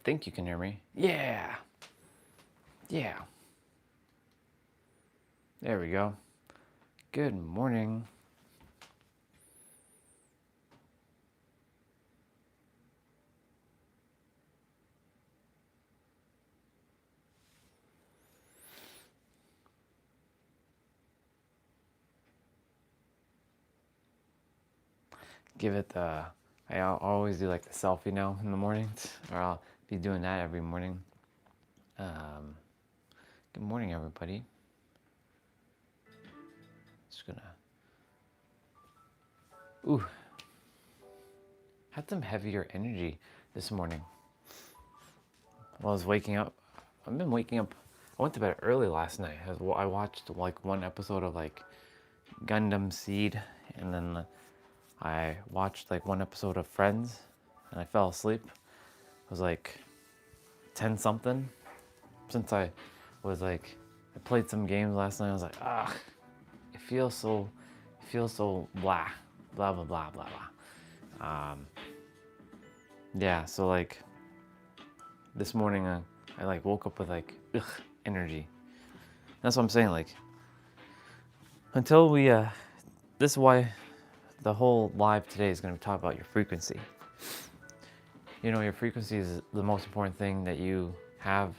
think you can hear me. Yeah. Yeah. There we go. Good morning. Give it the, I always do like the selfie now in the mornings, or I'll be doing that every morning. Good morning, everybody. Just gonna, had some heavier energy this morning. While I was waking up, I've been waking up, I went to bed early last night. I watched like one episode of like Gundam Seed, and then I watched like one episode of Friends, and I fell asleep. It was like 10 something. Since I was like, I played some games last night. I was like, it feels so blah, blah, blah, blah, blah, blah. Yeah, so like this morning I like woke up with like energy. That's what I'm saying. Like until we, this is why the whole live today is going to talk about your frequency. You know, your frequency is the most important thing that you have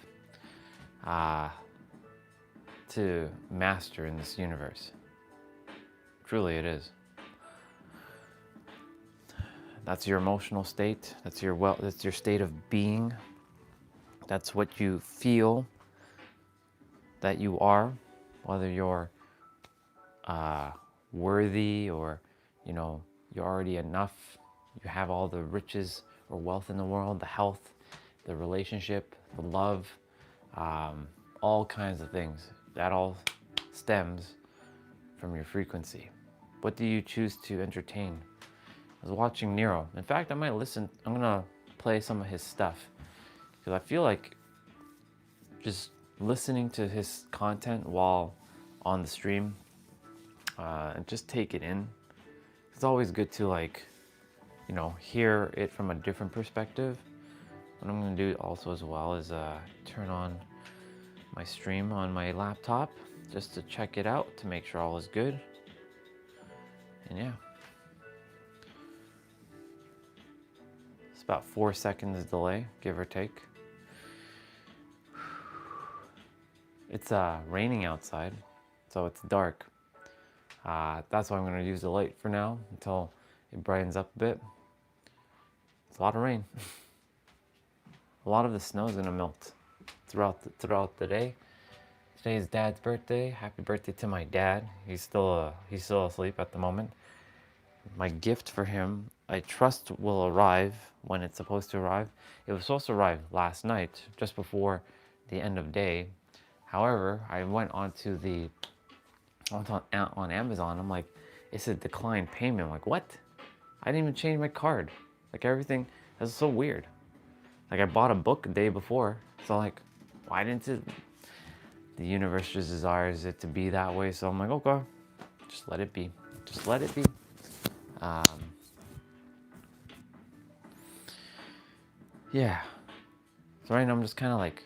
to master in this universe. Truly it is. That's your emotional state. That's your state of being. That's what you feel that you are, whether you're worthy or, you know, you're already enough. You have all the riches or wealth in the world, the health, the relationship, the love, all kinds of things. That all stems from your frequency. What do you choose to entertain? I was watching Nero. In fact, I might listen. I'm gonna play some of his stuff because I feel like just listening to his content while on the stream and just take it in. It's always good to like, you know, hear it from a different perspective. What I'm gonna do also as well is turn on my stream on my laptop just to check it out to make sure all is good. And yeah. It's about 4 seconds delay, give or take. It's raining outside, so it's dark. That's why I'm gonna use the light for now until it brightens up a bit. It's a lot of rain. A lot of the snow is gonna melt throughout the day. Today is Dad's birthday. Happy birthday to my dad. He's still asleep at the moment. My gift for him, I trust will arrive when it's supposed to arrive. It was supposed to arrive last night, just before the end of day. However, I went on Amazon. I'm like, it's a declined payment. I'm like, what? I didn't even change my card. Like everything, that's so weird. Like I bought a book a day before, so like, why didn't it? The universe just desires it to be that way. So I'm like, okay, just let it be. Just let it be. Yeah. So right now I'm just kind of like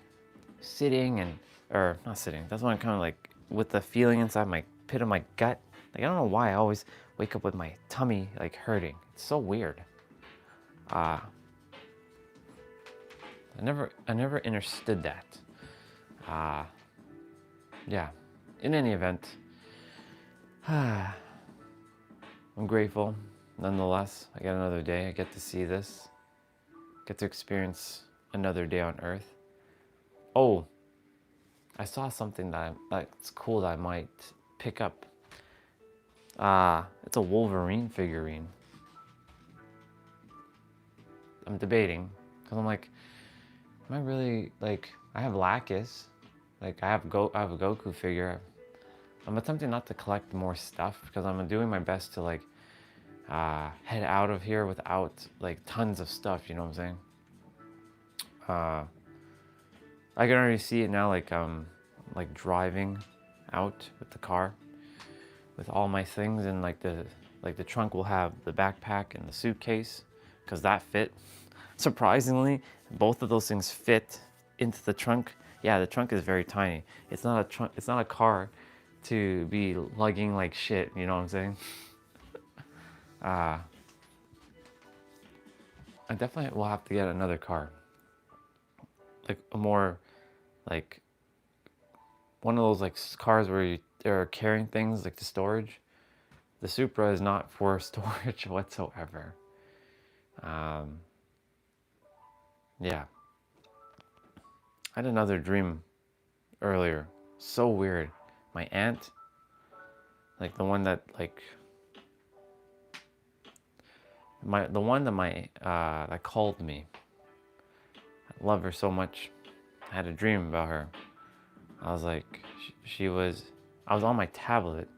sitting or not sitting. That's why I'm kind of like with the feeling inside my pit of my gut. Like I don't know why I always wake up with my tummy like hurting. It's so weird. I never understood that. Yeah. In any event, I'm grateful. Nonetheless, I get another day. I get to see this. Get to experience another day on Earth. Oh, I saw something that's cool that I might pick up. It's a Wolverine figurine. I'm debating because I'm like, am I really like? I have Lacus, like I have a Goku figure. I'm attempting not to collect more stuff because I'm doing my best to like head out of here without like tons of stuff. You know what I'm saying? I can already see it now. Like driving out with the car with all my things, and like the trunk will have the backpack and the suitcase because that fit. Surprisingly, both of those things fit into the trunk. Yeah, the trunk is very tiny. It's not a trunk. It's not a car to be lugging like shit. You know what I'm saying? I definitely will have to get another car, like a more, like one of those like cars where you are carrying things like the storage. The Supra is not for storage whatsoever. Yeah, I had another dream earlier. So weird. My aunt, like the one that like the one that that called me. I love her so much. I had a dream about her. I was like, I was on my tablet,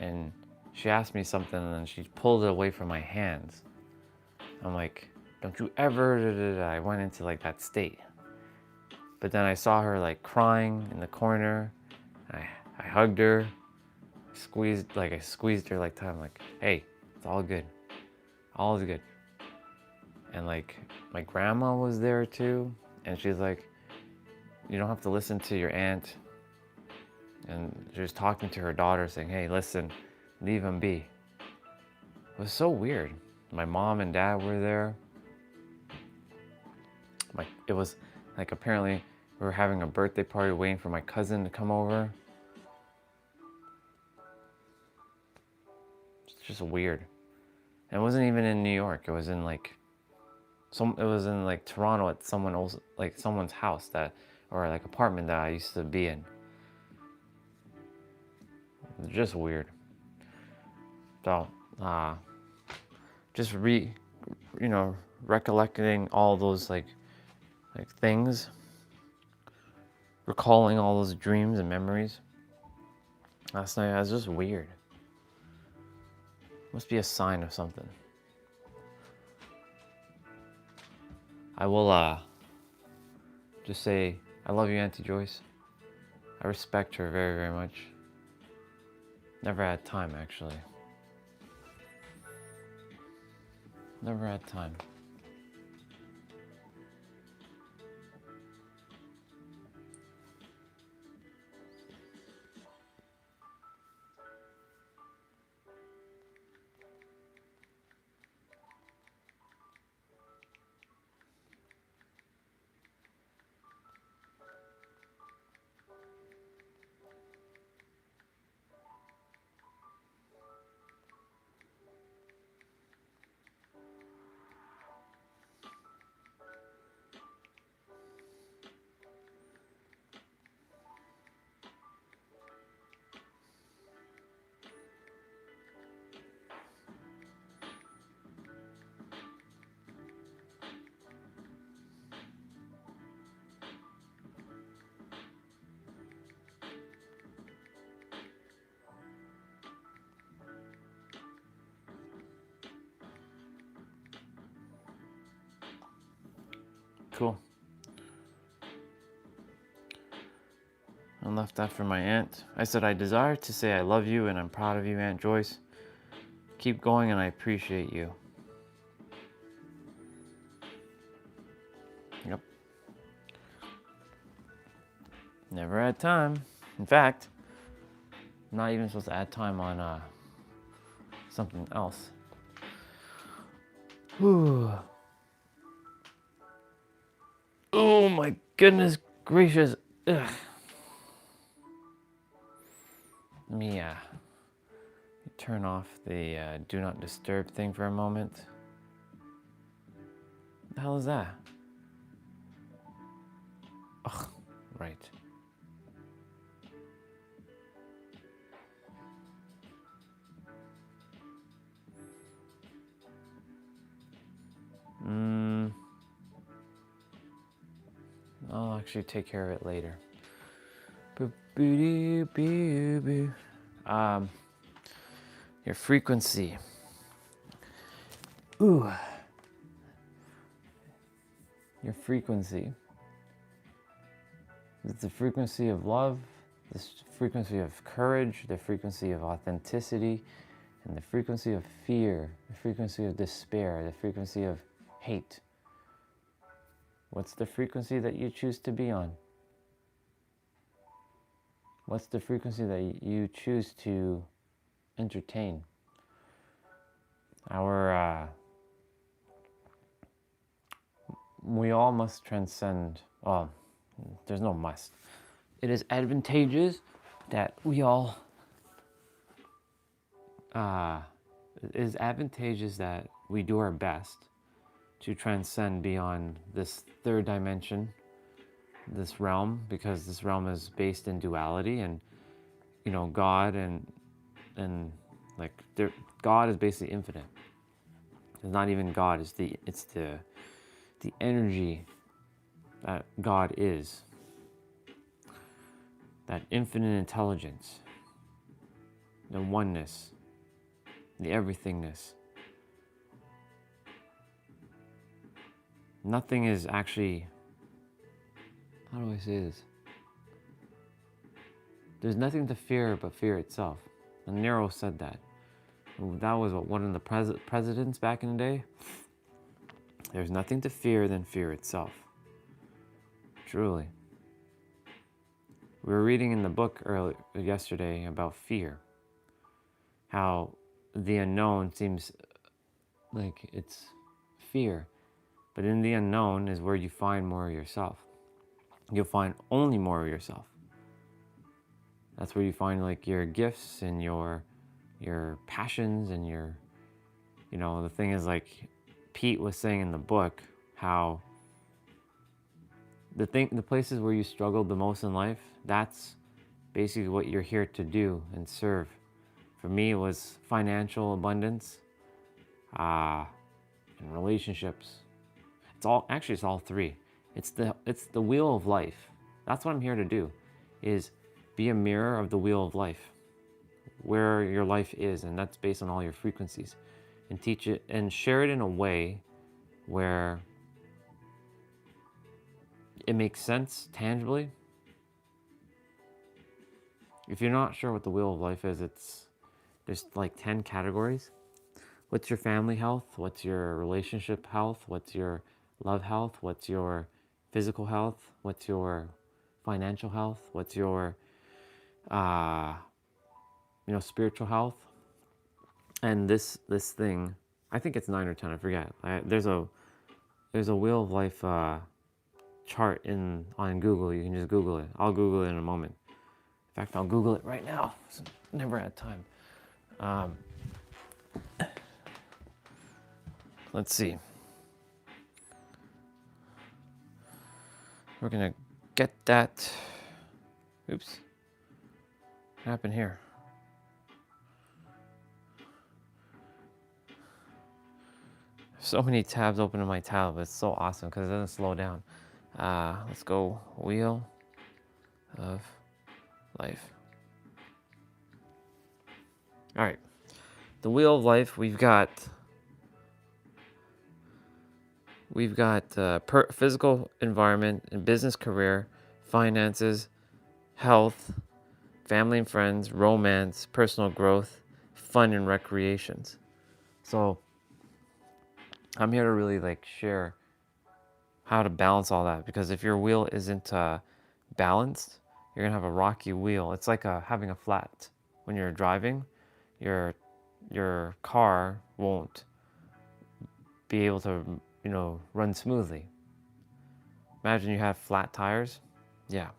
and she asked me something, and then she pulled it away from my hands. I'm like, don't you ever, da, da, da. I went into like that state. But then I saw her like crying in the corner. I hugged her, I squeezed her like time, like, hey, it's all good. All is good. And like my grandma was there too, and she's like, you don't have to listen to your aunt. And she was talking to her daughter saying, hey, listen, leave him be. It was so weird. My mom and dad were there. It was like, apparently we were having a birthday party waiting for my cousin to come over. It's just weird. And it wasn't even in New York. It was in like Toronto at someone's house or like apartment that I used to be in. It's just weird. So, just recollecting all those like things, recalling all those dreams and memories. Last night, I was just weird. Must be a sign of something. I will just say, I love you, Auntie Joyce. I respect her very, very much. Never had time, actually. Never had time. Cool. I left after my aunt. I said, I desire to say I love you and I'm proud of you, Aunt Joyce. Keep going and I appreciate you. Yep. Never had time. In fact, I'm not even supposed to add time on something else. Whew. Oh my goodness gracious. Ugh. Let me turn off the do not disturb thing for a moment. What the hell is that? Ugh, right. I'll actually take care of it later. Your frequency. Ooh. Your frequency. It's the frequency of love, the frequency of courage, the frequency of authenticity, and the frequency of fear, the frequency of despair, the frequency of hate. What's the frequency that you choose to be on? What's the frequency that you choose to entertain? We all must transcend. Well, there's no must. It is advantageous that we all. It is advantageous that we do our best to transcend beyond this third dimension, this realm, because this realm is based in duality, and God and like God is basically infinite. It's not even God. It's the energy that God is. That infinite intelligence, the oneness, the everythingness. Nothing is actually, how do I say this? There's nothing to fear but fear itself. And Nero said that. That was one of the presidents back in the day. There's nothing to fear than fear itself. Truly. We were reading in the book yesterday about fear. How the unknown seems like it's fear. But in the unknown is where you find more of yourself. You'll find only more of yourself. That's where you find like your gifts and your passions and your, the thing is, like Pete was saying in the book, how the places where you struggled the most in life, that's basically what you're here to do and serve. For me, it was financial abundance, and relationships. It's all three. It's the wheel of life. That's what I'm here to do, is be a mirror of the wheel of life, where your life is, and that's based on all your frequencies, and teach it and share it in a way where it makes sense tangibly. If you're not sure what the wheel of life is, there's like 10 categories. What's your family health? What's your relationship health? What's your love health? What's your physical health? What's your financial health? What's your spiritual health? And this thing, I think it's 9 or 10, I forget. There's a wheel of life chart on Google. You can just Google it. I'll Google it in a moment. In fact, I'll Google it right now. Never had time. Let's see. We're gonna get that. Oops. What happened here? So many tabs open in my tab. It's so awesome because it doesn't slow down. Let's go wheel of life. All right. The wheel of life, we've got physical environment and business career, finances, health, family and friends, romance, personal growth, fun and recreations. So I'm here to really share how to balance all that, because if your wheel isn't balanced, you're gonna have a rocky wheel. It's like having a flat. When you're driving, your car won't be able to run smoothly. Imagine you have flat tires. Yeah.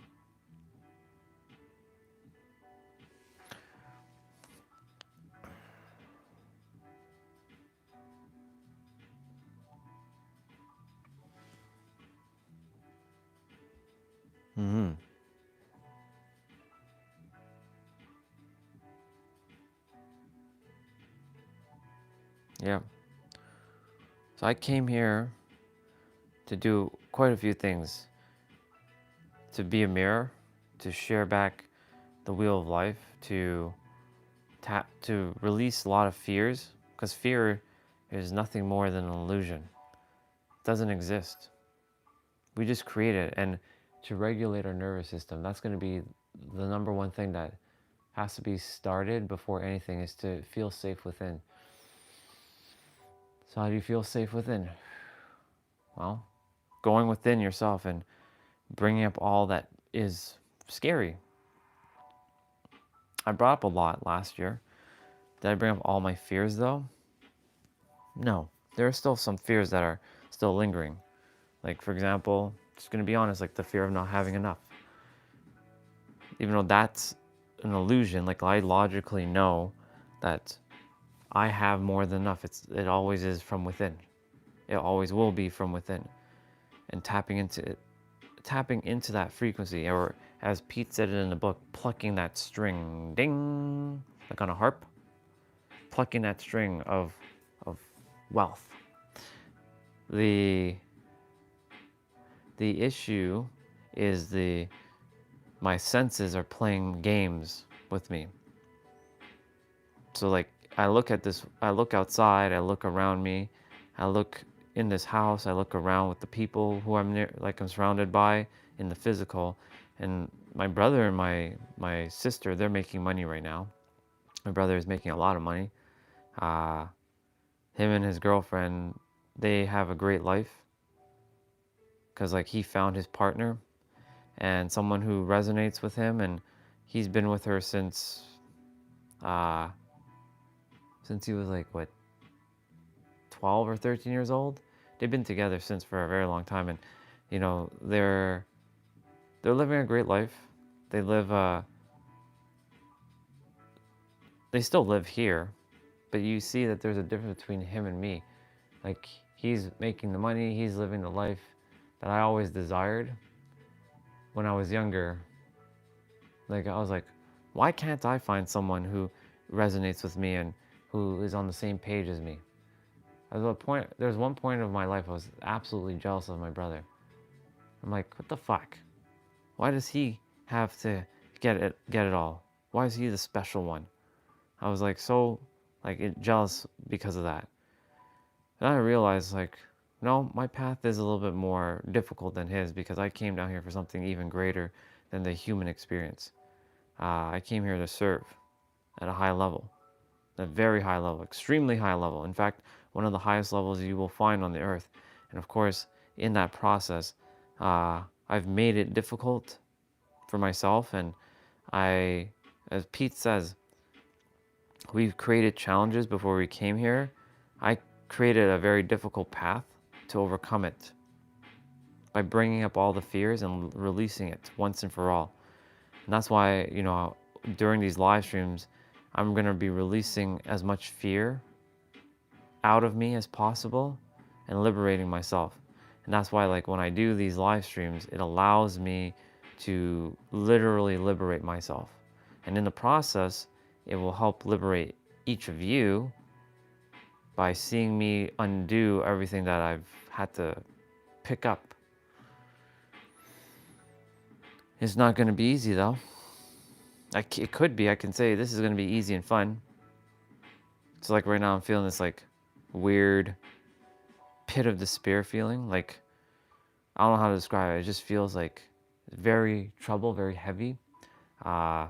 Mm-hmm. Yeah. So I came here to do quite a few things. To be a mirror, to share back the wheel of life, to release a lot of fears, because fear is nothing more than an illusion. It doesn't exist. We just create it, and to regulate our nervous system, that's going to be the number one thing that has to be started before anything, is to feel safe within. So how do you feel safe within? Well, going within yourself and bringing up all that is scary. I brought up a lot last year. Did I bring up all my fears though? No. There are still some fears that are still lingering. Like, for example, just going to be honest, like the fear of not having enough. Even though that's an illusion, like I logically know that I have more than enough. It always is from within. It always will be from within. And tapping into that frequency, or as Pete said it in the book, plucking that string, ding, like on a harp, plucking that string of wealth. The issue is my senses are playing games with me. So like I look outside, I look around me, I look in this house, I look around with the people who I'm near, like I'm surrounded by in the physical, and my brother and my sister, they're making money right now. My brother is making a lot of money. Him and his girlfriend, they have a great life because like he found his partner and someone who resonates with him, and he's been with her since he was like 12 or 13 years old. They've been together since for a very long time, and you know they're living a great life. They still live here, but you see that there's a difference between him and me. Like he's making the money, he's living the life that I always desired when I was younger. Like I was like, why can't I find someone who resonates with me and who is on the same page as me? There's one point of my life I was absolutely jealous of my brother. I'm like, what the fuck? Why does he have to get it all? Why is he the special one? I was like so jealous because of that. Then I realized like, no, my path is a little bit more difficult than his because I came down here for something even greater than the human experience. I came here to serve at a high level, a very high level, extremely high level. In fact, one of the highest levels you will find on the earth. And of course, in that process, I've made it difficult for myself. And as Pete says, we've created challenges before we came here. I created a very difficult path to overcome it by bringing up all the fears and releasing it once and for all. And that's why, during these live streams, I'm going to be releasing as much fear out of me as possible and liberating myself. And that's why, like, when I do these live streams, it allows me to literally liberate myself. And in the process, it will help liberate each of you by seeing me undo everything that I've had to pick up. It's not going to be easy, though. It could be. I can say this is going to be easy and fun. So, like, right now I'm feeling this, like, weird pit of despair feeling. Like, I don't know how to describe it. It just feels like very trouble, very heavy. One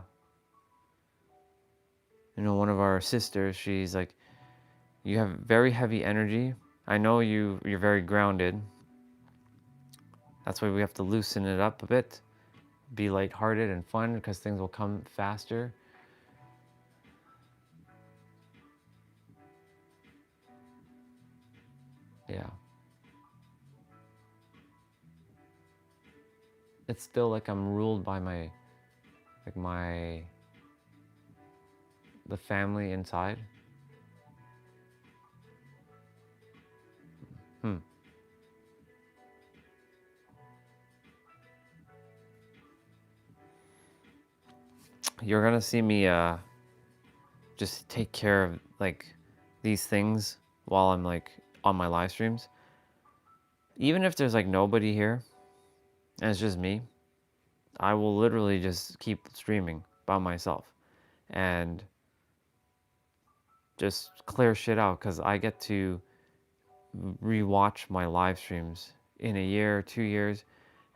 of our sisters, she's like, you have very heavy energy. I know you're very grounded. That's why we have to loosen it up a bit. Be lighthearted and fun because things will come faster. Yeah. It's still like I'm ruled by the family inside. You're gonna see me just take care of like these things while I'm like on my live streams. Even if there's like nobody here and it's just me, I will literally just keep streaming by myself and just clear shit out because I get to rewatch my live streams in a year, 2 years,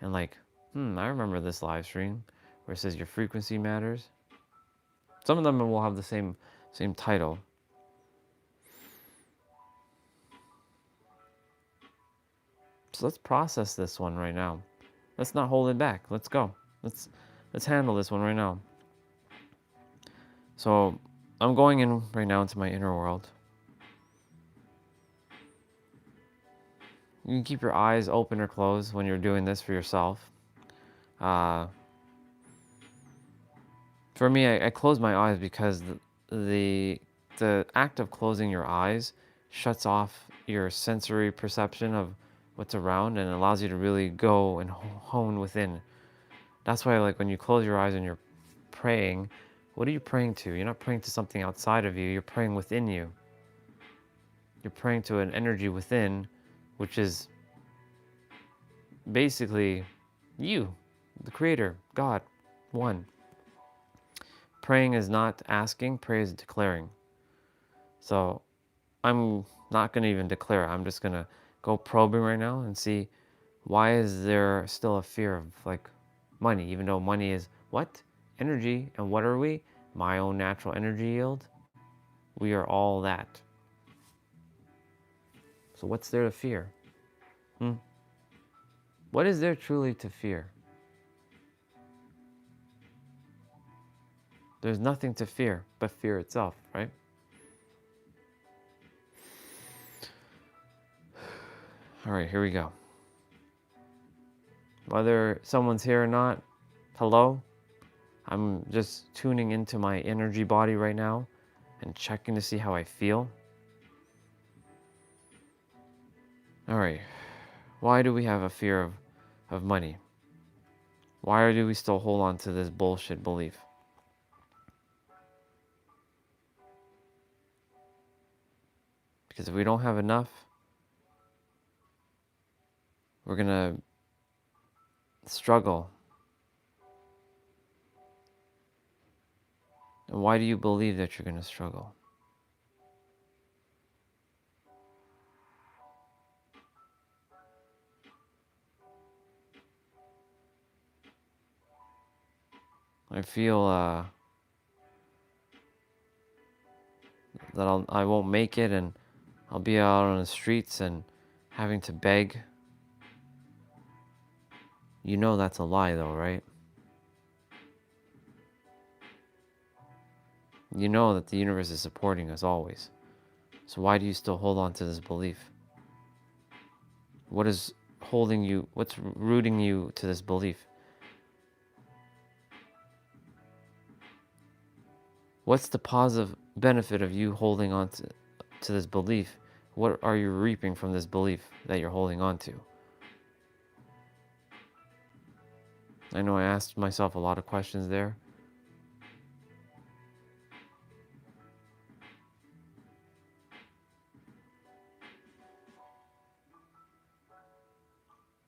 and like, I remember this live stream where it says your frequency matters. Some of them will have the same title. So let's process this one right now. Let's not hold it back. Let's go. Let's handle this one right now. So I'm going in right now into my inner world. You can keep your eyes open or closed when you're doing this for yourself. For me, I close my eyes because the act of closing your eyes shuts off your sensory perception of what's around and allows you to really go and hone within. That's why, like, when you close your eyes and you're praying, what are you praying to? You're not praying to something outside of you. You're praying within you. You're praying to an energy within, which is basically you, the creator, God, one. Praying is not asking, prayer is declaring. So I'm not going to even declare. I'm just going to go probing right now and see, why is there still a fear of like money, even though money is what? Energy. And what are we? My own natural energy yield. We are all that. So what's there to fear? What is there truly to fear? There's nothing to fear but fear itself, right? All right, here we go. Whether someone's here or not, hello? I'm just tuning into my energy body right now and checking to see how I feel. All right, why do we have a fear of money? Why do we still hold on to this bullshit belief? Because if we don't have enough, we're gonna struggle. And why do you believe that you're gonna struggle? I feel that I won't make it, and I'll be out on the streets and having to beg. You know that's a lie though, right? You know that the universe is supporting us always. So why do you still hold on to this belief? What is holding you, what's rooting you to this belief? What's the positive benefit of you holding on to this belief? What are you reaping from this belief that you're holding on to? I know I asked myself a lot of questions there.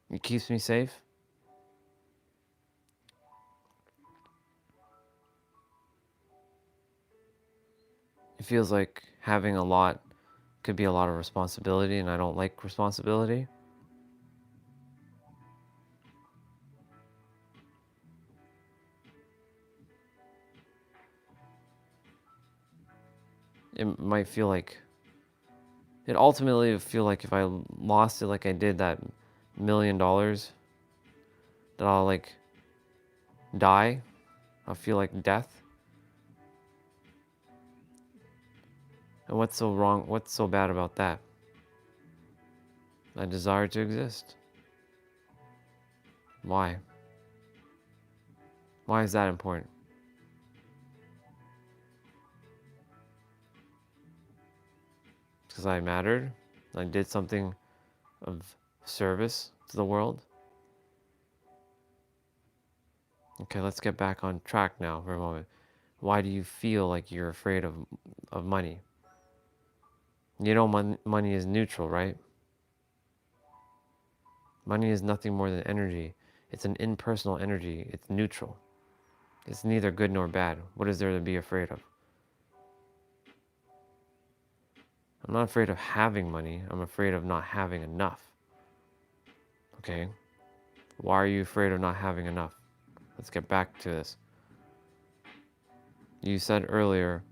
It keeps me safe. It feels like having a lot could be a lot of responsibility, and I don't like responsibility. It might feel like, it ultimately would feel like if I lost it like I did that $1,000,000, that I'll like die. I'll feel like death. And what's so wrong? What's so bad about that? I desire to exist. Why? Why is that important? Because I mattered. I did something of service to the world. Okay, let's get back on track now for a moment. Why do you feel like you're afraid of money? You know, money is neutral, right? Money is nothing more than energy. It's an impersonal energy. It's neutral. It's neither good nor bad. What is there to be afraid of? I'm not afraid of having money. I'm afraid of not having enough. Okay? Why are you afraid of not having enough? Let's get back to this. You said earlier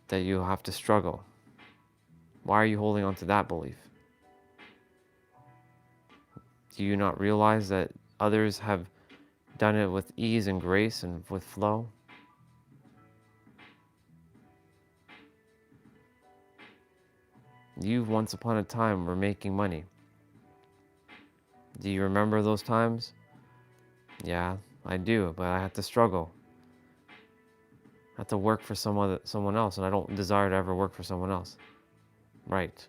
that you have to struggle. Why are you holding on to that belief? Do you not realize that others have done it with ease and grace and with flow? You, once upon a time, were making money. Do you remember those times? Yeah, I do, but I had to struggle. I had to work for someone else, and I don't desire to ever work for someone else. Right.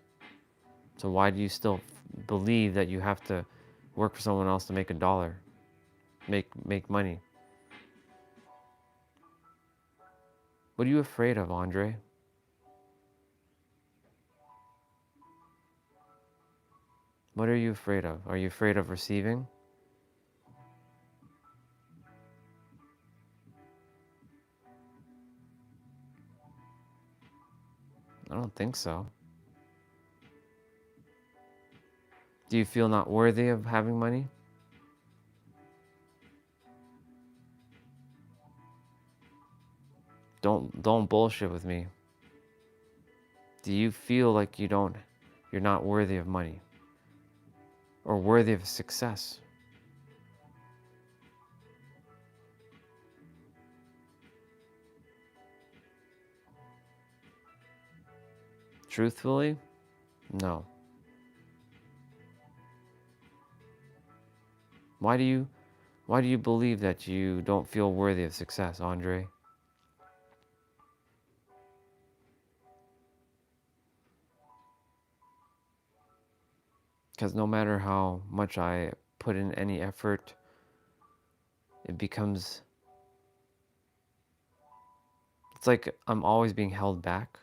So why do you still believe that you have to work for someone else to make a dollar, make money? What are you afraid of, Andre? What are you afraid of? Are you afraid of receiving? I don't think so. Do you feel not worthy of having money? Don't bullshit with me. Do you feel like you're not worthy of money or worthy of success? Truthfully, no. Why do you believe that you don't feel worthy of success, Andre? Because no matter how much I put in any effort, it becomes, it's like I'm always being held back.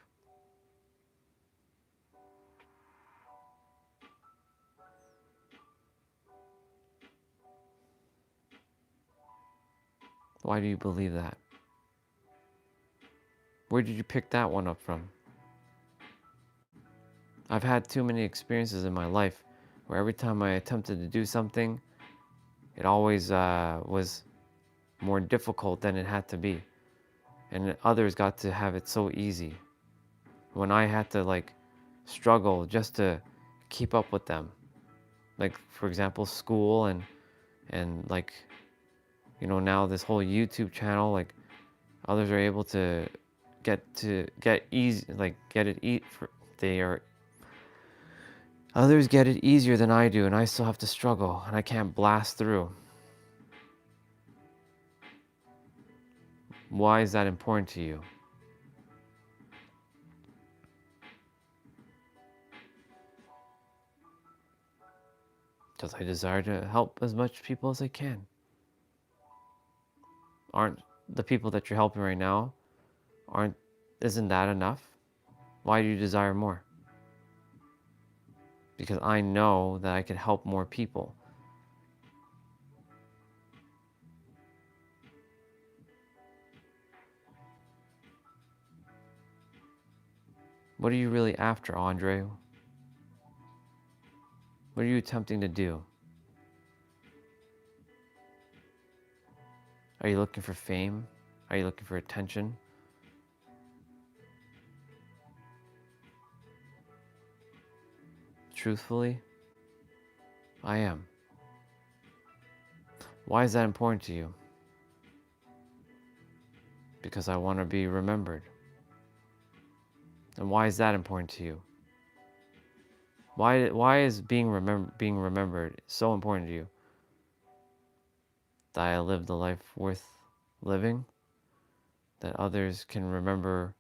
Why do you believe that? Where did you pick that one up from? I've had too many experiences in my life where every time I attempted to do something, it always was more difficult than it had to be. And others got to have it so easy. When I had to struggle just to keep up with them. Like, for example, school and now this whole YouTube channel, others are able to get easy, get it they are others get it easier than I do, and I still have to struggle and I can't blast through. Why is that important to you? Because I desire to help as much people as I can. Aren't the people that you're helping right now, aren't isn't that enough? Why do you desire more? Because I know that I can help more people. What are you really after, Andre? What are you attempting to do? Are you looking for fame? Are you looking for attention? Truthfully, I am. Why is that important to you? Because I want to be remembered. And why is that important to you? Why is being remembered so important to you? That I lived a life worth living? That others can remember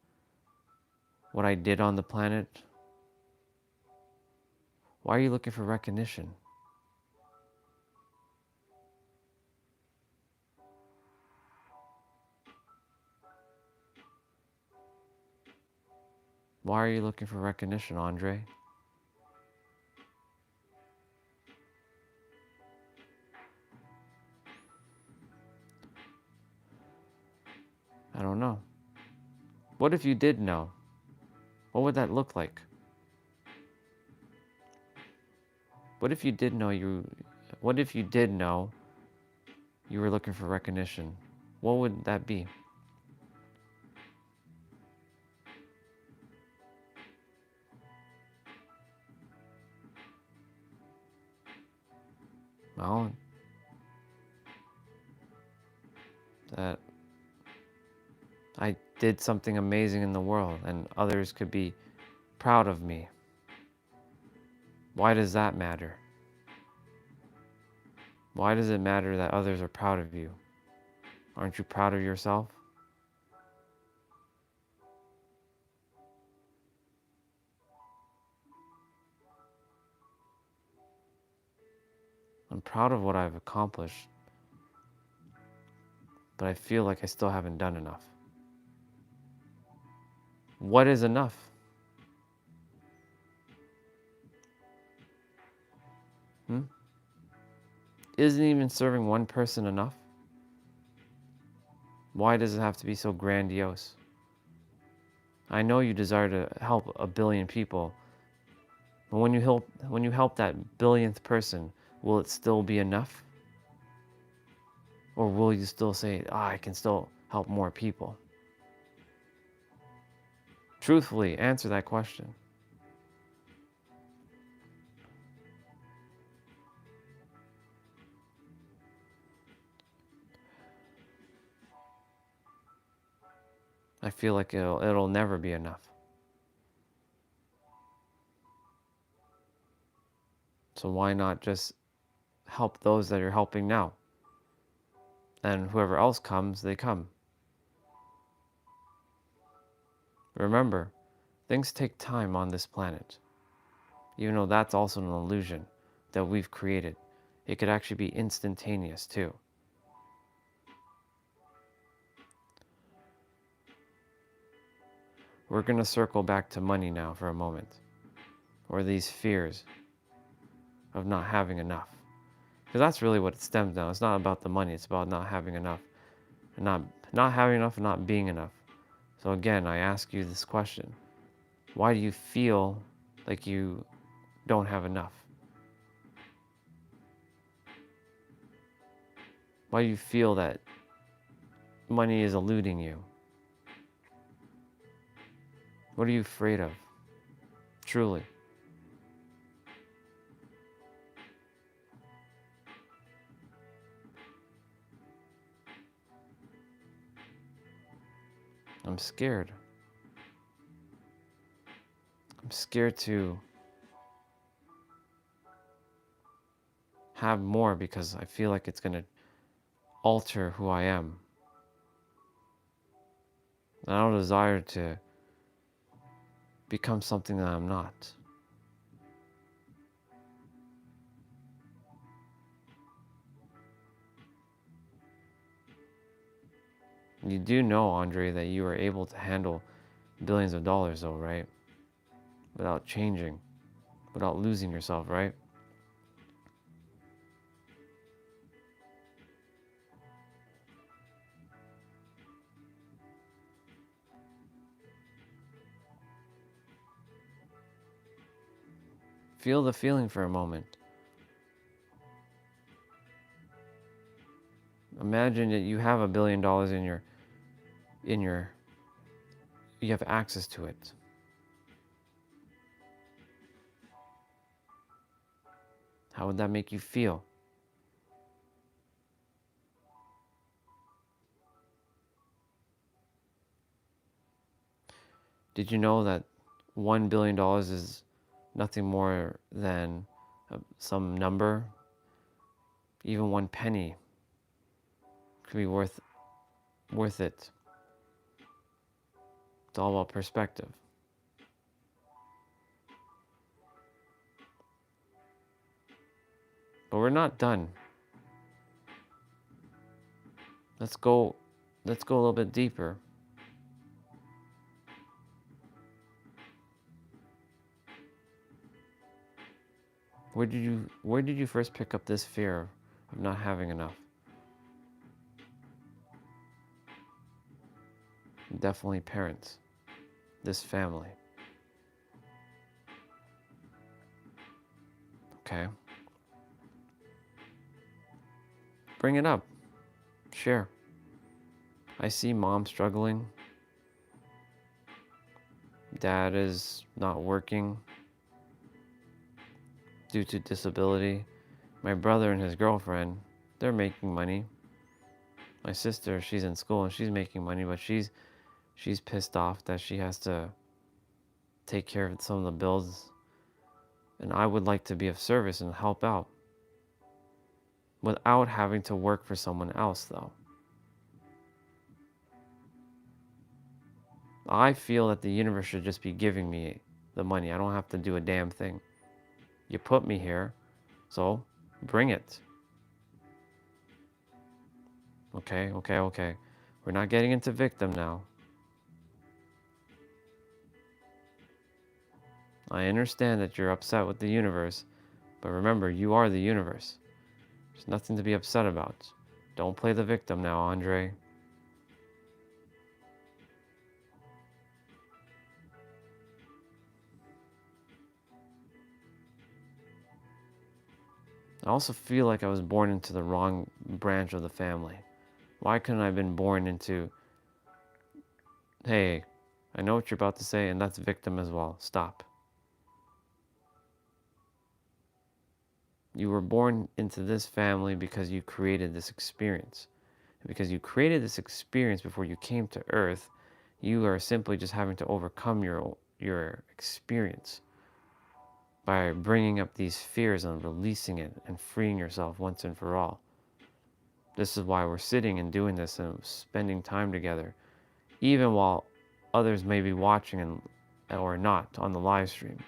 what I did on the planet? Why are you looking for recognition? Why are you looking for recognition, Andre? I don't know. What if you did know? What would that look like? What if you did know what if you did know you were looking for recognition? What would that be? Well, that I did something amazing in the world and others could be proud of me. Why does that matter? Why does it matter that others are proud of you? Aren't you proud of yourself? I'm proud of what I've accomplished, but I feel like I still haven't done enough. What is enough? Hmm? Isn't even serving one person enough? Why does it have to be so grandiose? I know you desire to help a billion people, but when you help that billionth person, will it still be enough? Or will you still say, I can still help more people? Truthfully, answer that question. I feel like it'll never be enough. So why not just help those that you're helping now? And whoever else comes, they come. Remember, things take time on this planet. Even though that's also an illusion that we've created. It could actually be instantaneous too. We're going to circle back to money now for a moment, or these fears of not having enough. Because that's really what it stems down. It's not about the money, it's about not having enough. And not having enough and not being enough. So again, I ask you this question. Why do you feel like you don't have enough? Why do you feel that money is eluding you? What are you afraid of? Truly. I'm scared. I'm scared to have more because I feel like it's going to alter who I am. And I don't desire to become something that I'm not. You do know, Andre, that you are able to handle billions of dollars though, right? Without changing, without losing yourself, right? Feel the feeling for a moment. Imagine that you have $1 billion in your, you have access to it. How would that make you feel? Did you know that $1 billion is nothing more than some number? Even one penny could be worth it. It's all about perspective. But we're not done. Let's go a little bit deeper. Where did you first pick up this fear of not having enough? Definitely parents. This family. Okay. Bring it up. Share. I see mom struggling. Dad is not working due to disability. My brother and his girlfriend, they're making money. My sister, she's in school and she's making money, but she's pissed off that she has to take care of some of the bills. And I would like to be of service and help out without having to work for someone else, though. I feel that the universe should just be giving me the money. I don't have to do a damn thing. You put me here, so bring it. Okay. We're not getting into victim now. I understand that you're upset with the universe, but remember, you are the universe. There's nothing to be upset about. Don't play the victim now, Andre. I also feel like I was born into the wrong branch of the family. Why couldn't I have been born into, hey, I know what you're about to say, and that's victim as well. Stop. You were born into this family because you created this experience. And because you created this experience before you came to Earth, you are simply just having to overcome your experience by bringing up these fears and releasing it and freeing yourself once and for all. This is why we're sitting and doing this and spending time together, even while others may be watching or not on the live stream.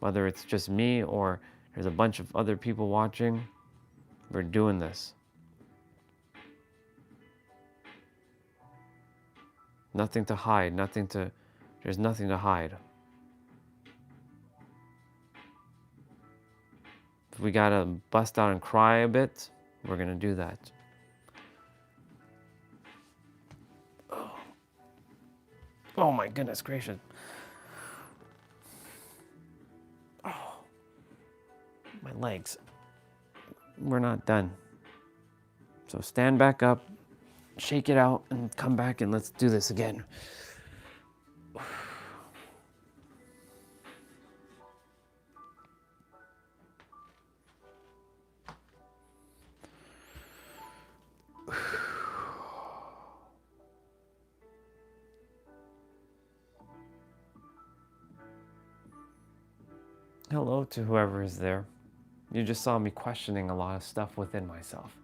Whether it's just me or there's a bunch of other people watching, we're doing this. Nothing to hide, there's nothing to hide. If we gotta bust out and cry a bit, we're gonna do that. Oh my goodness gracious. Oh, my legs. We're not done. So stand back up, shake it out, and come back and let's do this again. Hello to whoever is there. You just saw me questioning a lot of stuff within myself.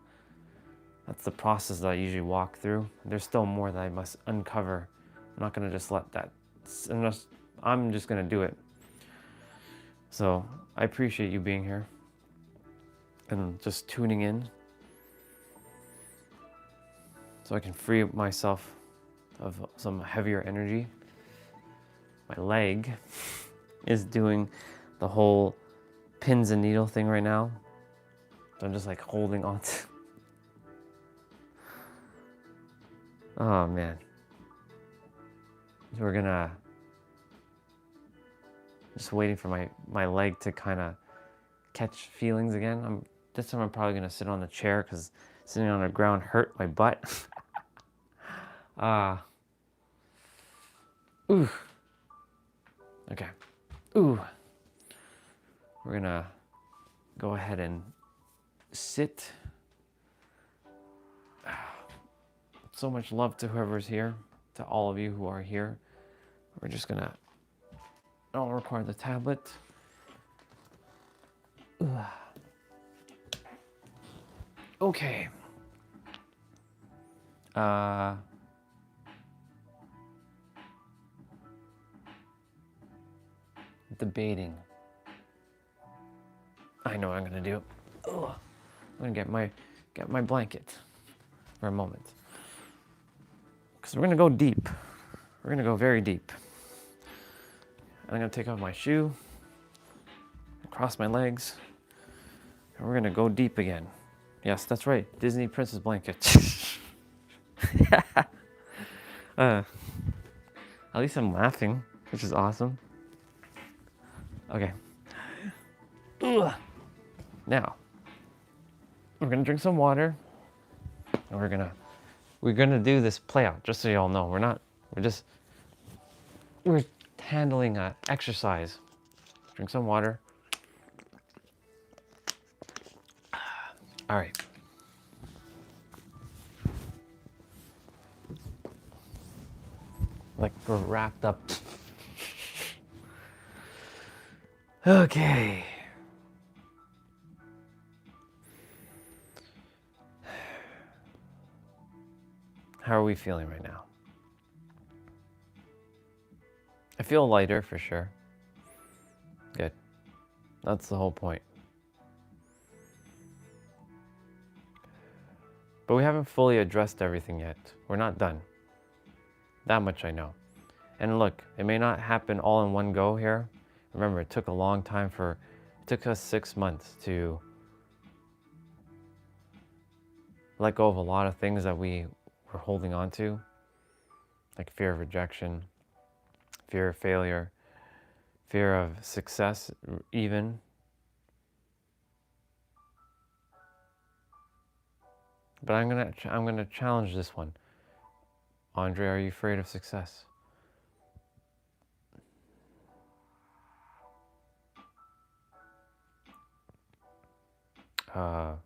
That's the process that I usually walk through. There's still more that I must uncover. I'm not going to just let that, I'm just going to do it. So I appreciate you being here and just tuning in so I can free myself of some heavier energy. My leg is doing the whole pins and needle thing right now. So I'm just like holding on to. Oh man. So we're gonna just waiting for my leg to kind of catch feelings again. This time I'm probably gonna sit on the chair because sitting on the ground hurt my butt. Ooh. Okay. Ooh. We're gonna go ahead and sit. So much love to whoever's here, to all of you who are here. We're just gonna, I'll record the tablet. Okay. Debating. I know what I'm gonna do. I'm gonna get my blanket for a moment. Because we're gonna go deep. We're gonna go very deep. I'm gonna take off my shoe, cross my legs, and we're gonna go deep again. Yes, that's right, Disney princess blanket. At least I'm laughing, which is awesome. Okay. Now, we're gonna drink some water, and we're gonna do this play out. Just so you all know, we're handling exercise. Drink some water. All right. Like we're wrapped up. Okay. How are we feeling right now? I feel lighter for sure. Good. That's the whole point. But we haven't fully addressed everything yet. We're not done. That much I know. And look, it may not happen all in one go here. Remember, it took a long time it took us 6 months to let go of a lot of things that we were holding on to, like fear of rejection, fear of failure, fear of success even. But I'm gonna challenge this one. Andre, are you afraid of success? I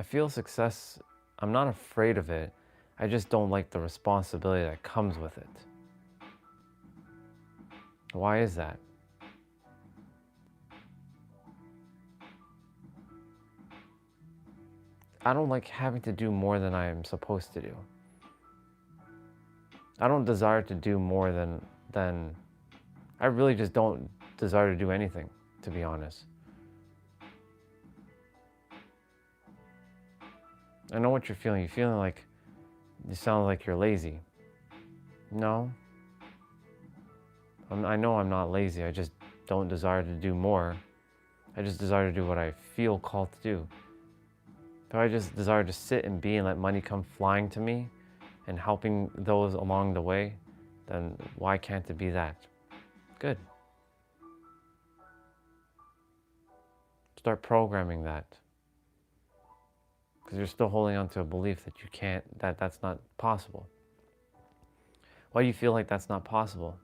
feel success, I'm not afraid of it. I just don't like the responsibility that comes with it. Why is that? I don't like having to do more than I am supposed to do. I don't desire to do more than I really just don't desire to do anything, to be honest. I know what you're feeling. You're feeling like you sound like you're lazy. No. I know I'm not lazy. I just don't desire to do more. I just desire to do what I feel called to do. If I just desire to sit and be and let money come flying to me and helping those along the way, then why can't it be that? Good. Start programming that. Because you're still holding on to a belief that you can't, that's not possible. Why do you feel like that's not possible?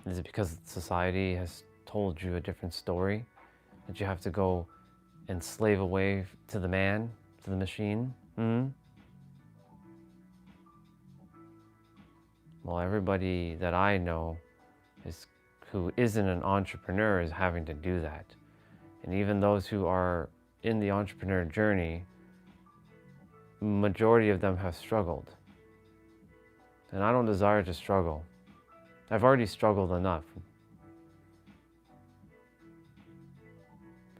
Is it because society has told you a different story? That you have to go and slave away to the man, to the machine? Well, everybody that I know who isn't an entrepreneur is having to do that. And even those who are in the entrepreneur journey, majority of them have struggled. And I don't desire to struggle. I've already struggled enough.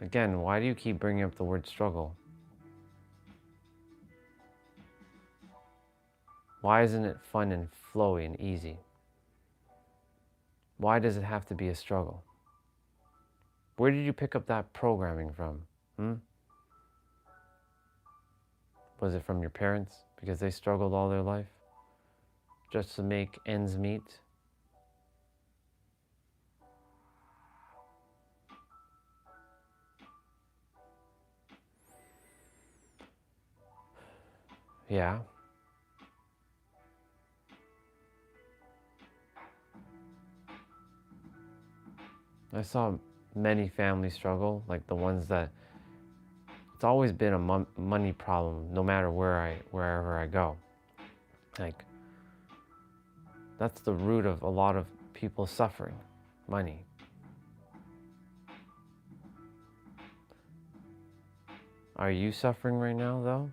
Again, why do you keep bringing up the word struggle? Why isn't it fun and flowy and easy? Why does it have to be a struggle? Where did you pick up that programming from? Was it from your parents because they struggled all their life just to make ends meet? Yeah. I saw many families struggle, like the ones that it's always been a money problem, no matter wherever I go. Like that's the root of a lot of people suffering, money. Are you suffering right now, though?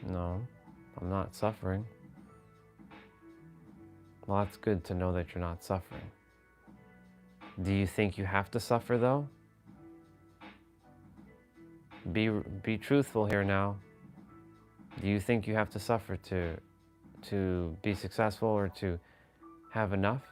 No, I'm not suffering. Well, that's good to know that you're not suffering. Do you think you have to suffer, though? Be truthful here now. Do you think you have to suffer to be successful or to have enough?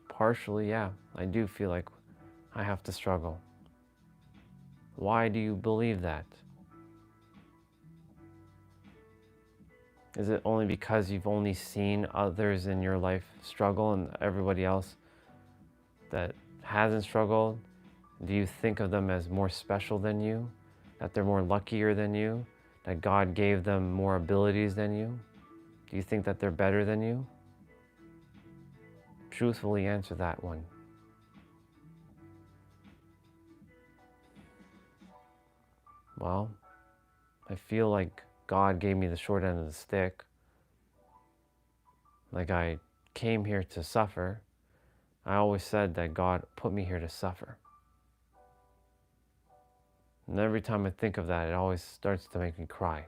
Partially, yeah. I do feel like I have to struggle? Why do you believe that? Is it only because you've only seen others in your life struggle and everybody else that hasn't struggled? Do you think of them as more special than you? That they're more luckier than you? That God gave them more abilities than you? Do you think that they're better than you? Truthfully answer that one. Well, I feel like God gave me the short end of the stick. Like I came here to suffer. I always said that God put me here to suffer. And every time I think of that, it always starts to make me cry.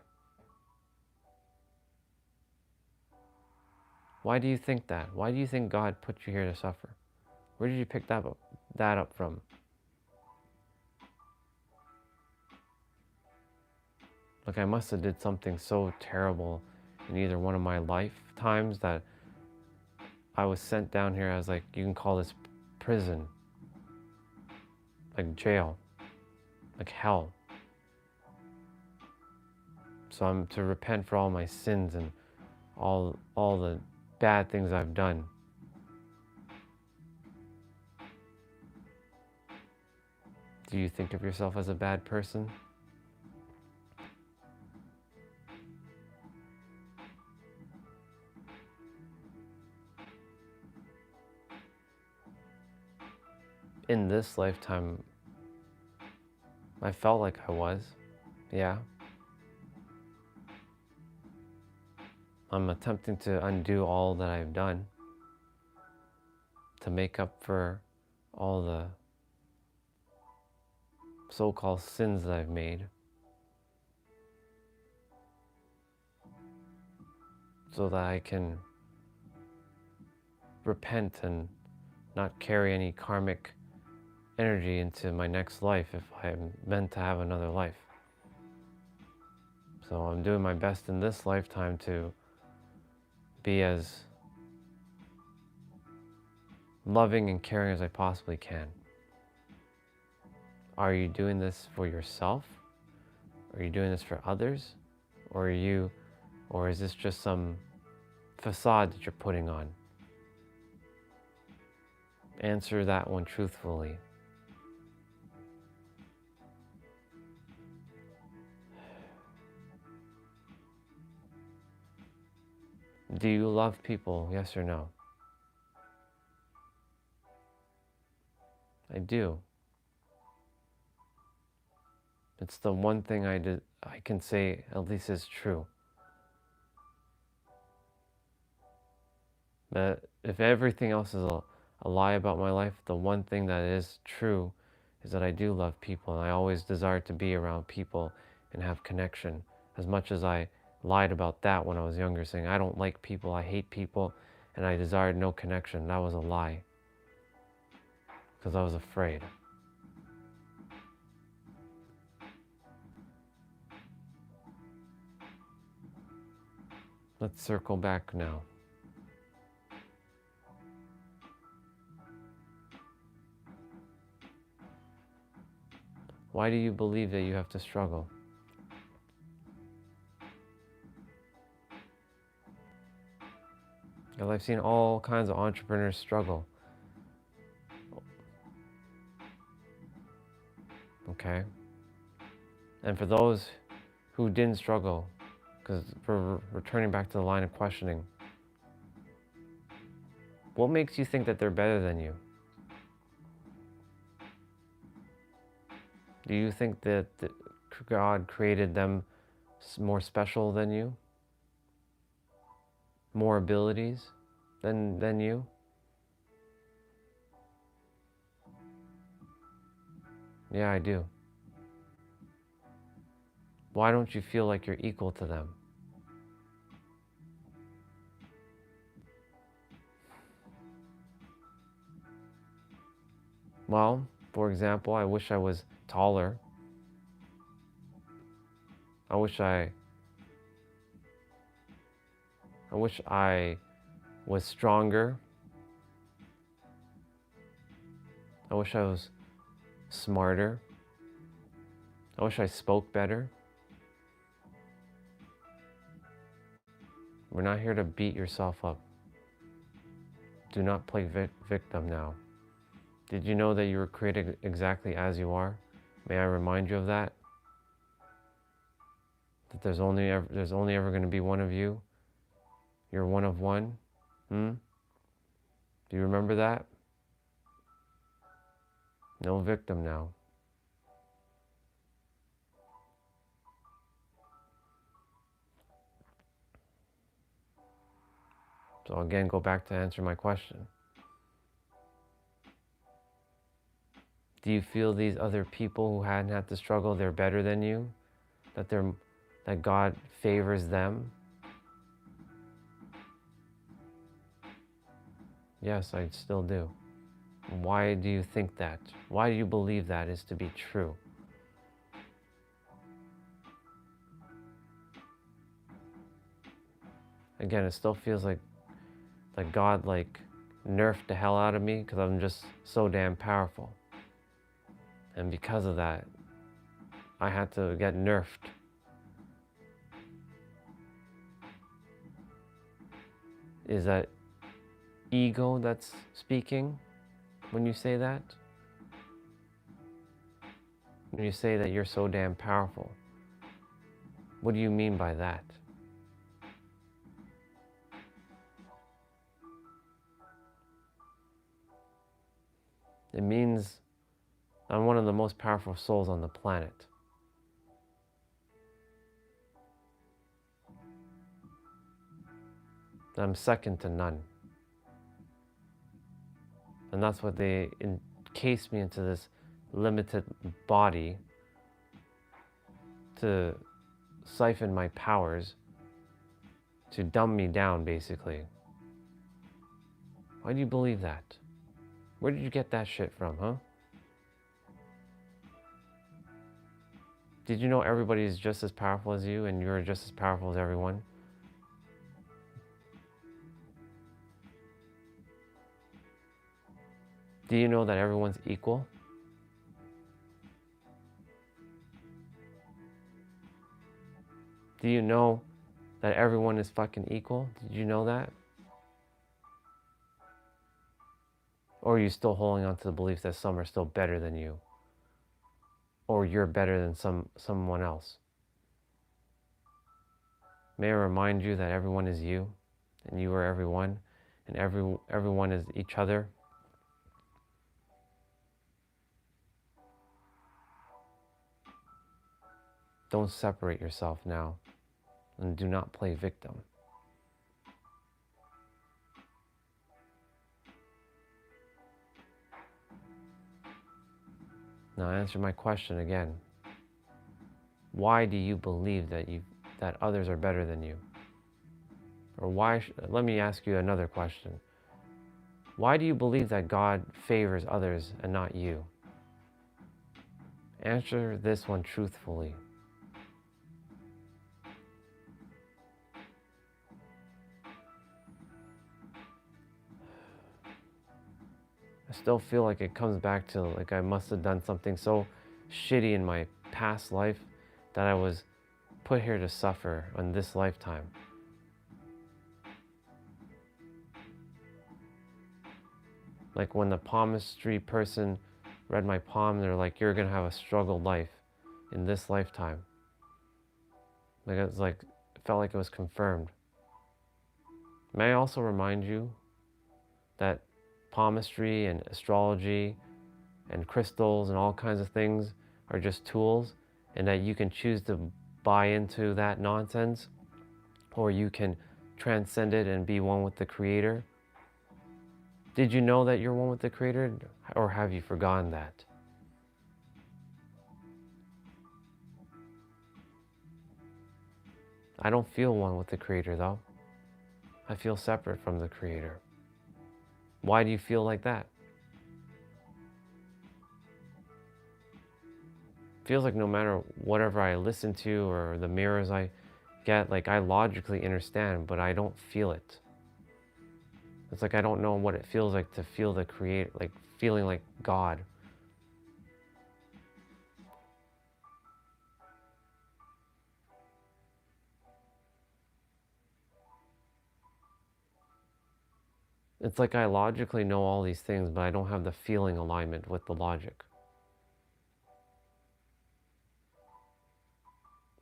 Why do you think that? Why do you think God put you here to suffer? Where did you pick that up from? Like I must have did something so terrible in either one of my lifetimes that I was sent down here as, like, you can call this prison, like jail, like hell. So I'm to repent for all my sins and all the bad things I've done. Do you think of yourself as a bad person? In this lifetime, I felt like I was, yeah. I'm attempting to undo all that I've done to make up for all the so-called sins that I've made, so that I can repent and not carry any karmic energy into my next life if I'm meant to have another life. So I'm doing my best in this lifetime to be as loving and caring as I possibly can. Are you doing this for yourself? Are you doing this for others? Or is this just some facade that you're putting on? Answer that one truthfully. Do you love people, yes or no? I do. It's the one thing I can say at least is true. But if everything else is a lie about my life, the one thing that is true is that I do love people, and I always desired to be around people and have connection. As much as I lied about that when I was younger, saying I don't like people, I hate people, and I desired no connection, that was a lie. Because I was afraid. Let's circle back now. Why do you believe that you have to struggle? Because I've seen all kinds of entrepreneurs struggle. Okay? And for those who didn't struggle, because we're returning back to the line of questioning, what makes you think that they're better than you? Do you think that God created them more special than you? More abilities than you? Yeah, I do. Why don't you feel like you're equal to them? Well, for example, I wish I was taller. I wish I was stronger. I wish I was smarter. I wish I spoke better. We're not here to beat yourself up. Do not play victim now. Did you know that you were created exactly as you are? May I remind you of that? That there's only ever going to be one of you. You're one of one. Do you remember that? No victim now. So again, go back to answer my question. Do you feel these other people who hadn't had to struggle, they're better than you? That God favors them? Yes, I still do. Why do you think that? Why do you believe that is to be true? Again, it still feels like God nerfed the hell out of me because I'm just so damn powerful. And because of that, I had to get nerfed. Is that ego that's speaking when you say that? When you say that you're so damn powerful, what do you mean by that? It means I'm one of the most powerful souls on the planet. I'm second to none. And that's what they encased me into this limited body to siphon my powers, to dumb me down, basically. Why do you believe that? Where did you get that shit from, huh? Did you know everybody is just as powerful as you and you're just as powerful as everyone? Do you know that everyone's equal? Do you know that everyone is fucking equal? Did you know that? Or are you still holding on to the belief that some are still better than you? Or you're better than someone else? May I remind you that everyone is you, and you are everyone, and everyone is each other. Don't separate yourself now, and do not play victim. Now answer my question again. Why do you believe that others are better than you? Or let me ask you another question. Why do you believe that God favors others and not you? Answer this one truthfully. I still feel like it comes back to like I must have done something so shitty in my past life that I was put here to suffer in this lifetime. Like when the palmistry person read my palm, they're like, you're gonna have a struggled life in this lifetime. It felt like it was confirmed. May I also remind you that palmistry and astrology and crystals and all kinds of things are just tools, and that you can choose to buy into that nonsense, or you can transcend it and be one with the Creator. Did you know that you're one with the Creator, or have you forgotten that? I don't feel one with the Creator though. I feel separate from the Creator. Why do you feel like that? Feels like no matter whatever I listen to or the mirrors I get, like I logically understand, but I don't feel it. It's like I don't know what it feels like to feel the Creator, like feeling like God. It's like I logically know all these things, but I don't have the feeling alignment with the logic.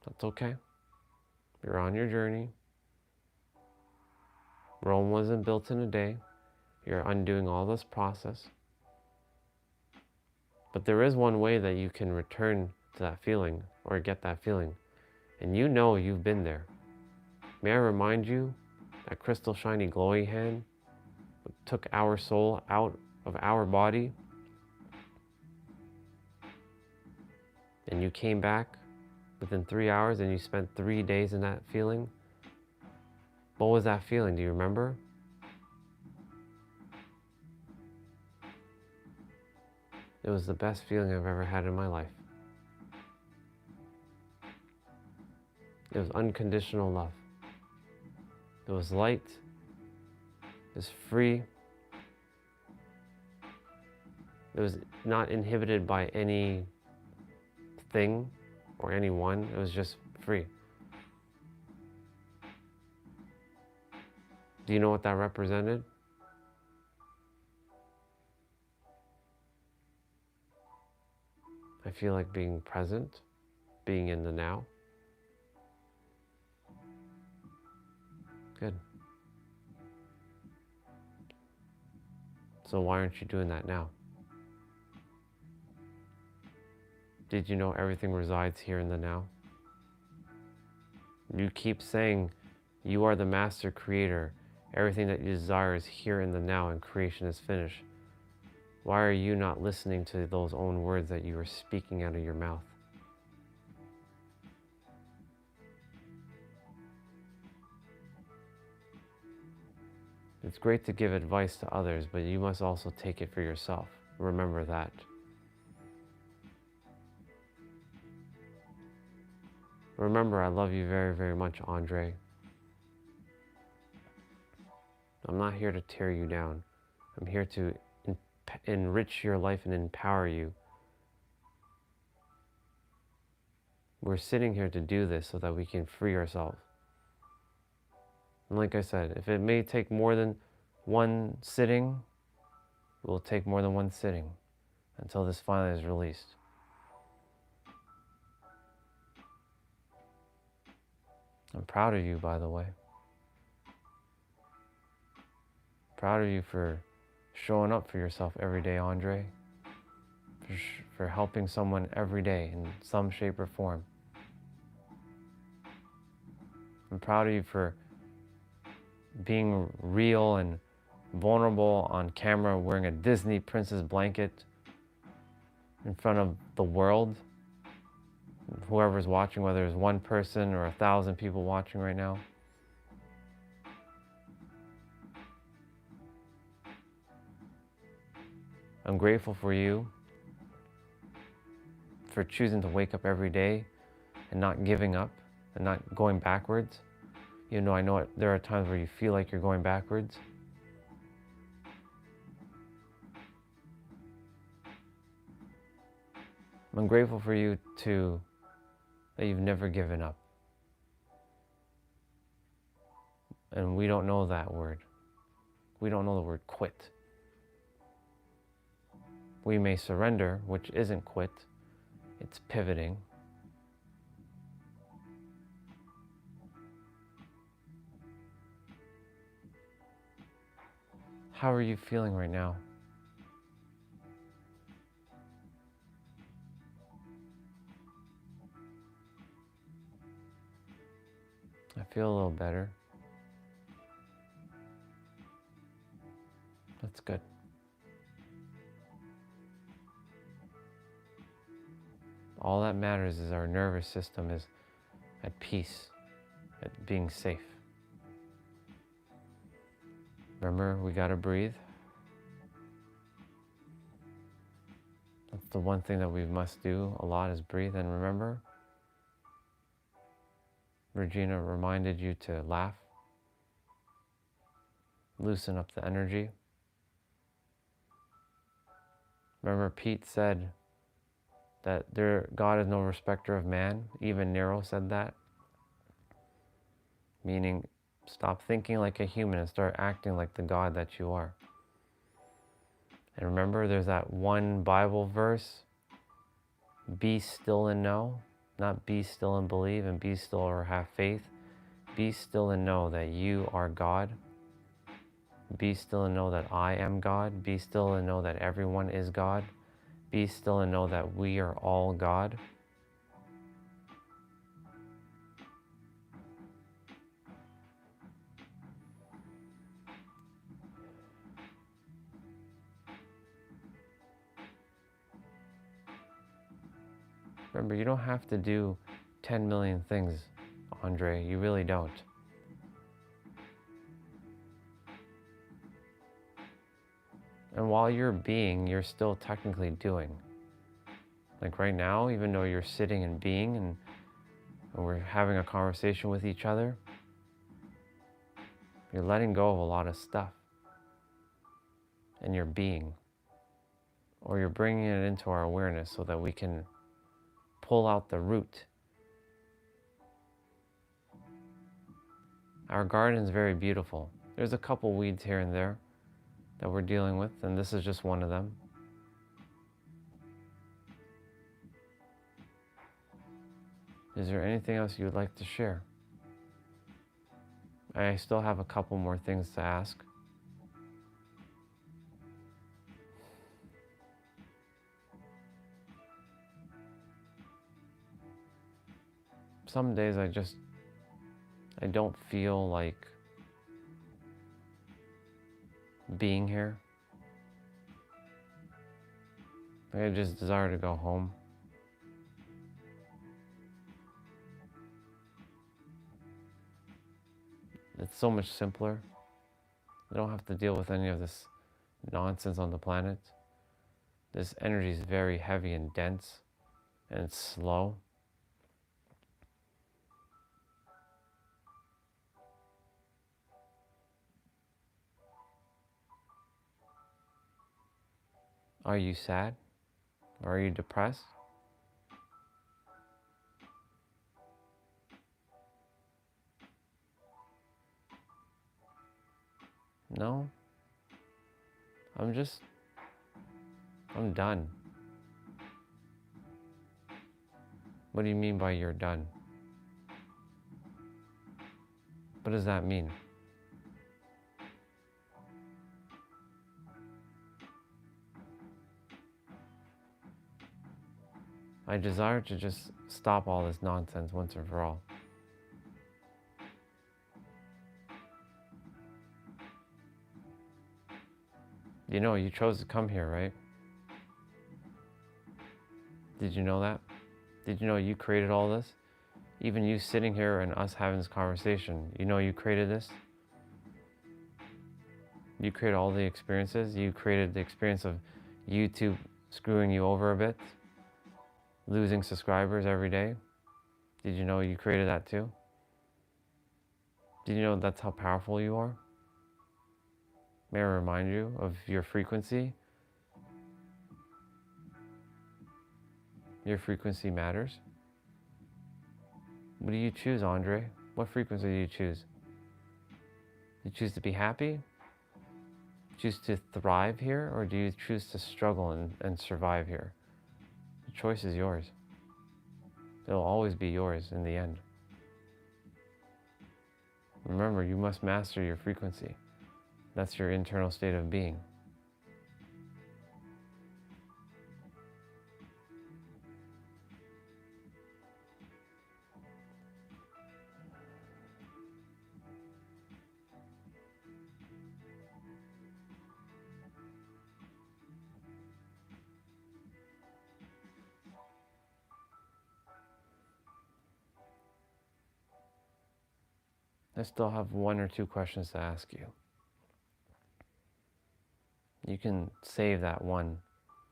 That's okay. You're on your journey. Rome wasn't built in a day. You're undoing all this process. But there is one way that you can return to that feeling or get that feeling. And you know you've been there. May I remind you, that crystal shiny glowy hand took our soul out of our body, and you came back within 3 hours and you spent 3 days in that feeling. What was that feeling? Do you remember? It was the best feeling I've ever had in my life. It was unconditional love. It was light. It was free. It was not inhibited by any thing or anyone. It was just free. Do you know what that represented? I feel like being present, being in the now. Good. So why aren't you doing that now? Did you know everything resides here in the now? You keep saying you are the master creator. Everything that you desire is here in the now and creation is finished. Why are you not listening to those own words that you are speaking out of your mouth? It's great to give advice to others, but you must also take it for yourself. Remember that. Remember, I love you very, very much, Andre. I'm not here to tear you down. I'm here to enrich your life and empower you. We're sitting here to do this so that we can free ourselves. And like I said, if it may take more than one sitting, it will take more than one sitting until this finally is released. I'm proud of you, by the way. Proud of you for showing up for yourself every day, Andre. For helping someone every day in some shape or form. I'm proud of you for being real and vulnerable on camera, wearing a Disney princess blanket in front of the world. Whoever's watching, whether it's one person or 1,000 people watching right now. I'm grateful for you for choosing to wake up every day and not giving up and not going backwards. You know, I know there are times where you feel like you're going backwards. I'm grateful for you too, that you've never given up. And we don't know that word. We don't know the word quit. We may surrender, which isn't quit, it's pivoting. How are you feeling right now? I feel a little better. That's good. All that matters is our nervous system is at peace, at being safe. Remember, we gotta breathe. That's the one thing that we must do a lot, is breathe. And remember, Regina reminded you to laugh, loosen up the energy. Remember, Pete said that God is no respecter of man. Even Nero said that. Meaning, Stop thinking like a human and start acting like the God that you are. And remember, there's that one Bible verse, be still and know, not be still and believe and be still or have faith. Be still and know that you are God. Be still and know that I am God. Be still and know that everyone is God. Be still and know that we are all God. Remember, you don't have to do 10 million things, Andre. You really don't. And while you're being, you're still technically doing. Like right now, even though you're sitting and being and we're having a conversation with each other, you're letting go of a lot of stuff. And you're being. Or you're bringing it into our awareness so that we can pull out the root. Our garden is very beautiful. There's a couple weeds here and there that we're dealing with, and this is just one of them. Is there anything else you would like to share? I still have a couple more things to ask. Some days I don't feel like being here. I just desire to go home. It's so much simpler. I don't have to deal with any of this nonsense on the planet. This energy is very heavy and dense, and it's slow. Are you sad? Or are you depressed? No. I'm done. What do you mean by you're done? What does that mean? I desire to just stop all this nonsense once and for all. You know, you chose to come here, right? Did you know that? Did you know you created all this? Even you sitting here and us having this conversation, you know you created this? You created all the experiences. You created the experience of YouTube screwing you over a bit, losing subscribers every day. Did you know you created that too? Did you know that's how powerful you are? May I remind you of your frequency? Your frequency matters. What do you choose, Andre? What frequency do you choose? You choose to be happy? Choose to thrive here, or do you choose to struggle and survive here? The choice is yours. It'll always be yours in the end. Remember, you must master your frequency. That's your internal state of being. I still have one or two questions to ask you. You can save that one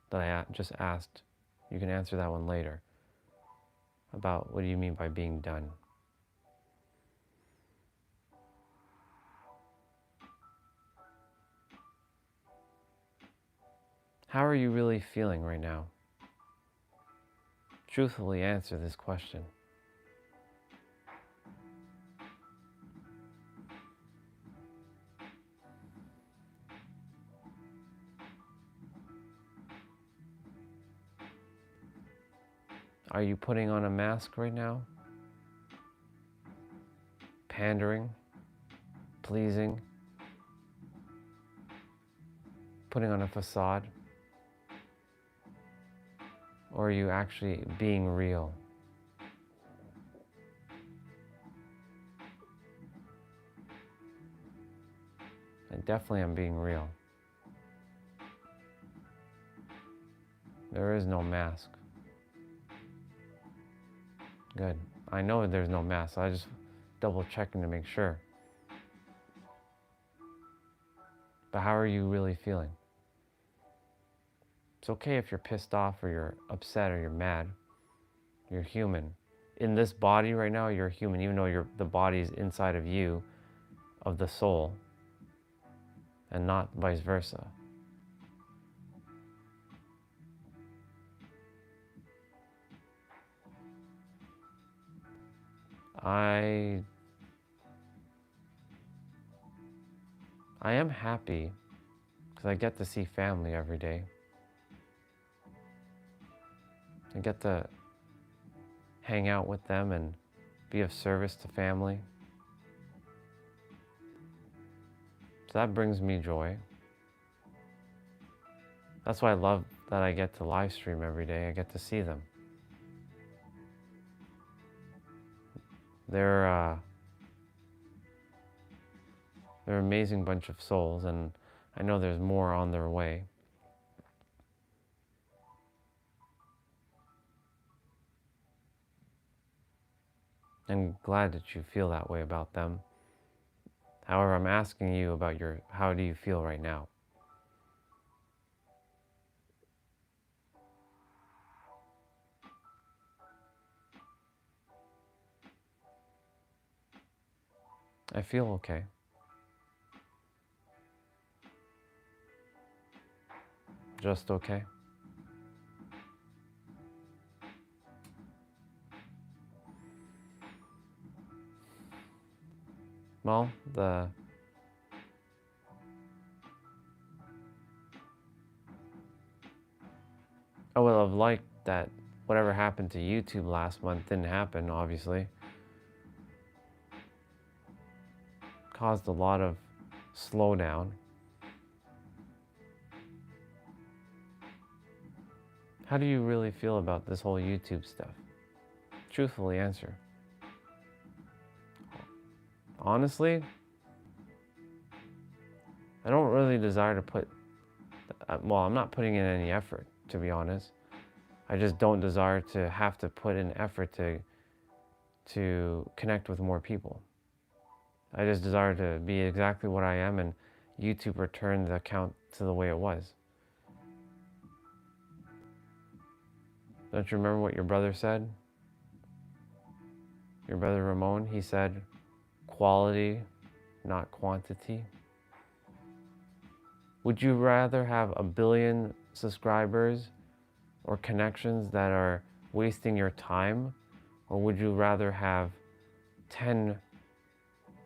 that I just asked. You can answer that one later. About what do you mean by being done? How are you really feeling right now? Truthfully answer this question. Are you putting on a mask right now? Pandering, pleasing, putting on a facade? Or are you actually being real? I definitely am being real. There is no mask. Good. I know there's no mask. I just double checking to make sure. But how are you really feeling? It's okay if you're pissed off or you're upset or you're mad. You're human. In this body right now, you're human, even though the body is inside of you, of the soul, and not vice versa. I am happy because I get to see family every day. I get to hang out with them and be of service to family. So that brings me joy. That's why I love that I get to live stream every day. I get to see them. They're an amazing bunch of souls, and I know there's more on their way. I'm glad that you feel that way about them. However, I'm asking you about how do you feel right now? I feel okay. Just okay. Well, I would have liked that whatever happened to YouTube last month didn't happen, obviously. Caused a lot of slowdown. How do you really feel about this whole YouTube stuff? Truthfully answer. Honestly, I don't really desire to I'm not putting in any effort, to be honest. I just don't desire to have to put in effort to connect with more people. I just desire to be exactly what I am, and YouTube returned the account to the way it was. Don't you remember what your brother said? Your brother Ramon, he said, quality, not quantity. Would you rather have 1 billion subscribers or connections that are wasting your time? Or would you rather have 10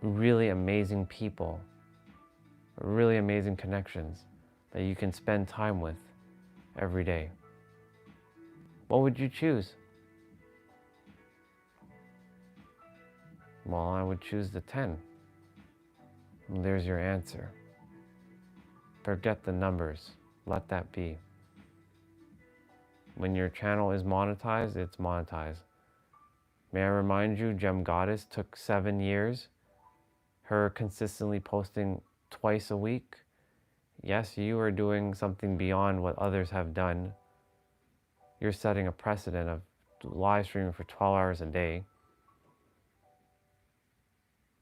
really amazing people, really amazing connections that you can spend time with every day? What would you choose? Well, I would choose the 10. And there's your answer. Forget the numbers. Let that be. When your channel is monetized, it's monetized. May I remind you, Gem Goddess took 7 years. Her consistently posting twice a week. Yes, you are doing something beyond what others have done. You're setting a precedent of live streaming for 12 hours a day.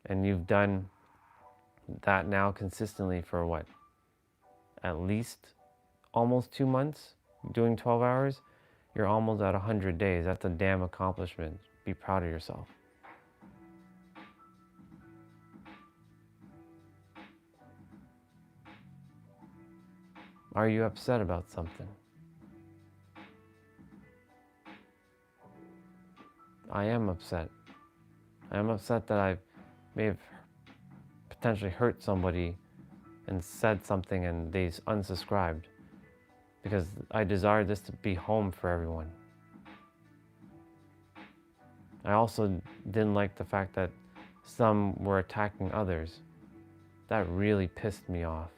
And you've done that now consistently for what? At least almost 2 months doing 12 hours? You're almost at 100 days. That's a damn accomplishment. Be proud of yourself. Are you upset about something? I am upset. I am upset that I may have potentially hurt somebody and said something and they unsubscribed, because I desire this to be home for everyone. I also didn't like the fact that some were attacking others. That really pissed me off.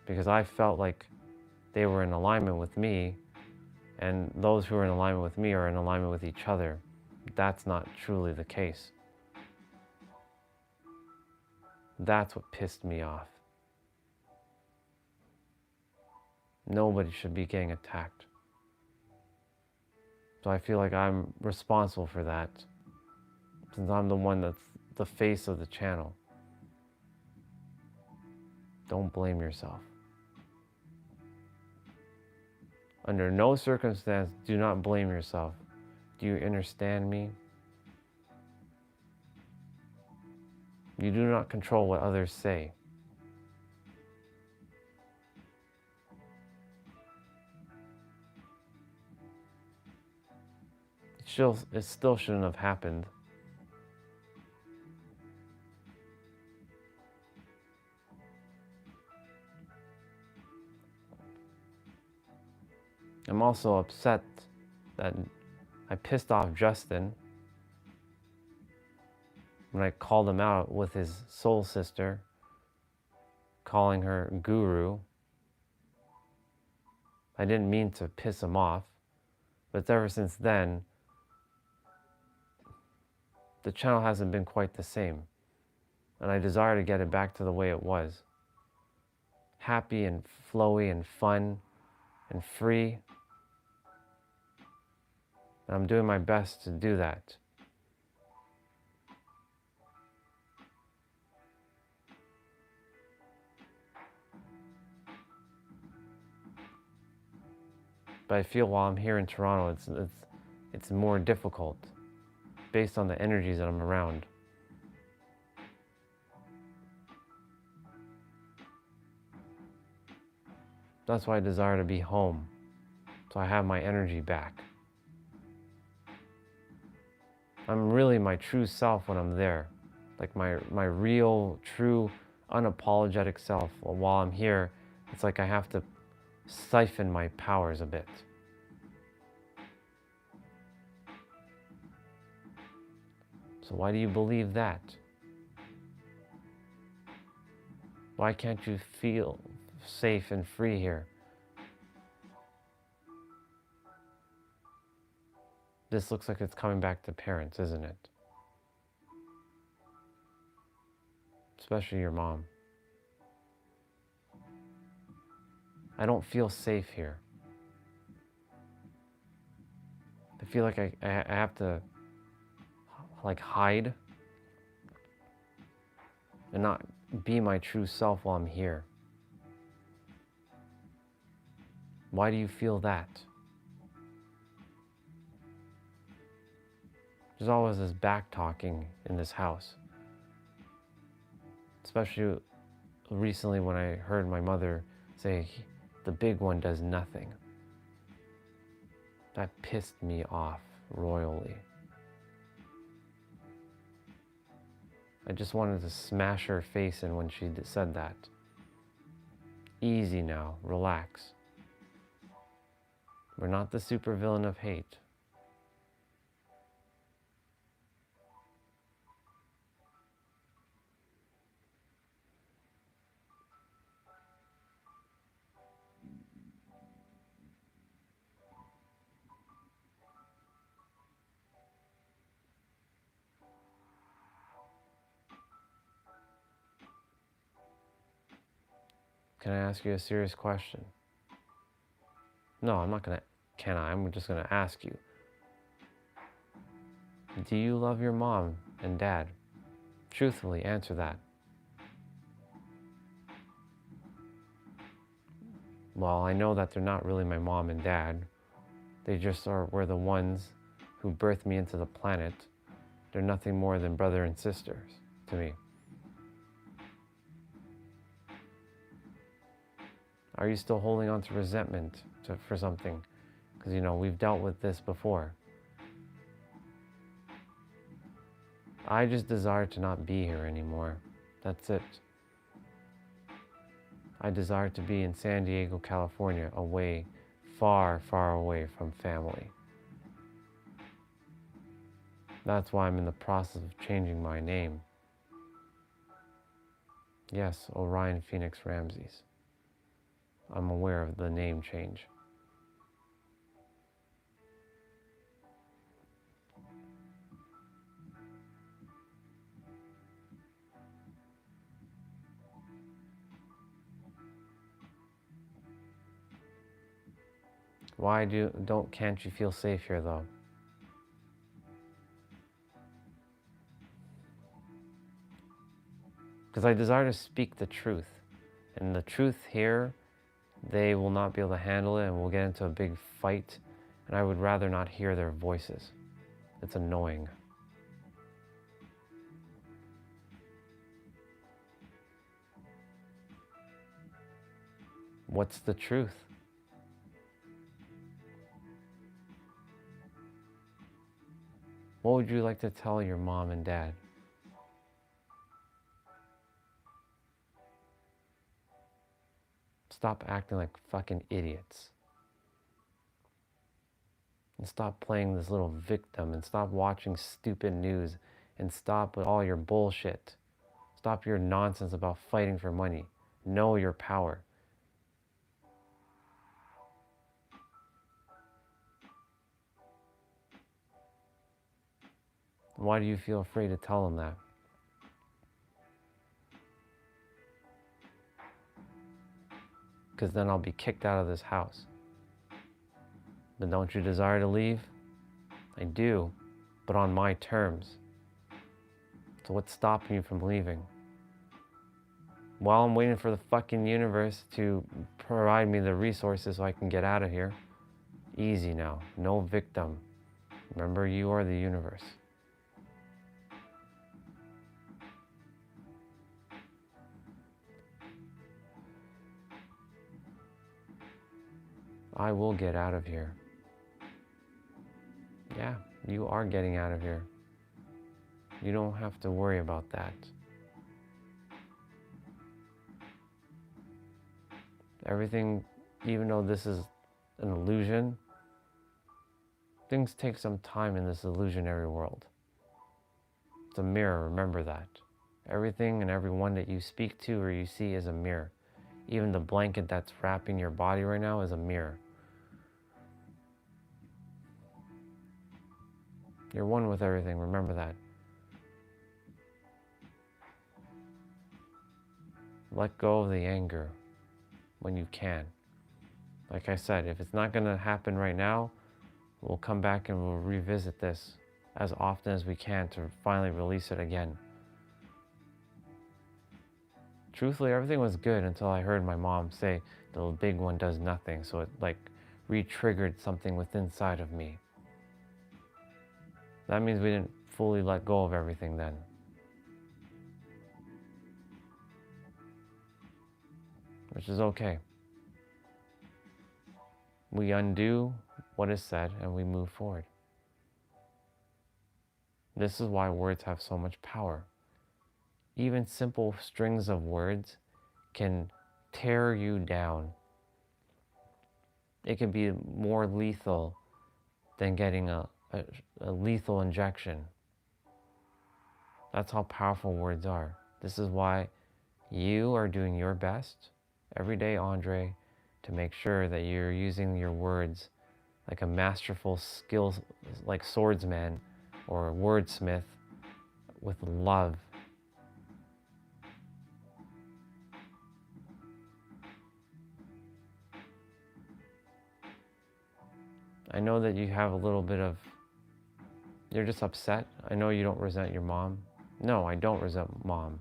Because I felt like they were in alignment with me, and those who are in alignment with me are in alignment with each other. That's not truly the case. That's what pissed me off. Nobody should be getting attacked. So I feel like I'm responsible for that, since I'm the one that's the face of the channel. Don't blame yourself. Under no circumstance, do not blame yourself. Do you understand me? You do not control what others say. It still shouldn't have happened. I'm also upset that I pissed off Justin when I called him out with his soul sister, calling her guru. I didn't mean to piss him off, but ever since then, the channel hasn't been quite the same, and I desire to get it back to the way it was. Happy and flowy and fun and free. And I'm doing my best to do that. But I feel while I'm here in Toronto, it's more difficult based on the energies that I'm around. That's why I desire to be home, so I have my energy back. I'm really my true self when I'm there, like my real, true, unapologetic self. While I'm here, it's like I have to siphon my powers a bit. So why do you believe that? Why can't you feel safe and free here? This looks like it's coming back to parents, isn't it? Especially your mom. I don't feel safe here. I feel like I have to like hide and not be my true self while I'm here. Why do you feel that? There's always this back talking in this house. Especially recently when I heard my mother say, the big one does nothing. That pissed me off royally. I just wanted to smash her face in when she said that. Easy now, relax. We're not the supervillain of hate. Can I ask you a serious question? No, I'm not gonna, can I? I'm just gonna ask you. Do you love your mom and dad? Truthfully, answer that. Well, I know that they're not really my mom and dad. They just were the ones who birthed me into the planet. They're nothing more than brother and sisters to me. Are you still holding on to resentment for something? Because, you know, we've dealt with this before. I just desire to not be here anymore. That's it. I desire to be in San Diego, California, away, far, far away from family. That's why I'm in the process of changing my name. Yes, Orion Phoenix Ramses. I'm aware of the name change. Why can't you feel safe here though? Because I desire to speak the truth. And the truth here, they will not be able to handle it and we'll get into a big fight. And I would rather not hear their voices. It's annoying. What's the truth? What would you like to tell your mom and dad? Stop acting like fucking idiots. And stop playing this little victim and stop watching stupid news and stop with all your bullshit. Stop your nonsense about fighting for money. Know your power. Why do you feel afraid to tell them that? Because then I'll be kicked out of this house. But don't you desire to leave? I do, but on my terms. So what's stopping you from leaving? While I'm waiting for the fucking universe to provide me the resources so I can get out of here. Easy now, no victim. Remember, you are the universe. I will get out of here. Yeah, you are getting out of here. You don't have to worry about that. Everything, even though this is an illusion, things take some time in this illusionary world. It's a mirror, remember that. Everything and everyone that you speak to or you see is a mirror. Even the blanket that's wrapping your body right now is a mirror. You're one with everything, remember that. Let go of the anger when you can. Like I said, if it's not gonna happen right now, we'll come back and we'll revisit this as often as we can to finally release it again. Truthfully, everything was good until I heard my mom say the big one does nothing, so it like re-triggered something within inside of me. That means we didn't fully let go of everything then. Which is okay. We undo what is said and we move forward. This is why words have so much power. Even simple strings of words can tear you down. It can be more lethal than getting a lethal injection. That's how powerful words are. This is why you are doing your best every day, Andre, to make sure that you're using your words like a masterful skill, like swordsman or wordsmith, with love. I know that you have a little bit of, you're just upset. I know you don't resent your mom. No, I don't resent mom.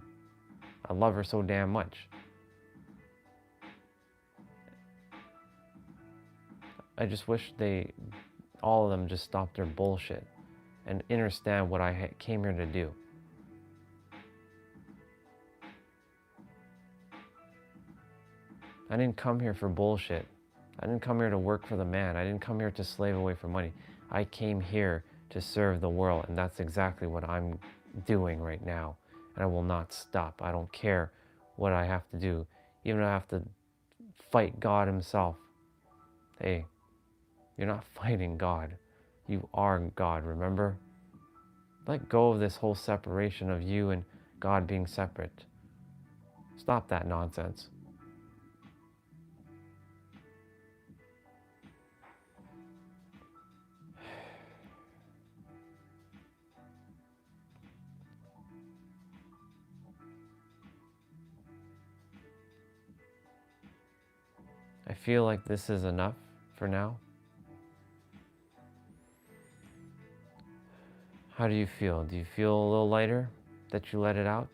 I love her so damn much. I just wish all of them just stop their bullshit and understand what I came here to do. I didn't come here for bullshit. I didn't come here to work for the man. I didn't come here to slave away for money. I came here to serve the world, and that's exactly what I'm doing right now. And I will not stop. I don't care what I have to do, even if I have to fight God himself. Hey, you're not fighting God. You are God, remember? Let go of this whole separation of you and God being separate. Stop that nonsense. I feel like this is enough for now. How do you feel? Do you feel a little lighter that you let it out?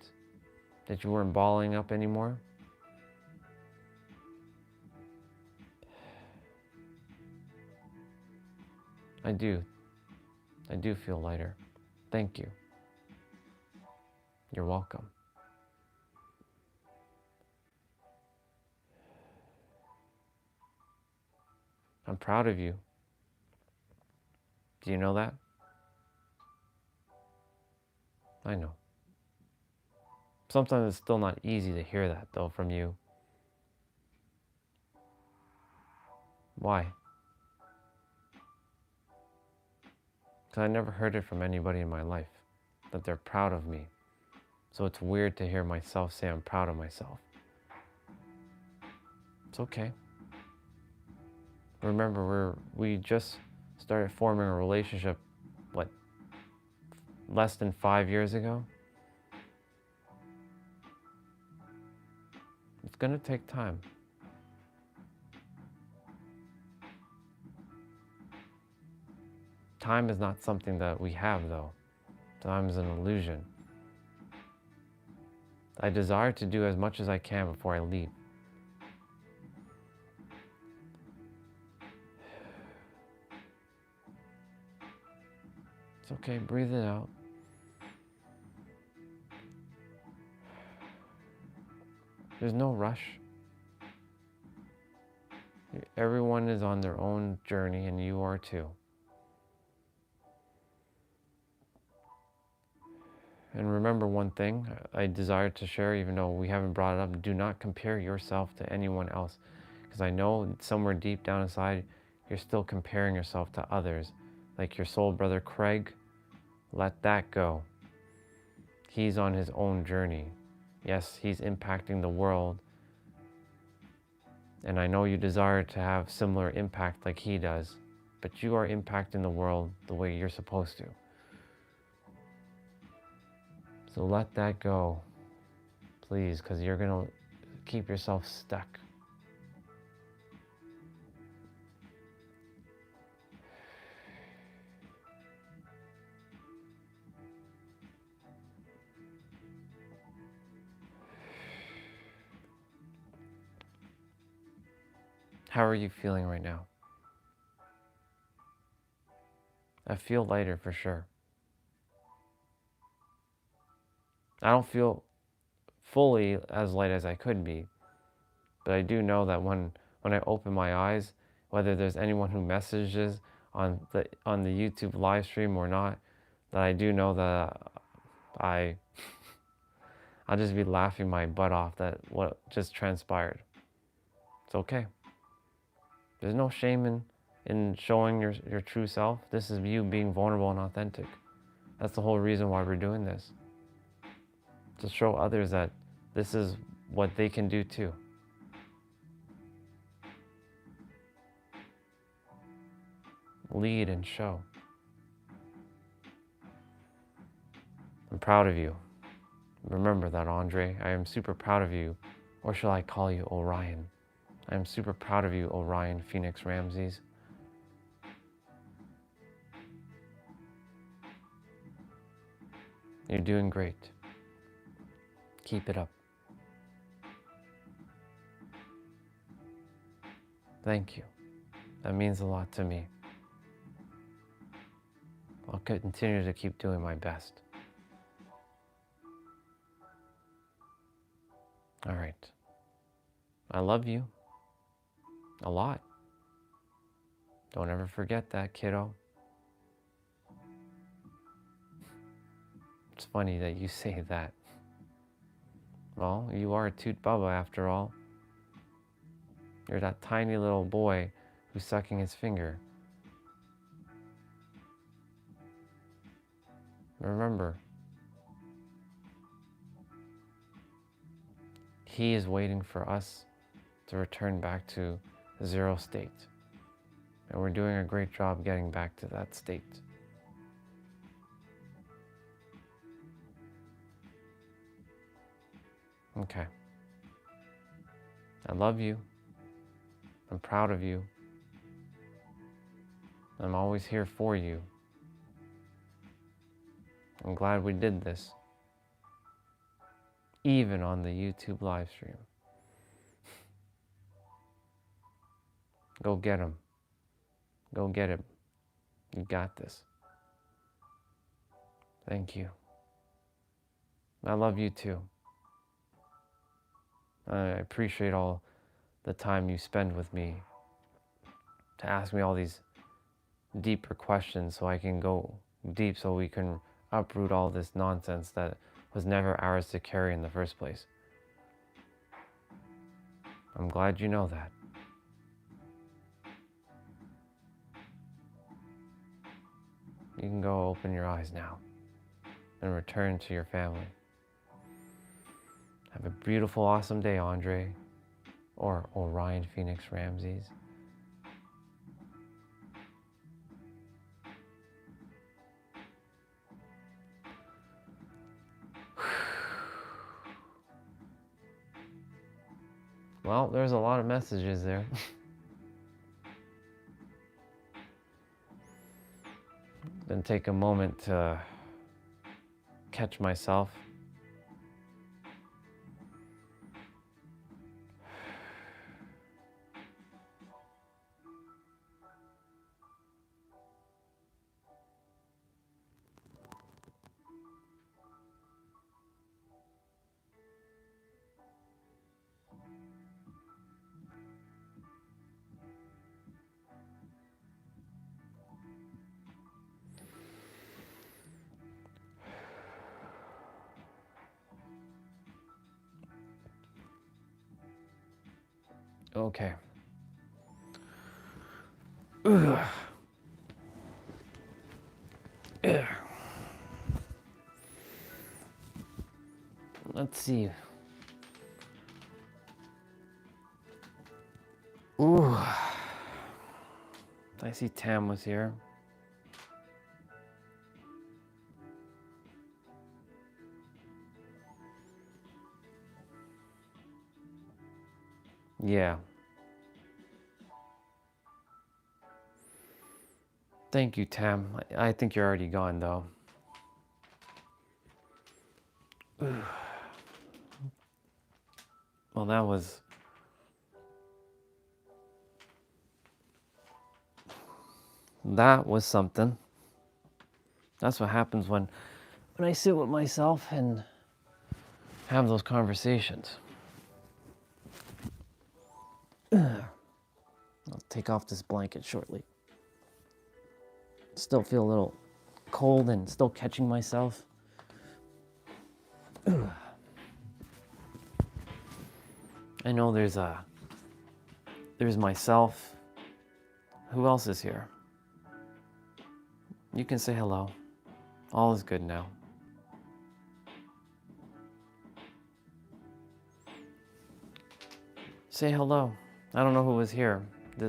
That you weren't balling up anymore? I do. I do feel lighter. Thank you. You're welcome. I'm proud of you. Do you know that? I know. Sometimes it's still not easy to hear that, though, from you. Why? Because I never heard it from anybody in my life, that they're proud of me. So it's weird to hear myself say I'm proud of myself. It's okay. Remember, we just started forming a relationship, what, less than 5 years ago? It's gonna take time. Time is not something that we have, though. Time is an illusion. I desire to do as much as I can before I leave. It's okay, breathe it out. There's no rush. Everyone is on their own journey, and you are too. And remember one thing I desire to share, even though we haven't brought it up, do not compare yourself to anyone else. Because I know somewhere deep down inside, you're still comparing yourself to others. Like your soul brother Craig, let that go. He's on his own journey. Yes, he's impacting the world. And I know you desire to have similar impact like he does. But you are impacting the world the way you're supposed to. So let that go, please, because you're going to keep yourself stuck. How are you feeling right now? I feel lighter for sure. I don't feel fully as light as I could be, but I do know that when I open my eyes, whether there's anyone who messages on the YouTube live stream or not, that I do know that I'll just be laughing my butt off that what just transpired. It's okay. There's no shame in showing your true self. This is you being vulnerable and authentic. That's the whole reason why we're doing this. To show others that this is what they can do too. Lead and show. I'm proud of you. Remember that, Andre. I am super proud of you. Or shall I call you Orion? I am super proud of you, Orion Phoenix Ramses. You're doing great. Keep it up. Thank you. That means a lot to me. I'll continue to keep doing my best. All right. I love you. A lot. Don't ever forget that, kiddo. It's funny that you say that. Well, you are a toot bubba after all. You're that tiny little boy who's sucking his finger. Remember, He is waiting for us to return back to zero state. And we're doing a great job getting back to that state. Okay. I love you. I'm proud of you. I'm always here for you. I'm glad we did this, even on the YouTube live stream. Go get him. Go get him. You got this. Thank you. I love you too. I appreciate all the time you spend with me to ask me all these deeper questions so I can go deep, so we can uproot all this nonsense that was never ours to carry in the first place. I'm glad you know that. You can go open your eyes now and return to your family. Have a beautiful, awesome day, Andre, or Orion Phoenix Ramses. Well, there's a lot of messages there. Then take a moment to catch myself. Okay. Ugh. Ugh. Let's see. Ooh. I see Tam was here. Yeah. Thank you, Tam. I think you're already gone, though. Well, that was something. That's what happens when I sit with myself and have those conversations. I'll take off this blanket shortly. Still feel a little cold and still catching myself. I know there's myself. Who else is here? You can say hello. All is good now. Say hello. I don't know who was here.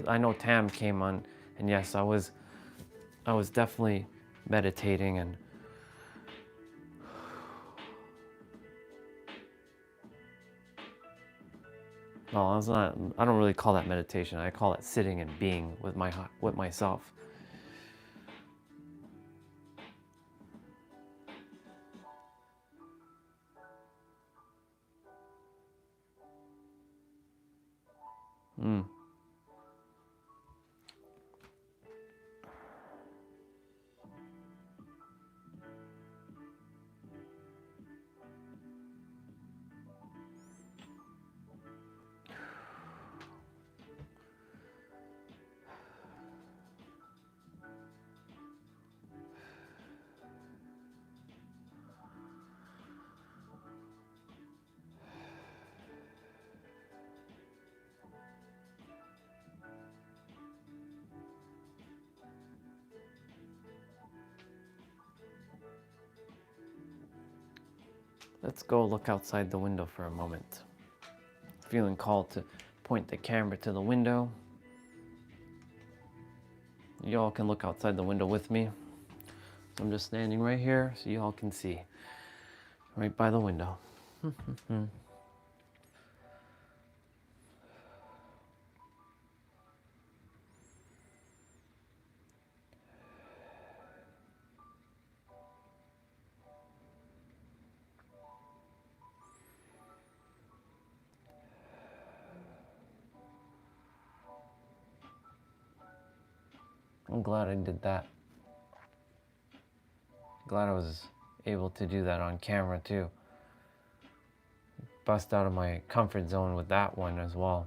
I know Tam came on, and yes, I was definitely meditating and well, I don't really call that meditation. I call it sitting and being with myself. let's go look outside the window for a moment. Feeling called to point the camera to the window. Y'all can look outside the window with me. I'm just standing right here so y'all can see. Right by the window. I'm glad I did that. Glad I was able to do that on camera too. Bust out of my comfort zone with that one as well.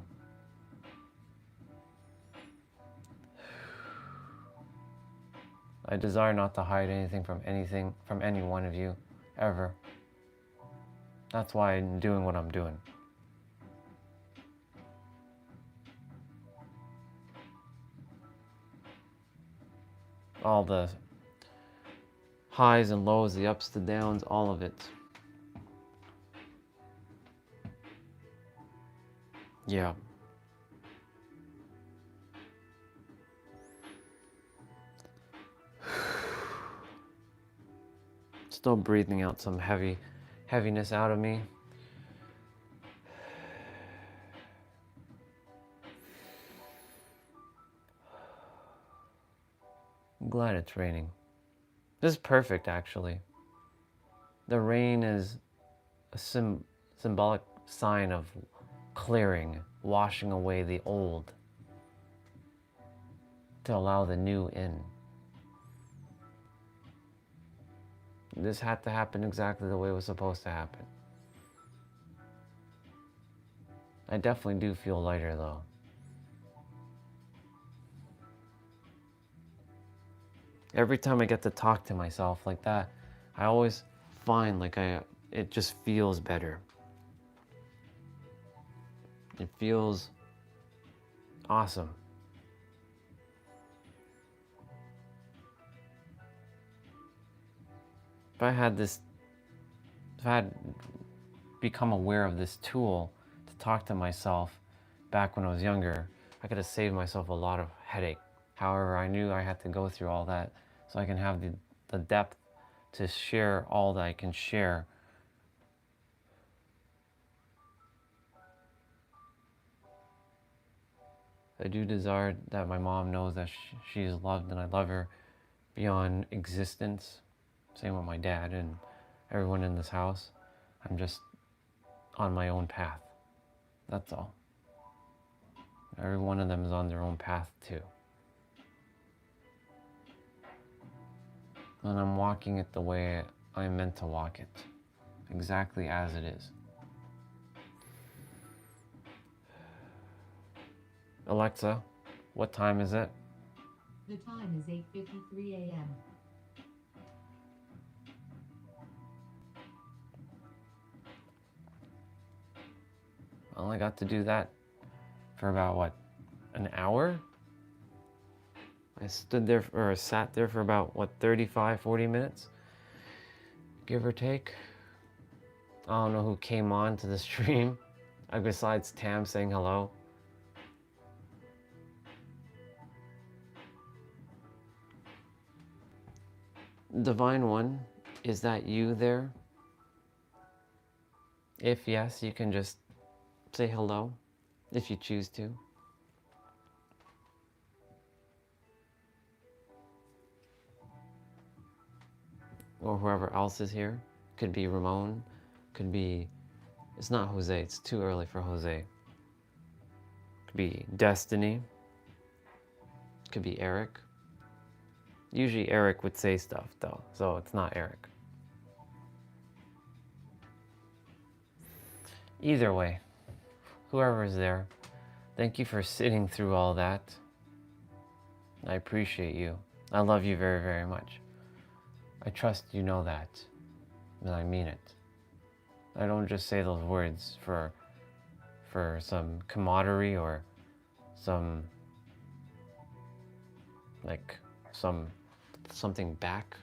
I desire not to hide anything from any one of you, ever. That's why I'm doing what I'm doing. All the highs and lows, the ups, the downs, all of it. Yeah. Still breathing out some heaviness out of me. I'm glad it's raining. This is perfect, actually. The rain is a symbolic sign of clearing, washing away the old to allow the new in. This had to happen exactly the way it was supposed to happen. I definitely do feel lighter though. Every time I get to talk to myself like that, I always find like it just feels better. It feels awesome. If I had become aware of this tool to talk to myself back when I was younger, I could have saved myself a lot of headache. However, I knew I had to go through all that so I can have the depth to share all that I can share. I do desire that my mom knows that she is loved and I love her beyond existence. Same with my dad and everyone in this house. I'm just on my own path. That's all. Every one of them is on their own path too. And I'm walking it the way I'm meant to walk it. Exactly as it is. Alexa, what time is it? The time is 8:53 a.m. I only got to do that for about, what, an hour? I sat there for about, what, 35, 40 minutes? Give or take. I don't know who came on to the stream, besides Tam saying hello. Divine One, is that you there? If yes, you can just say hello, if you choose to. Or whoever else is here. Could be Ramon, could be, it's not Jose, it's too early for Jose. Could be Destiny, could be Eric. Usually Eric would say stuff though, so it's not Eric. Either way, whoever is there, thank you for sitting through all that. I appreciate you. I love you very, very much. I trust you know that, and I mean it. I don't just say those words for some camaraderie or some, like, something back.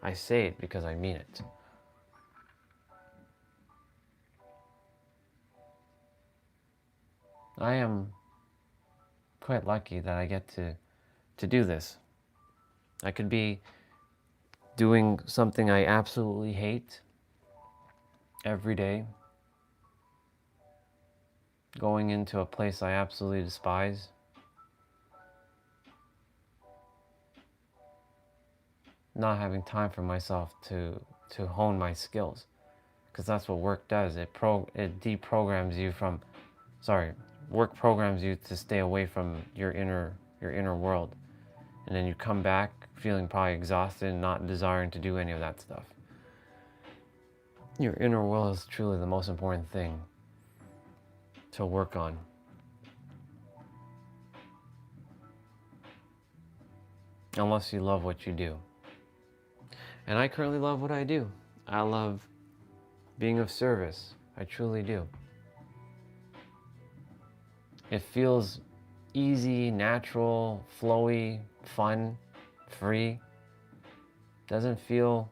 I say it because I mean it. I am quite lucky that I get to do this. I could be doing something I absolutely hate every day, going into a place I absolutely despise, not having time for myself to hone my skills, because that's what work does. It deprograms you from, work programs you to stay away from your inner world, and then you come back feeling probably exhausted and not desiring to do any of that stuff. Your inner world is truly the most important thing to work on. Unless you love what you do. And I currently love what I do. I love being of service. I truly do. It feels easy, natural, flowy, fun, free. Doesn't feel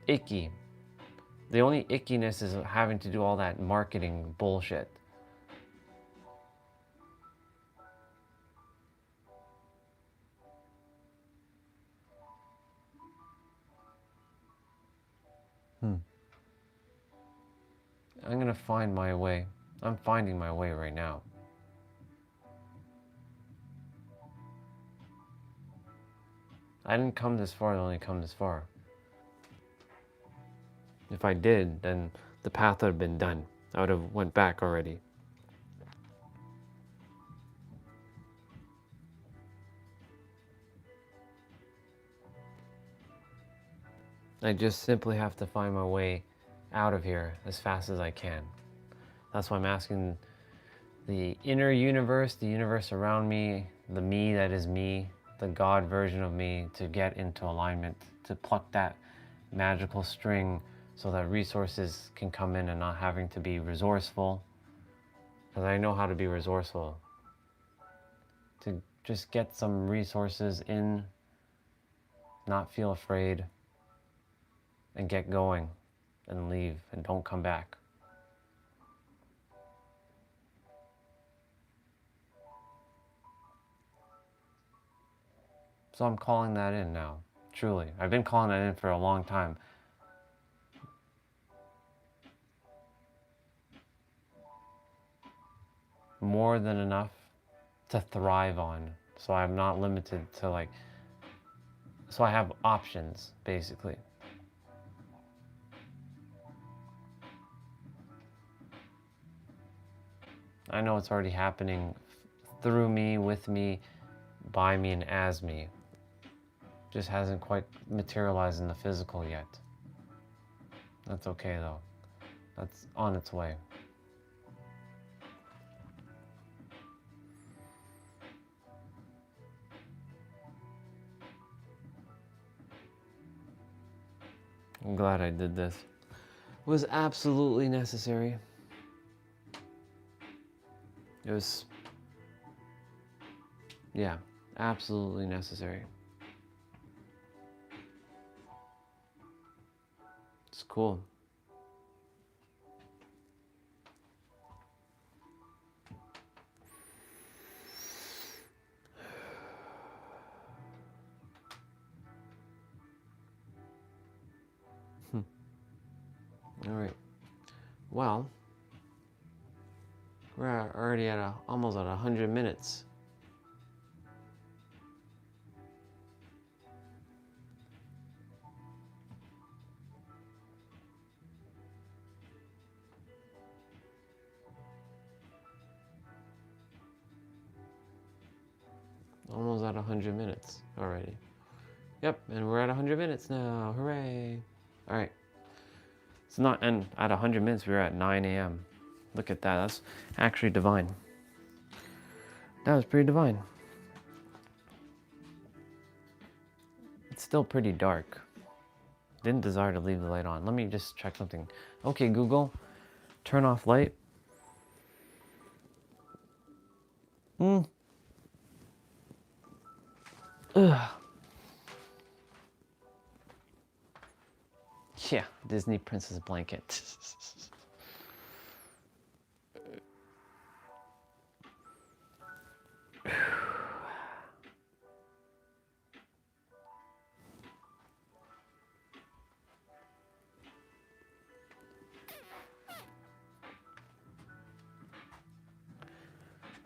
icky. The only ickiness is having to do all that marketing bullshit. I'm gonna find my way. I'm finding my way right now. I didn't come this far to only come this far. If I did, then the path would have been done. I would have went back already. I just simply have to find my way out of here as fast as I can. That's why I'm asking the inner universe, the universe around me, the me that is me, the God version of me, to get into alignment, to pluck that magical string so that resources can come in and not having to be resourceful. Because I know how to be resourceful. To just get some resources in, not feel afraid, and get going and leave and don't come back. So I'm calling that in now, truly. I've been calling that in for a long time. More than enough to thrive on. So I'm not limited to so I have options, basically. I know it's already happening through me, with me, by me, and as me. Just hasn't quite materialized in the physical yet. That's okay though. That's on its way. I'm glad I did this. It was absolutely necessary. It was, yeah, absolutely necessary. It's cool. All right. Well, we're already at almost at 100 minutes. Almost at 100 minutes already. Yep, and we're at 100 minutes now. Hooray! All right. It's not, and at 100 minutes we were at 9 a.m. Look at that. That's actually divine. That was pretty divine. It's still pretty dark. Didn't desire to leave the light on. Let me just check something. Okay, Google, turn off light. Ugh. Yeah, Disney princess blanket.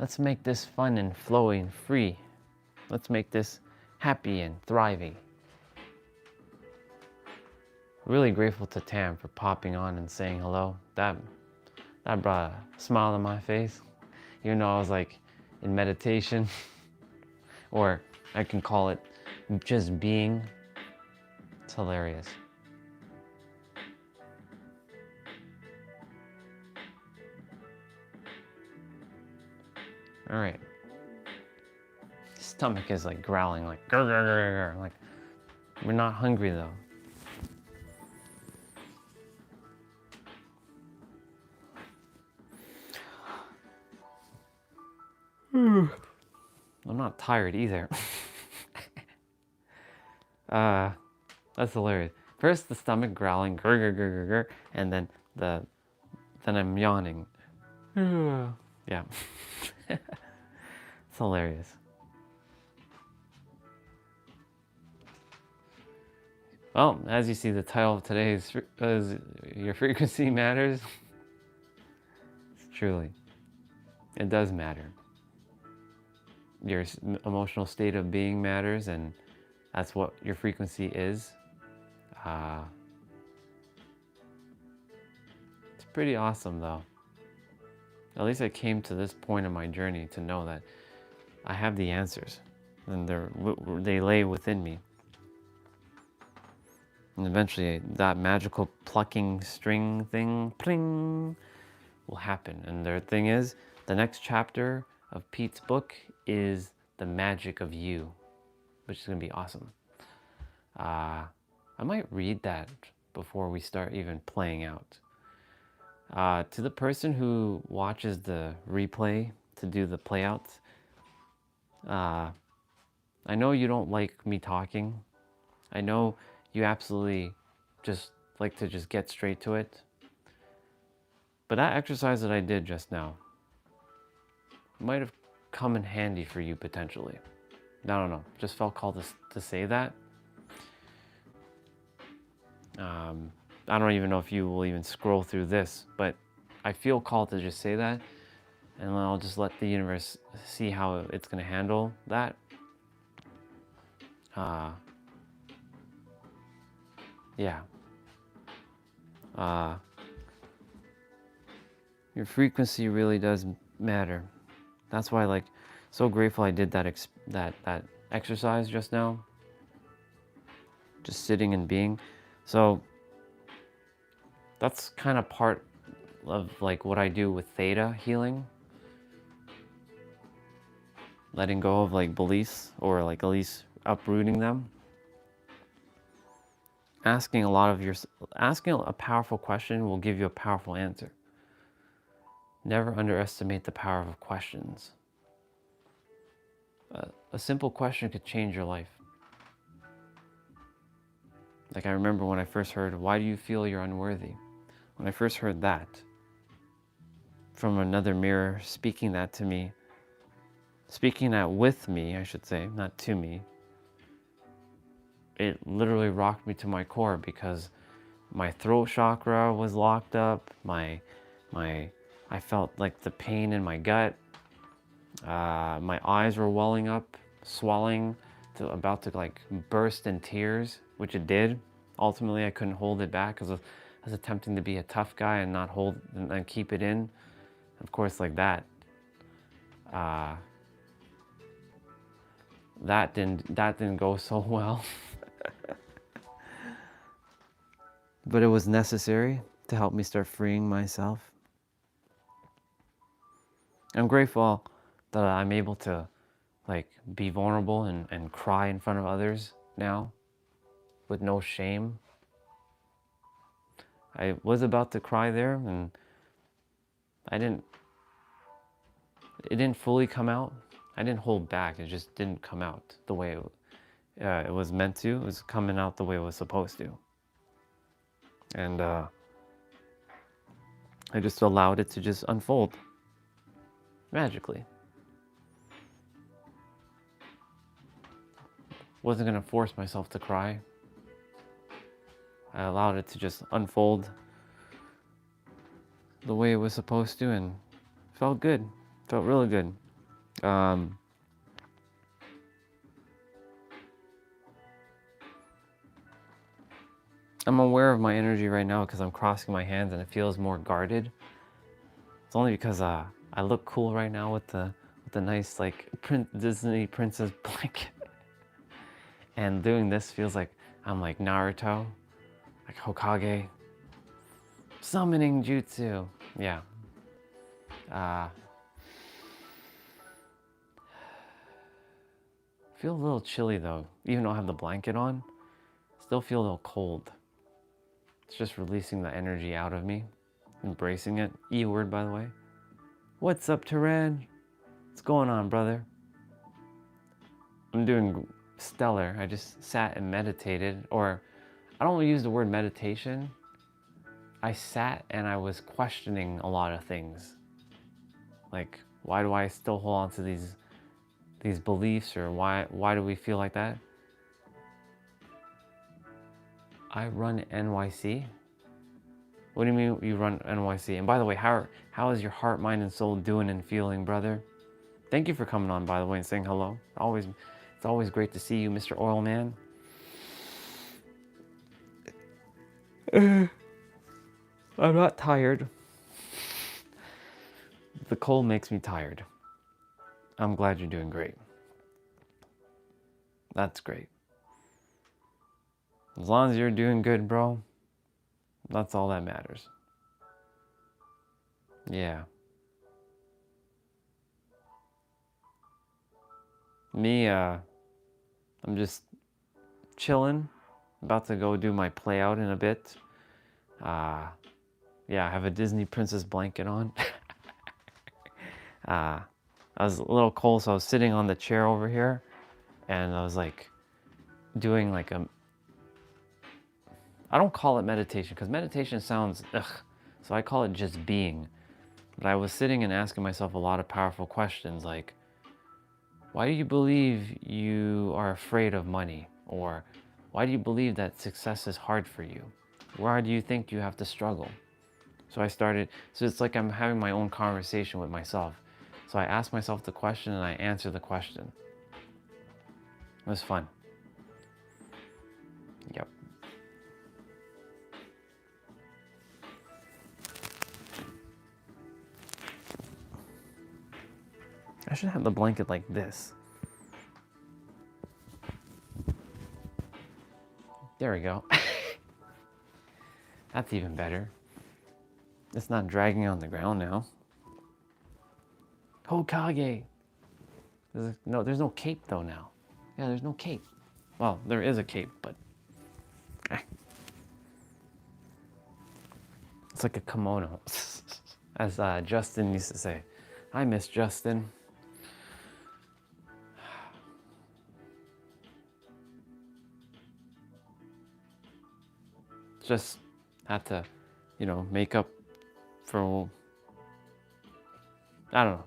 Let's make this fun and flowy and free. Let's make this happy and thriving. Really grateful to Tam for popping on and saying hello. That brought a smile on my face, even though I was like in meditation, or I can call it just being. It's hilarious. All right. Stomach is like growling, like grr, grr, grr, grr. Like, we're not hungry though. I'm not tired either. That's hilarious. First the stomach growling, grr, grr, grr, grr, grr, and then I'm yawning. Yeah. It's hilarious. Well, as you see, the title of today is Your Frequency Matters. It's truly, it does matter. Your emotional state of being matters, and that's what your frequency is. It's pretty awesome though. At least I came to this point in my journey to know that I have the answers, and they lay within me. And eventually that magical plucking string thing, pling, will happen. And the thing is, the next chapter of Pete's book is The Magic of You, which is gonna be awesome. I might read that before we start even playing out. To the person who watches the replay to do the playouts, I know you don't like me talking. I know you absolutely just like to just get straight to it. But that exercise that I did just now might have come in handy for you potentially. I don't know, just felt called to say that. I don't even know if you will even scroll through this, but I feel called to just say that, and then I'll just let the universe see how it's gonna handle that. Yeah. Your frequency really does matter. That's why, like, so grateful I did that exercise just now. Just sitting and being. So that's kind of part of like what I do with theta healing. Letting go of like beliefs, or like at least uprooting them. Asking a powerful question will give you a powerful answer. Never underestimate the power of questions. A simple question could change your life. Like, I remember when I first heard, why do you feel you're unworthy? When I first heard that from another mirror speaking that to me, speaking that with me, I should say, not to me, it literally rocked me to my core, because my throat chakra was locked up. I felt like the pain in my gut. My eyes were welling up, swelling, about to like burst in tears, which it did. Ultimately, I couldn't hold it back because I was attempting to be a tough guy and not hold and keep it in. Of course, like that didn't go so well. But it was necessary to help me start freeing myself. I'm grateful that I'm able to like be vulnerable and cry in front of others now with no shame. I was about to cry there, and it didn't fully come out. I didn't hold back. It just didn't come out the way it was meant to. It was coming out the way it was supposed to. And I just allowed it to just unfold magically. Wasn't gonna force myself to cry. I allowed it to just unfold the way it was supposed to, and felt good. Felt really good. Um, I'm aware of my energy right now because I'm crossing my hands and it feels more guarded. It's only because I look cool right now with the nice like Disney princess blanket. And doing this feels like I'm like Naruto, like Hokage, summoning jutsu. Yeah. Feel a little chilly though, even though I have the blanket on. Still feel a little cold. It's just releasing the energy out of me, embracing it. E word, by the way. What's up, Turan? What's going on, brother? I'm doing stellar. I just sat and meditated, or I don't use the word meditation. I sat and I was questioning a lot of things. Like, why do I still hold on to these beliefs, or why do we feel like that? I run NYC. What do you mean you run NYC? And by the way, how is your heart, mind, and soul doing and feeling, brother? Thank you for coming on, by the way, and saying hello. It's always great to see you, Mr. Oil Man. I'm not tired. The cold makes me tired. I'm glad you're doing great. That's great. As long as you're doing good, bro, that's all that matters. Yeah. Me, I'm just chilling. About to go do my play out in a bit. Yeah, I have a Disney princess blanket on. I was a little cold, so I was sitting on the chair over here, and I was like doing like I don't call it meditation because meditation sounds ugh, so I call it just being. But I was sitting and asking myself a lot of powerful questions like, why do you believe you are afraid of money? Or why do you believe that success is hard for you? Why do you think you have to struggle? So it's like I'm having my own conversation with myself. So I ask myself the question and I answer the question. It was fun. Yep. I should have the blanket like this. There we go. That's even better. It's not dragging on the ground now. Hokage. There's no cape though now. Yeah, there's no cape. Well, there is a cape, but it's like a kimono, as Justin used to say. I miss Justin. Just had to, make up for, I don't know.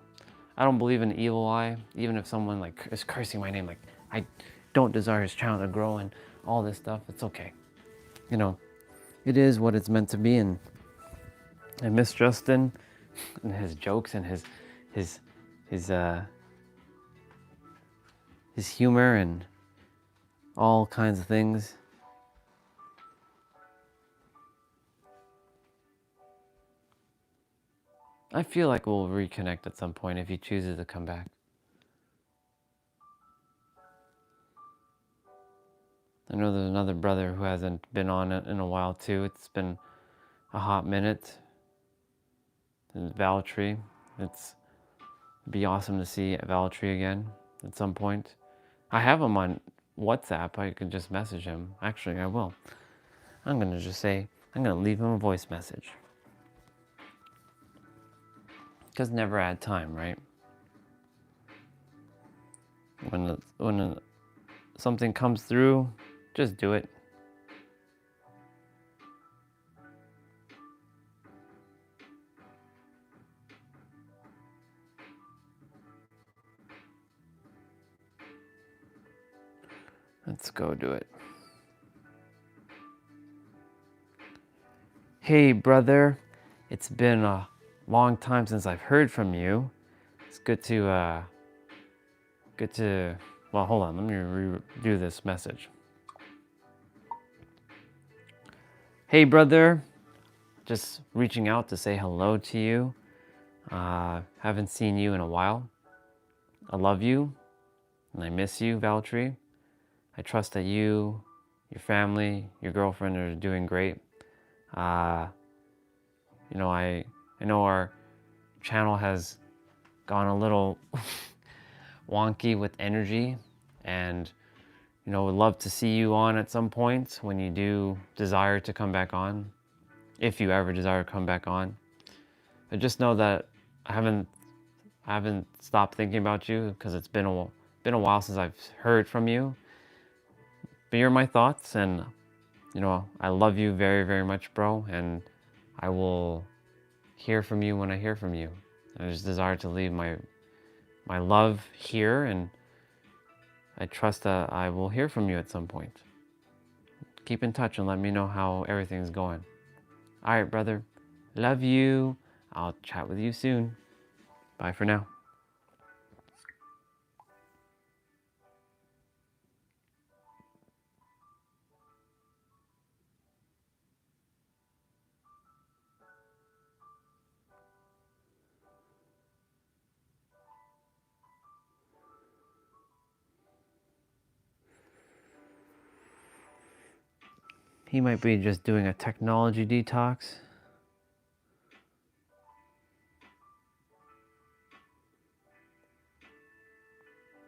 I don't believe in evil eye, even if someone like is cursing my name, like I don't desire his child to grow and all this stuff. It's okay. It is what it's meant to be, and I miss Justin and his jokes and his humor and all kinds of things. I feel like we'll reconnect at some point if he chooses to come back. I know there's another brother who hasn't been on it in a while too. It's been a hot minute. It's Valtree. It'd be awesome to see Valtree again at some point. I have him on WhatsApp. I could just message him. Actually, I will. I'm going to leave him a voice message. Because never had time, right? When something comes through, just do it. Let's go do it. Hey, brother. It's been a long time since I've heard from you. It's good to Good to, well, hold on, let me redo this message. Hey brother, just reaching out to say hello to you. Haven't seen you in a while. I love you and I miss you, Valtteri. I trust that you, your family, your girlfriend are doing great. You know, I know our channel has gone a little wonky with energy, and you know, would love to see you on at some point when you do desire to come back on, if you ever desire to come back on. But just know that I haven't stopped thinking about you, because it's been a while since I've heard from you. But you're my thoughts, and you know, I love you very, very much, bro, and I will hear from you when I hear from you. I just desire to leave my love here, and I trust that I will hear from you at some point. Keep in touch and let me know how everything's going. All right, brother. Love you. I'll chat with you soon. Bye for now. He might be just doing a technology detox.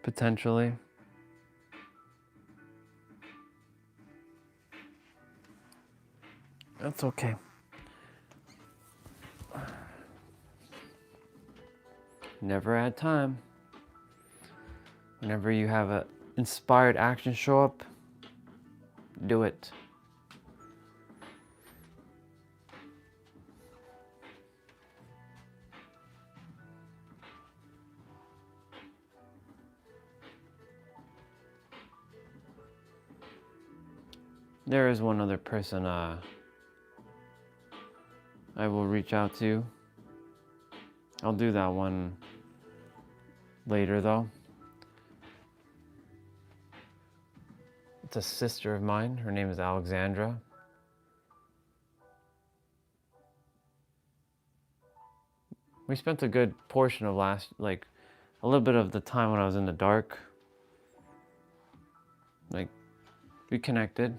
Potentially. That's okay. Never had time. Whenever you have an inspired action show up, do it. There is one other person I will reach out to. I'll do that one later though. It's a sister of mine. Her name is Alexandra. We spent a good portion of a little bit of the time when I was in the dark. Like, we connected.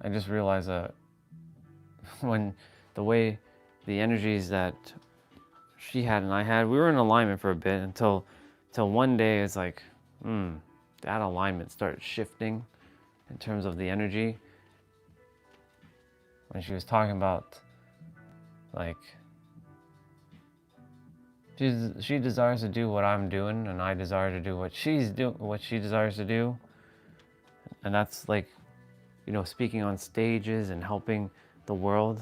I just realized that when the way the energies that she had and I had, we were in alignment for a bit until one day it's like, that alignment started shifting in terms of the energy. When she was talking about, like, she desires to do what I'm doing, and I desire to do what she desires to do, and that's like, you know, speaking on stages and helping the world.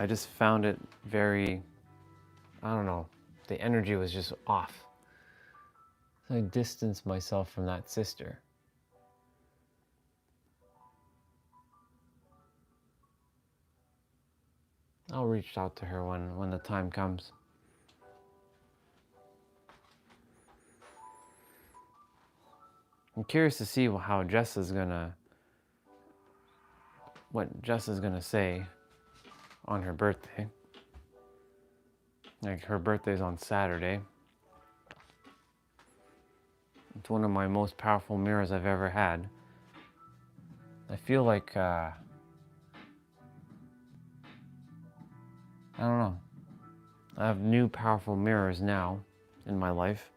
I just found it very, I don't know, the energy was just off. So I distanced myself from that sister. I'll reach out to her when the time comes. I'm curious to see what Jess is gonna say on her birthday. Like, her birthday's on Saturday. It's one of my most powerful mirrors I've ever had. I feel like, I don't know. I have new powerful mirrors now in my life.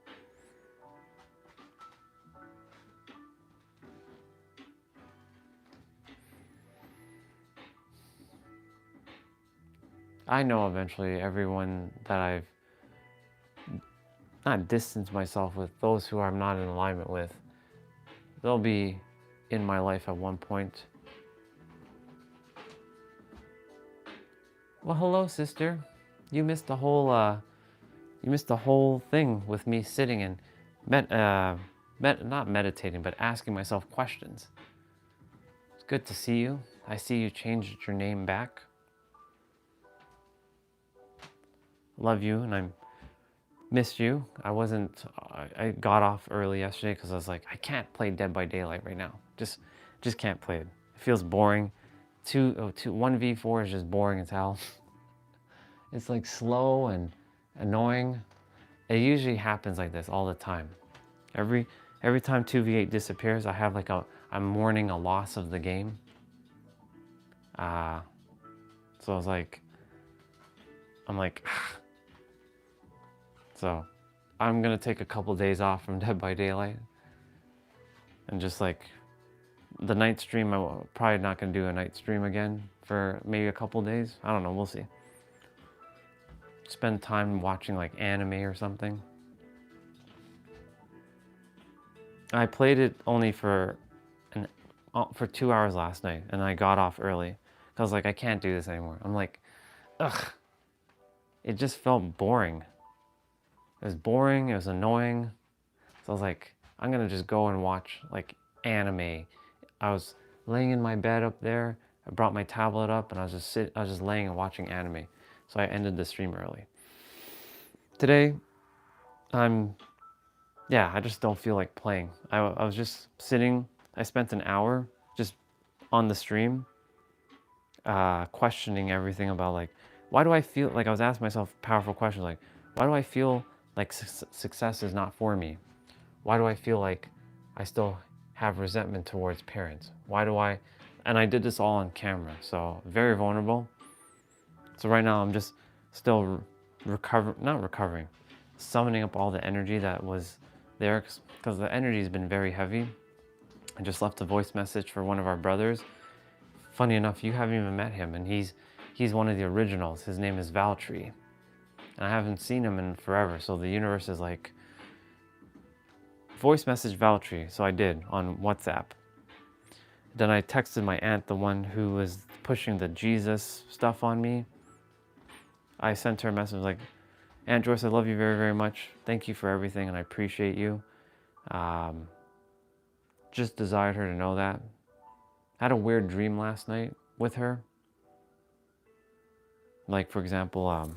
I know eventually everyone that I've not distanced myself with, those who I'm not in alignment with, they'll be in my life at one point. Well, hello, sister. You missed the whole thing with me sitting and not meditating, but asking myself questions. It's good to see you. I see you changed your name back. love you, and I missed you. I got off early yesterday because I was like, I can't play Dead by Daylight right now. Just can't play it. It feels boring. 1v4 is just boring as hell. It's like slow and annoying. It usually happens like this all the time. Every time 2v8 disappears, I have like I'm mourning a loss of the game. So I was like, I'm like, so I'm gonna take a couple days off from Dead by Daylight and just like the night stream. I'm probably not gonna do a night stream again for maybe a couple days. I don't know, we'll see. Spend time watching like anime or something. I played it only for 2 hours last night, and I got off early. I was like, I can't do this anymore. I'm like, ugh. It just felt boring. It was boring, it was annoying. So I was like, I'm gonna just go and watch like anime. I was laying in my bed up there. I brought my tablet up and I was just laying and watching anime. So I ended the stream early. Today, I just don't feel like playing. I was just sitting. I spent an hour just on the stream questioning everything about like, why do I feel like I was asking myself powerful questions like, why do I feel like success is not for me? Why do I feel like I still have resentment towards parents? And I did this all on camera, so very vulnerable. So right now I'm just still not recovering, summoning up all the energy that was there because the energy has been very heavy. I just left a voice message for one of our brothers. Funny enough, you haven't even met him, and he's one of the originals. His name is Valtree, and I haven't seen him in forever. So the universe is like, voice message Valtree. So I did on WhatsApp. Then I texted my aunt, the one who was pushing the Jesus stuff on me. I sent her a message like, Aunt Joyce, I love you very, very much. Thank you for everything, and I appreciate you. Just desired her to know that. I had a weird dream last night with her. Like, for example, I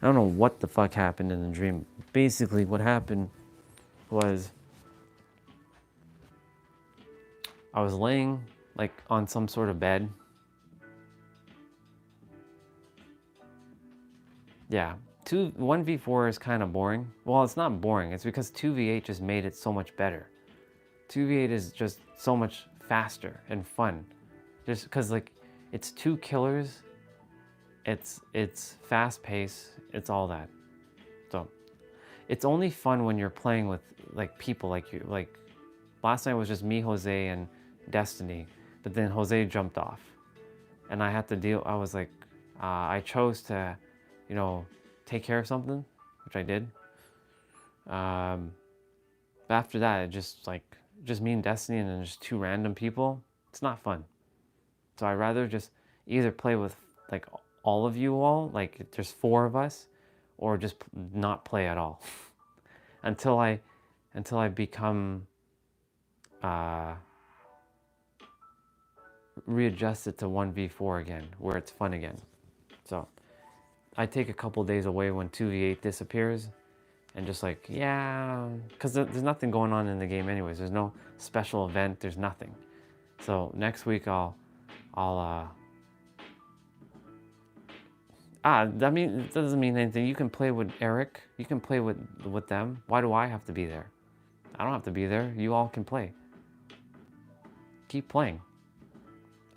don't know what the fuck happened in the dream. Basically, what happened was I was laying like on some sort of bed. Yeah, 1v4 is kind of boring. Well, it's not boring. It's because 2v8 just made it so much better. 2v8 is just so much faster and fun. Just because like it's two killers, it's fast paced, it's all that. So it's only fun when you're playing with like people like you. Like last night was just me, Jose, and Destiny, but then Jose jumped off, and I had to deal. I was like, I chose to, take care of something, which I did. But after that, it just me and Destiny and then just two random people. It's not fun. So I'd rather just either play with like all of you all, like there's 4 of us, or just not play at all until I become readjusted to 1v4 again, where it's fun again. So I take a couple days away when 2v8 disappears, and just like, yeah, because there's nothing going on in the game anyways. There's no special event, there's nothing. So next week I mean, it doesn't mean anything. You can play with Eric, you can play with them. Why do I have to be there? I don't have to be there. You all can play. Keep playing.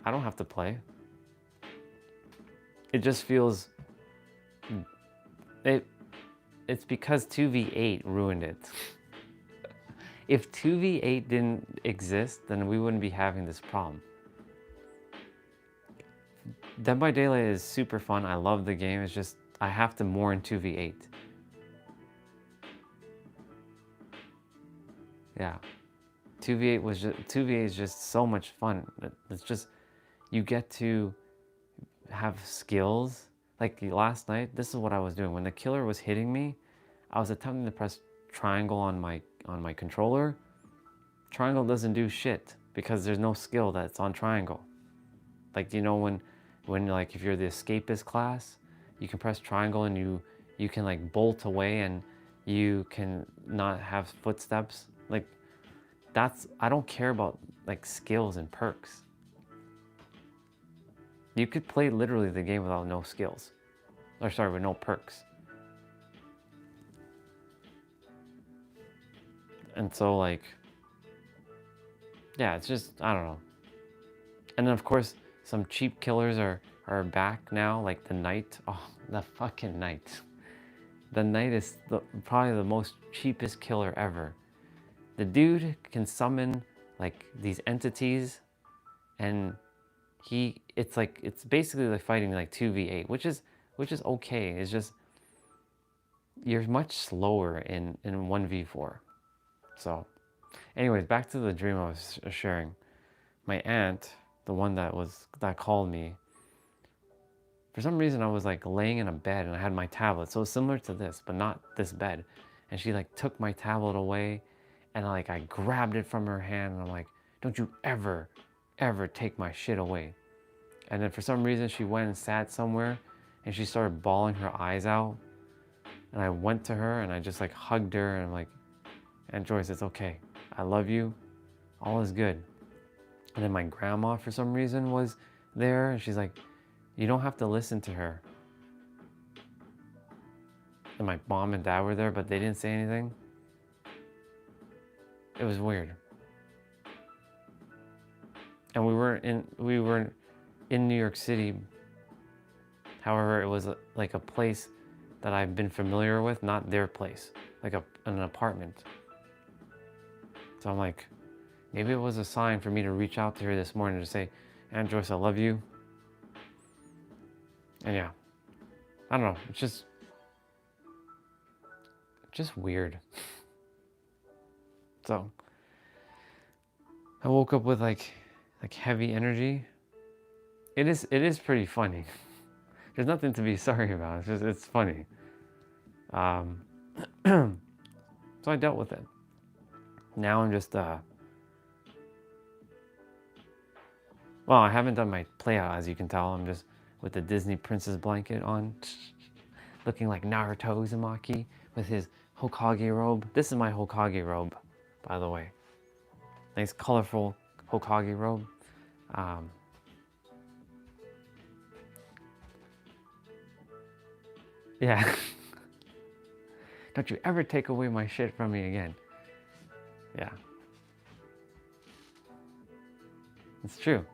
I don't have to play. It just feels... It's because 2v8 ruined it. If 2v8 didn't exist, then we wouldn't be having this problem. Dead by Daylight is super fun. I love the game. It's just, I have to more in 2v8. Yeah. 2v8 is just so much fun. It's just, you get to have skills. Like last night, this is what I was doing. When the killer was hitting me, I was attempting to press triangle on my controller. Triangle doesn't do shit because there's no skill that's on triangle. Like, when when like if you're the escapist class, you can press triangle and you can like bolt away and you can not have footsteps. Like that's, I don't care about like skills and perks. You could play literally the game without no skills. Or sorry, with no perks. And so like, yeah, it's just, I don't know. And then of course, some cheap killers are back now, like the Knight. Oh, the fucking Knight. The Knight is probably the most cheapest killer ever. The dude can summon like these entities, and it's basically like fighting like 2v8, which is okay. It's just you're much slower in 1v4. So anyways, back to the dream I was sharing. My aunt, the one that called me, for some reason I was like laying in a bed and I had my tablet. So similar to this, but not this bed. And she like took my tablet away, and I grabbed it from her hand and I'm like, don't you ever take my shit away. And then for some reason she went and sat somewhere and she started bawling her eyes out. And I went to her and I just like hugged her and I'm like, Aunt Joyce, it's okay. I love you. All is good. And then my grandma for some reason was there and she's like, you don't have to listen to her. And my mom and dad were there, but they didn't say anything. It was weird. And we were in New York City. However, it was like a place that I've been familiar with, not their place, like an apartment. So I'm like, maybe it was a sign for me to reach out to her this morning to say, Aunt Joyce, I love you. And yeah, I don't know, it's just weird. So I woke up with like heavy energy. It is pretty funny. There's nothing to be sorry about. It's funny. So I dealt with it. Now I'm just well, I haven't done my play out, as you can tell. I'm just with the Disney princess blanket on, looking like Naruto Uzumaki with his Hokage robe. This is my Hokage robe, by the way. Nice colorful Hokage robe. Yeah. Don't you ever take away my shit from me again. Yeah. It's true.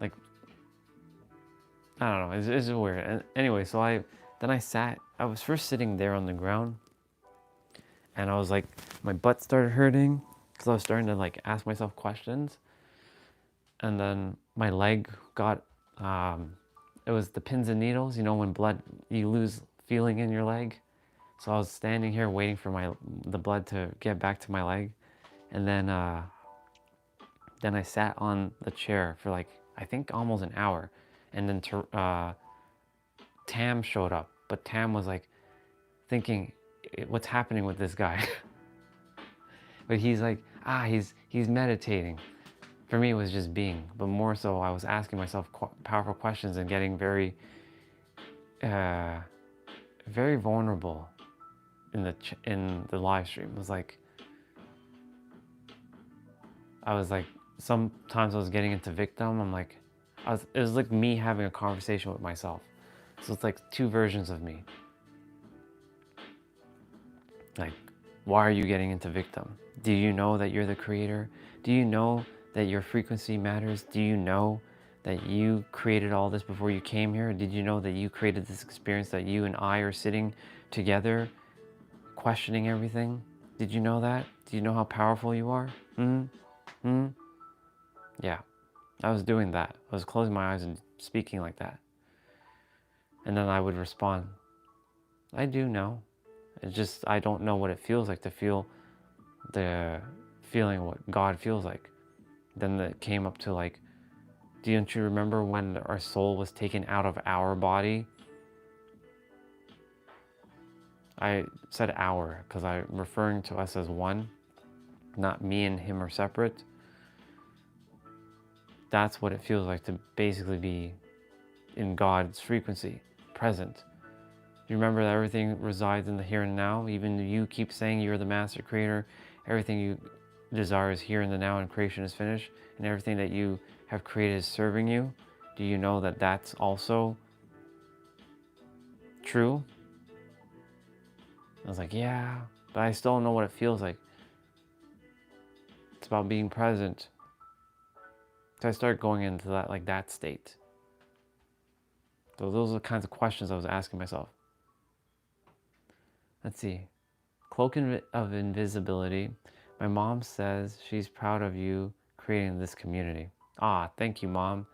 Like, I don't know, it's weird. And anyway, so I was first sitting there on the ground, and I was like, my butt started hurting because I was starting to like ask myself questions. And then my leg got, it was the pins and needles, you know, when you lose feeling in your leg. So I was standing here waiting for the blood to get back to my leg. And then I sat on the chair for like, I think almost an hour. And then Tam showed up, but Tam was like thinking, what's happening with this guy? But he's like, he's meditating. For me, it was just being, but more so I was asking myself powerful questions and getting very, very vulnerable in the live stream. It was like, sometimes I was getting into victim. I'm like, it was like me having a conversation with myself. So it's like two versions of me. Like, why are you getting into victim? Do you know that you're the creator? Do you know that your frequency matters? Do you know that you created all this before you came here? Did you know that you created this experience, that you and I are sitting together questioning everything? Did you know that? Do you know how powerful you are? Yeah, I was doing that. I was closing my eyes and speaking like that. And then I would respond, I do know. It's just, I don't know what it feels like to feel the feeling what God feels like. Then it came up to like, don't you remember when our soul was taken out of our body? I said our because I'm referring to us as one, not me and him are separate. That's what it feels like to basically be in God's frequency, present. You remember that everything resides in the here and now? Even you keep saying you're the master creator, everything you desire is here in the now and creation is finished, and everything that you have created is serving you. Do you know that that's also true? I was like, yeah, but I still don't know what it feels like. It's about being present. So I start going into that, like that state. So those are the kinds of questions I was asking myself. Let's see. Cloak of invisibility. My mom says she's proud of you creating this community. Ah, thank you, Mom,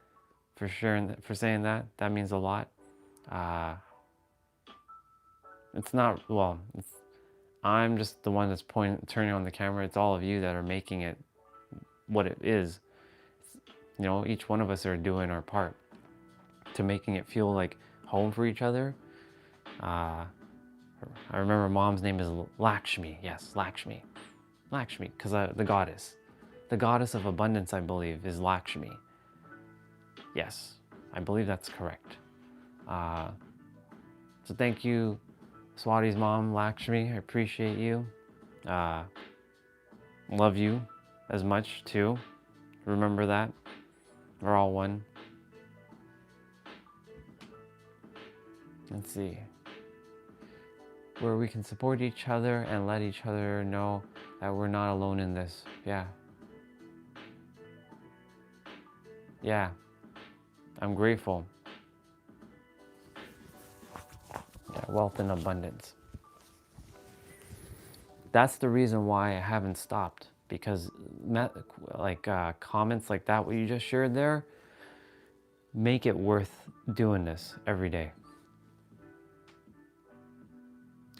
for sharing, for saying that. That means a lot. It's not, well, I'm just the one that's turning on the camera. It's all of you that are making it what it is. You know, each one of us are doing our part to making it feel like home for each other. I remember Mom's name is Lakshmi. Yes, Lakshmi. Lakshmi, because the goddess. The goddess of abundance, I believe, is Lakshmi. Yes, I believe that's correct. So thank you, Swati's mom, Lakshmi. I appreciate you. Love you as much too. Remember that. We're all one. Let's see. Where we can support each other and let each other know that we're not alone in this. Yeah. Yeah. I'm grateful. Yeah, wealth and abundance. That's the reason why I haven't stopped, because comments like that, what you just shared there, make it worth doing this every day.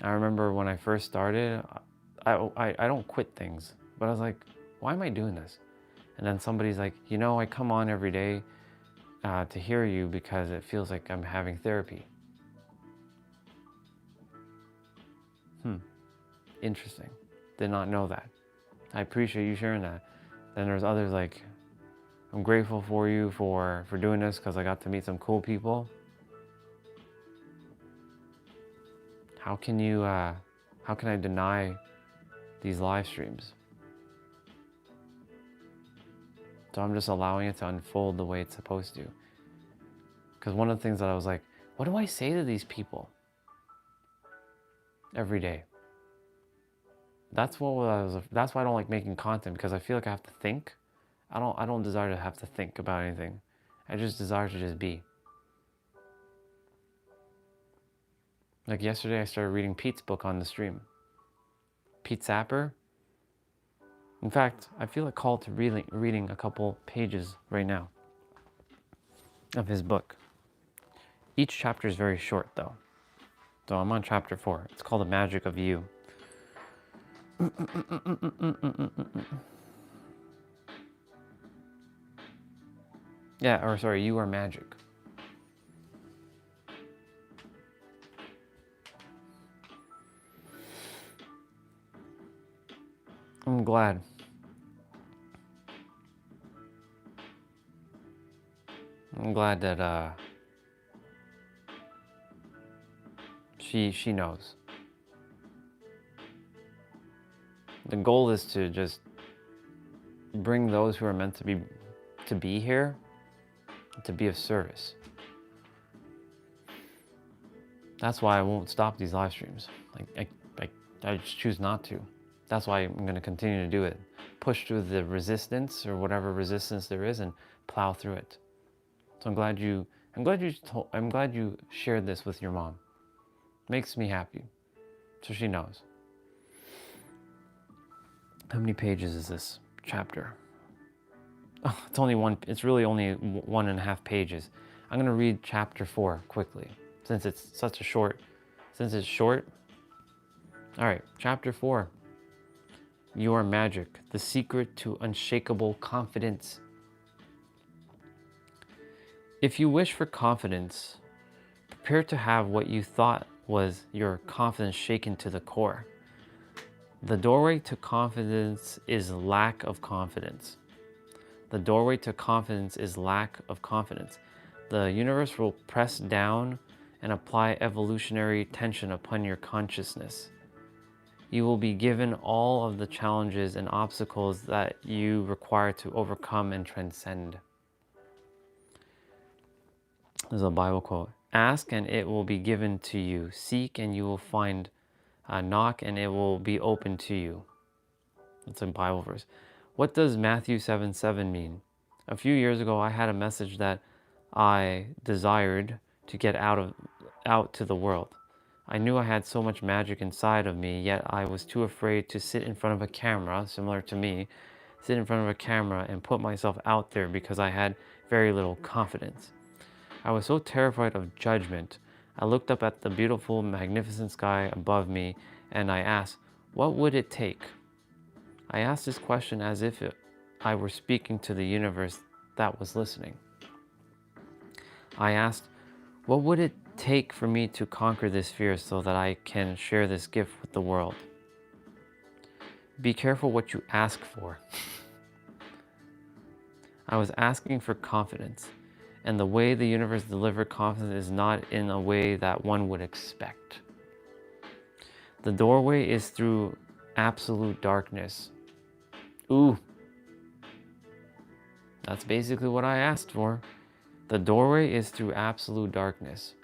I remember when I first started, I don't quit things, but I was like, why am I doing this? And then somebody's like, you know, I come on every day to hear you because it feels like I'm having therapy. Interesting. Did not know that. I appreciate you sharing that. Then there's others like, I'm grateful for you for doing this because I got to meet some cool people. How can I deny these live streams? So I'm just allowing it to unfold the way it's supposed to. Because one of the things that I was like, what do I say to these people every day? That's why I don't like making content, because I feel like I have to think. I don't desire to have to think about anything. I just desire to just be. Like yesterday I started reading Pete's book on the stream. Pete Sapper. In fact, I feel a call to reading a couple pages right now of his book. Each chapter is very short though. So I'm on chapter 4. It's called The Magic of You. Yeah, or sorry, You Are Magic. I'm glad. I'm glad that she knows. The goal is to just bring those who are meant to be here, to be of service. That's why I won't stop these live streams. I just choose not to. That's why I'm going to continue to do it. Push through the resistance or whatever resistance there is and plow through it. So I'm glad you shared this with your mom. Makes me happy. So she knows. How many pages is this chapter? Oh, it's really only 1.5 pages. I'm going to read chapter 4 quickly since it's short. All right, chapter 4. You are magic, the secret to unshakable confidence. If you wish for confidence, prepare to have what you thought was your confidence shaken to the core. The doorway to confidence is lack of confidence. The doorway to confidence is lack of confidence. The universe will press down and apply evolutionary tension upon your consciousness. You will be given all of the challenges and obstacles that you require to overcome and transcend. There's a Bible quote. Ask and it will be given to you. Seek and you will find. Knock and it will be open to you. That's a Bible verse. What does Matthew 7:7 mean? A few years ago, I had a message that I desired to get out to the world. I knew I had so much magic inside of me, yet I was too afraid to sit in front of a camera, similar to me, sit in front of a camera and put myself out there because I had very little confidence. I was so terrified of judgment. I looked up at the beautiful, magnificent sky above me and I asked, what would it take? I asked this question as if I were speaking to the universe that was listening. I asked, what would it take for me to conquer this fear so that I can share this gift with the world? Be careful what you ask for. I was asking for confidence, and the way the universe delivered confidence is not in a way that one would expect. The doorway is through absolute darkness. Ooh, that's basically what I asked for. The doorway is through absolute darkness.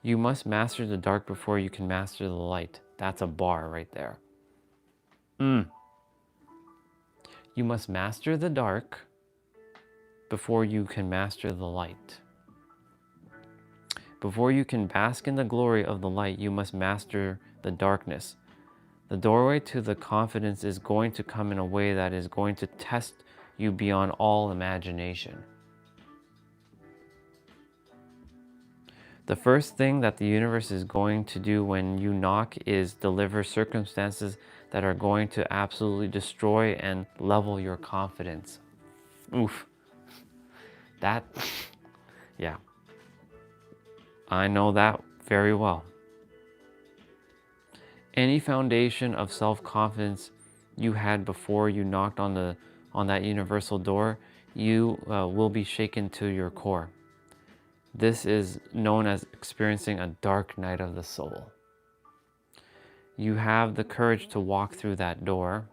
You must master the dark before you can master the light. That's a bar right there. You must master the dark before you can master the light. Before you can bask in the glory of the light, you must master the darkness. The doorway to the confidence is going to come in a way that is going to test you beyond all imagination. The first thing that the universe is going to do when you knock is deliver circumstances that are going to absolutely destroy and level your confidence. Oof. That, yeah. I know that very well. Any foundation of self-confidence you had before you knocked on that universal door, you will be shaken to your core. This is known as experiencing a dark night of the soul. You have the courage to walk through that door.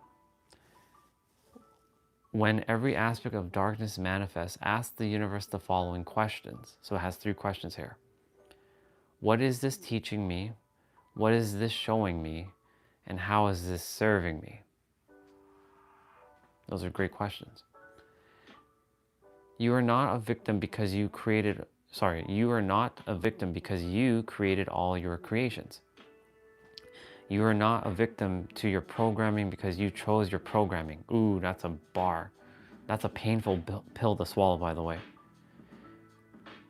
When every aspect of darkness manifests, ask the universe the following questions. So it has 3 questions here. What is this teaching me? What is this showing me? And how is this serving me? Those are great questions. You are not a victim because you created all your creations. You are not a victim to your programming because you chose your programming. Ooh, that's a bar. That's a painful pill to swallow, by the way.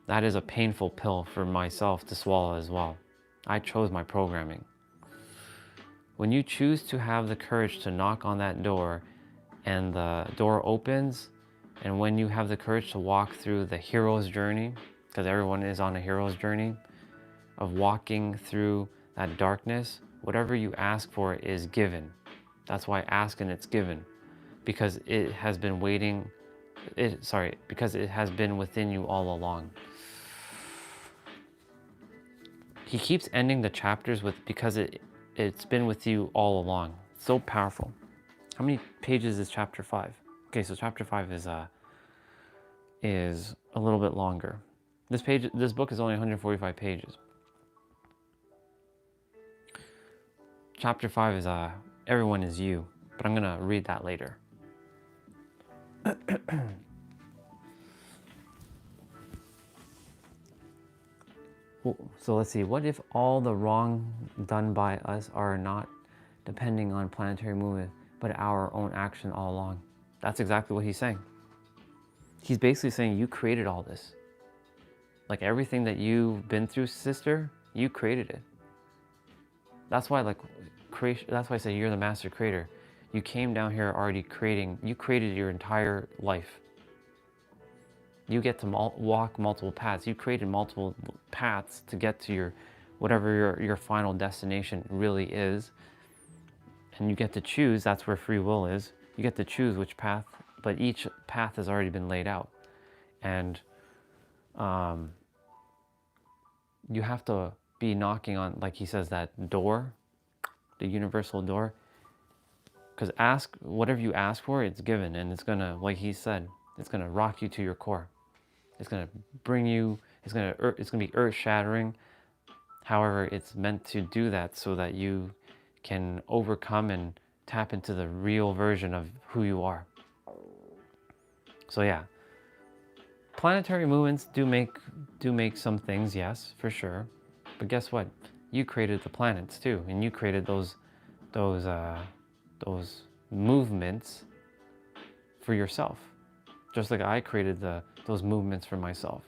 That is a painful pill for myself to swallow as well. I chose my programming. When you choose to have the courage to knock on that door and the door opens, and when you have the courage to walk through the hero's journey, because everyone is on a hero's journey, of walking through that darkness, whatever you ask for is given. That's why ask and it's given, because it has been because it has been within you all along. He keeps ending the chapters with because it's been with you all along. So powerful. How many pages is chapter 5? Okay, so chapter 5 is a little bit longer. This book is only 145 pages. Chapter 5 is Everyone is You, but I'm gonna read that later. So let's see, what if all the wrong done by us are not depending on planetary movement, but our own action all along? That's exactly what he's saying. He's basically saying you created all this. Like everything that you've been through, sister, you created it. That's why that's why I say you're the master creator. You came down here already you created your entire life. You get to walk multiple paths. You created multiple paths to get to whatever your final destination really is. And you get to choose, that's where free will is. You get to choose which path but each path has already been laid out. And you have to be knocking on, like he says, that door, the universal door. Because ask, whatever you ask for, it's given. And it's going to, like he said, it's going to rock you to your core. It's going to bring you, it's going to be earth shattering. However, it's meant to do that so that you can overcome and tap into the real version of who you are. So yeah, planetary movements do make some things, yes, for sure. But guess what? You created the planets too, and you created those movements for yourself, just like I created those movements for myself.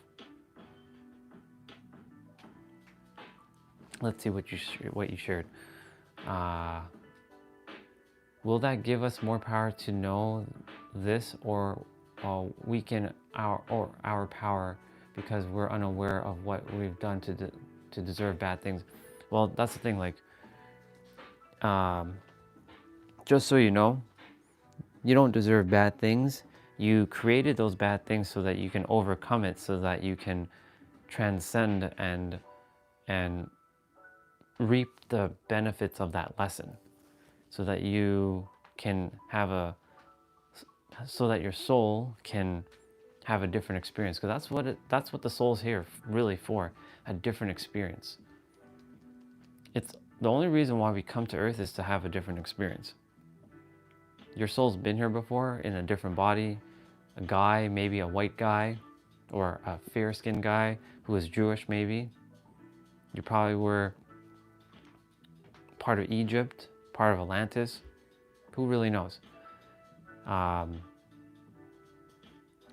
Let's see what you shared. Will that give us more power to know this, or weaken our power because we're unaware of what we've done to deserve bad things? Well, that's the thing. Like, just so you know, you don't deserve bad things. You created those bad things so that you can overcome it, so that you can transcend and reap the benefits of that lesson, so that you can have so that your soul can have a different experience. Because that's what the soul's here really for, a different experience. It's the only reason why we come to earth is to have a different experience. Your soul's been here before in a different body, a guy, maybe a white guy, or a fair-skinned guy who is Jewish maybe. You probably were part of Egypt, part of Atlantis. Who really knows?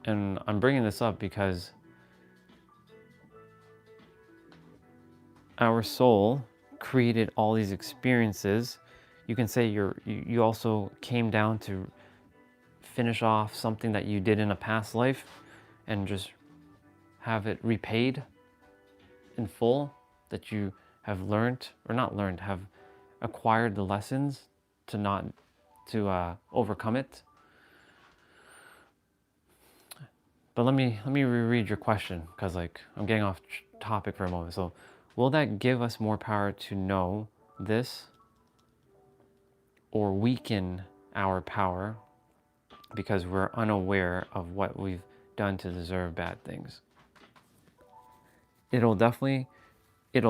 And I'm bringing this up because our soul created all these experiences. You can say you also came down to finish off something that you did in a past life and just have it repaid in full, that you have learned, or not learned, have acquired the lessons to overcome it. But let me reread your question, because like I'm getting off topic for a moment. So, will that give us more power to know this, or weaken our power because we're unaware of what we've done to deserve bad things? It'll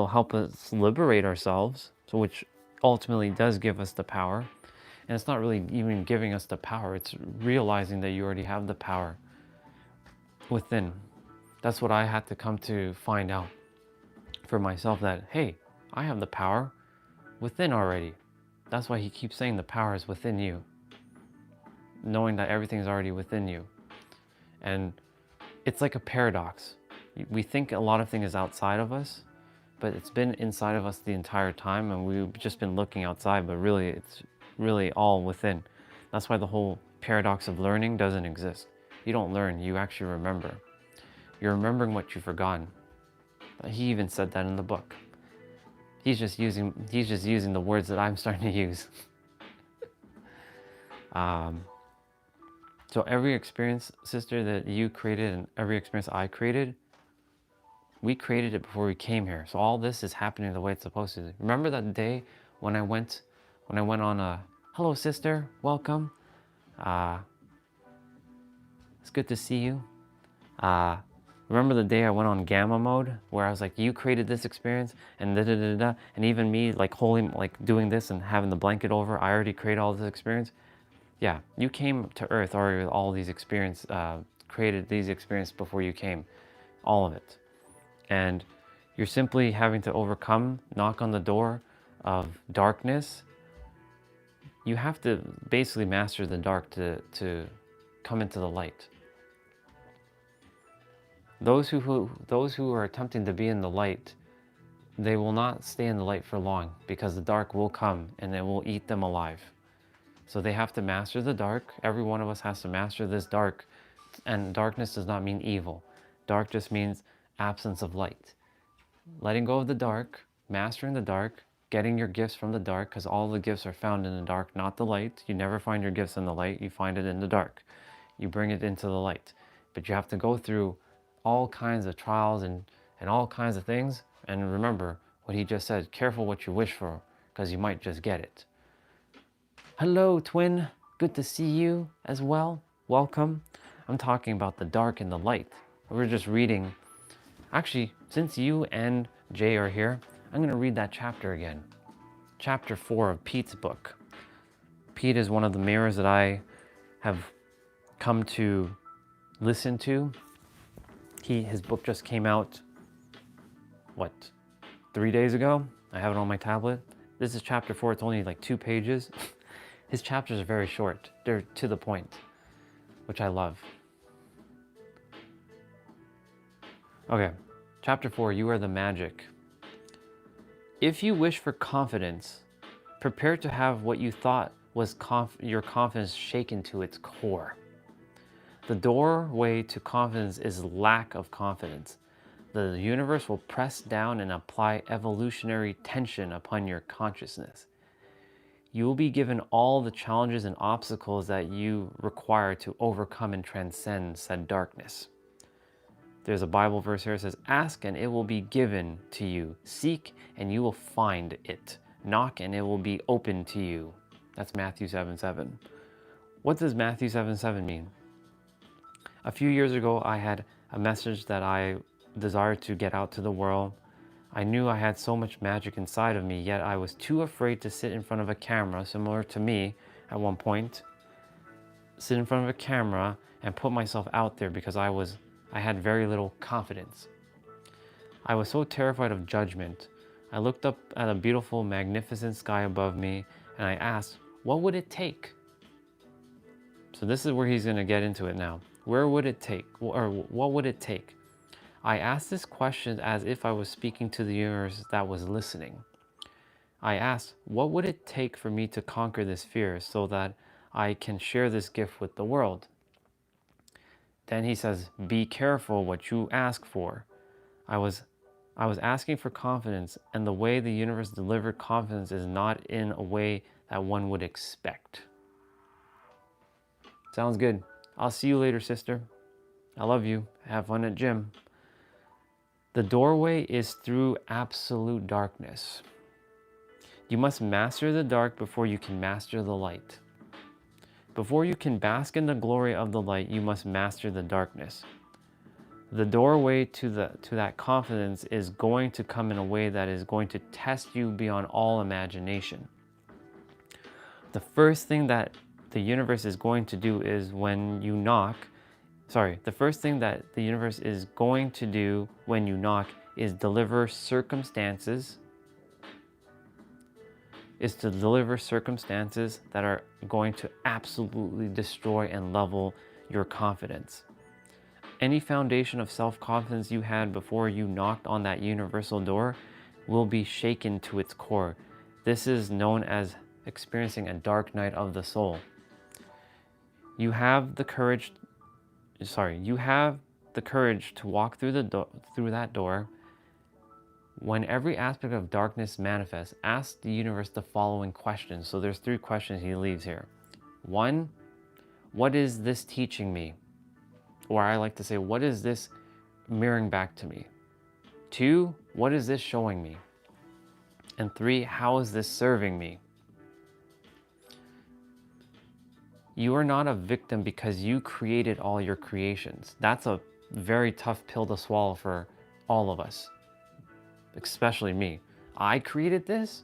help us liberate ourselves, so which ultimately does give us the power. And it's not really even giving us the power, it's realizing that you already have the power within. That's what I had to come to find out for myself, that hey, I have the power within already. That's why he keeps saying the power is within you, knowing that everything's already within you. And it's like a paradox. We think a lot of things is outside of us, but it's been inside of us the entire time, and we've just been looking outside, but really it's really all within. That's why the whole paradox of learning doesn't exist. You don't learn, you actually remember. You're remembering what you've forgotten. He even said that in the book. He's just using the words that I'm starting to use. So every experience, sister, that you created, and every experience I created, we created it before we came here. So all this is happening the way it's supposed to. Remember that day when I went on a hello, sister, welcome. It's good to see you. Remember the day I went on gamma mode, where I was like, you created this experience, and da da da da, and even me like holding, like doing this and having the blanket over, I already created all this experience. Yeah, you came to earth already with all these experience, created these experiences before you came, all of it. And you're simply having to overcome, knock on the door of darkness. You have to basically master the dark to come into the light. Those who are attempting to be in the light, they will not stay in the light for long, because the dark will come and it will eat them alive. So they have to master the dark. Every one of us has to master this dark. And darkness does not mean evil. Dark just means absence of light. Letting go of the dark, mastering the dark, getting your gifts from the dark, because all the gifts are found in the dark, not the light. You never find your gifts in the light, you find it in the dark. you bring it into the light. But you have to go through all kinds of trials and all kinds of things. And remember what he just said, careful what you wish for, because you might just get it. Hello, twin. Good to see you as well. Welcome. I'm talking about the dark and the light. We're just reading. Actually, since you and Jay are here, I'm going to read that chapter again. Chapter 4 of Pete's book. Pete is one of the mirrors that I have come to listen to. His book just came out, 3 days ago? I have it on my tablet. This is chapter 4. It's only like 2 pages. His chapters are very short. They're to the point, which I love. Okay, chapter 4, you are the magic. If you wish for confidence, prepare to have what you thought was your confidence shaken to its core. The doorway to confidence is lack of confidence. The universe will press down and apply evolutionary tension upon your consciousness. You will be given all the challenges and obstacles that you require to overcome and transcend said darkness. There's a Bible verse here that says, ask and it will be given to you. Seek and you will find it. Knock and it will be open to you. That's Matthew 7:7. What does Matthew 7:7 mean? A few years ago, I had a message that I desired to get out to the world. I knew I had so much magic inside of me, yet I was too afraid to sit in front of a camera, similar to me at one point. Sit in front of a camera and put myself out there because I had very little confidence. I was so terrified of judgment. I looked up at a beautiful, magnificent sky above me and I asked, what would it take? So this is where he's going to get into it now. Where would it take? Or what would it take? I asked this question as if I was speaking to the universe that was listening. I asked, what would it take for me to conquer this fear so that I can share this gift with the world? Then he says, be careful what you ask for. I was asking for confidence, and the way the universe delivered confidence is not in a way that one would expect. Sounds good. I'll see you later, sister. I love you. Have fun at gym. The doorway is through absolute darkness. You must master the dark before you can master the light. Before you can bask in the glory of the light, you must master the darkness. The doorway to that confidence is going to come in a way that is going to test you beyond all imagination. The first thing that the universe is going to do is the first thing that the universe is going to do when you knock is deliver circumstances that are going to absolutely destroy and level your confidence. Any foundation of self-confidence you had before you knocked on that universal door will be shaken to its core. This is known as experiencing a dark night of the soul. You have the courage to walk through that door. When every aspect of darkness manifests, ask the universe the following questions. So there's 3 questions he leaves here. 1, what is this teaching me? Or I like to say, what is this mirroring back to me? 2, what is this showing me? And 3, how is this serving me? You are not a victim because you created all your creations. That's a very tough pill to swallow for all of us, especially me. I created this.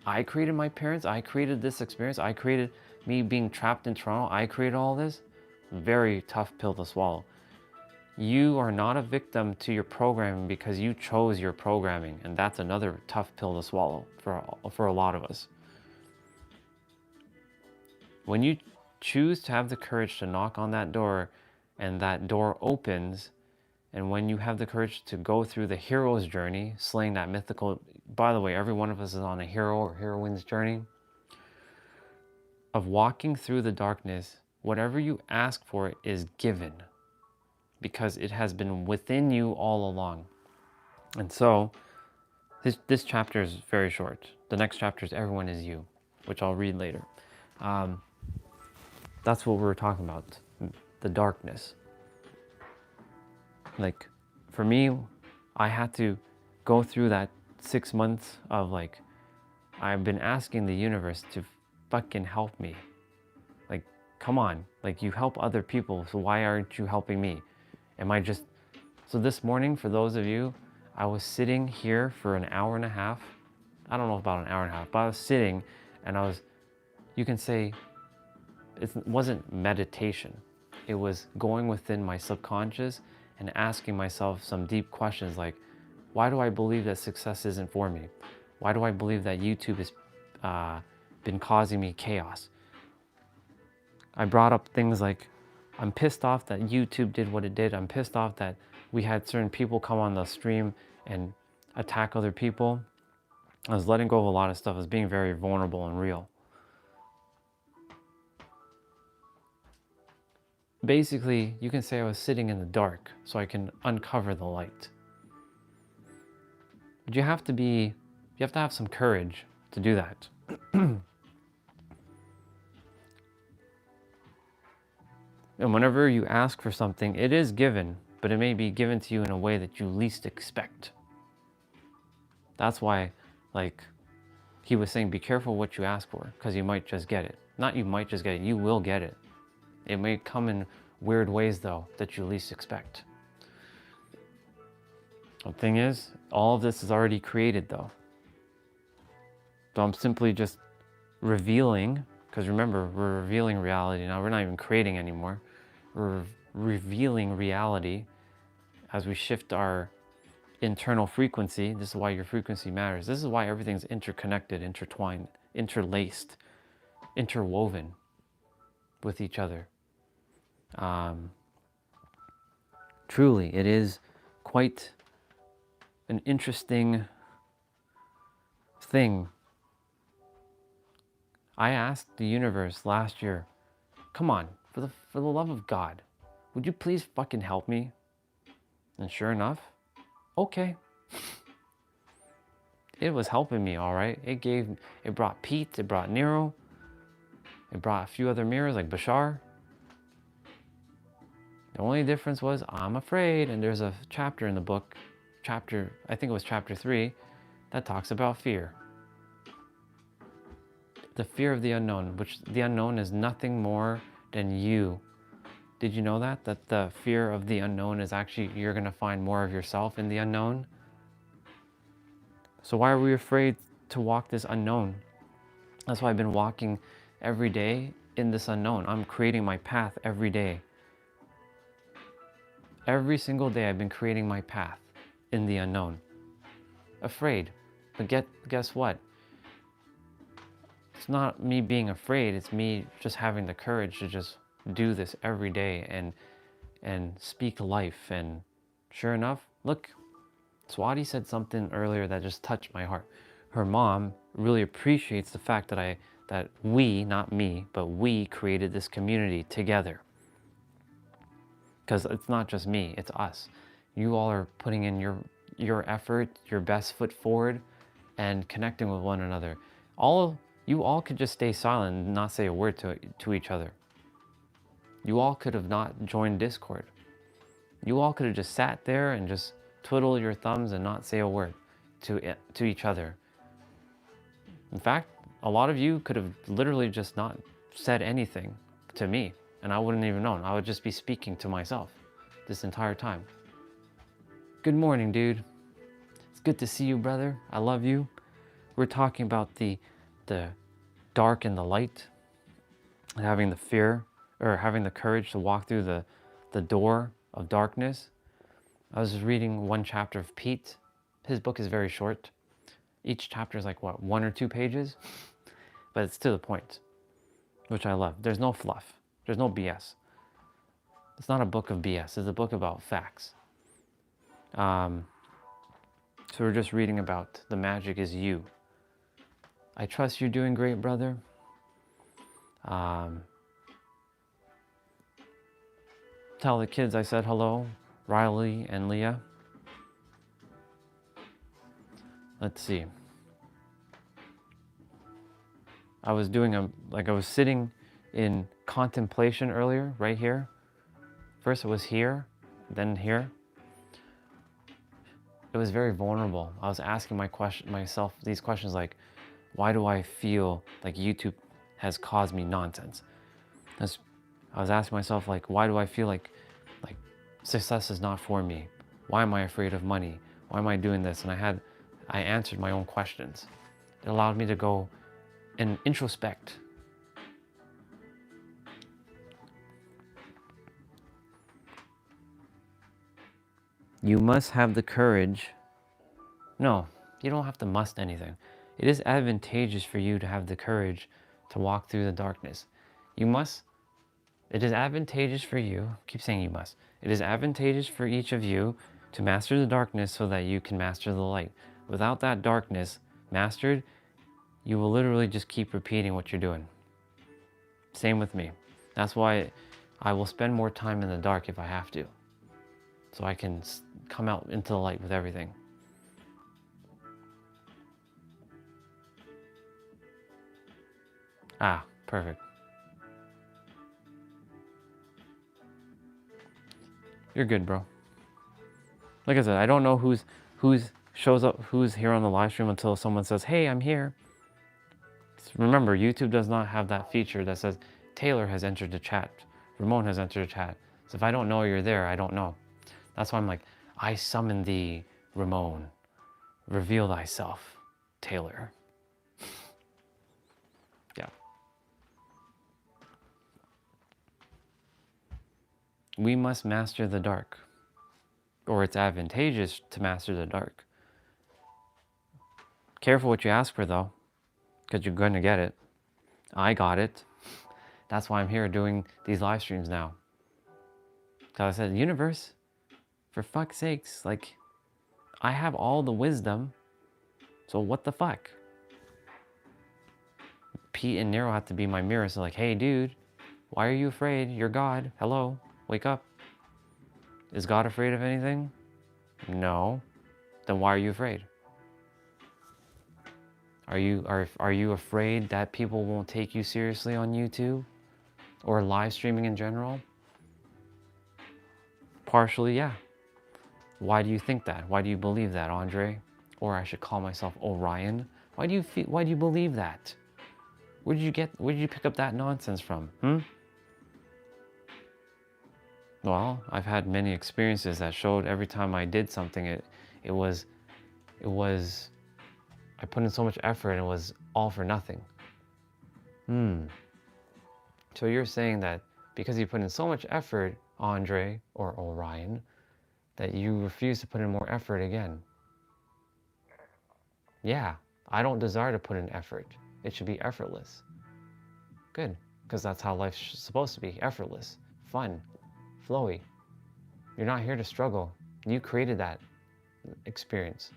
I created my parents. I created this experience. I created me being trapped in Toronto. I created all this. Very tough pill to swallow. You are not a victim to your programming because you chose your programming, and that's another tough pill to swallow for a lot of us. When you choose to have the courage to knock on that door and that door opens, and when you have the courage to go through the hero's journey, slaying that mythical, by the way, every one of us is on a hero or heroine's journey, of walking through the darkness, whatever you ask for is given because it has been within you all along. And so this chapter is very short. The next chapter is Everyone is You, which I'll read later. That's what we're talking about. the darkness. Like, for me, I had to go through that 6 months of like, I've been asking the universe to fucking help me. Like, come on, like you help other people, so why aren't you helping me? Am I just... So this morning, for those of you, I was sitting here for an hour and a half. I don't know about an hour and a half, but I was sitting and I was, you can say, it wasn't meditation. It was going within my subconscious and asking myself some deep questions like, why do I believe that success isn't for me? Why do I believe that YouTube has been causing me chaos? I brought up things like, I'm pissed off that YouTube did what it did. I'm pissed off that we had certain people come on the stream and attack other people. I was letting go of a lot of stuff. I was being very vulnerable and real. Basically, you can say I was sitting in the dark so I can uncover the light. But you have to have some courage to do that. And whenever you ask for something, it is given, but it may be given to you in a way that you least expect. That's why, like, he was saying, be careful what you ask for, because you might just get it. Not you might just get it, you will get it. It may come in weird ways, though, that you least expect. The thing is, all of this is already created, though. So I'm simply just revealing, because remember, we're revealing reality now. We're not even creating anymore. We're revealing reality as we shift our internal frequency. This is why your frequency matters. This is why everything's interconnected, intertwined, interlaced, interwoven with each other. Truly, it is quite an interesting thing. I asked the universe last year, come on, for the love of God, would you please fucking help me? And sure enough, okay. It was helping me, all right. It brought Pete, it brought Nero, it brought a few other mirrors like Bashar. The only difference was I'm afraid, and there's a chapter in the book, I think it was chapter 3, that talks about fear. The fear of the unknown, which the unknown is nothing more than you. Did you know that? That the fear of the unknown is actually, you're gonna find more of yourself in the unknown? So why are we afraid to walk this unknown? That's why I've been walking every day in this unknown. I'm creating my path every day. Every single day I've been creating my path in the unknown. Afraid. But guess what? It's not me being afraid, it's me just having the courage to just do this every day and speak life. And sure enough, look, Swati said something earlier that just touched my heart. Her mom really appreciates the fact that we, not me, but we created this community together. Because it's not just me, it's us. You all are putting in your effort, your best foot forward, and connecting with one another. You all could just stay silent and not say a word to each other. You all could have not joined Discord. You all could have just sat there and just twiddle your thumbs and not say a word to each other. In fact, a lot of you could have literally just not said anything to me, and I wouldn't even known. I would just be speaking to myself this entire time. Good morning, dude. It's good to see you, brother. I love you. We're talking about the dark and the light, and having the fear, or having the courage to walk through the door of darkness. I was reading one chapter of Pete. His book is very short. Each chapter is like, what, 1 or 2 pages? But it's to the point, which I love. There's no fluff. There's no BS. It's not a book of BS. It's a book about facts. So we're just reading about the magic is you. I trust you're doing great, brother. Tell the kids I said hello, Riley and Leah. Let's see. I was sitting in contemplation earlier, right here, First it was here, then here. It was very vulnerable. I was asking myself these questions like, why do I feel like YouTube has caused me nonsense? I was asking myself like, why do I feel like success is not for me? Why am I afraid of money? Why am I doing this? And I answered my own questions. It allowed me to go and introspect. You must have the courage. No, you don't have to must anything. It is advantageous for you to have the courage to walk through the darkness. It is advantageous for you, keep saying you must. It is advantageous for each of you to master the darkness so that you can master the light. Without that darkness mastered, you will literally just keep repeating what you're doing. Same with me. That's why I will spend more time in the dark if I have to, so I can come out into the light with everything. Ah, perfect. You're good, bro. Like I said, I don't know who's here on the live stream until someone says, hey, I'm here. Remember, YouTube does not have that feature that says, Taylor has entered the chat. Ramon has entered the chat. So if I don't know you're there, I don't know. That's why I'm like, I summon thee, Ramon. Reveal thyself, Taylor. Yeah. We must master the dark. Or it's advantageous to master the dark. Careful what you ask for though, because you're going to get it. I got it. That's why I'm here doing these live streams now. Because I said, universe, for fuck's sakes, like, I have all the wisdom, so what the fuck? Pete and Nero have to be my mirror, so like, hey dude, why are you afraid? You're God. Hello, wake up. Is God afraid of anything? No. Then why are you afraid? Are you afraid that people won't take you seriously on YouTube? Or live streaming in general? Partially, yeah. Why do you think that? Why do you believe that, Andre? Or I should call myself Orion. Why do you believe that? Where did you pick up that nonsense from? Well, I've had many experiences that showed every time I did something, it was I put in so much effort and it was all for nothing. So you're saying that because you put in so much effort, Andre or Orion, that you refuse to put in more effort again. Yeah, I don't desire to put in effort. It should be effortless. Good, because that's how life's supposed to be, effortless, fun, flowy. You're not here to struggle. You created that experience.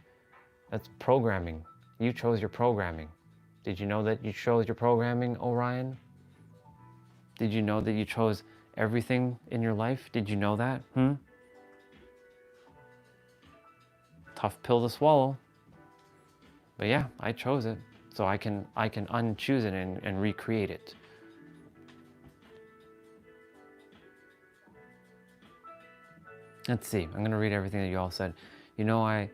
That's programming. You chose your programming. Did you know that you chose your programming, Orion? Did you know that you chose everything in your life? Did you know that? Tough pill to swallow. But yeah, I chose it. So I can unchoose it and recreate it. Let's see, I'm gonna read everything that you all said. You know, I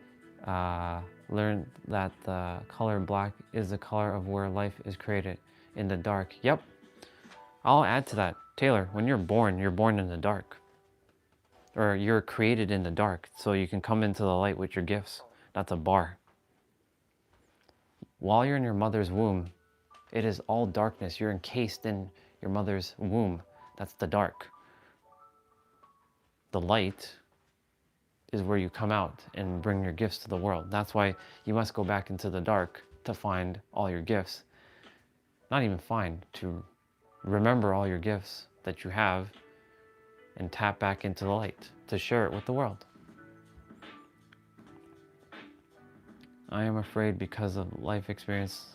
learned that the color black is the color of where life is created, in the dark. Yep, I'll add to that. Taylor, when you're born in the dark. Or you're created in the dark, so you can come into the light with your gifts. That's a bar. While you're in your mother's womb, it is all darkness. You're encased in your mother's womb. That's the dark. The light is where you come out and bring your gifts to the world. That's why you must go back into the dark to find all your gifts. Not even find, to remember all your gifts that you have and tap back into the light to share it with the world. I am afraid because of life experience.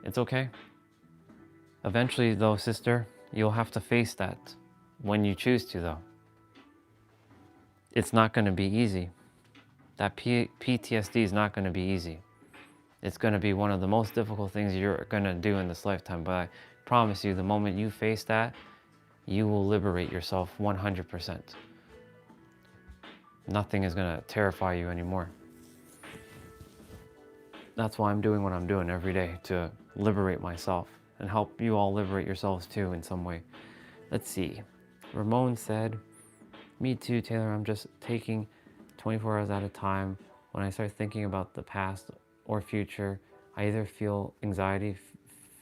It's okay. Eventually though, sister, you'll have to face that when you choose to though. It's not going to be easy. That PTSD is not going to be easy. It's going to be one of the most difficult things you're going to do in this lifetime. But I promise you, the moment you face that, you will liberate yourself 100%. nothing is going to terrify you anymore. That's why I'm doing what I'm doing every day, to liberate myself and help you all liberate yourselves too in some way. Let's see. Ramon said, me too, Taylor. I'm just taking 24 hours at a time. When I start thinking about the past or future, I either feel anxiety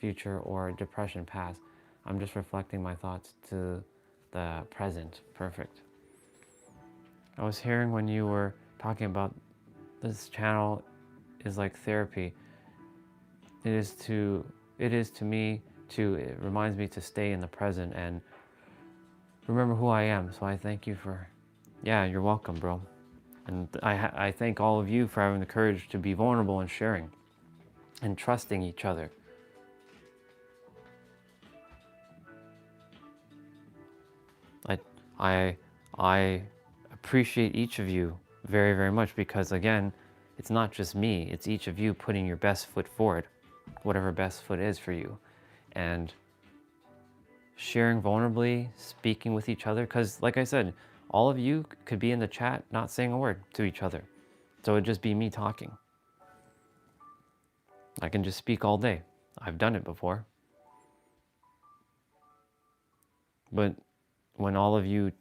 future or depression past. I'm just reflecting my thoughts to the present. Perfect. I was hearing when you were talking about this channel is like therapy. It is to me too. It reminds me to stay in the present and remember who I am. So I thank you for, yeah, you're welcome, bro. And I thank all of you for having the courage to be vulnerable and sharing and trusting each other. I appreciate each of you very, very much, because again, it's not just me, it's each of you putting your best foot forward, whatever best foot is for you, and sharing vulnerably, speaking with each other, because like I said, all of you could be in the chat not saying a word to each other. So it'd just be me talking. I can just speak all day. I've done it before. But when all of you,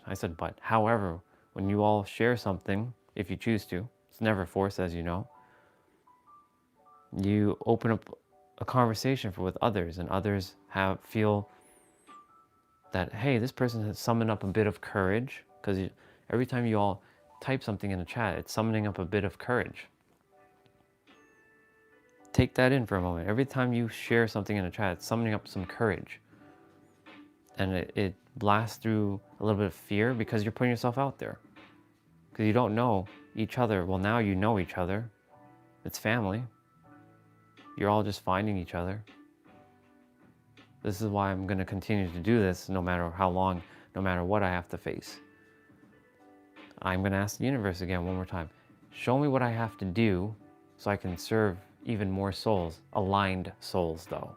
I said but, however, when you all share something, if you choose to, it's never forced, as you know, you open up a conversation with others, and others feel that, hey, this person has summoned up a bit of courage, because every time you all type something in the chat, it's summoning up a bit of courage. Take that in for a moment. Every time you share something in the chat, it's summoning up some courage. And it blasts through a little bit of fear, because you're putting yourself out there. Because you don't know each other. Well, now you know each other. It's family. You're all just finding each other. This is why I'm going to continue to do this no matter how long, no matter what I have to face. I'm going to ask the universe again one more time. Show me what I have to do so I can serve even more souls. Aligned souls, though.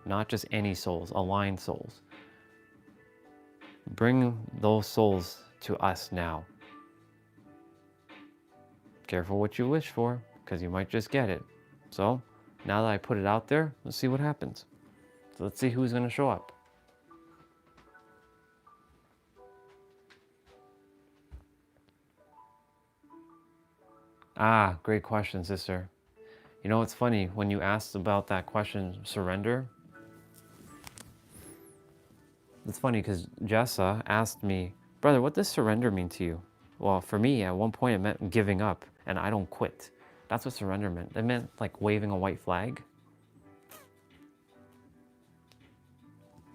Not just any souls, aligned souls. Bring those souls to us now. Careful what you wish for, because you might just get it. So, now that I put it out there, let's see what happens. So let's see who's going to show up. Ah, great question, sister. You know, it's funny, when you asked about that question, surrender, it's funny because Jessa asked me, brother, what does surrender mean to you? Well, for me, at one point it meant giving up, and I don't quit. That's what surrender meant. It meant like waving a white flag.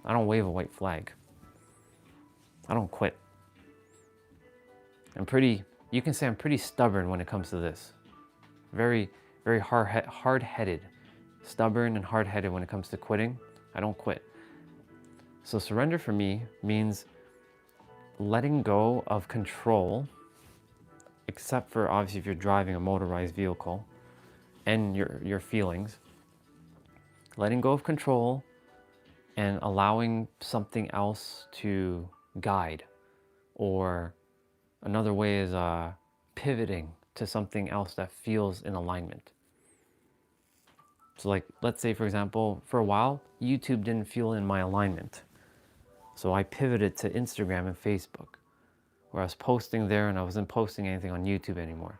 I don't wave a white flag. I don't quit. You can say I'm pretty stubborn when it comes to this. Very, very hard-headed. Stubborn and hard-headed when it comes to quitting. I don't quit. So surrender for me means letting go of control, except for obviously if you're driving a motorized vehicle, and your feelings. Letting go of control and allowing something else to guide. Or another way is pivoting to something else that feels in alignment. So like, let's say for example, for a while, YouTube didn't feel in my alignment. So I pivoted to Instagram and Facebook, where I was posting there and I wasn't posting anything on YouTube anymore.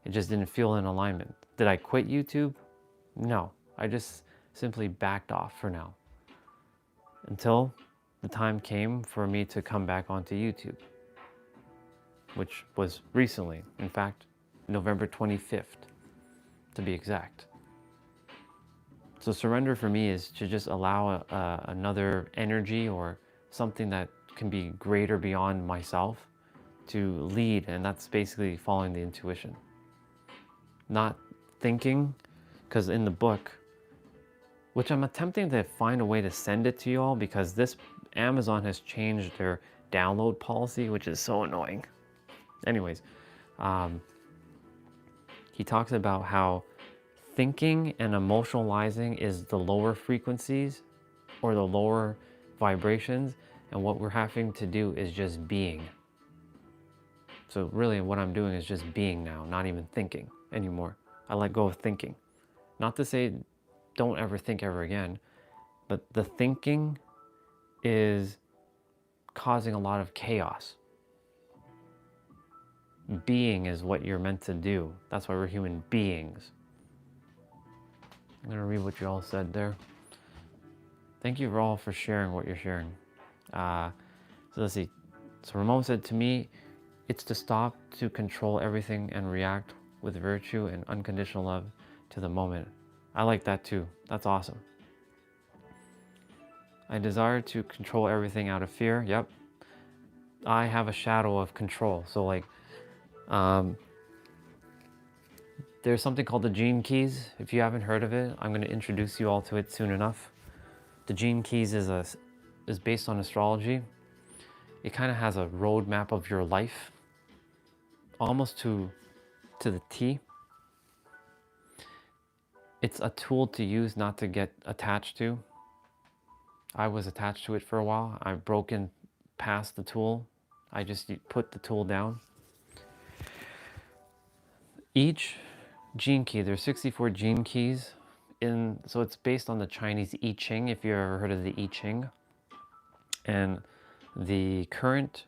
It just didn't feel in alignment. Did I quit YouTube? No, I just simply backed off for now. Until the time came for me to come back onto YouTube, which was recently, in fact, November 25th, to be exact. So surrender for me is to just allow another energy or something that can be greater beyond myself to lead, and that's basically following the intuition. Not thinking, because in the book, which I'm attempting to find a way to send it to you all, because this Amazon has changed their download policy, which is so annoying. Anyways, he talks about how thinking and emotionalizing is the lower frequencies or the lower vibrations, and what we're having to do is just being. So really what I'm doing is just being now, not even thinking anymore. I let go of thinking. Not to say don't ever think ever again, but the thinking is causing a lot of chaos. Being is what you're meant to do. That's why we're human beings. I'm gonna read what you all said there. Thank you all for sharing what you're sharing. So let's see. So Ramon said, to me, it's to stop to control everything and react with virtue and unconditional love to the moment. I like that too. That's awesome. I desire to control everything out of fear. Yep. I have a shadow of control. So like, there's something called the gene keys. If you haven't heard of it, I'm going to introduce you all to it soon enough. The gene keys is based on astrology. It kind of has a roadmap of your life, almost to the T. It's a tool to use, not to get attached to. I was attached to it for a while. I've broken past the tool. I just put the tool down. Each gene key, there's 64 gene keys. So it's based on the Chinese I Ching, if you've ever heard of the I Ching. And the current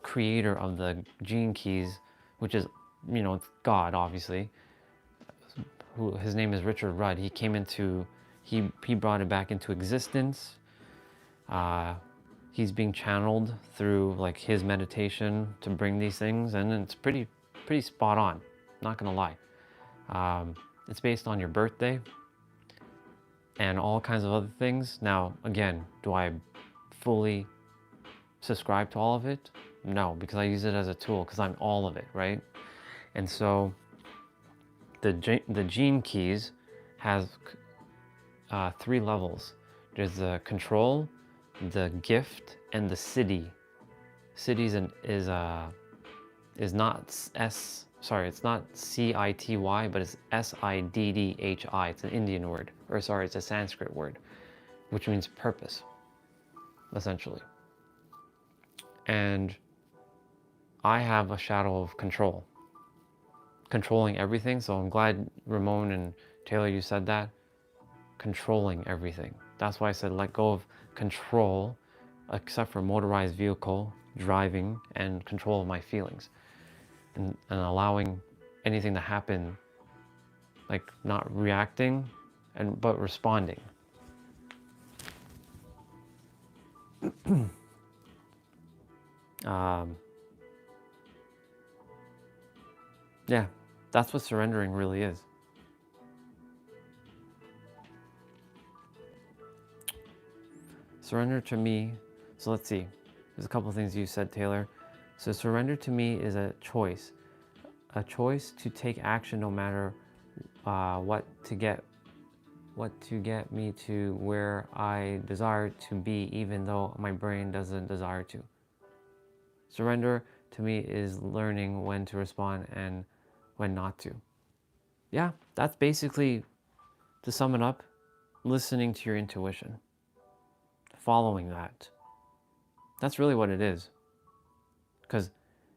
creator of the gene keys, which is, it's God, obviously. His name is Richard Rudd. He came into, he brought it back into existence. He's being channeled through like his meditation to bring these things, and it's pretty spot on, not gonna lie. It's based on your birthday and all kinds of other things. Now, again, do I fully subscribe to all of it? No, because I use it as a tool, because I'm all of it, right? And so the gene keys has 3 levels. There's the control, the gift, and the city. Cities is not it's not C-I-T-Y, but it's S-I-D-D-H-I. It's an Indian word, or sorry, it's a Sanskrit word, which means purpose, essentially. And I have a shadow of control, controlling everything. So I'm glad Ramon and Taylor, you said that. Controlling everything. That's why I said let go of control, except for motorized vehicle, driving, and control of my feelings. And allowing anything to happen, like not reacting, but responding. Yeah, that's what surrendering really is. Surrender to me, so let's see. There's a couple of things you said, Taylor. So surrender to me is a choice to take action no matter what to get me to where I desire to be, even though my brain doesn't desire to. Surrender to me is learning when to respond and when not to. Yeah, that's basically, to sum it up, listening to your intuition, following that. That's really what it is. Because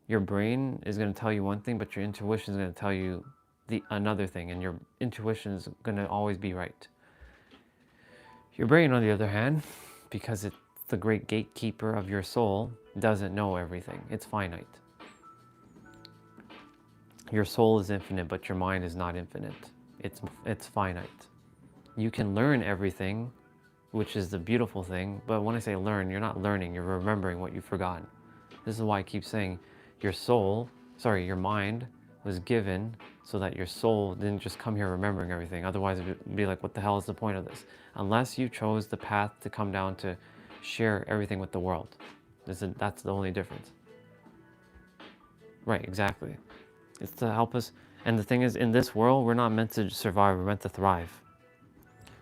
your brain is going to tell you one thing, but your intuition is going to tell you another thing, and your intuition is going to always be right. Your brain, on the other hand, because it's the great gatekeeper of your soul, doesn't know everything. It's finite. Your soul is infinite, but your mind is not infinite. It's finite. You can learn everything, which is the beautiful thing, but when I say learn, you're not learning, you're remembering what you've forgotten. This is why I keep saying your mind was given so that your soul didn't just come here remembering everything. Otherwise, it would be like, what the hell is the point of this? Unless you chose the path to come down to share everything with the world. That's the only difference. Right, exactly. It's to help us. And the thing is, in this world, we're not meant to survive, we're meant to thrive.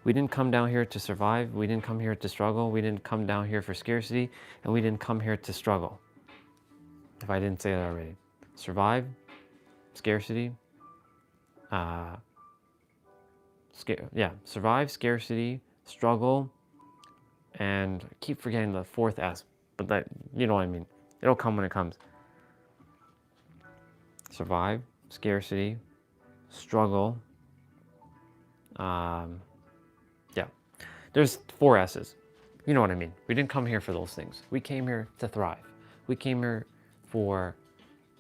We didn't come down here to survive. We didn't come here to struggle. We didn't come down here for scarcity. And we didn't come here to struggle. If I didn't say that already. Survive, scarcity, survive, scarcity, struggle, and I keep forgetting the 4th S, but that, you know what I mean. It'll come when it comes. survive, scarcity, struggle. Yeah, there's 4 S's. You know what I mean. We didn't come here for those things. We came here to thrive. We came here for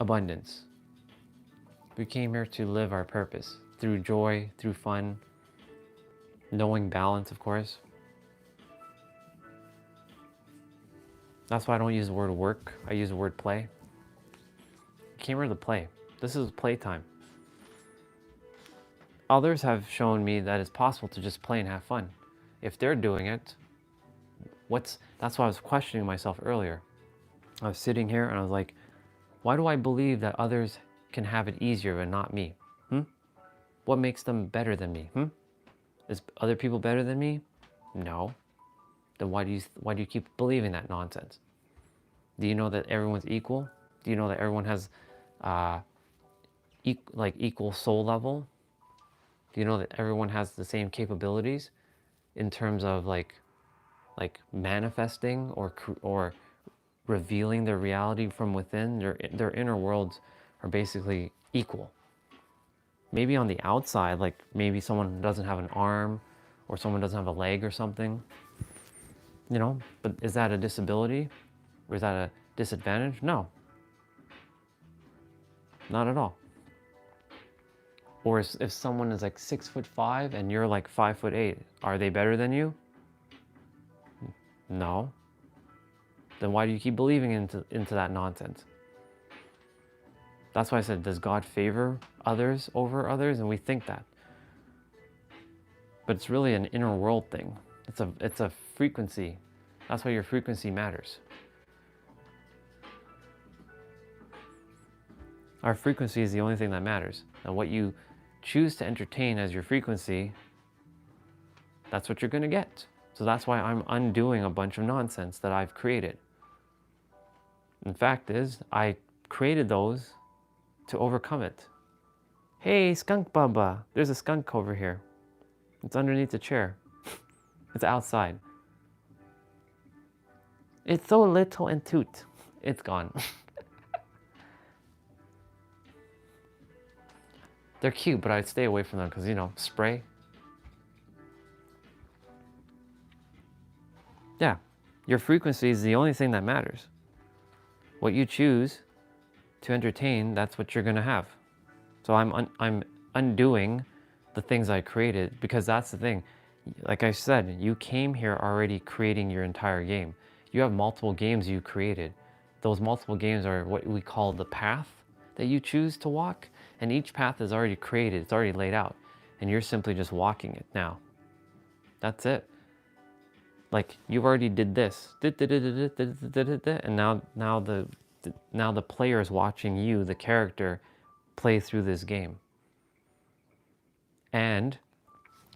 abundance. We came here to live our purpose through joy, through fun, knowing balance, of course. That's why I don't use the word work. I use the word play. I came here to play. This is playtime. Others have shown me that it's possible to just play and have fun. If they're doing it, that's why I was questioning myself earlier. I was sitting here and I was like, why do I believe that others can have it easier and not me? What makes them better than me? Is other people better than me? No. Then why do you keep believing that nonsense? Do you know that everyone's equal? Do you know that everyone has equal soul level? Do you know that everyone has the same capabilities in terms of like manifesting or revealing their reality from within? Their inner worlds are basically equal. Maybe on the outside, like maybe someone doesn't have an arm or someone doesn't have a leg or something, you know, but is that a disability or is that a disadvantage? No, not at all. Or if someone is like 6'5" and you're like 5'8", are they better than you? No. Then why do you keep believing into that nonsense? That's why I said, does God favor others over others? And we think that. But it's really an inner world thing. It's a frequency. That's why your frequency matters. Our frequency is the only thing that matters. And what you choose to entertain as your frequency, that's what you're going to get. So that's why I'm undoing a bunch of nonsense that I've created. In fact is, I created those to overcome it. Hey, skunk baba, there's a skunk over here. It's underneath the chair. It's outside. It's so little and toot. It's gone. They're cute, but I'd stay away from them because, you know, spray. Yeah, your frequency is the only thing that matters. What you choose to entertain, that's what you're gonna have. So I'm undoing the things I created, because that's the thing. Like I said, you came here already creating your entire game. You have multiple games you created. Those multiple games are what we call the path that you choose to walk, and each path is already created, it's already laid out, and you're simply just walking it now. That's it. Like, you already did this, and now the player is watching you, the character, play through this game. And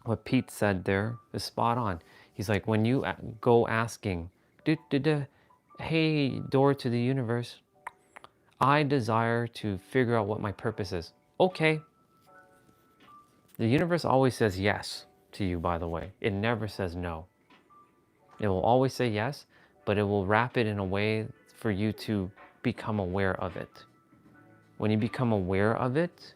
what Pete said there is spot on. He's like, when you go asking, hey, door to the universe, I desire to figure out what my purpose is. Okay. The universe always says yes to you, by the way. It never says no. It will always say yes, but it will wrap it in a way for you to become aware of it. When you become aware of it,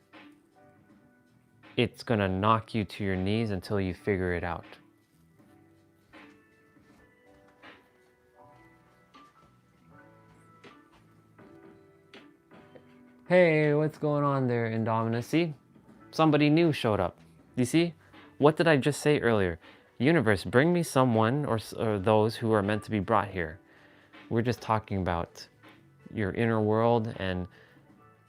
it's gonna knock you to your knees until you figure it out. Hey, what's going on there, Indominus? See? Somebody new showed up. You see? What did I just say earlier? Universe, bring me someone or those who are meant to be brought here. We're just talking about your inner world and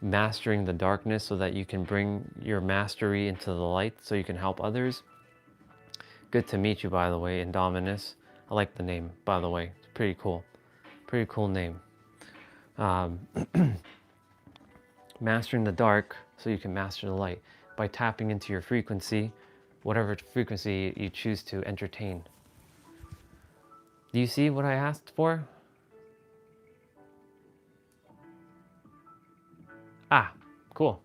mastering the darkness so that you can bring your mastery into the light so you can help others. Good to meet you, by the way, Indominus. I like the name, by the way. It's pretty cool. Pretty cool name. Mastering the dark so you can master the light by tapping into your frequency, whatever frequency you choose to entertain. Do you see what I asked for? Ah, cool.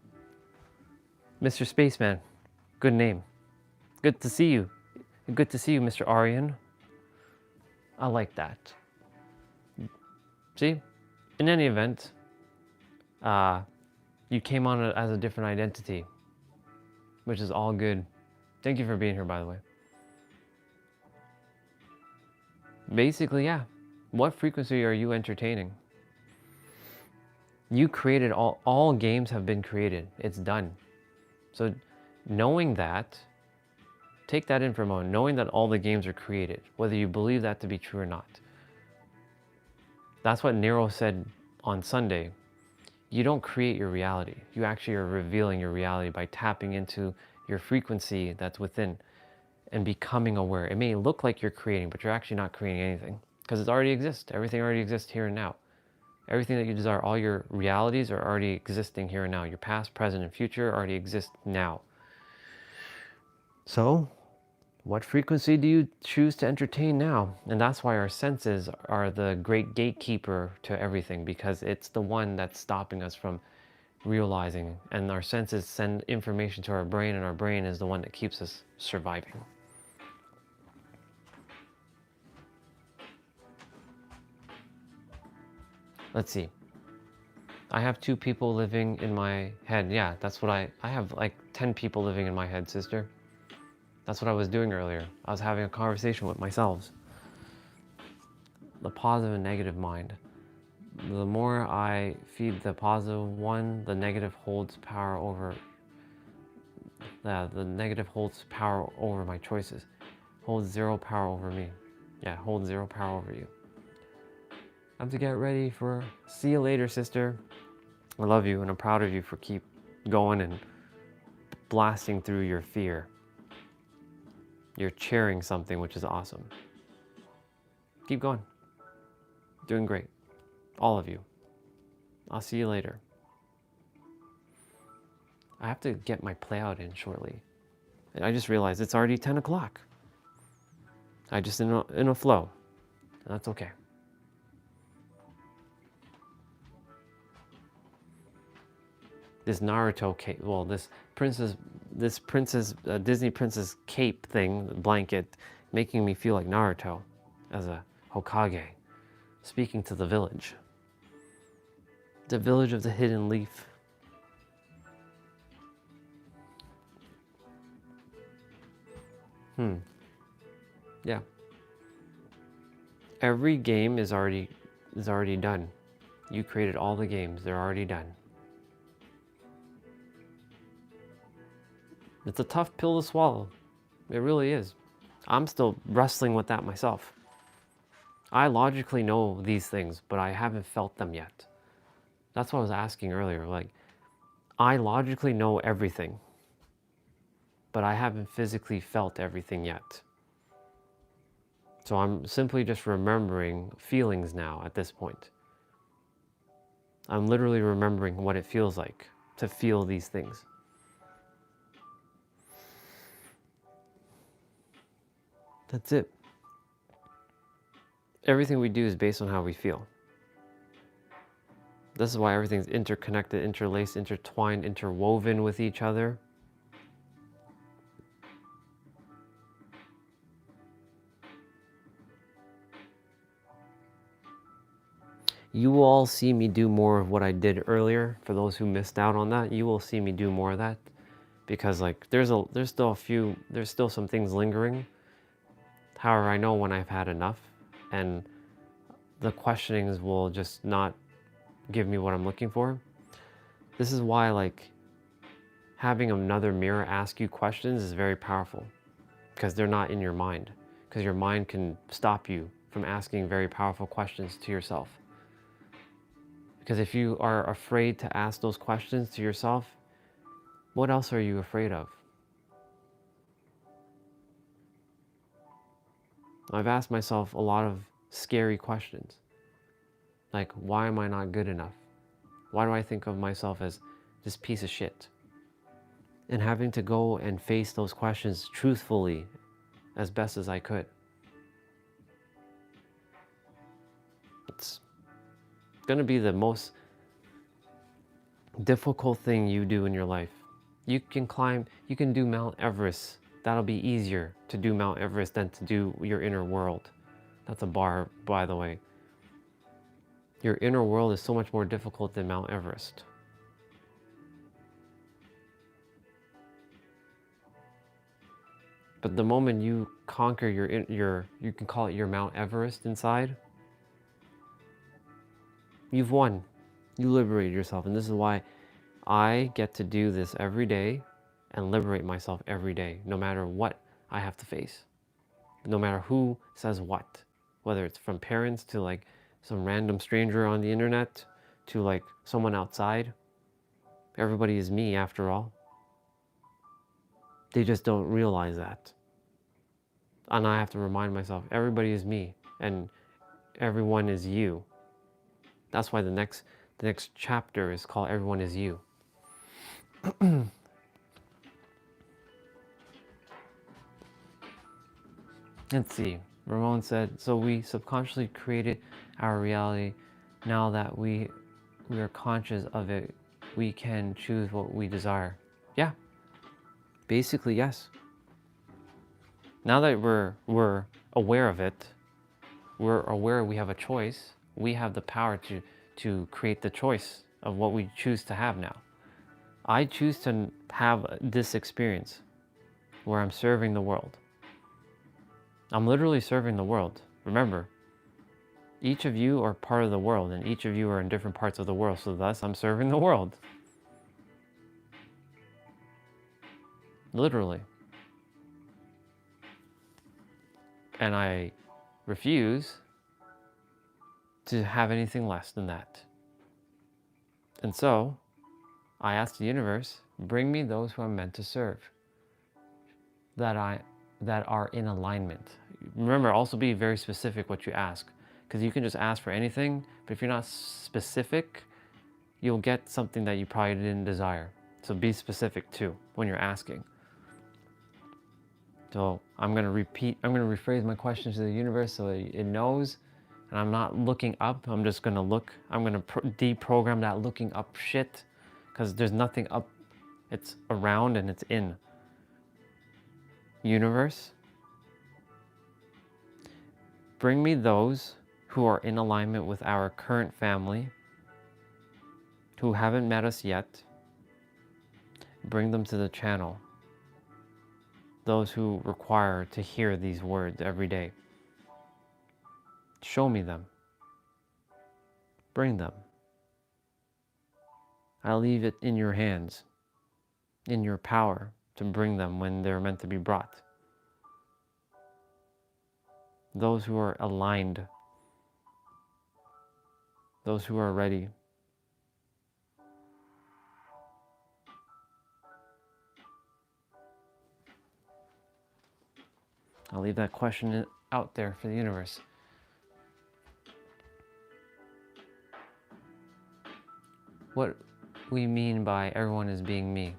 Mr. Spaceman, good name. Good to see you. Good to see you, Mr. Aryan. I like that. See? In any event, You came on as a different identity, which is all good. Thank you for being here, by the way. Basically, yeah. What frequency are you entertaining? You created all games have been created. It's done. So knowing that, take that in for a moment, knowing that all the games are created, whether you believe that to be true or not. That's what Nero said on Sunday. You don't create your reality. You actually are revealing your reality by tapping into your frequency that's within and becoming aware. It may look like you're creating, but you're actually not creating anything because it already exists. Everything already exists here and now. Everything that you desire, all your realities are already existing here and now. Your past, present, and future already exist now. So, what frequency do you choose to entertain now? And that's why our senses are the great gatekeeper to everything, because it's the one that's stopping us from realizing. And our senses send information to our brain, and our brain is the one that keeps us surviving. Let's see. I have 2 people living in my head. Yeah, that's what I have like 10 people living in my head, sister. That's what I was doing earlier. I was having a conversation with myself. The positive and negative mind. The more I feed the positive one, the negative holds power over. The negative holds power over my choices. Holds 0 power over me. Yeah, holds 0 power over you. I have to get ready for. See you later, sister. I love you and I'm proud of you for keep going and blasting through your fear. You're cheering something, which is awesome. Keep going. Doing great. All of you. I'll see you later. I have to get my play out in shortly. And I just realized it's already 10 o'clock. I just in a flow. That's okay. This Naruto cape, well, this Disney princess cape thing, blanket, making me feel like Naruto as a Hokage, speaking to the village. The village of the hidden leaf. Yeah. Every game is already done. You created all the games, they're already done. It's a tough pill to swallow. It really is. I'm still wrestling with that myself. I logically know these things, but I haven't felt them yet. That's what I was asking earlier. Like, I logically know everything, but I haven't physically felt everything yet. So I'm simply just remembering feelings now at this point. I'm literally remembering what it feels like to feel these things. That's it. Everything we do is based on how we feel. This is why everything's interconnected, interlaced, intertwined, interwoven with each other. You will all see me do more of what I did earlier. For those who missed out on that, you will see me do more of that, because like there's still some things lingering. However, I know when I've had enough, and the questionings will just not give me what I'm looking for. This is why like having another mirror ask you questions is very powerful, because they're not in your mind, because your mind can stop you from asking very powerful questions to yourself. Because if you are afraid to ask those questions to yourself, what else are you afraid of? I've asked myself a lot of scary questions. Like, why am I not good enough? Why do I think of myself as this piece of shit? And having to go and face those questions truthfully as best as I could. It's going to be the most difficult thing you do in your life. You can do Mount Everest. That'll be easier to do Mount Everest than to do your inner world. That's a bar, by the way. Your inner world is so much more difficult than Mount Everest. But the moment you conquer you can call it your Mount Everest inside, you've won. You liberate yourself. And this is why I get to do this every day and liberate myself every day, no matter what I have to face. No matter who says what, whether it's from parents to like some random stranger on the internet to like someone outside. Everybody is me after all. They just don't realize that. And I have to remind myself, everybody is me and everyone is you. That's why the next chapter is called Everyone is You. Let's see. Ramon said, so we subconsciously created our reality. Now that we are conscious of it, we can choose what we desire. Yeah. Basically, yes. Now that we're aware of it, we're aware we have a choice. We have the power to create the choice of what we choose to have now. I choose to have this experience where I'm serving the world. I'm literally serving the world. Remember, each of you are part of the world and each of you are in different parts of the world. So thus, I'm serving the world. Literally. And I refuse to have anything less than that. And so, I ask the universe, bring me those who I'm meant to serve, that are in alignment. Remember, also be very specific what you ask, because you can just ask for anything, but if you're not specific, you'll get something that you probably didn't desire. So be specific too when you're asking. So I'm going to rephrase my question to the universe so it knows, and I'm not looking up. I'm just going to look. I'm going to deprogram that looking up shit, because there's nothing up. It's around and it's in. Universe, bring me those who are in alignment with our current family, who haven't met us yet. Bring them to the channel. Those who require to hear these words every day. Show me them. Bring them. I leave it in your hands, in your power, to bring them when they're meant to be brought. Those who are aligned, those who are ready. I'll leave that question out there for the universe. What we mean by everyone is being me.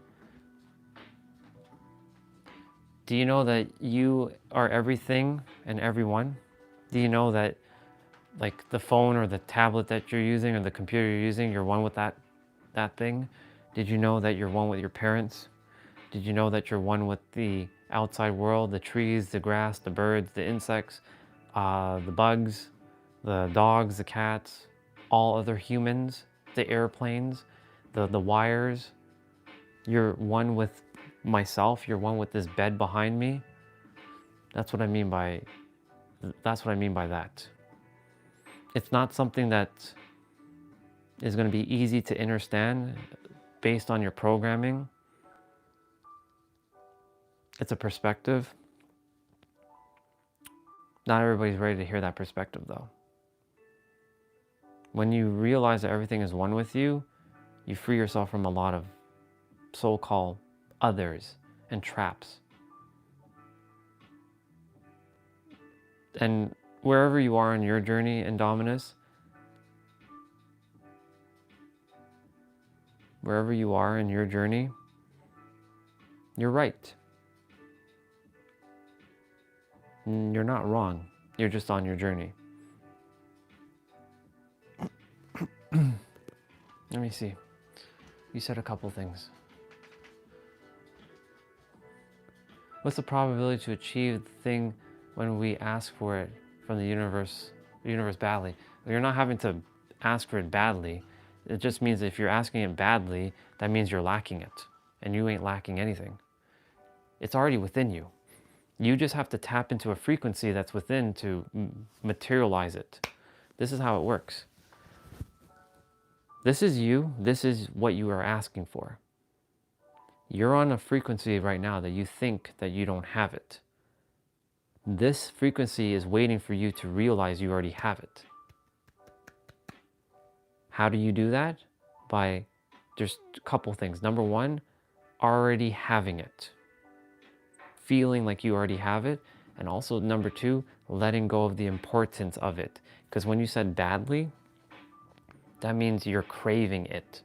Do you know that you are everything and everyone? Do you know that like the phone or the tablet that you're using or the computer you're using, you're one with that thing? Did you know that you're one with your parents? Did you know that you're one with the outside world, the trees, the grass, the birds, the insects, the bugs, the dogs, the cats, all other humans, the airplanes, the wires? You're one with myself. You're one with this bed behind me. That's what I mean by that. It's not something that is going to be easy to understand based on your programming. It's a perspective. Not everybody's ready to hear that perspective though. When you realize that everything is one with you, you free yourself from a lot of so-called others and traps. And wherever you are in your journey in Dominus, wherever you are in your journey, you're right. You're not wrong. You're just on your journey. Let me see. You said a couple things. What's the probability to achieve the thing when we ask for it from the universe badly? Well, you're not having to ask for it badly. It just means if you're asking it badly, that means you're lacking it. And you ain't lacking anything. It's already within you. You just have to tap into a frequency that's within to materialize it. This is how it works. This is you. This is what you are asking for. You're on a frequency right now that you think that you don't have it. This frequency is waiting for you to realize you already have it. How do you do that? By just a couple things. Number one, already having it. Feeling like you already have it. And also number two, letting go of the importance of it. Because when you said badly, that means you're craving it,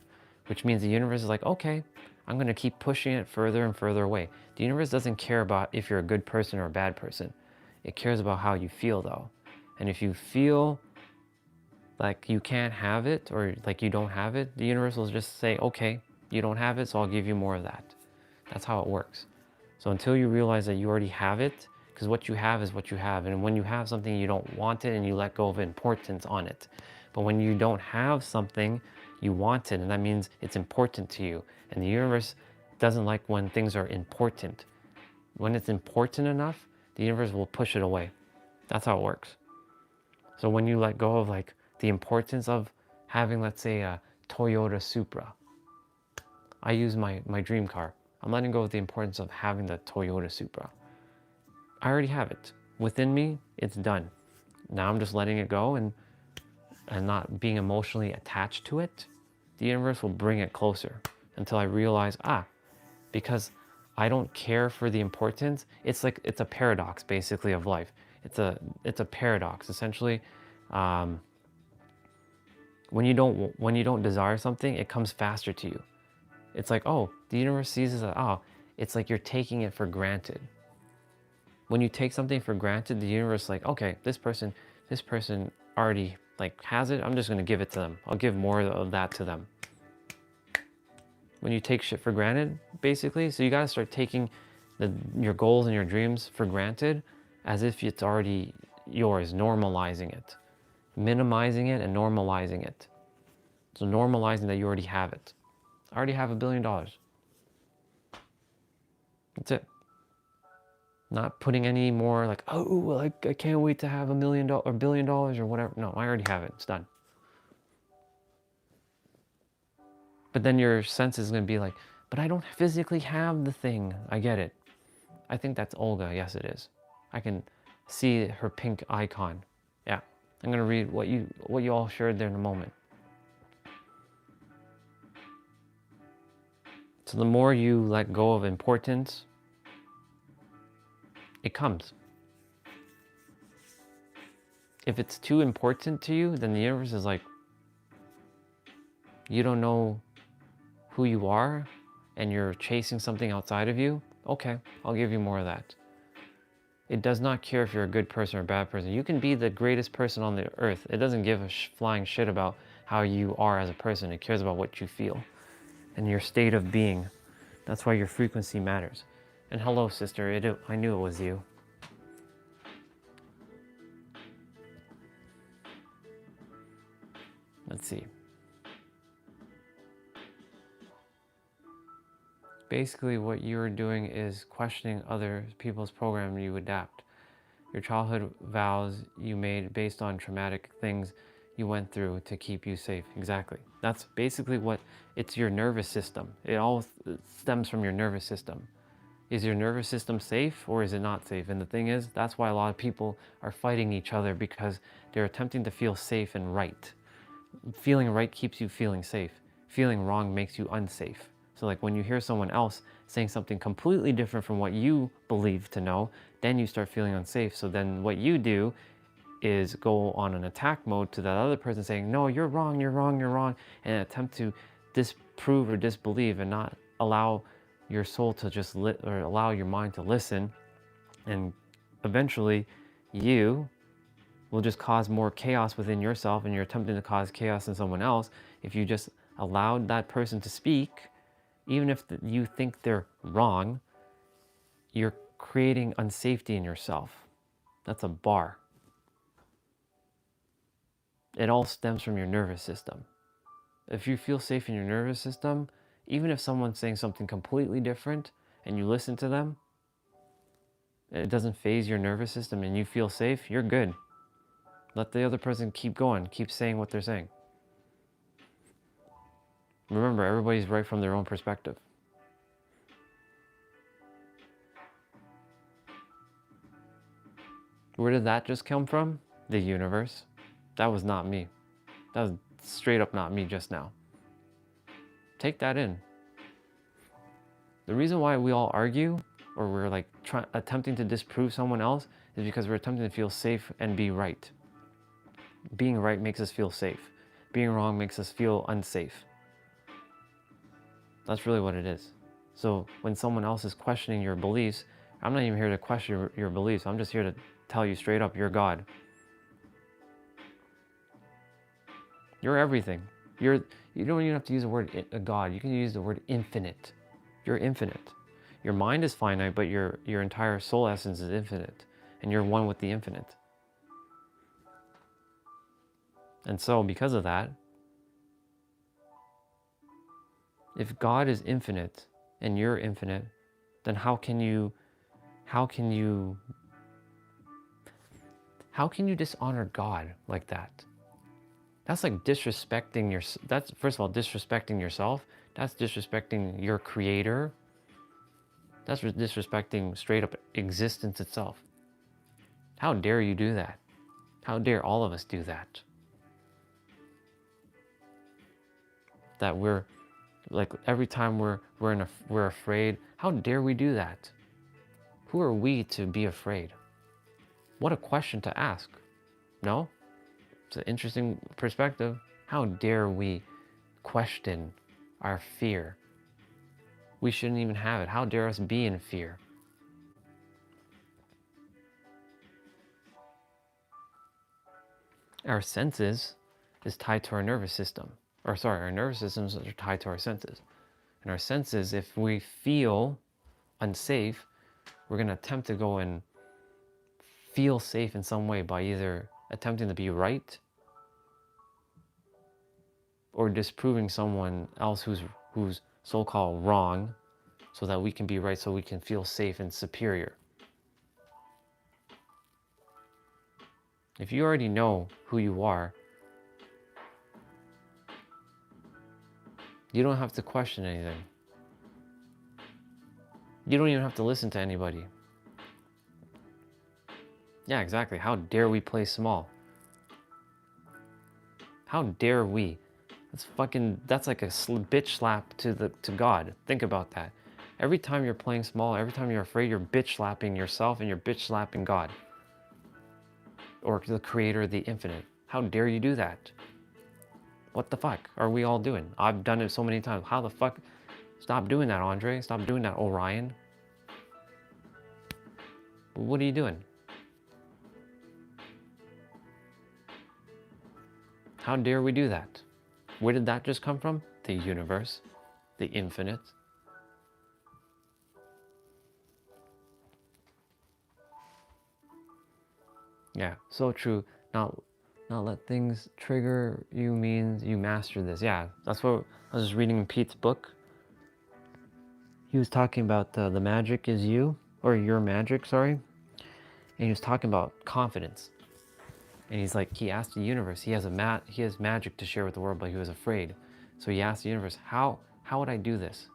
which means the universe is like, okay, I'm going to keep pushing it further and further away. The universe doesn't care about if you're a good person or a bad person. It cares about how you feel though. And if you feel like you can't have it or like you don't have it, the universe will just say, okay, you don't have it, so I'll give you more of that. That's how it works. So until you realize that you already have it, because what you have is what you have. And when you have something, you don't want it and you let go of importance on it. But when you don't have something, you want it, and that means it's important to you. And the universe doesn't like when things are important. When it's important enough, the universe will push it away. That's how it works. So when you let go of like the importance of having, let's say, a Toyota Supra. I use my dream car. I'm letting go of the importance of having the Toyota Supra. I already have it. Within me, it's done. Now I'm just letting it go and not being emotionally attached to it. The universe will bring it closer until I realize, because I don't care for the importance. It's like, it's a paradox basically of life. It's a paradox. Essentially, when you don't desire something, it comes faster to you. It's like, oh, the universe sees it as, it's like you're taking it for granted. When you take something for granted, the universe is like, okay, this person already like has it. I'm just gonna give it to them. I'll give more of that to them. When you take shit for granted, basically, so you gotta start taking your goals and your dreams for granted as if it's already yours, normalizing it. Minimizing it and normalizing it. So normalizing that you already have it. I already have $1 billion. That's it. Not putting any more like, oh, like I can't wait to have $1 million or $1 billion or whatever. No, I already have it. It's done. But then your sense is going to be like, but I don't physically have the thing. I get it. I think that's Olga. Yes, it is. I can see her pink icon. Yeah. I'm going to read what you all shared there in a moment. So the more you let go of importance, it comes. If it's too important to you, then the universe is like, you don't know who you are and you're chasing something outside of you. Okay, I'll give you more of that. It does not care if you're a good person or a bad person. You can be the greatest person on the earth. It doesn't give a flying shit about how you are as a person. It cares about what you feel and your state of being. That's why your frequency matters. And hello, sister. I knew it was you. Let's see. Basically, what you're doing is questioning other people's program you adapt. Your childhood vows you made based on traumatic things you went through to keep you safe. Exactly. That's basically what, it's your nervous system. It all stems from your nervous system. Is your nervous system safe or is it not safe? And the thing is, that's why a lot of people are fighting each other, because they're attempting to feel safe and right. Feeling right keeps you feeling safe. Feeling wrong makes you unsafe. So like when you hear someone else saying something completely different from what you believe to know, then you start feeling unsafe. So then what you do is go on an attack mode to that other person saying, no, you're wrong, you're wrong, you're wrong, and attempt to disprove or disbelieve and not allow your soul to just or allow your mind to listen. And eventually you will just cause more chaos within yourself, and you're attempting to cause chaos in someone else. If you just allowed that person to speak, even if you think they're wrong, you're creating unsafety in yourself. That's a bar. It all stems from your nervous system. If you feel safe in your nervous system, even if someone's saying something completely different and you listen to them, it doesn't phase your nervous system and you feel safe, you're good. Let the other person keep going, keep saying what they're saying. Remember, everybody's right from their own perspective. Where did that just come from? The universe. That was not me. That was straight up not me just now. Take that in. The reason why we all argue, or we're like attempting to disprove someone else, is because we're attempting to feel safe and be right. Being right makes us feel safe. Being wrong makes us feel unsafe. That's really what it is. So when someone else is questioning your beliefs, I'm not even here to question your beliefs. I'm just here to tell you straight up, you're God. You're everything. You don't even have to use the word God. You can use the word infinite. You're infinite. Your mind is finite, but your entire soul essence is infinite. And you're one with the infinite. And so because of that, if God is infinite and you're infinite, then how can you dishonor God like that? That's like disrespecting that's first of all disrespecting yourself. That's disrespecting your creator. That's disrespecting straight up existence itself. How dare you do that? How dare all of us do that? That we're like every time we're afraid, how dare we do that? Who are we to be afraid? What a question to ask. No? It's an interesting perspective. How dare we question our fear? We shouldn't even have it. How dare us be in fear? Our senses is tied to our nervous system. Our nervous systems are tied to our senses. And our senses, if we feel unsafe, we're going to attempt to go and feel safe in some way by either attempting to be right or disproving someone else who's so-called wrong so that we can be right, so we can feel safe and superior. If you already know who you are, you don't have to question anything. You don't even have to listen to anybody. Yeah, exactly. How dare we play small? How dare we? That's like a bitch slap to God. Think about that. Every time you're playing small, every time you're afraid, you're bitch slapping yourself and you're bitch slapping God. Or the creator of the infinite. How dare you do that? What the fuck are we all doing? I've done it so many times. How the fuck? Stop doing that, Andre. Stop doing that, Orion. What are you doing? How dare we do that? Where did that just come from? The universe, the infinite. Yeah, so true. Not let things trigger you means you master this. Yeah, that's what I was just reading in Pete's book. He was talking about the magic is you, or your magic, sorry. And he was talking about confidence. And he's like, he asked the universe, he has magic to share with the world, but he was afraid. So he asked the universe, how would I do this?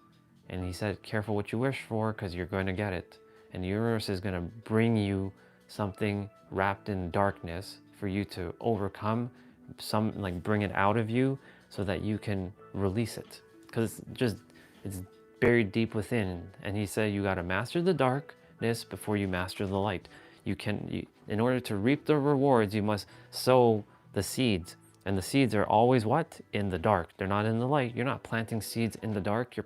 And he said, careful what you wish for, because you're going to get it. And the universe is going to bring you something wrapped in darkness for you to overcome, bring it out of you so that you can release it. Because it's buried deep within. And he said, you got to master the darkness before you master the light. In order to reap the rewards, you must sow the seeds. And the seeds are always what? In the dark. They're not in the light. You're not planting seeds in the dark. You're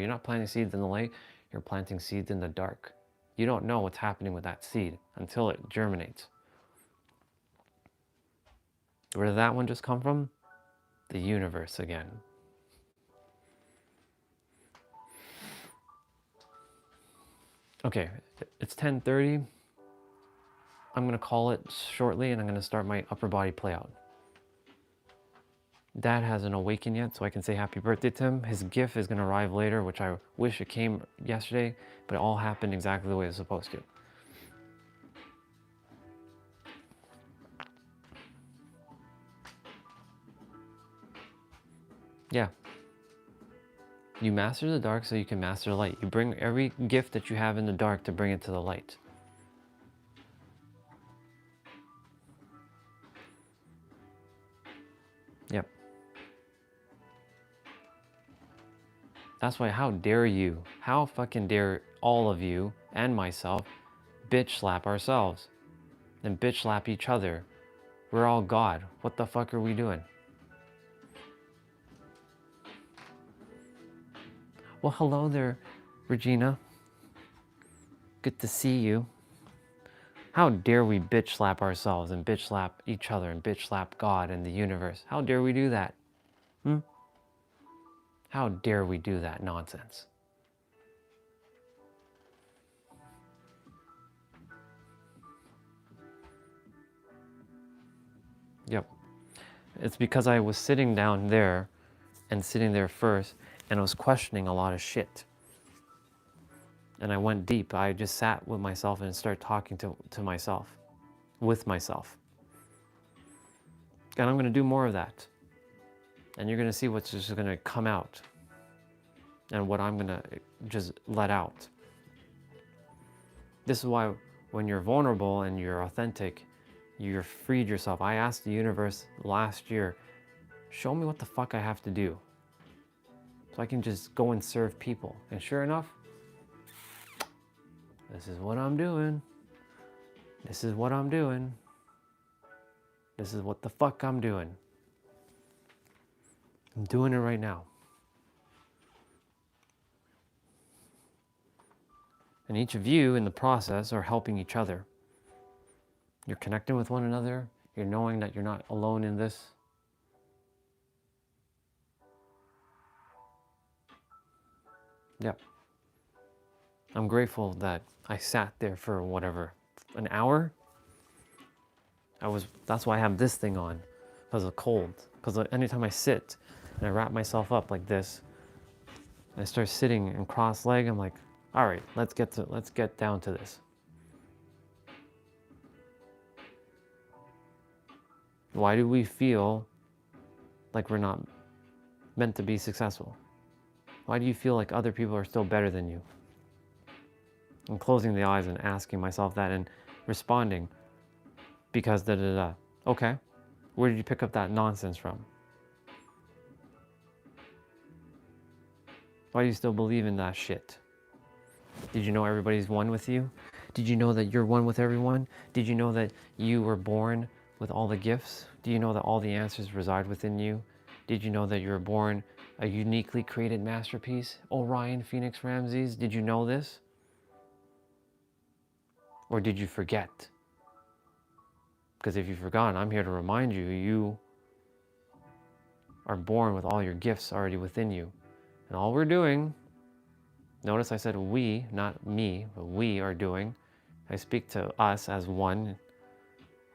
not planting seeds in the light. You're planting seeds in the dark. You don't know what's happening with that seed until it germinates. Where did that one just come from? The universe again. Okay, it's 10:30. I'm going to call it shortly and I'm going to start my upper body play out. Dad hasn't awakened yet, so I can say happy birthday to him. His gift is going to arrive later, which I wish it came yesterday, but it all happened exactly the way it was supposed to. Yeah. You master the dark so you can master the light. You bring every gift that you have in the dark to bring it to the light. Yep. That's why, how dare you, how fucking dare all of you and myself bitch slap ourselves and bitch slap each other. We're all God. What the fuck are we doing? Well, hello there, Regina. Good to see you. How dare we bitch slap ourselves and bitch slap each other and bitch slap God and the universe? How dare we do that? How dare we do that nonsense? Yep. It's because I was sitting down there and sitting there first, and I was questioning a lot of shit. And I went deep. I just sat with myself and started talking to myself, with myself. And I'm going to do more of that. And you're going to see what's just going to come out and what I'm going to just let out. This is why when you're vulnerable and you're authentic, you're freed yourself. I asked the universe last year, show me what the fuck I have to do so I can just go and serve people. And sure enough, this is what I'm doing. This is what I'm doing. This is what the fuck I'm doing. I'm doing it right now. And each of you in the process are helping each other. You're connecting with one another. You're knowing that you're not alone in this. Yep. I'm grateful that I sat there for whatever, an hour. That's why I have this thing on, because of cold. Because anytime I sit and I wrap myself up like this, and I start sitting and cross-legged, I'm like, all right, let's get down to this. Why do we feel like we're not meant to be successful? Why do you feel like other people are still better than you? I'm closing the eyes and asking myself that and responding because da-da-da. Okay, where did you pick up that nonsense from? Why do you still believe in that shit? Did you know everybody's one with you? Did you know that you're one with everyone? Did you know that you were born with all the gifts? Do you know that all the answers reside within you? Did you know that you were born a uniquely created masterpiece? Orion Phoenix Ramses, did you know this? Or did you forget? Because if you've forgotten, I'm here to remind you, you are born with all your gifts already within you. And all we're doing, notice I said we, not me, but we are doing. I speak to us as one.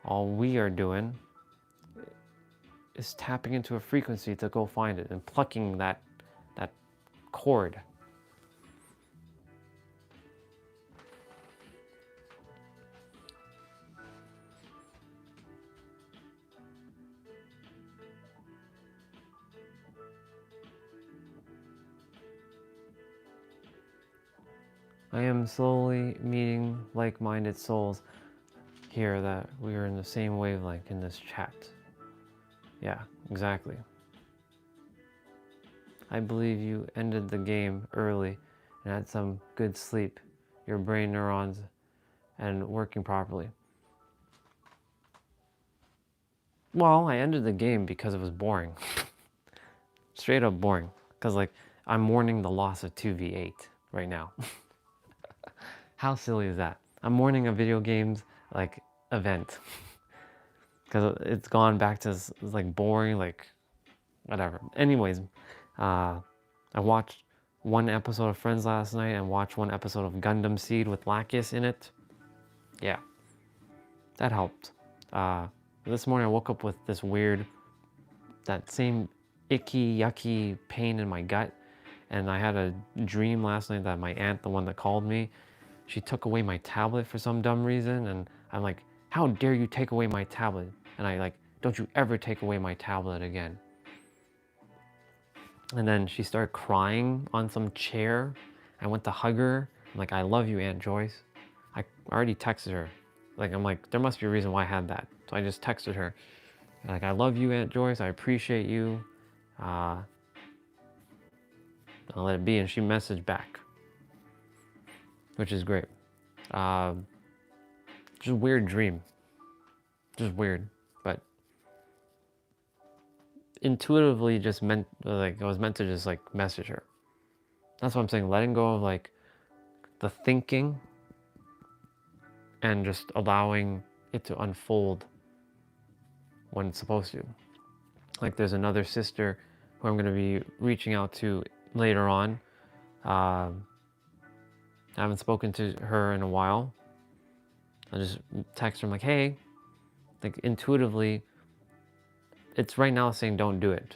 All we are doing is tapping into a frequency to go find it and plucking that cord. I am slowly meeting like-minded souls here that we are in the same wavelength in this chat. Yeah, exactly. I believe you ended the game early and had some good sleep, your brain neurons and working properly. Well, I ended the game because it was boring. Straight up boring. Because like, I'm mourning the loss of 2v8 right now. How silly is that? I'm mourning a video games like event. Because it's gone back to like boring, like whatever. Anyways, I watched one episode of Friends last night and watched one episode of Gundam Seed with Lacus in it. Yeah, that helped. This morning I woke up with this weird, that same icky, yucky pain in my gut. And I had a dream last night that my aunt, the one that called me, she took away my tablet for some dumb reason. And I'm like, how dare you take away my tablet? And I like, don't you ever take away my tablet again. And then she started crying on some chair. I went to hug her. I'm like, I love you, Aunt Joyce. I already texted her. Like, I'm like, there must be a reason why I had that. So I just texted her. Like, I love you, Aunt Joyce. I appreciate you. I'll let it be. And she messaged back, which is great. Just weird dream. Just weird. But intuitively just meant, like, I was meant to just like message her. That's what I'm saying. Letting go of like the thinking and just allowing it to unfold when it's supposed to. Like there's another sister who I'm going to be reaching out to later on. I haven't spoken to her in a while. I just text her, I'm like, hey, like intuitively, it's right now saying don't do it.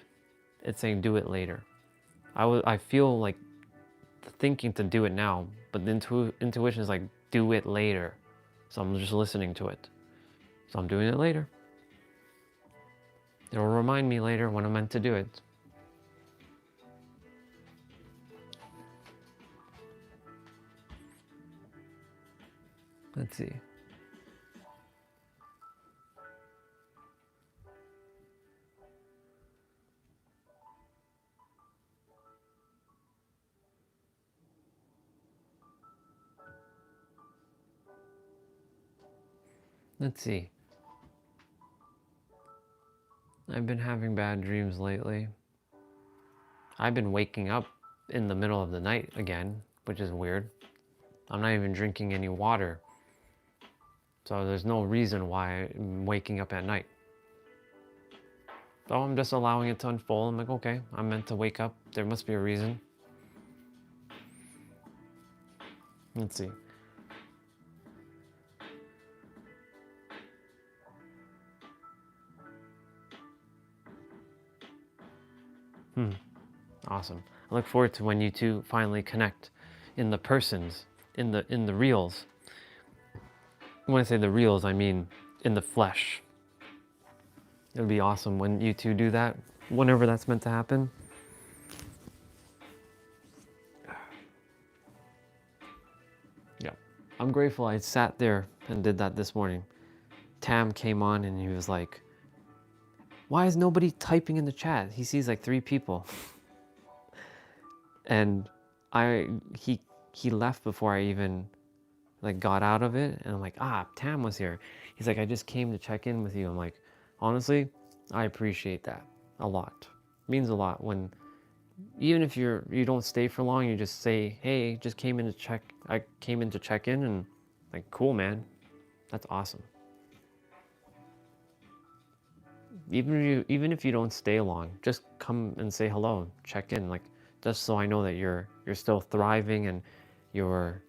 It's saying do it later. I feel like thinking to do it now, but the intuition is like do it later. So I'm just listening to it. So I'm doing it later. It'll remind me later when I'm meant to do it. Let's see. Let's see. I've been having bad dreams lately. I've been waking up in the middle of the night again, which is weird. I'm not even drinking any water. So there's no reason why I'm waking up at night. So I'm just allowing it to unfold. I'm like, okay, I'm meant to wake up. There must be a reason. Let's see. Awesome. I look forward to when you two finally connect in the persons, in the reals. When I say the reals, I mean in the flesh. It would be awesome when you two do that, whenever that's meant to happen. Yeah. I'm grateful I sat there and did that this morning. Tam came on and he was like, why is nobody typing in the chat? He sees like 3 people. And he left before I even like got out of it, and I'm like, Tam was here. He's like, I just came to check in with you. I'm like, honestly, I appreciate that a lot. It means a lot when, even if you don't stay for long, you just say, hey, I came in to check in, and like, cool, man, that's awesome. Even if you don't stay long, just come and say hello, check in, like, just so I know that you're still thriving and you're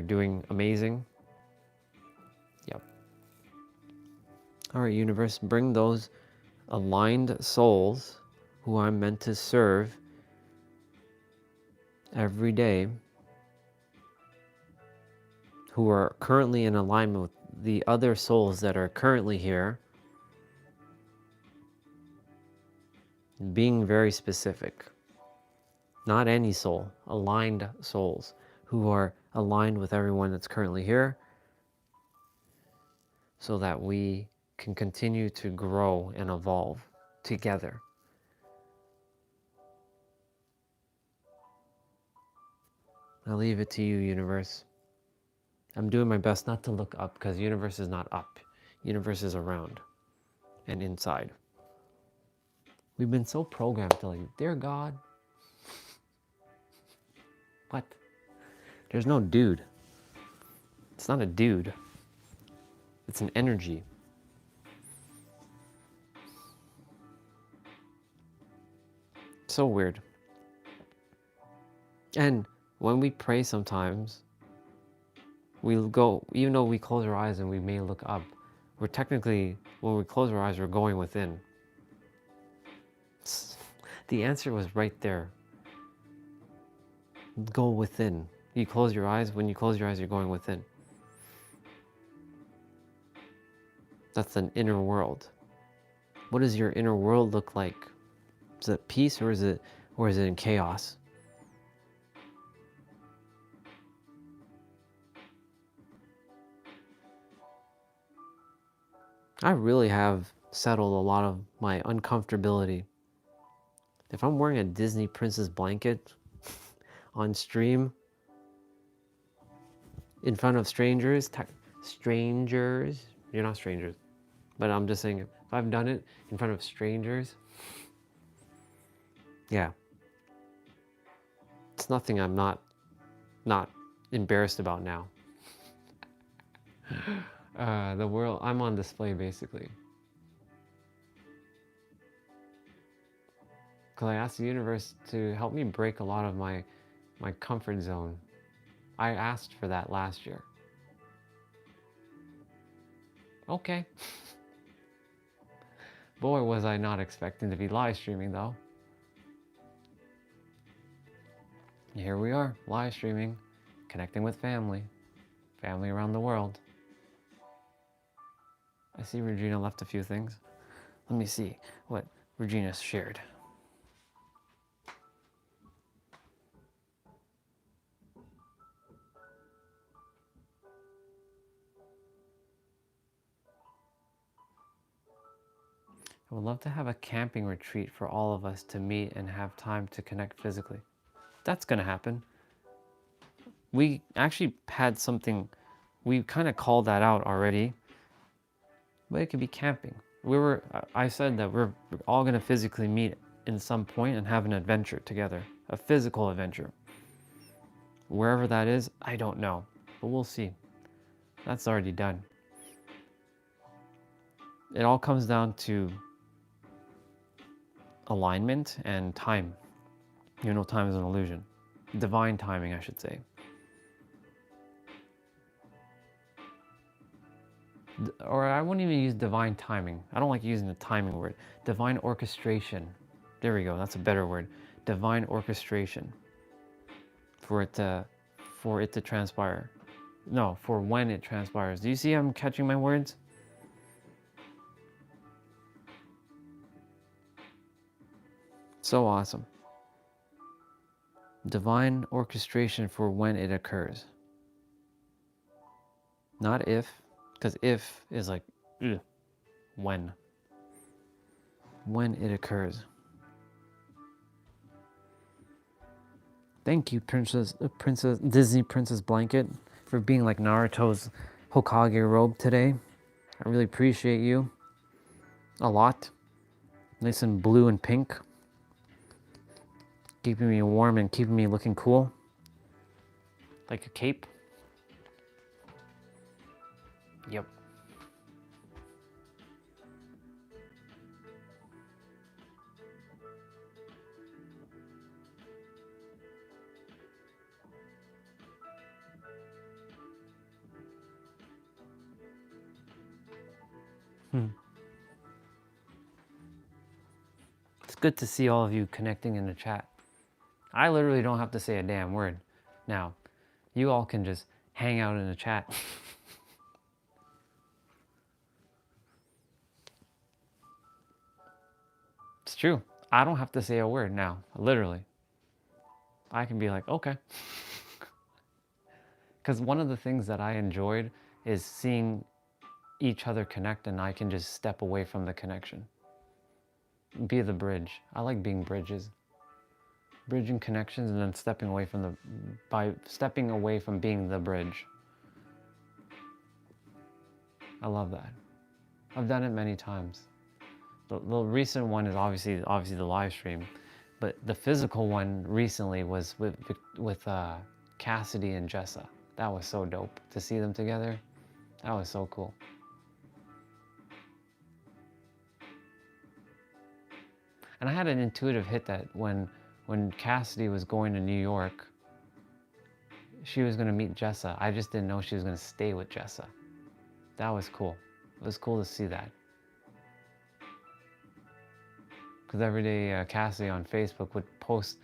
doing amazing. Yep. All right, universe, bring those aligned souls who I'm meant to serve every day, who are currently in alignment with the other souls that are currently here, being very specific. Not any soul, aligned souls who are aligned with everyone that's currently here, so that we can continue to grow and evolve together. I'll leave it to you, universe. I'm doing my best not to look up, because universe is not up. Universe is around and inside. We've been so programmed to like, dear God. What? There's no dude. It's not a dude. It's an energy. So weird. And when we pray sometimes, we'll go, even though we close our eyes and we may look up, we're technically, when we close our eyes, we're going within. The answer was right there. Go within. You close your eyes. When you close your eyes, you're going within. That's an inner world. What does your inner world look like? Is it peace, or is it Or is it in chaos? I really have settled a lot of my uncomfortability. If I'm wearing a Disney princess blanket on stream in front of strangers, you're not strangers, but I'm just saying, if I've done it in front of strangers, yeah, it's nothing I'm not embarrassed about now. The world, I'm on display basically. Because I asked the universe to help me break a lot of my comfort zone. I asked for that last year. Okay. Boy, was I not expecting to be live streaming though. Here we are, live streaming, connecting with family around the world. I see Regina left a few things. Let me see what Regina shared. I would love to have a camping retreat for all of us to meet and have time to connect physically. That's gonna happen. We actually had something, we kind of called that out already, but it could be camping. I said that we're all gonna physically meet in some point and have an adventure together, a physical adventure. Wherever that is, I don't know, but we'll see. That's already done. It all comes down to alignment and time. You know, time is an illusion. Divine timing, I should say. Or I wouldn't even use divine timing. I don't like using the timing word. Divine orchestration. There we go, that's a better word. Divine orchestration. For it to transpire. No, for when it transpires. Do you see I'm catching my words? So awesome. Divine orchestration for when it occurs. Not if, because if is like, ugh, when. When it occurs. Thank you, Disney Princess Blanket, for being like Naruto's Hokage robe today. I really appreciate you a lot. Nice and blue and pink. Keeping me warm and keeping me looking cool. Like a cape. Yep. It's good to see all of you connecting in the chat. I literally don't have to say a damn word. Now, you all can just hang out in the chat. It's true. I don't have to say a word now, literally. I can be like, okay. Because one of the things that I enjoyed is seeing each other connect, and I can just step away from the connection. Be the bridge. I like being bridges. Bridging connections and then stepping away from being the bridge. I love that. I've done it many times. The recent one is obviously the live stream, but the physical one recently was with Cassidy and Jessa. That was so dope to see them together. That was so cool. And I had an intuitive hit that when Cassidy was going to New York, she was going to meet Jessa. I just didn't know she was going to stay with Jessa. That was cool. It was cool to see that. Because every day Cassidy on Facebook would post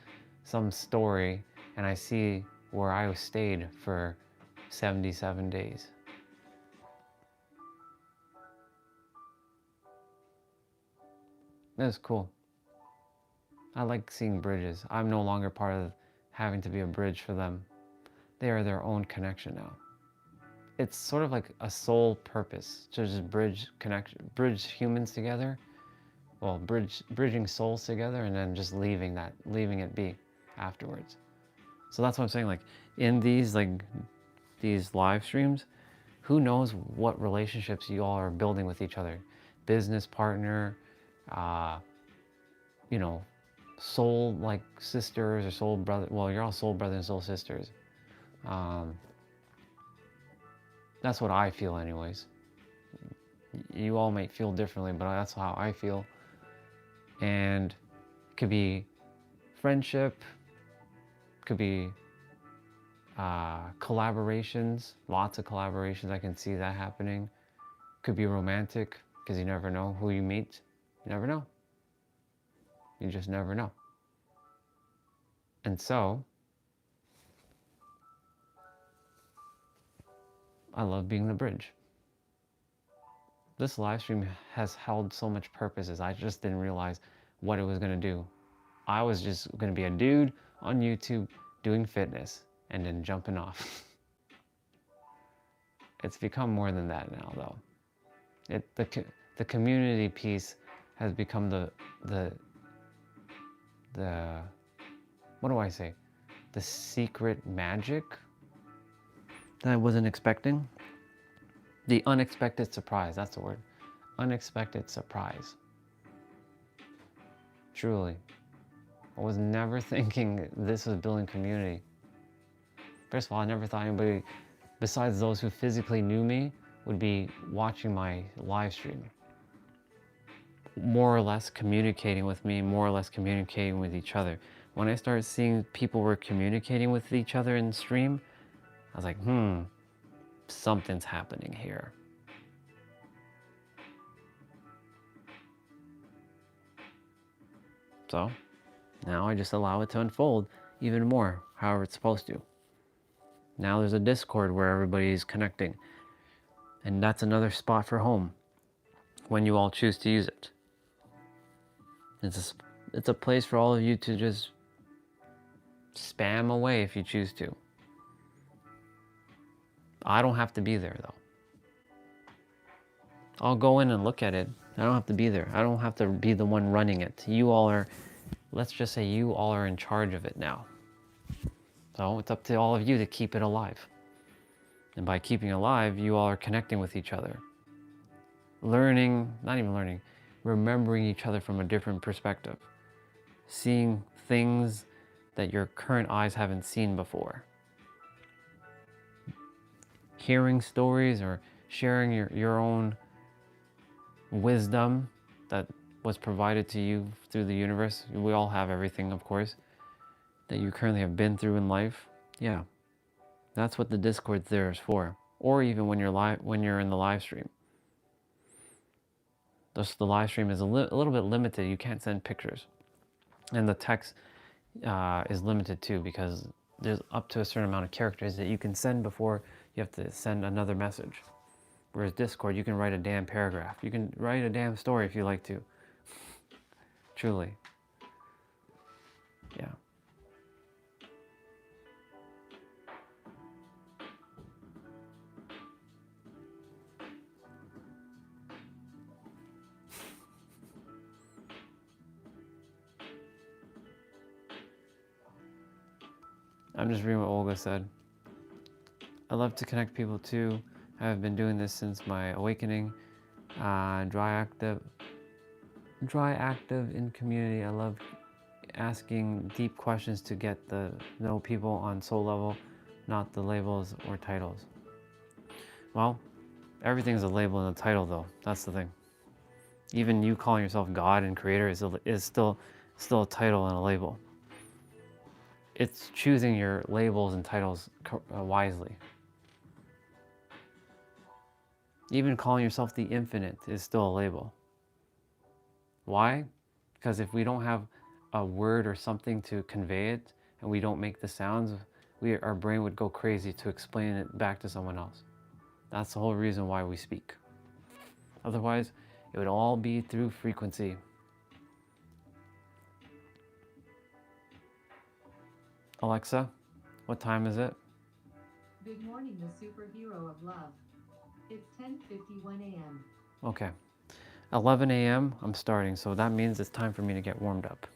some story, and I see where I stayed for 77 days. That was cool. I like seeing bridges. I'm no longer part of having to be a bridge for them. They are their own connection now. It's sort of like a soul purpose to just bridge connection, bridge humans together. Well, bridging souls together, and then just leaving it be afterwards. So that's what I'm saying. Like in these live streams, who knows what relationships you all are building with each other? Business partner, you know, soul like sisters or soul brother. Well, you're all soul brothers and soul sisters. That's what I feel, anyways. You all might feel differently, but that's how I feel. And it could be friendship, could be collaborations, lots of collaborations. I can see that happening. Could be romantic, because you never know who you meet. You never know. You just never know. And so, I love being the bridge. This live stream has held so much purposes. I just didn't realize what it was going to do. I was just going to be a dude on YouTube doing fitness and then jumping off. It's become more than that now, though. The community piece has become the what do I say? The secret magic that I wasn't expecting. The unexpected surprise, that's the word. Unexpected surprise. Truly. I was never thinking this was building community. First of all, I never thought anybody besides those who physically knew me would be watching my live stream. More or less communicating with me, more or less communicating with each other. When I started seeing people were communicating with each other in stream, I was like, something's happening here. So now I just allow it to unfold even more, however it's supposed to. Now there's a Discord where everybody's connecting. And that's another spot for home when you all choose to use it. It's a place for all of you to just spam away if you choose to. I don't have to be there though. I'll go in and look at it. I don't have to be there. I don't have to be the one running it. You all are, let's just say you all are in charge of it now. So it's up to all of you to keep it alive. And by keeping it alive, you all are connecting with each other. Learning, not even learning, remembering each other from a different perspective. Seeing things that your current eyes haven't seen before. Hearing stories or sharing your own wisdom that was provided to you through the universe. We all have everything, of course, that you currently have been through in life. Yeah, that's what the Discord there is for. Or even when you're in the live stream. Just the live stream is a little bit limited. You can't send pictures, and the text is limited too, because there's up to a certain amount of characters that you can send before you have to send another message. Whereas Discord, you can write a damn paragraph. You can write a damn story if you like to. Truly. Yeah. I'm just reading what Olga said. I love to connect people too. I've been doing this since my awakening. Dry active in community. I love asking deep questions to get to know people on soul level, not the labels or titles. Well, everything's a label and a title though. That's the thing. Even you calling yourself God and Creator is still a title and a label. It's choosing your labels and titles wisely. Even calling yourself the Infinite is still a label. Why? Because if we don't have a word or something to convey it, and we don't make the sounds, our brain would go crazy to explain it back to someone else. That's the whole reason why we speak. Otherwise, it would all be through frequency. Alexa, what time is it? Good morning, the superhero of love. It's 10:51 a.m. Okay. 11 a.m. I'm starting, so that means it's time for me to get warmed up.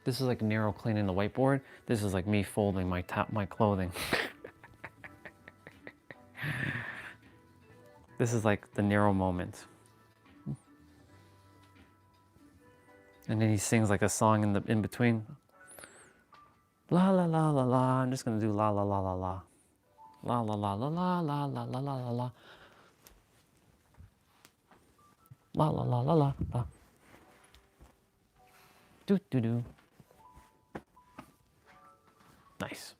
This is like Nero cleaning the whiteboard. This is like me folding my clothing. This is like the Nero moment. And then he sings like a song in between. La la la la la. I'm just gonna do la la la la la. La la la la la la la la la la la. La la la la la la. Do do do. Nice.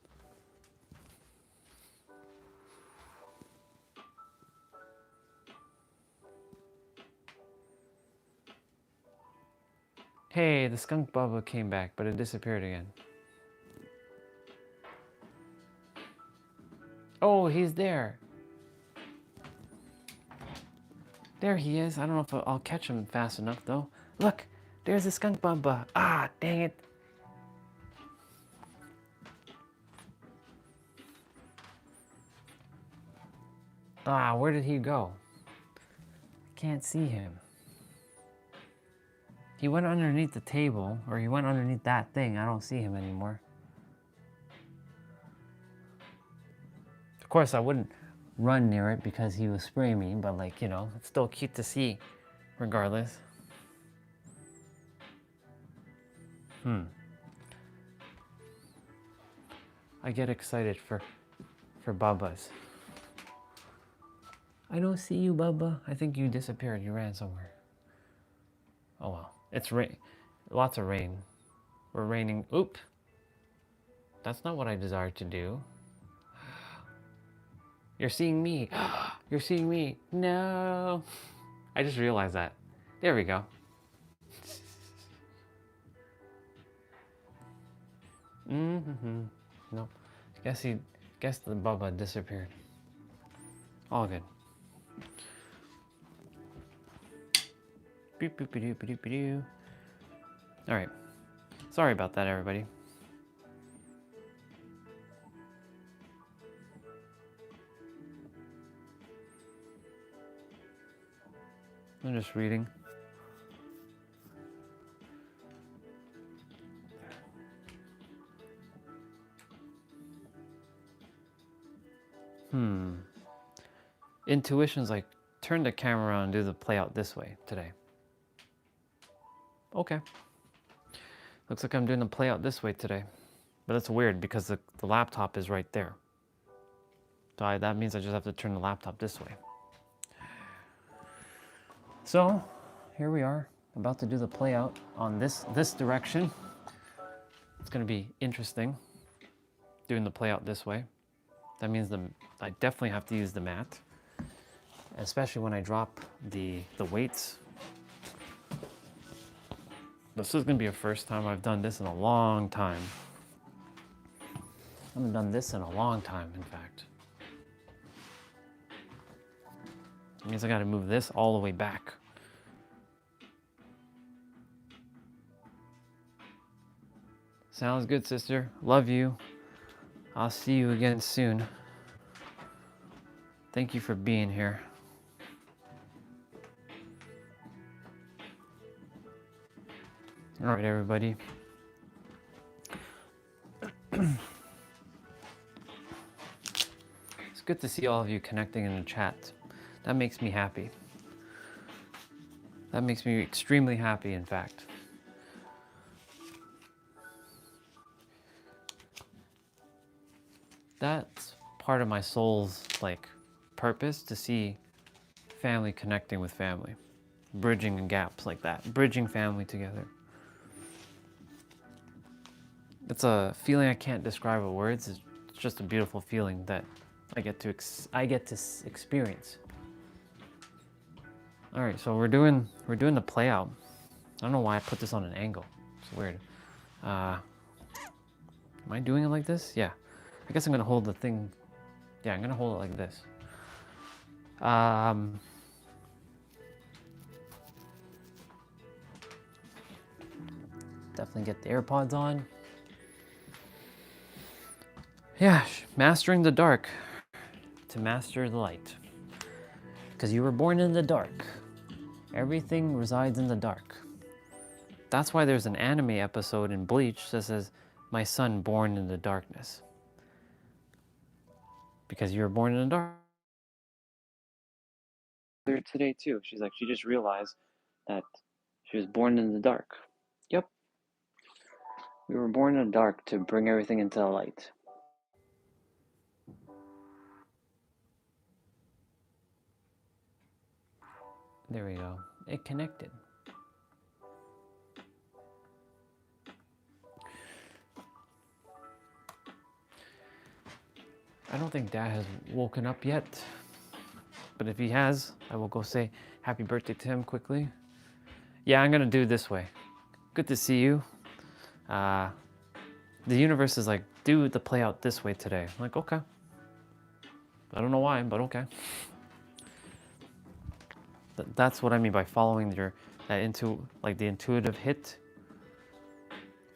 Hey, the skunk bubba came back, but it disappeared again. Oh, he's there. There he is. I don't know if I'll catch him fast enough, though. Look, there's the skunk bubba. Ah, dang it. Ah, where did he go? Can't see him. He went underneath the table, or he went underneath that thing. I don't see him anymore. Of course, I wouldn't run near it because he was spraying me, but like, you know, it's still cute to see regardless. I get excited for Bubbas. I don't see you, Bubba. I think you disappeared. You ran somewhere. Oh well. It's rain. Lots of rain. We're raining. Oop. That's not what I desired to do. You're seeing me. You're seeing me. No. I just realized that. There we go. Nope. Guess the Bubba disappeared. All good. Boop, boop, ba-doo, ba-doo, ba-doo. All right. Sorry about that, everybody. I'm just reading. Intuition's like, turn the camera around and do the play out this way today. Okay. Looks like I'm doing the play out this way today. But that's weird because the laptop is right there. So that means I just have to turn the laptop this way. So, here we are, about to do the play out on this direction. It's gonna be interesting, doing the play out this way. That means I definitely have to use the mat, especially when I drop the weights. This is gonna be a first time. I've done this in a long time. I haven't done this in a long time, in fact. It means I gotta move this all the way back. Sounds good, sister. Love you. I'll see you again soon. Thank you for being here. All right, everybody. It's good to see all of you connecting in the chat. That makes me happy. That makes me extremely happy, in fact. That's part of my soul's like purpose, to see family connecting with family, bridging gaps like that, bridging family together. It's a feeling I can't describe with words. It's just a beautiful feeling that I get to experience. All right, so we're doing the play out. I don't know why I put this on an angle. It's weird. Am I doing it like this? Yeah. I guess I'm gonna hold the thing. Yeah, I'm gonna hold it like this. Definitely get the AirPods on. Yeah, mastering the dark to master the light. Because you were born in the dark. Everything resides in the dark. That's why there's an anime episode in Bleach that says, "My son born in the darkness." Because you were born in the dark. Today too, she's like, she just realized that she was born in the dark. Yep. We were born in the dark to bring everything into the light. There we go. It connected. I don't think Dad has woken up yet. But if he has, I will go say happy birthday to him quickly. Yeah, I'm gonna do it this way. Good to see you. The universe is like, do the play out this way today. I'm like, okay. I don't know why, but okay. That's what I mean by following the intuitive hit.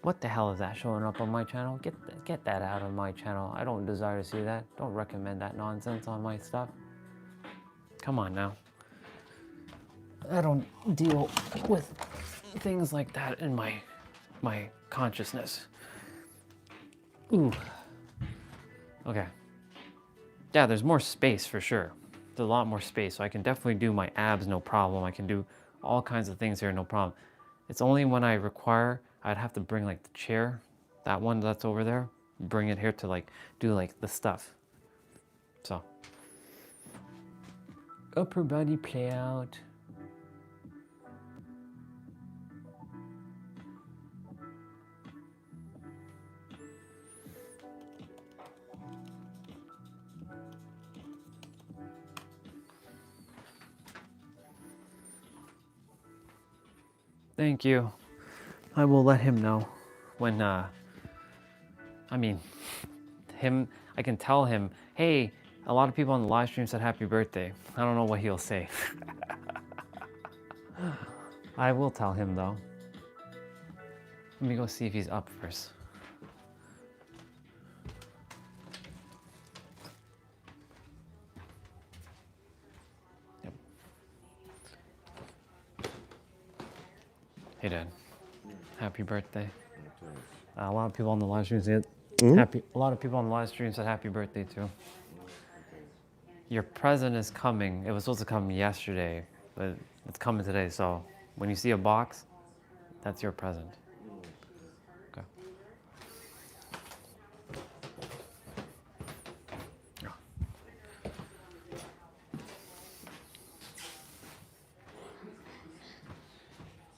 What the hell is that showing up on my channel? Get that out of my channel. I don't desire to see that. Don't recommend that nonsense on my stuff. Come on now. I don't deal with things like that in my consciousness. Ooh. Okay. Yeah, there's more space for sure. There's a lot more space, so I can definitely do my abs no problem. I can do all kinds of things here no problem. It's only when I require, I'd have to bring like the chair, that one that's over there, bring it here to like do like the stuff. So. Upper body play out. Thank you. I will let him know when, I can tell him, hey, a lot of people on the live stream said happy birthday. I don't know what he'll say. I will tell him though. Let me go see if he's up first. Yep. Hey Dad, happy birthday. A lot of people on the live stream said a lot of people on the live stream said happy birthday too. Your present is coming. It was supposed to come yesterday, but it's coming today. So when you see a box, that's your present. Okay.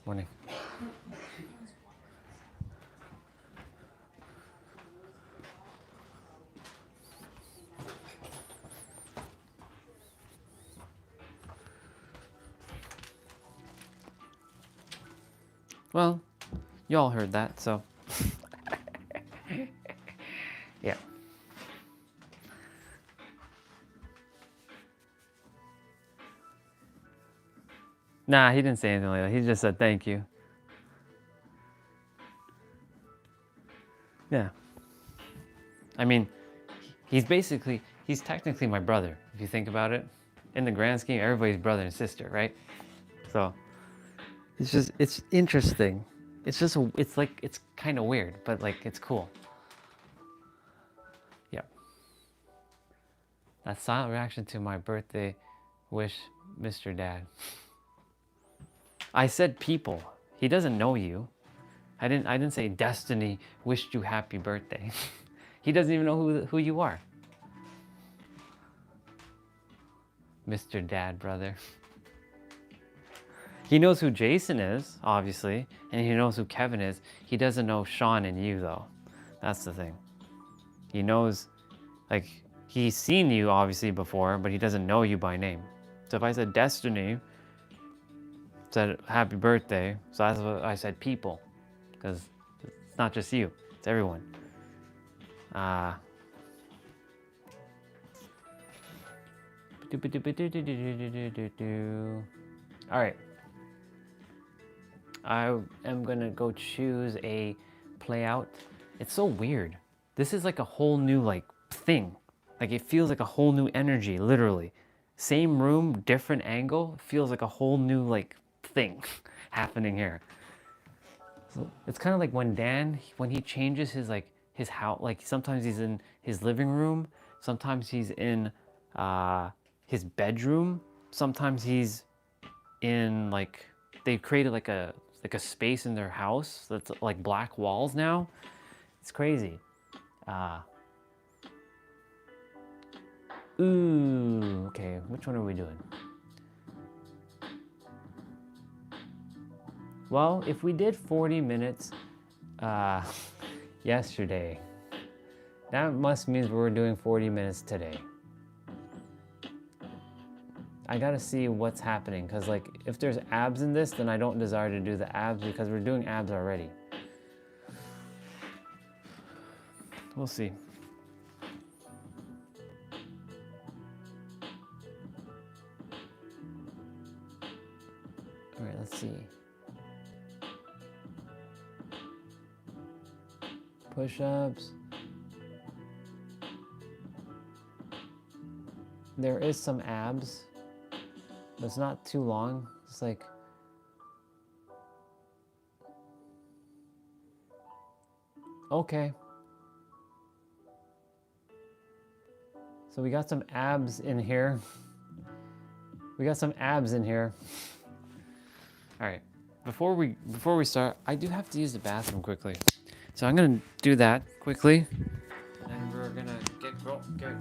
Morning. Well, you all heard that, so. Yeah. Nah, he didn't say anything like that. He just said thank you. Yeah. I mean, he's technically my brother, if you think about it. In the grand scheme, everybody's brother and sister, right? So, it's interesting. It's kind of weird, but like, it's cool. Yeah. That silent reaction to my birthday wish, Mr. Dad. I said people. He doesn't know you. I didn't say Destiny wished you happy birthday. He doesn't even know who you are. Mr. Dad, brother. He knows who Jason is, obviously, and he knows who Kevin is. He doesn't know Sean and you, though. That's the thing. He knows, like, he's seen you, obviously, before, but he doesn't know you by name. So if I said Destiny, said happy birthday, so that's what I said people. Because it's not just you, it's everyone. All right. I am gonna go choose a play out. It's so weird. This is like a whole new like thing. Like it feels like a whole new energy, literally. Same room, different angle, feels like a whole new like thing happening here. So it's kind of like when Dan, when he changes his house, like sometimes he's in his living room, sometimes he's in his bedroom, sometimes he's in like, they've created like a space in their house that's like black walls now. It's crazy. Ooh, okay, which one are we doing? Well, if we did 40 minutes yesterday, that must mean we're doing 40 minutes today. I gotta see what's happening, because like if there's abs in this, then I don't desire to do the abs because we're doing abs already. We'll see. All right, let's see. Push-ups. There is some abs, but it's not too long. It's like, okay. So we got some abs in here. We got some abs in here. All right, before we start, I do have to use the bathroom quickly. So I'm gonna do that quickly. And we're gonna get going.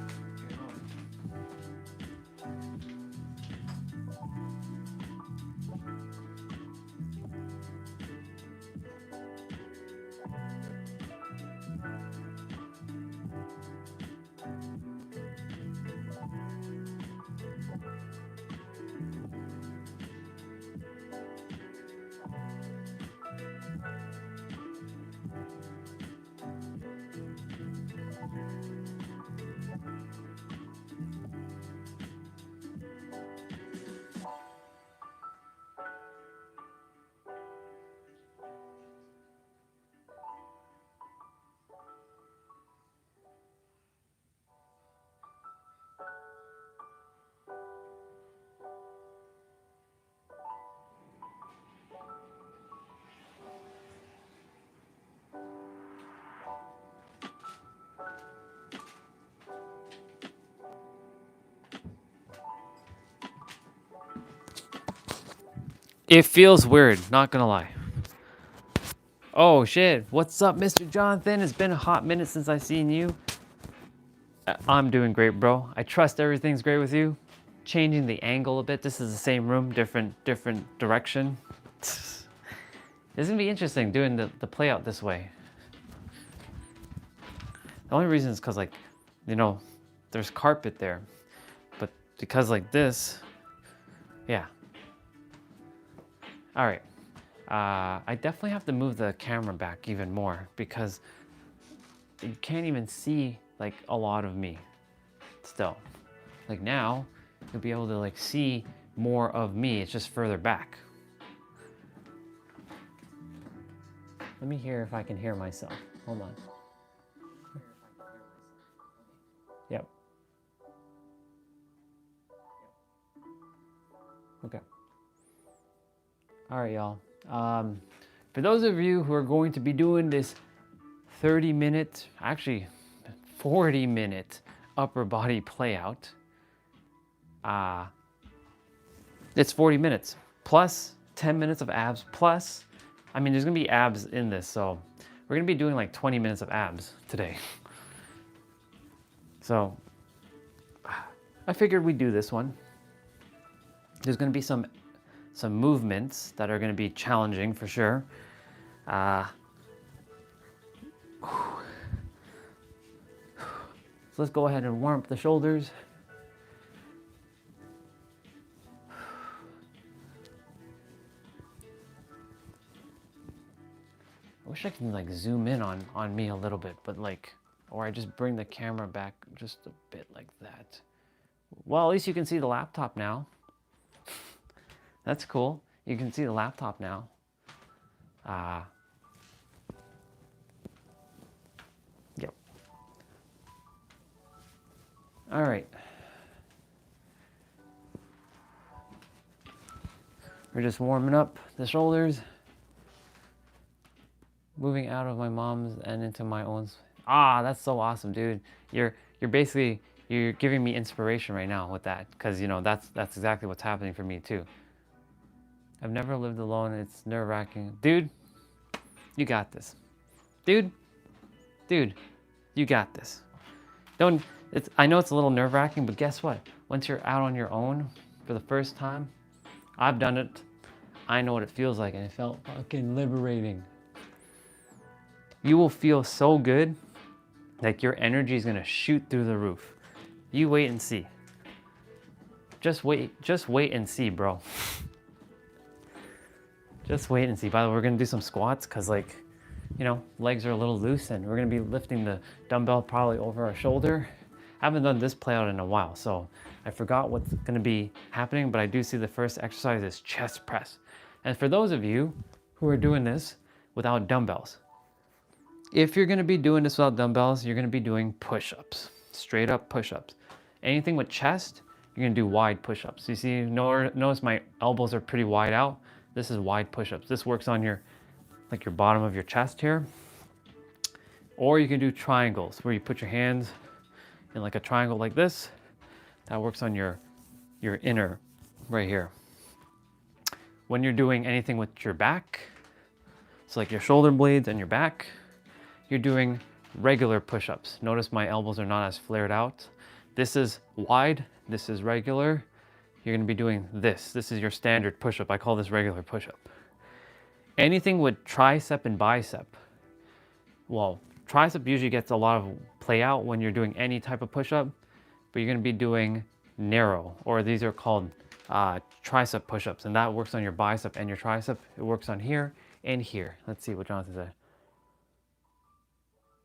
It feels weird, not gonna lie. Oh shit, what's up, Mr. Jonathan? It's been a hot minute since I've seen you. I'm doing great, bro. I trust everything's great with you. Changing the angle a bit. This is the same room, different direction. It's gonna be interesting doing the play out this way. The only reason is because like, you know, there's carpet there. But because like this, yeah. All right. I definitely have to move the camera back even more because you can't even see like a lot of me still. Like now, you'll be able to like see more of me. It's just further back. Let me hear if I can hear myself. Hold on. Yep. Okay. All right, y'all. For those of you who are going to be doing this 30-minute, actually 40-minute upper body play out, it's 40 minutes plus 10 minutes of abs plus, I mean, there's gonna be abs in this, so we're gonna be doing like 20 minutes of abs today. So I figured we'd do this one. There's gonna be some movements that are gonna be challenging for sure. So let's go ahead and warm up the shoulders. I wish I can like zoom in on me a little bit, but like, or I just bring the camera back just a bit like that. Well, at least you can see the laptop now. That's cool. You can see the laptop now. Yep. All right. We're just warming up the shoulders. Moving out of my mom's and into my own. That's so awesome, dude. You're basically, you're giving me inspiration right now with that, because you know that's exactly what's happening for me too. I've never lived alone. It's nerve-wracking. Dude, you got this. Dude, you got this. I know it's a little nerve-wracking, but guess what? Once you're out on your own for the first time, I've done it. I know what it feels like, and it felt fucking liberating. You will feel so good, like your energy is gonna shoot through the roof. You wait and see. Just wait and see, bro. Just wait and see. By the way, we're gonna do some squats, cause like, you know, legs are a little loose, and we're gonna be lifting the dumbbell probably over our shoulder. I haven't done this play out in a while, so I forgot what's gonna be happening, but I do see the first exercise is chest press. And for those of you who are doing this without dumbbells, if you're gonna be doing this without dumbbells, you're gonna be doing push-ups, straight up push-ups. Anything with chest, you're gonna do wide push-ups. You see, notice my elbows are pretty wide out. This is wide push-ups. This works on your bottom of your chest here. Or you can do triangles, where you put your hands in like a triangle like this. That works on your inner right here. When you're doing anything with your back, so like your shoulder blades and your back, you're doing regular push-ups. Notice my elbows are not as flared out. This is wide, this is regular. You're gonna be doing this. This is your standard push-up. I call this regular push-up. Anything with tricep and bicep. Well, tricep usually gets a lot of play out when you're doing any type of push-up, but you're gonna be doing narrow, or these are called tricep push-ups, and that works on your bicep and your tricep. It works on here and here. Let's see what Jonathan said.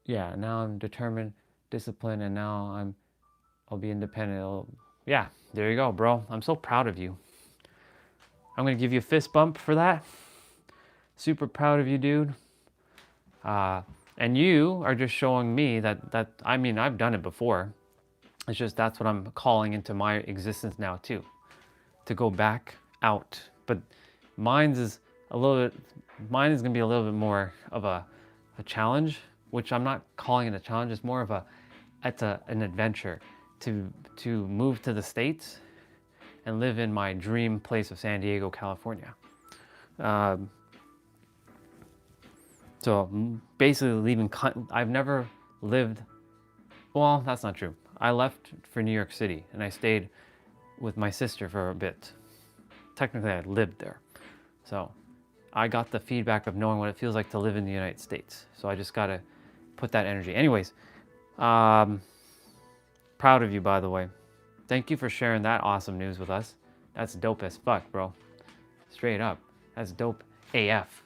Yeah, now I'm determined, disciplined, and now I'll be independent. Yeah, there you go, bro. I'm so proud of you. I'm gonna give you a fist bump for that. Super proud of you, dude. And you are just showing me that I mean, I've done it before. It's just that's what I'm calling into my existence now too, to go back out. But mine is gonna be a little bit more of a challenge, which I'm not calling it a challenge. It's more of an adventure to move to the States and live in my dream place of San Diego, California. So basically leaving, I've never lived, well, that's not true. I left for New York City and I stayed with my sister for a bit. Technically I lived there. So I got the feedback of knowing what it feels like to live in the United States. So I just gotta put that energy. Anyways, proud of you, by the way. Thank you for sharing that awesome news with us. That's dope as fuck, bro. Straight up. That's dope AF.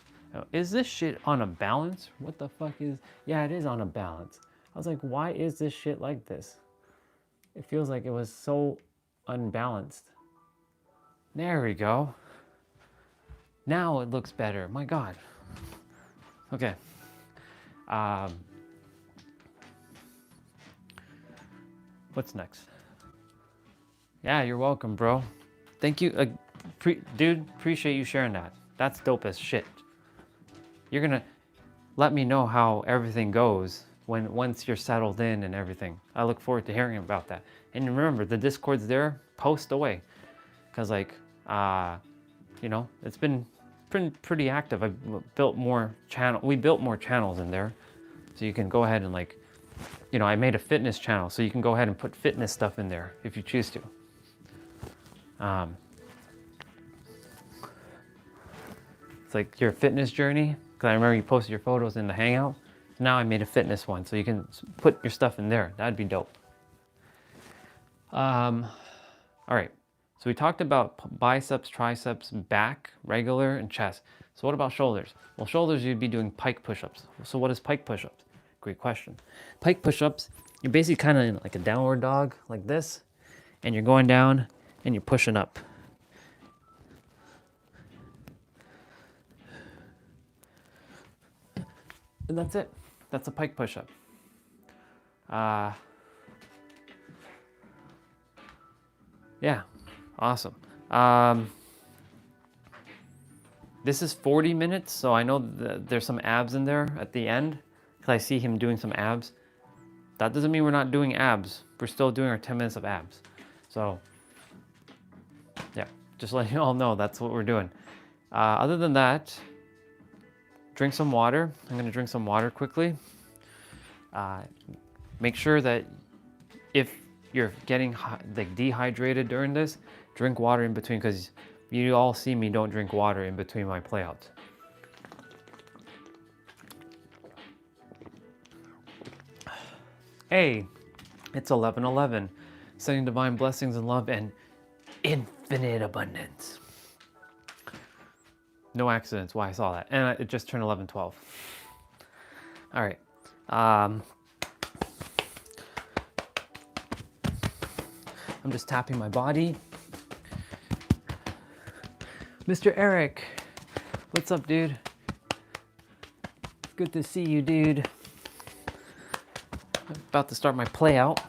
Is this shit on a balance? What the fuck is... Yeah, it is on a balance. I was like, why is this shit like this? It feels like it was so unbalanced. There we go. Now it looks better. My God. Okay. What's next? Yeah, you're welcome, bro. Thank you. Dude, appreciate you sharing that. That's dope as shit. You're gonna let me know how everything goes once you're settled in and everything. I look forward to hearing about that. And remember, the Discord's there, post away. Cause like, you know, it's been pretty active. We built more channels in there. So you can go ahead and like, you know, I made a fitness channel, so you can go ahead and put fitness stuff in there if you choose to. It's like your fitness journey, because I remember you posted your photos in the Hangout. So now I made a fitness one, so you can put your stuff in there. That'd be dope. All right, so we talked about biceps, triceps, back, regular, and chest. So what about shoulders? Well, shoulders, you'd be doing pike push-ups. So what is pike push-ups? Great question. Pike push-ups, you're basically kind of in like a downward dog, like this, and you're going down and you're pushing up. And that's it. That's a pike push-up. Yeah, awesome. This is 40 minutes, so I know there's some abs in there at the end, because I see him doing some abs. That doesn't mean we're not doing abs. We're still doing our 10 minutes of abs. So, yeah, just letting you all know that's what we're doing. Other than that, drink some water. I'm gonna drink some water quickly. Make sure that if you're getting like dehydrated during this, drink water in between, because you all see me don't drink water in between my playouts. Hey, it's 11:11. Sending divine blessings and love and infinite abundance. No accidents. Why I saw that. And it just turned 11:12. All right. I'm just tapping my body. Mr. Eric, what's up, dude? Good to see you, dude. I'm about to start my play out.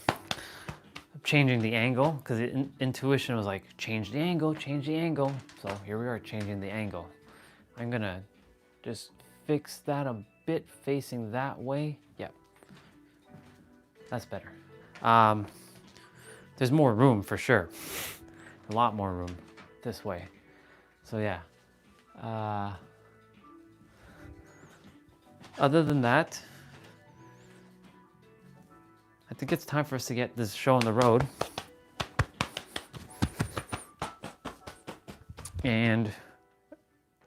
I'm changing the angle because intuition was like, change the angle, change the angle. So here we are changing the angle. I'm gonna just fix that a bit facing that way. Yep, that's better. There's more room for sure. A lot more room this way. So yeah. Other than that, I think it's time for us to get this show on the road. And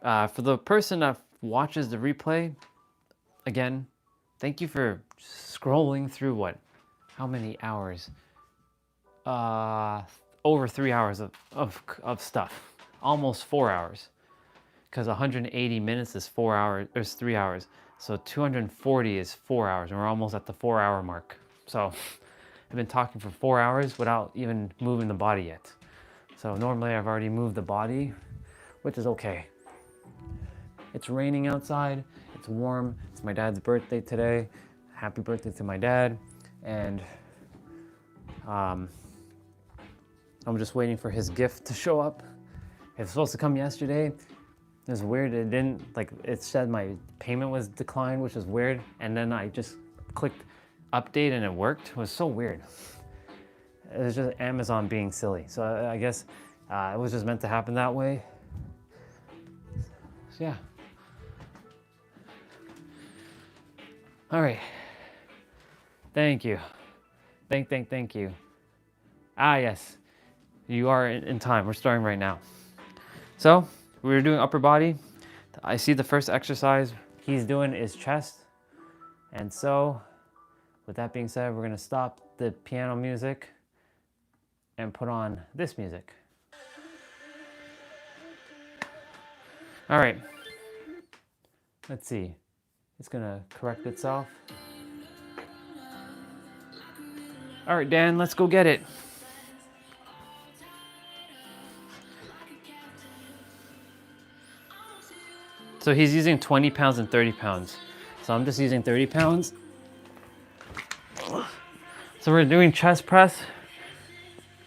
for the person that watches the replay, again, thank you for scrolling through how many hours? Over 3 hours of stuff, almost 4 hours, because 180 minutes is 4 hours, there's 3 hours. So 240 is 4 hours, and we're almost at the 4 hour mark. So I've been talking for 4 hours without even moving the body yet. So normally I've already moved the body, which is okay. It's raining outside, it's warm, it's my dad's birthday today. Happy birthday to my dad. And I'm just waiting for his gift to show up. It was supposed to come yesterday. It was weird, it didn't, like, it said my payment was declined, which is weird. And then I just clicked update and it worked. It was so weird. It was just Amazon being silly. So I guess it was just meant to happen that way. So yeah. All right. Thank you. Thank you. Ah, yes. You are in time. We're starting right now. So we're doing upper body. I see the first exercise he's doing is chest. And so with that being said, we're gonna stop the piano music and put on this music. All right. Let's see. It's gonna correct itself. All right, Dan, let's go get it. So he's using 20 pounds and 30 pounds. So I'm just using 30 pounds. So we're doing chest press.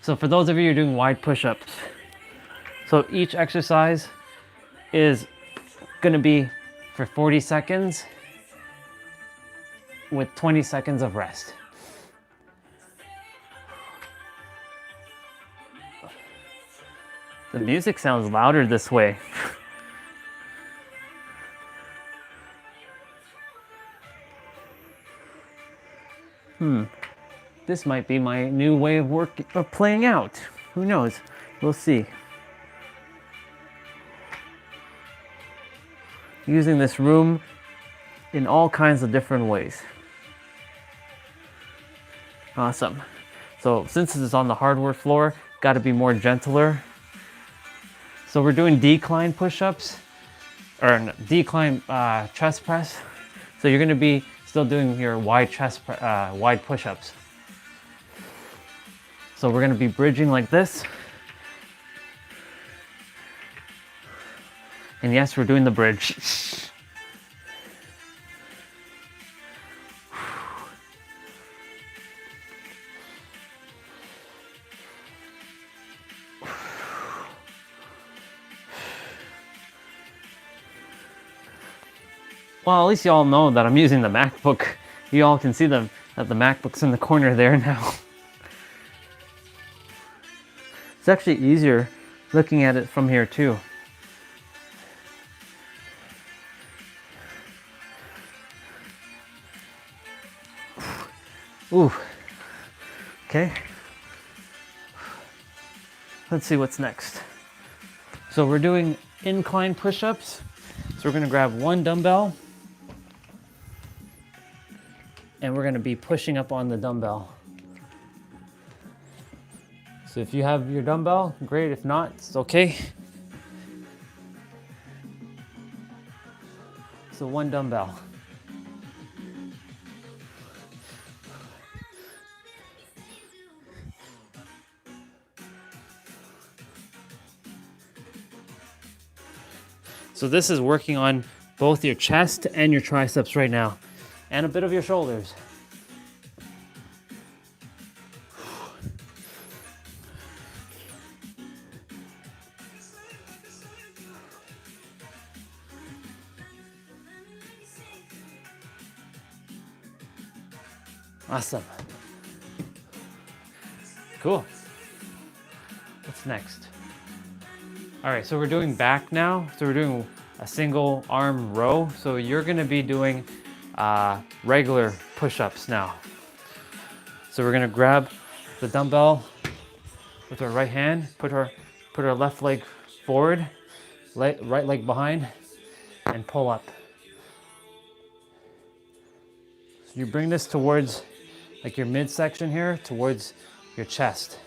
So for those of you who are doing wide push-ups, so each exercise is gonna be for 40 seconds with 20 seconds of rest. The music sounds louder this way. This might be my new way of playing out. Who knows? We'll see. Using this room in all kinds of different ways. Awesome. So since this is on the hardwood floor, got to be more gentler. So we're doing decline push-ups, or decline chest press. So you're going to be still doing your wide wide push-ups. So we're going to be bridging like this. And yes, we're doing the bridge. Well, at least y'all know that I'm using the MacBook. You all can see that the MacBook's in the corner there now. It's actually easier looking at it from here too. Ooh. Okay. Let's see what's next. So we're doing incline push-ups. So we're gonna grab one dumbbell and we're gonna be pushing up on the dumbbell. So if you have your dumbbell, great. If not, it's okay. So one dumbbell. So this is working on both your chest and your triceps right now, and a bit of your shoulders. Awesome. Cool. What's next? All right, so we're doing back now. So we're doing a single arm row. So you're gonna be doing regular push-ups now. So we're gonna grab the dumbbell with our right hand, put our left leg forward, right leg behind, and pull up. So you bring this towards like your midsection here, towards your chest.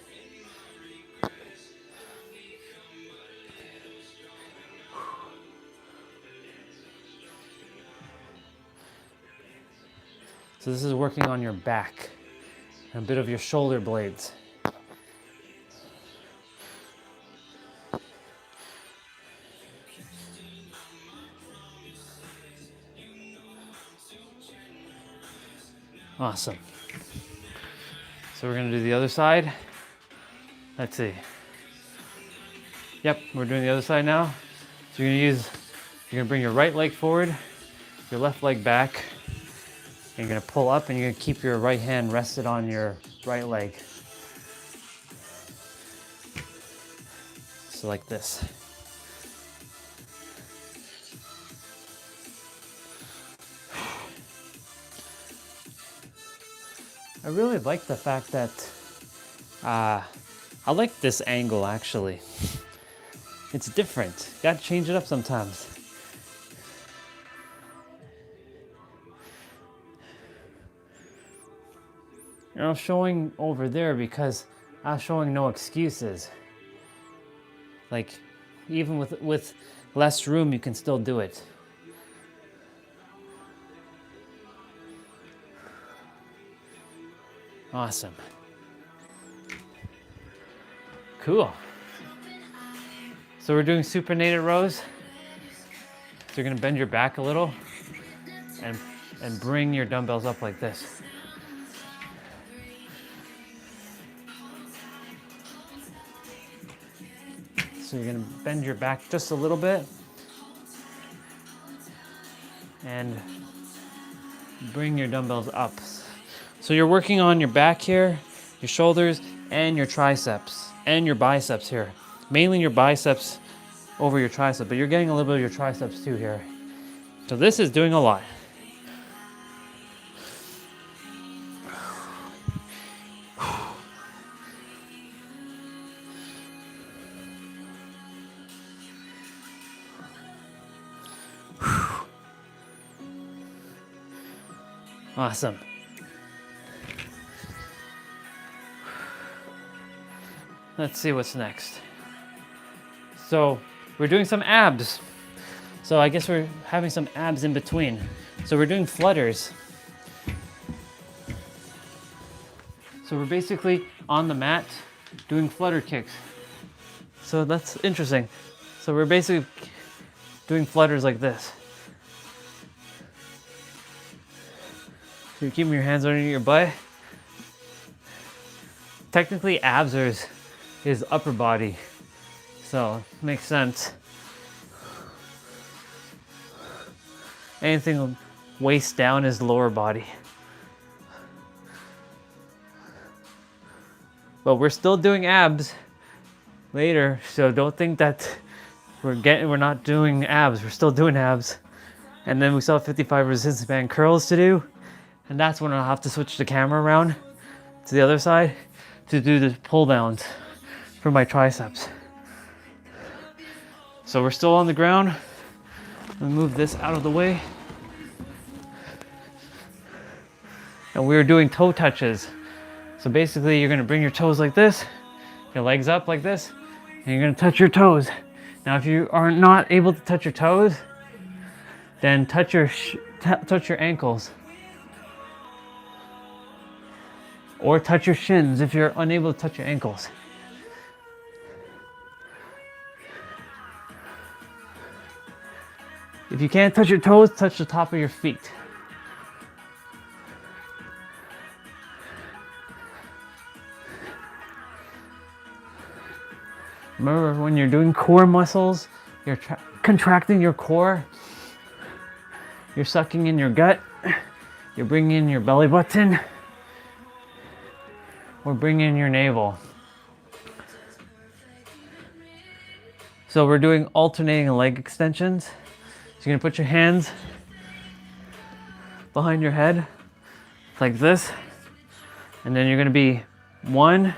So this is working on your back and a bit of your shoulder blades. Awesome. So we're gonna do the other side. Let's see. Yep, we're doing the other side now. So you're gonna bring your right leg forward, your left leg back, and you're gonna pull up and you're gonna keep your right hand rested on your right leg. So like this. I really like the fact that I like this angle actually. It's different. You gotta change it up sometimes. And I was showing over there because I was showing no excuses. Like, even with less room, you can still do it. Awesome. Cool. So we're doing supinated rows. So you're gonna bend your back a little and bring your dumbbells up like this. So you're gonna bend your back just a little bit and bring your dumbbells up. So you're working on your back here, your shoulders, and your triceps, and your biceps here. Mainly your biceps over your tricep, but you're getting a little bit of your triceps too here. So this is doing a lot. Awesome. Let's see what's next. So we're doing some abs. So I guess we're having some abs in between. So we're doing flutters. So we're basically on the mat doing flutter kicks. So that's interesting. So we're basically doing flutters like this. So you're keeping your hands underneath your butt. Technically, abs is upper body, so makes sense. Anything waist down is lower body. But we're still doing abs later, so don't think that we're not doing abs. We're still doing abs. And then we still have 55 resistance band curls to do. And that's when I'll have to switch the camera around to the other side to do the pull downs for my triceps. So we're still on the ground. Let me move this out of the way. And we're doing toe touches. So basically you're gonna bring your toes like this, your legs up like this, and you're gonna touch your toes. Now if you are not able to touch your toes, then touch your ankles. Or touch your shins if you're unable to touch your ankles. If you can't touch your toes, touch the top of your feet. Remember, when you're doing core muscles, you're contracting your core, you're sucking in your gut, you're bringing in your belly button, or bringing in your navel. So we're doing alternating leg extensions. So you're gonna put your hands behind your head like this, and then you're gonna be 1,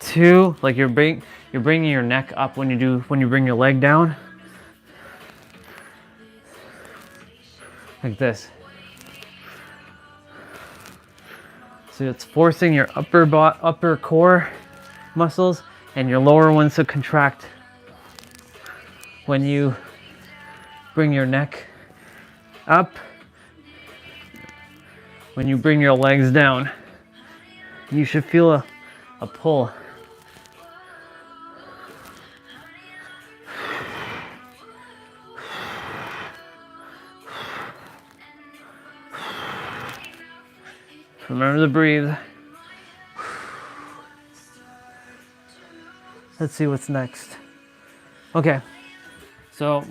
2, like you're bringing your neck up when you bring your leg down, like this. So it's forcing your upper core muscles and your lower ones to contract when you bring your neck up, when you bring your legs down. You should feel a pull. Remember to breathe. Let's see what's next. Okay, so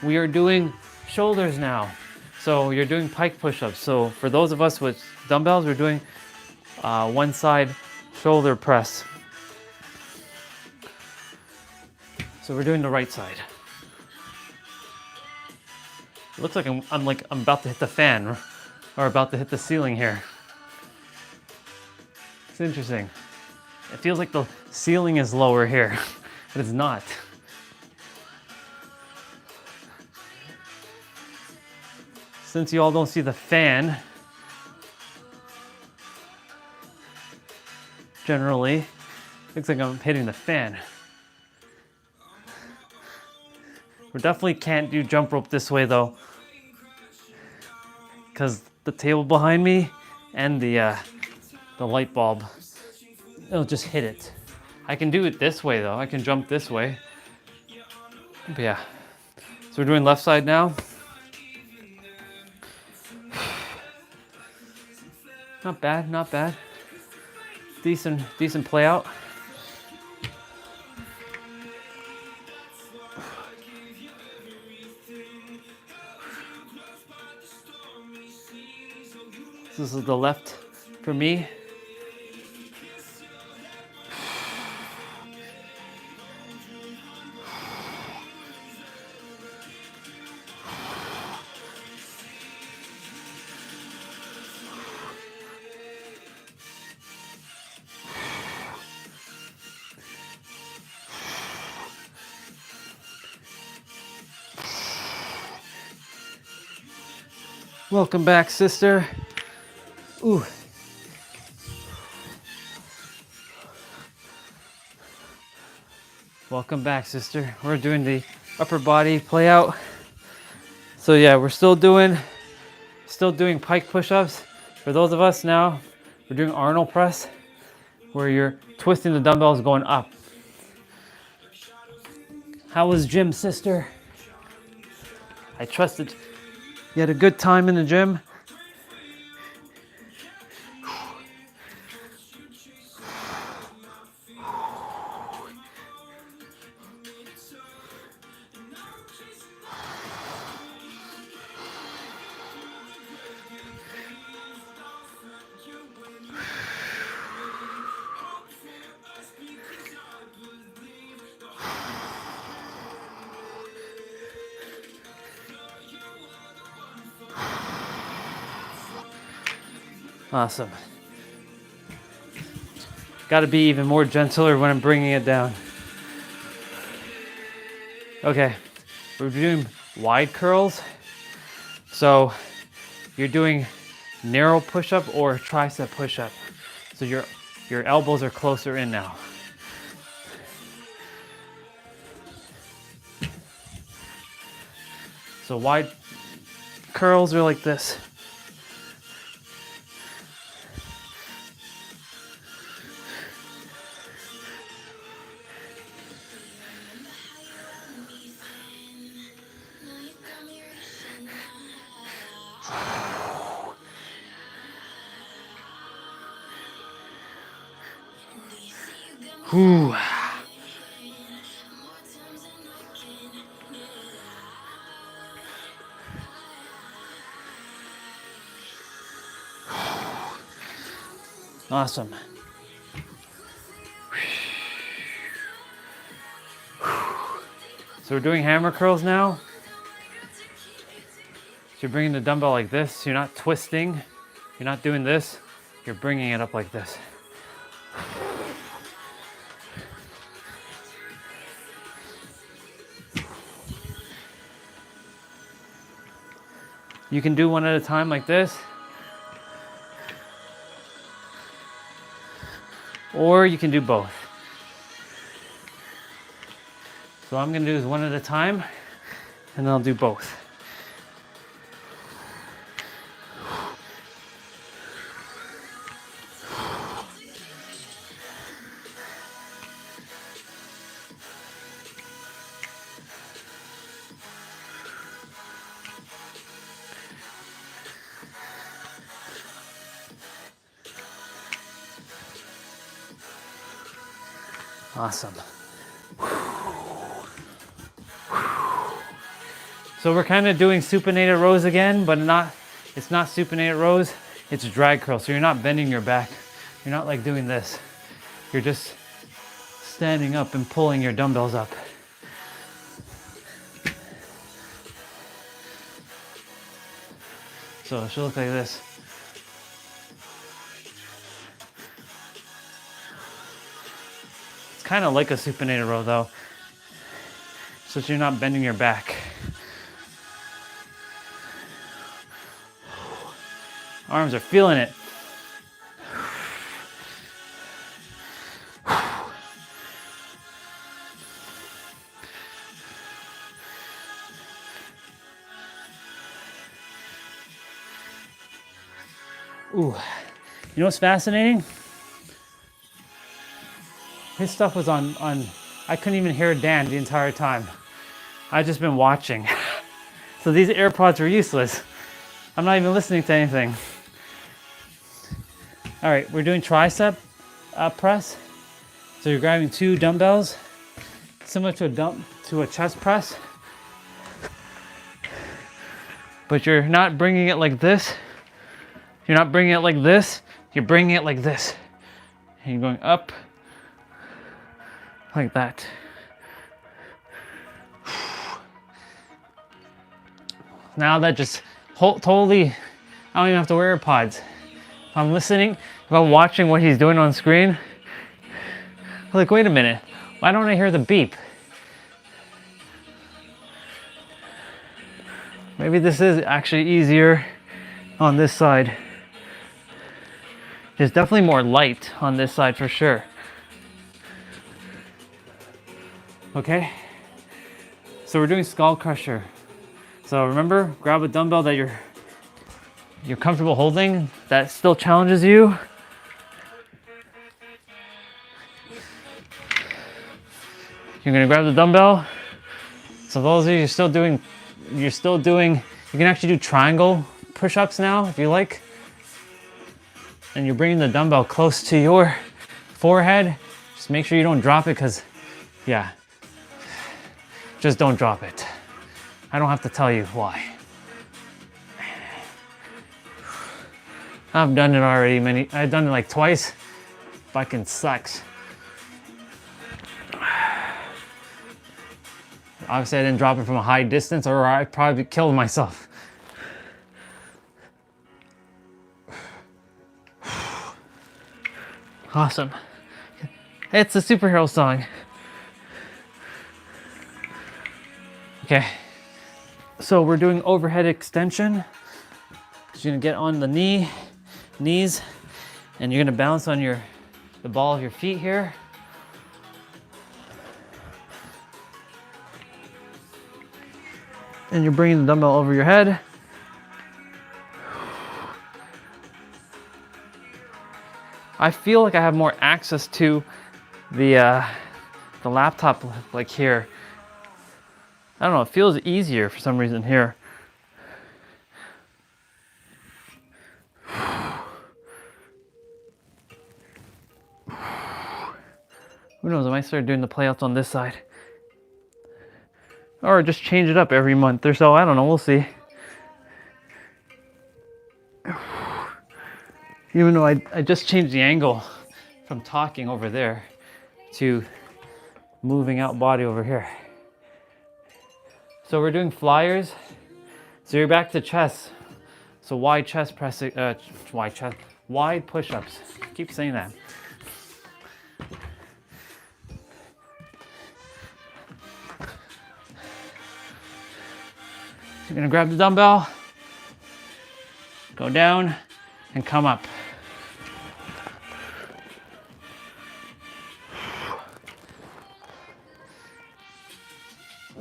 we are doing shoulders now. So you're doing pike push-ups. So for those of us with dumbbells, we're doing one side shoulder press. So we're doing the right side. It looks like I'm about to hit the fan or about to hit the ceiling here. It's interesting. It feels like the ceiling is lower here, but it's not. Since you all don't see the fan, generally, looks like I'm hitting the fan. We definitely can't do jump rope this way though, because the table behind me and the light bulb, it'll just hit it. I can do it this way though. I can jump this way. But yeah, so we're doing left side now. Not bad, not bad. Decent play out. This is the left for me. Welcome back, sister. Ooh. Welcome back, sister. We're doing the upper body play out. So yeah, we're still doing pike push-ups. For those of us now, we're doing Arnold press, where you're twisting the dumbbells going up. How was gym, sister? I trusted you had a good time in the gym. Awesome. Got to be even more gentler when I'm bringing it down. Okay, we're doing wide curls. So you're doing narrow push-up or tricep push-up. So your elbows are closer in now. So wide curls are like this. Whew. Awesome. So we're doing hammer curls now. So you're bringing the dumbbell like this. You're not twisting. You're not doing this. You're bringing it up like this. You can do one at a time like this. Or you can do both. So what I'm gonna do is one at a time, and then I'll do both. Awesome. So we're kind of doing supinated rows again, but it's not supinated rows, it's drag curls. So you're not bending your back. You're not like doing this. You're just standing up and pulling your dumbbells up. So it should look like this. It's kind of like a supinated row though, so that you're not bending your back. Arms are feeling it. Ooh, you know what's fascinating? His stuff was on, I couldn't even hear Dan the entire time. I've just been watching. So these AirPods are useless. I'm not even listening to anything. All right, we're doing tricep press. So you're grabbing 2 dumbbells, similar to a chest press. But you're not bringing it like this. You're not bringing it like this. You're bringing it like this. And you're going up like that. Now that just totally, I don't even have to wear AirPods. If I'm listening, if I'm watching what he's doing on screen, I'm like, wait a minute, why don't I hear the beep? Maybe this is actually easier on this side. There's definitely more light on this side for sure. Okay, so we're doing skull crusher. So remember, grab a dumbbell that you're comfortable holding, that still challenges you. You're gonna grab the dumbbell. So those of you you're still doing, you can actually do triangle push-ups now if you like. And you're bringing the dumbbell close to your forehead. Just make sure you don't drop it, because yeah, just don't drop it. I don't have to tell you why. I've done it already I've done it like twice. Fucking sucks. Obviously I didn't drop it from a high distance, or I probably killed myself. Awesome. It's a superhero song. Okay. So we're doing overhead extension. So you're gonna get on the knees, and you're gonna balance on the ball of your feet here. And you're bringing the dumbbell over your head. I feel like I have more access to the laptop, like here. I don't know, it feels easier for some reason here. Who knows, I might start doing the playouts on this side. Or just change it up every month or so, I don't know, we'll see. Even though I just changed the angle from talking over there to moving out body over here. So we're doing flyers. So you're back to chest. So wide chest pressing, wide push-ups. Keep saying that. You're gonna grab the dumbbell, go down, and come up.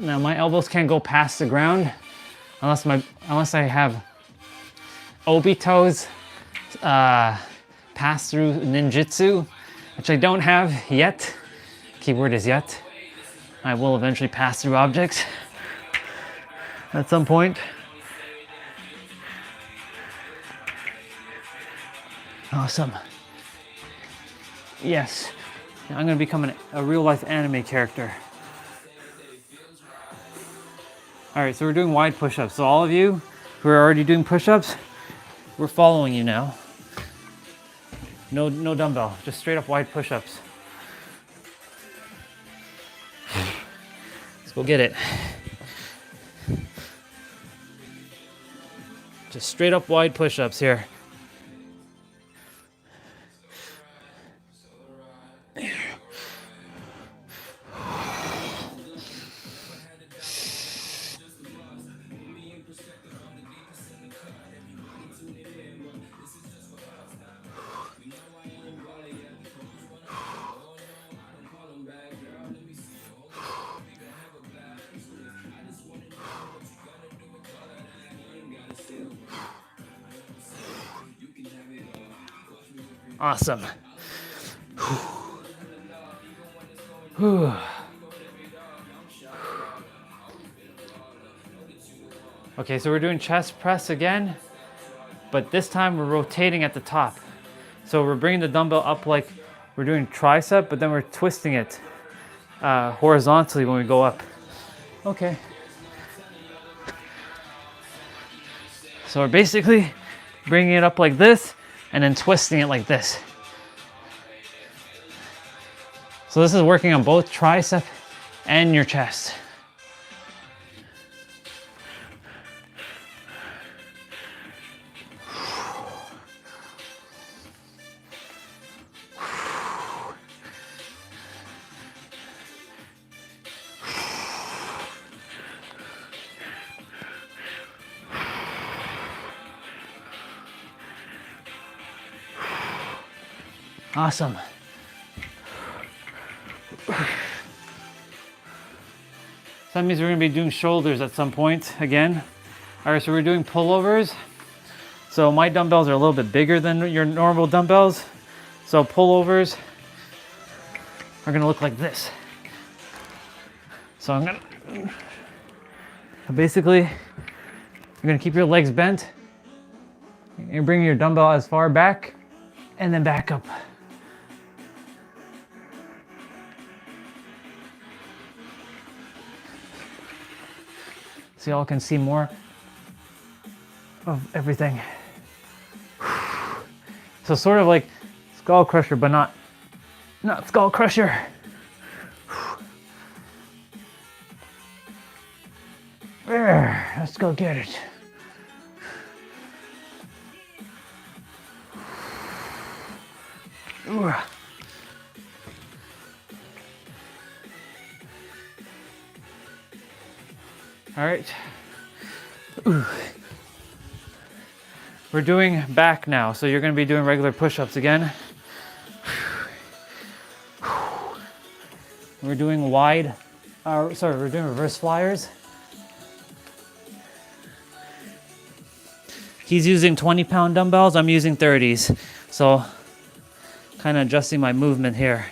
Now my elbows can't go past the ground unless I have Obito's pass through ninjutsu, which I don't have yet. Keyword is yet. I will eventually pass through objects at some point. Awesome. Yes, I'm gonna become a real life anime character. All right, so we're doing wide push-ups. So all of you who are already doing push-ups, we're following you now. No dumbbell, just straight up wide push-ups. Let's go get it. Just straight up wide push-ups here. Awesome. Okay, so we're doing chest press again, but this time we're rotating at the top. So we're bringing the dumbbell up like we're doing tricep, but then we're twisting it horizontally when we go up. Okay. So we're basically bringing it up like this and then twisting it like this. So this is working on both tricep and your chest. Awesome. So that means we're going to be doing shoulders at some point again. All right, so we're doing pullovers. So my dumbbells are a little bit bigger than your normal dumbbells. So pullovers are going to look like this. So I'm going to basically, you're going to keep your legs bent. You're bringing your dumbbell as far back and then back up. So y'all can see more of everything. So sort of like skull crusher, but not skull crusher. There, let's go get it. All right. Ooh. We're doing back now, so you're gonna be doing regular push-ups again. We're doing we're doing reverse flyers. He's using 20-pound dumbbells, I'm using 30s. So kind of adjusting my movement here.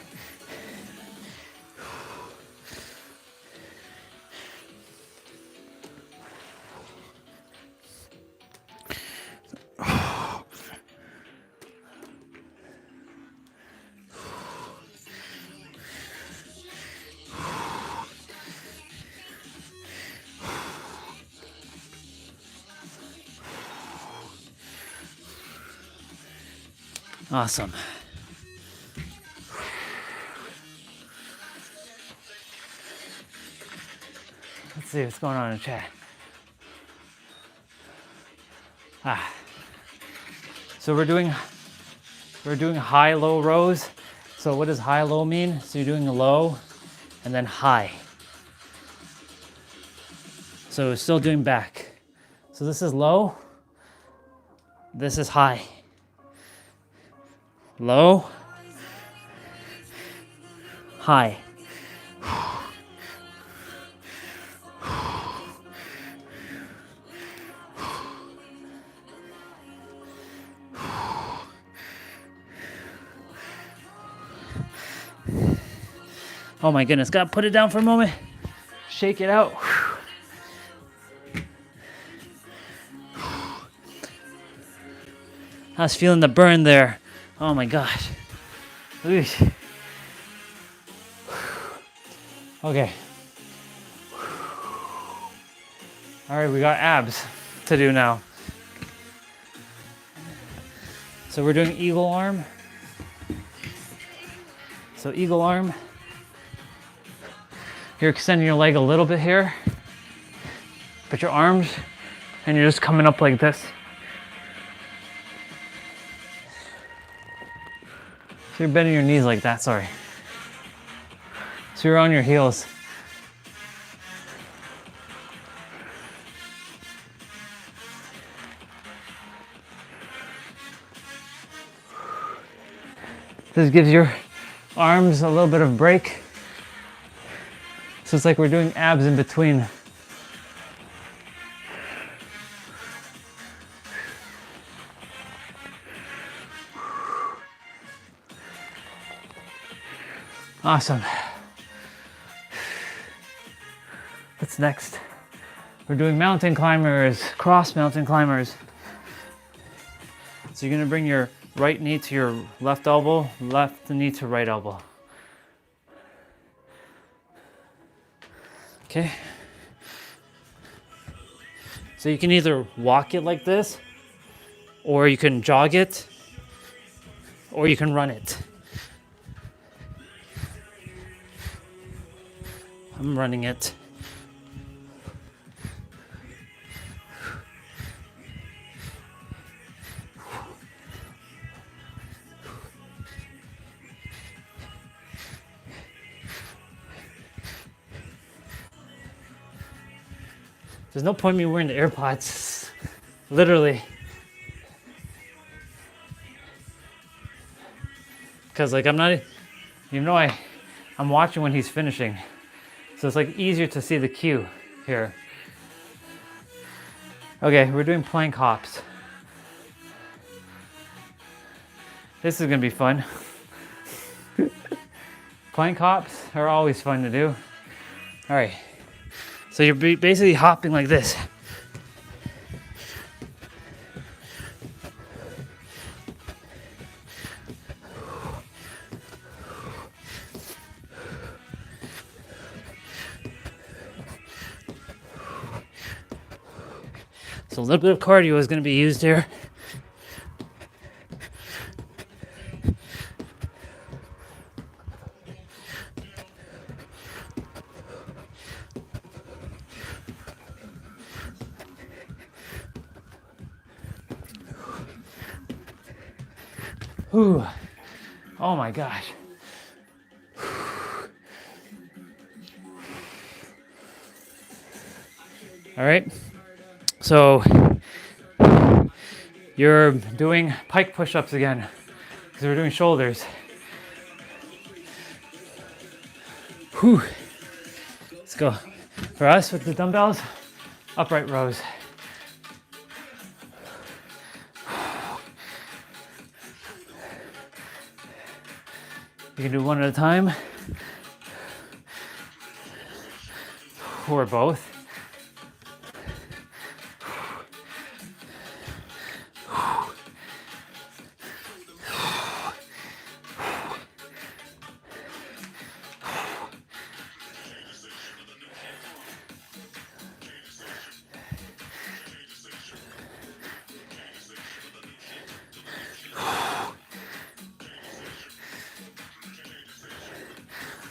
Awesome. Let's see what's going on in the chat. So we're doing high-low rows. So what does high-low mean? So you're doing low and then high. So still doing back. So this is low. This is high. Low. High. Oh my goodness, gotta put it down for a moment. Shake it out. I was feeling the burn there. Oh my gosh. Oosh. Okay. All right, we got abs to do now. So we're doing eagle arm. So eagle arm. You're extending your leg a little bit here. Put your arms, and you're just coming up like this. So you're bending your knees like that, sorry. So you're on your heels. This gives your arms a little bit of break. So it's like we're doing abs in between. Awesome. What's next? We're doing mountain climbers, cross mountain climbers. So you're gonna bring your right knee to your left elbow, left knee to right elbow. Okay. So you can either walk it like this, or you can jog it, or you can run it. I'm running it. There's no point in me wearing the AirPods, literally. Because like I'm watching when he's finishing. So it's like easier to see the cue here. Okay, we're doing plank hops. This is gonna be fun. Plank hops are always fun to do. All right. So you're basically hopping like this. So a little bit of cardio is going to be used here. Whew. Oh my gosh. All right. So you're doing pike push-ups again because we're doing shoulders. Whew. Let's go. For us with the dumbbells, upright rows. You can do one at a time or both.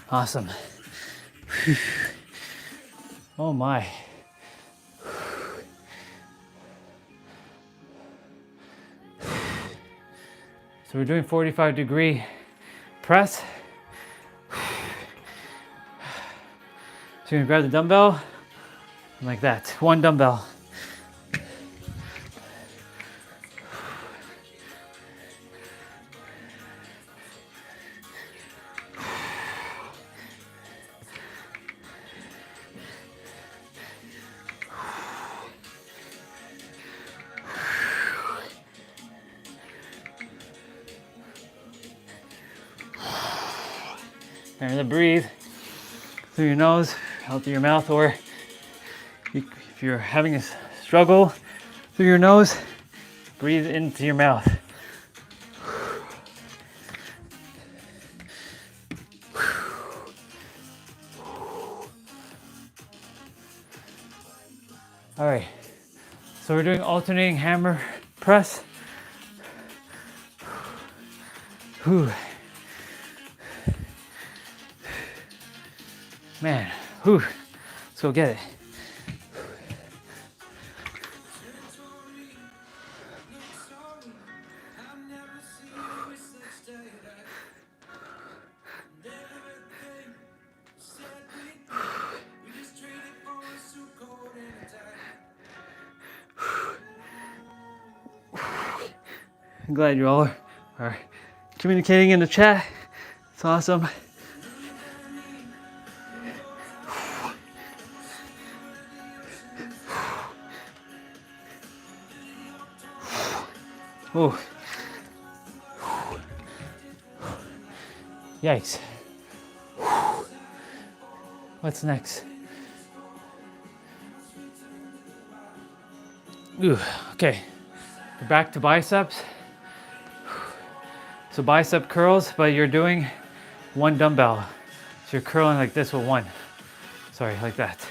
Awesome. Oh my. So we're doing 45-degree press. So you're gonna grab the dumbbell like that, one dumbbell. Remember to breathe through your nose, out through your mouth, or if you're having a struggle through your nose, breathe into your mouth. All right, so we're doing alternating hammer press. Whew. Man, whew. Let's go get it. I'm glad you all are communicating in the chat. It's awesome. Oh. Yikes. What's next? Ooh, okay. We're back to biceps. So bicep curls, but you're doing one dumbbell. So you're curling like this with one. Sorry, like that.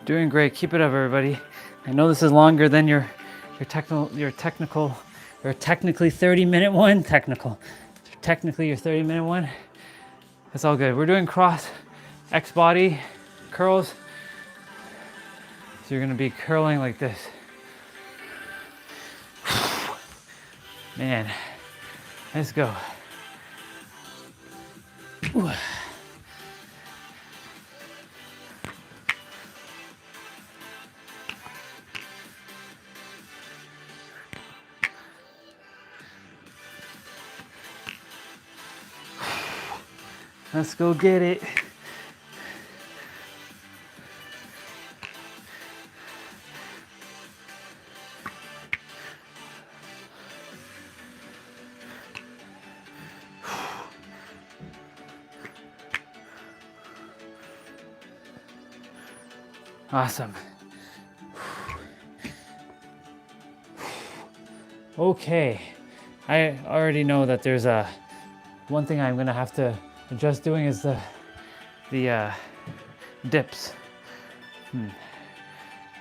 Doing great. Keep it up, everybody. I know this is longer than your technically 30-minute one. Technically your 30-minute one. That's all good. We're doing cross X body curls. So you're gonna be curling like this. Man, let's go. Ooh. Let's go get it. Awesome. Okay. I already know that there's a One thing I'm gonna have to adjust doing is the dips.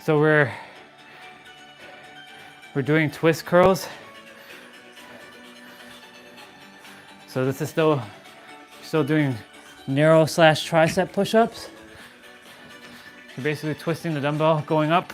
So we're doing twist curls. So this is still doing narrow slash tricep push-ups. You're basically twisting the dumbbell going up.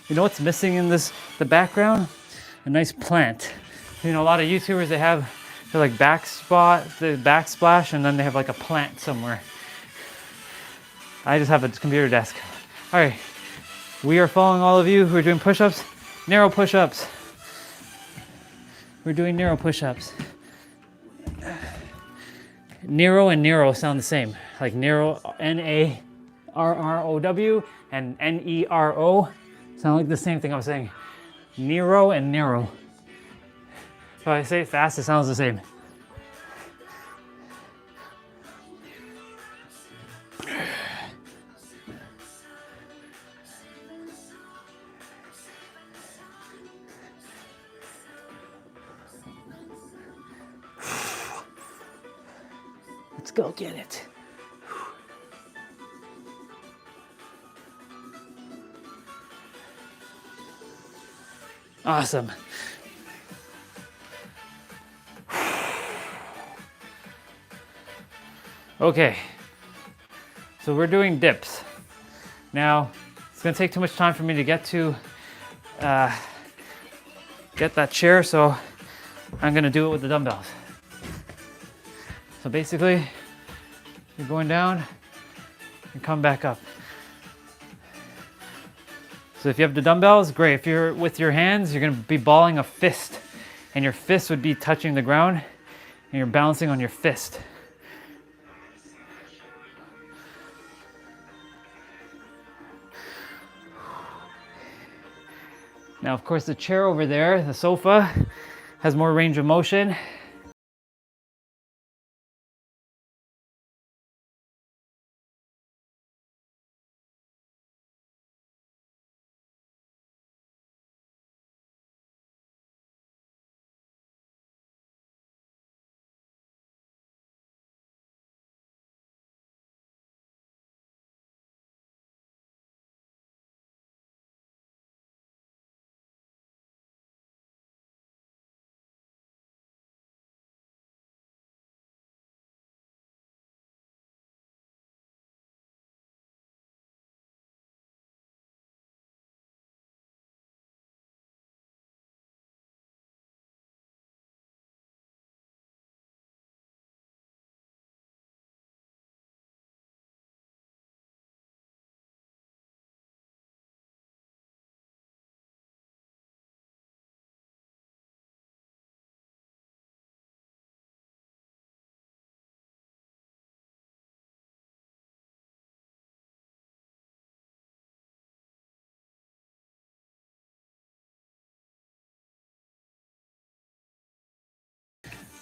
You know what's missing in the background? A nice plant. You know, a lot of YouTubers, they're like backsplash, and then they have like a plant somewhere. I just have a computer desk. All right, we are following all of you who are doing push-ups, narrow push-ups. We're doing narrow push-ups. Narrow and narrow sound the same. Like narrow, Narrow, and Nero sound like the same thing I was saying. Nero and narrow. If I say it fast, it sounds the same. Let's go get it. Awesome. Okay, so we're doing dips. Now, it's gonna take too much time for me to get that chair, so I'm gonna do it with the dumbbells. So basically, you're going down and come back up. So if you have the dumbbells, great. If you're with your hands, you're gonna be balling a fist, and your fist would be touching the ground, and you're balancing on your fist. Now, of course, the chair over there, the sofa, has more range of motion.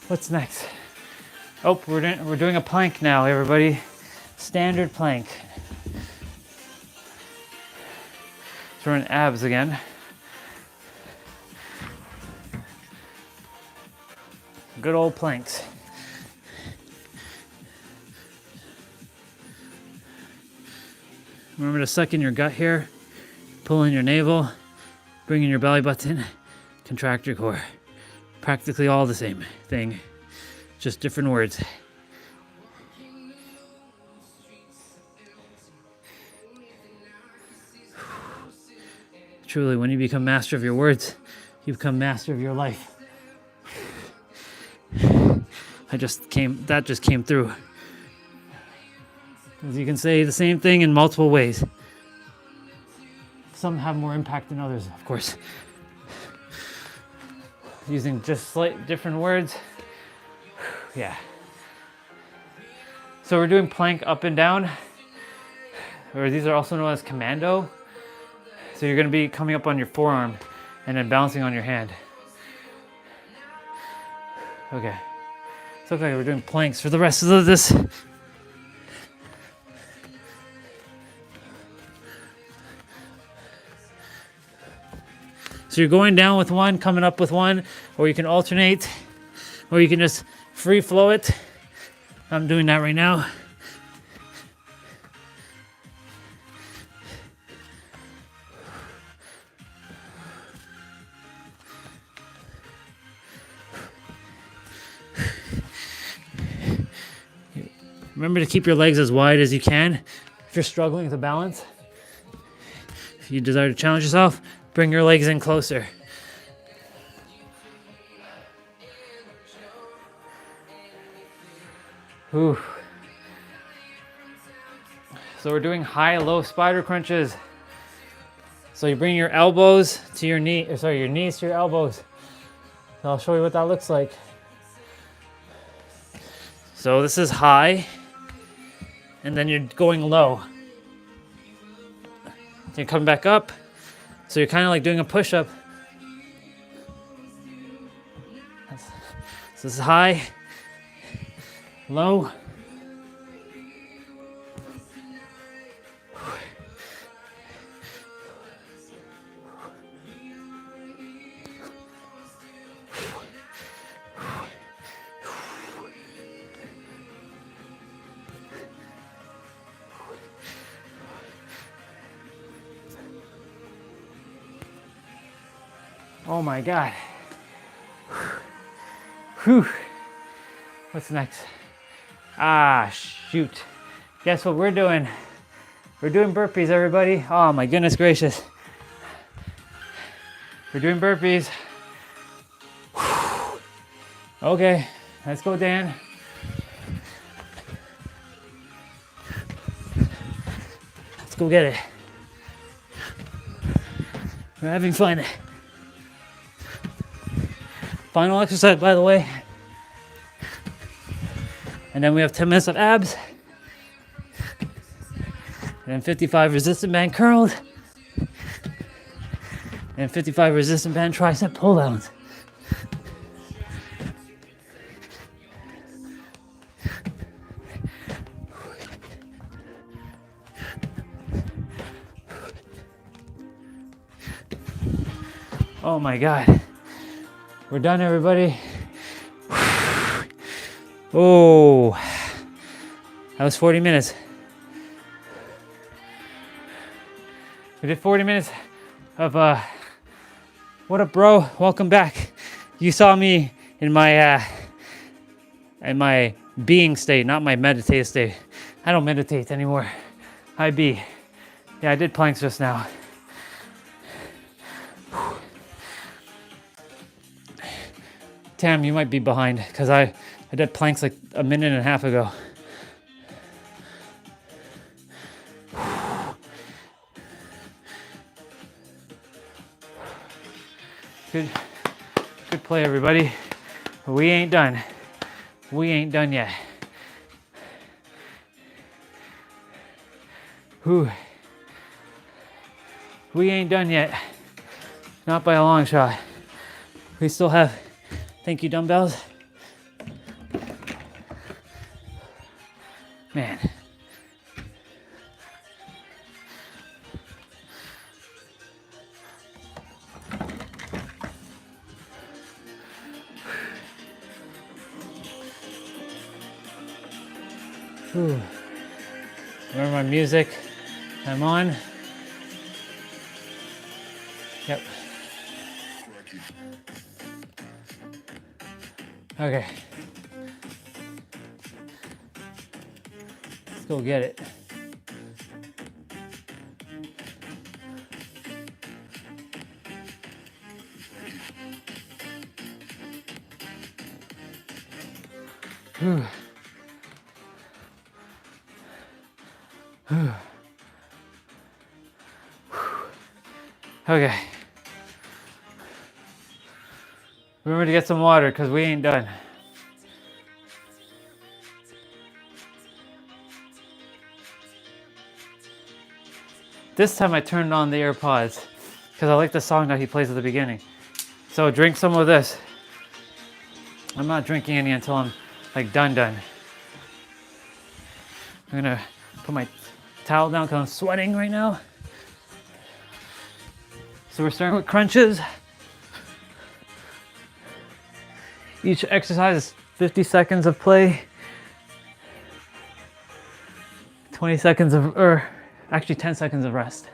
What's next? Oh, we're doing a plank now, everybody. Standard plank. So we're in abs again. Good old planks. Remember to suck in your gut here, pull in your navel, bring in your belly button, contract your core. Practically all the same thing, just different words. Truly, when you become master of your words, you become master of your life. That just came through. Because you can say the same thing in multiple ways. Some have more impact than others, of course. Using just slight different words. Yeah. So we're doing plank up and down, or these are also known as commando. So you're gonna be coming up on your forearm and then bouncing on your hand. Okay. So looks like we're doing planks for the rest of this. So you're going down with one, coming up with one, or you can alternate, or you can just free flow it. I'm doing that right now. Remember to keep your legs as wide as you can. If you're struggling to balance, if you desire to challenge yourself, bring your legs in closer. Whew. So we're doing high-low spider crunches. So you bring your elbows to your knee, your knees to your elbows. So I'll show you what that looks like. So this is high, and then you're going low. You're coming back up. So you're kind of like doing a push-up. So this is high, low. Oh my God. Whew. What's next? Ah, shoot. Guess what we're doing? We're doing burpees, everybody. Oh my goodness gracious. We're doing burpees. Whew. Okay, let's go, Dan. Let's go get it. We're having fun. Final exercise, by the way. And then we have 10 minutes of abs. And then 55 resistant band curls. And 55 resistant band tricep pull downs. Oh my God. We're done, everybody. Oh, that was 40 minutes. We did 40 minutes of, what up, bro? Welcome back. You saw me in my being state, not my meditative state. I don't meditate anymore. I be. Yeah, I did planks just now. Tam, you might be behind because I did planks like a minute and a half ago. Good play, everybody. We ain't done. We ain't done yet. Whew. We ain't done yet. Not by a long shot. We still have, thank you, dumbbells. Man. Whew. Remember my music? I'm on. Yep. Okay. Let's go get it. Whew. Okay. Remember to get some water because we ain't done. This time I turned on the AirPods because I like the song that he plays at the beginning. So drink some of this. I'm not drinking any until I'm like done. I'm gonna put my towel down because I'm sweating right now. So we're starting with crunches. Each exercise is 50 seconds of play, 20 seconds of, or actually 10 seconds of rest.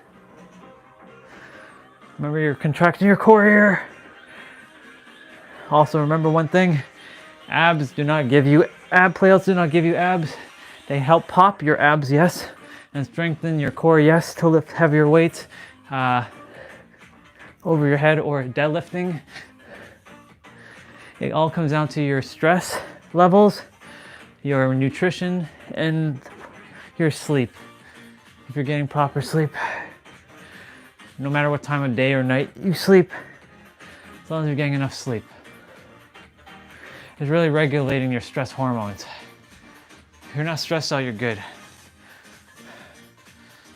Remember, you're contracting your core here. Also remember one thing, abs do not give you, ab playouts do not give you abs. They help pop your abs, yes, and strengthen your core, yes, to lift heavier weights over your head or deadlifting. It all comes down to your stress levels, your nutrition, and your sleep. If you're getting proper sleep, no matter what time of day or night you sleep, as long as you're getting enough sleep, it's really regulating your stress hormones. If you're not stressed out, you're good.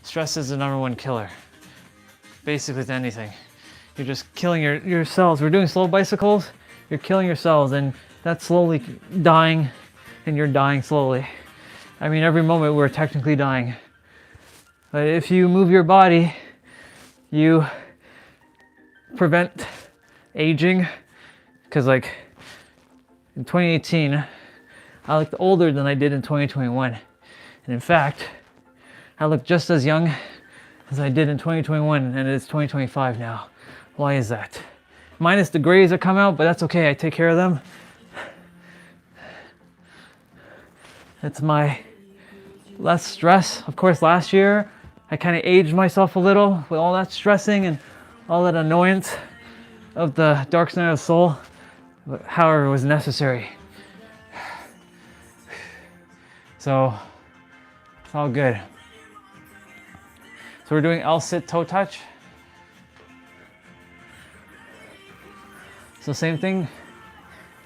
Stress is the #1 killer, basically to anything. You're just killing your cells. We're doing slow bicycles, you're killing your cells, and that's slowly dying, and you're dying slowly. I mean, every moment we're technically dying. But if you move your body, you prevent aging. Because like in 2018, I looked older than I did in 2021. And in fact, I look just as young as I did in 2021, and it's 2025 now. Why is that? Minus the grays that come out, but that's okay, I take care of them. It's my less stress. Of course, last year, I kind of aged myself a little with all that stressing and all that annoyance of the dark side of the soul. But however, it was necessary. So, it's all good. So we're doing L-sit toe touch. So same thing,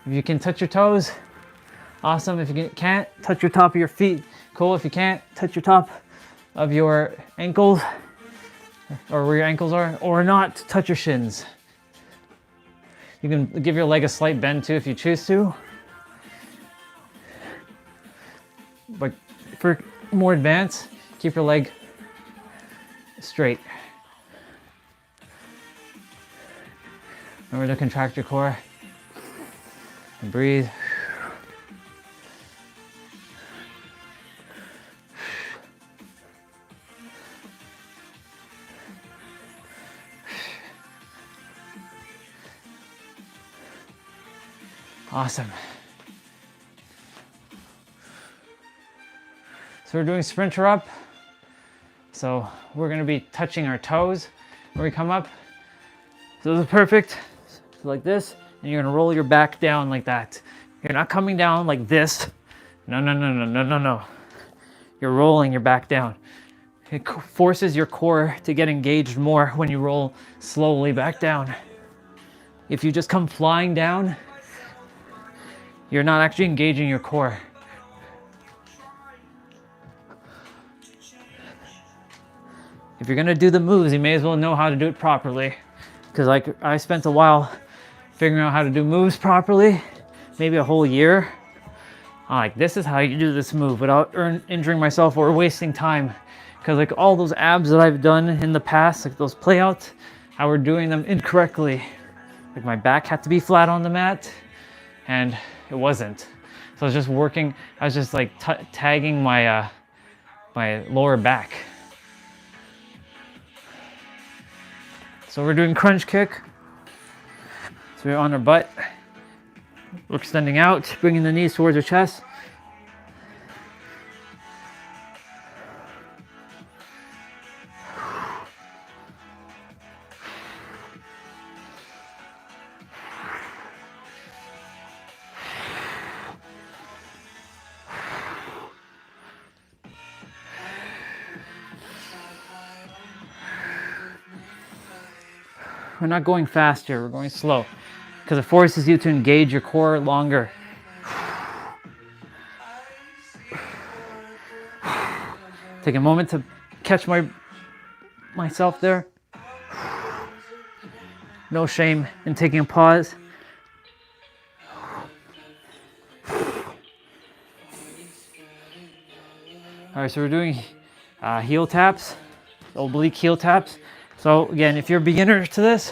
if you can touch your toes, awesome. If you can't, touch your top of your feet. Cool. If you can't, touch your top of your ankles, or where your ankles are, or not, touch your shins. You can give your leg a slight bend too if you choose to. But for more advanced, keep your leg straight. Remember to contract your core and breathe. Awesome. So we're doing sprinter up. So we're going to be touching our toes when we come up. So this is perfect. So like this, and you're going to roll your back down like that. You're not coming down like this. No. You're rolling your back down. It forces your core to get engaged more when you roll slowly back down. If you just come flying down, you're not actually engaging your core. If you're gonna do the moves, you may as well know how to do it properly. Because like I spent a while figuring out how to do moves properly, maybe a whole year. I'm like, this is how you do this move without injuring myself or wasting time. Because like all those abs that I've done in the past, like those playouts, I were doing them incorrectly. Like my back had to be flat on the mat, and it wasn't. So I was just working, I was just like tagging my my lower back. So we're doing crunch kick. So we're on our butt. We're extending out, bringing the knees towards your chest. We're not going fast here, we're going slow, because it forces you to engage your core longer. Take a moment to catch my myself there. No shame in taking a pause. All right, so we're doing heel taps, oblique heel taps. So again, if you're a beginner to this,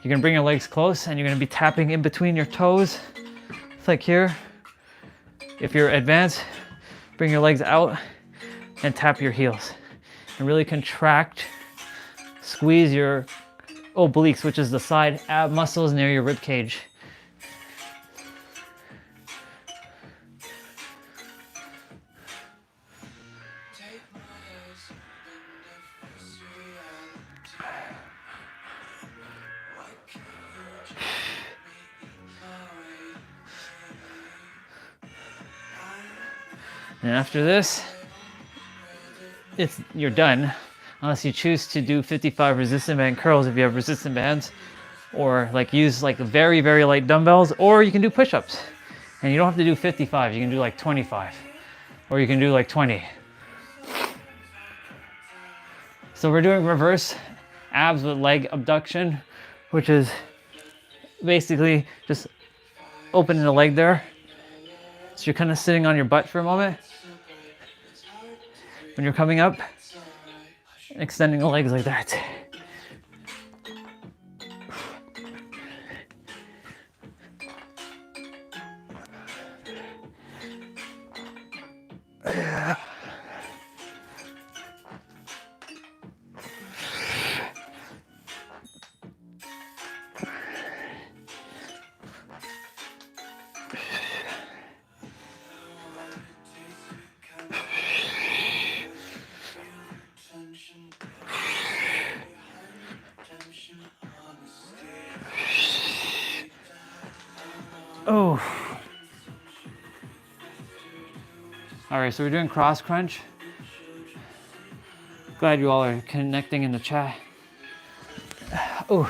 you're gonna bring your legs close and you're gonna be tapping in between your toes. It's like here. If you're advanced, bring your legs out and tap your heels. And really contract, squeeze your obliques, which is the side ab muscles near your rib cage. And after this, you're done, unless you choose to do 55 resistant band curls if you have resistant bands, or like use like very, very light dumbbells, or you can do push-ups. And you don't have to do 55, you can do like 25, or you can do like 20. So we're doing reverse abs with leg abduction, which is basically just opening the leg there. So you're kind of sitting on your butt for a moment. When you're coming up, extending the legs like that. Oh. All right, so we're doing cross crunch. Glad you all are connecting in the chat. Oh.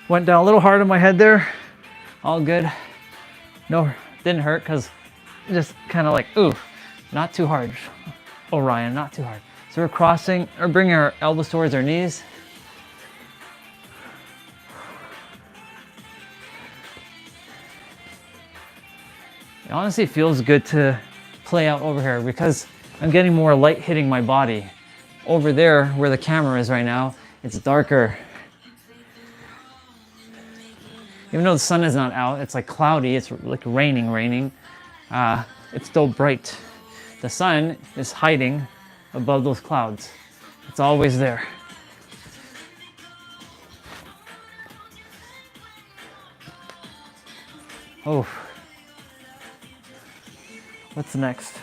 Went down a little hard on my head there. All good. No, didn't hurt because just kind of like, ooh, not too hard. Orion, not too hard. So we're crossing or bringing our elbows towards our knees. It honestly feels good to play out over here because I'm getting more light hitting my body. Over there, where the camera is right now, it's darker. Even though the sun is not out, it's like cloudy, it's like raining. It's still bright. The sun is hiding above those clouds. It's always there. Oh. What's next?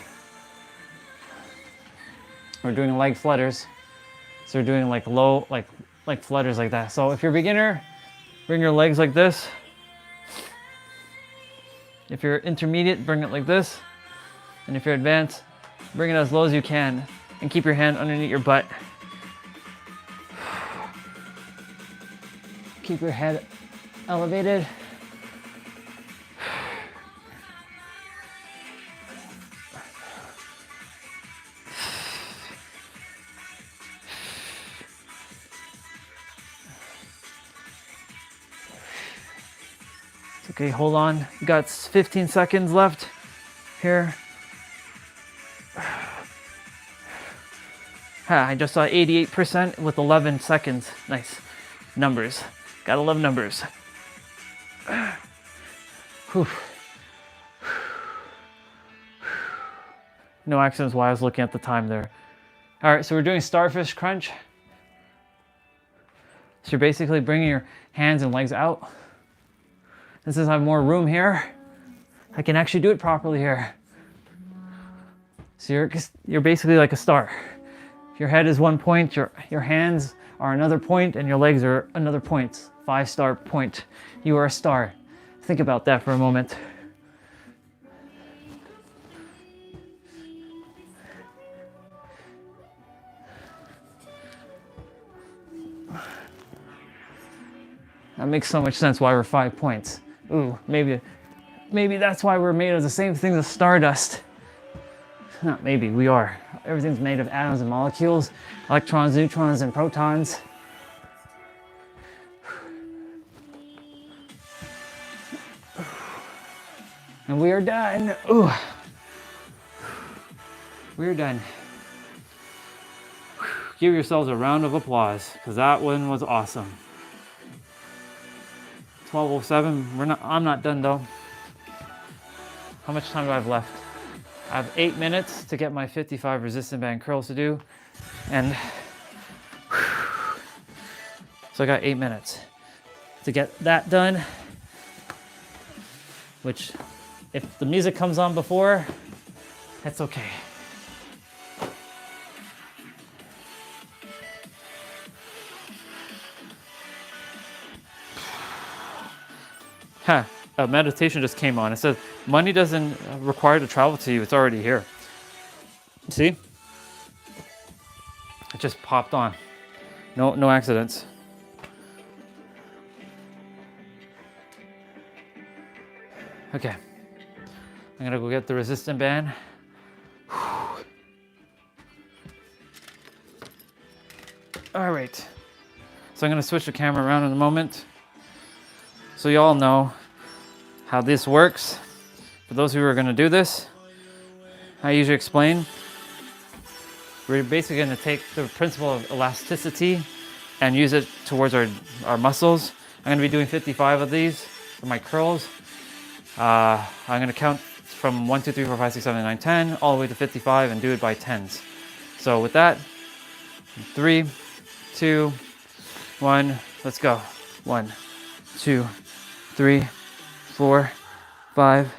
We're doing leg flutters. So we're doing like low, like flutters like that. So if you're a beginner, bring your legs like this. If you're intermediate, bring it like this. And if you're advanced, bring it as low as you can and keep your hand underneath your butt. Keep your head elevated. Okay, hold on. You got 15 seconds left here. I just saw 88% with 11 seconds. Nice. Numbers. Gotta love numbers. Whew. No accidents while I was looking at the time there. All right, so we're doing starfish crunch. So you're basically bringing your hands and legs out. And since I have more room here, I can actually do it properly here. So you're basically like a star. Your head is one point, your hands are another point, and your legs are another point. 5-star point. You are a star. Think about that for a moment. That makes so much sense why we're 5 points. Ooh, maybe that's why we're made of the same thing as stardust. Not maybe, we are. Everything's made of atoms and molecules, electrons, neutrons, and protons. And we are done. Ooh. We're done. Give yourselves a round of applause, because that one was awesome. 12:07. I'm not done though. How much time do I have left? I have 8 minutes to get my 55 resistant band curls to do, and so I got 8 minutes to get that done. Which, if the music comes on before, that's okay. Huh, a meditation just came on. It says, money doesn't require to travel to you, it's already here. See? It just popped on. No accidents. Okay. I'm gonna go get the resistant band. All right. So I'm gonna switch the camera around in a moment, so you all know how this works. For those who are gonna do this, I usually explain, we're basically gonna take the principle of elasticity and use it towards our muscles. I'm gonna be doing 55 of these for my curls. I'm gonna count from 1, 2, 3, 4, 5, 6, 7, 8, 9, 10, all the way to 55 and do it by tens. So with that, 3, 2, 1, let's go. 1, 2, 3, 4, 5,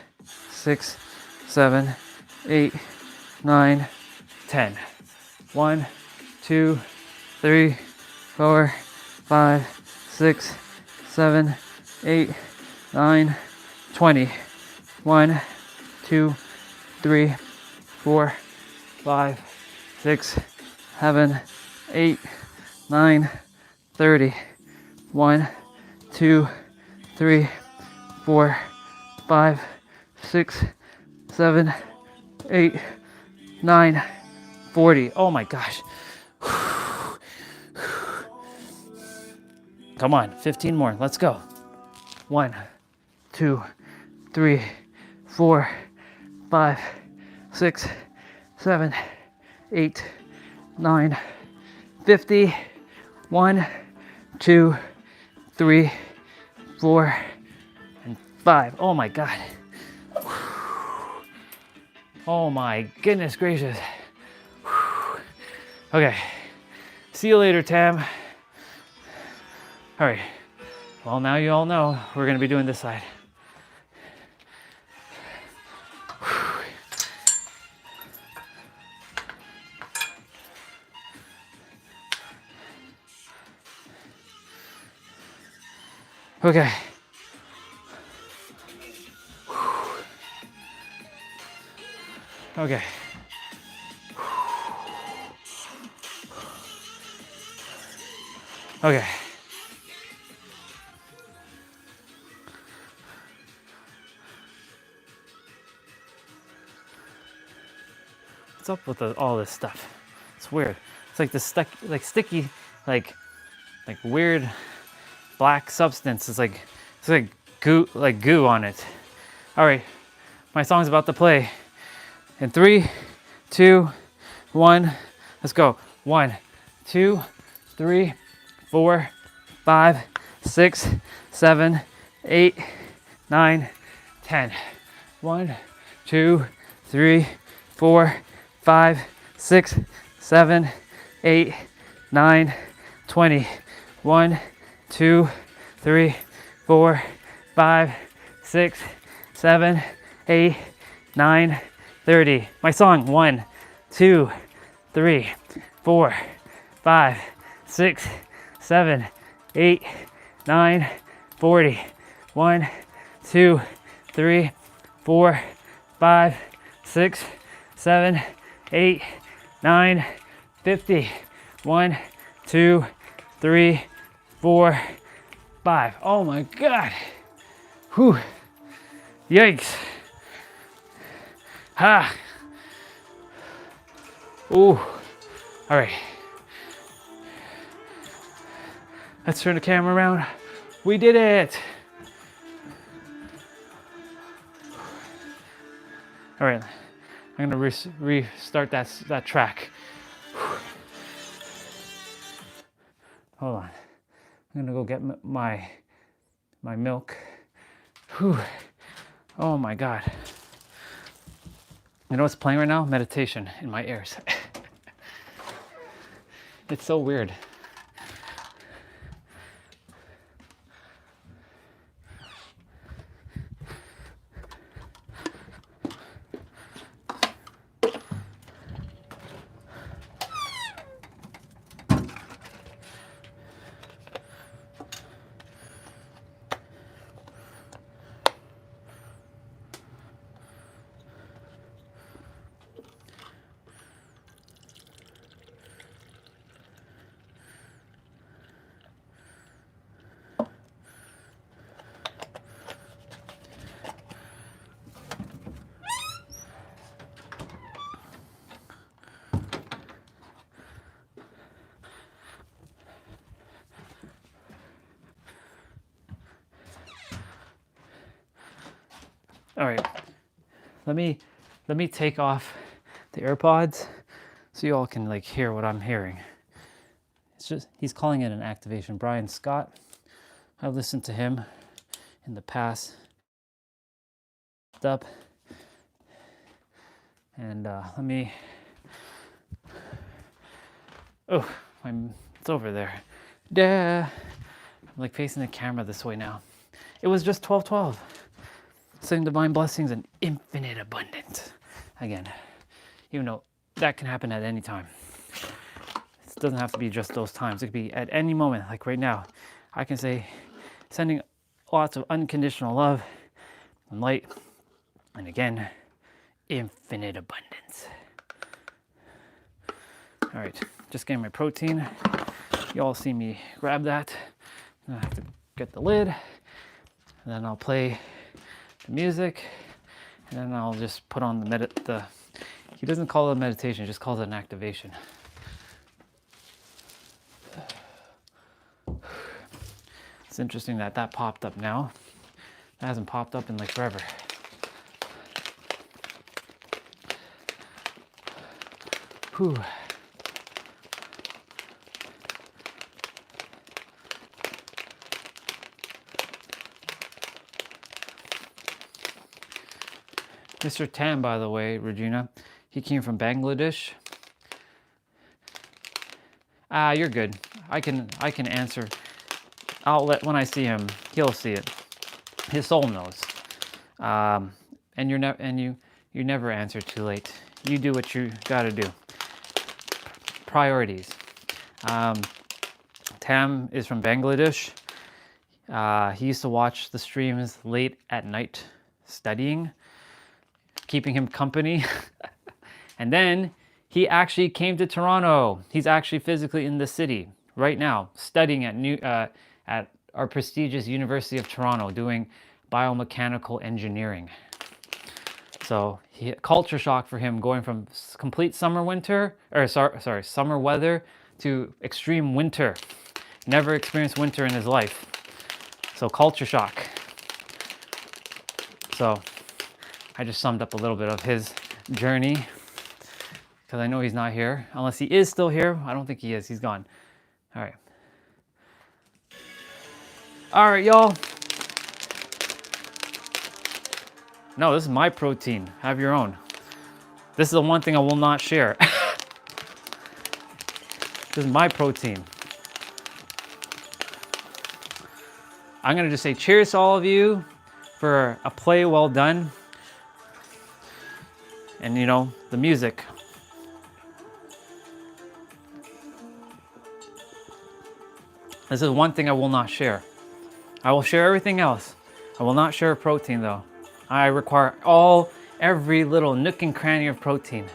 6, 7, 8, 9, 10. 1, 2, 3, 4, 5, 6, 7, 8, 9, 20. 1, 2, 3, 4, 5, 6, 7, 8, 9, 30. 1, 2, 3, 4, 5, 6, 7, 8, 9, 40. Oh my gosh. Come on, 15 more. Let's go. 1, 2, 3, 4, 5, 6, 7, 8, 9, 50. 1, 2, 3, 4, and 5. Oh my God. Oh my goodness gracious. Okay. See you later, Tam. All right. Well, now you all know we're going to be doing this side. Okay. Okay. Okay. What's up with all this stuff? It's weird. It's like this sticky, like weird black substance. It's like goo on it. All right, my song's about to play. In 3, 2, 1, let's go. 1, 2, 3, 4, 5, 6, 7, 8, 9, 10. 1, 2, 3, 4, 5, 6, 7, 8, 9, 20. 1, 2, 3, 4, 5, 6, 7, 8, 9, 30. My song. 1, 2, 3, 4, 5, 6, 7, 8, 9, 40. 1, 2, 3, 4, 5, 6, 7, 8, 9, 50. 1, 2, 3, 4, 5. Oh my God. Whew. Yikes. Ha. Ooh. All right. Let's turn the camera around. We did it. All right. I'm gonna restart that track. Hold on. I'm gonna go get my milk. Whew. Oh my God. You know what's playing right now? Meditation in my ears. It's so weird. All right, let me take off the AirPods so you all can like hear what I'm hearing. It's just, he's calling it an activation. Brian Scott, I've listened to him in the past. Up and let me. Oh, it's over there. Duh. I'm like facing the camera this way now. It was just 12:12. Sending divine blessings and infinite abundance. Again, even though that can happen at any time. It doesn't have to be just those times. It could be at any moment, like right now. I can say, sending lots of unconditional love and light, and again, infinite abundance. All right, just getting my protein. You all see me grab that. I have to get the lid, and then I'll play the music, and then I'll just put on the he doesn't call it a meditation, he just calls it an activation. It's interesting that popped up now. That hasn't popped up in like forever. Whew. Mr. Tam, by the way, Regina, he came from Bangladesh. You're good. I can answer. When I see him, he'll see it. His soul knows. And you never answer too late. You do what you gotta do. Priorities. Tam is from Bangladesh. He used to watch the streams late at night studying, keeping him company. And then he actually came to Toronto. He's actually physically in the city right now, studying at our prestigious University of Toronto, doing biomechanical engineering. So culture shock for him, going from complete summer weather to extreme winter. Never experienced winter in his life. So culture shock. So I just summed up a little bit of his journey, because I know he's not here, unless he is still here. I don't think he is. He's gone. All right. All right, y'all. No, this is my protein. Have your own. This is the one thing I will not share. This is my protein. I'm going to just say cheers to all of you for a play well done. And you know, the music. This is one thing I will not share. I will share everything else. I will not share protein though. I require every little nook and cranny of protein.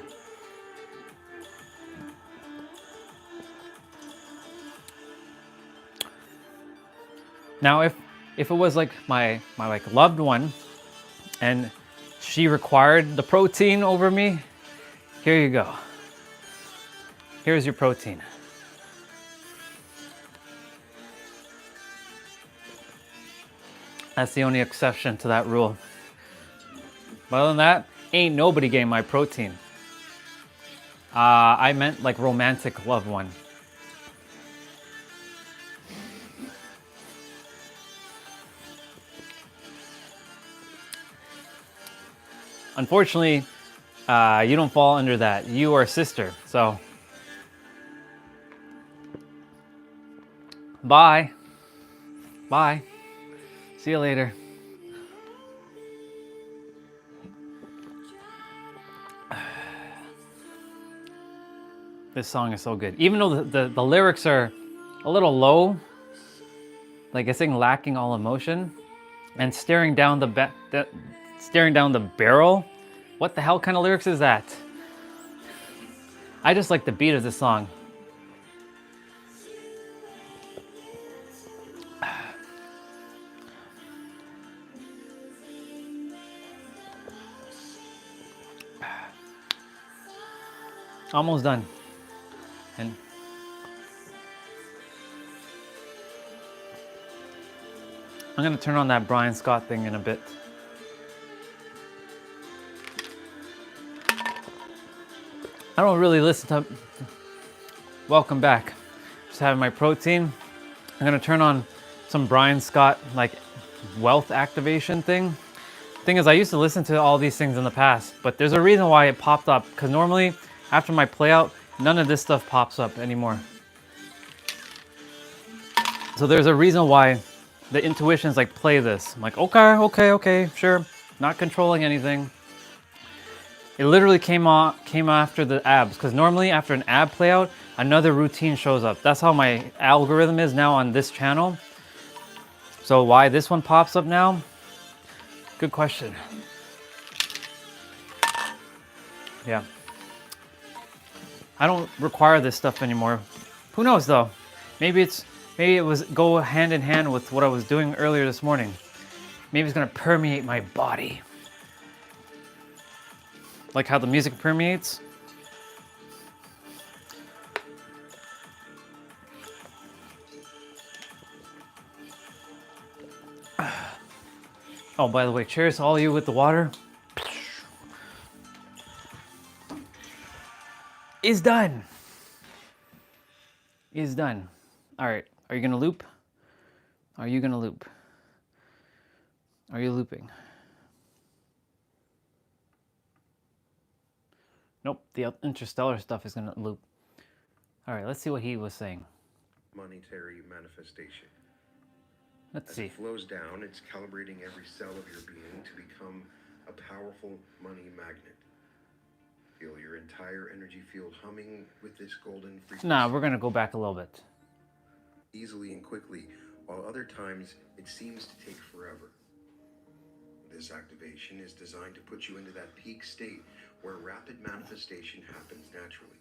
Now, if it was like my like loved one, and she required the protein over me, here you go. Here's your protein. That's the only exception to that rule. But other than that, ain't nobody getting my protein. I meant like romantic loved one. Unfortunately, you don't fall under that. You are a sister, so bye. Bye. See you later. This song is so good. Even though the lyrics are a little low, like it's saying lacking all emotion, and staring down the barrel. What the hell kind of lyrics is that? I just like the beat of this song. Almost done. And I'm gonna turn on that Brian Scott thing in a bit. I don't really listen to... Welcome back. Just having my protein. I'm gonna turn on some Brian Scott like wealth activation thing. Thing is, I used to listen to all these things in the past, but there's a reason why it popped up, because normally after my play out, none of this stuff pops up anymore. So there's a reason why the intuition is like, play this. I'm like, okay, sure. Not controlling anything. It literally came after the abs, because normally after an ab play out, another routine shows up. That's how my algorithm is now on this channel. So why this one pops up now? Good question. Yeah. I don't require this stuff anymore. Who knows though? Maybe it was go hand in hand with what I was doing earlier this morning. Maybe it's gonna permeate my body. Like how the music permeates. Oh, by the way, cheers to all you with the water. Is done. Is done. All right, are you gonna loop? Are you gonna loop? Are you looping? Nope, the interstellar stuff is gonna loop. All right, let's see what he was saying. Monetary manifestation. Let's As see. it flows down, it's calibrating every cell of your being to become a powerful money magnet. Feel your entire energy field humming with this golden frequency. Nah, we're gonna go back a little bit. Easily and quickly, while other times it seems to take forever. This activation is designed to put you into that peak state where rapid manifestation happens naturally.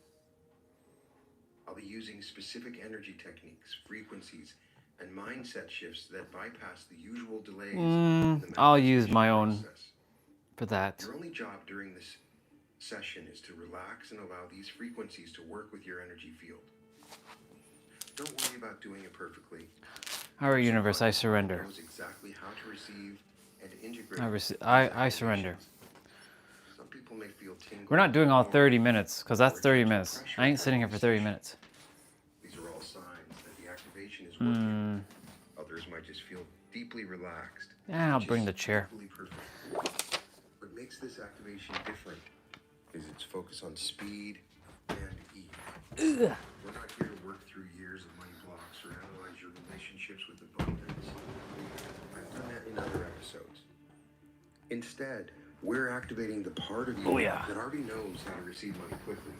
I'll be using specific energy techniques, frequencies, and mindset shifts that bypass the usual delays. In the I'll use my manifestation own process. for that. Your only job during this session is to relax and allow these frequencies to work with your energy field. Don't worry about doing it perfectly. All right, universe, I surrender. Knows exactly how to receive and integrate I surrender. Some people may feel tingling. We're not doing all 30 minutes, because that's 30 minutes. I ain't sitting here for 30 minutes. These are all signs that the activation is working. Others might just feel deeply relaxed. Yeah, I'll which bring is the chair. equally perfect. What makes this activation different is its focus on speed and ease. We're not here to work through years of money blocks or analyze your relationships with abundance. I've done that in other episodes. Instead, we're activating the part of you that already knows how to receive money quickly.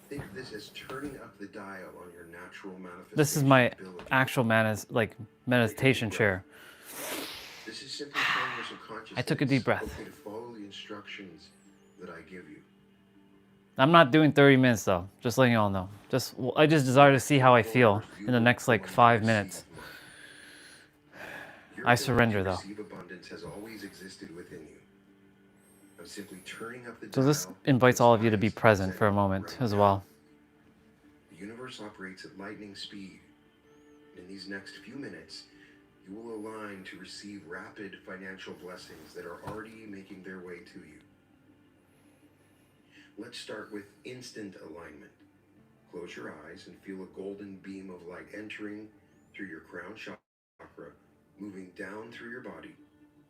Think of this as turning up the dial on your natural manifestation. This is my ability. actual meditation chair. This is simply telling your subconscious I took a that deep it's breath. okay to follow the instructions that I give you. I'm not doing 30 minutes though, just letting you all know. I just desire to see how I feel in the next like 5 minutes. Your I ability surrender to though. receive abundance has always existed within you. I'm simply turning up the So this dial invites all of you to be is present for a setting moment right as now. well. The universe operates at lightning speed. And in these next few minutes, you will align to receive rapid financial blessings that are already making their way to you. Let's start with instant alignment. Close your eyes and feel a golden beam of light entering through your crown chakra, moving down through your body.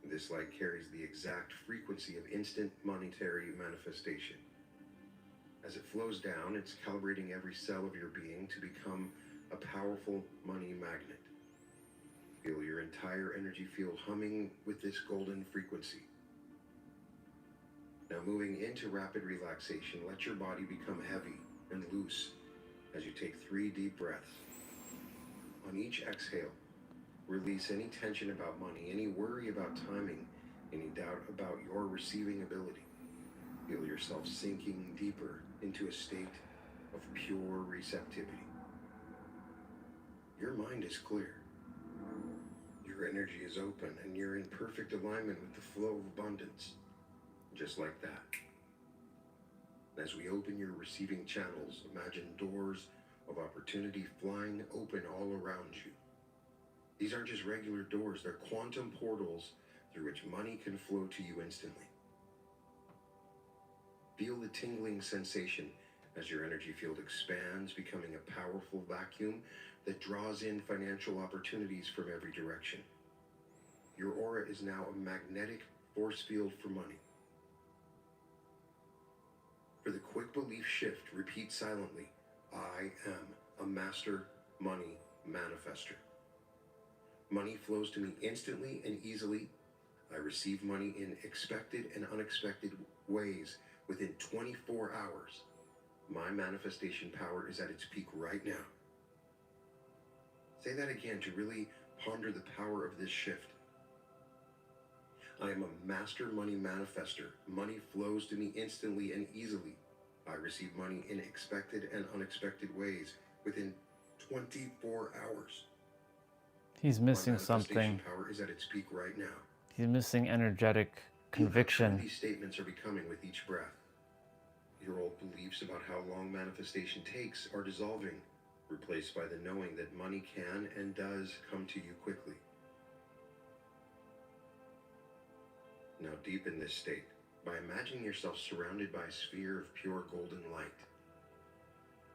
This light carries the exact frequency of instant monetary manifestation. As it flows down, it's calibrating every cell of your being to become a powerful money magnet. Feel your entire energy field humming with this golden frequency. Now moving into rapid relaxation, let your body become heavy and loose as you take 3 deep breaths. On each exhale, release any tension about money, any worry about timing, any doubt about your receiving ability. Feel yourself sinking deeper into a state of pure receptivity. Your mind is clear. Your energy is open and you're in perfect alignment with the flow of abundance. Just like that. As we open your receiving channels, imagine doors of opportunity flying open all around you. These aren't just regular doors, they're quantum portals through which money can flow to you instantly. Feel the tingling sensation as your energy field expands, becoming a powerful vacuum that draws in financial opportunities from every direction. Your aura is now a magnetic force field for money. For the quick belief shift, repeat silently, I am a master money manifester. Money flows to me instantly and easily. I receive money in expected and unexpected ways within 24 hours. My manifestation power is at its peak right now. Say that again to really ponder the power of this shift. I am a master money manifester. Money flows to me instantly and easily. I receive money in expected and unexpected ways within 24 hours. He's missing My manifestation something. power is at its peak right now. He's missing energetic conviction. These statements are becoming with each breath. Your old beliefs about how long manifestation takes are dissolving, replaced by the knowing that money can and does come to you quickly. Now deepen this state by imagining yourself surrounded by a sphere of pure golden light.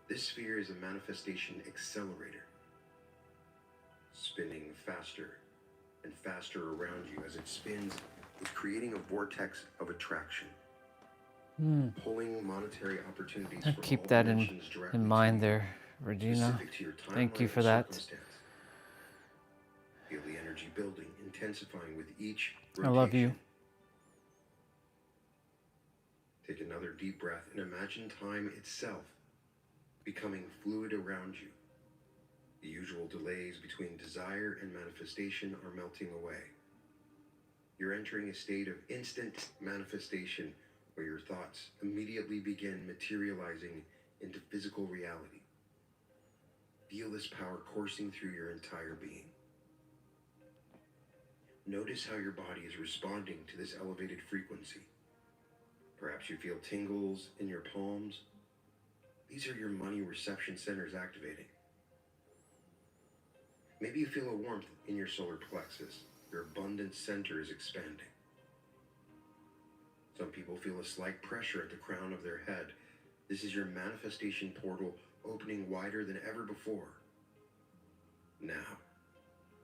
This sphere is a manifestation accelerator, spinning faster and faster around you. As it spins, it's creating a vortex of attraction, pulling monetary opportunities from Keep all that dimensions directly in to mind you, there, Regina. specific to your Thank you timeline for and that. circumstance. Feel the energy building, intensifying with each I rotation. love you. Take another deep breath and imagine time itself becoming fluid around you. The usual delays between desire and manifestation are melting away. You're entering a state of instant manifestation where your thoughts immediately begin materializing into physical reality. Feel this power coursing through your entire being. Notice how your body is responding to this elevated frequency. Perhaps you feel tingles in your palms. These are your money reception centers activating. Maybe you feel a warmth in your solar plexus. Your abundance center is expanding. Some people feel a slight pressure at the crown of their head. This is your manifestation portal opening wider than ever before. Now,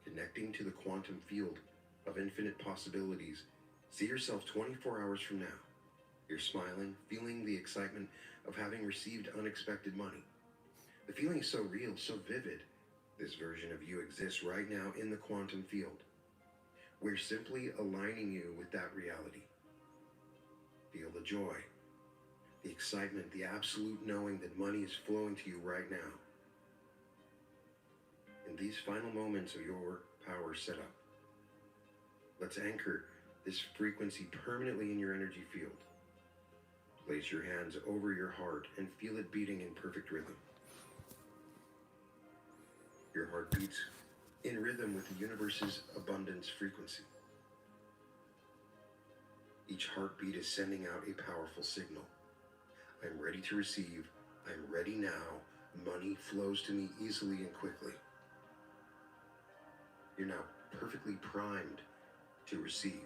connecting to the quantum field of infinite possibilities, see yourself 24 hours from now. You're smiling, feeling the excitement of having received unexpected money. The feeling is so real, so vivid. This version of you exists right now in the quantum field. We're simply aligning you with that reality. Feel the joy, the excitement, the absolute knowing that money is flowing to you right now. In these final moments of your power setup, let's anchor this frequency permanently in your energy field. Place your hands over your heart and feel it beating in perfect rhythm. Your heart beats in rhythm with the universe's abundance frequency. Each heartbeat is sending out a powerful signal. I'm ready to receive. I'm ready now. Money flows to me easily and quickly. You're now perfectly primed to receive.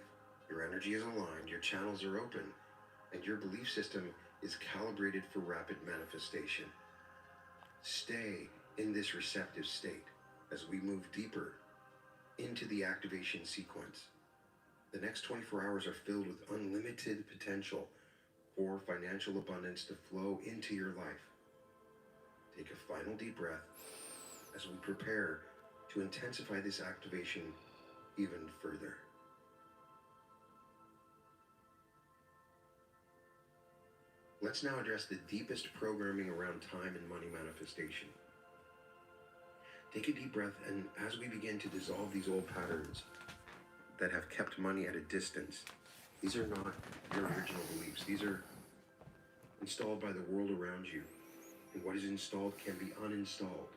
Your energy is aligned, your channels are open, and your belief system is calibrated for rapid manifestation. Stay in this receptive state as we move deeper into the activation sequence. The next 24 hours are filled with unlimited potential for financial abundance to flow into your life. Take a final deep breath as we prepare to intensify this activation even further. Let's now address the deepest programming around time and money manifestation. Take a deep breath, and as we begin to dissolve these old patterns that have kept money at a distance, these are not your original beliefs. These are installed by the world around you, and what is installed can be uninstalled.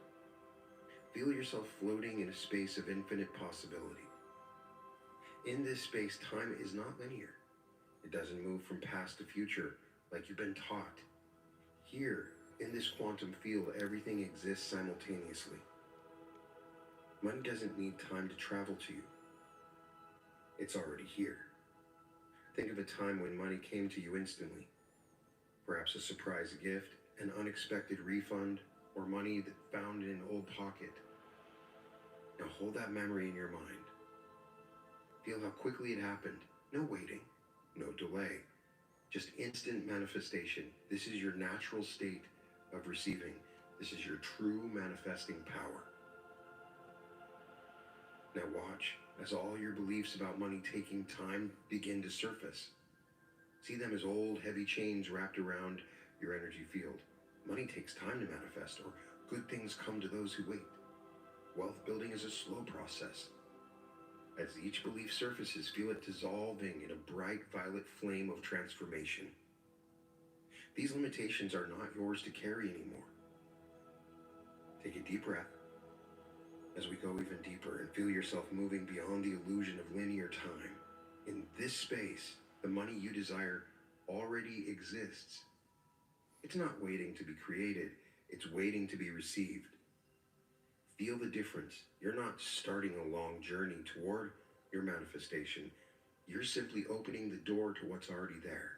Feel yourself floating in a space of infinite possibility. In this space, time is not linear. It doesn't move from past to future like you've been taught. Here, in this quantum field, everything exists simultaneously. Money doesn't need time to travel to you. It's already here. Think of a time when money came to you instantly. Perhaps a surprise gift, an unexpected refund, or money that found in an old pocket. Now hold that memory in your mind. Feel how quickly it happened. No waiting, no delay. Just instant manifestation. This is your natural state of receiving. This is your true manifesting power. Now watch as all your beliefs about money taking time begin to surface. See them as old, heavy chains wrapped around your energy field. Money takes time to manifest, or good things come to those who wait. Wealth building is a slow process. As each belief surfaces, feel it dissolving in a bright violet flame of transformation. These limitations are not yours to carry anymore. Take a deep breath as we go even deeper and feel yourself moving beyond the illusion of linear time. In this space, the money you desire already exists. It's not waiting to be created, it's waiting to be received. Feel the difference. You're not starting a long journey toward your manifestation. You're simply opening the door to what's already there.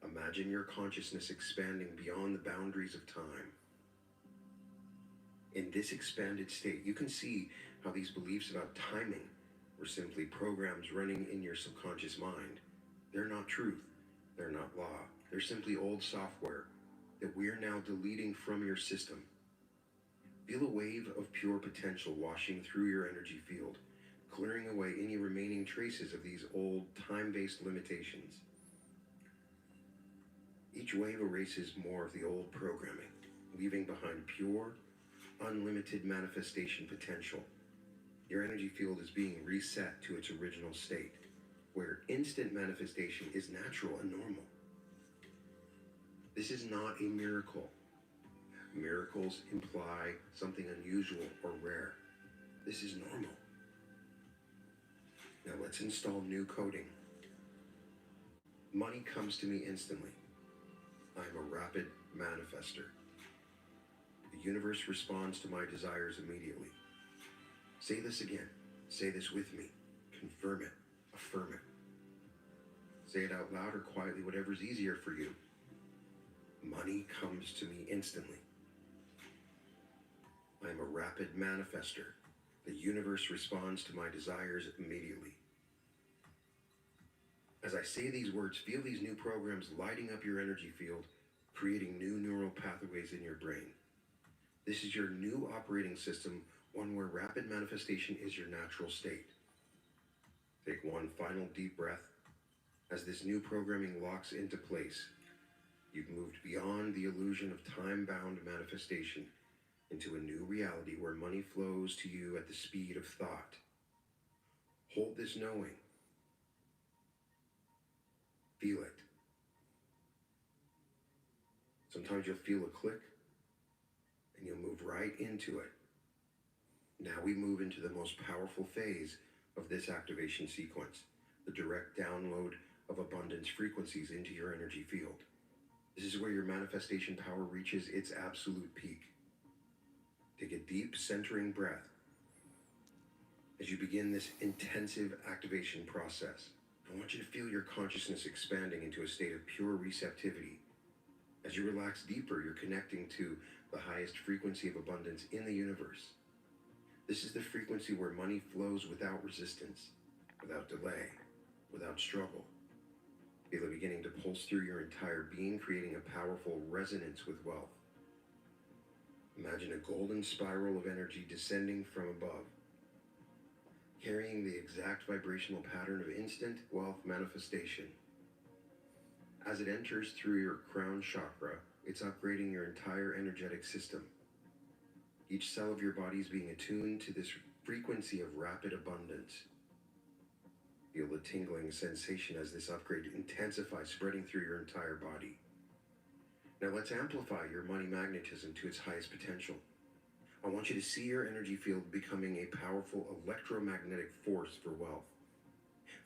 Imagine your consciousness expanding beyond the boundaries of time. In this expanded state, you can see how these beliefs about timing were simply programs running in your subconscious mind. They're not truth. They're not law. They're simply old software that we are now deleting from your system. Feel a wave of pure potential washing through your energy field, clearing away any remaining traces of these old time-based limitations. Each wave erases more of the old programming, leaving behind pure, unlimited manifestation potential. Your energy field is being reset to its original state, where instant manifestation is natural and normal. This is not a miracle. Miracles imply something unusual or rare. This is normal. Now let's install new coding. Money comes to me instantly. I'm a rapid manifester. The universe responds to my desires immediately. Say this again. Say this with me. Confirm it. Affirm it. Say it out loud or quietly, whatever's easier for you. Money comes to me instantly. I am a rapid manifester. The universe responds to my desires immediately. As I say these words, feel these new programs lighting up your energy field, creating new neural pathways in your brain. This is your new operating system, one where rapid manifestation is your natural state. Take one final deep breath. As this new programming locks into place, you've moved beyond the illusion of time-bound manifestation into a new reality where money flows to you at the speed of thought. Hold this knowing. Feel it. Sometimes you'll feel a click and you'll move right into it. Now we move into the most powerful phase of this activation sequence, the direct download of abundance frequencies into your energy field. This is where your manifestation power reaches its absolute peak. Take a deep, centering breath as you begin this intensive activation process. I want you to feel your consciousness expanding into a state of pure receptivity. As you relax deeper, you're connecting to the highest frequency of abundance in the universe. This is the frequency where money flows without resistance, without delay, without struggle. Feel it beginning to pulse through your entire being, creating a powerful resonance with wealth. Imagine a golden spiral of energy descending from above, carrying the exact vibrational pattern of instant wealth manifestation. As it enters through your crown chakra, it's upgrading your entire energetic system. Each cell of your body is being attuned to this frequency of rapid abundance. Feel the tingling sensation as this upgrade intensifies, spreading through your entire body. Now let's amplify your money magnetism to its highest potential. I want you to see your energy field becoming a powerful electromagnetic force for wealth.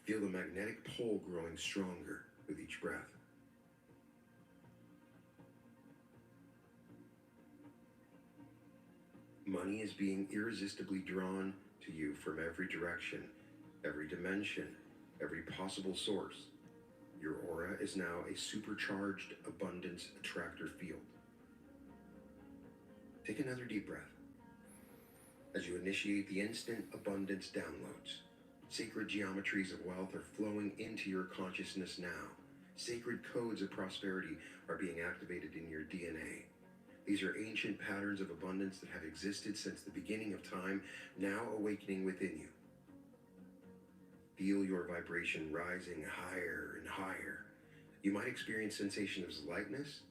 Feel the magnetic pole growing stronger with each breath. Money is being irresistibly drawn to you from every direction, every dimension, every possible source. Your aura is now a supercharged abundance attractor field. Take another deep breath as you initiate the instant abundance downloads. Sacred geometries of wealth are flowing into your consciousness now. Sacred codes of prosperity are being activated in your DNA. These are ancient patterns of abundance that have existed since the beginning of time, now awakening within you. Feel your vibration rising higher and higher. You might experience sensations of lightness,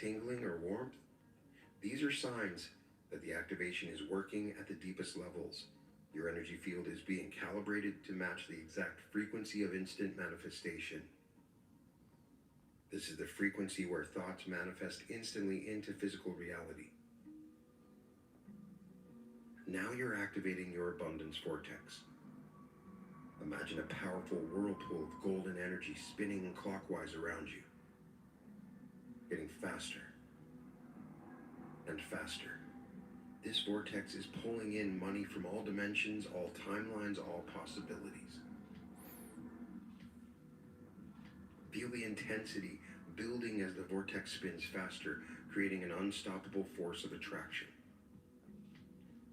tingling, or warmth. These are signs that the activation is working at the deepest levels. Your energy field is being calibrated to match the exact frequency of instant manifestation. This is the frequency where thoughts manifest instantly into physical reality. Now you're activating your abundance vortex. Imagine a powerful whirlpool of golden energy spinning clockwise around you, getting faster and faster. This vortex is pulling in money from all dimensions, all timelines, all possibilities. Feel the intensity building as the vortex spins faster, creating an unstoppable force of attraction.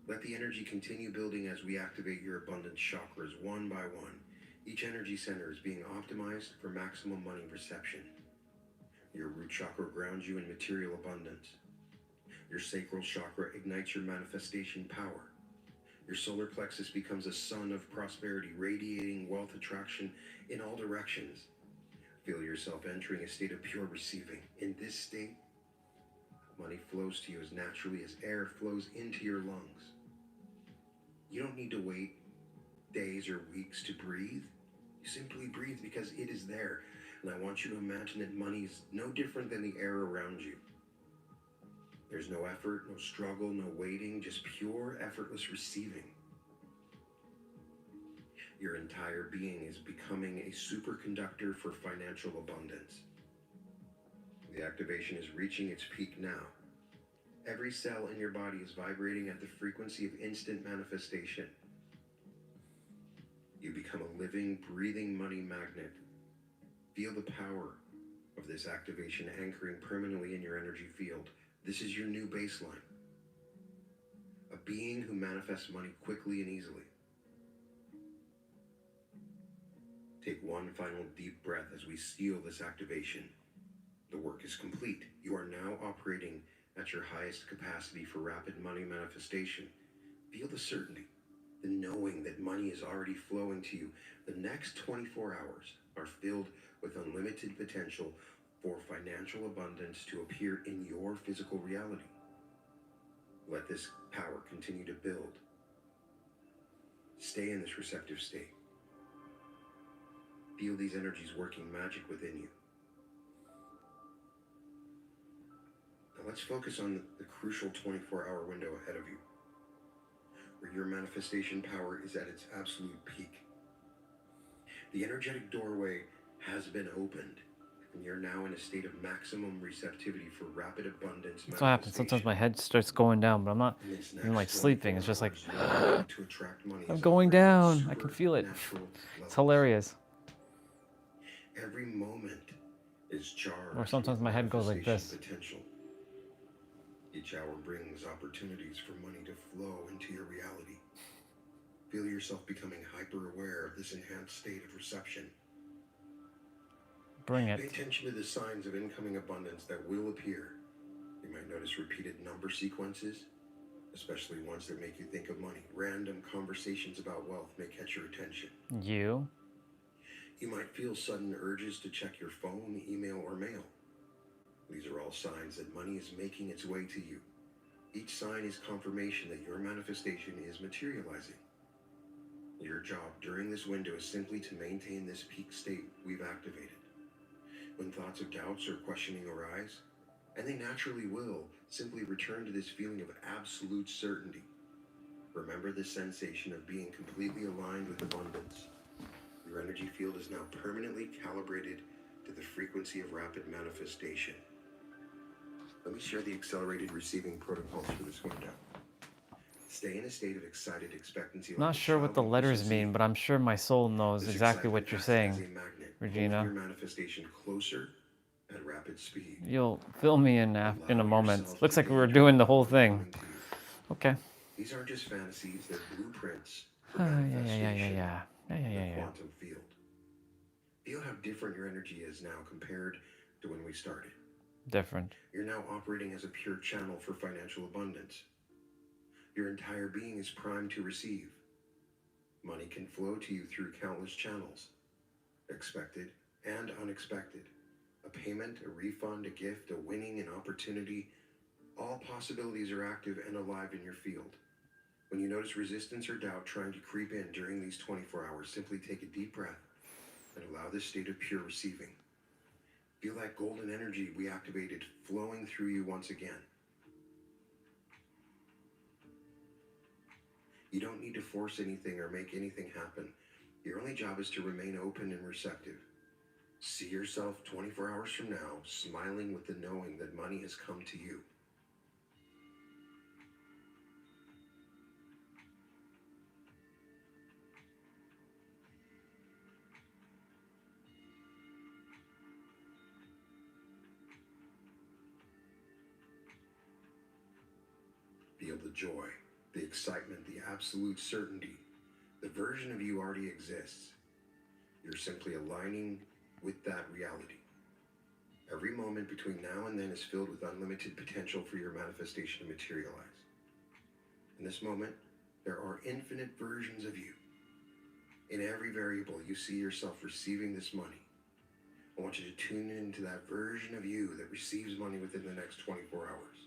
Let the energy continue building as we activate your abundance chakras one by one. Each energy center is being optimized for maximum money reception. Your root chakra grounds you in material abundance. Your sacral chakra ignites your manifestation power. Your solar plexus becomes a sun of prosperity, radiating wealth attraction in all directions. Feel yourself entering a state of pure receiving. In this state, money flows to you as naturally as air flows into your lungs. You don't need to wait days or weeks to breathe. You simply breathe because it is there. And I want you to imagine that money is no different than the air around you. There's no effort, no struggle, no waiting, just pure, effortless receiving. Your entire being is becoming a superconductor for financial abundance. The activation is reaching its peak now. Every cell in your body is vibrating at the frequency of instant manifestation. You become a living, breathing money magnet. Feel the power of this activation anchoring permanently in your energy field. This is your new baseline. A being who manifests money quickly and easily. Take one final deep breath as we seal this activation. The work is complete. You are now operating at your highest capacity for rapid money manifestation. Feel the certainty, the knowing that money is already flowing to you. The next 24 hours are filled with unlimited potential for financial abundance to appear in your physical reality. Let this power continue to build. Stay in this receptive state. Feel these energies working magic within you. Now let's focus on the crucial 24-hour window ahead of you, where your manifestation power is at its absolute peak. The energetic doorway has been opened. And you're now in a state of maximum receptivity for rapid abundance. That's what happens. Sometimes my head starts going down, but I'm not even like sleeping. It's just like, to attract money I'm is going operating at down. I can feel it. supernatural It's levels. hilarious. Every moment is charged. Or sometimes with my head goes like manifestation this. Potential. Each hour brings opportunities for money to flow into your reality. Feel yourself becoming hyper aware of this enhanced state of reception. Bring Pay it. attention to the signs of incoming abundance that will appear. You might notice repeated number sequences, especially ones that make you think of money. Random conversations about wealth may catch your attention. You. You might feel sudden urges to check your phone, email, or mail. These are all signs that money is making its way to you. Each sign is confirmation that your manifestation is materializing. Your job during this window is simply to maintain this peak state we've activated. When thoughts of doubts or questioning arise, and they naturally will, simply return to this feeling of absolute certainty. Remember the sensation of being completely aligned with abundance. Your energy field is now permanently calibrated to the frequency of rapid manifestation. Let me share the accelerated receiving protocols for this window. Stay in a state of excited expectancy. Not sure what the letters mean, but I'm sure my soul knows exactly what you're saying, Regina. Your manifestation closer at rapid speed. You'll fill me in a moment. Looks like we were doing the whole thing. Okay. These aren't just fantasies, they're blueprints for Yeah. the quantum field. Feel how different your energy is now compared to when we started. Different. You're now operating as a pure channel for financial abundance. Your entire being is primed to receive. Money can flow to you through countless channels, expected and unexpected. A payment, a refund, a gift, a winning, an opportunity. All possibilities are active and alive in your field. When you notice resistance or doubt trying to creep in during these 24 hours, simply take a deep breath and allow this state of pure receiving. Feel that golden energy we activated flowing through you once again. You don't need to force anything or make anything happen. Your only job is to remain open and receptive. See yourself 24 hours from now, smiling with the knowing that money has come to you. Feel the joy, the excitement, the absolute certainty. The version of you already exists. You're simply aligning with that reality. Every moment between now and then is filled with unlimited potential for your manifestation to materialize. In this moment, there are infinite versions of you. In every variable, you see yourself receiving this money. I want you to tune into that version of you that receives money within the next 24 hours.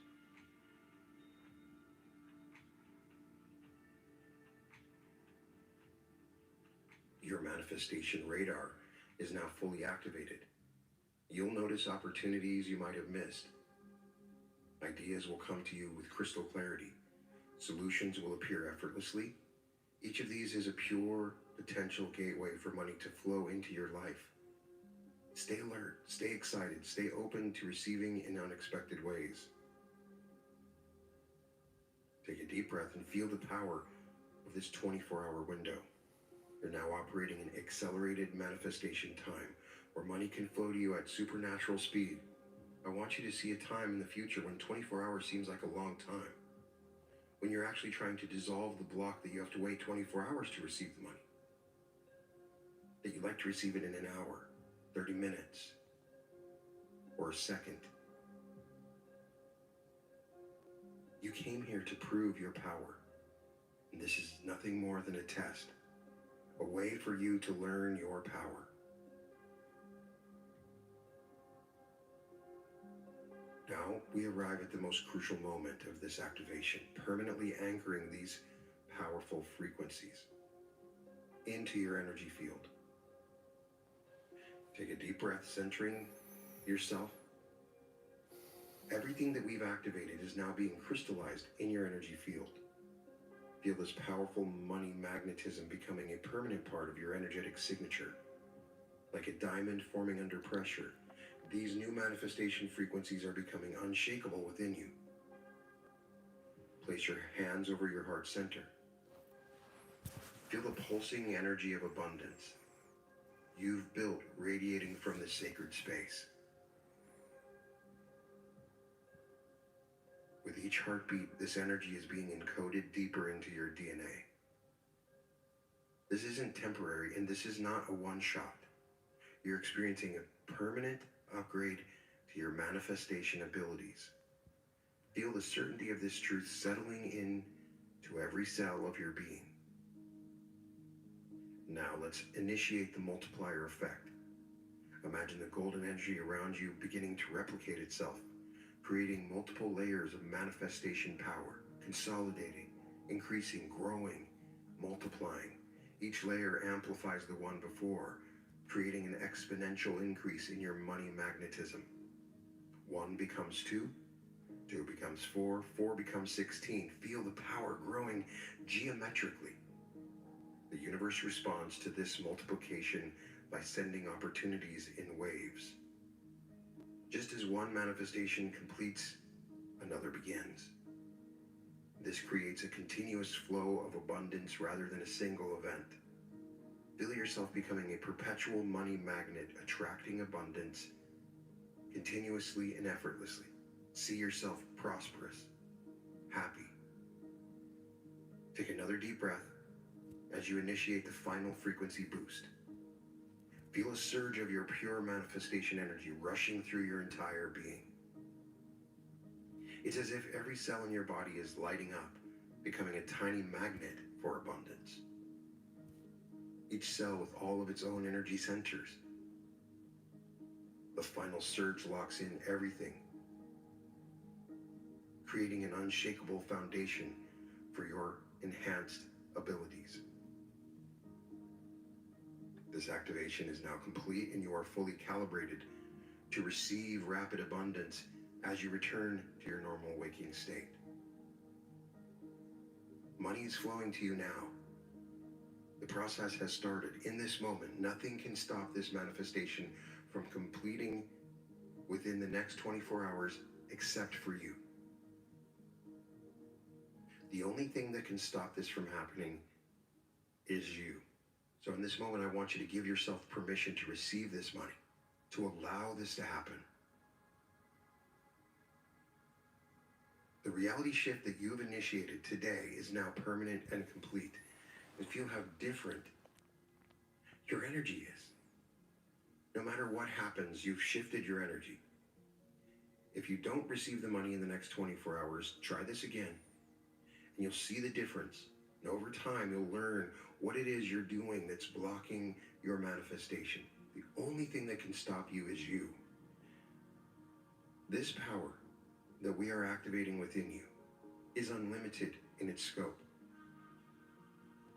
Your manifestation radar is now fully activated. You'll notice opportunities you might have missed. Ideas will come to you with crystal clarity. Solutions will appear effortlessly. Each of these is a pure potential gateway for money to flow into your life. Stay alert, stay excited, stay open to receiving in unexpected ways. Take a deep breath and feel the power of this 24-hour window. You're now operating in accelerated manifestation time, where money can flow to you at supernatural speed. I want you to see a time in the future when 24 hours seems like a long time. When you're actually trying to dissolve the block that you have to wait 24 hours to receive the money. That you'd like to receive it in an hour, 30 minutes, or a second. You came here to prove your power. And this is nothing more than a test. A way for you to learn your power. Now we arrive at the most crucial moment of this activation, permanently anchoring these powerful frequencies into your energy field. Take a deep breath, centering yourself. Everything that we've activated is now being crystallized in your energy field. Feel this powerful money magnetism becoming a permanent part of your energetic signature. Like a diamond forming under pressure, These new manifestation frequencies are becoming unshakable within you. Place your hands over your heart center. Feel the pulsing energy of abundance you've built radiating from this sacred space. With each heartbeat, this energy is being encoded deeper into your DNA. This isn't temporary, and this is not a one-shot. You're experiencing a permanent upgrade to your manifestation abilities. Feel the certainty of this truth settling in to every cell of your being. Now let's initiate the multiplier effect. Imagine the golden energy around you beginning to replicate itself, creating multiple layers of manifestation power, consolidating, increasing, growing, multiplying. Each layer amplifies the one before, creating an exponential increase in your money magnetism. 1 becomes 2, 2 becomes 4, 4 becomes 16. Feel the power growing geometrically. The universe responds to this multiplication by sending opportunities in waves. Just as one manifestation completes, another begins. This creates a continuous flow of abundance rather than a single event. Feel yourself becoming a perpetual money magnet, attracting abundance continuously and effortlessly. See yourself prosperous, happy. Take another deep breath as you initiate the final frequency boost. Feel a surge of your pure manifestation energy rushing through your entire being. It's as if every cell in your body is lighting up, becoming a tiny magnet for abundance. Each cell with all of its own energy centers. The final surge locks in everything, creating an unshakable foundation for your enhanced abilities. This activation is now complete, and you are fully calibrated to receive rapid abundance as you return to your normal waking state. Money is flowing to you now. The process has started. In this moment, nothing can stop this manifestation from completing within the next 24 hours except for you. The only thing that can stop this from happening is you. So in this moment, I want you to give yourself permission to receive this money, to allow this to happen. The reality shift that you have initiated today is now permanent and complete. And feel how different your energy is. No matter what happens, you've shifted your energy. If you don't receive the money in the next 24 hours, try this again, and you'll see the difference. And over time, you'll learn what it is you're doing that's blocking your manifestation. The only thing that can stop you is you. This power that we are activating within you is unlimited in its scope.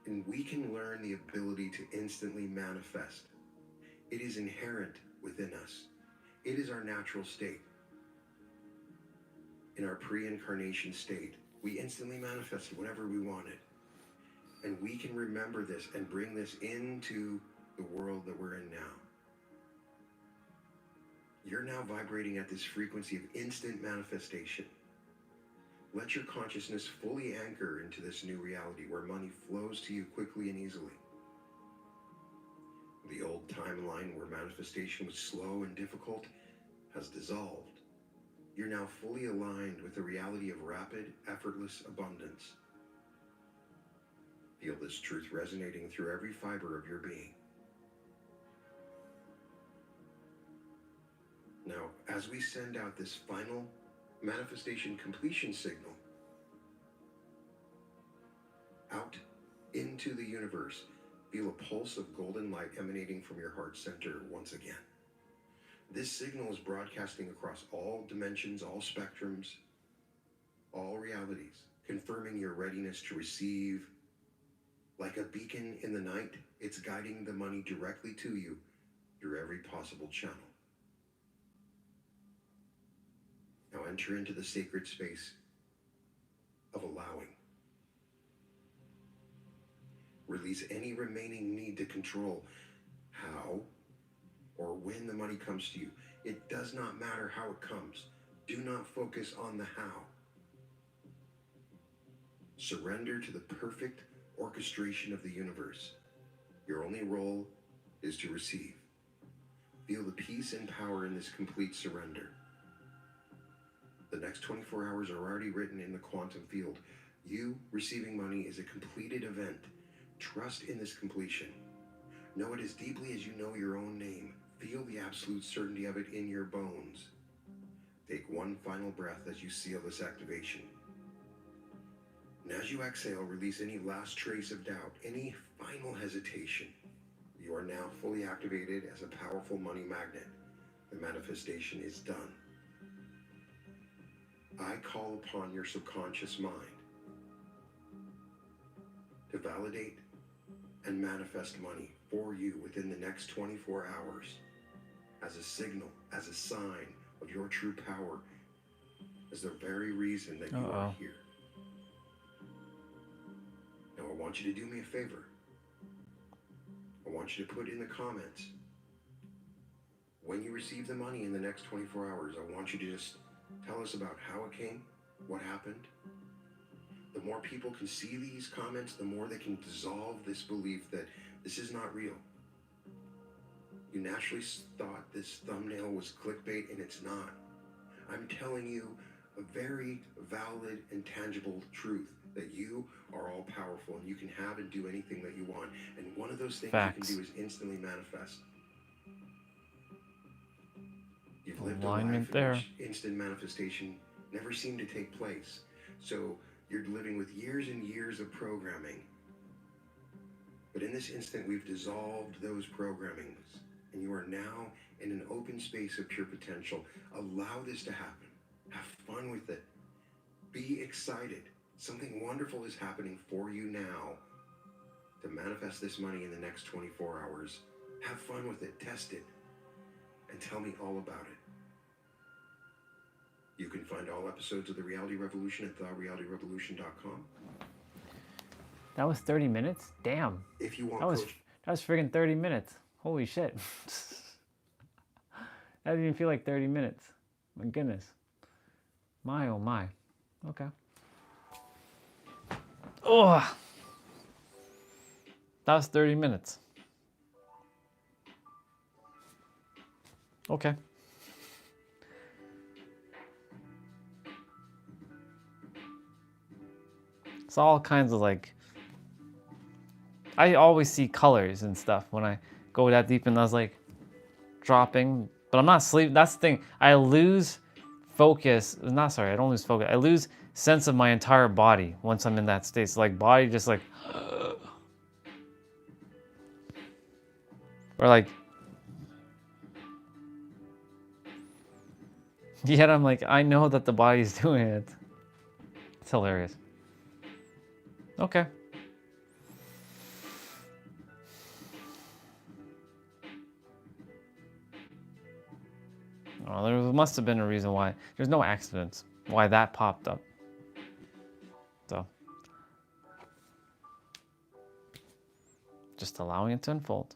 And we can learn the ability to instantly manifest. It is inherent within us. It is our natural state. In our pre-incarnation state, we instantly manifested whatever we wanted. And we can remember this and bring this into the world that we're in now. You're now vibrating at this frequency of instant manifestation. Let your consciousness fully anchor into this new reality where money flows to you quickly and easily. The old timeline where manifestation was slow and difficult has dissolved. You're now fully aligned with the reality of rapid, effortless abundance. Feel this truth resonating through every fiber of your being. Now, as we send out this final manifestation completion signal out into the universe, feel a pulse of golden light emanating from your heart center once again. This signal is broadcasting across all dimensions, all spectrums, all realities, confirming your readiness to receive. Like a beacon in the night, it's guiding the money directly to you through every possible channel. Now enter into the sacred space of allowing. Release any remaining need to control how or when the money comes to you. It does not matter how it comes. Do not focus on the how. Surrender to the perfect orchestration of the universe. Your only role is to receive. Feel the peace and power in this complete surrender. The next 24 hours are already written in the quantum field. You receiving money is a completed event. Trust in this completion. Know it as deeply as you know your own name. Feel the absolute certainty of it in your bones. Take one final breath as you seal this activation. And as you exhale, release any last trace of doubt, any final hesitation. You are now fully activated as a powerful money magnet. The manifestation is done. I call upon your subconscious mind to validate and manifest money for you within the next 24 hours as a signal, as a sign of your true power, as the very reason that you are here. Now I want you to do me a favor. I want you to put in the comments, when you receive the money in the next 24 hours, I want you to just tell us about how it came, what happened. The more people can see these comments, the more they can dissolve this belief that this is not real. You naturally thought this thumbnail was clickbait, and it's not. I'm telling you a very valid and tangible truth, that you are all powerful and you can have and do anything that you want. And one of those things you can do is instantly manifest. You've lived a life in which instant manifestation never seemed to take place. So you're living with years and years of programming. But in this instant, we've dissolved those programmings, and you are now in an open space of pure potential. Allow this to happen. Have fun with it. Be excited. Something wonderful is happening for you now to manifest this money in the next 24 hours. Have fun with it. Test it. And tell me all about it. You can find all episodes of The Reality Revolution at therealtyrevolution.com. That was 30 minutes? Damn. If you want that was friggin' 30 minutes. Holy shit. That didn't even feel like 30 minutes. My goodness. My oh my. Okay. Oh. That was 30 minutes. Okay. It's all kinds of like, I always see colors and stuff when I go that deep, and I was like dropping, but I'm not sleeping. That's the thing. I lose focus. I don't lose focus. I lose sense of my entire body once I'm in that state. It's like body just like, or like, yet I'm like, I know that the body's doing it. It's hilarious. Okay. Oh, there must have been a reason why. There's no accidents. Why that popped up. So. Just allowing it to unfold.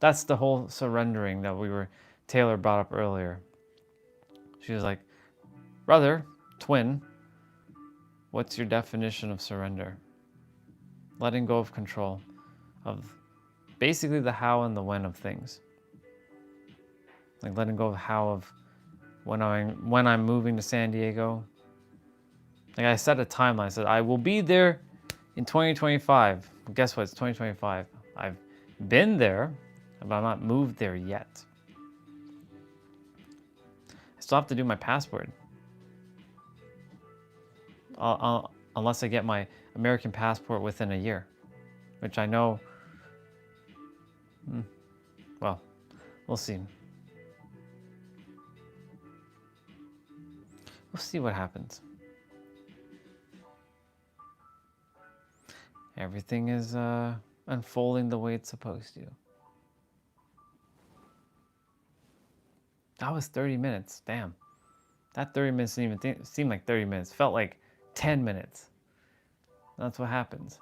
That's the whole surrendering that Taylor brought up earlier. She was like, brother, twin, what's your definition of surrender? Letting go of control of basically the how and the when of things. Like letting go of how of when I'm moving to San Diego. Like I set a timeline. I said I will be there in 2025. Guess what? It's 2025. I've been there, but I'm not moved there yet. I still have to do my passport. Unless I get my American passport within a year, which I know, well, we'll see. We'll see what happens. Everything is unfolding the way it's supposed to. That was 30 minutes. Damn. That 30 minutes didn't even seem like 30 minutes. Felt like 10 minutes. That's what happens.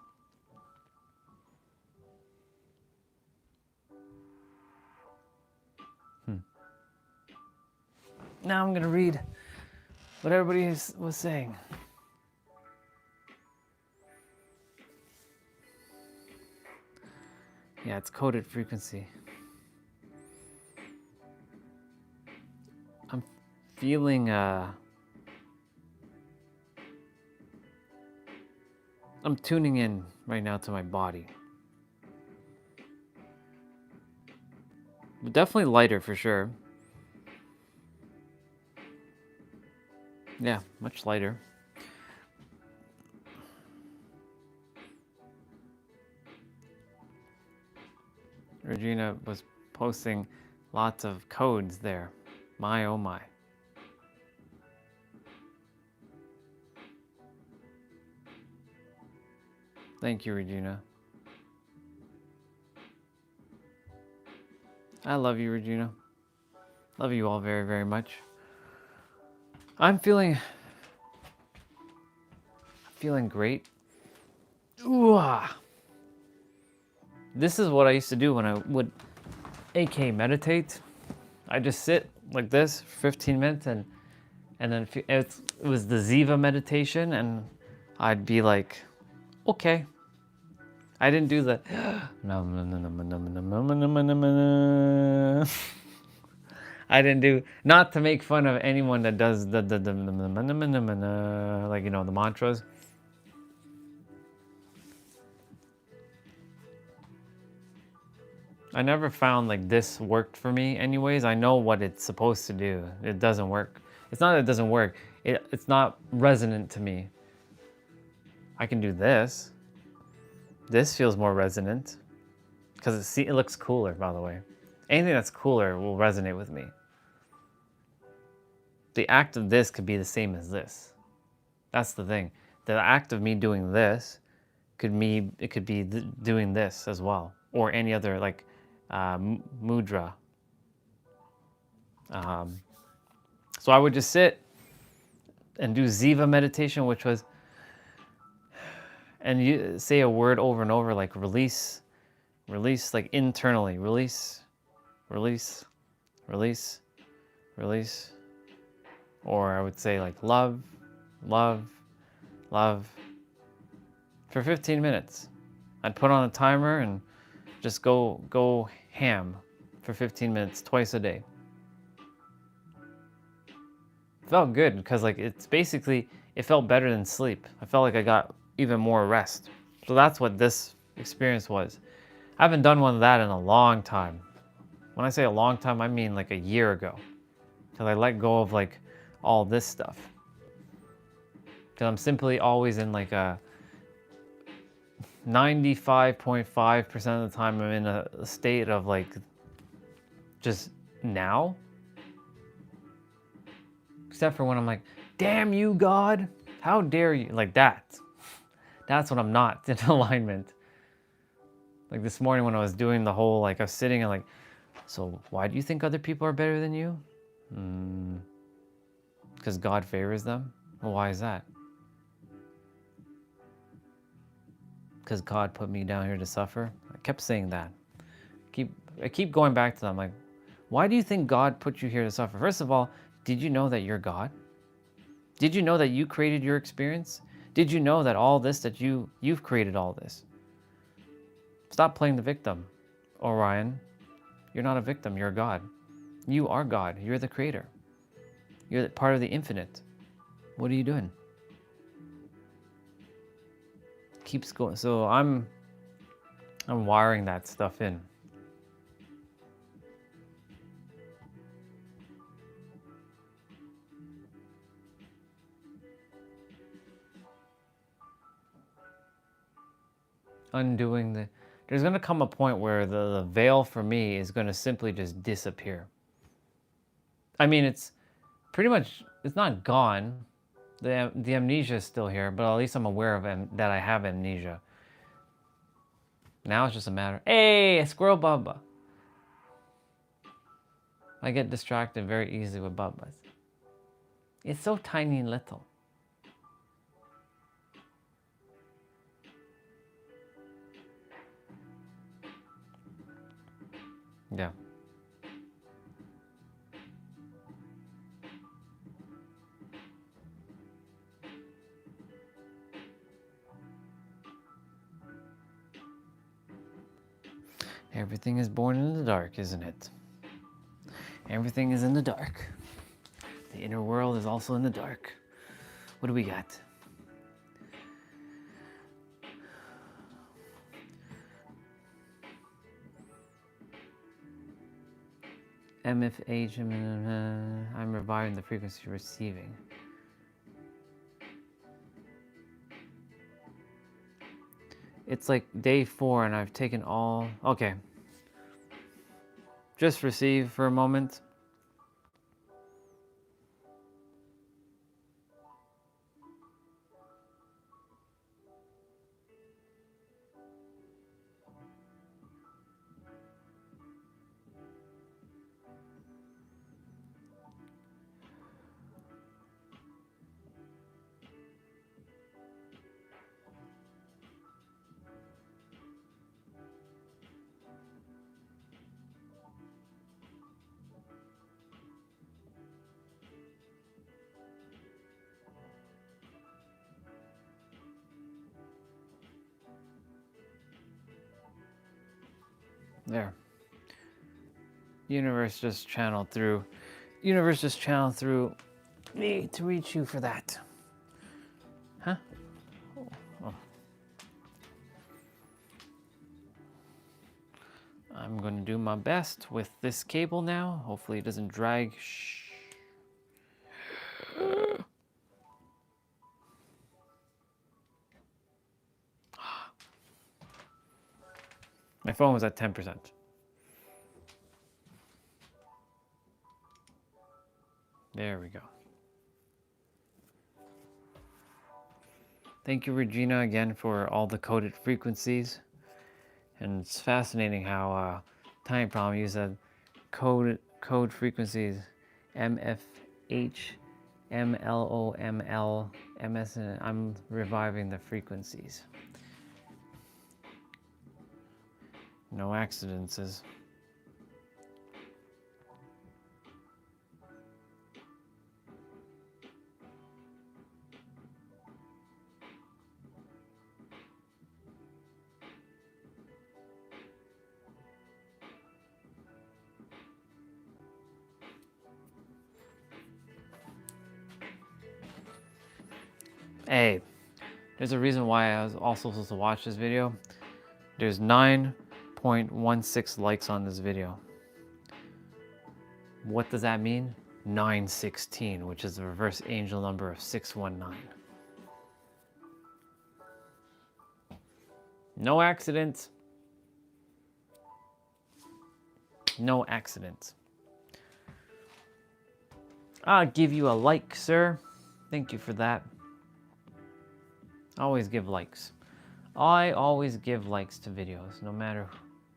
Now I'm gonna read what everybody was saying. Yeah, it's coded frequency. I'm feeling I'm tuning in right now to my body. Definitely lighter for sure. Yeah, much lighter. Regina was posting lots of codes there. My oh my. Thank you, Regina. I love you, Regina. Love you all very, very much. I'm feeling great. Ooh, ah. This is what I used to do when I would AK meditate. I just sit like this for 15 minutes and then it was the Ziva meditation and I'd be like, okay. I didn't do the I didn't do, not to make fun of anyone that does the like, you know, the mantras. I never found like this worked for me anyways. I know what it's supposed to do. It doesn't work. It's not that it doesn't work. It's not resonant to me. I can do this. This feels more resonant because it looks cooler, by the way. Anything that's cooler will resonate with me. The act of this could be the same as this. That's the thing. The act of me doing this could be doing this as well, or any other like mudra. So I would just sit and do Ziva meditation, which was, and you say a word over and over, like release, release, like internally, release, release, release, release. Or I would say like love, love, love, for 15 minutes. I'd put on a timer and just go ham for 15 minutes twice a day. Felt good because like it's basically, it felt better than sleep. I felt like I got even more rest. So that's what this experience was. I haven't done one of that in a long time. When I say a long time, I mean like a year ago. Because I let go of like all this stuff. Because I'm simply always in like a 95.5% of the time I'm in a state of like just now. Except for when I'm like, damn you, God, how dare you? Like that. That's when I'm not in alignment. Like this morning when I was doing the whole, like I was sitting and like, so why do you think other people are better than you? Because God favors them? Well, why is that? Because God put me down here to suffer? I kept saying that. I keep going back to them. Like, why do you think God put you here to suffer? First of all, did you know that you're God? Did you know that you created your experience? Did you know that all this, that you've created all this? Stop playing the victim, Orion. You're not a victim, you're a God. You are God, you're the creator. You're part of the infinite. What are you doing? Keeps going. So I'm wiring that stuff in. Undoing there's going to come a point where the veil for me is going to simply just disappear. I mean, it's pretty much, it's not gone. The amnesia is still here, but at least I'm aware of that I have amnesia. Now it's just a matter, hey, squirrel Bubba. I get distracted very easily with Bubbas. It's so tiny and little. Yeah. Everything is born in the dark, isn't it? Everything is in the dark. The inner world is also in the dark. What do we got? MFH, I'm reviving the frequency receiving. It's like day 4 and I've taken all, okay. Just receive for a moment. There. Universe just channeled through me to reach you for that. Huh? Oh. I'm going to do my best with this cable now. Hopefully it doesn't drag. Shh. My phone was at 10%. There we go. Thank you, Regina, again for all the coded frequencies. And it's fascinating how Tiny Problem, you said code frequencies MFH, MLOML, MS, and I'm reviving the frequencies. No accidents. Hey, there's a reason why I was also supposed to watch this video. There's 9.16 likes on this video. What does that mean? 916, which is the reverse angel number of 619. No accidents. No accidents. I'll give you a like, sir. Thank you for that. Always give likes. I always give likes to videos, no matter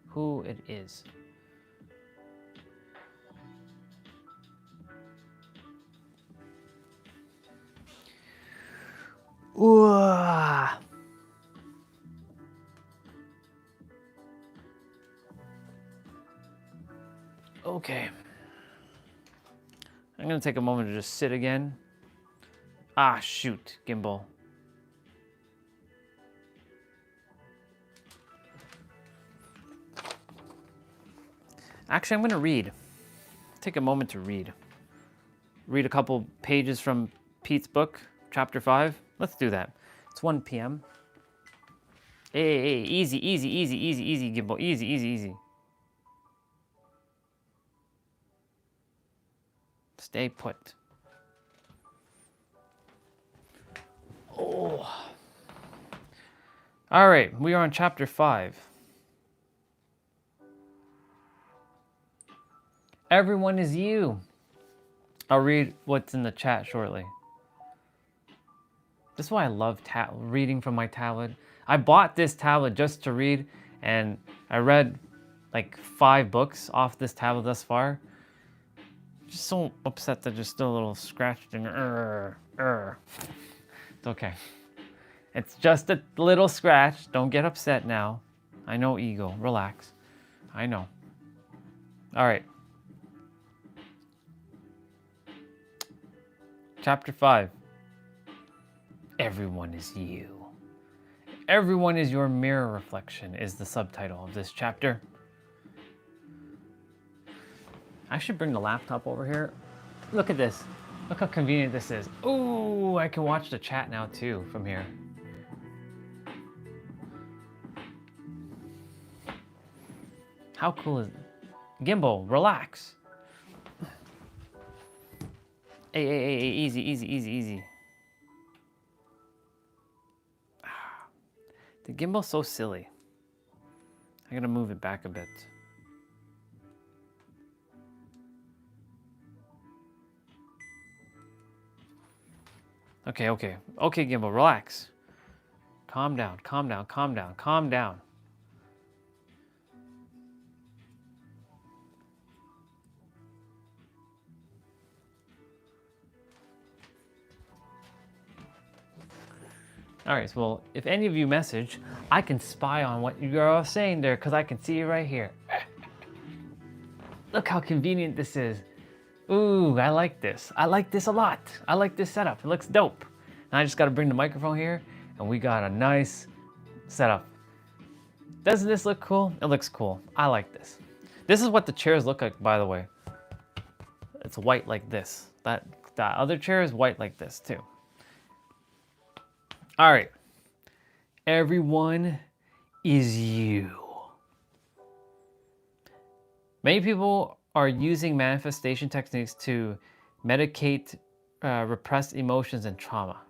who it is. Ooh. Okay. I'm gonna take a moment to just sit again. Ah, shoot, gimbal. Actually, I'm gonna read. Take a moment to read. Read a couple pages from Pete's book, chapter 5. Let's do that. It's 1 p.m. Hey, easy, gimbal. Easy. Stay put. Oh. All right, we are on chapter 5. Everyone is you. I'll read what's in the chat shortly. This is why I love reading from my tablet. I bought this tablet just to read, and I read like 5 books off this tablet thus far. Just so upset that there's still a little scratched and It's okay. It's just a little scratch. Don't get upset now. I know, ego. Relax. I know. All right. Chapter 5. Everyone is you. Everyone is your mirror reflection is the subtitle of this chapter. I should bring the laptop over here. Look at this. Look how convenient this is. Ooh, I can watch the chat now too from here. How cool is it? Gimbal, relax. Hey, easy, easy, easy, easy. The gimbal's so silly. I gotta move it back a bit. Okay, gimbal, relax. Calm down, calm down, calm down, calm down. All right, so well, if any of you message, I can spy on what you're all saying there because I can see you right here. Look how convenient this is. Ooh, I like this. I like this a lot. I like this setup. It looks dope. And I just got to bring the microphone here and we got a nice setup. Doesn't this look cool? It looks cool. I like this. This is what the chairs look like, by the way. It's white like this. That other chair is white like this too. All right. Everyone is you. Many people are using manifestation techniques to medicate repressed emotions and trauma.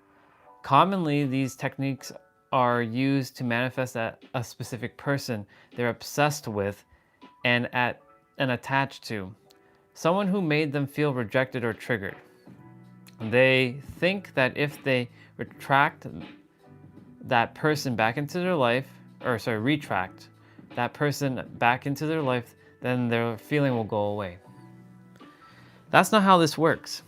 Commonly, these techniques are used to manifest a specific person they're obsessed with and attached to. Someone who made them feel rejected or triggered. They think that if they retract that person back into their life, retract that person back into their life, then their feeling will go away. That's not how this works.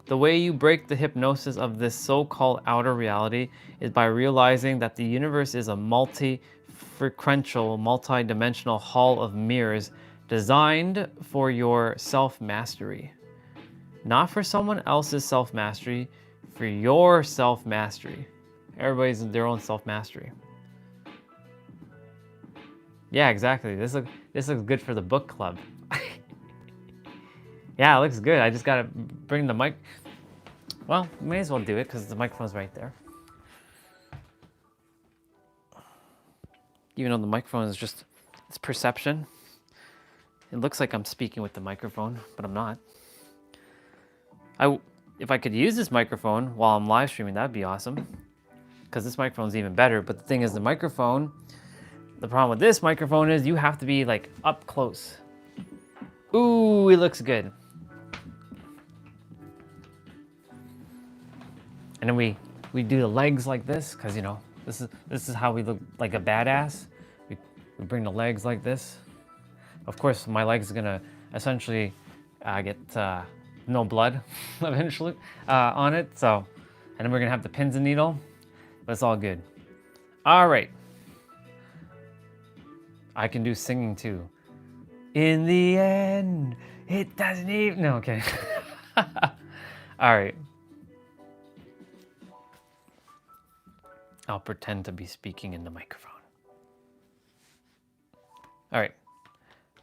The way you break the hypnosis of this so-called outer reality is by realizing that the universe is a multi-frequential, multi-dimensional hall of mirrors designed for your self-mastery. Not for someone else's self-mastery, for your self-mastery. Everybody's in their own self-mastery. Yeah, exactly. This looks good for the book club. Yeah, it looks good. I just gotta bring the mic. Well, may as well do it because the microphone's right there. Even though the microphone is just, it's perception. It looks like I'm speaking with the microphone, but I'm not. If I could use this microphone while I'm live streaming, that'd be awesome. Because this microphone's even better. But the thing is, the problem with this microphone is you have to be like up close. Ooh, it looks good. And then we do the legs like this, because you know, this is how we look like a badass. We bring the legs like this. Of course, my legs are gonna essentially get no blood eventually on it. So, and then we're gonna have the pins and needle, but it's all good. All right. I can do singing too. In the end, it doesn't even, no, okay. All right. I'll pretend to be speaking in the microphone. All right.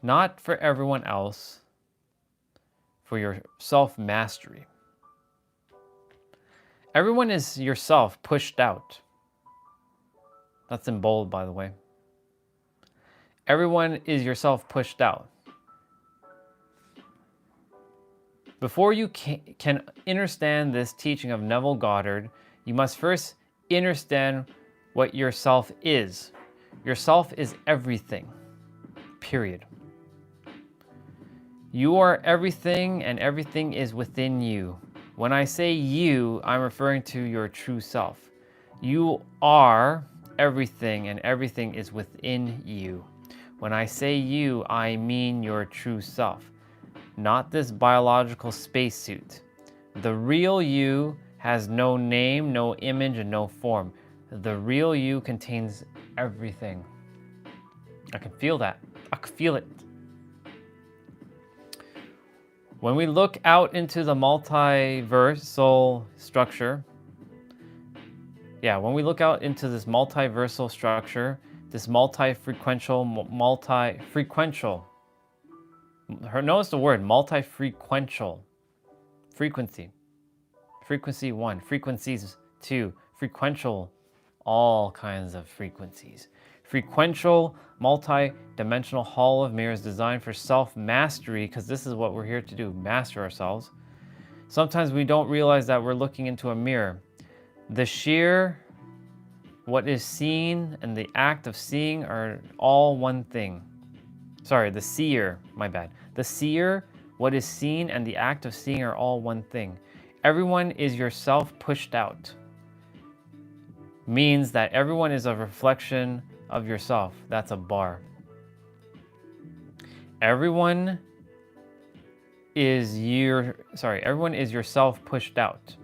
Not for everyone else, for your self-mastery. Everyone is yourself pushed out. That's in bold, by the way. Everyone is yourself pushed out. Before you can understand this teaching of Neville Goddard, you must first understand what yourself is. Yourself is everything, period. You are everything and everything is within you. When I say you, I'm referring to your true self. You are everything and everything is within you. When I say you, I mean your true self, not this biological spacesuit. The real you has no name, no image, and no form. The real you contains everything. I can feel that. I can feel it. When we look out into the multiversal structure, when we look out into this multiversal structure, this multi-frequential, Notice the word multi-frequential. Frequency. Frequency 1, frequencies 2, frequential, all kinds of frequencies. Frequential, multi-dimensional hall of mirrors designed for self-mastery, because this is what we're here to do, master ourselves. Sometimes we don't realize that we're looking into a mirror. The sheer, what is seen, and the act of seeing are all one thing. Sorry, the seer, my bad. The seer, what is seen, and the act of seeing are all one thing. Everyone is yourself pushed out. Means that everyone is a reflection of yourself. That's a bar. Everyone is yourself pushed out.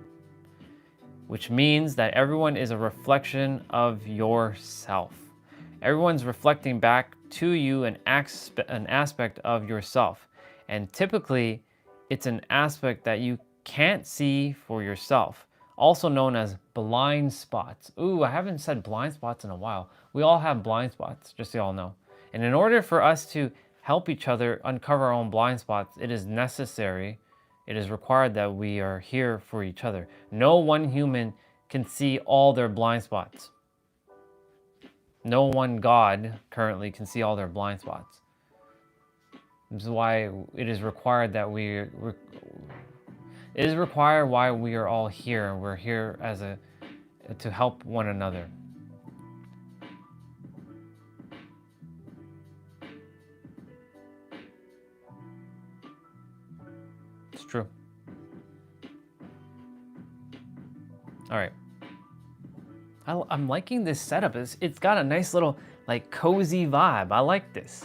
Which means that everyone is a reflection of yourself. Everyone's reflecting back to you an aspect of yourself. And typically, it's an aspect that you can't see for yourself, also known as blind spots. Ooh, I haven't said blind spots in a while. We all have blind spots, just so you all know. And in order for us to help each other uncover our own blind spots, it is necessary, it is required that we are here for each other. No one human can see all their blind spots. No one God currently can see all their blind spots. This is why it is required that it is required why we are all here. We're here to help one another. It's true. All right. I'm liking this setup. It's got a nice little like cozy vibe. I like this.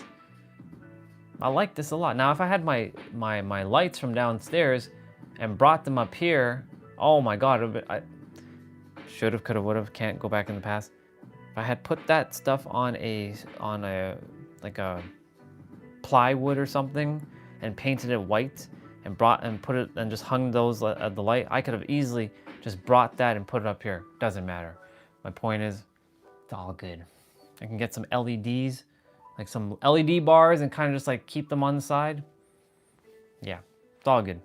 I like this a lot. Now, if I had my lights from downstairs and brought them up here, oh my God, I should have, could have, would have, can't go back in the past. If I had put that stuff on a like a plywood or something and painted it white and put it and just hung those at the light, I could have easily just brought that and put it up here. Doesn't matter. My point is, it's all good. I can get some LEDs, like some LED bars, and kind of just like keep them on the side. Yeah, it's all good.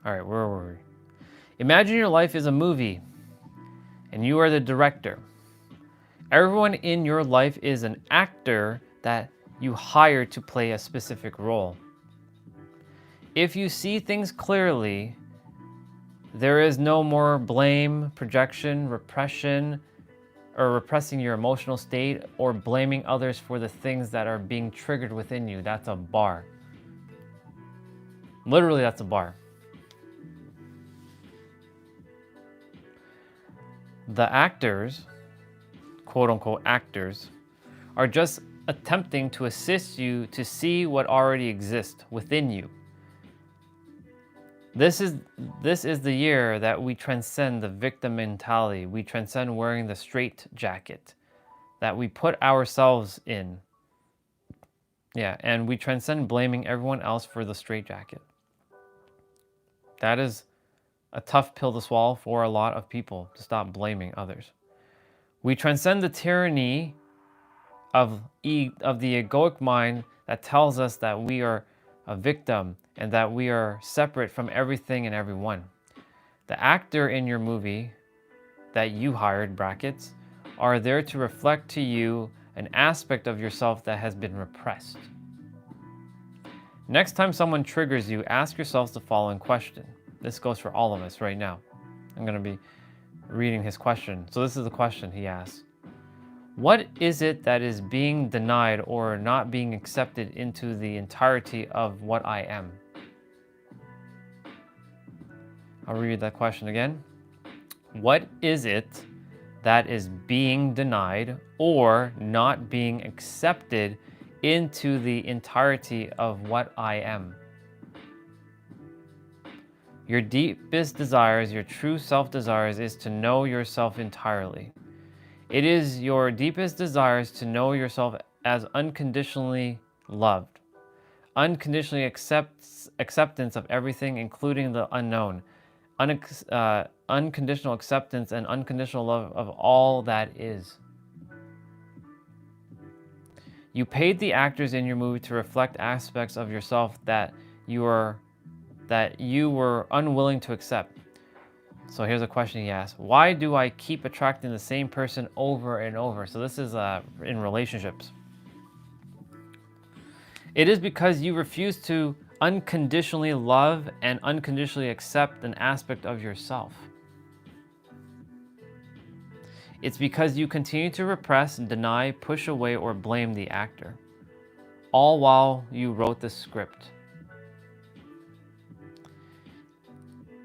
All right, where were we? Imagine your life is a movie and you are the director. Everyone in your life is an actor that you hire to play a specific role. If you see things clearly, there is no more blame, projection, repression, or repressing your emotional state or blaming others for the things that are being triggered within you. That's a bar. Literally, that's a bar. The actors, quote unquote actors, are just attempting to assist you to see what already exists within you. This is the year that we transcend the victim mentality. We transcend wearing the straight jacket that we put ourselves in. Yeah, and we transcend blaming everyone else for the straight jacket. That is a tough pill to swallow for a lot of people, to stop blaming others. We transcend the tyranny of the egoic mind that tells us that we are a victim and that we are separate from everything and everyone. The actor in your movie that you hired, brackets, are there to reflect to you an aspect of yourself that has been repressed. Next time someone triggers you, ask yourselves the following question. This goes for all of us right now. I'm going to be reading his question. So this is the question he asks. What is it that is being denied or not being accepted into the entirety of what I am? I'll read that question again. What is it that is being denied or not being accepted into the entirety of what I am? Your deepest desires, your true self-desires, is to know yourself entirely. It is your deepest desires to know yourself as unconditionally loved. Unconditionally acceptance of everything, including the unknown. Unconditional acceptance and unconditional love of all that is. You paid the actors in your movie to reflect aspects of yourself that you were unwilling to accept. So here's a question he asked. Why do I keep attracting the same person over and over? So this is in relationships. It is because you refuse to unconditionally love and unconditionally accept an aspect of yourself. It's because you continue to repress, deny, push away, or blame the actor, all while you wrote the script.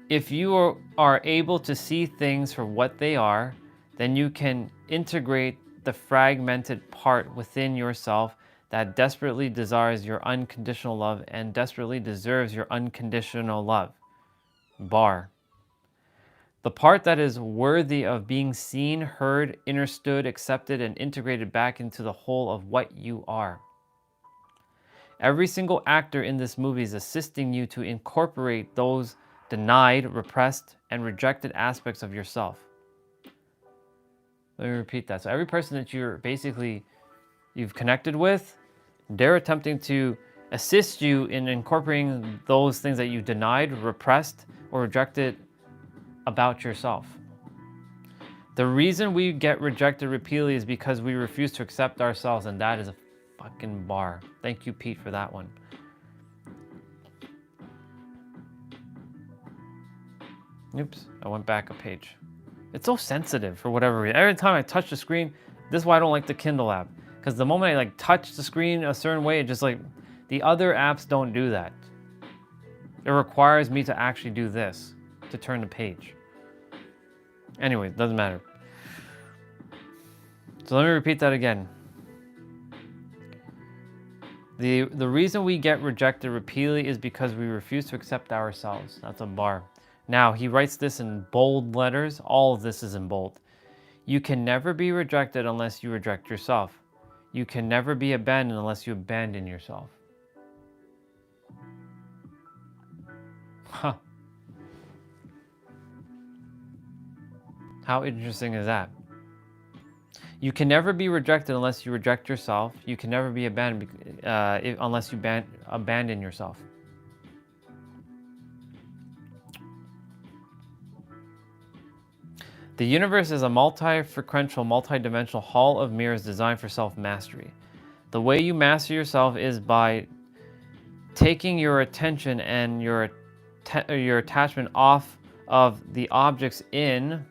If you are able to see things for what they are, then you can integrate the fragmented part within yourself that desperately desires your unconditional love and desperately deserves your unconditional love. Bar. The part that is worthy of being seen, heard, understood, accepted, and integrated back into the whole of what you are. Every single actor in this movie is assisting you to incorporate those denied, repressed, and rejected aspects of yourself. Let me repeat that. So every person that you've connected with, they're attempting to assist you in incorporating those things that you denied, repressed, or rejected about yourself. The reason we get rejected repeatedly is because we refuse to accept ourselves, and that is a fucking bar. Thank you, Pete, for that one. Oops, I went back a page. It's so sensitive for whatever reason. Every time I touch the screen, this is why I don't like the Kindle app. Because the moment I touch the screen a certain way, it just the other apps don't do that. It requires me to actually do this to turn the page. Anyway, it doesn't matter. So let me repeat that again. The reason we get rejected repeatedly is because we refuse to accept ourselves. That's a bar. Now, he writes this in bold letters. All of this is in bold. You can never be rejected unless you reject yourself. You can never be abandoned unless you abandon yourself. Huh. How interesting is that? You can never be rejected unless you reject yourself. You can never be abandoned unless you abandon yourself. The universe is a multi-frequential, multi-dimensional hall of mirrors designed for self-mastery. The way you master yourself is by taking your attention and your attachment off of the objects in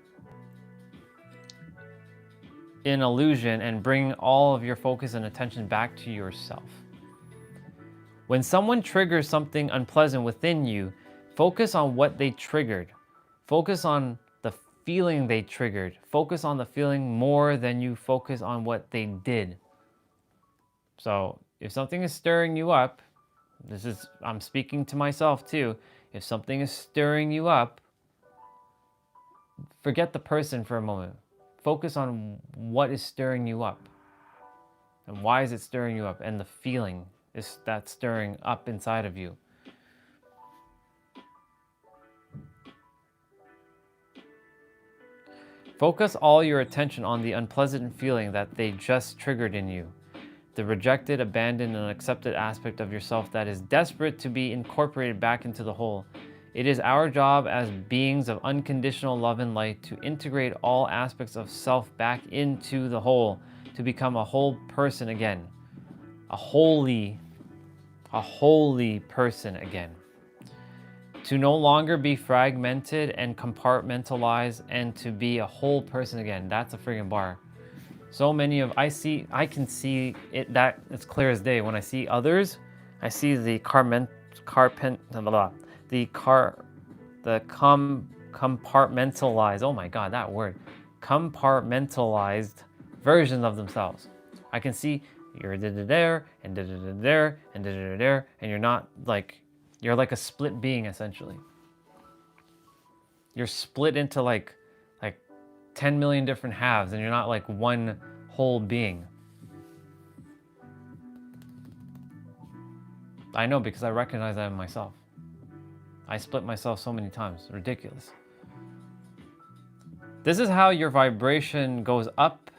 illusion and bringing all of your focus and attention back to yourself. When someone triggers something unpleasant within you, focus on what they triggered. Focus on the feeling they triggered. Focus on the feeling more than you focus on what they did. So if something is stirring you up, I'm speaking to myself too. If something is stirring you up, forget the person for a moment. Focus on what is stirring you up. And why is it stirring you up? And the feeling is that stirring up inside of you. Focus all your attention on the unpleasant feeling that they just triggered in you. The rejected, abandoned, and accepted aspect of yourself that is desperate to be incorporated back into the whole. It is our job as beings of unconditional love and light to integrate all aspects of self back into the whole, to become a whole person again. A holy person again. To no longer be fragmented and compartmentalized and to be a whole person again. That's a friggin' bar. So many of, I can see it, that it's clear as day. When I see others, I see the compartmentalized, oh my God, that word, compartmentalized version of themselves. I can see you're there and there and there, and you're not you're like a split being essentially. You're split into like 10 million different halves, and you're not like one whole being. I know because I recognize that in myself. I split myself so many times. Ridiculous. This is how your vibration goes up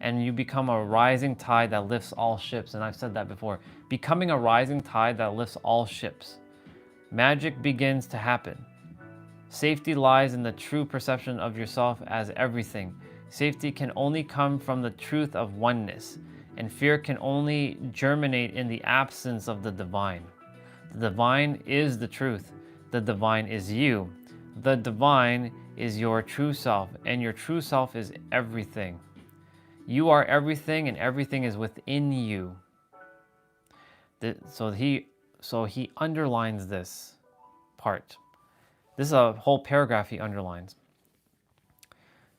and you become a rising tide that lifts all ships. And I've said that before. Becoming a rising tide that lifts all ships. Magic begins to happen. Safety lies in the true perception of yourself as everything. Safety can only come from the truth of oneness, and fear can only germinate in the absence of the divine. The divine is the truth. The divine is you. The divine is your true self, and your true self is everything. You are everything, and everything is within you. So he underlines this part. This is a whole paragraph he underlines.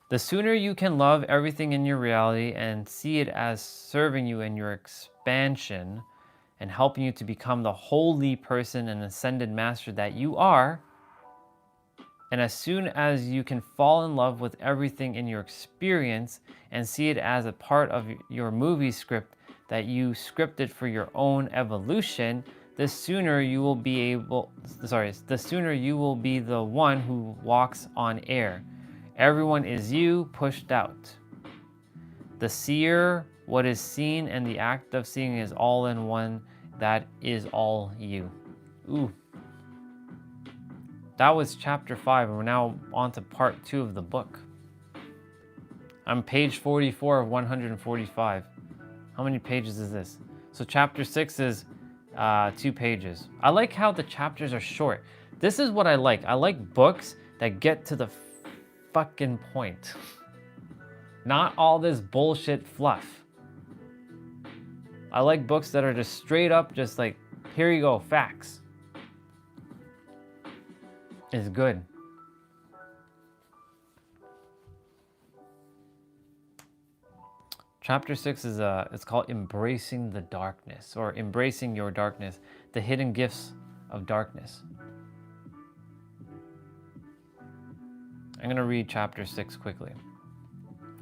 The sooner you can love everything in your reality and see it as serving you in your expansion and helping you to become the holy person and ascended master that you are, and as soon as you can fall in love with everything in your experience and see it as a part of your movie script that you scripted for your own evolution, the sooner you will be the one who walks on air. Everyone is you pushed out. The seer, what is seen, and the act of seeing is all in one. That is all you. Ooh. That was chapter 5, and we're now on to part 2 of the book. I'm page 44 of 145. How many pages is this? So chapter 6 is 2 pages. I like how the chapters are short. This is what I like. I like books that get to the fucking point. Not all this bullshit fluff. I like books that are just straight up, just like, here you go, facts. It's good. Chapter 6 is it's called Embracing the Darkness, or Embracing Your Darkness, the Hidden Gifts of Darkness. I'm going to read chapter 6 quickly.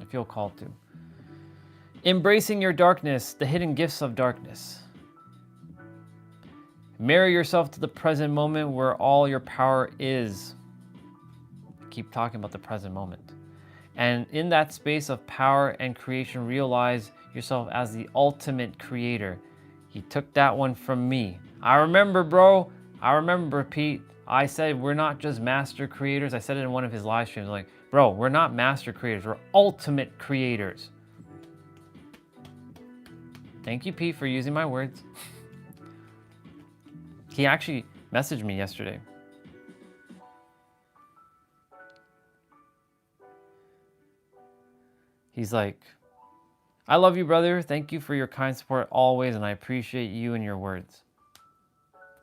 I feel called to. Embracing your darkness, the hidden gifts of darkness. Marry yourself to the present moment where all your power is. Keep talking about the present moment. And in that space of power and creation, realize yourself as the ultimate creator. He took that one from me. I remember, bro. I remember, Pete. I said we're not just master creators. I said it in one of his live streams. Like, bro, we're not master creators. We're ultimate creators. Thank you, Pete, for using my words. He actually messaged me yesterday. He's like, I love you, brother. Thank you for your kind support always, and I appreciate you and your words.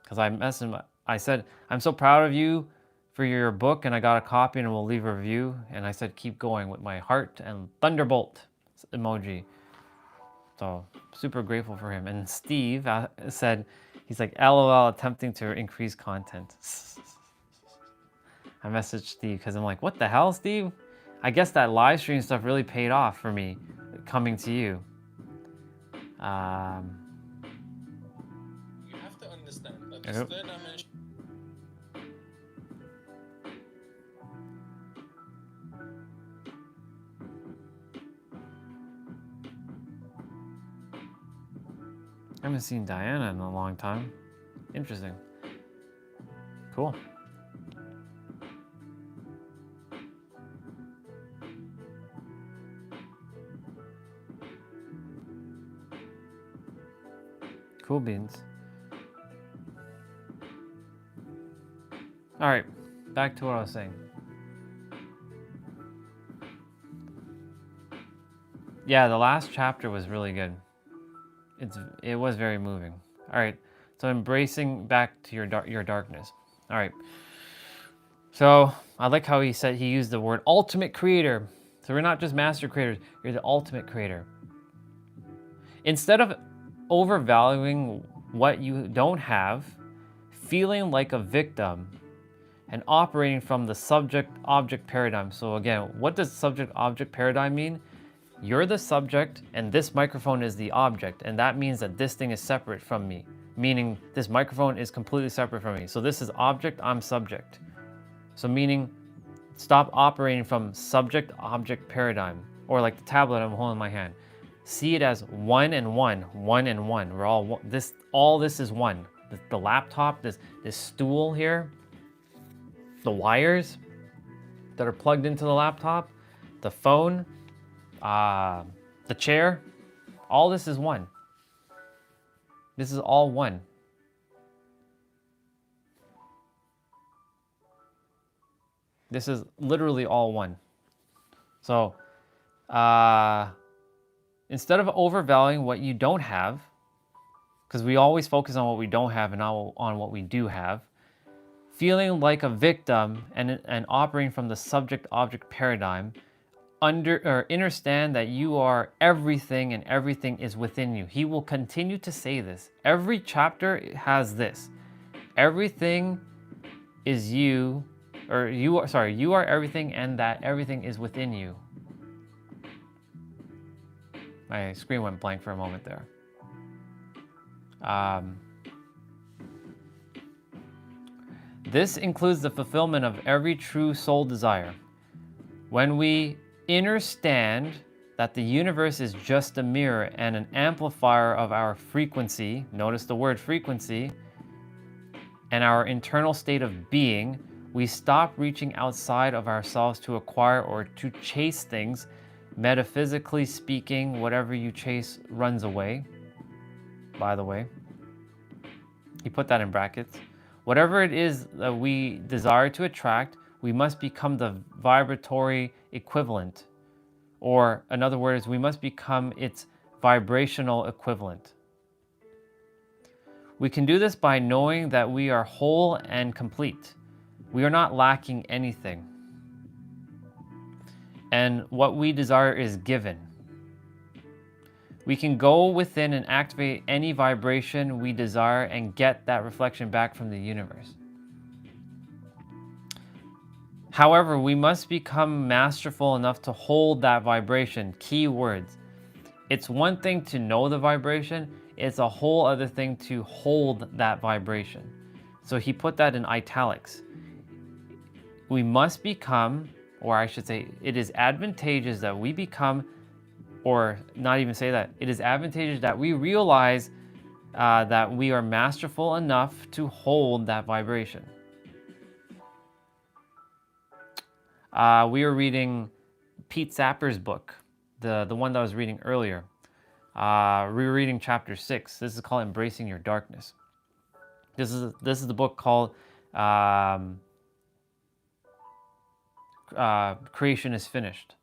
Because I messaged him, I said, I'm so proud of you for your book, and I got a copy, and we'll leave a review. And I said, keep going with my heart and thunderbolt emoji. So super grateful for him. And Steve said, he's like, LOL, attempting to increase content. I messaged Steve because I'm like, what the hell, Steve? I guess that live stream stuff really paid off for me coming to you. You have to understand that the third dimension. I haven't seen Diana in a long time. Interesting. Cool. Cool beans. All right, back to what I was saying. Yeah, the last chapter was really good. It was very moving. All right, so embracing back to your darkness. All right. So I like how he said he used the word ultimate creator. So we're not just master creators. You're the ultimate creator. Instead of overvaluing what you don't have, feeling like a victim, and operating from the subject-object paradigm. So again, what does subject-object paradigm mean? You're the subject and this microphone is the object, and that means that this thing is separate from me, meaning this microphone is completely separate from me. So this is object, I'm subject. So meaning stop operating from subject-object paradigm, or like the tablet I'm holding in my hand. See it as one and one, one and one. We're all one. All this is one. The laptop, this stool here, the wires that are plugged into the laptop, the phone, the chair, all this is one. This is all one. This is literally all one. So, instead of overvaluing what you don't have, because we always focus on what we don't have and not on what we do have, feeling like a victim and operating from the subject-object paradigm, understand that you are everything and everything is within you. He will continue to say this. Every chapter has this. Everything is you, or you are everything and that everything is within you. My screen went blank for a moment there. This includes the fulfillment of every true soul desire. When we understand that the universe is just a mirror and an amplifier of our frequency, notice the word frequency, and our internal state of being, we stop reaching outside of ourselves to acquire or to chase things. Metaphysically speaking, whatever you chase runs away. By the way, he put that in brackets. Whatever it is that we desire to attract, we must become the vibratory equivalent. Or, in other words, we must become its vibrational equivalent. We can do this by knowing that we are whole and complete. We are not lacking anything. And what we desire is given. We can go within and activate any vibration we desire and get that reflection back from the universe. However, we must become masterful enough to hold that vibration. Key words. It's one thing to know the vibration, it's a whole other thing to hold that vibration. So he put that in italics. We must become, or I should say, it is advantageous that we become, or not even say that, it is advantageous that we realize that we are masterful enough to hold that vibration. We were reading Pete Sapper's book, the one that I was reading earlier. We were reading chapter 6. This is called Embracing Your Darkness. This is the book called Creation is Finished.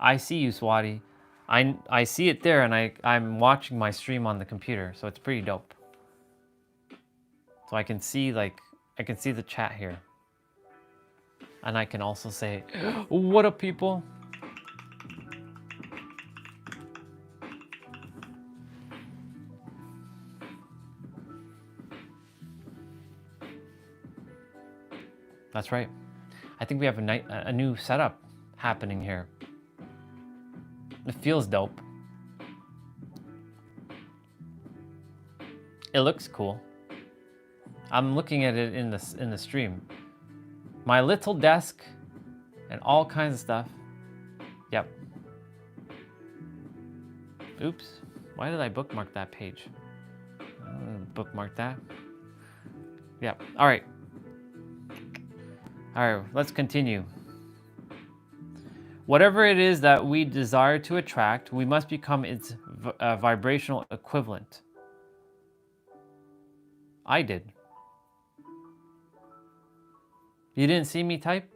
I see you, Swati. I see it there, and I'm watching my stream on the computer, so it's pretty dope. So I can see the chat here. And I can also say, what up, people? That's right. I think we have a new setup happening here. It feels dope. It looks cool. I'm looking at it in the stream. My little desk and all kinds of stuff. Yep. Oops. Why did I bookmark that page? Bookmark that. Yep. All right. All right, let's continue. Whatever it is that we desire to attract, we must become its vibrational equivalent. I did. You didn't see me type?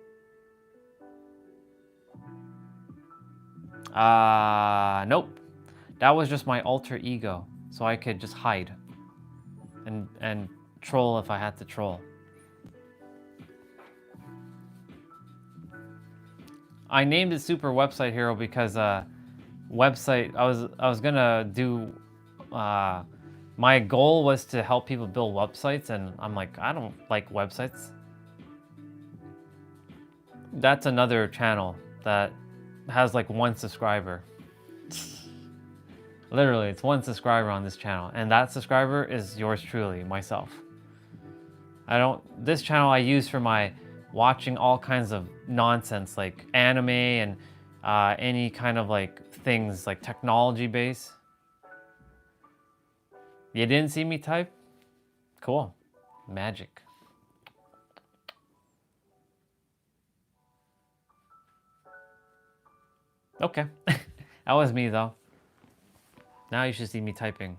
Nope. That was just my alter ego, so I could just hide and troll if I had to troll. I named it Super Website Hero because website. I was gonna do. My goal was to help people build websites, and I'm like, I don't like websites. That's another channel that has like 1 subscriber. Literally, it's 1 subscriber on this channel, and that subscriber is yours truly, myself. This channel I use for my watching all kinds of nonsense like anime and any kind of like things like technology based. You didn't see me type? Cool. Magic. Okay. That was me though. Now you should see me typing.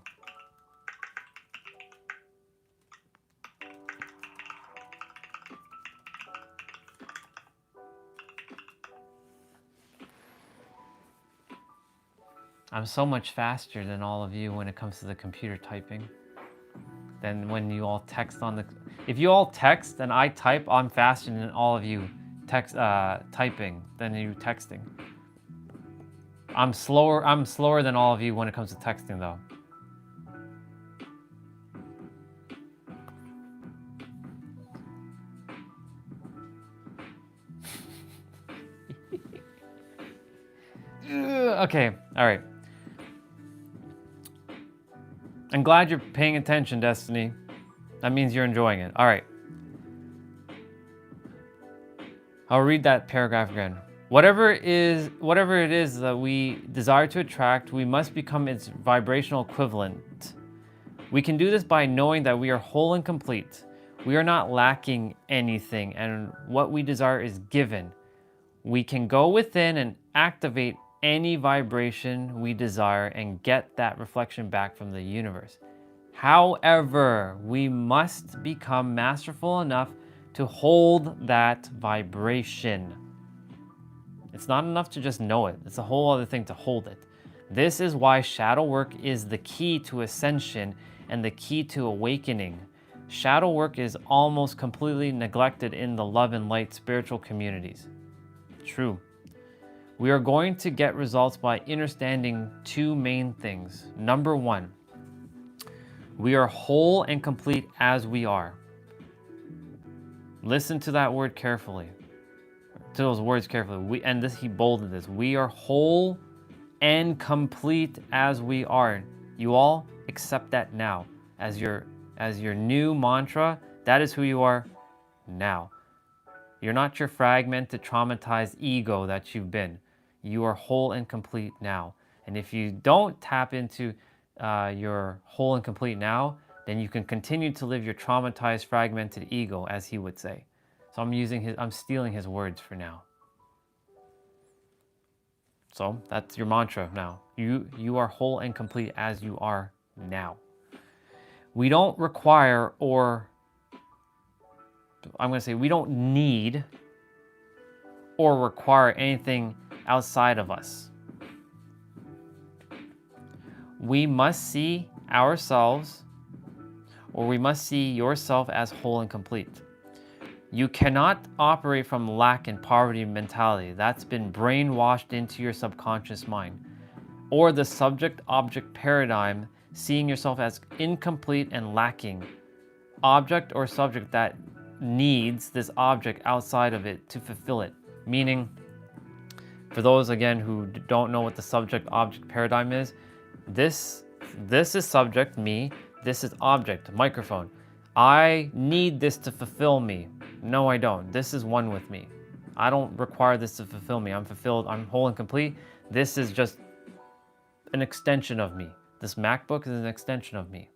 I'm so much faster than all of you when it comes to the computer typing. Than when you all text on the... If you all text and I type, I'm faster than all of you text typing than you texting. I'm slower than all of you when it comes to texting though. Okay, all right. I'm glad you're paying attention, Destiny. That means you're enjoying it. All right. I'll read that paragraph again. Whatever it is that we desire to attract, we must become its vibrational equivalent. We can do this by knowing that we are whole and complete. We are not lacking anything, and what we desire is given. We can go within and activate any vibration we desire and get that reflection back from the universe. However, we must become masterful enough to hold that vibration. It's not enough to just know it. It's a whole other thing to hold it. This is why shadow work is the key to ascension and the key to awakening. Shadow work is almost completely neglected in the love and light spiritual communities. True. We are going to get results by understanding two main things. Number one, we are whole and complete as we are. Listen to that word carefully. To those words carefully. He bolded this. We are whole and complete as we are. You all accept that now as your new mantra. That is who you are now. You're not your fragmented, traumatized ego that you've been. You are whole and complete now. And if you don't tap into your whole and complete now, then you can continue to live your traumatized, fragmented ego, as he would say. So I'm stealing his words for now. So that's your mantra now. You are whole and complete as you are now. We don't require we don't need or require anything outside of us. We must see ourselves, or we must see yourself as whole and complete. You cannot operate from lack and poverty mentality. That's been brainwashed into your subconscious mind. Or the subject-object paradigm, seeing yourself as incomplete and lacking. Object or subject that needs this object outside of it to fulfill it. Meaning, for those again who don't know what the subject-object paradigm is, this is subject, me. This is object, microphone. I need this to fulfill me. No, I don't. This is one with me. I don't require this to fulfill me. I'm fulfilled. I'm whole and complete. This is just an extension of me. This MacBook is an extension of me.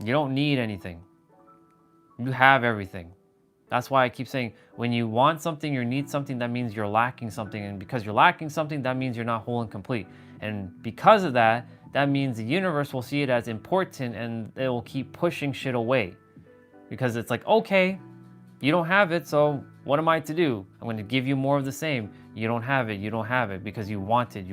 You don't need anything. You have everything. That's why I keep saying, when you want something, you need something, that means you're lacking something. And because you're lacking something, that means you're not whole and complete. And because of that, that means the universe will see it as important and it will keep pushing shit away. Because it's like, okay, you don't have it, so what am I to do? I'm going to give you more of the same. You don't have it because you want it.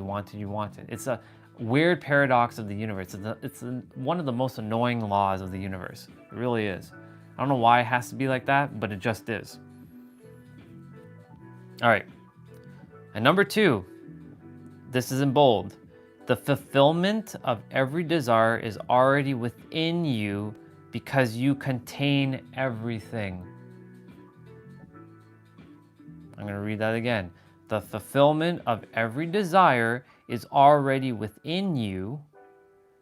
It's a weird paradox of the universe. It's one of the most annoying laws of the universe. It really is. I don't know why it has to be like that, but it just is. All right. And number two, this is in bold. The fulfillment of every desire is already within you because you contain everything. I'm going to read that again. The fulfillment of every desire is already within you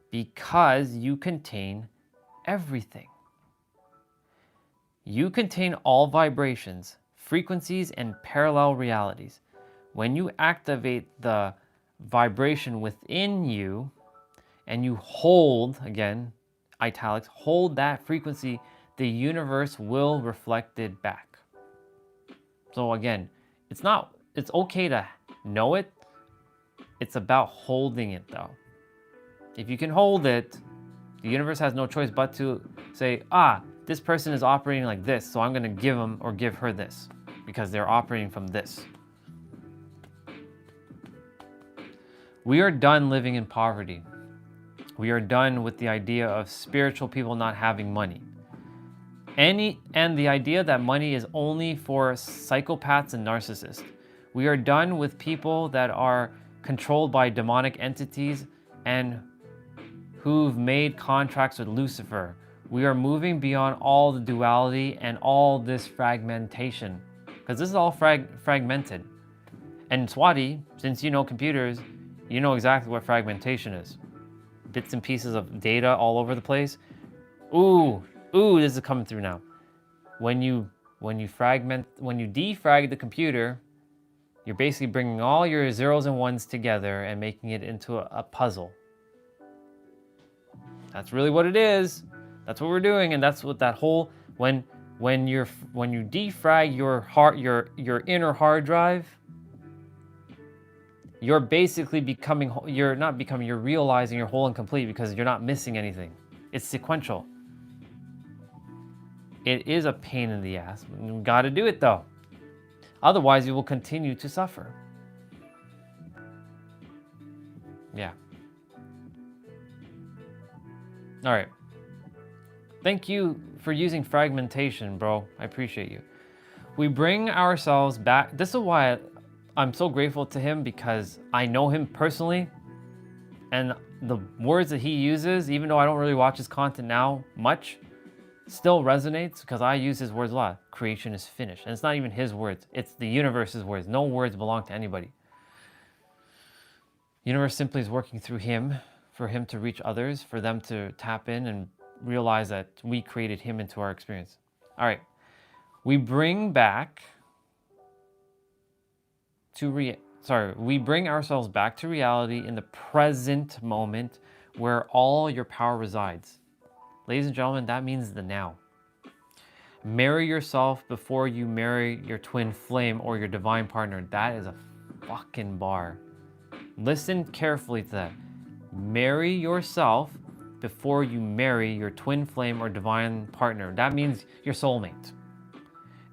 because you contain everything. You contain all vibrations, frequencies, and parallel realities. When you activate the vibration within you and you hold, again, italics, hold that frequency, the universe will reflect it back. So again, it's okay to know it. It's about holding it though. If you can hold it, the universe has no choice but to say, this person is operating like this, so I'm going to give him or give her this because they're operating from this. We are done living in poverty. We are done with the idea of spiritual people not having money. And the idea that money is only for psychopaths and narcissists. We are done with people that are controlled by demonic entities and who've made contracts with Lucifer. We are moving beyond all the duality and all this fragmentation, because this is all fragmented. And Swati, since you know computers, you know exactly what fragmentation is. Bits and pieces of data all over the place. Ooh, this is coming through now. When you defrag the computer, you're basically bringing all your zeros and ones together and making it into a puzzle. That's really what it is. That's what we're doing, and that's what that whole when you defrag your inner hard drive, you're basically you're realizing you're whole and complete because you're not missing anything. It's sequential. It is a pain in the ass. You gotta do it though. Otherwise, you will continue to suffer. Yeah. All right. Thank you for using fragmentation, bro. I appreciate you. We bring ourselves back. This is why I'm so grateful to him, because I know him personally, and the words that he uses, even though I don't really watch his content now much, still resonates because I use his words a lot. Creation is finished. And it's not even his words. It's the universe's words. No words belong to anybody. Universe simply is working through him for him to reach others, for them to tap in and realize that we created him into our experience. All right. We bring ourselves back to reality in the present moment where all your power resides. Ladies and gentlemen, that means the now. Marry yourself before you marry your twin flame or your divine partner. That is a fucking bar. Listen carefully to that. Marry yourself before you marry your twin flame or divine partner. That means your soulmate.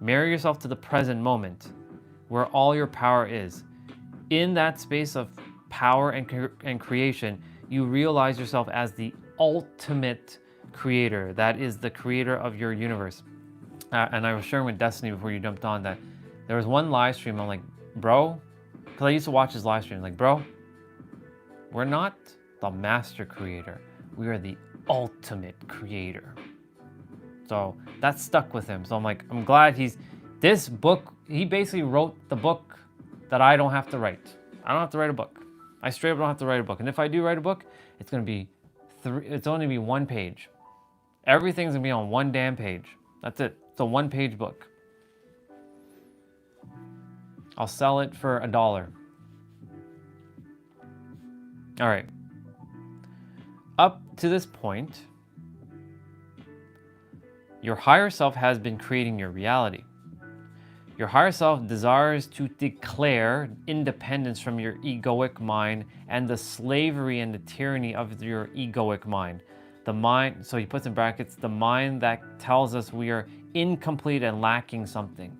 Marry yourself to the present moment where all your power is. In that space of power and creation, you realize yourself as the ultimate creator. That is the creator of your universe. And I was sharing with Destiny before you jumped on that there was one live stream. I'm like, bro, because I used to watch his live stream. Like, bro, we're not the master creator. We are the ultimate creator. So that stuck with him. So I'm like, I'm glad he basically wrote the book that I don't have to write. I don't have to write a book. I straight up don't have to write a book. And if I do write a book, it's only gonna be one page. Everything's gonna be on one damn page. That's it. It's a one-page book. I'll sell it for $1. All right. Up to this point, your higher self has been creating your reality. Your higher self desires to declare independence from your egoic mind and the slavery and the tyranny of your egoic mind. The mind, so he puts in brackets, the mind that tells us we are incomplete and lacking something.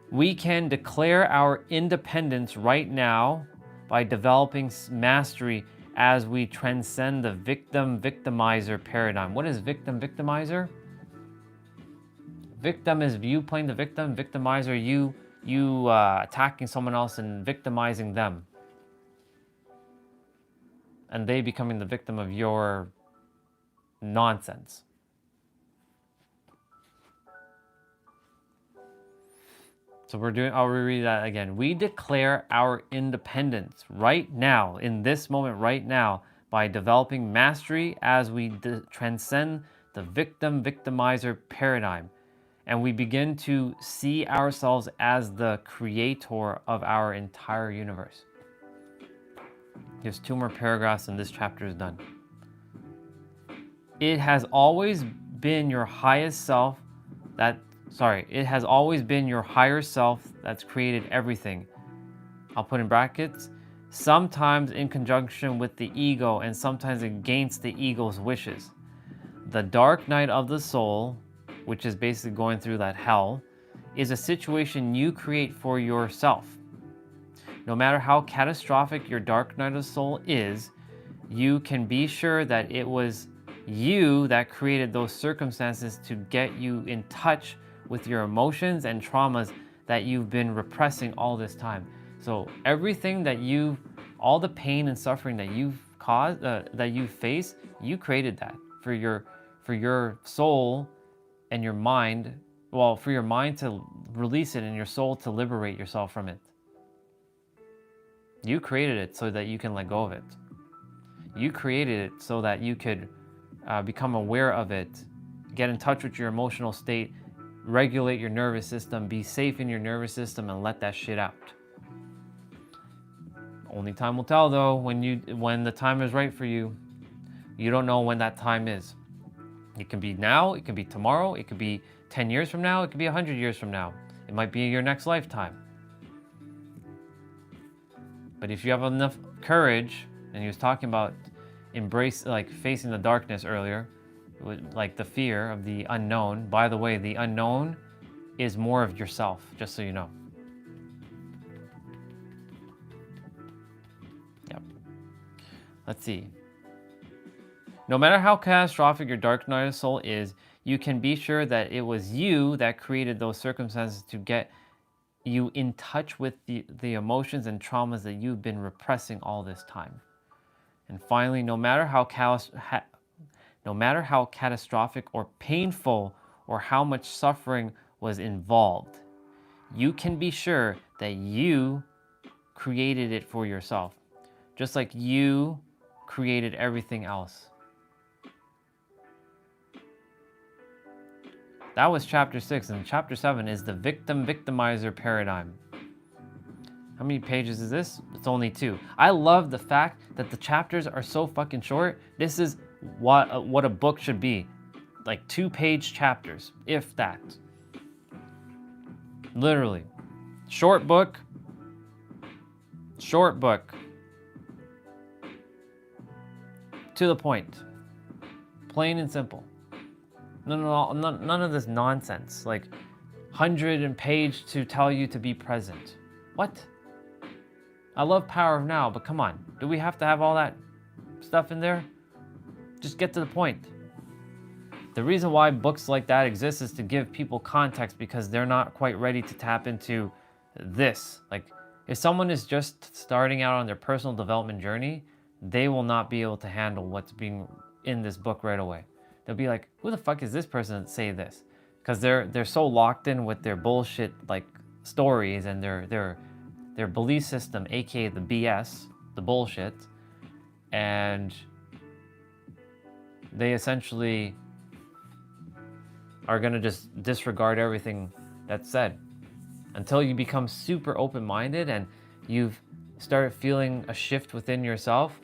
We can declare our independence right now by developing mastery as we transcend the victim-victimizer paradigm. What is victim-victimizer? Victim is you playing the victim. Victimizer, you attacking someone else and victimizing them. And they becoming the victim of your nonsense. So I'll reread that again. We declare our independence right now, in this moment right now, by developing mastery as we transcend the victim-victimizer paradigm. and we begin to see ourselves as the creator of our entire universe. There's 2 more paragraphs and this chapter is done. It has always been your highest self it has always been your higher self that's created everything. I'll put in brackets, sometimes in conjunction with the ego and sometimes against the ego's wishes. The dark night of the soul, which is basically going through that hell, is a situation you create for yourself. No matter how catastrophic your dark night of the soul is, you can be sure that it was you that created those circumstances to get you in touch with your emotions and traumas that you've been repressing all this time. So everything that all the pain and suffering that you've caused, that you face, you created that for your soul and your mind. Well, for your mind to release it and your soul to liberate yourself from it. You created it so that you can let go of it. You created it so that you could become aware of it, get in touch with your emotional state, regulate your nervous system, be safe in your nervous system, and let that shit out. Only time will tell, though, when the time is right for you. You don't know when that time is. It can be now, it can be tomorrow, it could be 10 years from now, it could be 100 years from now. It might be your next lifetime. But if you have enough courage, and he was talking about facing the darkness earlier, like the fear of the unknown. By the way, the unknown is more of yourself, just so you know. Yep. Let's see. No matter how catastrophic your dark night of soul is, you can be sure that it was you that created those circumstances to get you in touch with the emotions and traumas that you've been repressing all this time. And finally, no matter how catastrophic or painful or how much suffering was involved, you can be sure that you created it for yourself, just like you created everything else. That was chapter 6, and chapter 7 is the victim-victimizer paradigm. How many pages is this? It's only 2. I love the fact that the chapters are so fucking short. This is what a book should be. Like 2-page chapters, if that. Literally. Short book. Short book. To the point. Plain and simple. None of this nonsense. Like 100 page to tell you to be present. What? I love Power of Now, but come on. Do we have to have all that stuff in there? Just get to the point. The reason why books like that exist is to give people context because they're not quite ready to tap into this. Like, if someone is just starting out on their personal development journey, they will not be able to handle what's being in this book right away. They'll be like, who the fuck is this person that say this? Because they're so locked in with their bullshit like stories and their belief system, aka the BS, the bullshit, and they essentially are gonna just disregard everything that's said until you become super open-minded and you've started feeling a shift within yourself.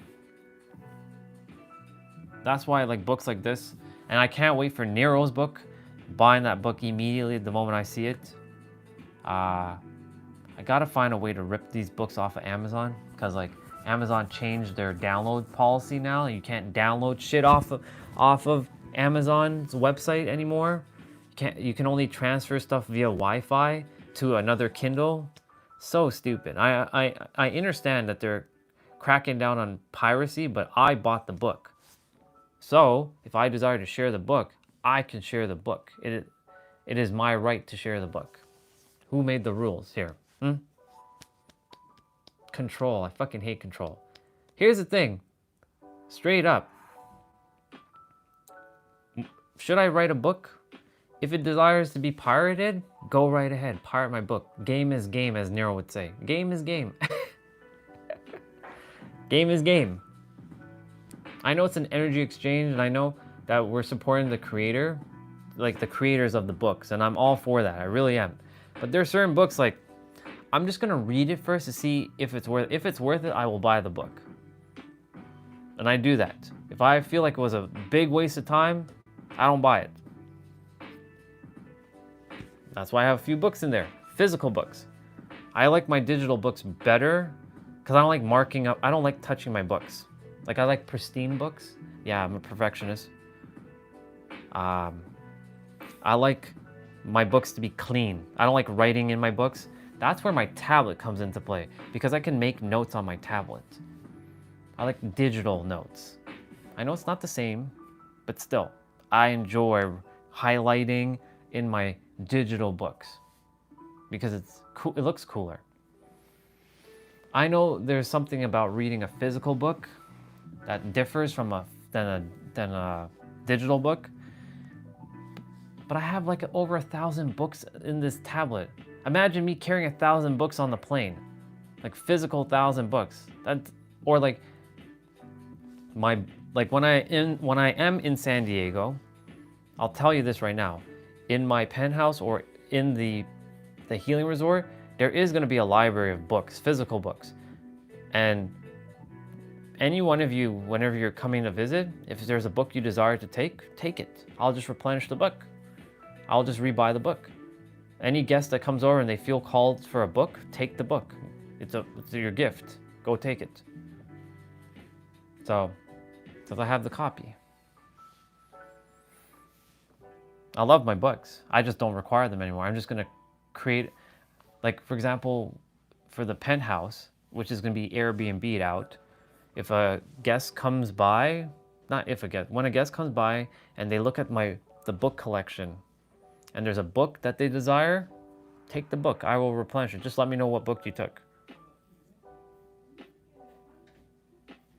That's why I like books like this, and I can't wait for Nero's book. Buying that book immediately the moment I see it. I gotta find a way to rip these books off of Amazon, because like Amazon changed their download policy now. You can't download shit off of Amazon's website anymore. You can only transfer stuff via Wi-Fi to another Kindle. So stupid. I understand that they're cracking down on piracy, but I bought the book. So if I desire to share the book, I can share the book. It is my right to share the book. Who made the rules here? Control. I fucking hate control. Here's the thing. Straight up. Should I write a book? If it desires to be pirated, go right ahead. Pirate my book. Game is game, as Nero would say. Game is game. Game is game. I know it's an energy exchange, and I know that we're supporting the creator like the creators of the books, and I'm all for that. I really am. But there are certain books like I'm just gonna read it first to see if it's worth. If it's worth it, I will buy the book. And I do that. If I feel like it was a big waste of time, I don't buy it. That's why I have a few books in there, physical books. I like my digital books better because I don't like marking up. I don't like touching my books. Like I like pristine books. Yeah, I'm a perfectionist. I like my books to be clean. I don't like writing in my books. That's where my tablet comes into play because I can make notes on my tablet. I like digital notes. I know it's not the same, but still, I enjoy highlighting in my digital books because it's cool. It looks cooler. I know there's something about reading a physical book that differs from than a digital book. But I have like over 1,000 books in this tablet. Imagine me carrying 1,000 books on the plane, like physical 1,000 books. Or like when I am in San Diego, I'll tell you this right now. In my penthouse or in the healing resort, there is going to be a library of books, physical books. And any one of you, whenever you're coming to visit, if there's a book you desire to take it. I'll just replenish the book. I'll just rebuy the book. Any guest that comes over and they feel called for a book, take the book. It's your gift. Go take it. So I have the copy. I love my books. I just don't require them anymore. I'm just going to create, like, for example, for the penthouse, which is going to be Airbnb'd out, if a guest comes by, when a guest comes by and they look at the book collection and there's a book that they desire, take the book. I will replenish it. Just let me know what book you took.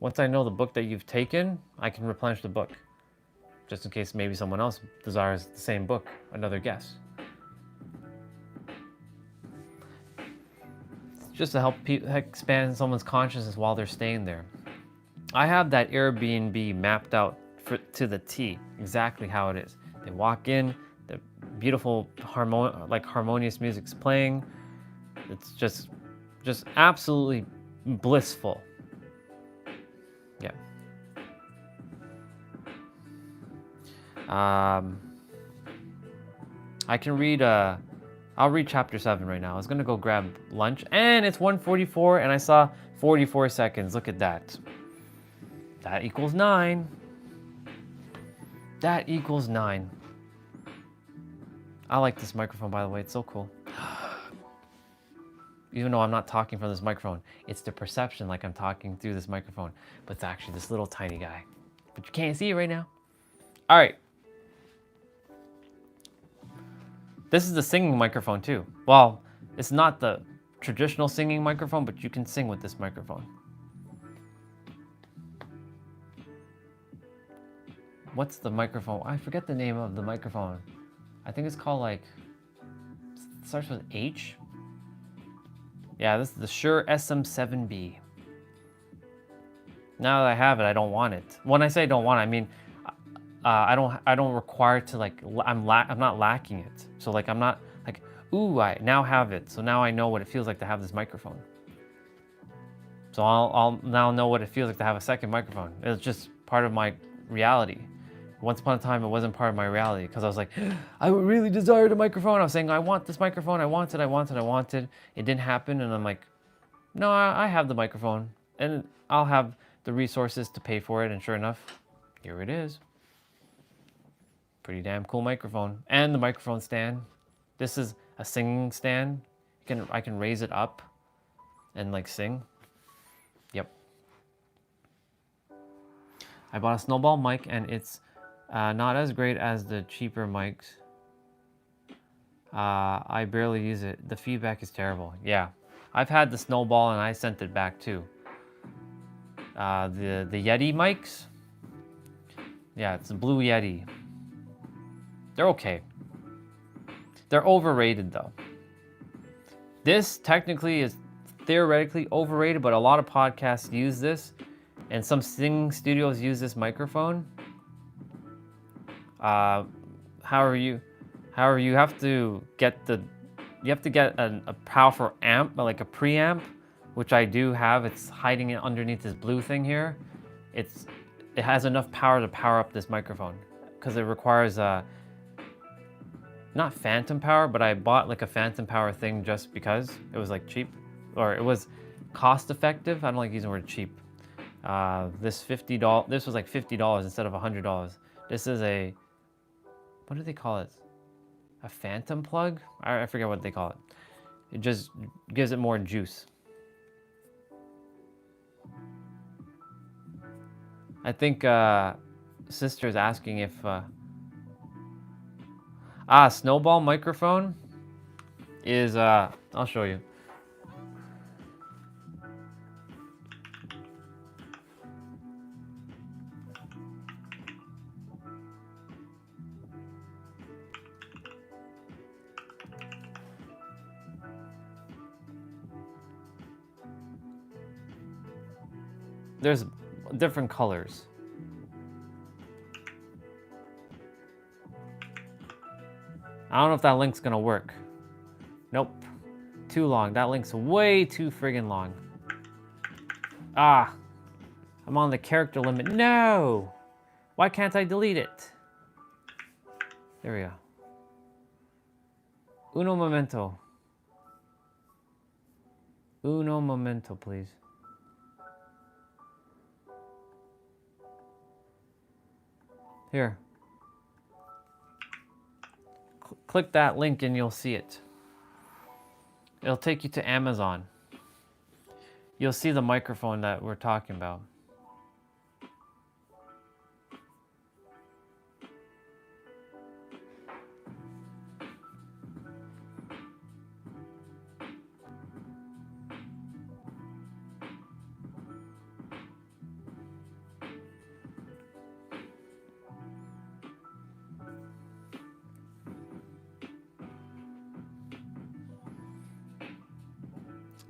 Once I know the book that you've taken, I can replenish the book. Just in case maybe someone else desires the same book, another guest. Just to help expand someone's consciousness while they're staying there. I have that Airbnb mapped out to the T, exactly how it is. They walk in, the beautiful harmonious music's playing. It's just absolutely blissful. Yeah. I can read, I'll read chapter 7 right now. I was gonna go grab lunch and it's 1:44 and I saw 44 seconds. Look at that. That equals 9. That equals 9. I like this microphone, by the way. It's so cool. Even though I'm not talking from this microphone, it's the perception like I'm talking through this microphone, but it's actually this little tiny guy. But you can't see it right now. All right. This is the singing microphone too. Well, it's not the traditional singing microphone, but you can sing with this microphone. What's the microphone? I forget the name of the microphone. I think it's called it starts with H. Yeah, this is the Shure SM7B. Now that I have it, I don't want it. When I say don't want it, I mean I don't require to I'm not lacking it. So I'm not like, ooh, I now have it. So now I know what it feels like to have this microphone. So I'll now know what it feels like to have a second microphone. It's just part of my reality. Once upon a time, it wasn't part of my reality because I was like, I really desired a microphone. I was saying, I want this microphone. I want it. It didn't happen. And I'm like, no, I have the microphone and I'll have the resources to pay for it. And sure enough, here it is. Pretty damn cool microphone. And the microphone stand. This is a singing stand. I can raise it up and sing. Yep. I bought a snowball mic and it's not as great as the cheaper mics. I barely use it. The feedback is terrible. Yeah, I've had the snowball and I sent it back too. The Yeti mics. Yeah, it's a Blue Yeti. They're okay. They're overrated though. This technically is theoretically overrated, but a lot of podcasts use this and some singing studios use this microphone. however you have to get a powerful amp, like a preamp, which I do have. It's hiding it underneath this blue thing here. It has enough power to power up this microphone because it requires not phantom power, but I bought like a phantom power thing just because it was like cheap, or it was cost effective. I don't like using the word cheap. This was like $50 instead of $100. This is a, what do they call it? A phantom plug? I forget what they call it. It just gives it more juice. I think sister's asking if snowball microphone is I'll show you. There's different colors. I don't know if that link's gonna work. Nope. Too long. That link's way too friggin' long. I'm on the character limit. No! Why can't I delete it? There we go. Uno momento. Uno momento, please. Here. Click that link and you'll see it. It'll take you to Amazon. You'll see the microphone that we're talking about.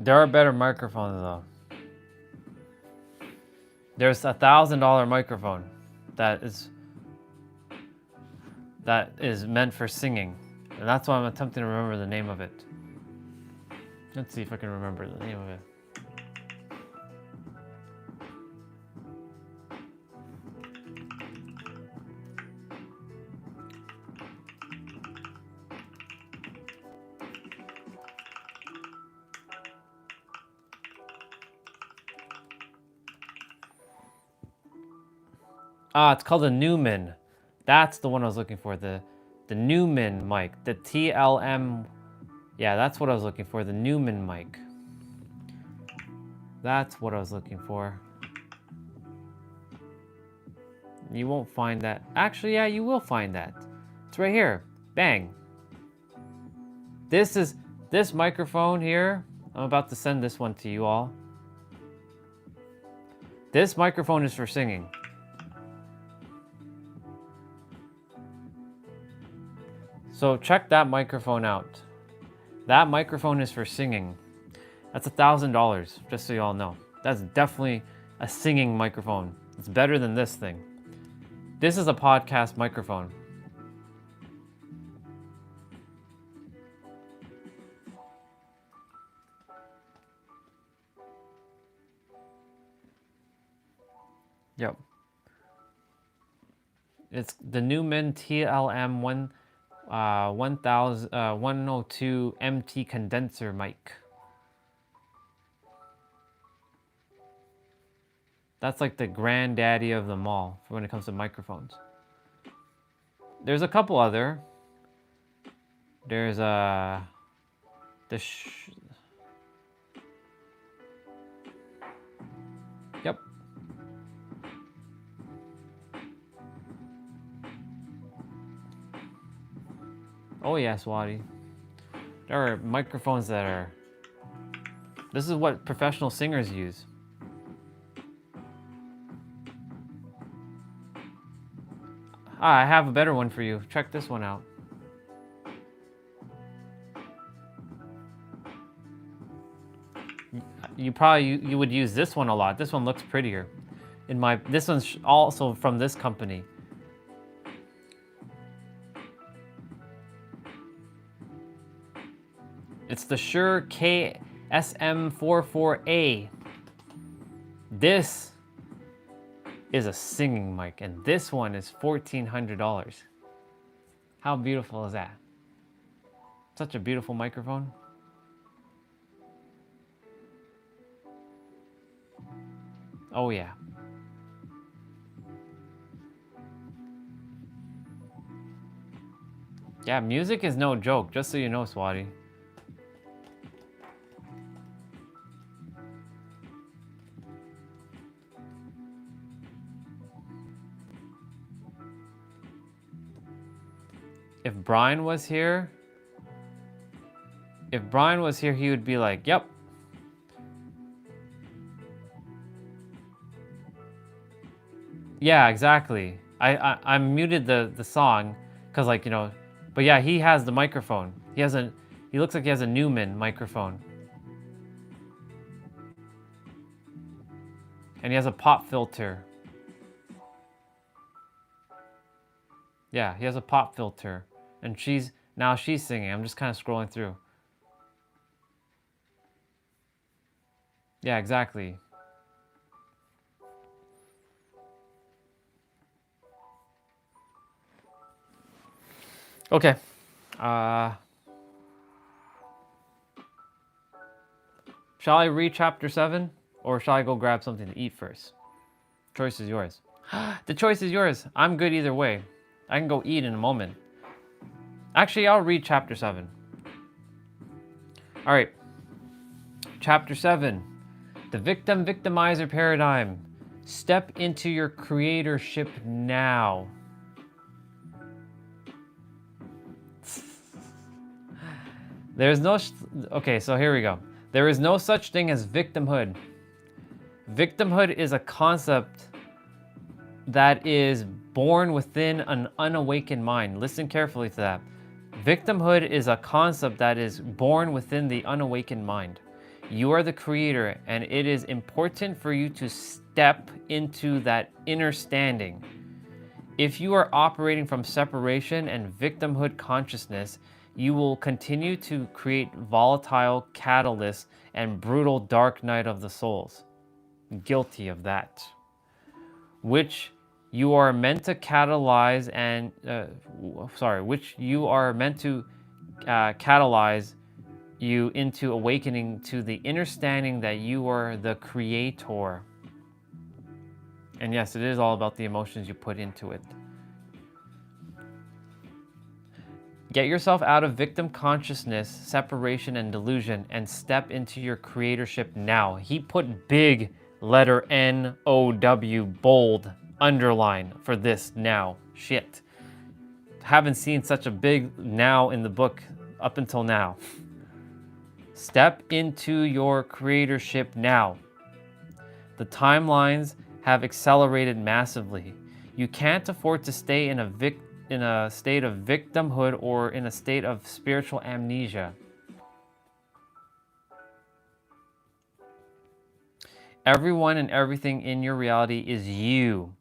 There are better microphones though. There's a $1,000 microphone that is meant for singing. And that's why I'm attempting to remember the name of it. Let's see if I can remember the name of it. It's called a Newman. That's the one I was looking for. The Newman mic. The TLM. Yeah, that's what I was looking for. The Newman mic. That's what I was looking for. You won't find that. Actually, yeah, you will find that. It's right here. Bang. This microphone here. I'm about to send this one to you all. This microphone is for singing. So check that microphone out. That microphone is for singing. That's $1,000, just so you all know. That's definitely a singing microphone. It's better than this thing. This is a podcast microphone. Yep. It's the Newman TLM 102 MT condenser mic. That's like the granddaddy of them all for when it comes to microphones. There's a couple other. There's yep. Oh yeah, Swati. There are microphones that are... This is what professional singers use. I have a better one for you. Check this one out. You would use this one a lot. This one looks prettier. This one's also from this company. It's the Shure KSM44A. This is a singing mic, and this one is $1,400. How beautiful is that? Such a beautiful microphone. Oh yeah. Yeah, music is no joke, just so you know, Swati. If Brian was here, he would be like, yep. Yeah, exactly. I muted the song because, like, you know, but yeah, he has the microphone. He looks like he has a Newman microphone. And he has a pop filter. Yeah, he has a pop filter. And now she's singing. I'm just kind of scrolling through. Yeah, exactly. Okay. Shall I read chapter 7? Or shall I go grab something to eat first? Choice is yours. The choice is yours. I'm good either way. I can go eat in a moment. Actually, I'll read chapter 7. All right. Chapter 7. The victim-victimizer paradigm. Step into your creatorship now. Okay, so here we go. There is no such thing as victimhood. Victimhood is a concept that is born within an unawakened mind. Listen carefully to that. Victimhood is a concept that is born within the unawakened mind. You are the creator, and it is important for you to step into that inner standing. If you are operating from separation and victimhood consciousness, you will continue to create volatile catalysts and brutal dark night of the souls. Guilty of that. Which you are meant to catalyze catalyze you into awakening to the understanding that you are the creator. And yes, it is all about the emotions you put into it. Get yourself out of victim consciousness, separation, and delusion, and step into your creatorship now. He put big letter N-O-W, bold, underline for this now. Shit. Haven't seen such a big now in the book up until now. Step into your creatorship now. The timelines have accelerated massively. You can't afford to stay in a state of victimhood or in a state of spiritual amnesia. Everyone and everything in your reality is you,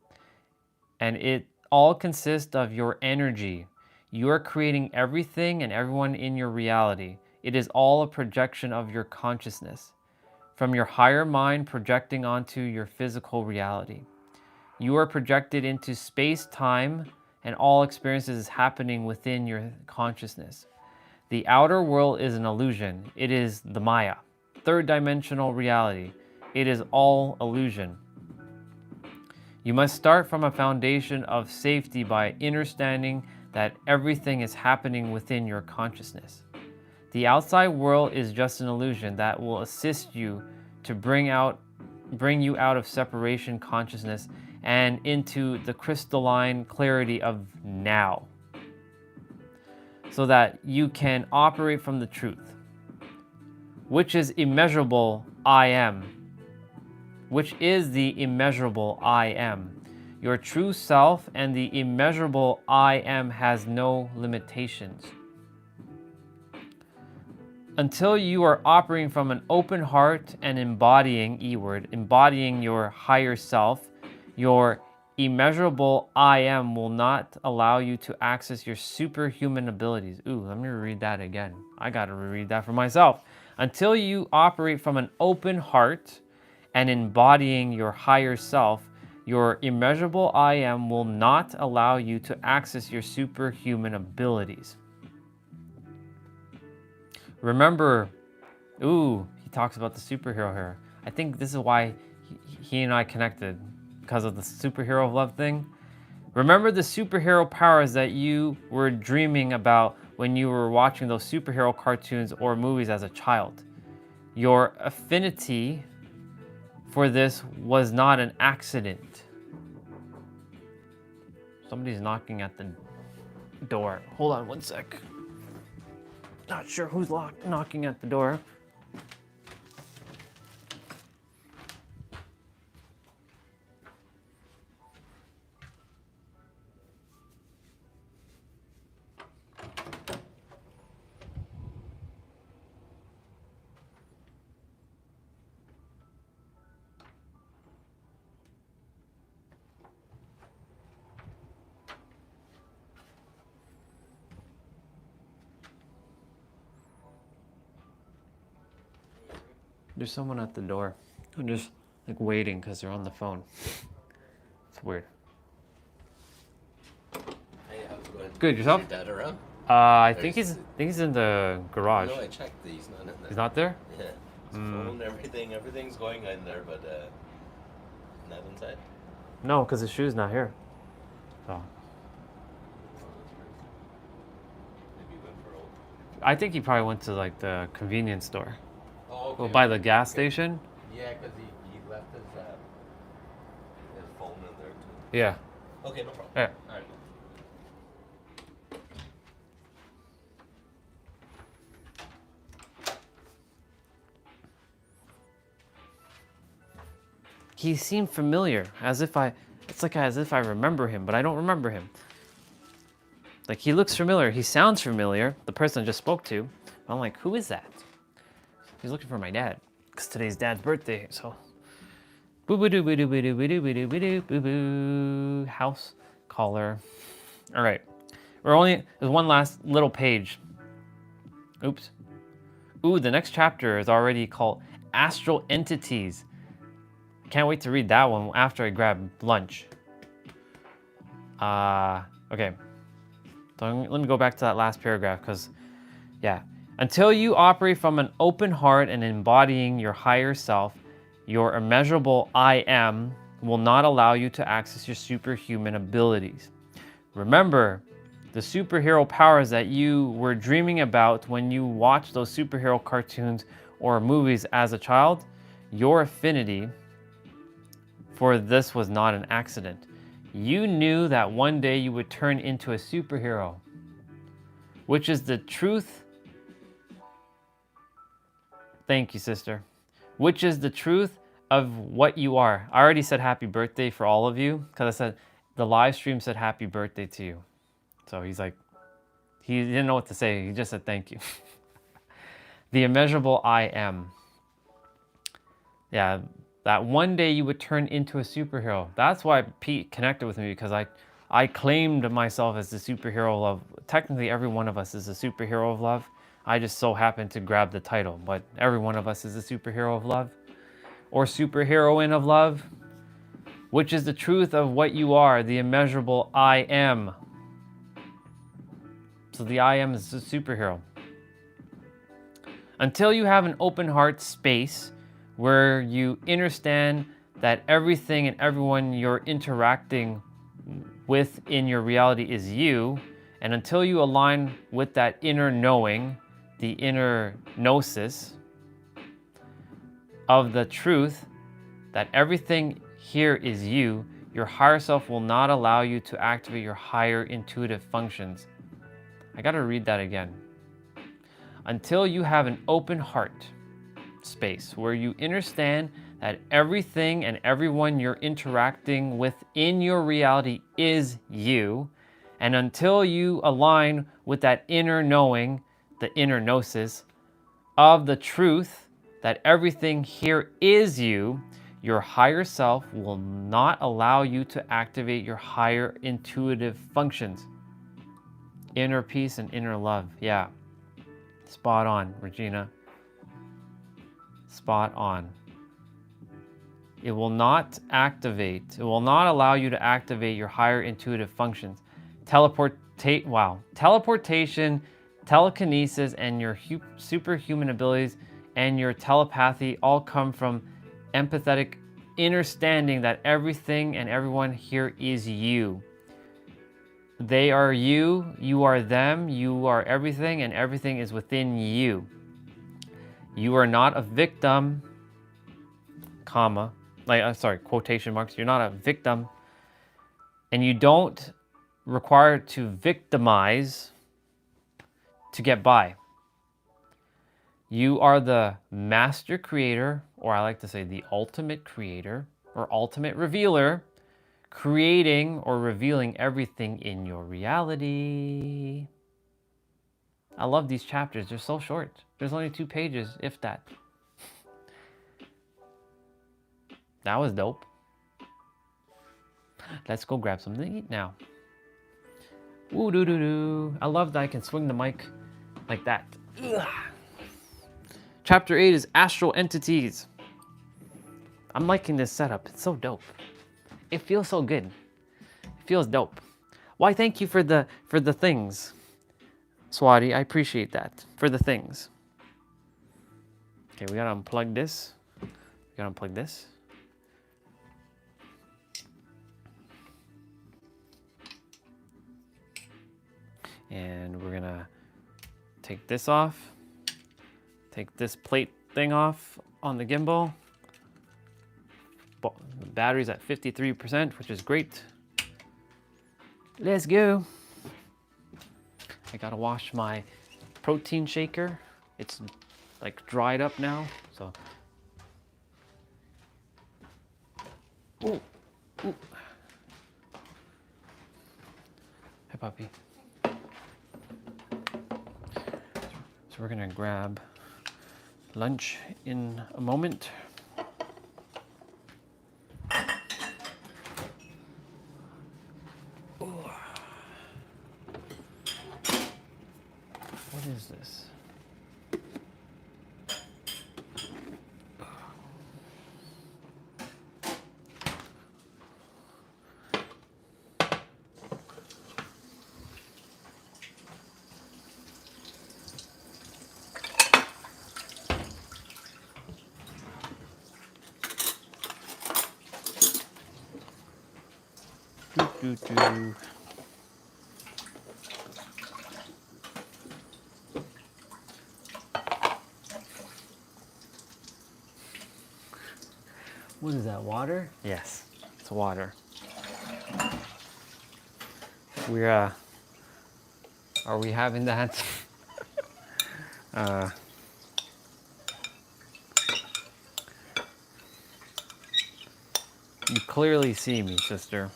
and it all consists of your energy. You are creating everything and everyone in your reality. It is all a projection of your consciousness, from your higher mind projecting onto your physical reality. You are projected into space-time, and all experiences is happening within your consciousness. The outer world is an illusion. It is the Maya, third-dimensional reality. It is all illusion. You must start from a foundation of safety by understanding that everything is happening within your consciousness. The outside world is just an illusion that will assist you to bring you out of separation consciousness and into the crystalline clarity of now, so that you can operate from the truth, which is immeasurable I am, which is the immeasurable I am. Your true self and the immeasurable I am has no limitations. Until you are operating from an open heart and embodying, E-word, embodying your higher self, your immeasurable I am will not allow you to access your superhuman abilities. Ooh, let me read that again. I gotta reread that for myself. Until you operate from an open heart and embodying your higher self, your immeasurable I am will not allow you to access your superhuman abilities. Remember, ooh, he talks about the superhero here. I think this is why he and I connected, because of the superhero of love thing. Remember the superhero powers that you were dreaming about when you were watching those superhero cartoons or movies as a child. Your affinity for this was not an accident. Somebody's knocking at the door. Hold on one sec. Not sure who's knocking at the door. There's someone at the door. I'm just like waiting because they're on the phone. It's weird. Hey, how's it going? Good, yourself? Is your dad around? I think he's in the garage. No, I checked. He's not in there. He's not there? Yeah. His phone, everything's going in there, but not inside. No, because his shoe's not here. So Maybe he went for a walk. I think he probably went to like the convenience store. Oh, okay. Well, by the gas station. Yeah, because he left his phone in there too. Yeah. Okay, no problem. Yeah. All right. He seemed familiar, as if I remember him, but I don't remember him. Like, he looks familiar, he sounds familiar, the person I just spoke to. I'm like, who is that? He's looking for my dad, because today's dad's birthday, so. Boo boo doo boo doo boo doo boo doo boo doo boo doo boo boo. House caller. All right, there's one last little page. Oops. Ooh, the next chapter is already called Astral Entities. Can't wait to read that one after I grab lunch. Okay. So let me go back to that last paragraph because, yeah. Until you operate from an open heart and embodying your higher self, your immeasurable I am will not allow you to access your superhuman abilities. Remember the superhero powers that you were dreaming about when you watched those superhero cartoons or movies as a child. Your affinity for this was not an accident. You knew that one day you would turn into a superhero, which is the truth. Thank you, sister. Which is the truth of what you are. I already said happy birthday for all of you because I said the live stream said happy birthday to you. So he's like, he didn't know what to say. He just said thank you. The immeasurable I am. Yeah. That one day you would turn into a superhero. That's why Pete connected with me, because I claimed myself as the superhero of love. Technically, every one of us is a superhero of love. I just so happened to grab the title, but every one of us is a superhero of love or superheroine of love, which is the truth of what you are, the immeasurable I am. So the I am is the superhero. Until you have an open heart space where you understand that everything and everyone you're interacting with in your reality is you, and until you align with that inner knowing, the inner gnosis of the truth that everything here is you, your higher self will not allow you to activate your higher intuitive functions. I gotta read that again. Until you have an open heart space where you understand that everything and everyone you're interacting with in your reality is you, and until you align with that inner knowing, the inner gnosis of the truth that everything here is you, Your higher self will not allow you to activate your higher intuitive functions. Inner peace and inner love. Yeah. Spot on, Regina. Spot on. It will not allow you to activate your higher intuitive functions. Teleportation, telekinesis, and your superhuman abilities and your telepathy all come from empathetic understanding that everything and everyone here is you. They are you, you are them, you are everything, and everything is within you. You are not a victim, comma, quotation marks. You're not a victim, and you don't require to victimize to get by. You are the master creator, or I like to say the ultimate creator, or ultimate revealer, creating or revealing everything in your reality. I love these chapters. They're so short. There's only 2 pages, if that. That was dope. Let's go grab something to eat now. Ooh, doo doo doo. I love that I can swing the mic like that. Ugh. Chapter 8 is astral entities. I'm liking this setup. It's so dope. It feels so good. It feels dope. Why, thank you for the things. Swati, I appreciate that. For the things. Okay, we gotta unplug this. We gotta unplug this. And we're gonna take this off. Take this plate thing off on the gimbal. The battery's at 53%, which is great. Let's go. I gotta wash my protein shaker. It's like dried up now, so. Ooh, ooh. Hi, puppy. So we're gonna grab lunch in a moment. What is this? Do. What is that, water? Yes, it's water. We're, are we having that? You clearly see me, sister.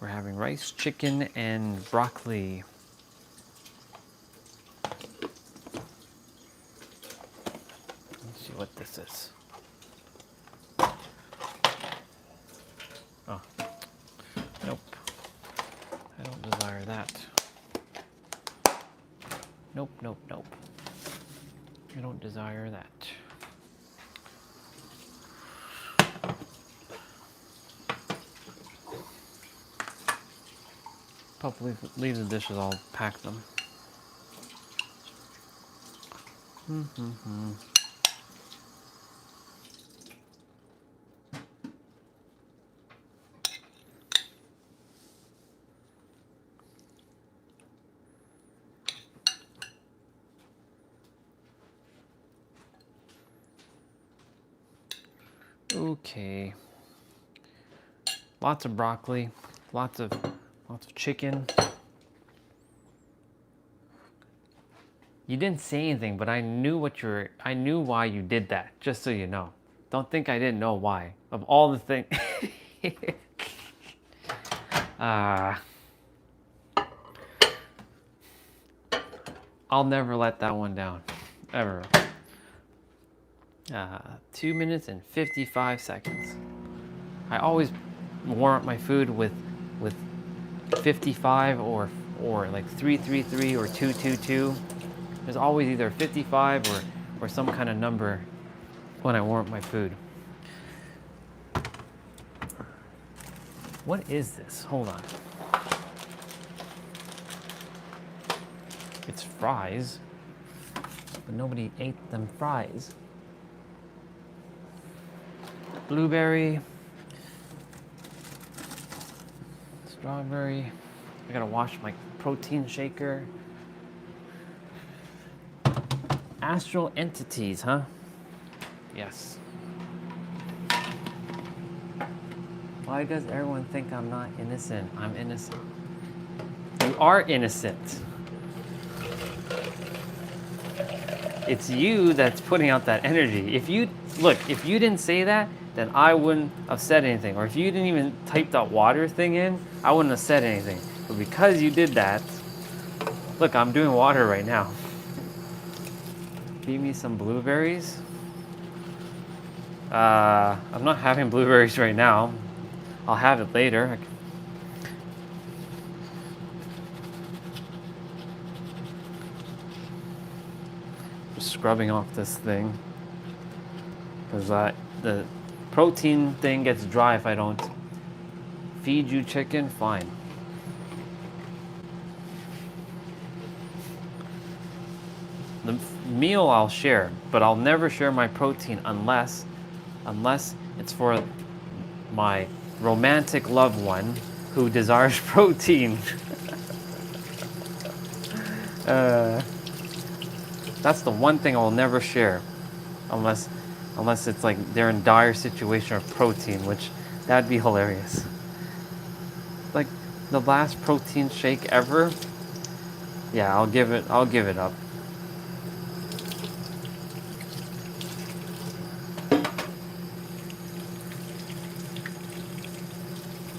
We're having rice, chicken, and broccoli. Let's see what this is. Oh, nope. I don't desire that. Nope, nope, nope. I don't desire that. Probably leave the dishes, I'll pack them. Okay. Lots of broccoli, lots of chicken. You didn't say anything, but I knew why you did that, just so you know. Don't think I didn't know why. Of all the things. I'll never let that one down. Ever. 2 minutes and 55 seconds. I always warm up my food with 55 or like 333 or 222. There's always either 55 or some kind of number when I warm up my food. What is this? Hold on. It's fries, but nobody ate them fries. Blueberry, strawberry. I gotta wash my protein shaker. Astral entities, huh? Yes. Why does everyone think I'm not innocent? I'm innocent. You are innocent. It's you that's putting out that energy. If you didn't say that, then I wouldn't have said anything. Or if you didn't even type that water thing in, I wouldn't have said anything. But because you did that, look, I'm doing water right now. Feed me some blueberries. I'm not having blueberries right now. I'll have it later. Just scrubbing off this thing. Because the protein thing gets dry if I don't feed you chicken. Fine. The meal I'll share, but I'll never share my protein unless it's for my romantic loved one who desires protein. That's the one thing I will never share, unless it's like they're in dire situation of protein, which that'd be hilarious. Like the last protein shake ever. Yeah, I'll give it up.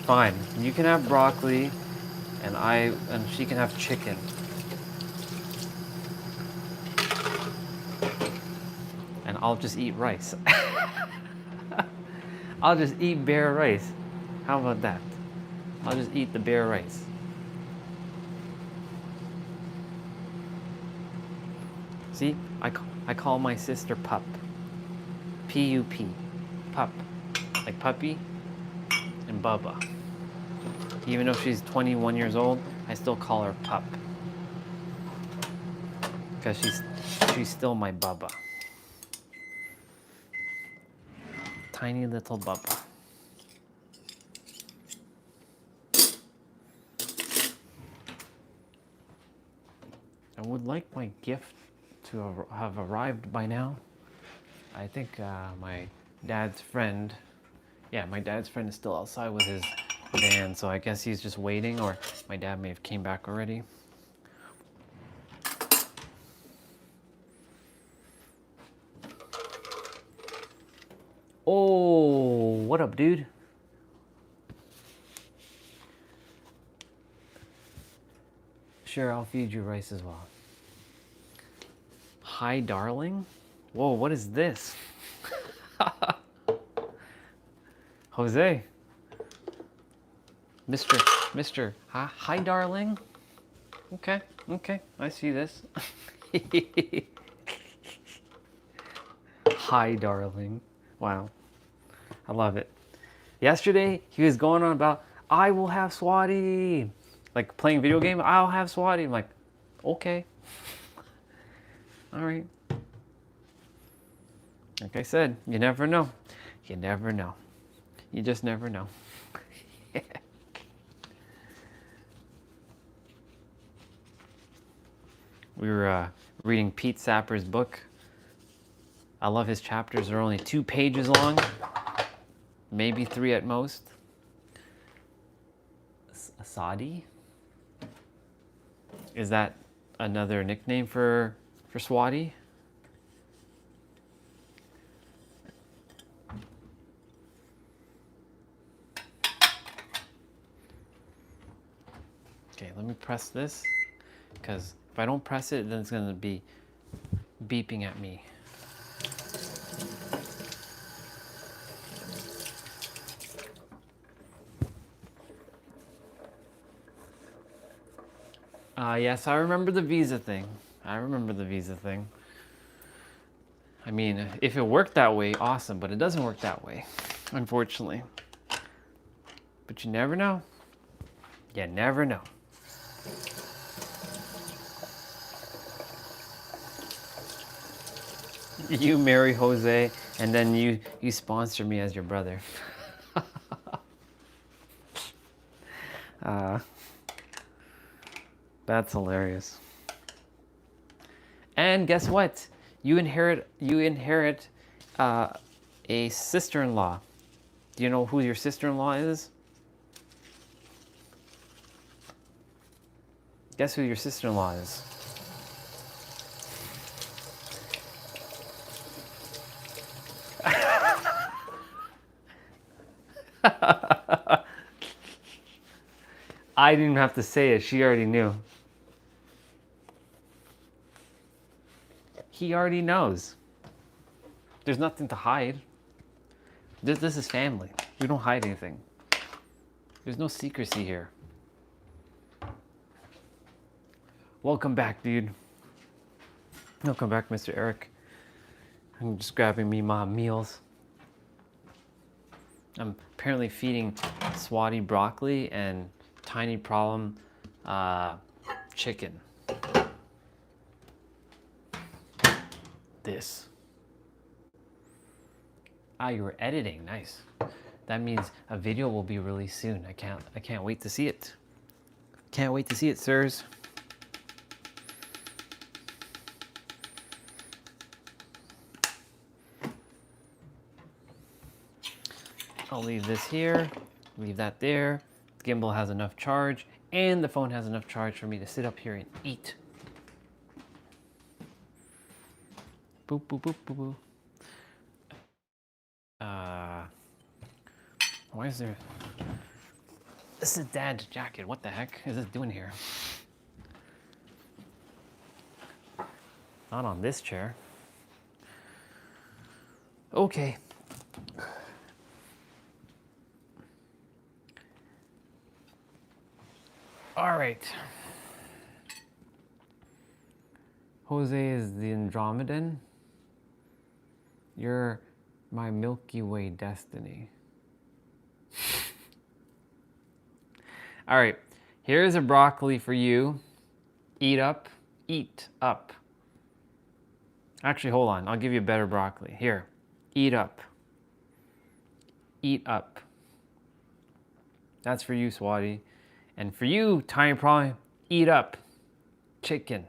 Fine, you can have broccoli, and she can have chicken. And I'll just eat rice. I'll just eat bare rice. How about that? I'll just eat the bare rice. See, I call my sister Pup. P-U-P. Pup. Like puppy and Bubba. Even though she's 21 years old, I still call her Pup. Because she's still my Bubba. Tiny little Bubba. I would like my gift to have arrived by now. I think my dad's friend is still outside with his van, so I guess he's just waiting, or my dad may have came back already. Oh, what up, dude? Sure, I'll feed you rice as well. Hi, darling. Whoa, what is this? Jose. Mr. Hi, darling. Okay, I see this. Hi, darling. Wow. I love it. Yesterday, he was going on about, I will have Swati. Like playing video game, I'll have Swati. I'm like, okay. All right. Like I said, you never know. You never know. You just never know. We were reading Pete Sapper's book. I love his chapters. They're only 2 pages long. Maybe 3 at most. Asadi? Is that another nickname for Swati? Okay, let me press this, because if I don't press it, then it's gonna be beeping at me. Yes, I remember the visa thing. I remember the visa thing. I mean, if it worked that way, awesome, but it doesn't work that way, unfortunately. But you never know. You never know. You marry Jose, and then you sponsor me as your brother. That's hilarious. And guess what? You inherit a sister-in-law. Do you know who your sister-in-law is? Guess who your sister-in-law is? I didn't even have to say it. She already knew. He already knows. There's nothing to hide. This is family. We don't hide anything. There's no secrecy here. Welcome back, dude. Welcome back, Mr. Eric. I'm just grabbing me my meals. I'm apparently feeding Swati broccoli and Tiny Problem chicken. This. Ah, you were editing. Nice. That means a video will be released soon. I can't wait to see it. Can't wait to see it, sirs. I'll leave this here, leave that there. The gimbal has enough charge, and the phone has enough charge for me to sit up here and eat. Boop, boop, boop, boop, boop. Why is there... This is Dad's jacket. What the heck is this doing here? Not on this chair. Okay. All right. Jose is the Andromedan. You're my Milky Way destiny. All right, here's a broccoli for you. Eat up, eat up. Actually, hold on, I'll give you a better broccoli. Here, eat up. Eat up. That's for you, Swati. And for you, Tiny Problem, eat up. Chicken.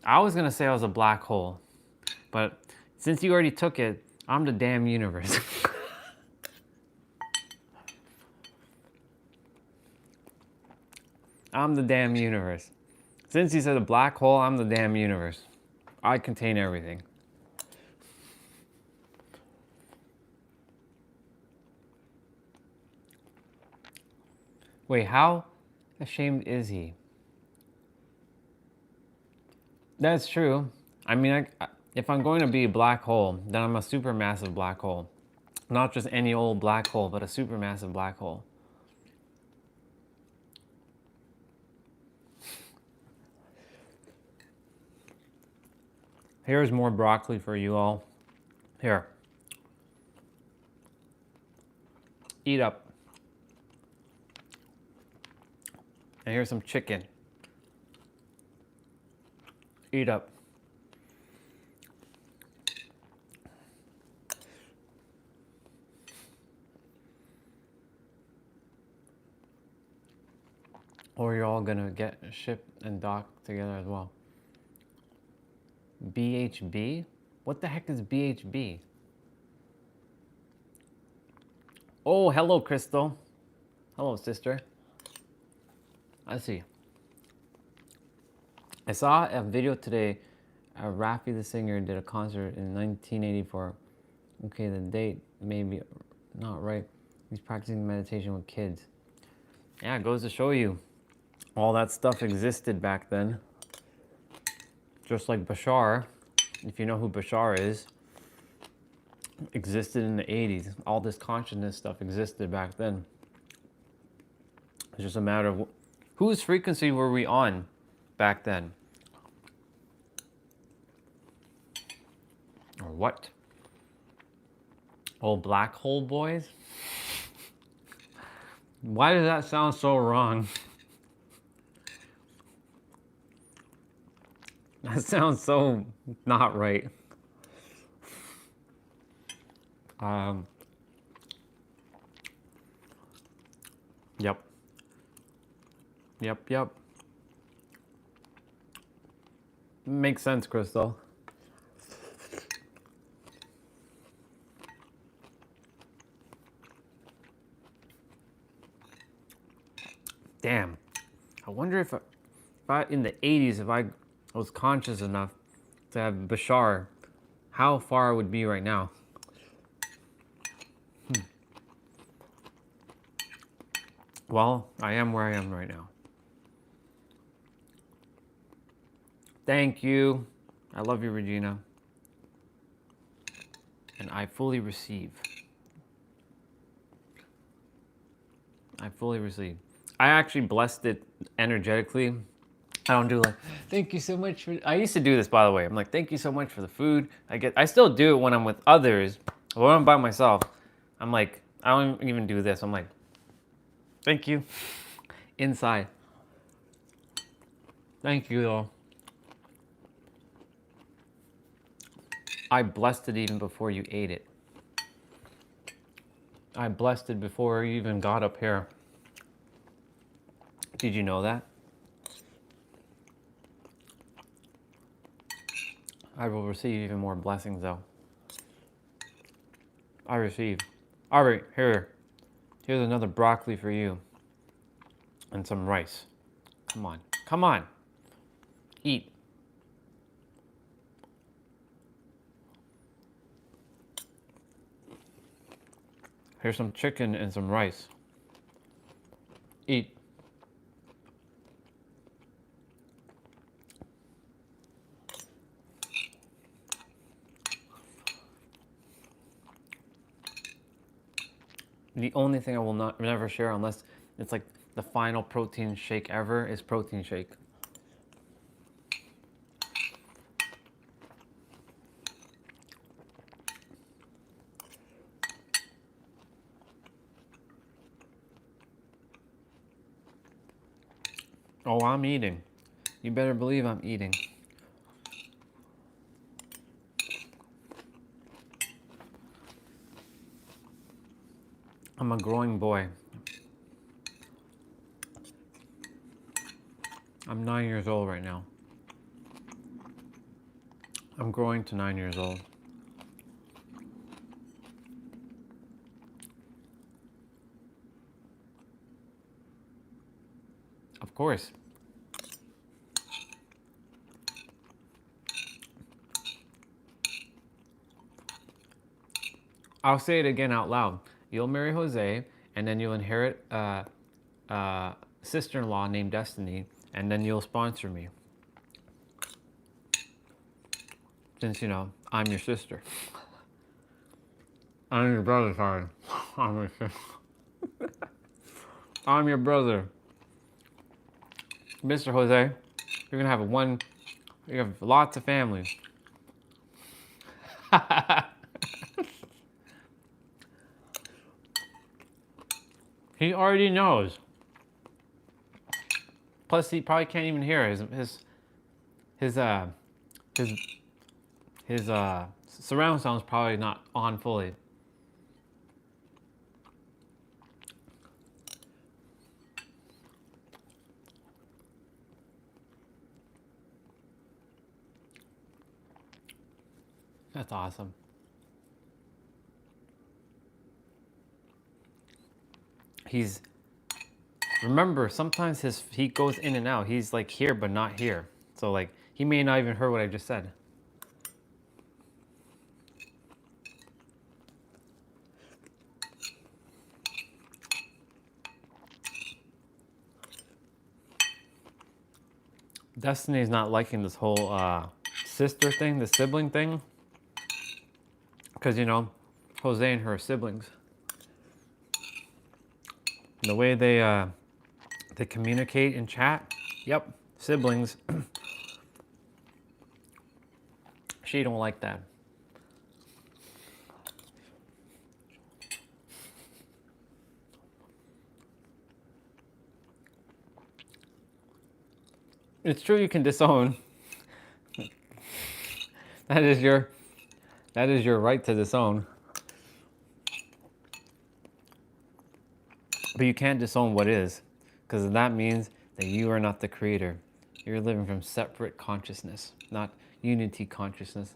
I was gonna say I was a black hole, but since you already took it, I'm the damn universe. I'm the damn universe. Since you said a black hole, I'm the damn universe. I contain everything. Wait, how ashamed is he? That's true. I mean, if I'm going to be a black hole, then I'm a supermassive black hole. Not just any old black hole, but a supermassive black hole. Here's more broccoli for you all. Here. Eat up. And here's some chicken. Eat up. Or you're all gonna get shipped and docked together as well. BHB? What the heck is BHB? Oh, hello, Crystal. Hello, sister. I see. I saw a video today. Raffi the singer did a concert in 1984. Okay, the date may be not right. He's practicing meditation with kids. Yeah, it goes to show you, all that stuff existed back then. Just like Bashar, if you know who Bashar is, existed in the 80s. All this consciousness stuff existed back then. It's just a matter of whose frequency were we on back then? Or what? Old black hole boys? Why does that sound so wrong? That sounds so not right. Yep. Yep. Makes sense, Crystal. Damn. I wonder if I in the 80s, if I was conscious enough to have Bashar, how far I would be right now. Well, I am where I am right now. Thank you. I love you, Regina. And I fully receive. I fully receive. I actually blessed it energetically. I don't do like, thank you so much for, I used to do this, by the way. I'm like, thank you so much for the food. I still do it when I'm with others. But when I'm by myself, I'm like, I don't even do this. I'm like, thank you. Inside. Thank you, though. I blessed it even before you ate it. I blessed it before you even got up here. Did you know that? I will receive even more blessings, though. I receive. All right, here. Here's another broccoli for you. And some rice. Come on. Come on. Eat. Here's some chicken and some rice. Eat. The only thing I will never share, unless it's like the final protein shake ever, is protein shake. Oh, I'm eating. You better believe I'm eating. I'm a growing boy. I'm 9 years old right now. I'm growing to 9 years old. Of course. I'll say it again out loud. You'll marry Jose, and then you'll inherit a sister-in-law named Destiny, and then you'll sponsor me. Since, you know, I'm your sister. I'm your brother, sorry. I'm your sister. I'm your brother. Mr. Jose, you're gonna have you have lots of families. He already knows. Plus, he probably can't even hear his surround sound's probably not on fully. That's awesome. Remember, sometimes he goes in and out. He's like here, but not here. So like, he may not even heard what I just said. Destiny's not liking this whole sister thing, the sibling thing. Because, you know, Jose and her are siblings. The way they communicate and chat, yep, siblings. She don't like that. It's true you can disown. That is your right to disown. But you can't disown what is, because that means that you are not the creator. You're living from separate consciousness, not unity consciousness.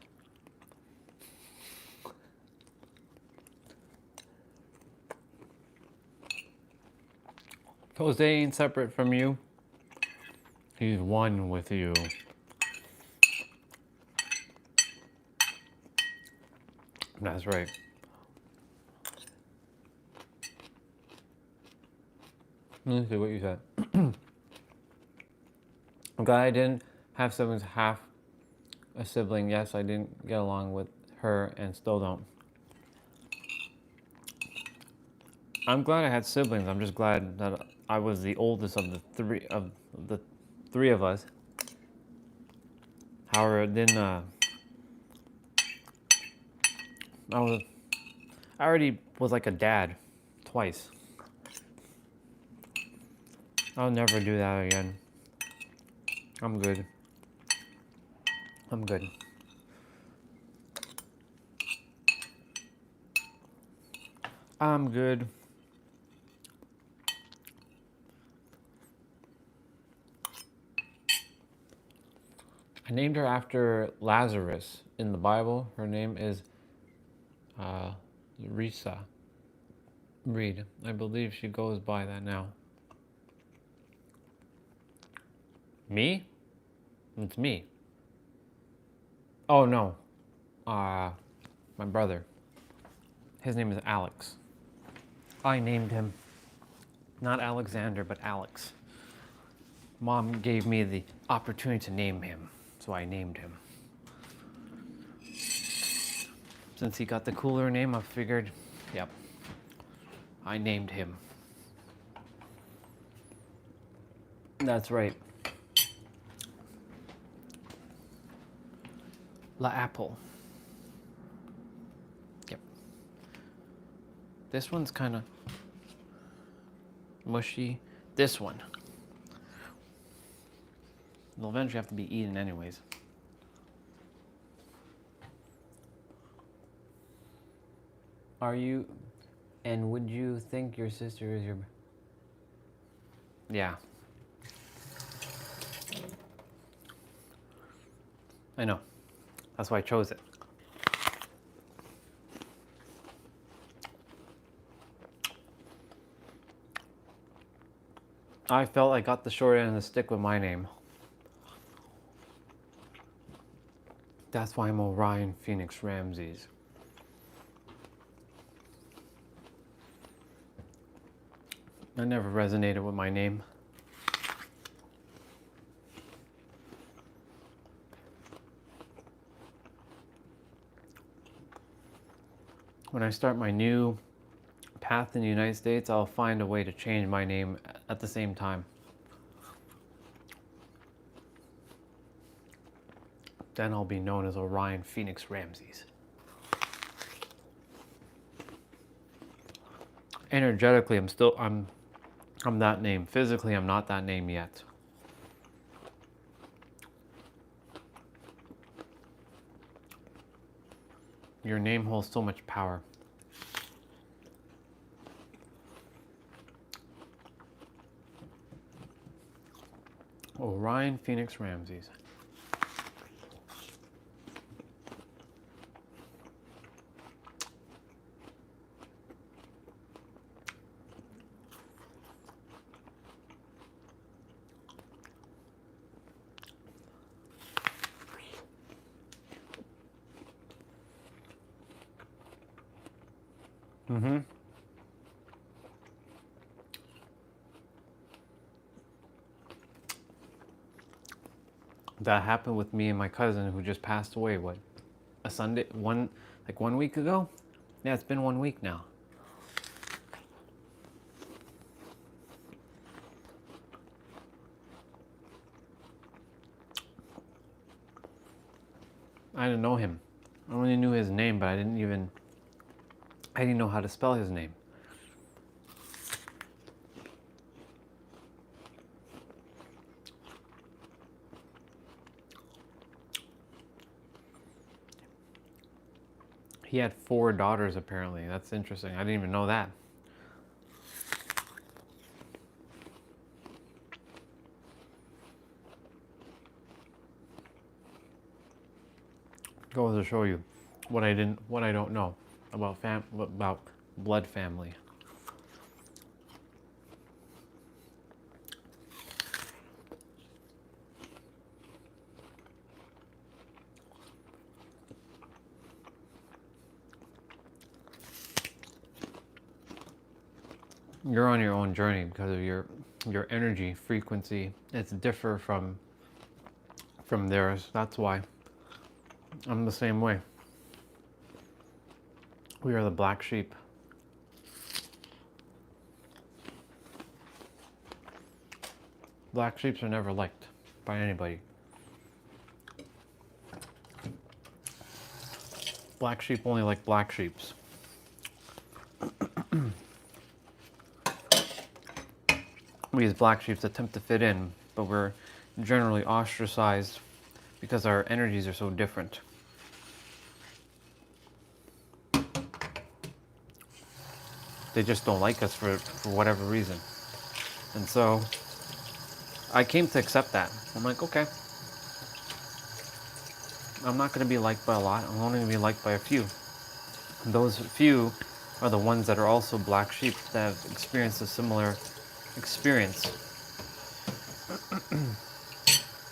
Jose ain't separate from you. He's one with you. That's right. Let's see what you said. I'm glad I didn't have siblings, half a sibling. Yes, I didn't get along with her and still don't. I'm glad I had siblings. I'm just glad that I was the oldest of the three of us. However, it didn't. I already was like a dad twice. I'll never do that again. I'm good. I'm good. I'm good. I named her after Lazarus in the Bible. Her name is Risa Reed. I believe she goes by that now. Me? It's me. Oh no. My brother. His name is Alex. I named him. Not Alexander, but Alex. Mom gave me the opportunity to name him, so I named him. Since he got the cooler name, I figured, yep, I named him. That's right. La Apple. Yep. This one's kind of mushy. This one. They'll eventually have to be eaten anyways. Are you, and would you think your sister is your... Yeah. I know. That's why I chose it. I felt I got the short end of the stick with my name. That's why I'm Orion Phoenix Ramses. I never resonated with my name. When I start my new path in the United States, I'll find a way to change my name at the same time. Then I'll be known as Orion Phoenix Ramses. Energetically, I'm that name. Physically, I'm not that name yet. Your name holds so much power. Orion Phoenix Ramses. Mm-hmm. That happened with me and my cousin who just passed away, what, a Sunday, 1 week ago? Yeah, it's been 1 week now. I didn't know him. I only knew his name, but I didn't know how to spell his name. He had 4 daughters, apparently. That's interesting. I didn't even know that. Goes to show you what I don't know about blood family. You're on your own journey because of your energy frequency. It's different from theirs. That's why I'm the same way. We are the black sheep. Black sheeps are never liked by anybody. Black sheep only like black sheeps. We as black sheeps attempt to fit in, but we're generally ostracized because our energies are so different. They just don't like us for whatever reason. And so I came to accept that. I'm like, okay, I'm not going to be liked by a lot. I'm only going to be liked by a few. And those few are the ones that are also black sheep that have experienced a similar experience.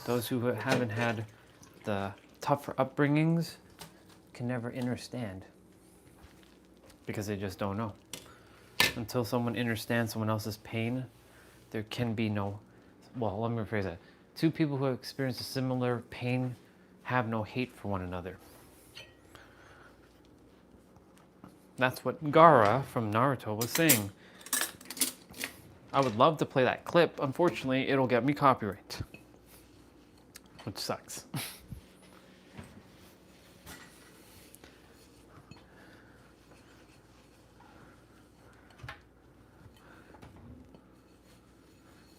Those who haven't had the tougher upbringings can never understand because they just don't know. Until someone understands someone else's pain, there can be no, well, let me rephrase that. 2 people who have experienced a similar pain have no hate for one another. That's what Gaara from Naruto was saying. I would love to play that clip. Unfortunately, it'll get me copyright, which sucks.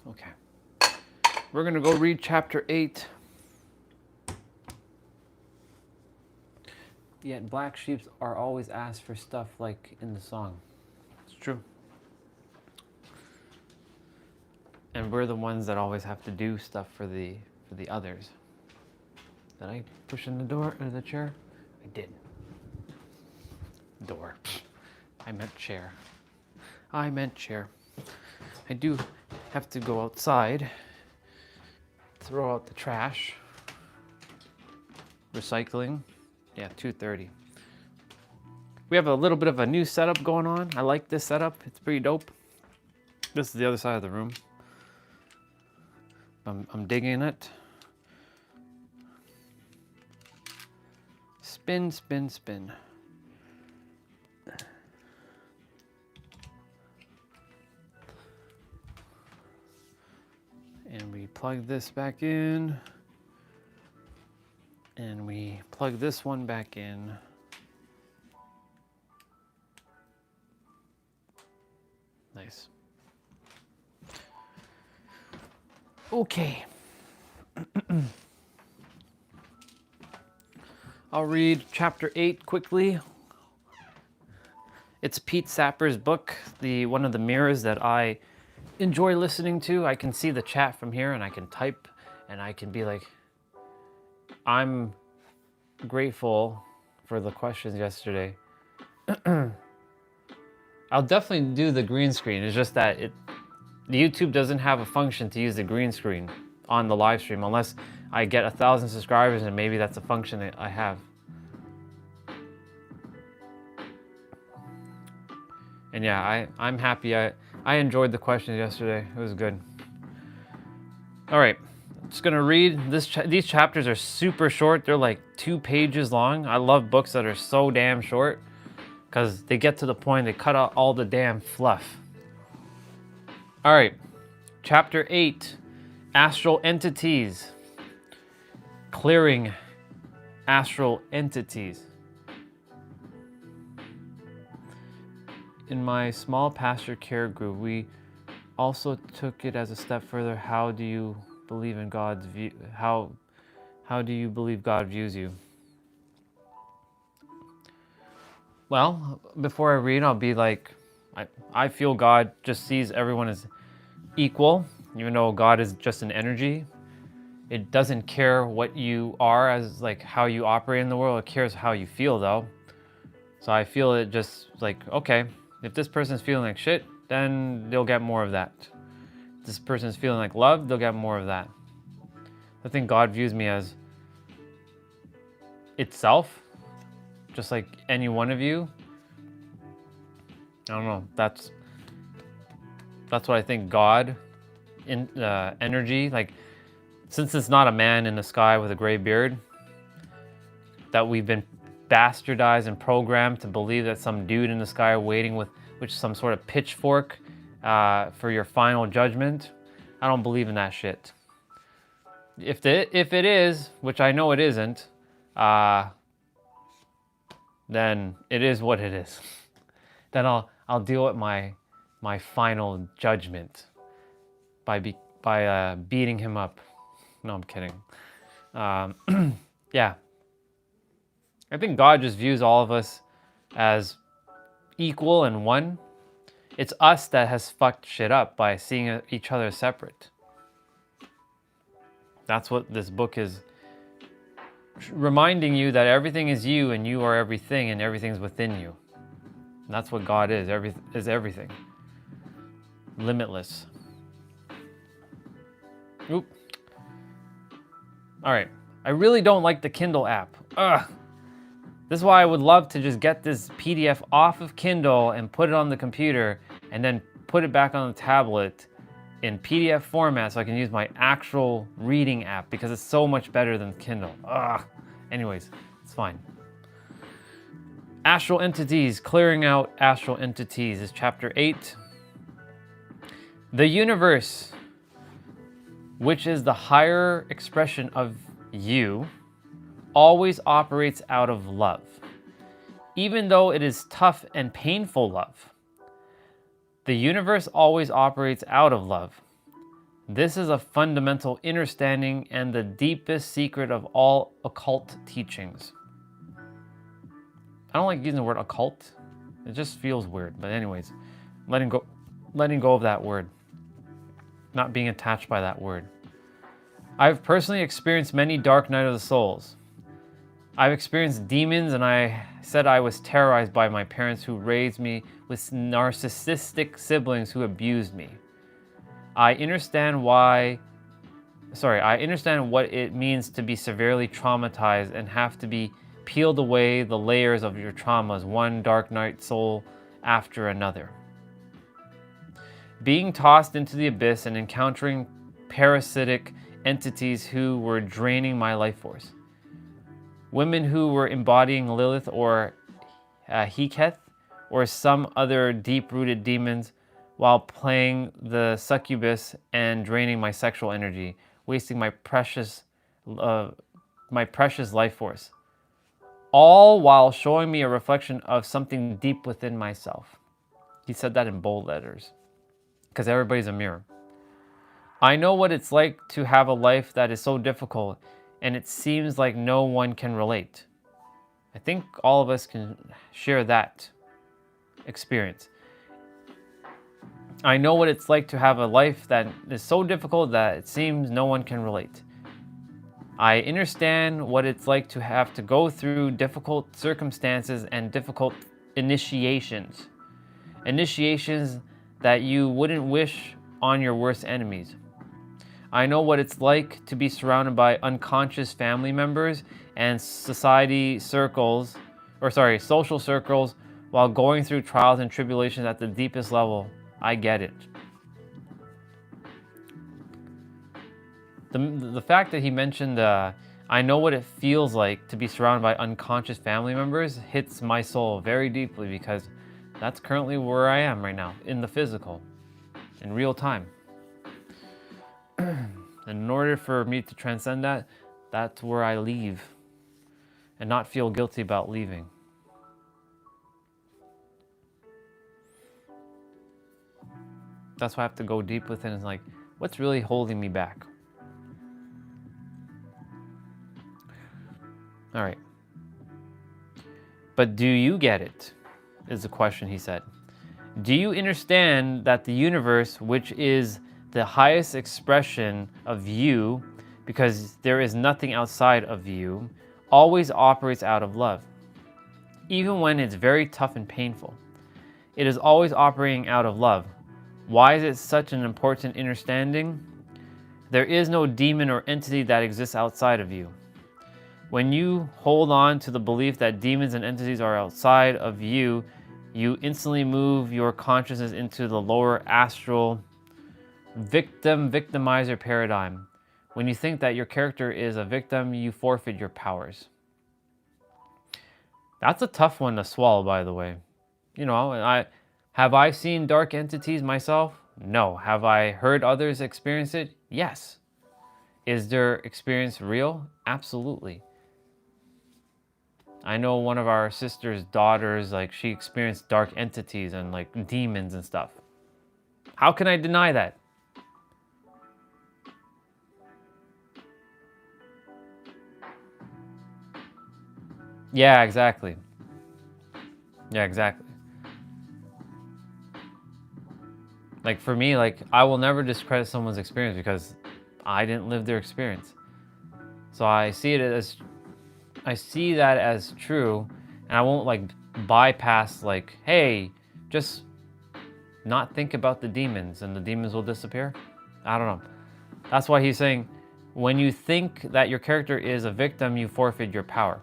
Okay. We're going to go read chapter 8. Yet black sheep are always asked for stuff like in the song. It's true. And we're the ones that always have to do stuff for the others. Did I push in the door or the chair? I did. Door. I meant chair. I meant chair. I do have to go outside, throw out the trash. Recycling. Yeah, 2:30. We have a little bit of a new setup going on. I like this setup. It's pretty dope. This is the other side of the room. I'm digging it. Spin, spin, spin. And we plug this back in. And we plug this one back in. Nice. Okay. I'll read chapter 8 quickly. It's Pete Sapper's book, one of the mirrors that I enjoy listening to. I can see the chat from here and I can type and I can be like, I'm grateful for the questions yesterday. I'll definitely do the green screen. It's just that YouTube doesn't have a function to use the green screen on the live stream unless I get 1,000 subscribers and maybe that's a function that I have. And yeah, I'm happy. I enjoyed the questions yesterday. It was good. All right, Just gonna read this. These chapters are super short. They're like 2 pages long. I love books that are so damn short because they get to the point. They cut out all the damn fluff. All right, chapter 8, astral entities. Clearing astral entities. In my small pastor care group, we also took it as a step further. How do you believe in God's view? How do you believe God views you? Well, before I read, I'll be like, I feel God just sees everyone as equal, even though God is just an energy. It doesn't care what you are as like how you operate in the world. It cares how you feel though. So I feel it just like, okay, if this person's feeling like shit, then they'll get more of that. If this person's feeling like love, they'll get more of that. I think God views me as itself, just like any one of you. I don't know. That's what I think God in energy, like, since it's not a man in the sky with a gray beard, that we've been bastardized and programmed to believe that some dude in the sky waiting with some sort of pitchfork for your final judgment. I don't believe in that shit. If it is, which I know it isn't, then it is what it is. Then I'll deal with my final judgment by beating him up. No, I'm kidding. Yeah. I think God just views all of us as equal and one. It's us that has fucked shit up by seeing each other separate. That's what this book is reminding you, that everything is you and you are everything and everything's within you. And that's what God is. Everything. Limitless. Oop. All right. I really don't like the Kindle app. Ugh. This is why I would love to just get this PDF off of Kindle and put it on the computer and then put it back on the tablet in PDF format so I can use my actual reading app, because it's so much better than Kindle. Ugh. Anyways, it's fine. Astral entities, clearing out astral entities is chapter 8. The universe, which is the higher expression of you, always operates out of love, even though it is tough and painful love. The universe always operates out of love. This is a fundamental understanding and the deepest secret of all occult teachings. I don't like using the word occult. It just feels weird. But anyways, letting go of that word. Not being attached by that word. I've personally experienced many dark night of the souls. I've experienced demons, and I said I was terrorized by my parents who raised me with narcissistic siblings who abused me. I understand what it means to be severely traumatized and have to be peeled away the layers of your traumas, one dark night soul after another. Being tossed into the abyss and encountering parasitic entities who were draining my life force. Women who were embodying Lilith or Heketh or some other deep-rooted demons while playing the succubus and draining my sexual energy, wasting my precious life force. All while showing me a reflection of something deep within myself. He said that in bold letters, because everybody's a mirror. I know what it's like to have a life that is so difficult, and it seems like no one can relate. I think all of us can share that experience. I know what it's like to have a life that is so difficult that it seems no one can relate. I understand what it's like to have to go through difficult circumstances and difficult initiations. Initiations that you wouldn't wish on your worst enemies. I know what it's like to be surrounded by unconscious family members and social circles while going through trials and tribulations at the deepest level. I get it. The fact that he mentioned, I know what it feels like to be surrounded by unconscious family members hits my soul very deeply, because that's currently where I am right now, in the physical, in real time. And in order for me to transcend that, that's where I leave and not feel guilty about leaving. That's why I have to go deep within. It's like, what's really holding me back? All right. But do you get it? Is the question he said. Do you understand that the universe, which is the highest expression of you, because there is nothing outside of you, always operates out of love, even when it's very tough and painful? It is always operating out of love. Why is it such an important understanding? There is no demon or entity that exists outside of you. When you hold on to the belief that demons and entities are outside of you, you instantly move your consciousness into the lower astral victim-victimizer paradigm. When you think that your character is a victim, you forfeit your powers. That's a tough one to swallow, by the way. You know, have I seen dark entities myself? No. Have I heard others experience it? Yes. Is their experience real? Absolutely. I know one of our sister's daughters, like, she experienced dark entities and like demons and stuff. How can I deny that? Yeah, exactly. Yeah, exactly. Like, for me, like, I will never discredit someone's experience because I didn't live their experience. So I see that as true, and I won't like bypass like, hey, just not think about the demons and the demons will disappear. I don't know. That's why he's saying, when you think that your character is a victim, you forfeit your power.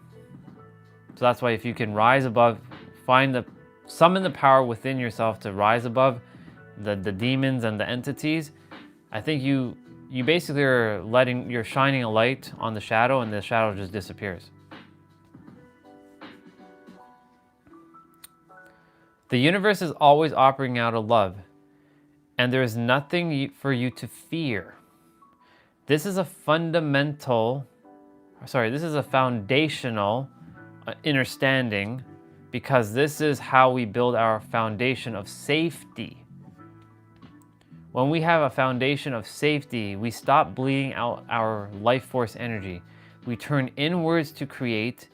So that's why if you can rise above, summon the power within yourself to rise above the demons and the entities, I think you basically are you're shining a light on the shadow, and the shadow just disappears. The universe is always operating out of love, and there is nothing for you to fear. This is a foundational understanding, because this is how we build our foundation of safety. When we have a foundation of safety, we stop bleeding out our life force energy. We turn inwards to create.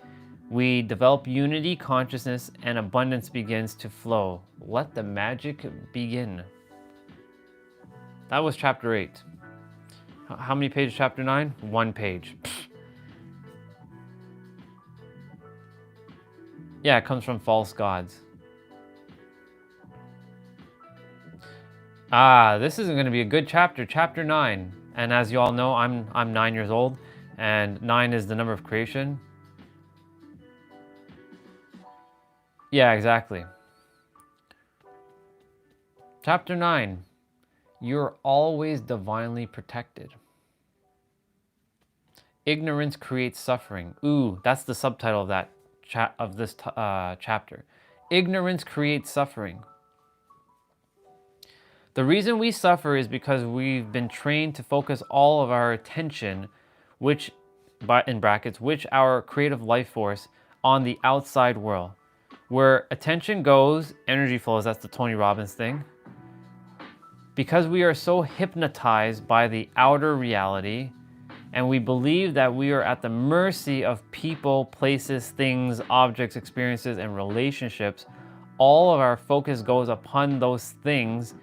We develop unity, consciousness, and abundance begins to flow. Let the magic begin. That was chapter 8. How many pages, chapter 9? 1 page. Yeah, it comes from false gods. This is going to be a good chapter, chapter 9. And as you all know, I'm 9 years old, and 9 is the number of creation. Yeah, exactly. Chapter 9. You're always divinely protected. Ignorance creates suffering. Ooh, that's the subtitle of that this chapter. Ignorance creates suffering. The reason we suffer is because we've been trained to focus all of our attention, which our creative life force, on the outside world. Where attention goes, energy flows. That's the Tony Robbins thing. Because we are so hypnotized by the outer reality, and we believe that we are at the mercy of people, places, things, objects, experiences, and relationships, all of our focus goes upon those things,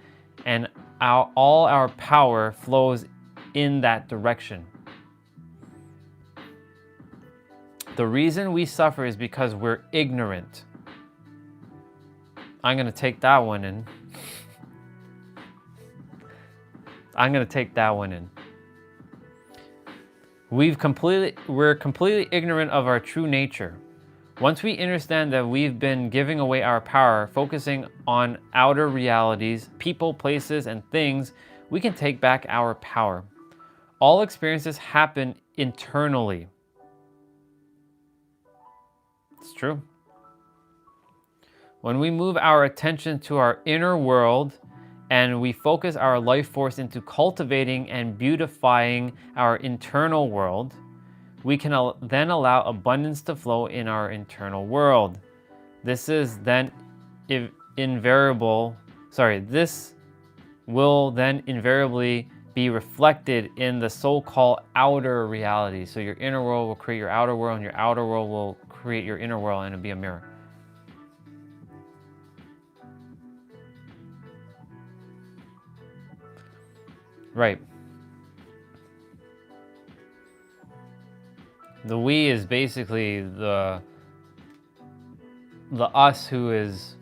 and all our power flows in that direction. The reason we suffer is because we're ignorant. I'm going to take that one in. We're completely ignorant of our true nature. Once we understand that we've been giving away our power, focusing on outer realities, people, places, and things, we can take back our power. All experiences happen internally. It's true. When we move our attention to our inner world and we focus our life force into cultivating and beautifying our internal world, we can then allow abundance to flow in our internal world. This is then this will then invariably be reflected in the so-called outer reality. So your inner world will create your outer world, and your outer world will create your inner world, and it'll be a mirror. Right. The we is basically the us who is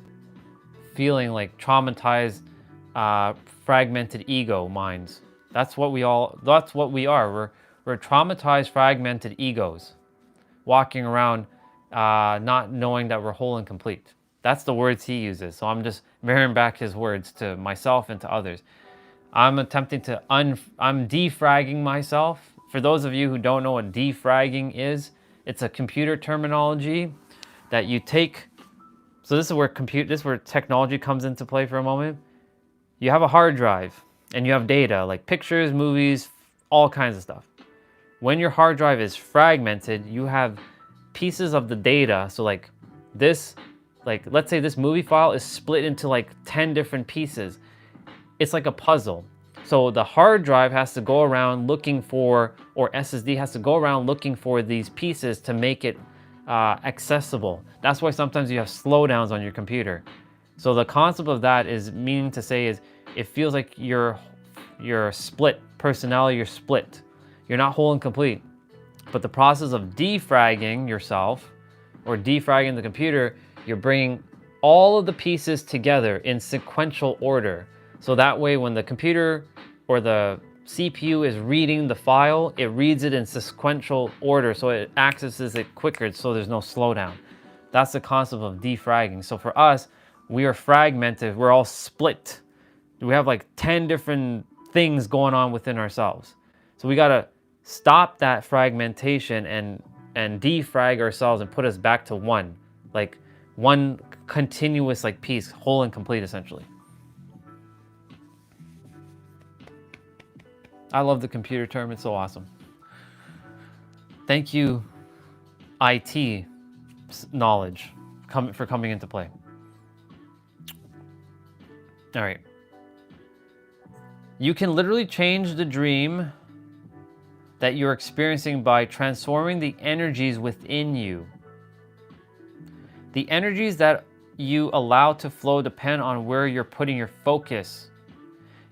feeling like traumatized, fragmented ego minds. That's what we are. We're traumatized, fragmented egos walking around not knowing that we're whole and complete. That's the words he uses. So I'm just mirroring back his words to myself and to others. I'm attempting to I'm defragging myself. For those of you who don't know what defragging is, it's a computer terminology that you take. So this is where technology comes into play for a moment. You have a hard drive and you have data like pictures, movies, all kinds of stuff. When your hard drive is fragmented, you have pieces of the data. So like this, let's say this movie file is split into like 10 different pieces. It's like a puzzle. So the hard drive has to go around looking for, or SSD has to go around looking for these pieces to make it accessible. That's why sometimes you have slowdowns on your computer. So the concept of that is meaning to say is it feels like you're split, personality, you're split. You're not whole and complete. But the process of defragging yourself or defragging the computer, you're bringing all of the pieces together in sequential order. So that way when the computer or the CPU is reading the file, it reads it in sequential order so it accesses it quicker so there's no slowdown. That's the concept of defragging. So for us, we are fragmented, we're all split. We have like 10 different things going on within ourselves. So we gotta stop that fragmentation and defrag ourselves and put us back to one. Like one continuous like piece, whole and complete essentially. I love the computer term, it's so awesome. Thank you, IT knowledge, for coming into play. All right. You can literally change the dream that you're experiencing by transforming the energies within you. The energies that you allow to flow depend on where you're putting your focus.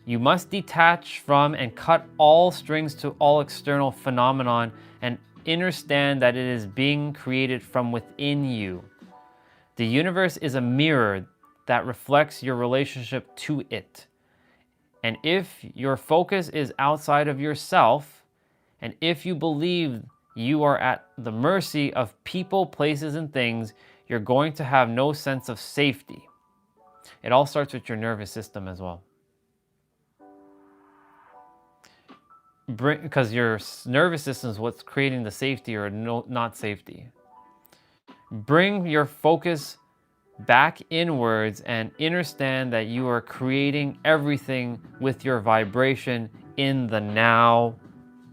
You must detach from and cut all strings to all external phenomenon and understand that it is being created from within you. The universe is a mirror that reflects your relationship to it. And if your focus is outside of yourself, and if you believe you are at the mercy of people, places, and things, you're going to have no sense of safety. It all starts with your nervous system as well. Because your nervous system is what's creating the safety or not safety. Bring your focus back inwards and understand that you are creating everything with your vibration in the now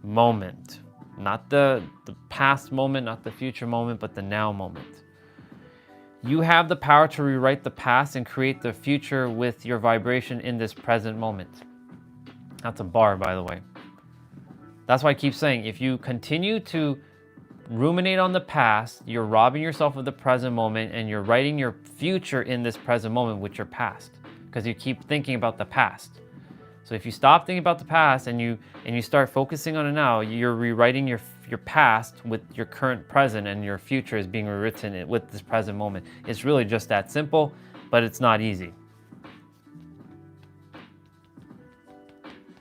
moment. Not the past moment, not the future moment, but the now moment. You have the power to rewrite the past and create the future with your vibration in this present moment. That's a bar, by the way. That's why I keep saying, if you continue to ruminate on the past, you're robbing yourself of the present moment and you're writing your future in this present moment with your past, because you keep thinking about the past. So if you stop thinking about the past and you start focusing on it now, you're rewriting your past with your current present, and your future is being rewritten with this present moment. It's really just that simple, but it's not easy.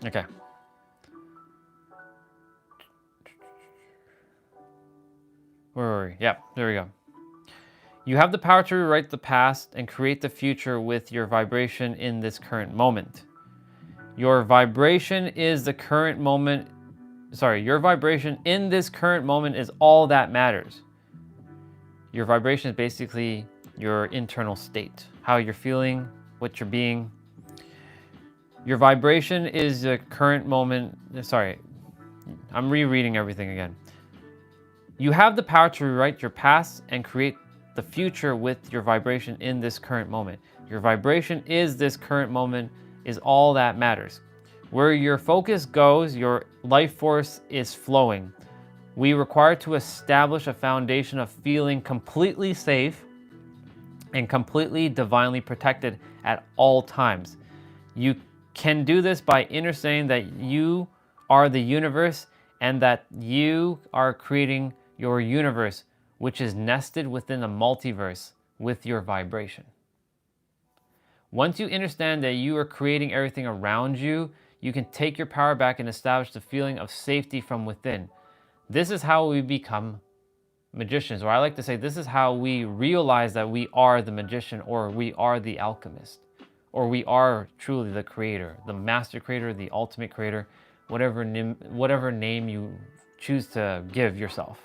Okay. Where were we? Yeah, there we go. You have the power to rewrite the past and create the future with your vibration in this current moment. Your vibration is the current moment. your vibration in this current moment is all that matters. Your vibration is basically your internal state, how you're feeling, what you're being. Your vibration is the current moment. Sorry, I'm rereading everything again. You have the power to rewrite your past and create the future with your vibration in this current moment. Your vibration is this current moment is all that matters. Where your focus goes, your life force is flowing. We require to establish a foundation of feeling completely safe and completely divinely protected at all times. You can do this by understanding that you are the universe and that you are creating your universe, which is nested within a multiverse with your vibration. Once you understand that you are creating everything around you, you can take your power back and establish the feeling of safety from within. This is how we become magicians, or I like to say this is how we realize that we are the magician, or we are the alchemist, or we are truly the creator, the master creator, the ultimate creator, whatever name you choose to give yourself.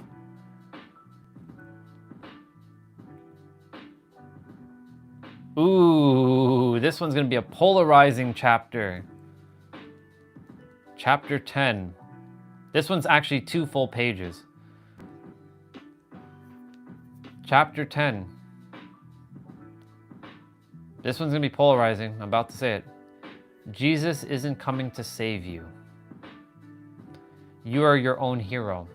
Ooh, this one's gonna be a polarizing chapter. Chapter 10. This one's actually 2 full pages. Chapter 10. This one's gonna be polarizing. I'm about to say it. Jesus isn't coming to save you. You are your own hero.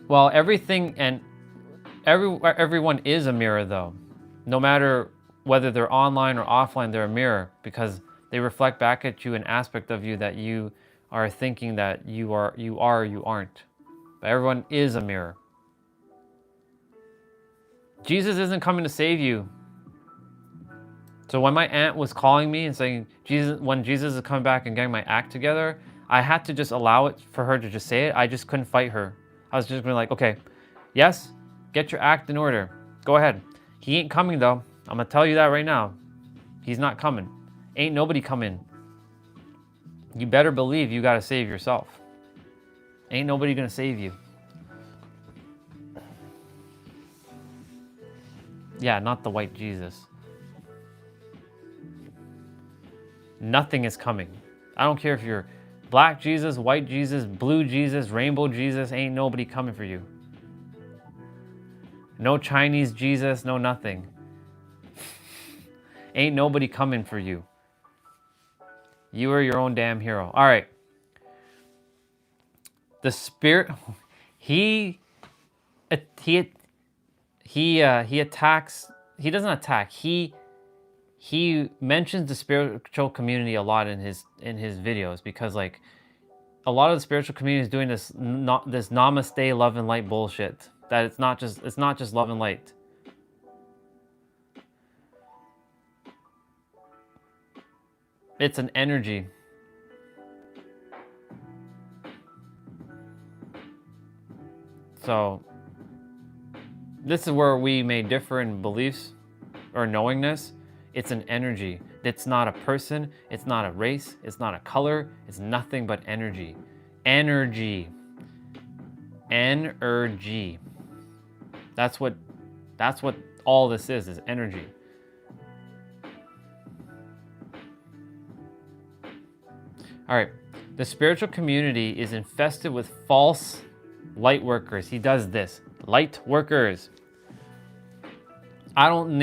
Well, everything and everyone is a mirror, though. No matter whether they're online or offline, they're a mirror because they reflect back at you an aspect of you that you are thinking that you aren't. But everyone is a mirror. Jesus isn't coming to save you. So when my aunt was calling me and saying, when Jesus is coming back and getting my act together, I had to just allow it for her to just say it. I just couldn't fight her. I was just going to like, okay, yes, get your act in order. Go ahead. He ain't coming though. I'm going to tell you that right now. He's not coming. Ain't nobody coming. You better believe you got to save yourself. Ain't nobody going to save you. Yeah, not the white Jesus. Nothing is coming. I don't care if you're Black Jesus, white Jesus, blue Jesus, rainbow Jesus, ain't nobody coming for you. No Chinese Jesus, no nothing. Ain't nobody coming for you. You are your own damn hero. All right. The Spirit, he attacks, he doesn't attack, he mentions the spiritual community a lot in his videos because like a lot of the spiritual community is doing this namaste love and light bullshit that it's not just love and light. It's an energy. So this is where we may differ in beliefs or knowingness. It's an energy. It's not a person. It's not a race. It's not a color. It's nothing but energy. Energy. Energy. That's what all this is energy. All right. The spiritual community is infested with false light workers. He does this. Light workers. I don't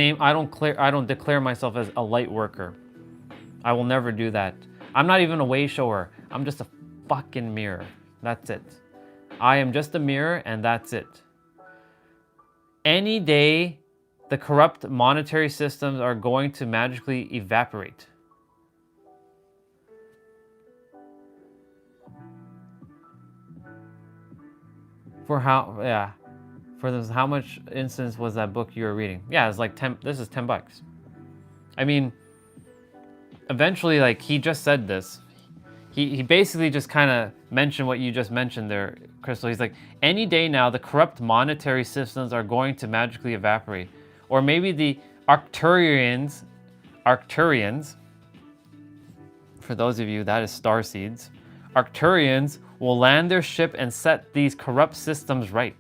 declare myself as a light worker. I will never do that. I'm not even a way shower. I'm just a fucking mirror. That's it. I am just a mirror and that's it. Any day, the corrupt monetary systems are going to magically evaporate. For how much instance was that book you were reading? Yeah, it's like 10, this is $10. I mean, eventually, like he just said this. he basically just kind of mentioned what you just mentioned there, Crystal. He's like, any day now, the corrupt monetary systems are going to magically evaporate. Or maybe the Arcturians, for those of you, that is star seeds. Arcturians will land their ship and set these corrupt systems right.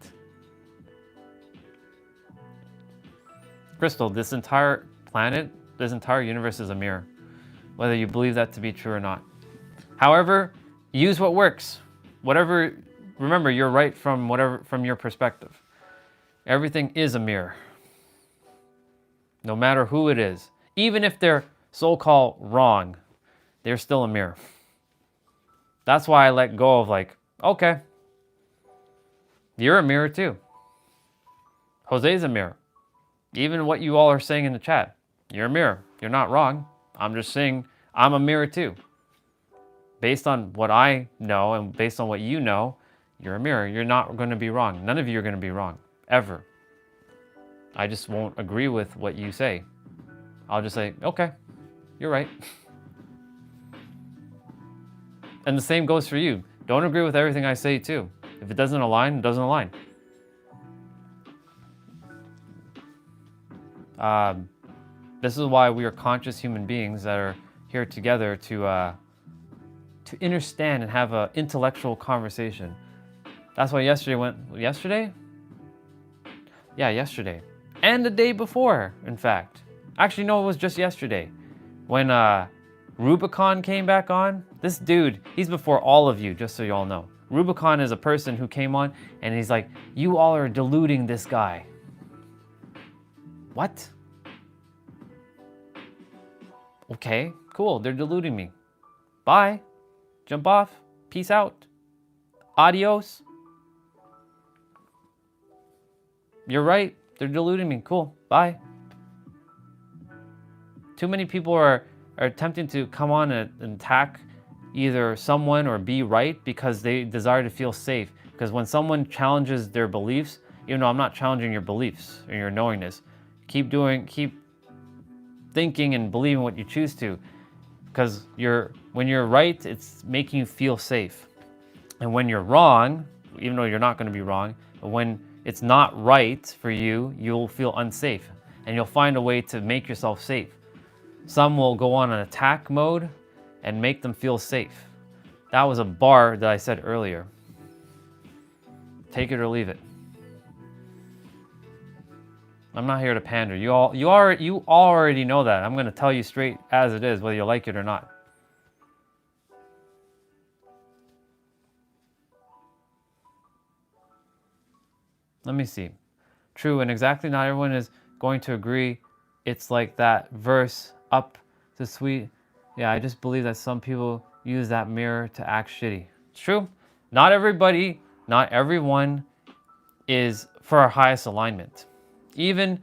Crystal, this entire planet, this entire universe is a mirror, whether you believe that to be true or not. However, use what works. Whatever, remember, you're right from your perspective. Everything is a mirror. No matter who it is. Even if they're so-called wrong, they're still a mirror. That's why I let go of like, okay, you're a mirror too. Jose's a mirror. Even what you all are saying in the chat, you're a mirror. You're not wrong. I'm just saying I'm a mirror too. Based on what I know and based on what you know, you're a mirror. You're not going to be wrong. None of you are going to be wrong, ever. I just won't agree with what you say. I'll just say, okay, you're right. And the same goes for you. Don't agree with everything I say too. If it doesn't align, it doesn't align. This is why we are conscious human beings that are here together to understand and have an intellectual conversation. That's why yesterday? Yeah, yesterday. And the day before, in fact. Actually, no, it was just yesterday. When Rubicon came back on, this dude, he's before all of you, just so you all know. Rubicon is a person who came on and he's like, you all are deluding this guy. What? Okay, cool, they're deluding me. Bye. Jump off. Peace out. Adios. You're right, they're deluding me. Cool, bye. Too many people are attempting to come on and attack either someone or be right because they desire to feel safe. Because when someone challenges their beliefs, even though I'm not challenging your beliefs or your knowingness, keep thinking and believing what you choose to. Because when you're right, it's making you feel safe. And when you're wrong, even though you're not going to be wrong, but when it's not right for you, you'll feel unsafe. And you'll find a way to make yourself safe. Some will go on an attack mode and make them feel safe. That was a bar that I said earlier. Take it or leave it. I'm not here to pander. You already know that. I'm going to tell you straight as it is, whether you like it or not. Let me see. True, and exactly not everyone is going to agree. It's like that verse up to sweet. Yeah, I just believe that some people use that mirror to act shitty. It's true. Not everybody, not everyone is for our highest alignment. Even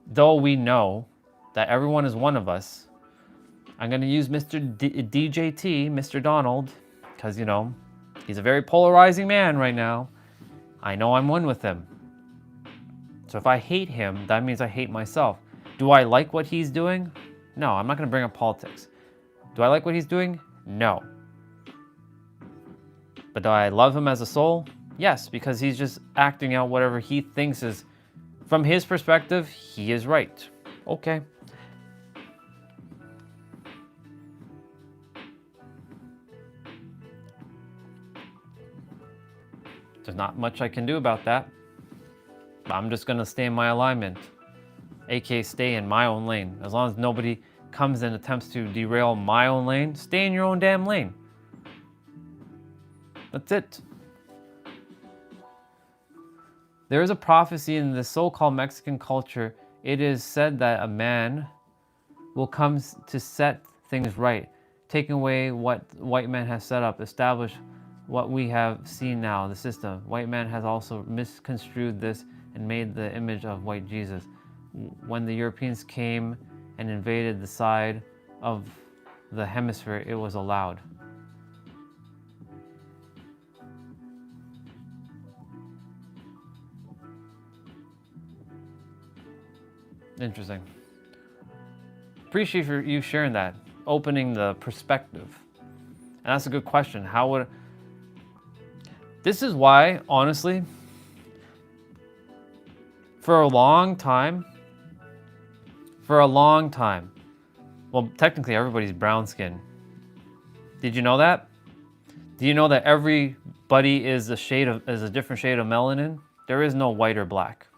though we know that everyone is one of us, I'm going to use Mr. DJT, Mr. Donald, because, you know, he's a very polarizing man right now. I know I'm one with him. So if I hate him, that means I hate myself. Do I like what he's doing? No, I'm not going to bring up politics. Do I like what he's doing? No. But do I love him as a soul? Yes, because he's just acting out whatever he thinks is, from his perspective, he is right. Okay. There's not much I can do about that. I'm just going to stay in my alignment, aka stay in my own lane. As long as nobody comes and attempts to derail my own lane, stay in your own damn lane. That's it. There is a prophecy in the so-called Mexican culture. It is said that a man will come to set things right, taking away what white man has set up, establish what we have seen now, the system. White man has also misconstrued this and made the image of white Jesus. When the Europeans came and invaded the side of the hemisphere, it was allowed. Interesting. Appreciate you sharing that, opening the perspective. And that's a good question. How would... This is why, honestly, for a long time, well, technically everybody's brown skin. Did you know that? Do you know that everybody is a different shade of melanin? There is no white or black.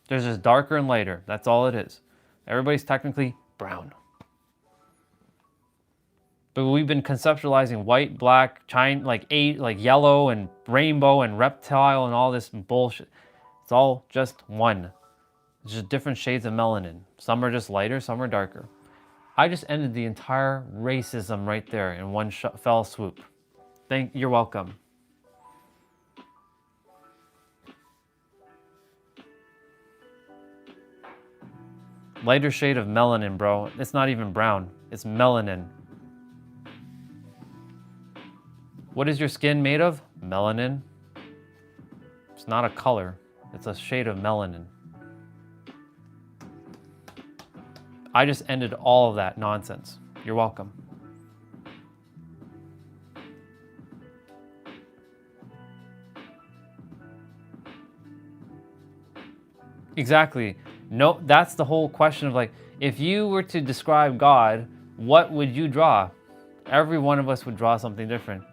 There's just darker and lighter. That's all it is. Everybody's technically brown. But we've been conceptualizing white, black, like yellow and rainbow and reptile and all this bullshit. It's all just one. It's just different shades of melanin. Some are just lighter, some are darker. I just ended the entire racism right there in one fell swoop. You're welcome. Lighter shade of melanin, bro. It's not even brown. It's melanin. What is your skin made of? Melanin. It's not a color. It's a shade of melanin. I just ended all of that nonsense. You're welcome. Exactly. No, that's the whole question of like, if you were to describe God, what would you draw? Every one of us would draw something different.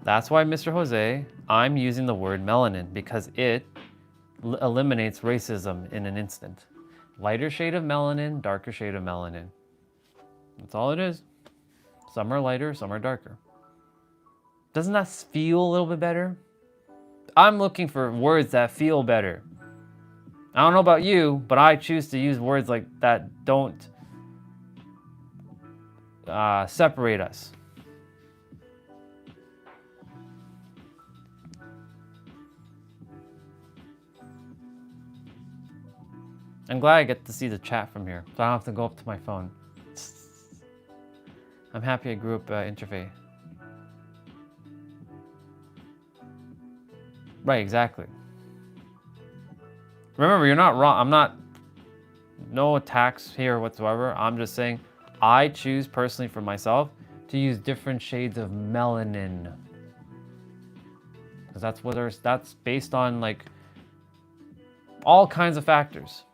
That's why, Mr. Jose, I'm using the word melanin because it eliminates racism in an instant. Lighter shade of melanin, darker shade of melanin. That's all it is. Some are lighter, some are darker. Doesn't that feel a little bit better? I'm looking for words that feel better. I don't know about you, but I choose to use words like that don't separate us. I'm glad I get to see the chat from here, so I don't have to go up to my phone. I'm happy I grew up interfaith. Right, exactly. Remember, you're not wrong. I'm not, no attacks here whatsoever. I'm just saying I choose personally for myself to use different shades of melanin. Because that's based on like all kinds of factors.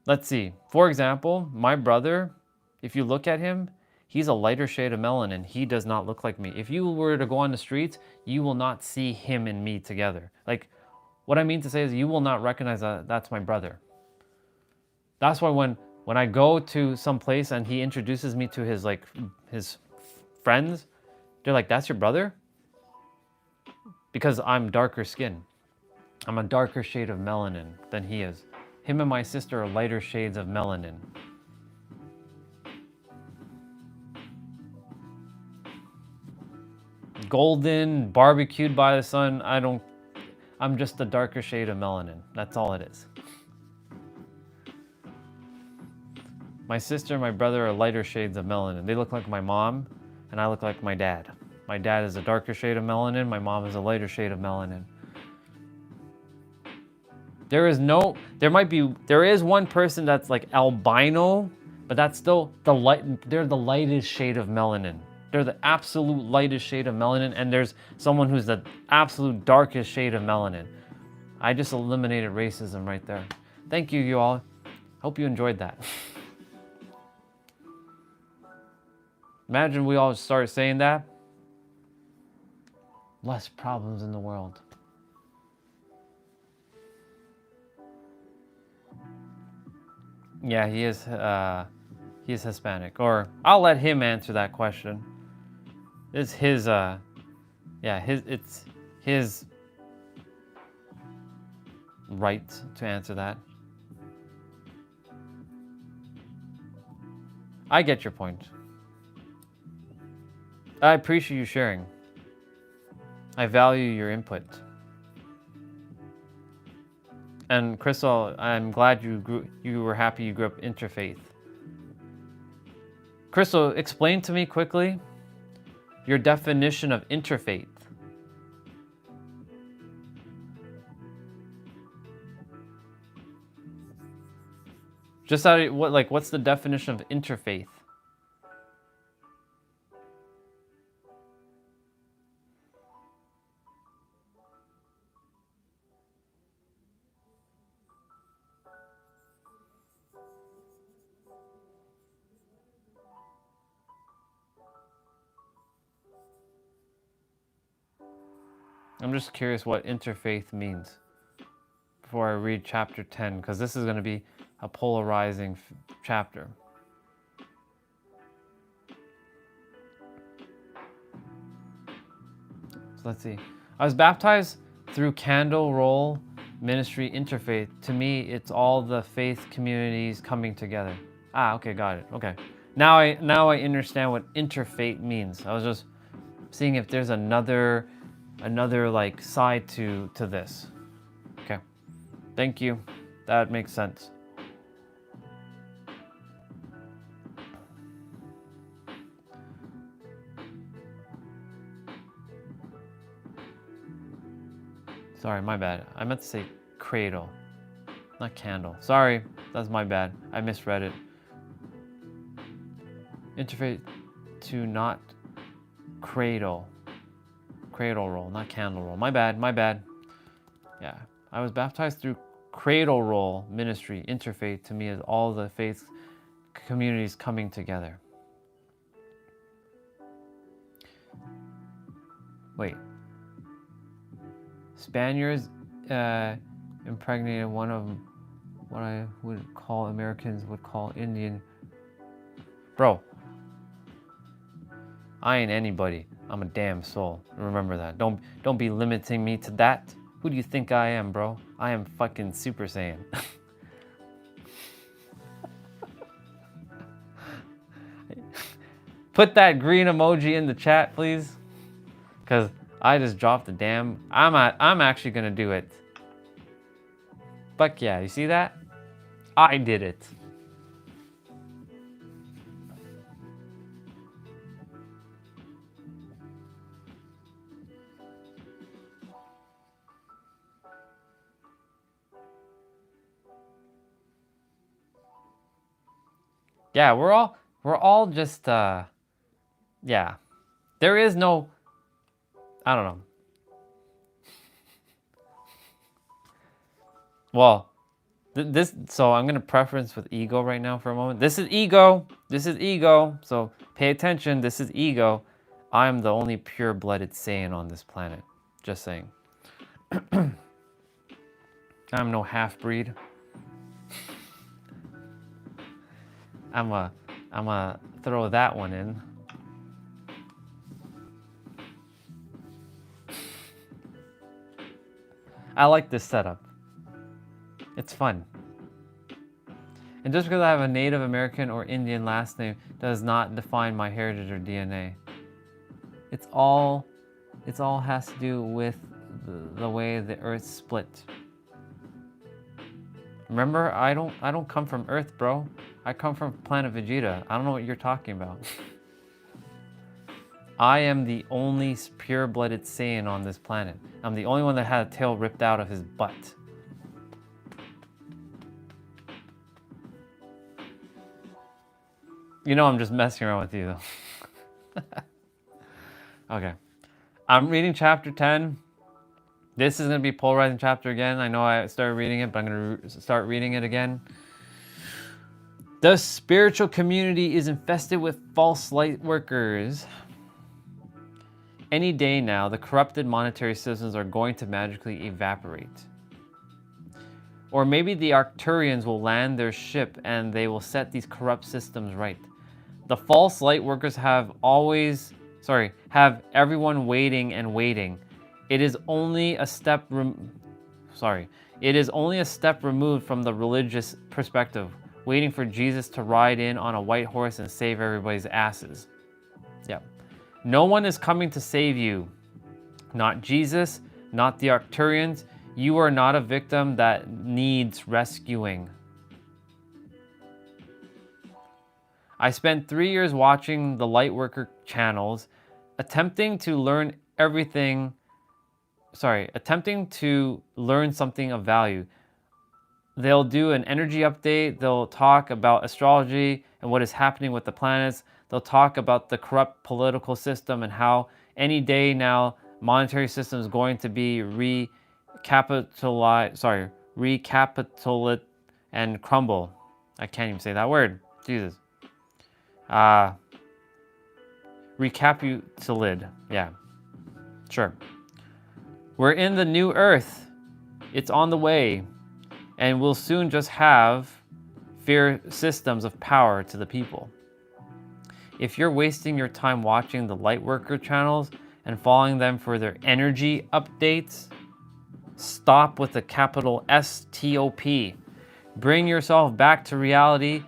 Let's see. For example, my brother, if you look at him, he's a lighter shade of melanin. He does not look like me. If you were to go on the streets, you will not see him and me together. Like, what I mean to say is you will not recognize that that's my brother. That's why when I go to some place and he introduces me to his friends, they're like, "That's your brother?" Because I'm darker skin. I'm a darker shade of melanin than he is. Him and my sister are lighter shades of melanin. Golden, barbecued by the sun, I'm just a darker shade of melanin. That's all it is. My sister and my brother are lighter shades of melanin. They look like my mom, and I look like my dad. My dad is a darker shade of melanin, my mom is a lighter shade of melanin. There is one person that's like albino, but that's still they're the lightest shade of melanin. They're the absolute lightest shade of melanin, and there's someone who's the absolute darkest shade of melanin. I just eliminated racism right there. Thank you all. Hope you enjoyed that. Imagine we all start saying that. Less problems in the world. Yeah, he is Hispanic. Or I'll let him answer that question. It's his it's his right to answer that. I get your point. I appreciate you sharing. I value your input. And Crystal, I'm glad you were happy you grew up interfaith. Crystal, explain to me quickly your definition of interfaith. Just out of, what's the definition of interfaith? I'm just curious what interfaith means before I read chapter 10, because this is going to be a polarizing chapter. So let's see. I was baptized through Candle Roll Ministry Interfaith. To me, it's all the faith communities coming together. Ah, okay, got it. Okay. Now I understand what interfaith means. I was just seeing if there's another like side to this. Okay. Thank you. That makes sense. Sorry, my bad. I meant to say cradle, not candle. Sorry, that's my bad. I misread it. Interfaith to not cradle. Cradle roll, not candle roll. My bad. Yeah, I was baptized through Cradle Roll Ministry. Interfaith to me is all the faith communities coming together. Wait. Spaniards impregnated one of what I would call Americans would call Indian. Bro, I ain't anybody. I'm a damn soul. Remember that. Don't be limiting me to that. Who do you think I am, bro? I am fucking Super Saiyan. Put that green emoji in the chat, please. Cause I just dropped the damn. I'm actually gonna do it. Fuck yeah, you see that? I did it. Yeah, we're all just yeah. There is no, I don't know. Well, so I'm gonna preference with ego right now for a moment. This is ego. So pay attention. This is ego. I'm the only pure-blooded Saiyan on this planet. Just saying. I'm no half-breed. I'm a throw that one in. I like this setup. It's fun. And just because I have a Native American or Indian last name does not define my heritage or DNA. It's all has to do with the way the Earth split. Remember, I don't come from Earth, bro. I come from planet Vegeta. I don't know what you're talking about. I am the only pure-blooded Saiyan on this planet. I'm the only one that had a tail ripped out of his butt. You know I'm just messing around with you though. Okay. I'm reading chapter 10. This is going to be polarizing chapter again. I know I started reading it, but I'm going to start reading it again. The spiritual community is infested with false light workers. Any day now, the corrupted monetary systems are going to magically evaporate. Or maybe the Arcturians will land their ship and they will set these corrupt systems right. The false light workers have everyone waiting and waiting. It is only a step removed from the religious perspective, waiting for Jesus to ride in on a white horse and save everybody's asses. Yep. No one is coming to save you. Not Jesus, not the Arcturians. You are not a victim that needs rescuing. I spent 3 years watching the Lightworker channels, attempting to learn something of value. they'll do an energy update. They'll talk about astrology and what is happening with the planets. They'll talk about the corrupt political system and how any day now monetary system is going to be recapitulate and crumble. I can't even say that word. Jesus. Recapitulate. Yeah, sure. We're in the new earth. It's on the way. And we'll soon just have fair systems of power to the people. If you're wasting your time watching the Lightworker channels and following them for their energy updates, stop with the capital S-T-O-P. Bring yourself back to reality.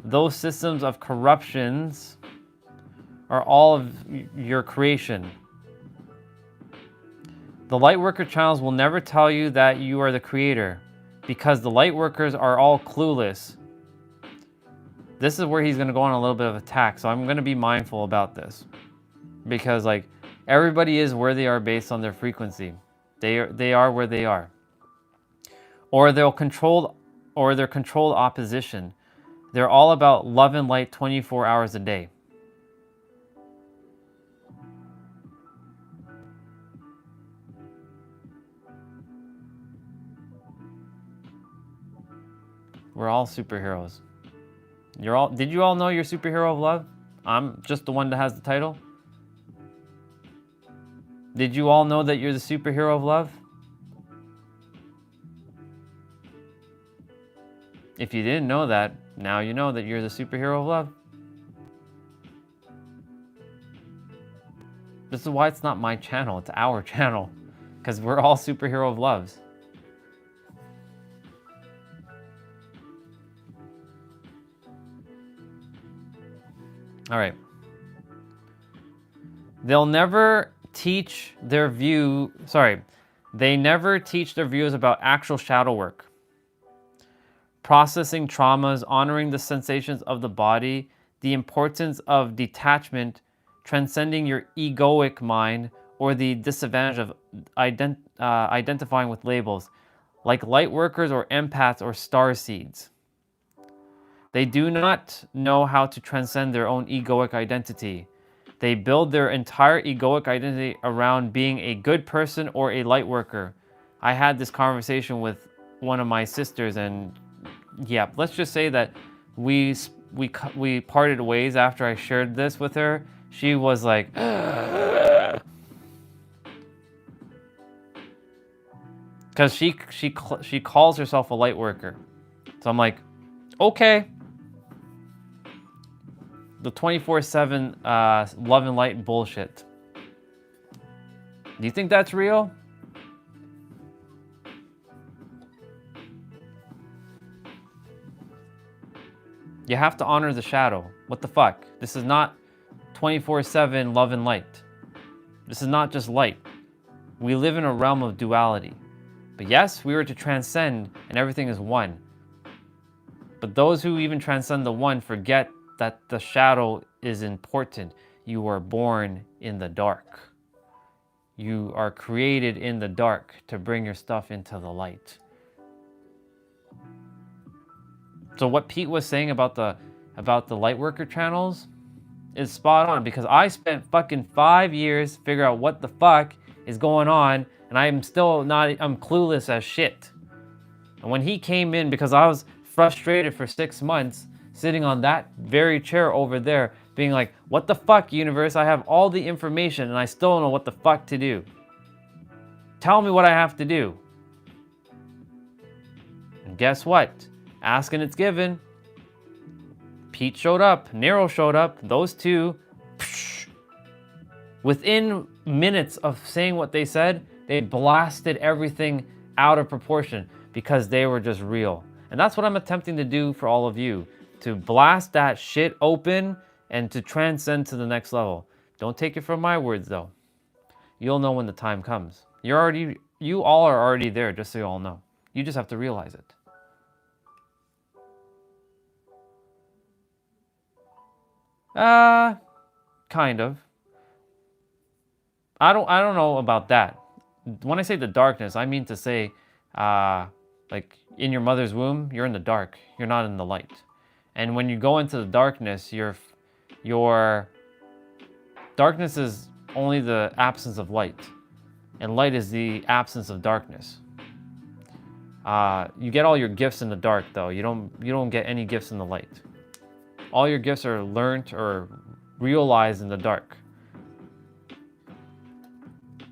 Those systems of corruptions are all of your creation. The Lightworker channels will never tell you that you are the creator, because the Lightworkers are all clueless. This is where he's going to go on a little bit of attack, so I'm going to be mindful about this. Because like everybody is where they are based on their frequency. They are where they are. Or they're controlled opposition. They're all about love and light 24 hours a day. We're all superheroes. Did you all know you're superhero of love? I'm just the one that has the title. Did you all know that you're the superhero of love? If you didn't know that, now you know that you're the superhero of love. This is why it's not my channel, it's our channel. Because we're all superhero of loves. All right. They never teach their views about actual shadow work. Processing traumas, honoring the sensations of the body, the importance of detachment, transcending your egoic mind, or the disadvantage of identifying with labels, like light workers or empaths or star seeds. They do not know how to transcend their own egoic identity. They build their entire egoic identity around being a good person or a light worker. I had this conversation with one of my sisters, and yeah, let's just say that we parted ways after I shared this with her. She was like, because she calls herself a light worker. So I'm like, okay. The 24/7 love and light bullshit. Do you think that's real? You have to honor the shadow. What the fuck? This is not 24/7 love and light. This is not just light. We live in a realm of duality. But yes, we were to transcend and everything is one. But those who even transcend the one forget that the shadow is important. You are born in the dark. You are created in the dark to bring your stuff into the light. So what Pete was saying about the Lightworker channels is spot on, because I spent fucking 5 years figuring out what the fuck is going on, and I'm clueless as shit. And when he came in, because I was frustrated for 6 months, sitting on that very chair over there, being like, what the fuck, universe? I have all the information and I still don't know what the fuck to do. Tell me what I have to do. And guess what? Ask and it's given. Pete showed up, Nero showed up, those two, within minutes of saying what they said, they blasted everything out of proportion because they were just real. And that's what I'm attempting to do for all of you. To blast that shit open and to transcend to the next level. Don't take it from my words though. You'll know when the time comes. You all are already there, just so you all know. You just have to realize it. Kind of. I don't know about that. When I say the darkness, I mean to say, Like in your mother's womb, you're in the dark. You're not in the light. And when you go into the darkness, your darkness is only the absence of light, and light is the absence of darkness. You get all your gifts in the dark, though. You don't get any gifts in the light. All your gifts are learned or realized in the dark.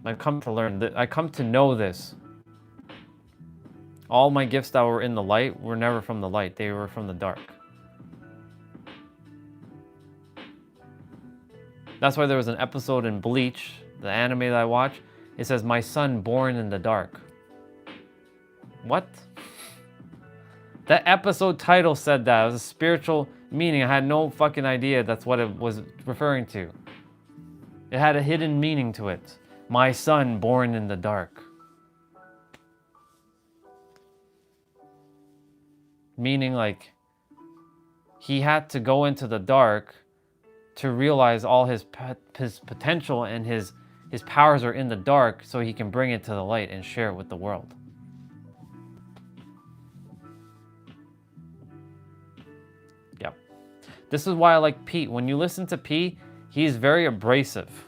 I've come to learn that. I come to know this. All my gifts that were in the light were never from the light. They were from the dark. That's why there was an episode in Bleach, the anime that I watch. It says, "My son born in the dark." What? That episode title said that. It was a spiritual meaning. I had no fucking idea that's what it was referring to. It had a hidden meaning to it. My son born in the dark. Meaning like he had to go into the dark to realize all his potential and his powers are in the dark so he can bring it to the light and share it with the world. Yep. This is why I like Pete. When you listen to Pete, he's very abrasive.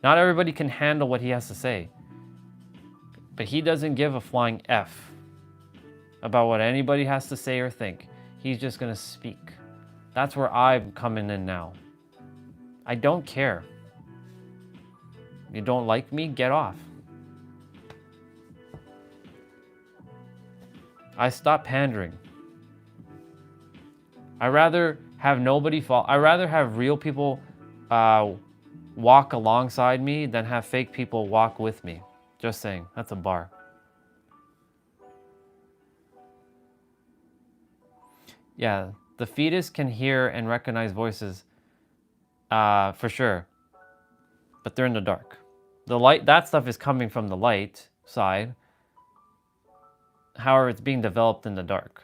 Not everybody can handle what he has to say. But he doesn't give a flying F about what anybody has to say or think. He's just going to speak. That's where I'm coming in now. I don't care. You don't like me? Get off. I stop pandering. I rather have nobody fall. I rather have real people walk alongside me than have fake people walk with me. Just saying. That's a bar. Yeah, the fetus can hear and recognize voices, for sure. But they're in the dark. The light, that stuff is coming from the light side. However, it's being developed in the dark.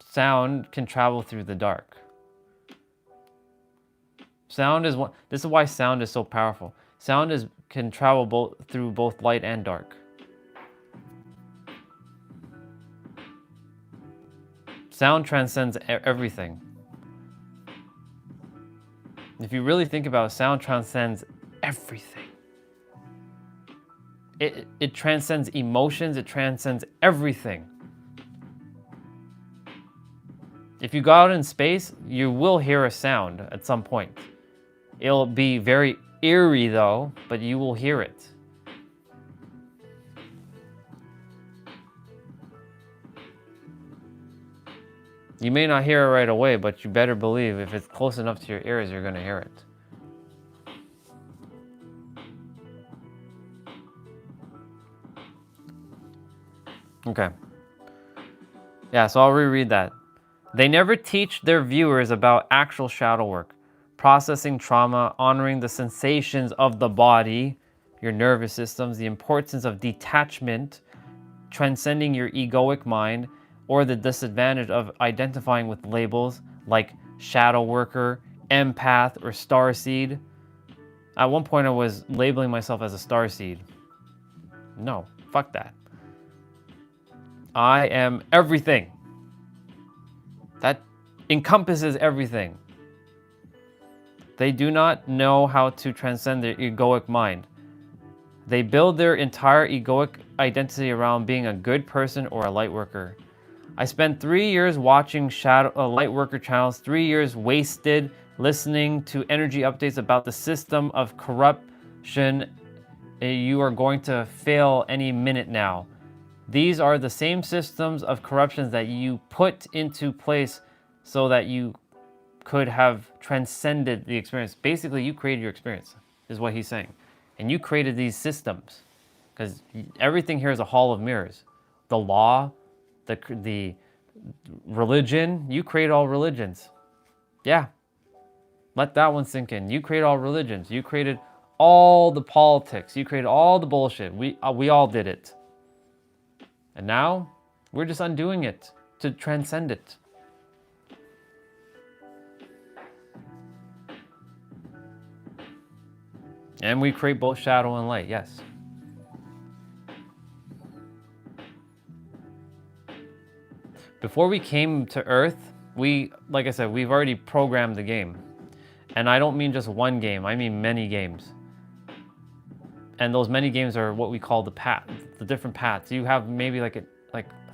Sound can travel through the dark. Sound is one. This is why sound is so powerful. Sound can travel through both light and dark. Sound transcends everything. If you really think about it, sound transcends everything. It transcends emotions, it transcends everything. If you go out in space, you will hear a sound at some point. It'll be very eerie though, but you will hear it. You may not hear it right away, but you better believe if it's close enough to your ears, you're going to hear it. Okay. Yeah, so I'll reread that. They never teach their viewers about actual shadow work, processing trauma, honoring the sensations of the body, your nervous systems, the importance of detachment, transcending your egoic mind, or the disadvantage of identifying with labels like shadow worker, empath, or starseed. At one point I was labeling myself as a starseed. No, fuck that. I am everything. That encompasses everything. They do not know how to transcend their egoic mind. They build their entire egoic identity around being a good person or a light worker. I spent 3 years watching light worker channels, 3 years wasted listening to energy updates about the system of corruption. You are going to fail any minute now. These are the same systems of corruptions that you put into place so that you could have transcended the experience. Basically, you created your experience, is what he's saying. And you created these systems. Because everything here is a hall of mirrors. The law, the religion, you create all religions. Yeah. Let that one sink in. You create all religions. You created all the politics. You created all the bullshit. We all did it. And now, we're just undoing it to transcend it. And we create both shadow and light, yes. Before we came to Earth, like I said, we've already programmed the game. And I don't mean just one game, I mean many games. And those many games are what we call the different paths. You have maybe like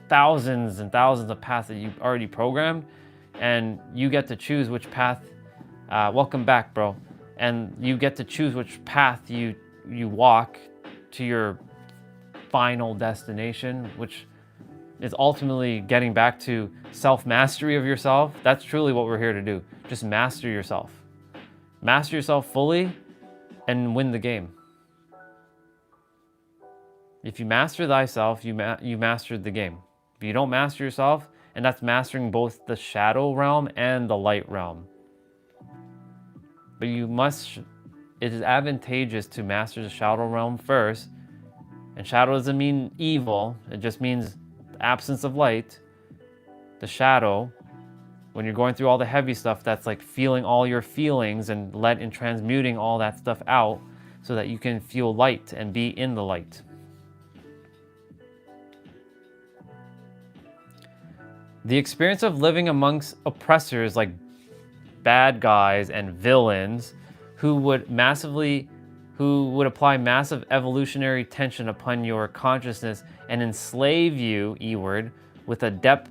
thousands and thousands of paths that you've already programmed, and you get to choose which path. Welcome back, bro. And you get to choose which path you walk to your final destination, which is ultimately getting back to self-mastery of yourself. That's truly what we're here to do. Just master yourself. Master yourself fully and win the game. If you master thyself, you mastered the game. If you don't master yourself, and that's mastering both the shadow realm and the light realm. But it is advantageous to master the shadow realm first. And shadow doesn't mean evil, it just means the absence of light. The shadow, when you're going through all the heavy stuff, that's like feeling all your feelings and transmuting all that stuff out so that you can feel light and be in the light. The experience of living amongst oppressors like bad guys and villains who would apply massive evolutionary tension upon your consciousness and enslave you, E-word, with a debt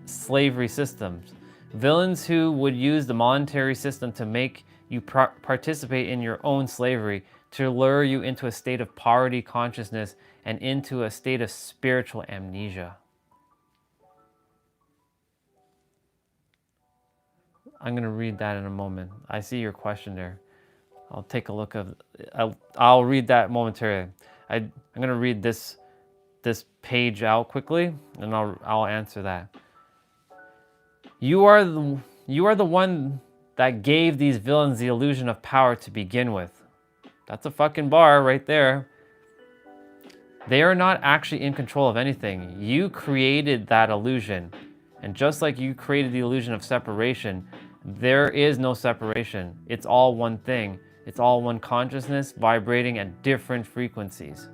slavery systems. Villains who would use the monetary system to make you participate in your own slavery, to lure you into a state of poverty consciousness and into a state of spiritual amnesia. I'm going to read that in a moment. I see your question there. I'll take a look of. I'll read that momentarily. I'm going to read this page out quickly, and I'll answer that. You are the one that gave these villains the illusion of power to begin with. That's a fucking bar right there. They are not actually in control of anything. You created that illusion. And just like you created the illusion of separation, there is no separation. It's all one thing. It's all one consciousness vibrating at different frequencies.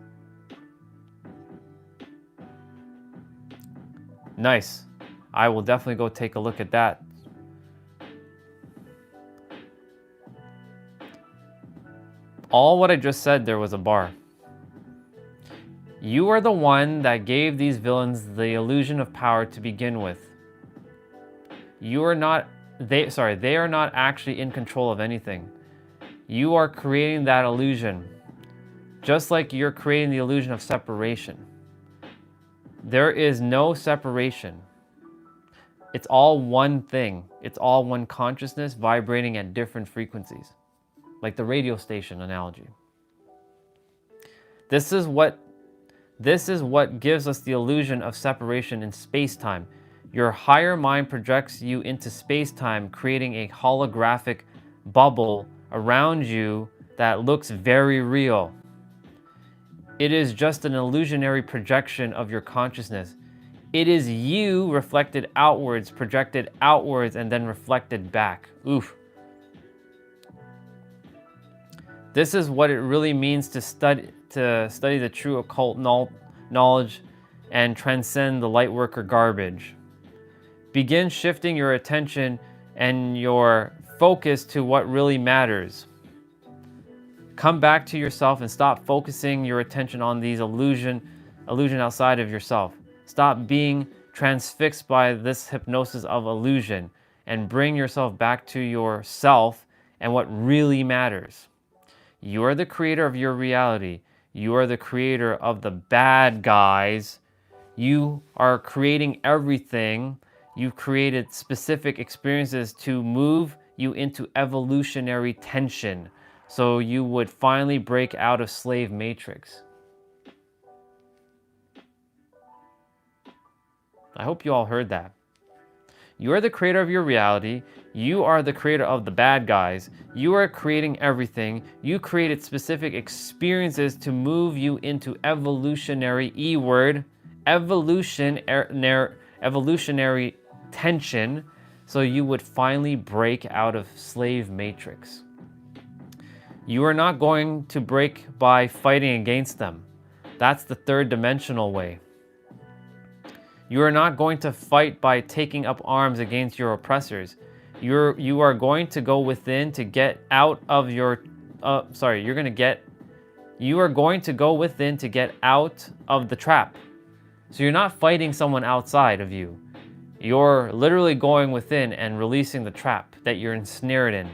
Nice. I will definitely go take a look at that. All what I just said there was a bar. You are the one that gave these villains the illusion of power to begin with. They are not actually in control of anything. You are creating that illusion, just like you're creating the illusion of separation. There is no separation. It's all one thing. It's all one consciousness vibrating at different frequencies, like the radio station analogy. This is what gives us the illusion of separation in space-time. Your higher mind projects you into space-time, creating a holographic bubble around you that looks very real. It is just an illusionary projection of your consciousness. It is you reflected outwards, projected outwards, and then reflected back. Oof. This is what it really means to study the true occult knowledge and transcend the lightworker garbage. Begin shifting your attention and your focus to what really matters. Come back to yourself and stop focusing your attention on these illusion outside of yourself. Stop being transfixed by this hypnosis of illusion and bring yourself back to yourself and what really matters. You are the creator of your reality. You are the creator of the bad guys. You are creating everything. You've created specific experiences to move you into evolutionary tension, so you would finally break out of slave matrix. I hope you all heard that. You are the creator of your reality. You are the creator of the bad guys. You are creating everything. You created specific experiences to move you into evolutionary E-word, evolutionary tension, so you would finally break out of slave matrix. You are not going to break by fighting against them. That's the third dimensional way. You are not going to fight by taking up arms against your oppressors. You are going to go within to get out of your, you are going to go within to get out of the trap. So you're not fighting someone outside of you. You're literally going within and releasing the trap that you're ensnared in.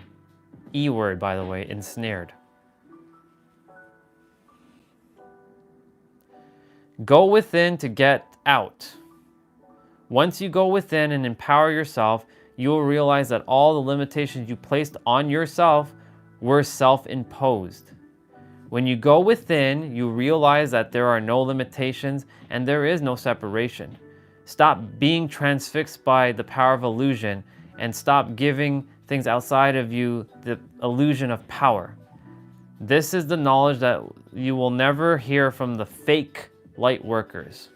E word, by the way, ensnared. Go within to get out. Once you go within and empower yourself, you will realize that all the limitations you placed on yourself were self-imposed. When you go within, you realize that there are no limitations and there is no separation. Stop being transfixed by the power of illusion and stop giving things outside of you the illusion of power. This is the knowledge that you will never hear from the fake light workers.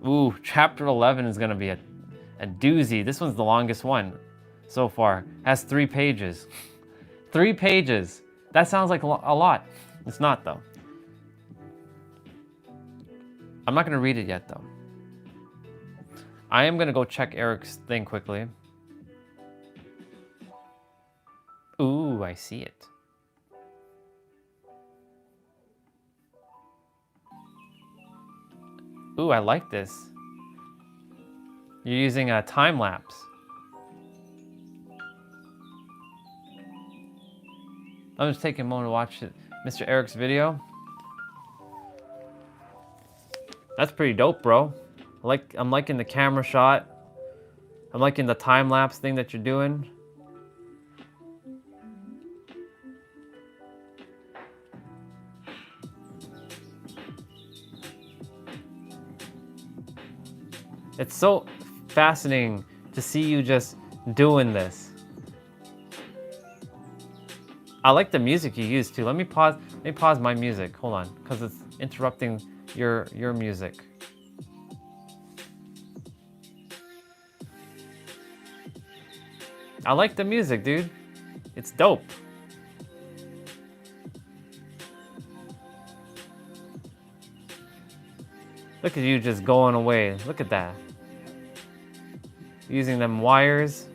Ooh, chapter 11 is going to be a doozy. This one's the longest one so far. Has 3 pages. 3 pages. That sounds like a lot. It's not, though. I'm not going to read it yet, though. I am going to go check Eric's thing quickly. Ooh, I see it. Ooh, I like this. You're using a time lapse. I'm just taking a moment to watch Mr. Eric's video. That's pretty dope, bro. I'm liking the camera shot. I'm liking the time lapse thing that you're doing. It's so fascinating to see you just doing this. I like the music you use too. Let me pause my music. Hold on, because it's interrupting your music. I like the music, dude. It's dope. Look at you just going away. Look at that. Using them wires.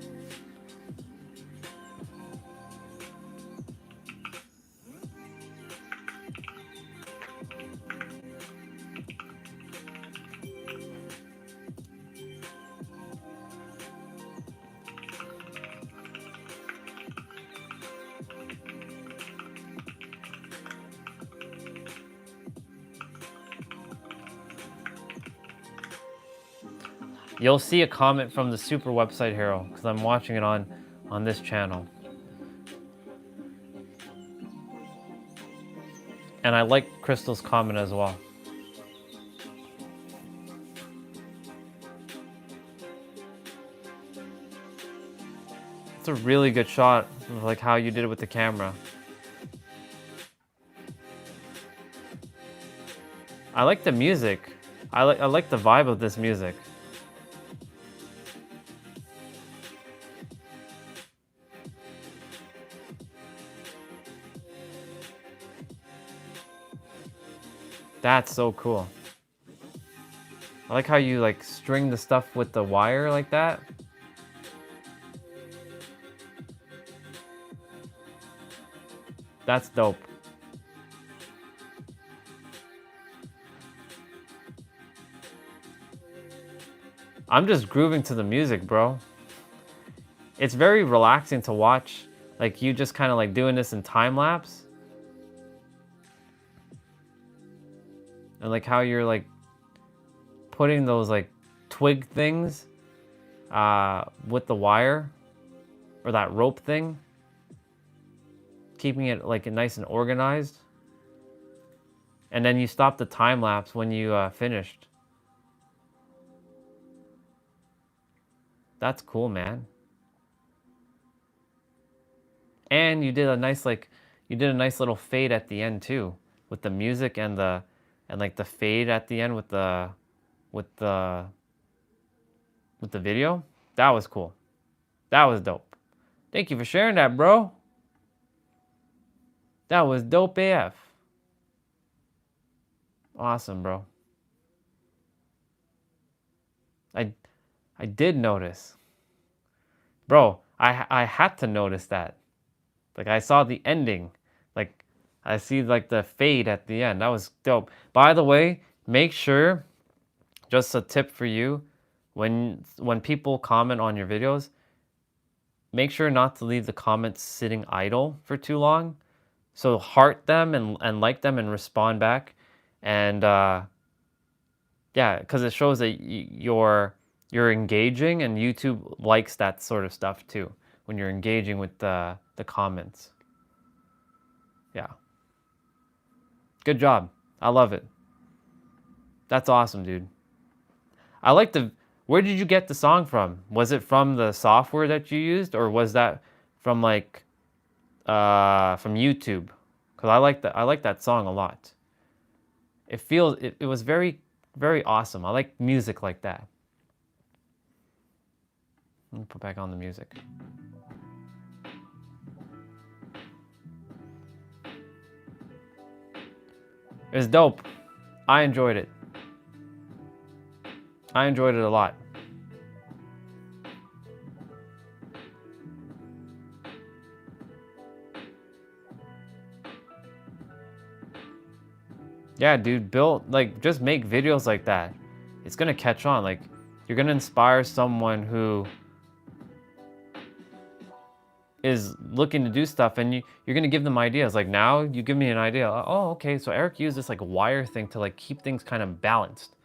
You'll see a comment from the Super Website Hero because I'm watching it on this channel. And I like Crystal's comment as well. It's a really good shot of like how you did it with the camera. I like the music. I like the vibe of this music. That's so cool. I like how you like string the stuff with the wire like that. That's dope. I'm just grooving to the music, bro. It's very relaxing to watch, like you just kind of like doing this in time lapse. And like how you're like putting those like twig things with the wire or that rope thing, keeping it like nice and organized. And then you stop the time lapse when you finished. That's cool, man. And you did a nice little fade at the end too, with the music and like the fade at the end with the video. That was cool. That was dope. Thank you for sharing that, bro. That was dope AF. Awesome, bro. I did notice. Bro, I had to notice that. Like I saw the ending. Like I see like the fade at the end. That was dope. By the way, make sure, just a tip for you, when people comment on your videos, make sure not to leave the comments sitting idle for too long. So heart them and like them and respond back. And yeah, because it shows that you're engaging, and YouTube likes that sort of stuff too, when you're engaging with the comments. Yeah. Good job. I love it. That's awesome, dude. I like the... Where did you get the song from? Was it from the software that you used, or was that from like from YouTube? Because I like that song a lot. It was very, very awesome. I like music like that. Let me put back on the music. It was dope. I enjoyed it. I enjoyed it a lot. Yeah, dude, just make videos like that. It's gonna catch on. Like, you're gonna inspire someone who is looking to do stuff, and you're gonna give them ideas. Like, now you give me an idea. Oh, okay, so Eric used this like wire thing to like keep things kind of balanced.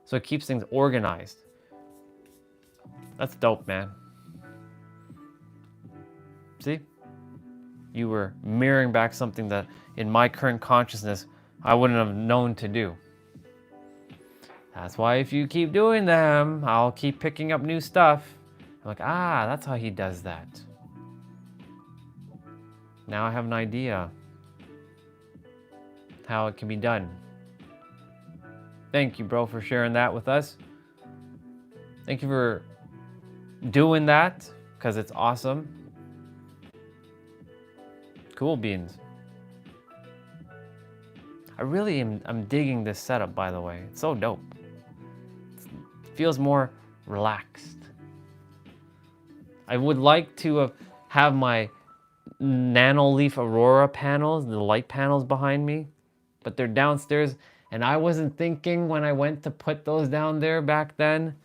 So it keeps things organized. That's dope, man. See? You were mirroring back something that in my current consciousness I wouldn't have known to do. That's why if you keep doing them, I'll keep picking up new stuff. I'm like, ah, that's how he does that. Now I have an idea how it can be done. Thank you, bro, for sharing that with us. Thank you for doing that, because it's awesome. Cool beans. I really I'm digging this setup, by the way. It's so dope. It feels more relaxed. I would like to have my Nanoleaf Aurora panels, the light panels behind me, but they're downstairs, and I wasn't thinking when I went to put those down there back then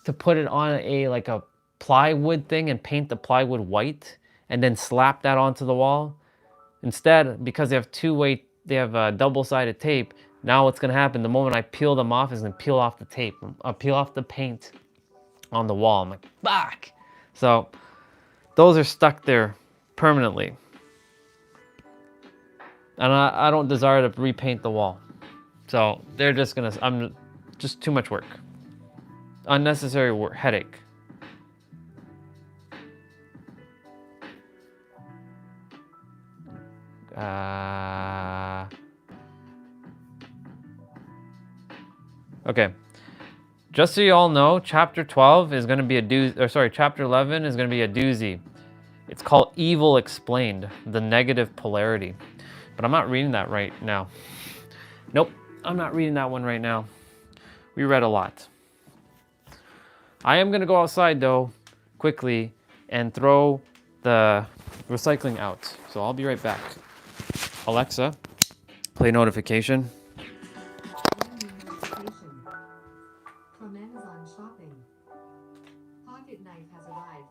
to put it on like a plywood thing and paint the plywood white and then slap that onto the wall. Instead, because they have double-sided tape, now what's gonna happen, the moment I peel them off, is gonna peel off the tape, peel off the paint on the wall. I'm like, fuck! So those are stuck there permanently. And I don't desire to repaint the wall. So they're just gonna, just too much work. Unnecessary work, headache. Okay. Just so you all know, chapter 12 is going to be a doozy, or sorry, chapter 11 is going to be a doozy. It's called Evil Explained, the negative polarity. But I'm not reading that right now. Nope, I'm not reading that one right now. We read a lot. I am going to go outside, though, quickly, and throw the recycling out. So I'll be right back. Alexa, play notification. From Amazon shopping. Pocket knife has arrived.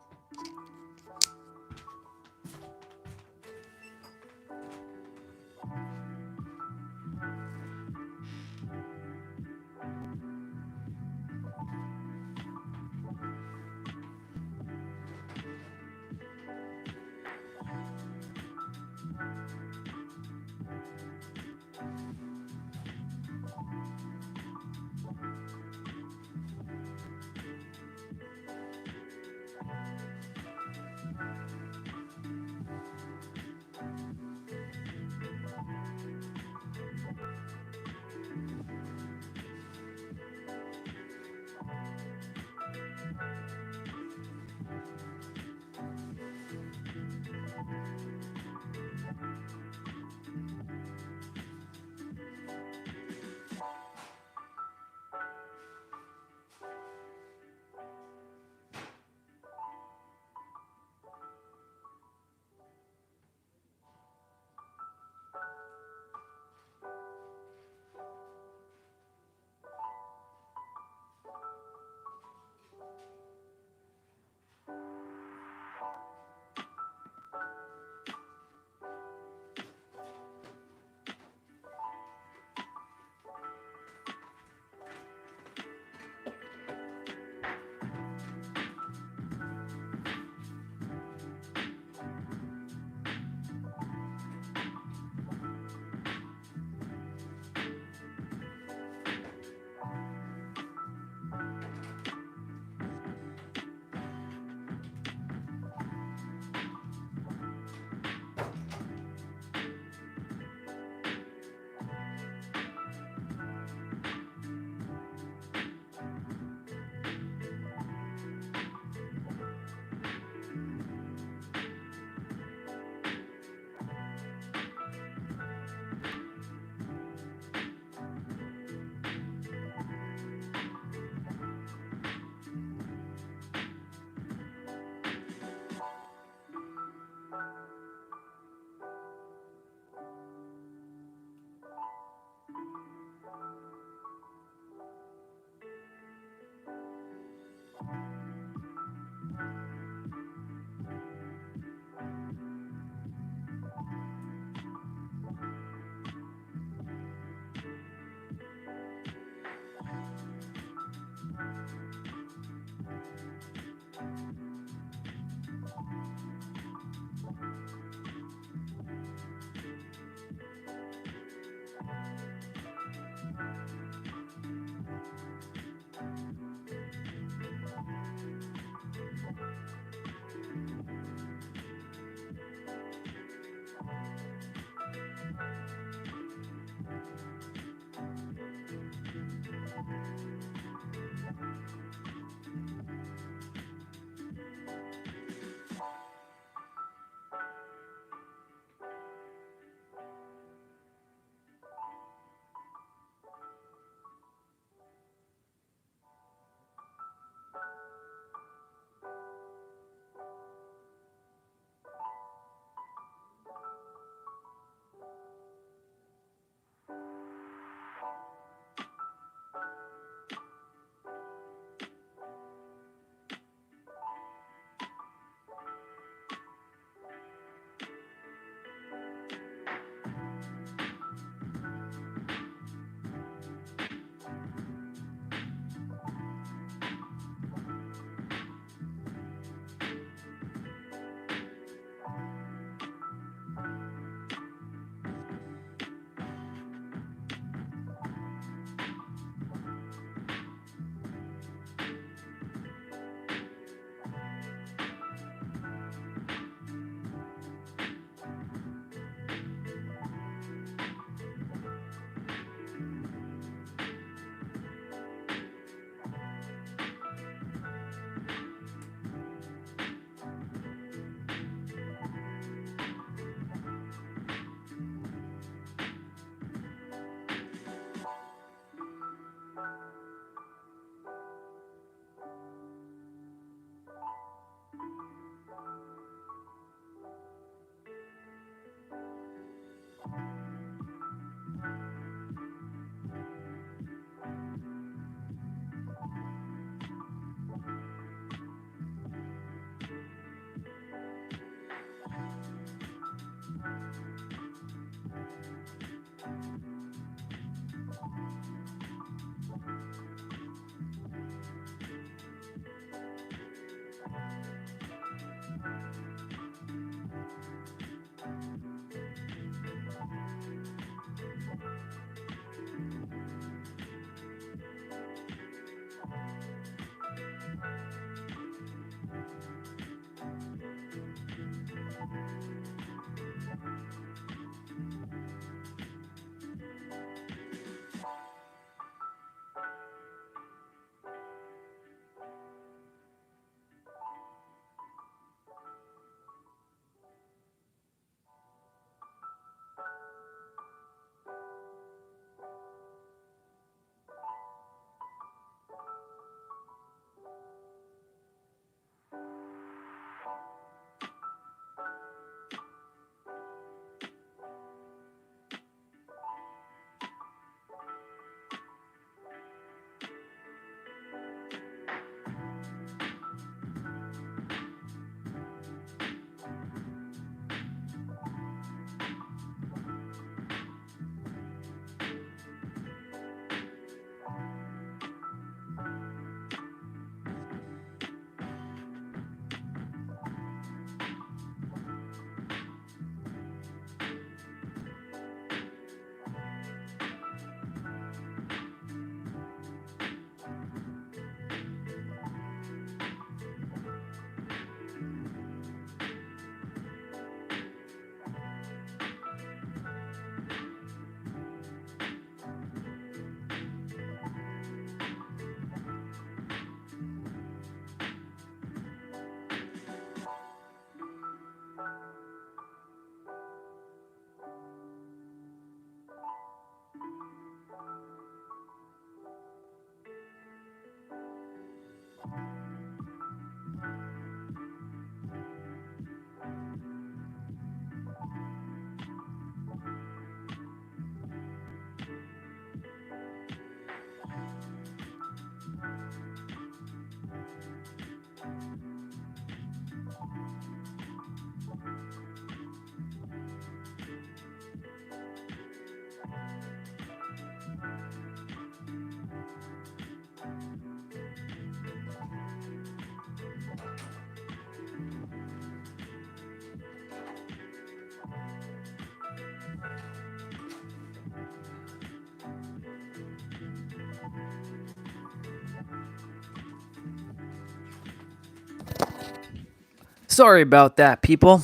Sorry about that, people.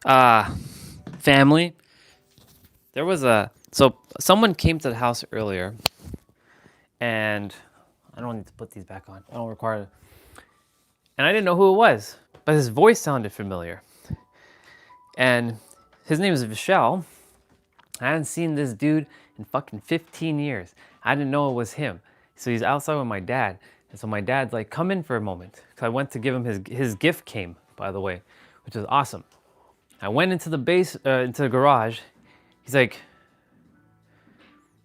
Family. There was so someone came to the house earlier, and I don't need to put these back on. I don't require it. And I didn't know who it was, but his voice sounded familiar. And his name is Vishal. I hadn't seen this dude in fucking 15 years. I didn't know it was him. So he's outside with my dad. And so my dad's like, come in for a moment. Because I went to give him his gift came, by the way, which was awesome. I went into the garage. He's like,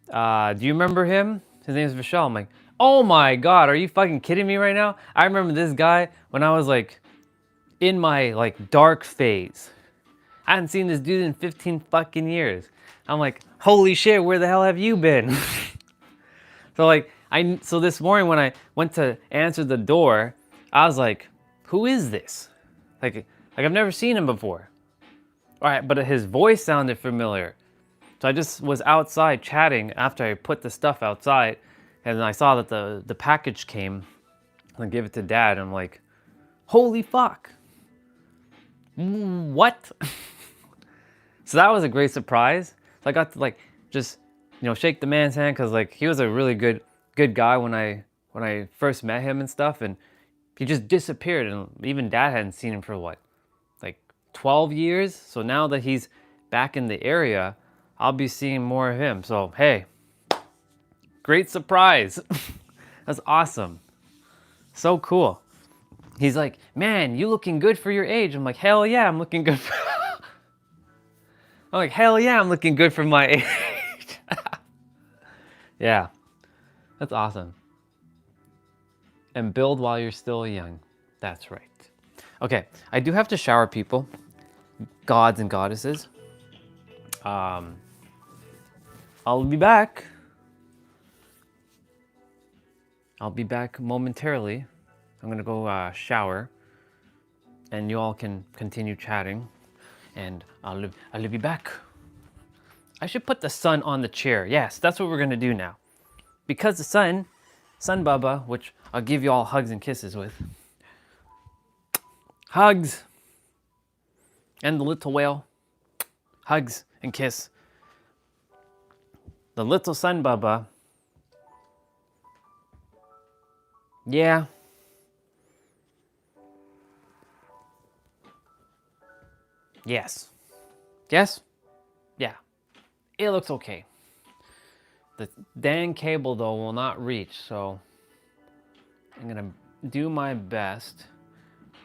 do you remember him? His name is Vishal. I'm like, oh my God, are you fucking kidding me right now? I remember this guy when I was like in my like dark phase. I hadn't seen this dude in 15 fucking years. I'm like, holy shit, where the hell have you been? So this morning when I went to answer the door, I was like, who is this? Like I've never seen him before. All right, but his voice sounded familiar. So I just was outside chatting after I put the stuff outside, and then I saw that the package came, and I gave it to Dad, and I'm like, holy fuck. What? So that was a great surprise. So I got to like just, you know, shake the man's hand, because like he was a really good guy when I first met him and stuff, and he just disappeared, and even Dad hadn't seen him for what, like 12 years. So now that he's back in the area, I'll be seeing more of him. So hey, great surprise. That's awesome. So cool. He's like, man, you looking good for your age. I'm like, hell yeah, I'm looking good for I'm like, hell yeah, I'm looking good for my age. Yeah, that's awesome. And build while you're still young. That's right. Okay, I do have to shower people, gods and goddesses. I'll be back. I'll be back momentarily. I'm gonna go shower, and you all can continue chatting, and I'll be back. I should put the sun on the chair. Yes, that's what we're gonna do now. Because the sun Bubba, which I'll give you all hugs and kisses with. Hugs. And the little whale. Hugs and kiss. The little sun Bubba. Yeah. Yes. Yes? Yeah. It looks okay. The dang cable though will not reach, so I'm gonna do my best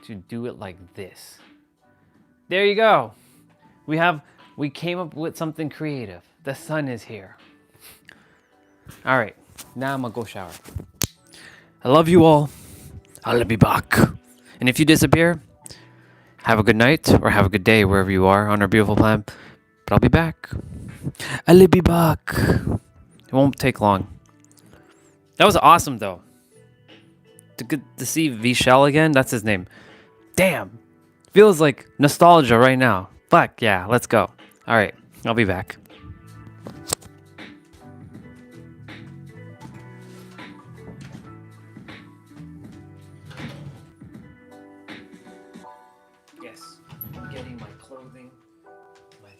to do it like this. There you go. We came up with something creative. The sun is here. All right, now I'm gonna go shower. I love you all. I'll be back. And if you disappear, have a good night or have a good day wherever you are on our beautiful planet. But I'll be back. I'll be back. It won't take long. That was awesome though. To see Vishal again, that's his name. Damn. Feels like nostalgia right now. Fuck yeah, let's go. All right, I'll be back. Yes, I'm getting my clothing, my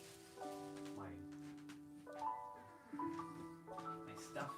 stuff.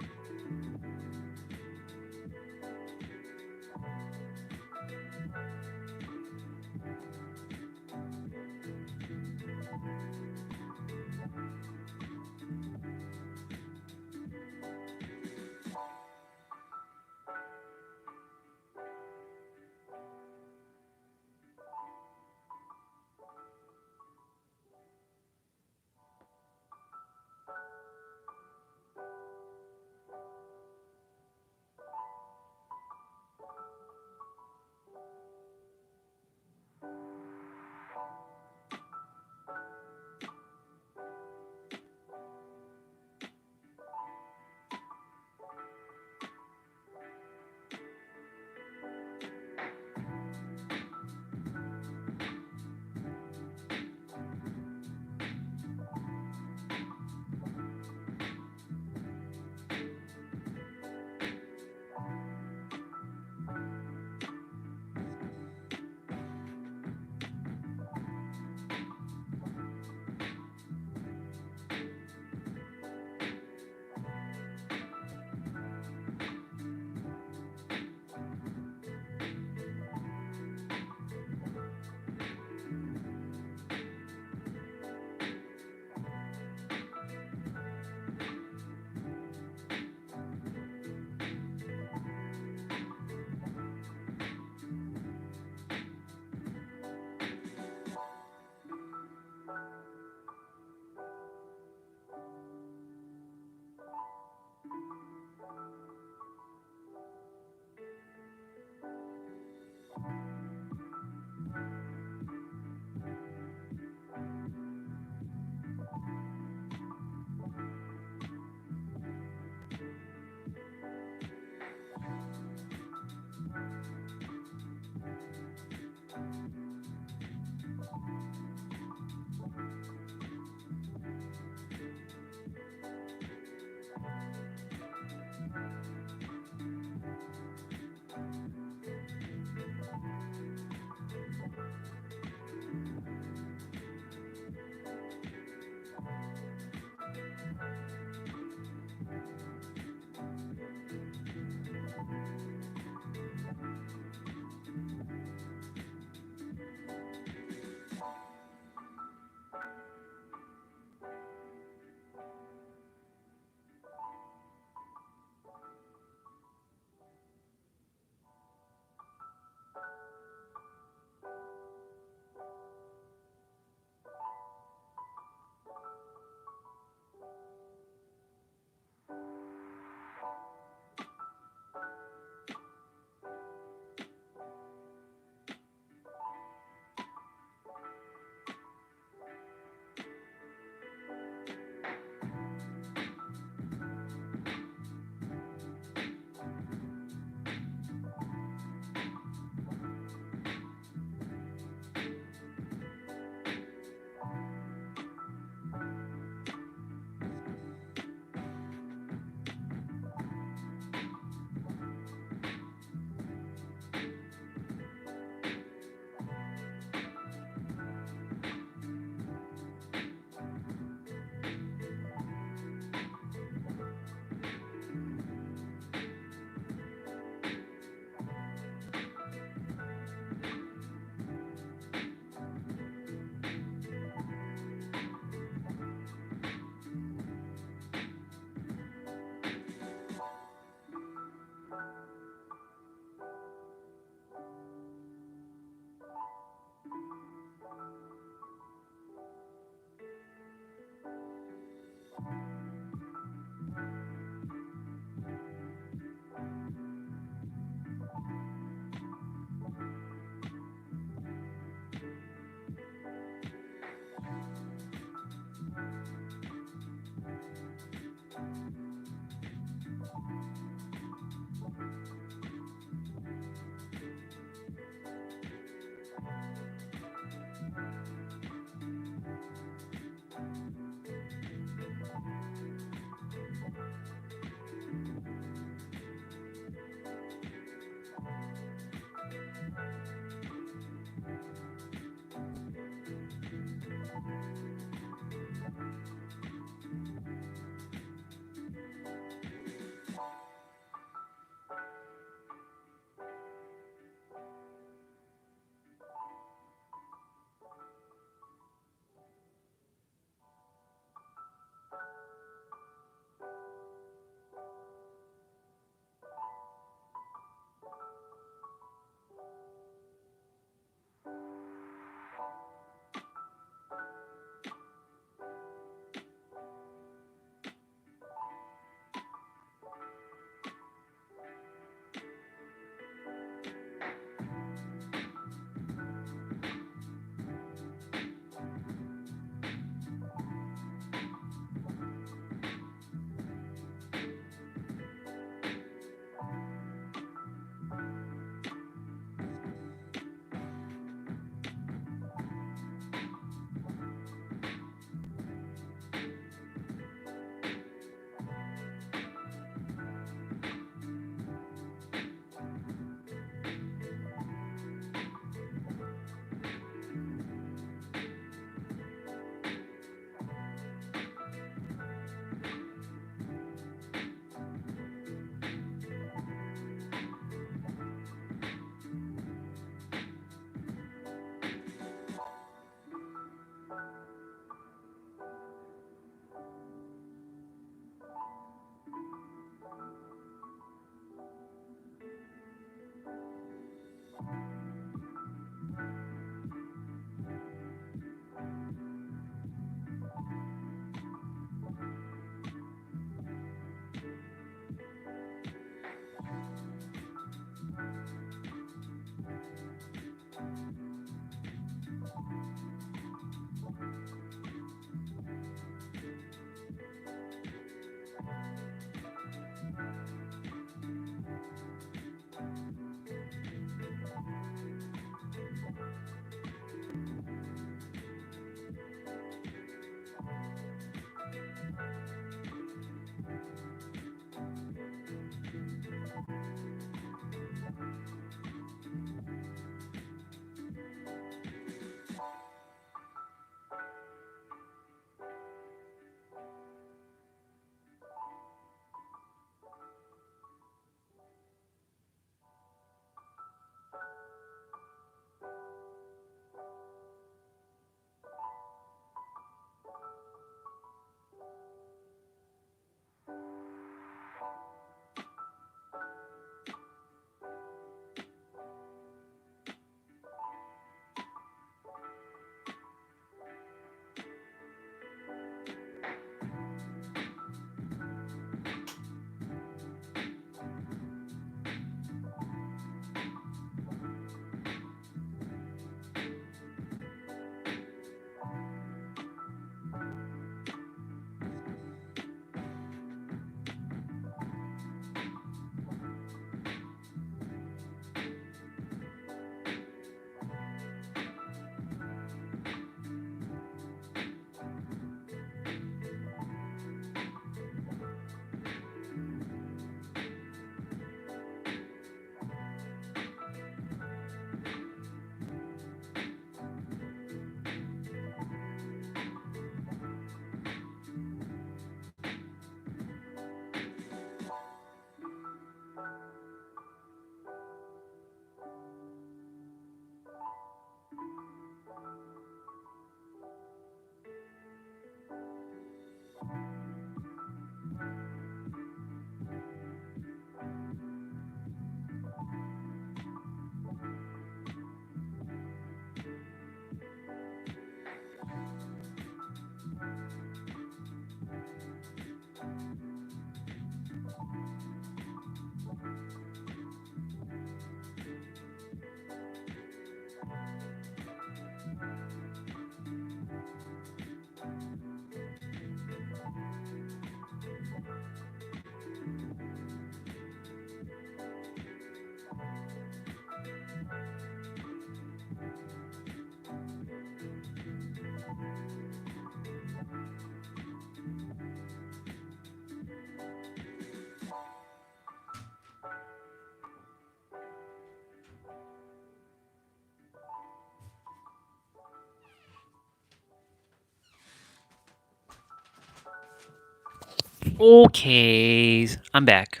Okay, I'm back.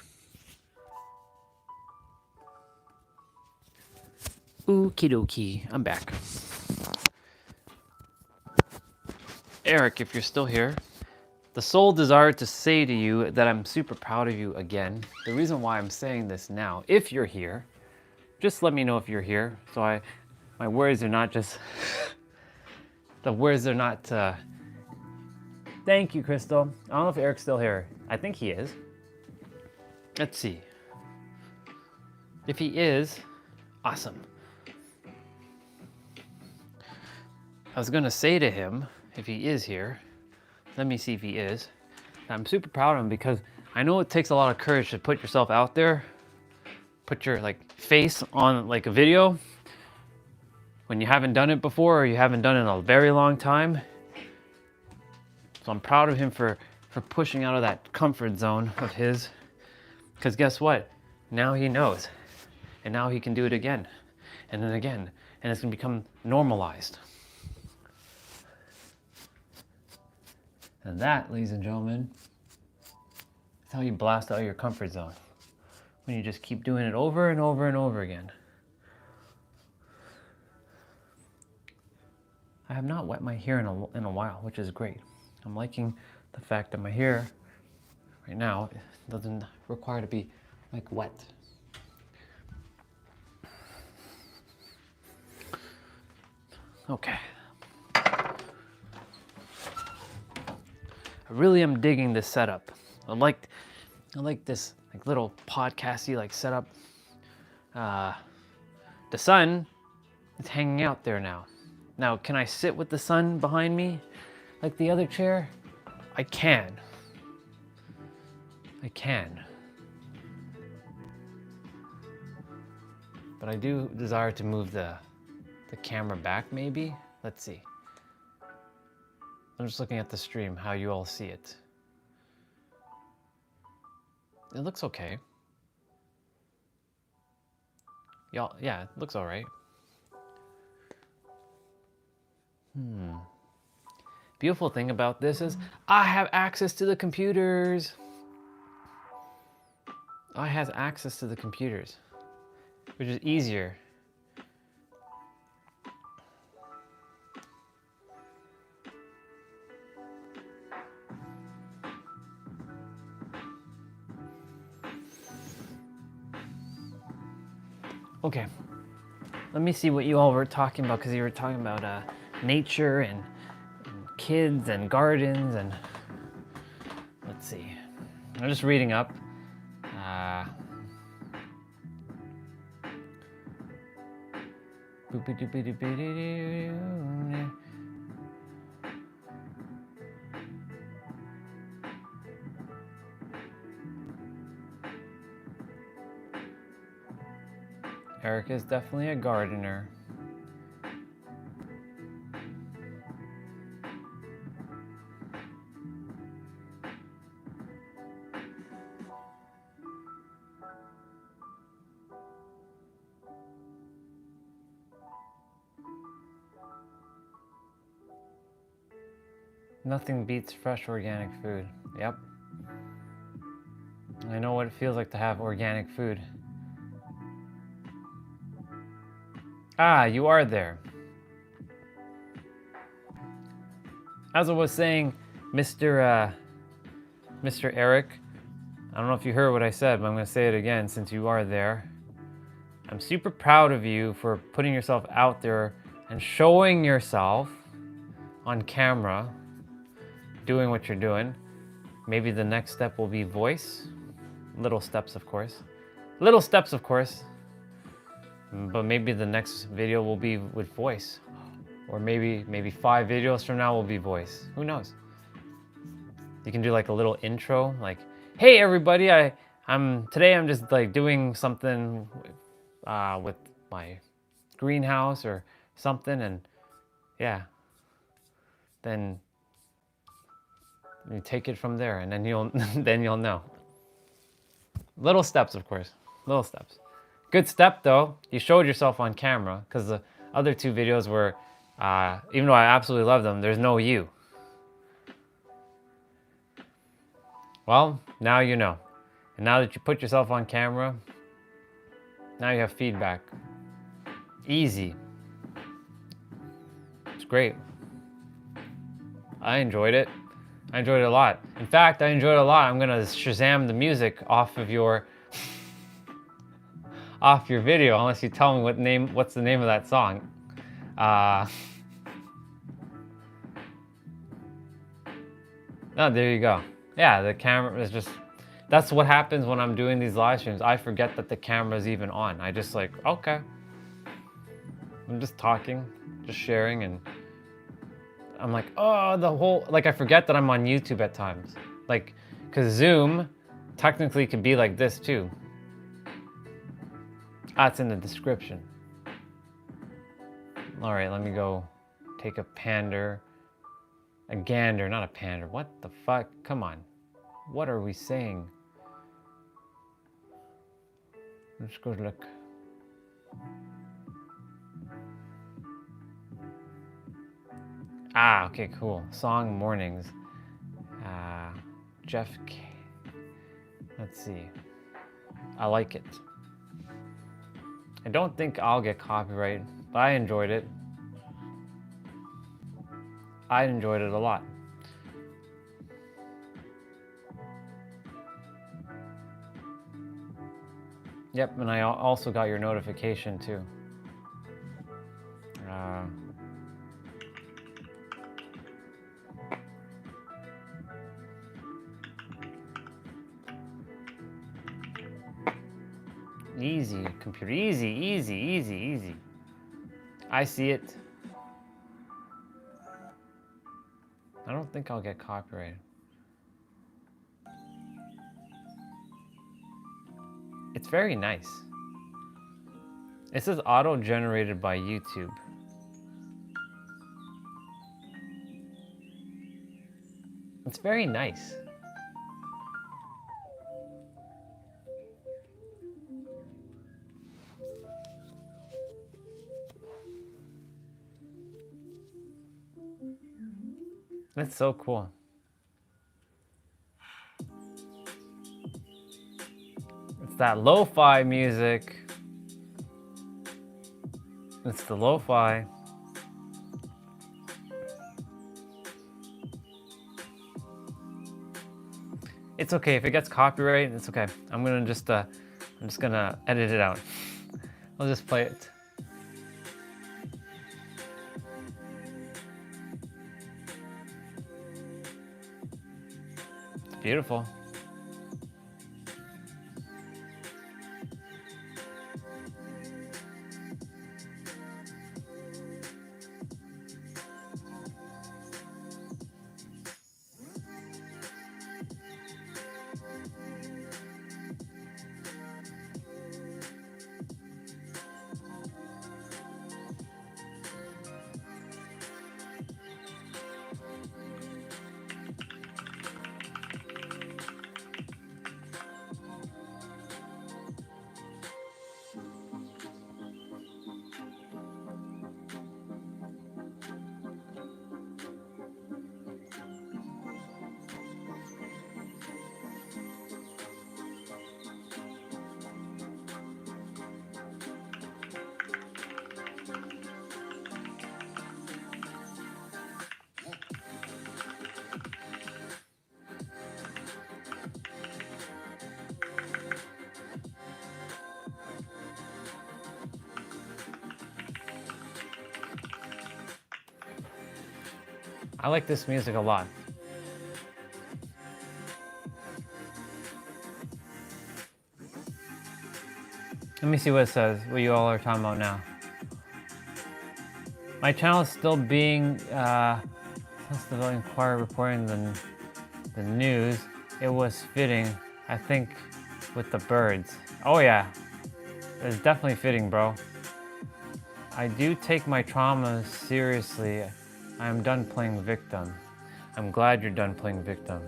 Okie dokie, I'm back. Eric, if you're still here, the sole desire to say to you that I'm super proud of you again. The reason why I'm saying this now, if you're here, just let me know if you're here. So my words are not just, the words are not, thank you, Crystal. I don't know if Eric's still here. I think he is. Let's see. If he is, awesome. I was gonna say to him, if he is here, let me see if he is. I'm super proud of him because I know it takes a lot of courage to put yourself out there, put your like face on like a video when you haven't done it before or you haven't done it in a very long time. So I'm proud of him for pushing out of that comfort zone of his, because guess what? Now he knows, and now he can do it again, and then again, and it's gonna become normalized. And that, ladies and gentlemen, is how you blast out your comfort zone. When you just keep doing it over and over and over again. I have not wet my hair in a while, which is great. I'm liking the fact that my hair right now doesn't require to be like wet. Okay. I really am digging this setup. I like this like little podcasty like setup. The sun is hanging out there now. Now, can I sit with the sun behind me like the other chair? I can. I can. But I do desire to move the camera back maybe. Let's see. I'm just looking at the stream, how you all see it. It looks okay. Y'all, yeah, it looks all right. Beautiful thing about this is I have access to the computers. I have access to the computers, which is easier. Okay, let me see what you all were talking about, because you were talking about nature and kids and gardens and let's see. I'm just reading up. Eric is definitely a gardener. Nothing beats fresh organic food. Yep. I know what it feels like to have organic food. Ah, you are there. As I was saying, Mr. Eric, I don't know if you heard what I said, but I'm going to say it again since you are there. I'm super proud of you for putting yourself out there and showing yourself on camera, doing what you're doing. Maybe the next step will be voice. Little steps, of course. Little steps, of course. But maybe the next video will be with voice. Or maybe 5 videos from now will be voice. Who knows? You can do like a little intro, like, hey everybody, today I'm just like doing something with my greenhouse or something, and yeah. Then you take it from there, and then you'll know. Little steps, of course. Little steps. Good step though. You showed yourself on camera, because the other 2 videos were, even though I absolutely love them, there's no you. Well, now you know. And now that you put yourself on camera, now you have feedback. Easy. It's great. I enjoyed it. I enjoyed it a lot. In fact, I enjoyed it a lot. I'm gonna Shazam the music off of your off your video, unless you tell me what's the name of that song. Oh, there you go. Yeah, the camera is just, that's what happens when I'm doing these live streams. I forget that the camera's even on. I just like, okay. I'm just talking, just sharing, and I'm like, oh, like I forget that I'm on YouTube at times. Like, cause Zoom technically could be like this too. That's in the description. All right, let me go take a gander, not a pander. What the fuck? Come on. What are we saying? Let's go look. Ah, okay, cool. Song Mornings. Jeff K. Let's see. I like it. I don't think I'll get copyright, but I enjoyed it. I enjoyed it a lot. Yep, and I also got your notification too. Easy, computer, easy, easy, easy, easy. I see it. I don't think I'll get copyrighted. It's very nice. It says auto-generated by YouTube. It's very nice. That's so cool. It's that lo-fi music. It's the lo-fi. It's okay if it gets copyright. It's okay. I'm just gonna edit it out. I'll just play it. It's beautiful. I like this music a lot. Let me see what it says, what you all are talking about now. My channel is still being, still inquire reporting the news. It was fitting, I think, with the birds. Oh yeah, it's definitely fitting, bro. I do take my trauma seriously. I am done playing victim. I'm glad you're done playing victim.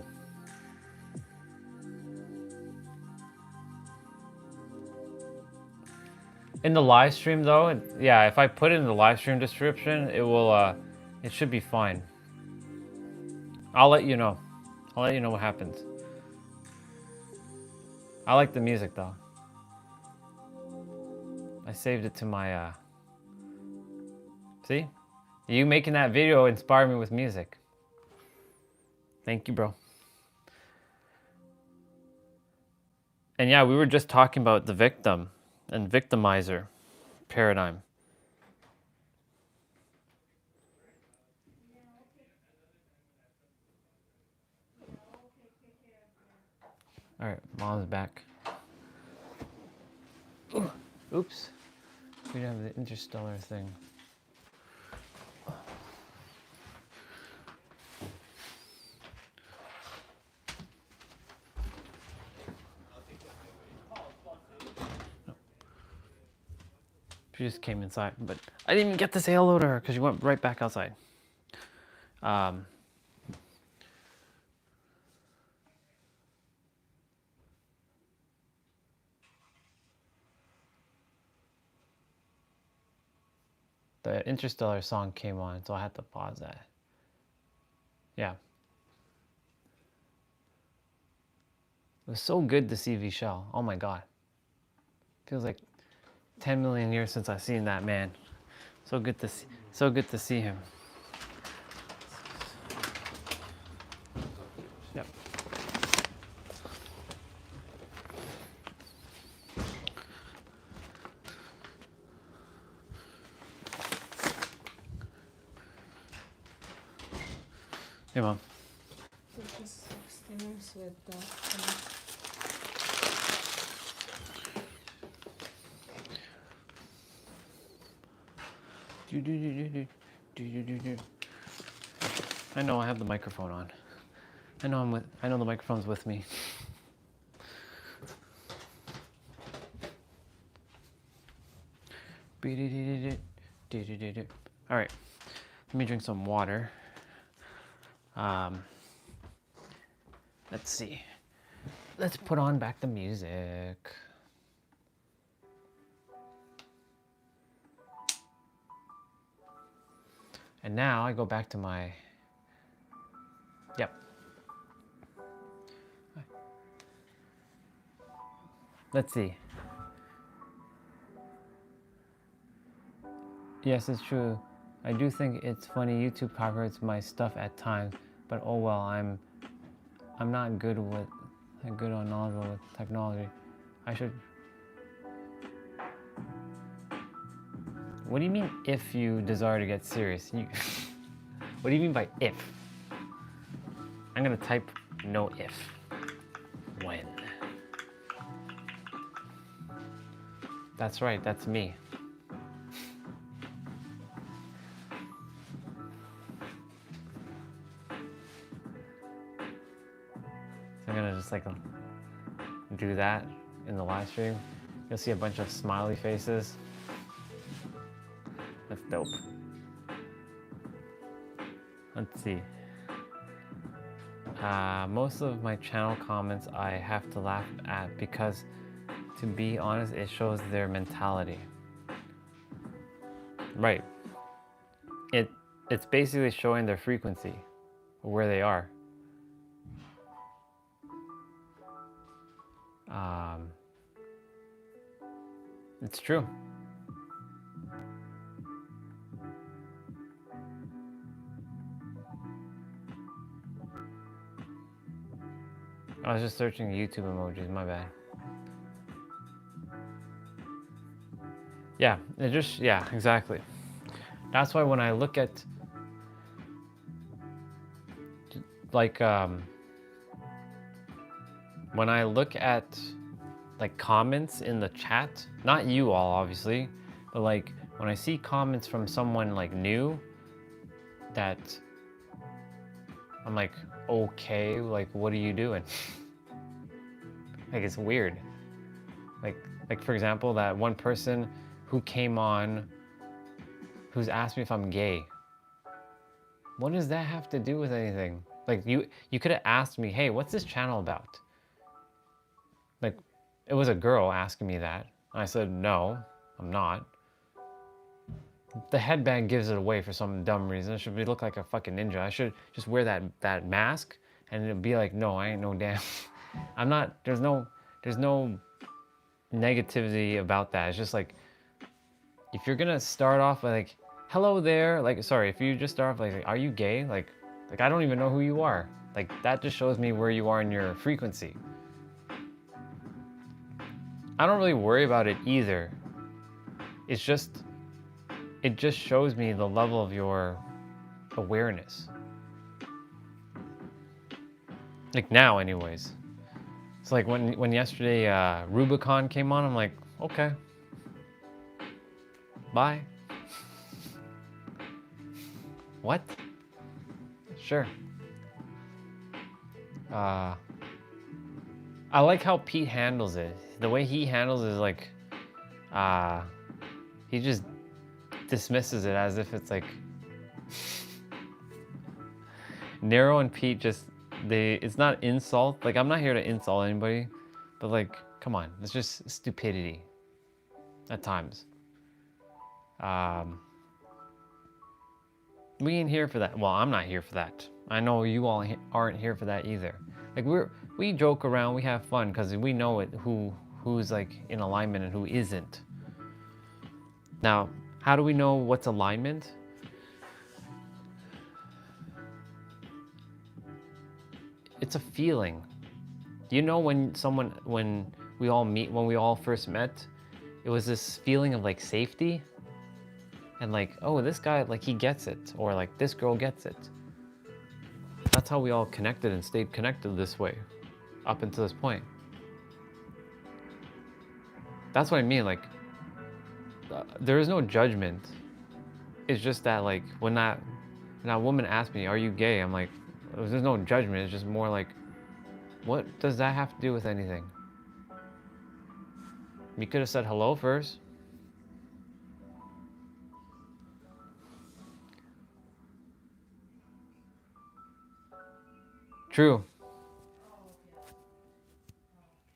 In the live stream though, yeah, if I put it in the live stream description, it will, it should be fine. I'll let you know. I'll let you know what happens. I like the music though. I saved it to my, see? You making that video inspired me with music. Thank you, bro. And yeah, we were just talking about the victim and victimizer paradigm. All right, mom's back. Oops. We didn't have the interstellar thing. She just came inside, but I didn't even get to say hello to her because she went right back outside. The Interstellar song came on, so I had to pause that. Yeah. It was so good to see Vishal. Oh my God. Feels like 10 million years since I've seen that man. So good to see him. Yep. Hey, Mom. Just upstairs with I know I have the microphone on. I know the microphone's with me. All right, let me drink some water. Let's see. Let's put on back the music. And now I go back to my, yep. Let's see. Yes, it's true. I do think it's funny YouTube copyrights my stuff at times, but oh well, I'm not good on knowledgeable with technology. I should. What do you mean if you desire to get serious? What do you mean by if? I'm gonna type no if. When. That's right, that's me. I'm gonna just like do that in the live stream. You'll see a bunch of smiley faces. That's dope. Let's see. Most of my channel comments I have to laugh at because, to be honest, it shows their mentality. Right. It's basically showing their frequency, where they are. It's true. I was just searching YouTube emojis, my bad. Yeah, yeah, exactly. That's why when I look at, like, when I look at, like, comments in the chat, not you all, obviously, but, like, when I see comments from someone, like, new, that I'm like, okay, like, what are you doing? Like, it's weird. Like, for example, that one person who came on, who's asked me if I'm gay. What does that have to do with anything? Like, you could have asked me, hey, what's this channel about? Like, it was a girl asking me that. I said, no, I'm not. The headband gives it away for some dumb reason. It should look like a fucking ninja. I should just wear that mask and it'd be like, no, I ain't no damn. I'm not, there's no there's no negativity about that. It's just like, if you're gonna start off with like, hello there, like, sorry, if you just start off like, are you gay? Like I don't even know who you are. Like, that just shows me where you are in your frequency. I don't really worry about it either. It just shows me the level of your awareness. Like now anyways. It's like when yesterday Rubicon came on, I'm like, okay. Bye. What? Sure. I like how Pete handles it. The way he handles it is like, he just dismisses it as if it's like, Nero and Pete just, it's not insult. Like, I'm not here to insult anybody, but like, come on, it's just stupidity at times. We ain't here for that. Well, I'm not here for that. I know you all aren't here for that either. Like, we joke around, we have fun because we know it, who's like in alignment and who isn't. Now, how do we know what's alignment? It's a feeling. You know, when we all first met, it was this feeling of like safety and like, oh, this guy, like, he gets it, or like this girl gets it. That's how we all connected and stayed connected this way up until this point. That's what I mean, like, there is no judgment. It's just that, like, when that woman asked me, are you gay? I'm like, there's no judgment. It's just more like, what does that have to do with anything? You could have said hello first. True.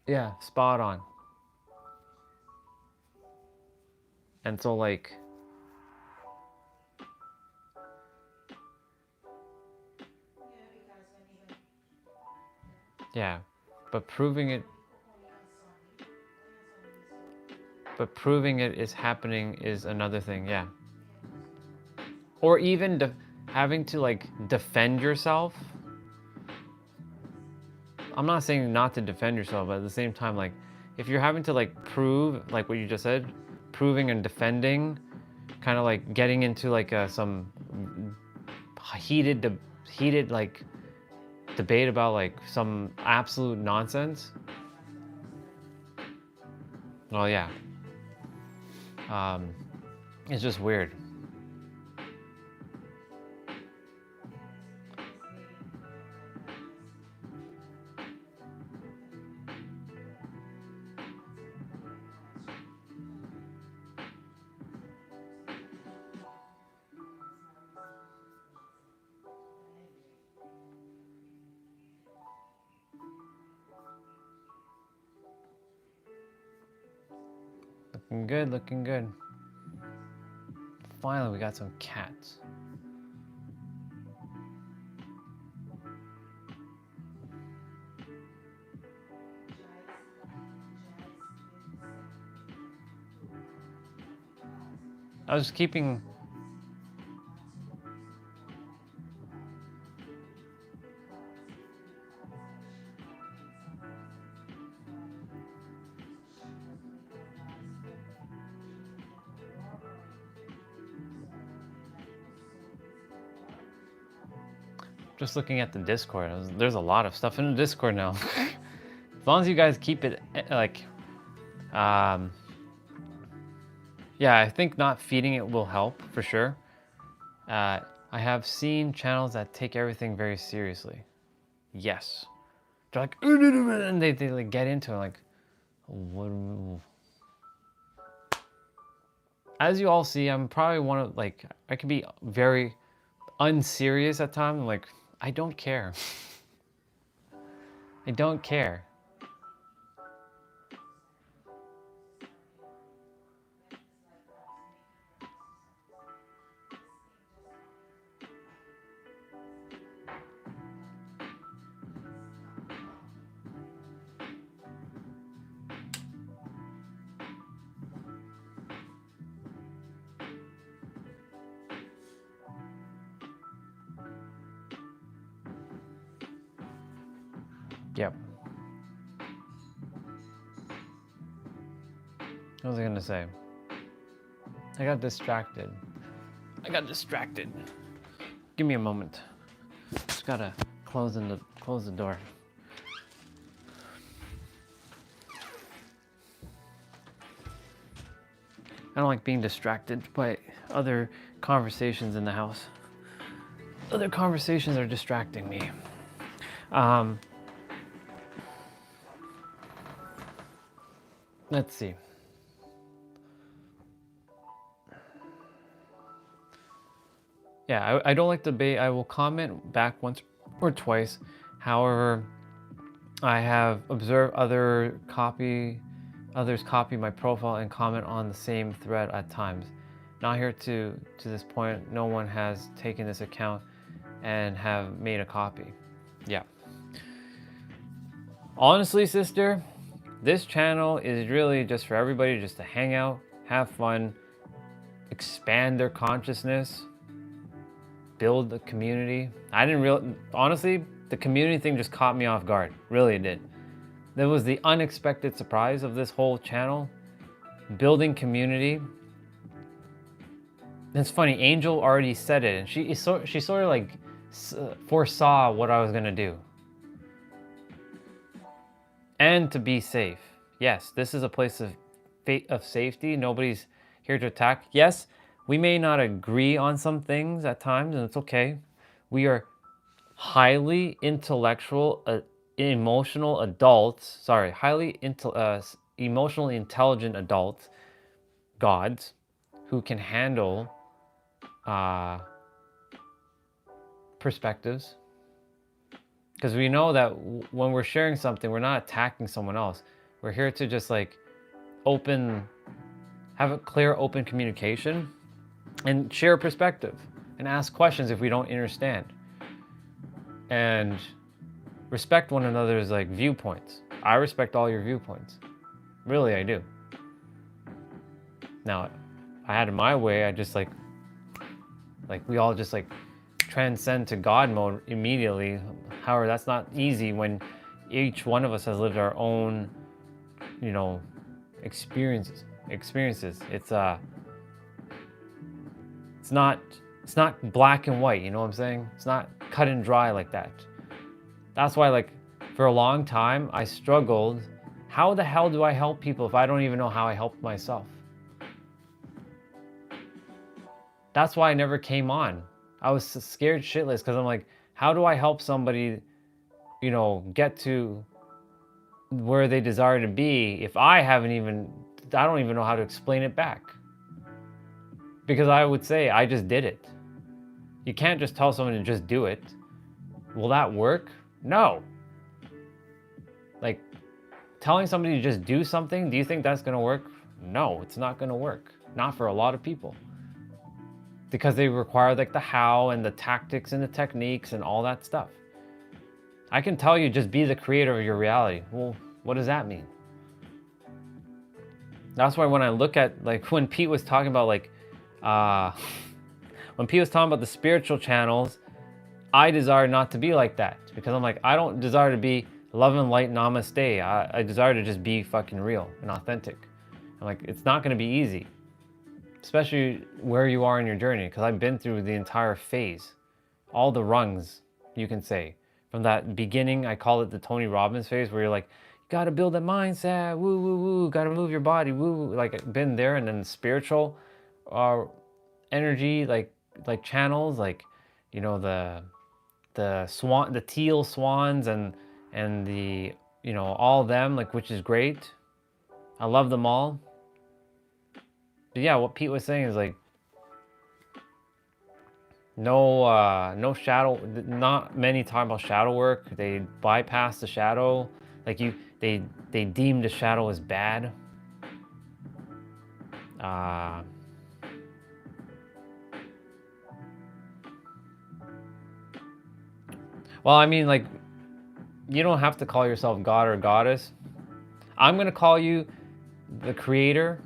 Yeah, spot on. And so, like, yeah, but proving it is happening is another thing, yeah. Or even having to like defend yourself. I'm not saying not to defend yourself, but at the same time, like, if you're having to like prove, like what you just said, proving and defending, kind of like getting into like some heated like debate about like some absolute nonsense. Well, yeah. It's just weird. Looking good, looking good. Finally, we got some cats. I was keeping... Just looking at the Discord, there's a lot of stuff in the Discord now. As long as you guys keep it, like... yeah, I think not feeding it will help, for sure. I have seen channels that take everything very seriously. Yes. They're like, and they like get into it, like, what? As you all see, I'm probably one of, like, I can be very unserious at times. I'm like, I don't care. I don't care. Yep. What was I gonna say? I got distracted. Give me a moment. Just gotta close the door. I don't like being distracted by other conversations in the house. Other conversations are distracting me. Let's see. Yeah, I don't like debate. I will comment back once or twice. However, I have observed others copy my profile and comment on the same thread at times. Not here to this point, no one has taken this account and have made a copy. Yeah. Honestly, sister, this channel is really just for everybody just to hang out, have fun, expand their consciousness, build a community. Honestly, the community thing just caught me off guard. Really, it did. That was the unexpected surprise of this whole channel. Building community. It's funny, Angel already said it, and she sort of like foresaw what I was gonna do. And to be safe. Yes, this is a place of safety. Nobody's here to attack. Yes, we may not agree on some things at times, and it's okay. We are highly intellectual, emotional adults. Sorry, emotionally intelligent adults, gods, who can handle perspectives. Because we know that when we're sharing something, we're not attacking someone else. We're here to just like have a clear, open communication and share a perspective and ask questions if we don't understand. And respect one another's like viewpoints. I respect all your viewpoints. Really, I do. Now, if I had it my way, I just like we all just like transcend to God mode immediately. However, that's not easy when each one of us has lived our own, experiences. It's not black and white, you know what I'm saying? It's not cut and dry like that. That's why, like, for a long time, I struggled. How the hell do I help people if I don't even know how I helped myself? That's why I never came on. I was scared shitless because I'm like, how do I help somebody, get to where they desire to be if I don't even know how to explain it back? Because I would say, I just did it. You can't just tell someone to just do it. Will that work? No. Like, telling somebody to just do something, do you think that's gonna work? No, it's not gonna work. Not for a lot of people. Because they require like the how and the tactics and the techniques and all that stuff. I can tell you just be the creator of your reality. Well, what does that mean? That's why when I look at, like, when Pete was talking about the spiritual channels, I desire not to be like that. Because I'm like, I don't desire to be love and light, namaste. I desire to just be fucking real and authentic. I'm like, it's not gonna be easy. Especially where you are in your journey, because I've been through the entire phase. All the rungs, you can say. From that beginning, I call it the Tony Robbins phase, where you're like, you gotta build a mindset, woo, woo, woo, gotta move your body, woo, woo. Like, I've been there, and then spiritual energy, like channels, like, the teal swans and the, all of them, like, which is great. I love them all. But yeah, what Pete was saying is like, no shadow. Not many talk about shadow work. They bypass the shadow. Like they deem the shadow as bad. Well, I mean, like, you don't have to call yourself God or Goddess. I'm gonna call you the creator.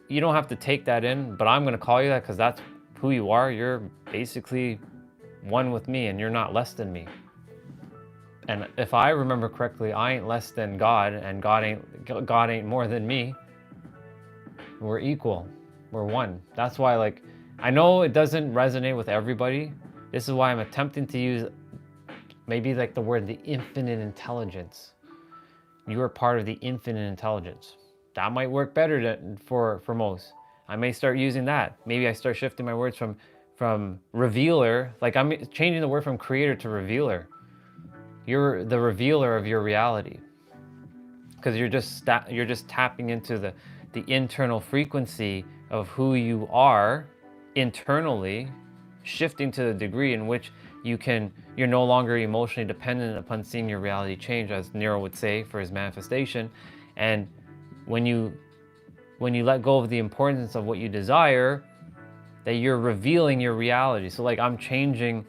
You don't have to take that in, but I'm gonna call you that because that's who you are. You're basically one with me and you're not less than me. And if I remember correctly, I ain't less than God, and God ain't more than me. We're equal. We're one. That's why, like, I know it doesn't resonate with everybody. This is why I'm attempting to use maybe like the word the infinite intelligence. You are part of the infinite intelligence. That might work better for most. I may start using that. Maybe I start shifting my words from revealer, like I'm changing the word from creator to revealer. You're the revealer of your reality, because you're just tapping into the internal frequency of who you are internally, shifting to the degree in which you're no longer emotionally dependent upon seeing your reality change, as Nero would say for his manifestation. And when you let go of the importance of what you desire, that you're revealing your reality. So like I'm changing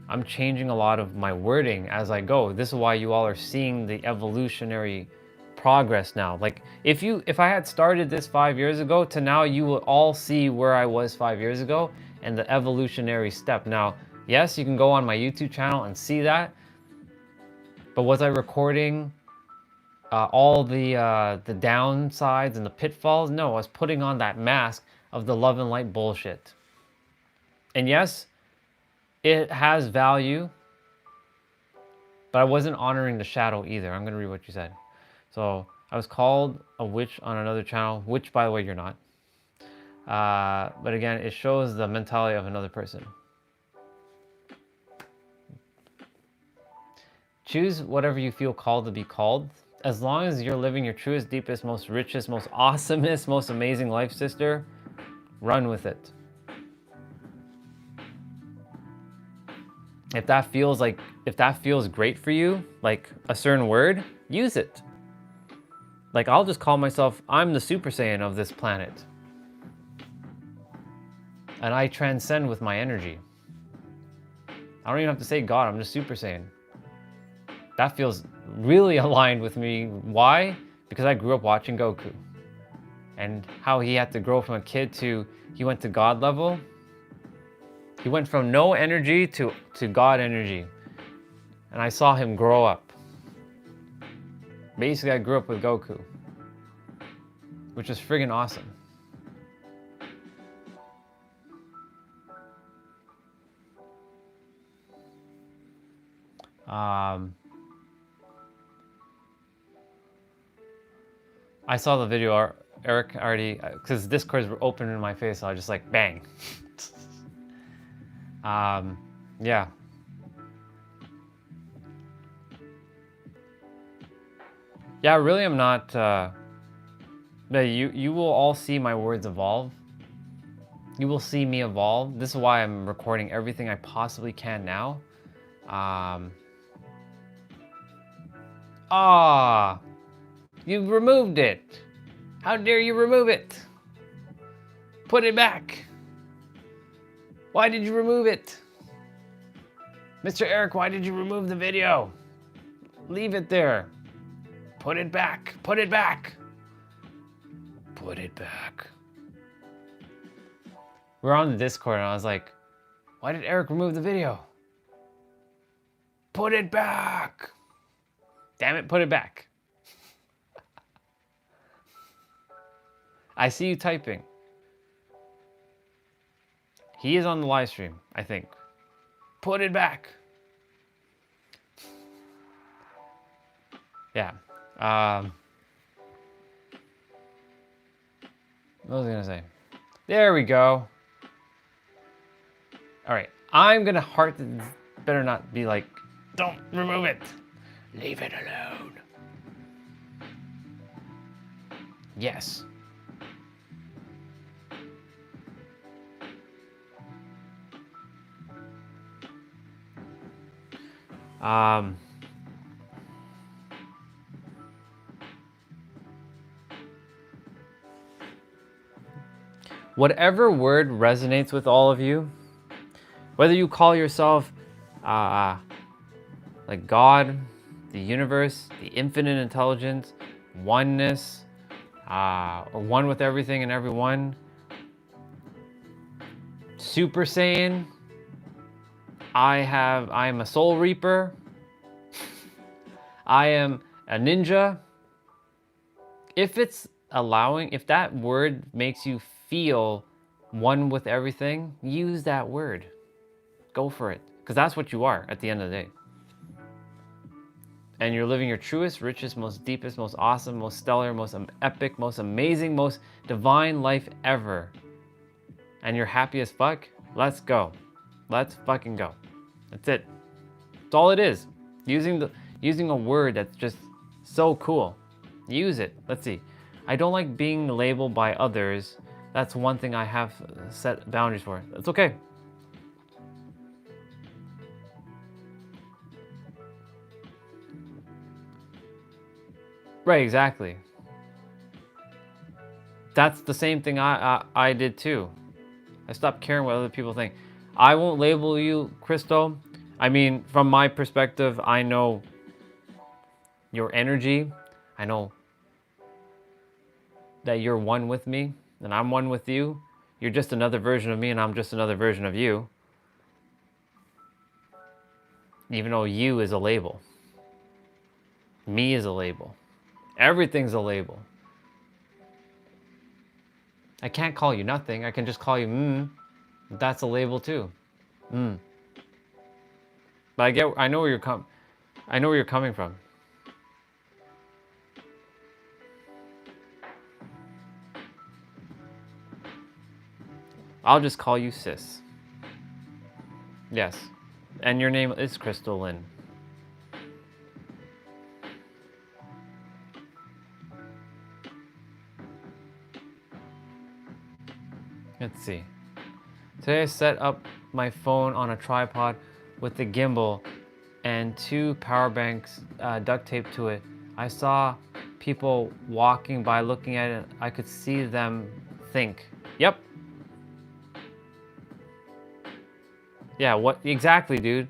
a lot of my wording as I go. This is why you all are seeing the evolutionary progress now. Like if I had started this 5 years ago to now, you will all see where I was 5 years ago and the evolutionary step. Now, yes, you can go on my YouTube channel and see that, but was I recording all the downsides and the pitfalls? No, I was putting on that mask of the love and light bullshit. And yes, it has value, but I wasn't honoring the shadow either. I'm gonna read what you said. So I was called a witch on another channel, which by the way, you're not. But again, it shows the mentality of another person. Choose whatever you feel called to be called. As long as you're living your truest, deepest, most richest, most awesomest, most amazing life, sister, run with it. If that feels great for you, like a certain word, use it. Like I'll just call myself, I'm the Super Saiyan of this planet. And I transcend with my energy. I don't even have to say God, I'm just Super Saiyan. That feels really aligned with me. Why? Because I grew up watching Goku. And how he had to grow from a kid he went to God level. He went from no energy to God energy. And I saw him grow up. Basically, I grew up with Goku, which is friggin' awesome. I saw the video, Eric already, because Discords were open in my face, so I was just like, bang. Yeah. Yeah, really I'm not, you will all see my words evolve. You will see me evolve. This is why I'm recording everything I possibly can now. You removed it. How dare you remove it? Put it back. Why did you remove it? Mr. Eric, why did you remove the video? Leave it there. Put it back. Put it back. Put it back. We're on the Discord and I was like, why did Eric remove the video? Put it back. Damn it, put it back. I see you typing. He is on the live stream, I think. Put it back. Yeah. What was I gonna say? There we go. All right, I'm gonna heart. Better not be like, don't remove it. Leave it alone. Yes. Whatever word resonates with all of you, whether you call yourself like God, the universe, the infinite intelligence, oneness, or one with everything and everyone, Super Saiyan, I am a soul reaper, I am a ninja. If it's allowing, if that word makes you feel one with everything, use that word. Go for it. Because that's what you are at the end of the day. And you're living your truest, richest, most deepest, most awesome, most stellar, most epic, most amazing, most divine life ever. And you're happy as fuck. Let's go. Let's fucking go. That's it. That's all it is. Using a word that's just so cool. Use it. Let's see. I don't like being labeled by others. That's one thing I have set boundaries for. That's okay. Right, exactly. That's the same thing I did too. I stopped caring what other people think. I won't label you, Crystal. I mean, from my perspective, I know your energy. I know that you're one with me and I'm one with you. You're just another version of me and I'm just another version of you. Even though you is a label. Me is a label. Everything's a label. I can't call you nothing. I can just call you That's a label too. But I know where you're coming from. I'll just call you sis. Yes. And your name is Crystal Lynn. Let's see. Today I set up my phone on a tripod with the gimbal and 2 power banks duct taped to it. I saw people walking by looking at it. I could see them think, yep. Yeah, what exactly, dude?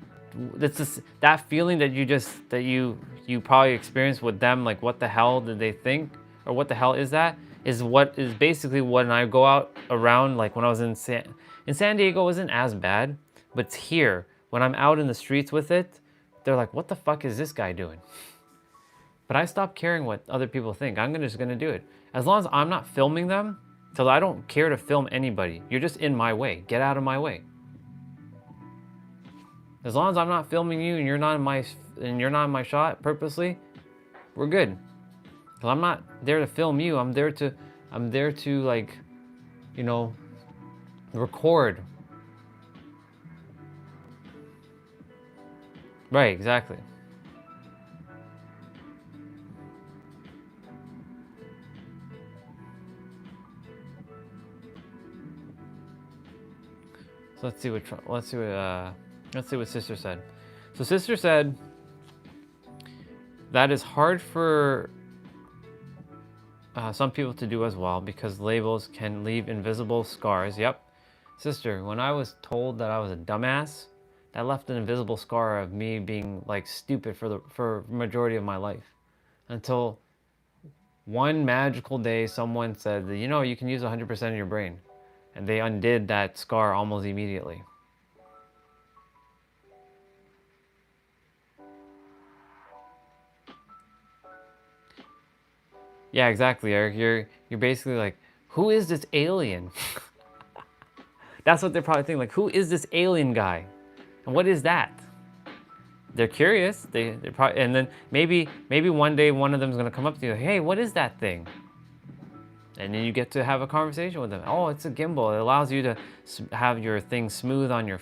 It's that feeling that you probably experienced with them, like what the hell did they think? Or what the hell is that? Is what is basically when I go out around, like when I was in San Diego, it wasn't as bad, but it's here. When I'm out in the streets with it, they're like, what the fuck is this guy doing? But I stopped caring what other people think. I'm just gonna do it. As long as I'm not filming them, because I don't care to film anybody. You're just in my way. Get out of my way. As long as I'm not filming you and you're not in my shot purposely, we're good. Cause I'm not there to film you. I'm there to like, you know, record. Right, exactly. So let's see what sister said. So sister said that is hard for some people to do as well because labels can leave invisible scars. Yep. Sister, when I was told that I was a dumbass, that left an invisible scar of me being like stupid for majority of my life. Until one magical day someone said that, you know, you can use 100% of your brain. And they undid that scar almost immediately. Yeah, exactly, Eric. You're basically like, who is this alien? That's what they're probably thinking. Like, who is this alien guy? And what is that? They're curious. They're probably, and then maybe one day one of them is gonna come up to you, like, hey, what is that thing? And then you get to have a conversation with them. Oh, it's a gimbal. It allows you to have your thing smooth on your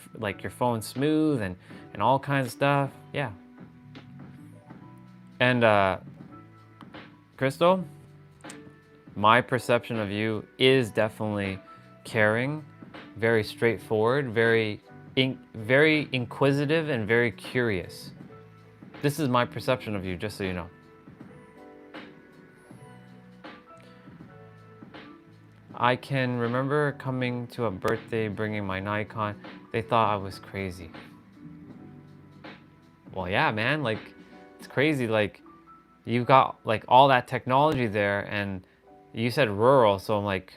phone smooth and all kinds of stuff. Yeah. And Crystal, my perception of you is definitely caring, very straightforward, very inquisitive, and very curious. This is my perception of you, just so you know. I can remember coming to a birthday bringing my Nikon. They thought I was crazy. Well, yeah, man, like, it's crazy. Like, you've got like all that technology there, and you said rural, so I'm like,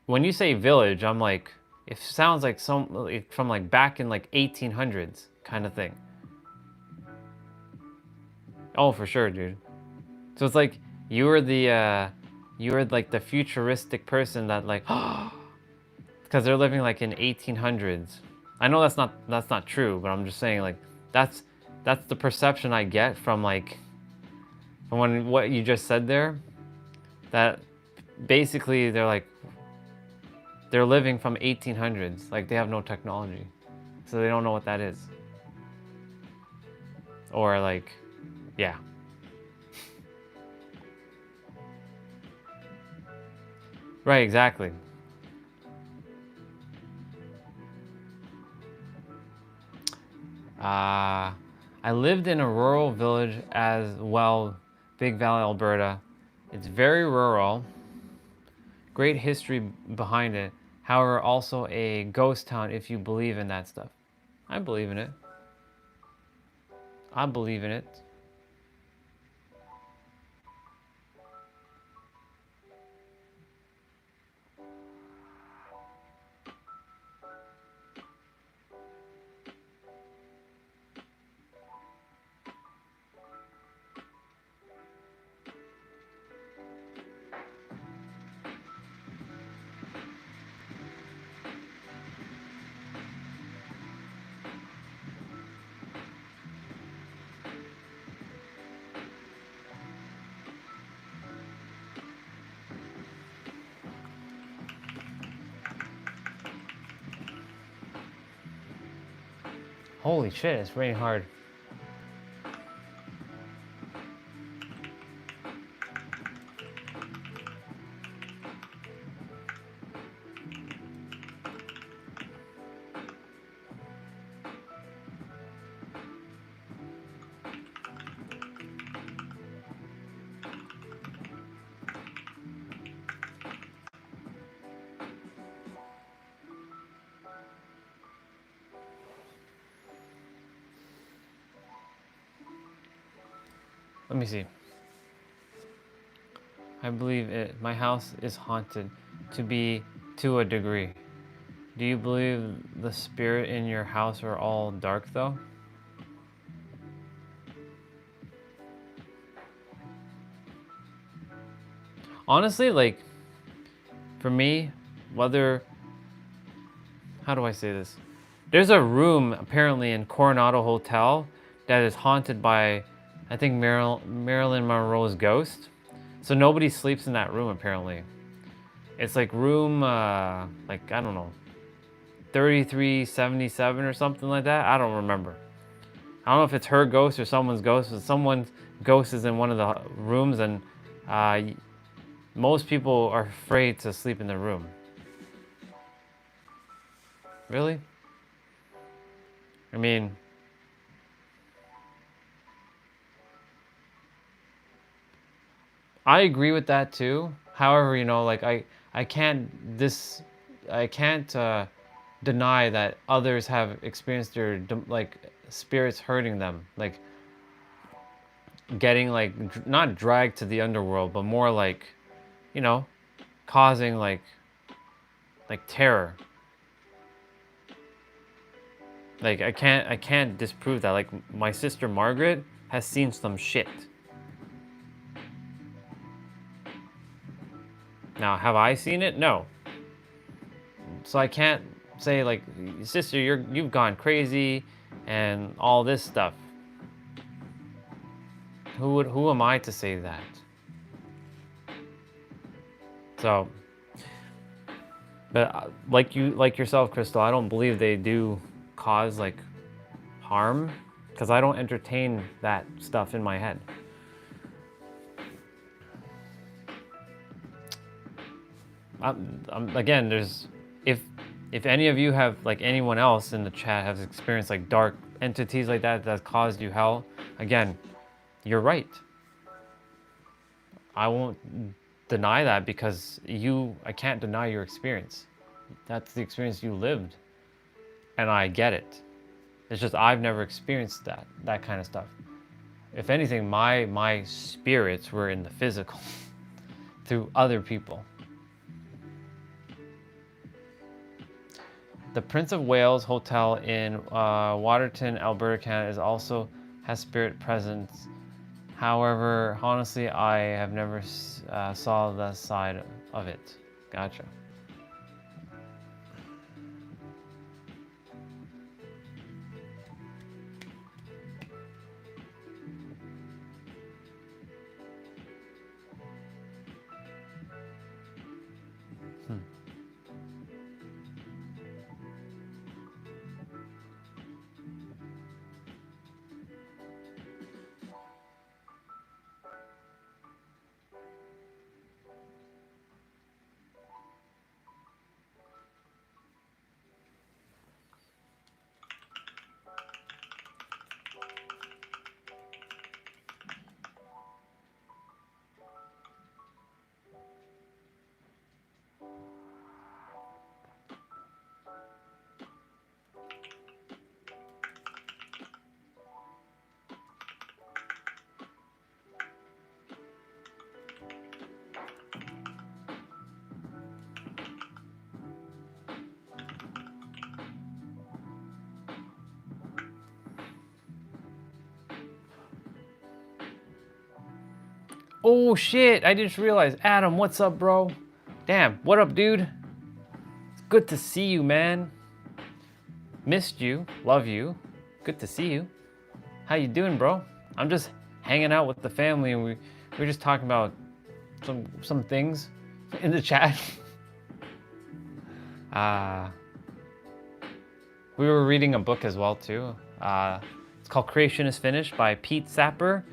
when you say village, I'm like, it sounds like from like back in like 1800s kind of thing. Oh, for sure, dude. So it's like you were like the futuristic person that like, because they're living like in 1800s. I know that's not true, but I'm just saying like that's the perception I get from like from when what you just said there. That basically they're living from 1800s. Like they have no technology, so they don't know what that is. Or like, yeah. Right, exactly. I lived in a rural village as well, Big Valley, Alberta. It's very rural, great history behind it. However, also a ghost town if you believe in that stuff. I believe in it. I believe in it. Holy shit, it's raining hard. Let me see. I believe it. My house is haunted to a degree. Do you believe the spirit in your house are all dark though? Honestly, like for me, whether how do I say this? There's a room apparently in Coronado Hotel that is haunted by I think Marilyn Monroe's ghost. So nobody sleeps in that room apparently. It's like room like I don't know 3377 or something like that. I don't remember. I don't know if it's her ghost or someone's ghost, but someone's ghost is in one of the rooms, and most people are afraid to sleep in the room. Really? I mean, I agree with that too. However, you know, like I can't deny that others have experienced their like spirits hurting them, like getting like not dragged to the underworld, but more like, you know, causing like terror. Like I can't disprove that. Like my sister Margaret has seen some shit. Now, have I seen it? No. So I can't say like, sister, you've gone crazy and all this stuff. Who am I to say that? So, but like yourself, Crystal, I don't believe they do cause like harm because I don't entertain that stuff in my head. Again, there's if any of you have like anyone else in the chat has experienced like dark entities like that caused you hell, again, you're right. I won't deny that because I can't deny your experience. That's the experience you lived, and I get it. It's just I've never experienced that kind of stuff. If anything, my spirits were in the physical through other people. The Prince of Wales Hotel in Waterton, Alberta, Canada has spirit presence However, honestly, I have never saw the side of it. Gotcha. Oh shit, I just realized. Adam, what's up, bro? Damn, what up, dude? It's good to see you, man. Missed you, love you. Good to see you. How you doing, bro? I'm just hanging out with the family and we're just talking about some things in the chat. We were reading a book as well too. It's called Creation is Finished by Pete Sapper.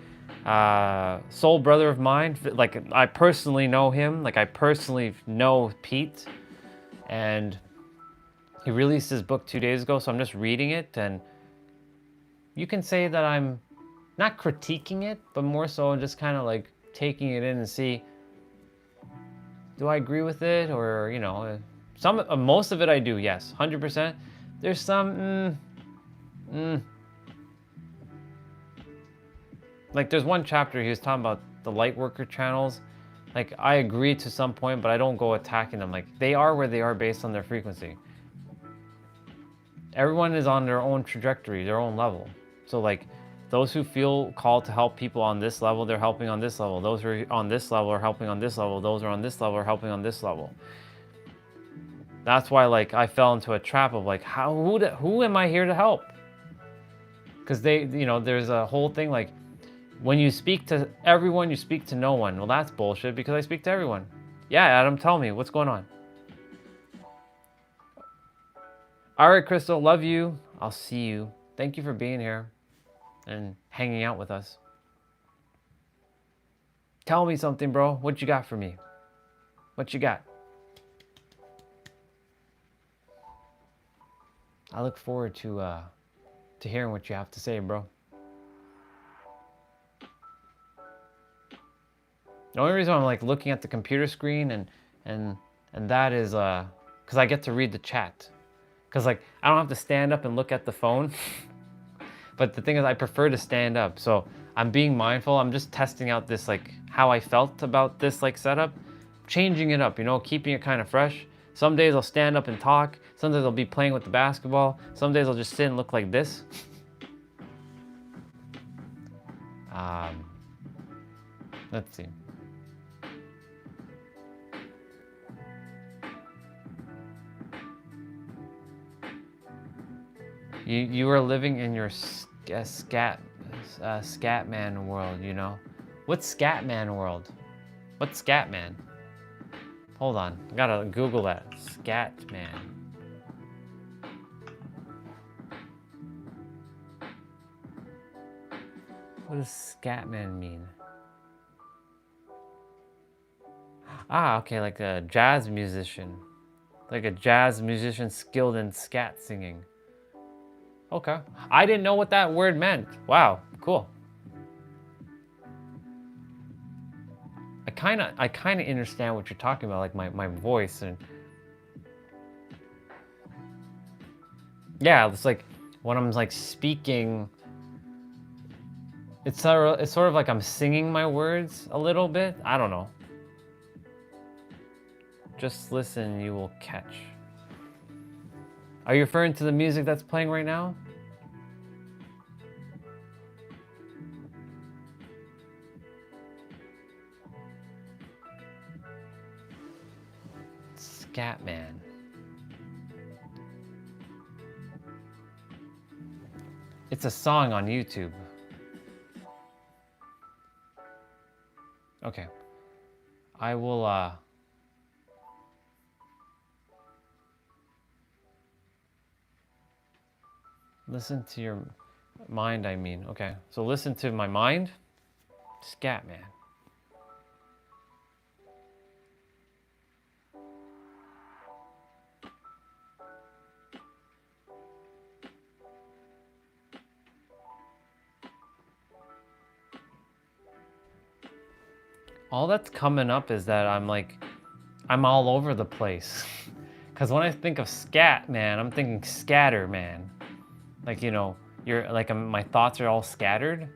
Soul brother of mine. Like, I personally know him. Like, I personally know Pete. And he released his book 2 days ago, so I'm just reading it. And you can say that I'm not critiquing it, but more so just kind of like taking it in and see, do I agree with it? Or, you know, most of it I do, yes, 100%. There's some, like, there's one chapter he was talking about the light worker channels. Like, I agree to some point, but I don't go attacking them. Like, they are where they are based on their frequency. Everyone is on their own trajectory, their own level. So, like, those who feel called to help people on this level, they're helping on this level. Those who are on this level are helping on this level. Those who are on this level are helping on this level. That's why, like, I fell into a trap of, like, who am I here to help? Because they, you know, there's a whole thing, like, when you speak to everyone, you speak to no one. Well, that's bullshit because I speak to everyone. Yeah, Adam, tell me, what's going on? All right, Crystal, love you. I'll see you. Thank you for being here and hanging out with us. Tell me something, bro. What you got for me? What you got? I look forward to hearing what you have to say, bro. The only reason I'm like looking at the computer screen and that is because I get to read the chat. Because like I don't have to stand up and look at the phone. But the thing is, I prefer to stand up. So I'm being mindful. I'm just testing out this, like, how I felt about this, like, setup. Changing it up, you know, keeping it kind of fresh. Some days I'll stand up and talk. Some days I'll be playing with the basketball. Some days I'll just sit and look like this. Let's see. You are living in your Scatman world, you know? What's Scatman world? What's Scatman? Hold on, I gotta Google that. Scatman. What does Scatman mean? Ah, okay, like a jazz musician. Like a jazz musician skilled in scat singing. Okay. I didn't know what that word meant. Wow, cool. I kind of understand what you're talking about, like my voice and yeah, it's like when I'm like speaking, it's sort of like I'm singing my words a little bit. I don't know. Just listen, you will catch. Are you referring to the music that's playing right now? Scatman. It's a song on YouTube. Okay. I will, listen to your mind, I mean. Okay. So listen to my mind. Scatman. All that's coming up is that I'm all over the place. Because when I think of scat, man, I'm thinking scatter, man. Like, you know, you're like, my thoughts are all scattered.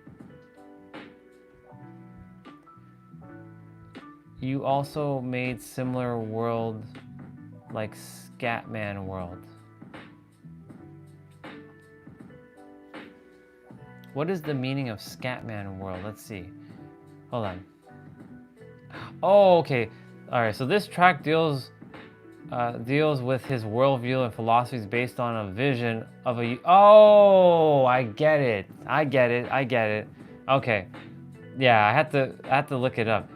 You also made similar world like Scatman world. What is the meaning of Scatman world? Let's see. Hold on. Oh, okay. All right. So this track deals with his worldview and philosophies based on a vision of a. Oh, I get it. I get it. I get it. Okay. Yeah, I had to look it up.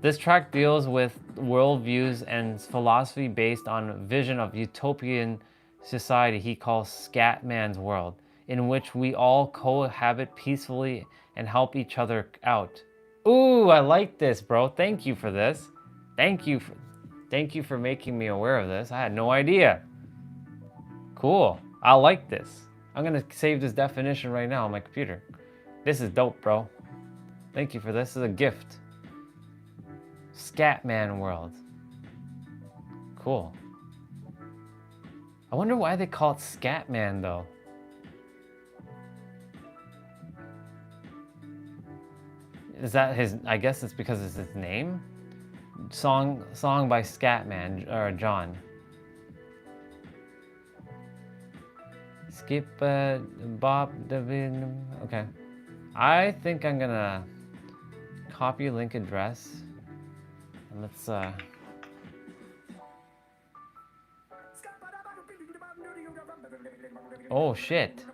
This track deals with worldviews and philosophy based on a vision of utopian society he calls Scatman's world, in which we all cohabit peacefully and help each other out. Ooh, I like this, bro. Thank you for this. Thank you for making me aware of this. I had no idea. Cool. I like this. I'm gonna save this definition right now on my computer. This is dope, bro. Thank you for this. This is a gift. Scatman world. Cool. I wonder why they call it Scatman though. Is that his, I guess it's because it's his name? Song by Scatman, or John. Skip Bob David. Okay. I think I'm gonna copy link address. And let's oh shit.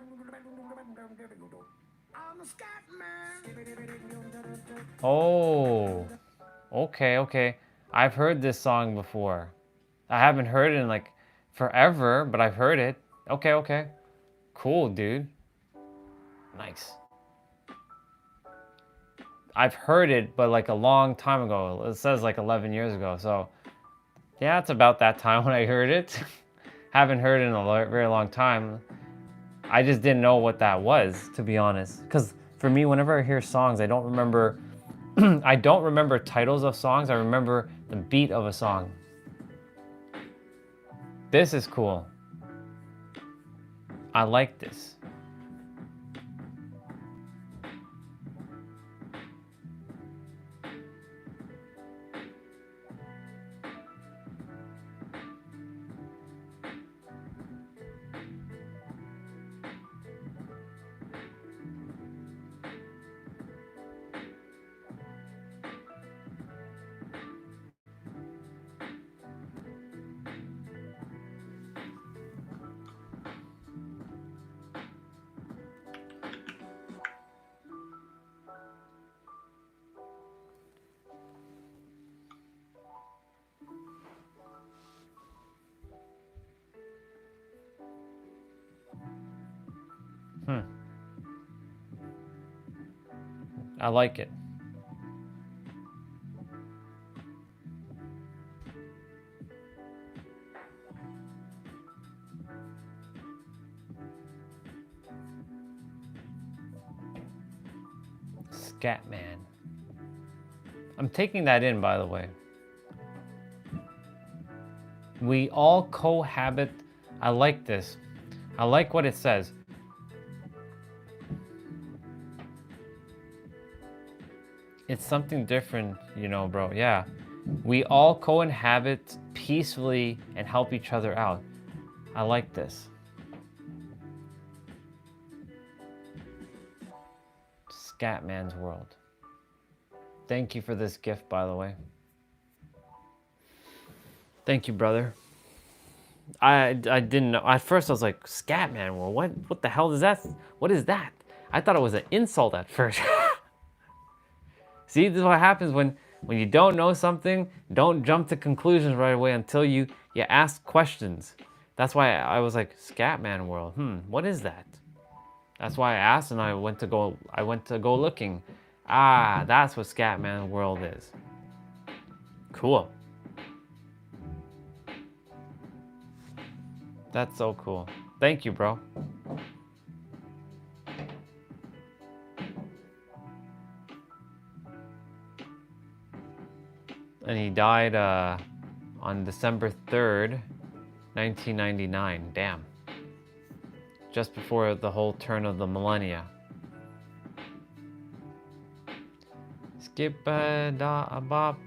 Oh. Okay. I've heard this song before. I haven't heard it in like forever, but I've heard it. Okay. Cool, dude. Nice. I've heard it, but like a long time ago. It says like 11 years ago. So yeah, it's about that time when I heard it. Haven't heard it in a very long time. I just didn't know what that was, to be honest. Because for me, whenever I hear songs, I don't remember I don't remember titles of songs. I remember the beat of a song. This is cool. I like this. I like it. Scatman. I'm taking that in, by the way. We all cohabit. I like this. I like what it says. It's something different, you know, bro. Yeah. We all co-inhabit peacefully and help each other out. I like this. Scatman's world. Thank you for this gift, by the way. Thank you, brother. I didn't know. At first, I was like, Scatman World. What the hell is that? What is that? I thought it was an insult at first. See, this is what happens when you don't know something. Don't jump to conclusions right away until you ask questions. That's why I was like, Scatman World. What is that? That's why I asked, and I went to go looking. Ah, that's what Scatman World is. Cool. That's so cool. Thank you, bro. And he died on December 3rd, 1999. Damn. Just before the whole turn of the millennia. Skip a dot a bop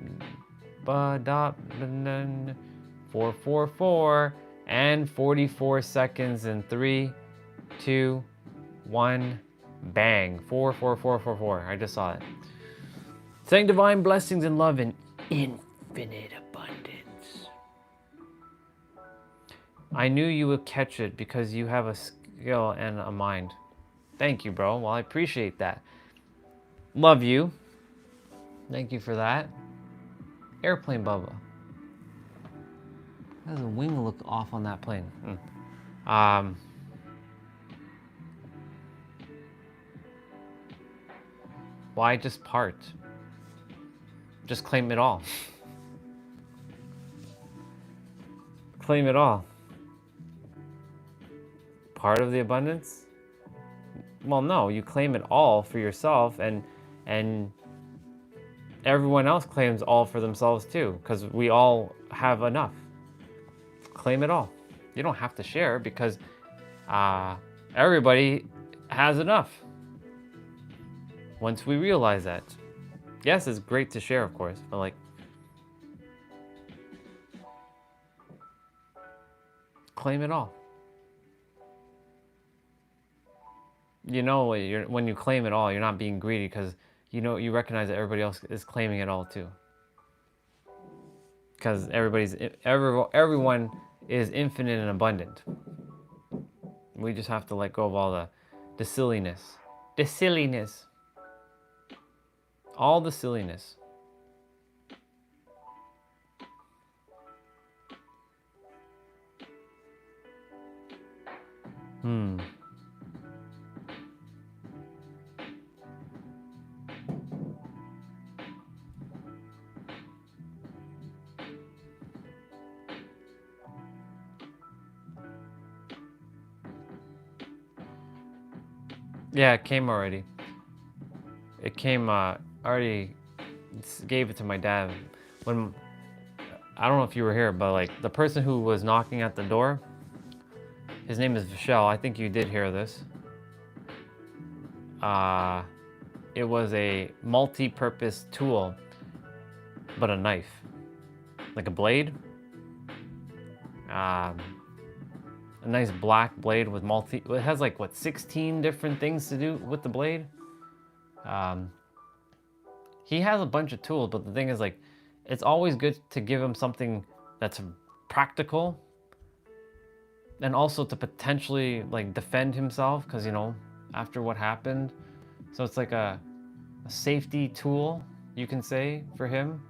ba dot 444 and 44 seconds in 3, 2, 1, bang. 44444. I just saw it. Saying divine blessings and love in infinite abundance. I knew you would catch it because you have a skill and a mind. Thank you, bro. Well, I appreciate that. Love you. Thank you for that. Airplane Bubba. How does a wing look off on that plane? Why just part? Just claim it all. Claim it all. Part of the abundance? Well, no, you claim it all for yourself, and everyone else claims all for themselves too, because we all have enough. Claim it all. You don't have to share because everybody has enough. Once we realize that. Yes, it's great to share, of course, but like, claim it all. You know, when you claim it all, you're not being greedy because you recognize that everybody else is claiming it all too. Because everyone is infinite and abundant. We just have to let go of all the silliness. The silliness. All the silliness. Yeah, it came already. It came, already gave it to my dad. When, I don't know if you were here, but like the person who was knocking at the door, his name is Michelle. I think you did hear this. It was a multi-purpose tool, but a knife. Like a blade. A nice black blade with it has like, what, 16 different things to do with the blade? He has a bunch of tools, but the thing is, like, it's always good to give him something that's practical and also to potentially, like, defend himself because, after what happened. So it's like a safety tool, you can say, for him.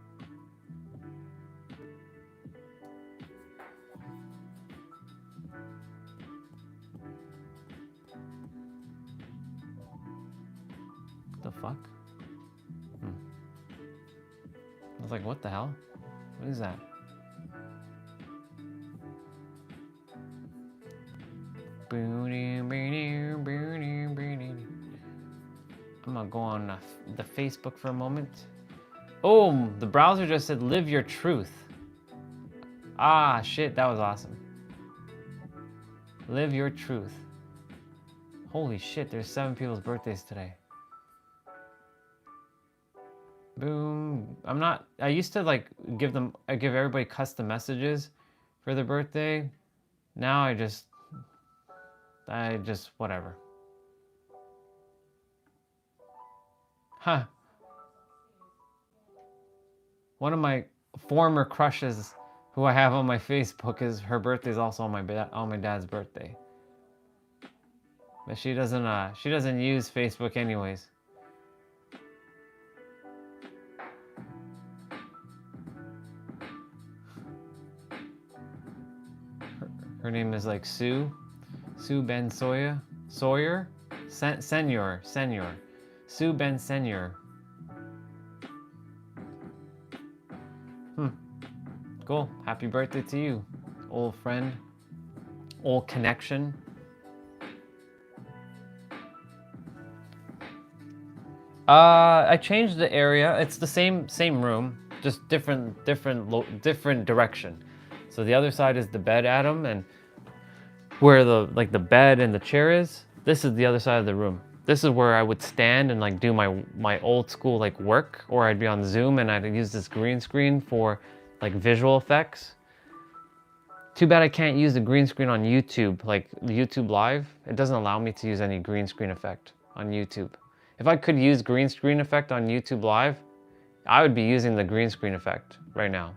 The fuck? I was like, what the hell? What is that? I'm gonna go on the Facebook for a moment. Oh, the browser just said live your truth. Ah, shit, that was awesome. Live your truth. Holy shit, there's 7 people's birthdays today. Boom. I used to like give everybody custom messages for their birthday. Now I just, whatever. Huh. One of my former crushes who I have on my Facebook, is her birthday is also on my dad's birthday. But she doesn't use Facebook anyways. Her name is like Sue Ben Sawyer, Senor, Sue Ben Senor. Cool. Happy birthday to you, old friend, old connection. I changed the area. It's the same room, just different direction. So the other side is the bed, Adam, and where the bed and the chair is, this is the other side of the room. This is where I would stand and like do my old school like work, or I'd be on Zoom and I'd use this green screen for like visual effects. Too bad I can't use the green screen on YouTube, like YouTube Live. It doesn't allow me to use any green screen effect on YouTube. If I could use green screen effect on YouTube Live, I would be using the green screen effect right now.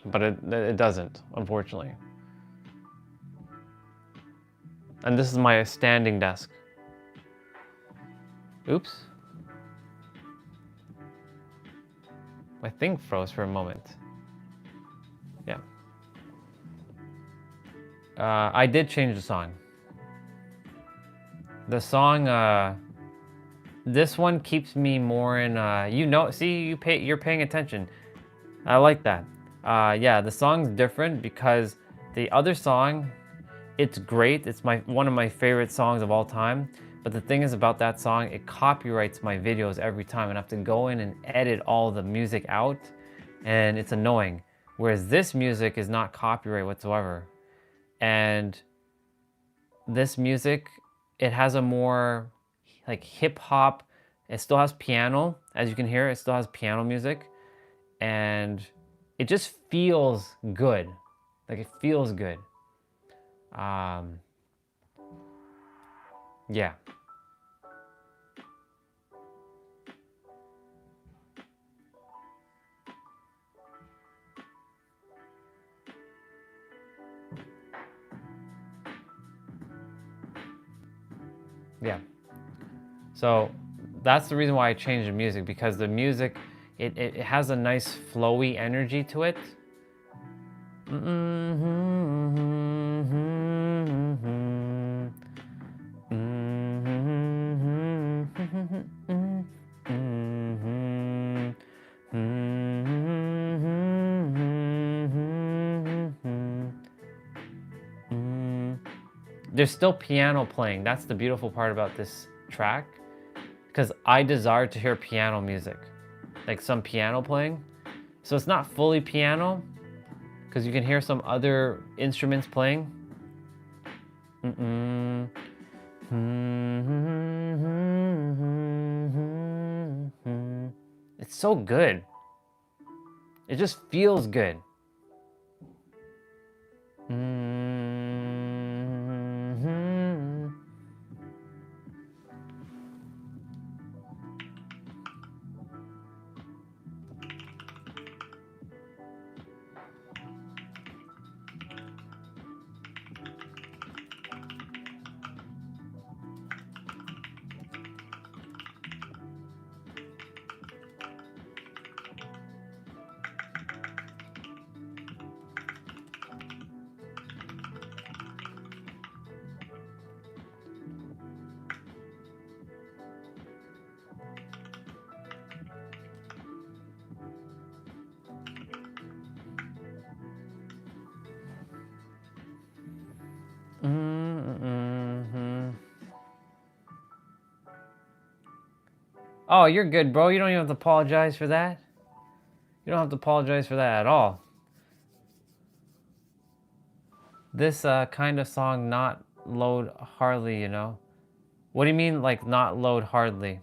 But it doesn't, unfortunately. And this is my standing desk. Oops. My thing froze for a moment. Yeah. I did change the song. The song, this one keeps me more in, you're paying attention. I like that. Yeah, the song's different because the other song, it's great. It's one of my favorite songs of all time. But the thing is about that song, it copyrights my videos every time, and I have to go in and edit all the music out, and it's annoying. Whereas this music is not copyright whatsoever. And this music, it has a more like hip hop, it still has piano, as you can hear, it still has piano music, and it just feels good. Like it feels good. Yeah. Yeah. So that's the reason why I changed the music, because the music, it has a nice flowy energy to it. There's still piano playing. That's the beautiful part about this track, because I desire to hear piano music, like some piano playing. So it's not fully piano, because you can hear some other instruments playing. It's so good. It just feels good. Oh, you're good, bro. You don't even have to apologize for that. You don't have to apologize for that at all. This kind of song, not load hardly, you know? What do you mean, like, not load hardly?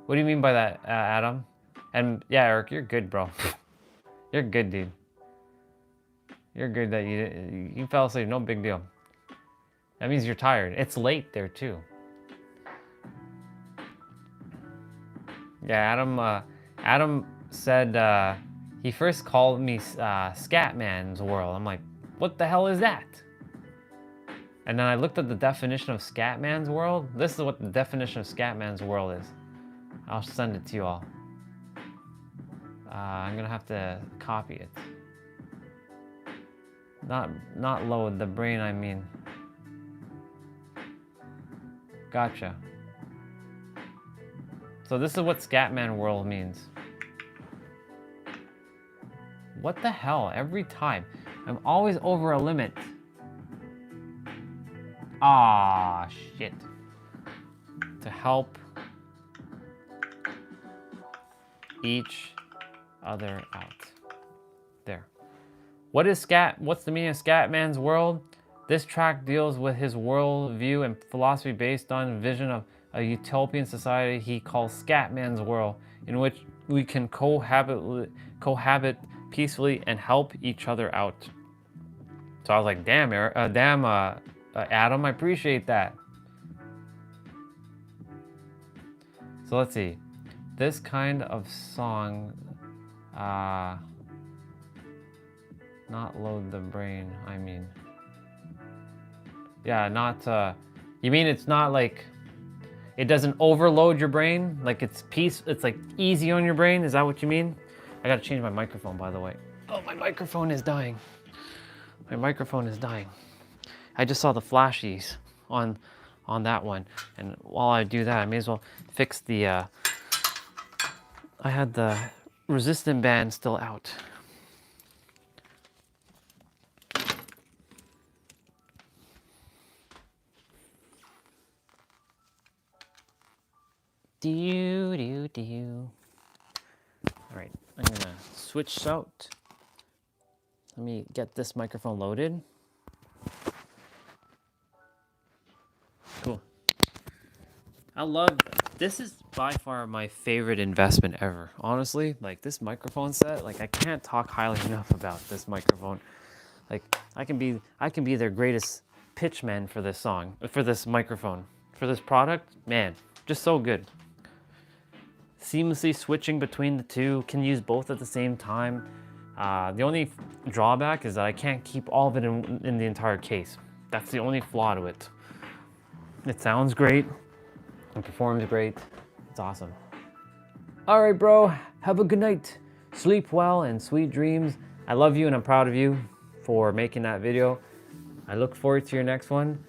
What do you mean by that, Adam? And yeah, Eric, you're good, bro. You're good, dude. You're good that you fell asleep, no big deal. That means you're tired. It's late there, too. Yeah, Adam, Adam said he first called me Scatman's World. I'm like, what the hell is that? And then I looked at the definition of Scatman's World. This is what the definition of Scatman's World is. I'll send it to you all. I'm gonna have to copy it. Not load the brain, I mean. Gotcha. So this is what Scatman World means. What the hell? Every time. I'm always over a limit. Ah, shit. To help each other out. There. What's the meaning of Scatman's World? This track deals with his worldview and philosophy based on a vision of a utopian society he calls Scatman's World, in which we can cohabit peacefully and help each other out. So I was like, damn, Adam, I appreciate that. So let's see. This kind of song, not load the brain, I mean. Yeah, not, you mean it's not like, it doesn't overload your brain? Like it's like easy on your brain? Is that what you mean? I gotta change my microphone, by the way. Oh, my microphone is dying. My microphone is dying. I just saw the flashies on that one. And while I do that, I may as well fix the, I had the resistant band still out. All right, I'm gonna switch out. Let me get this microphone loaded. Cool. This is by far my favorite investment ever. Honestly, like this microphone set, like I can't talk highly enough about this microphone. Like I can be their greatest pitchman for this song, for this microphone, for this product. Man, just so good. Seamlessly switching between the two, can use both at the same time. The only drawback is that I can't keep all of it in the entire case. That's the only flaw to it. It sounds great, it performs great, it's awesome. All right, bro, have a good night. Sleep well and sweet dreams. I love you and I'm proud of you for making that video. I look forward to your next one,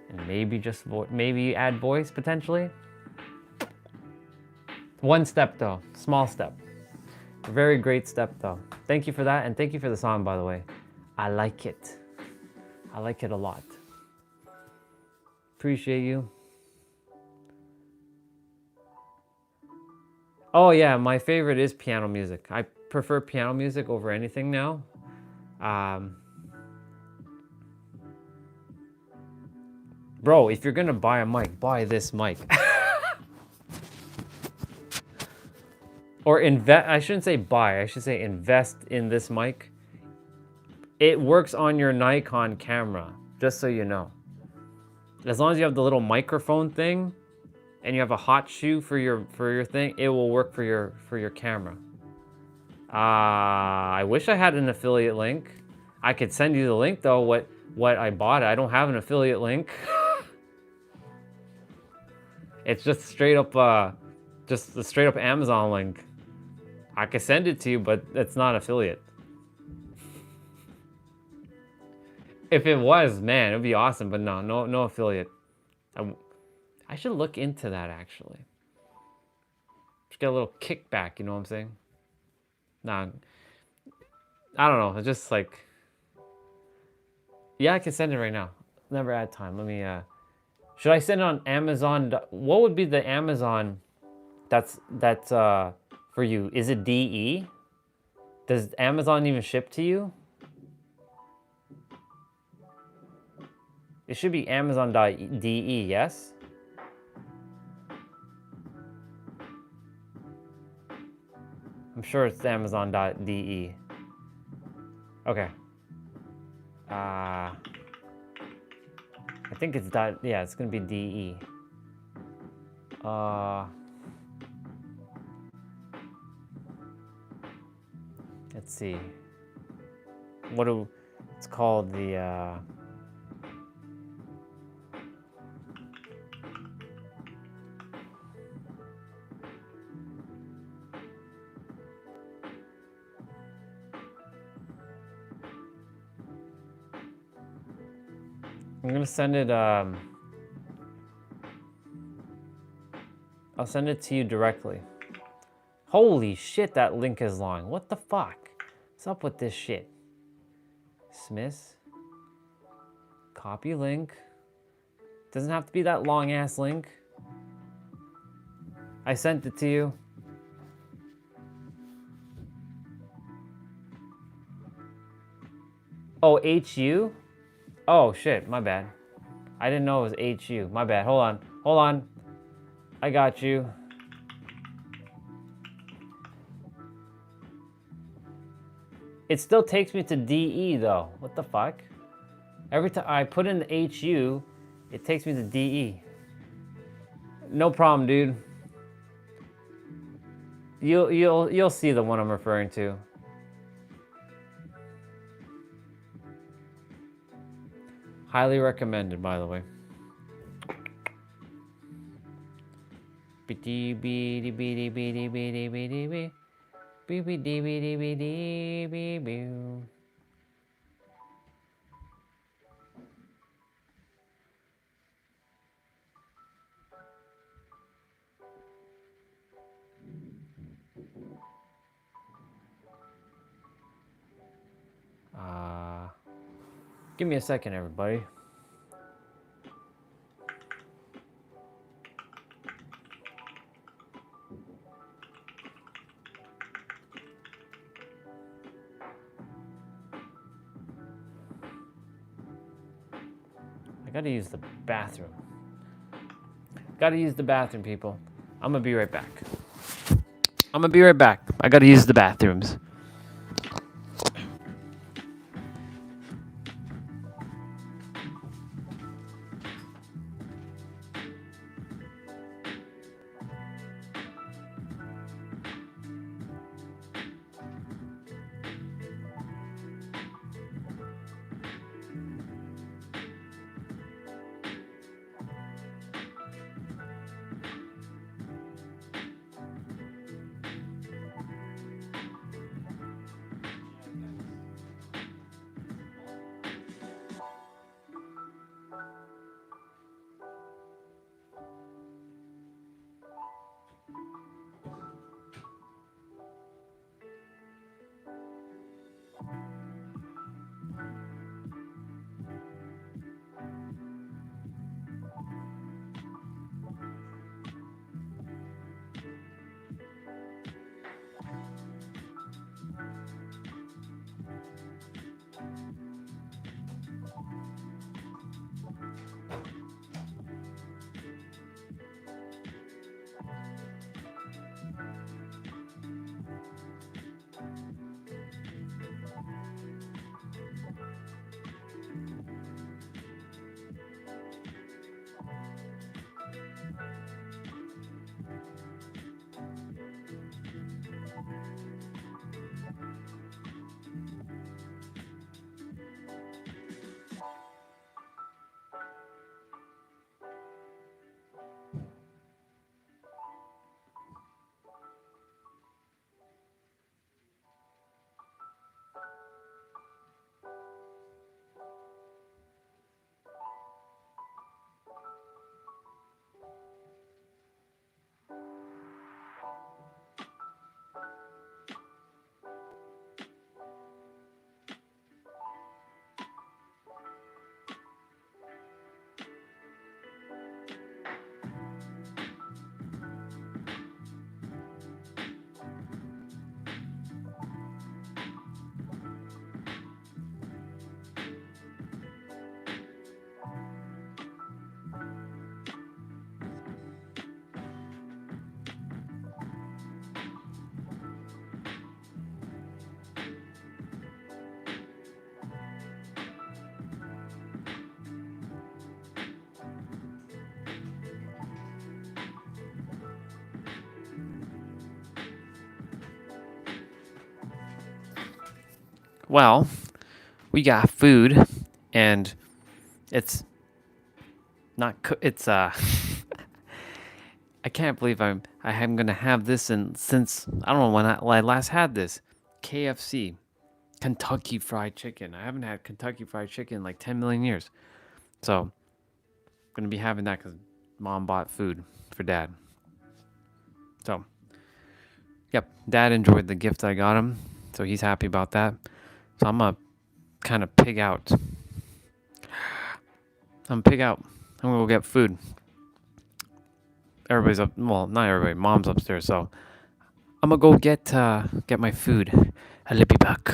and maybe add voice potentially. One step though, small step. A very great step though. Thank you for that, and thank you for the song, by the way. I like it. I like it a lot. Appreciate you. Oh yeah, my favorite is piano music. I prefer piano music over anything now. Bro, if you're gonna buy a mic, buy this mic. Or I shouldn't say buy, I should say invest in this mic. It works on your Nikon camera, just so you know. As long as you have the little microphone thing and you have a hot shoe for your thing, it will work for your camera. I wish I had an affiliate link. I could send you the link though, what I bought. I don't have an affiliate link. It's just straight up just a straight up Amazon link. I could send it to you, but it's not affiliate. If it was, man, it'd be awesome, but no affiliate. I should look into that actually. Just get a little kickback, you know what I'm saying? Nah, I don't know, it's just like, yeah, I can send it right now. Never had time, let me, should I send it on Amazon? What would be the Amazon that's for you? Is it DE? Does Amazon even ship to you? It should be Amazon.de, yes? I'm sure it's Amazon.de. Okay. I think it's yeah, it's gonna be DE. let's see. It's called the, I'm gonna send it, I'll send it to you directly. Holy shit, that link is long. What the fuck? What's up with this shit? Smith. Copy link. Doesn't have to be that long ass link. I sent it to you. Oh, HU? Oh shit, my bad. I didn't know it was HU. My bad. Hold on. Hold on. I got you. It still takes me to DE though. What the fuck? Every time I put in the HU, it takes me to DE. No problem, dude. You'll see the one I'm referring to. Highly recommended, by the way. Give me a second, everybody. I gotta use the bathroom. Gotta use the bathroom, people. I'm gonna be right back. I'm gonna be right back. I gotta use the bathrooms. Well, we got food, and it's not. It's I can't believe I am gonna have this since I don't know when I last had this. KFC, Kentucky Fried Chicken. I haven't had Kentucky Fried Chicken in like 10 million years. So I'm gonna be having that because mom bought food for dad. So, yep, dad enjoyed the gift I got him, so he's happy about that. So I'm gonna kind of pig out. I'm gonna go get food. Everybody's up. Well, not everybody. Mom's upstairs, so I'm gonna go get my food. I'll be back.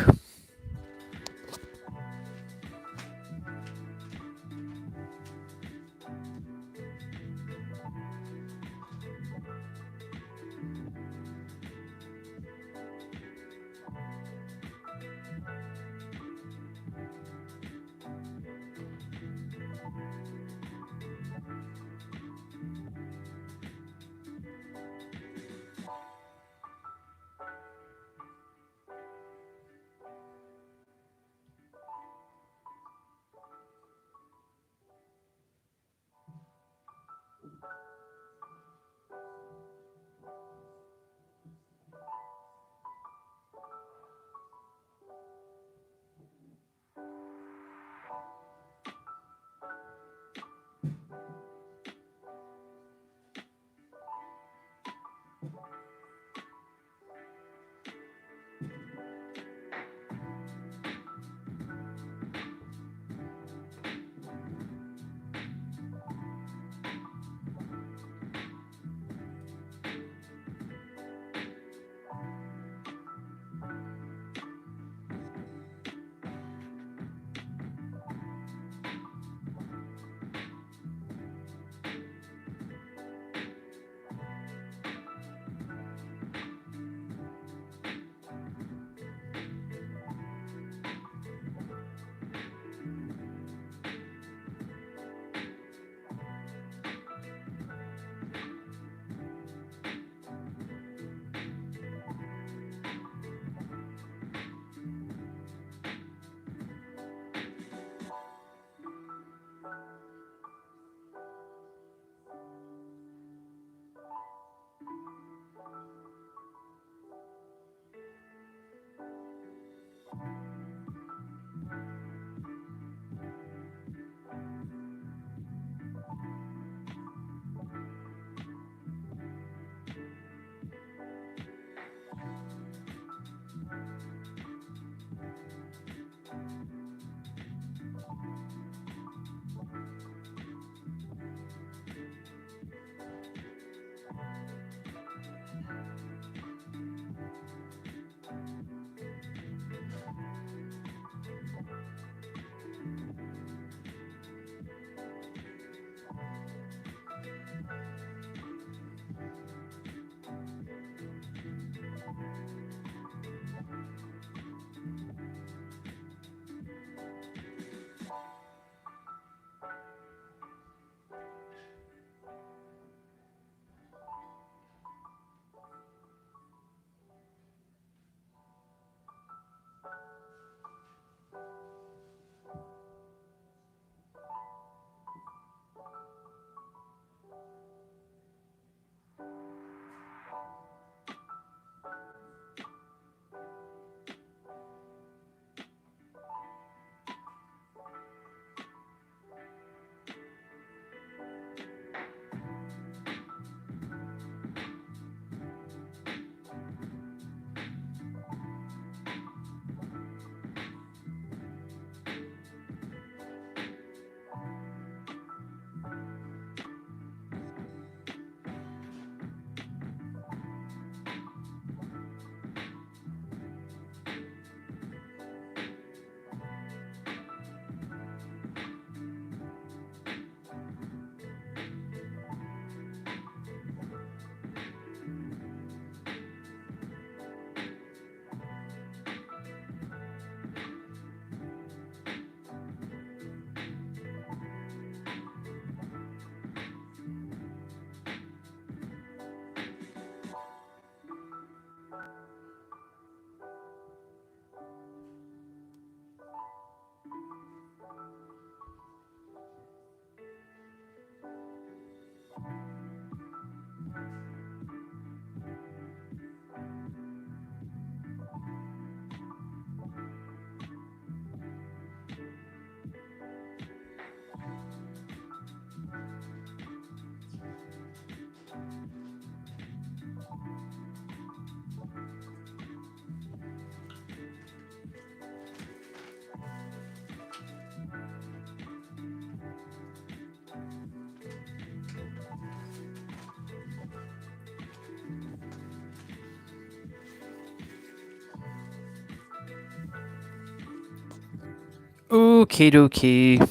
Okie dokie.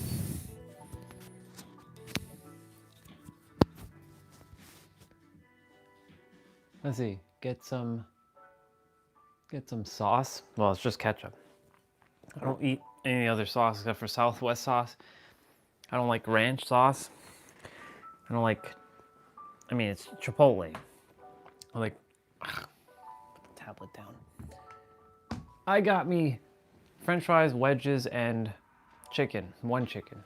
Let's see. Get some sauce. Well, it's just ketchup. I don't eat any other sauce except for Southwest sauce. I don't like ranch sauce. I don't like, I mean, it's Chipotle. I like, tablet down. I got me French fries, wedges, and chicken. One chicken.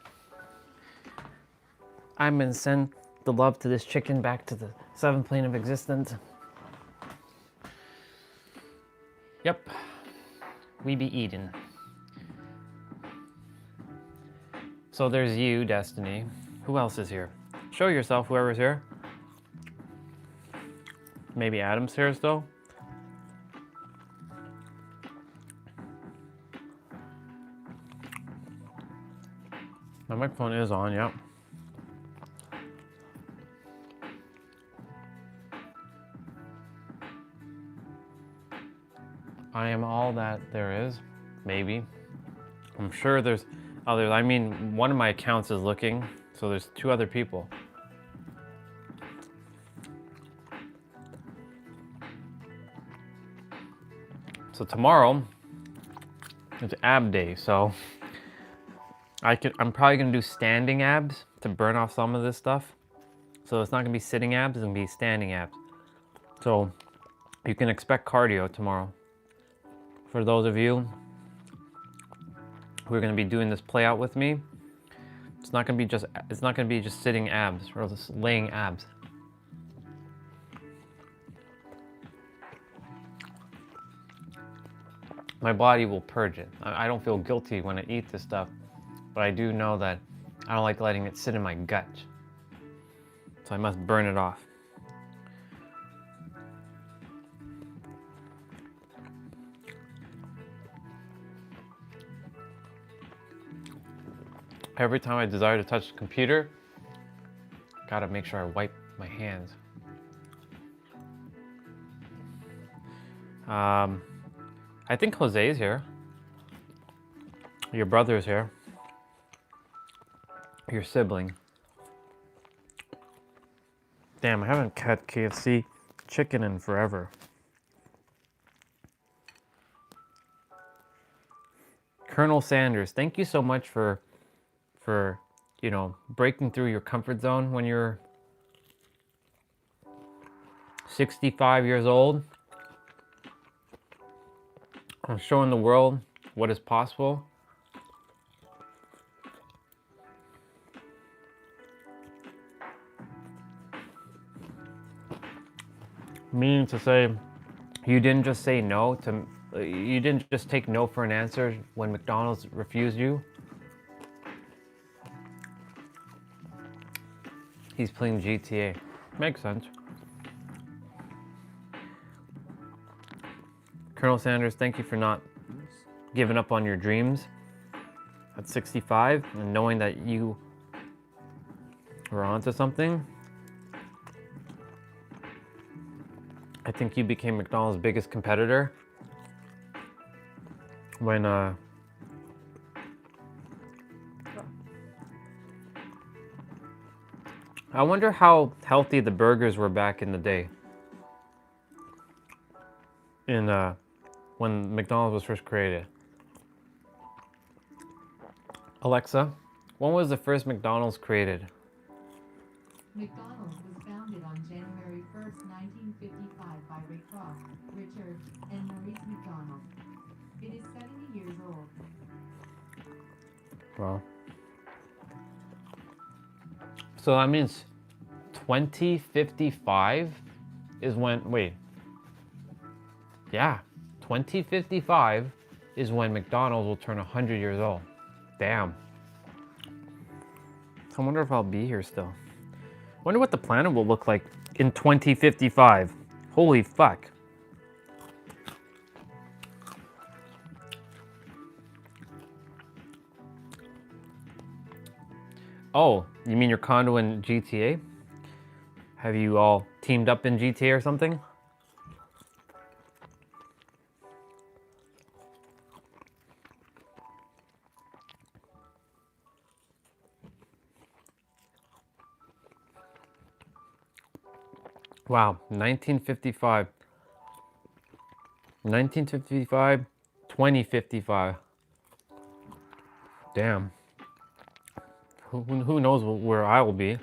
I'm gonna send the love to this chicken back to the seventh plane of existence. Yep. We be eating. So there's you, Destiny. Who else is here? Show yourself, whoever's here. Maybe Adam's here still. My microphone is on, yep. I am all that there is, maybe. I'm sure there's others. I mean, one of my accounts is looking, so there's 2 other people. So tomorrow is ab day, so I'm probably gonna do standing abs to burn off some of this stuff. So it's not gonna be sitting abs, it's gonna be standing abs. So you can expect cardio tomorrow. For those of you who are gonna be doing this play out with me, it's not gonna be just sitting abs or just laying abs. My body will purge it. I don't feel guilty when I eat this stuff, but I do know that I don't like letting it sit in my gut. So I must burn it off. Every time I desire to touch the computer, gotta make sure I wipe my hands. I think Jose's here. Your brother's here. Your sibling. Damn, I haven't had KFC chicken in forever. Colonel Sanders, thank you so much for you know, breaking through your comfort zone when you're 65 years old. And showing the world what is possible. Meaning to say, you didn't just say no to, you didn't just take no for an answer when McDonald's refused you. He's playing GTA. Makes sense. Colonel Sanders, thank you for not giving up on your dreams at 65 and knowing that you were onto something. I think you became McDonald's biggest competitor when I wonder how healthy the burgers were back in the day. In when McDonald's was first created. Alexa, when was the first McDonald's created? McDonald's was founded on January 1st, 1955 by Ray Kroc, Richard, and Maurice McDonald. It is 70 years old. Well, so that means 2055 is when, wait. Yeah, 2055 is when McDonald's will turn 100 years old. Damn. I wonder if I'll be here still. I wonder what the planet will look like in 2055. Holy fuck. Oh, you mean your condo in GTA? Have you all teamed up in GTA or something? Wow, 1955. 1955, 2055. Damn. Who knows where I will be?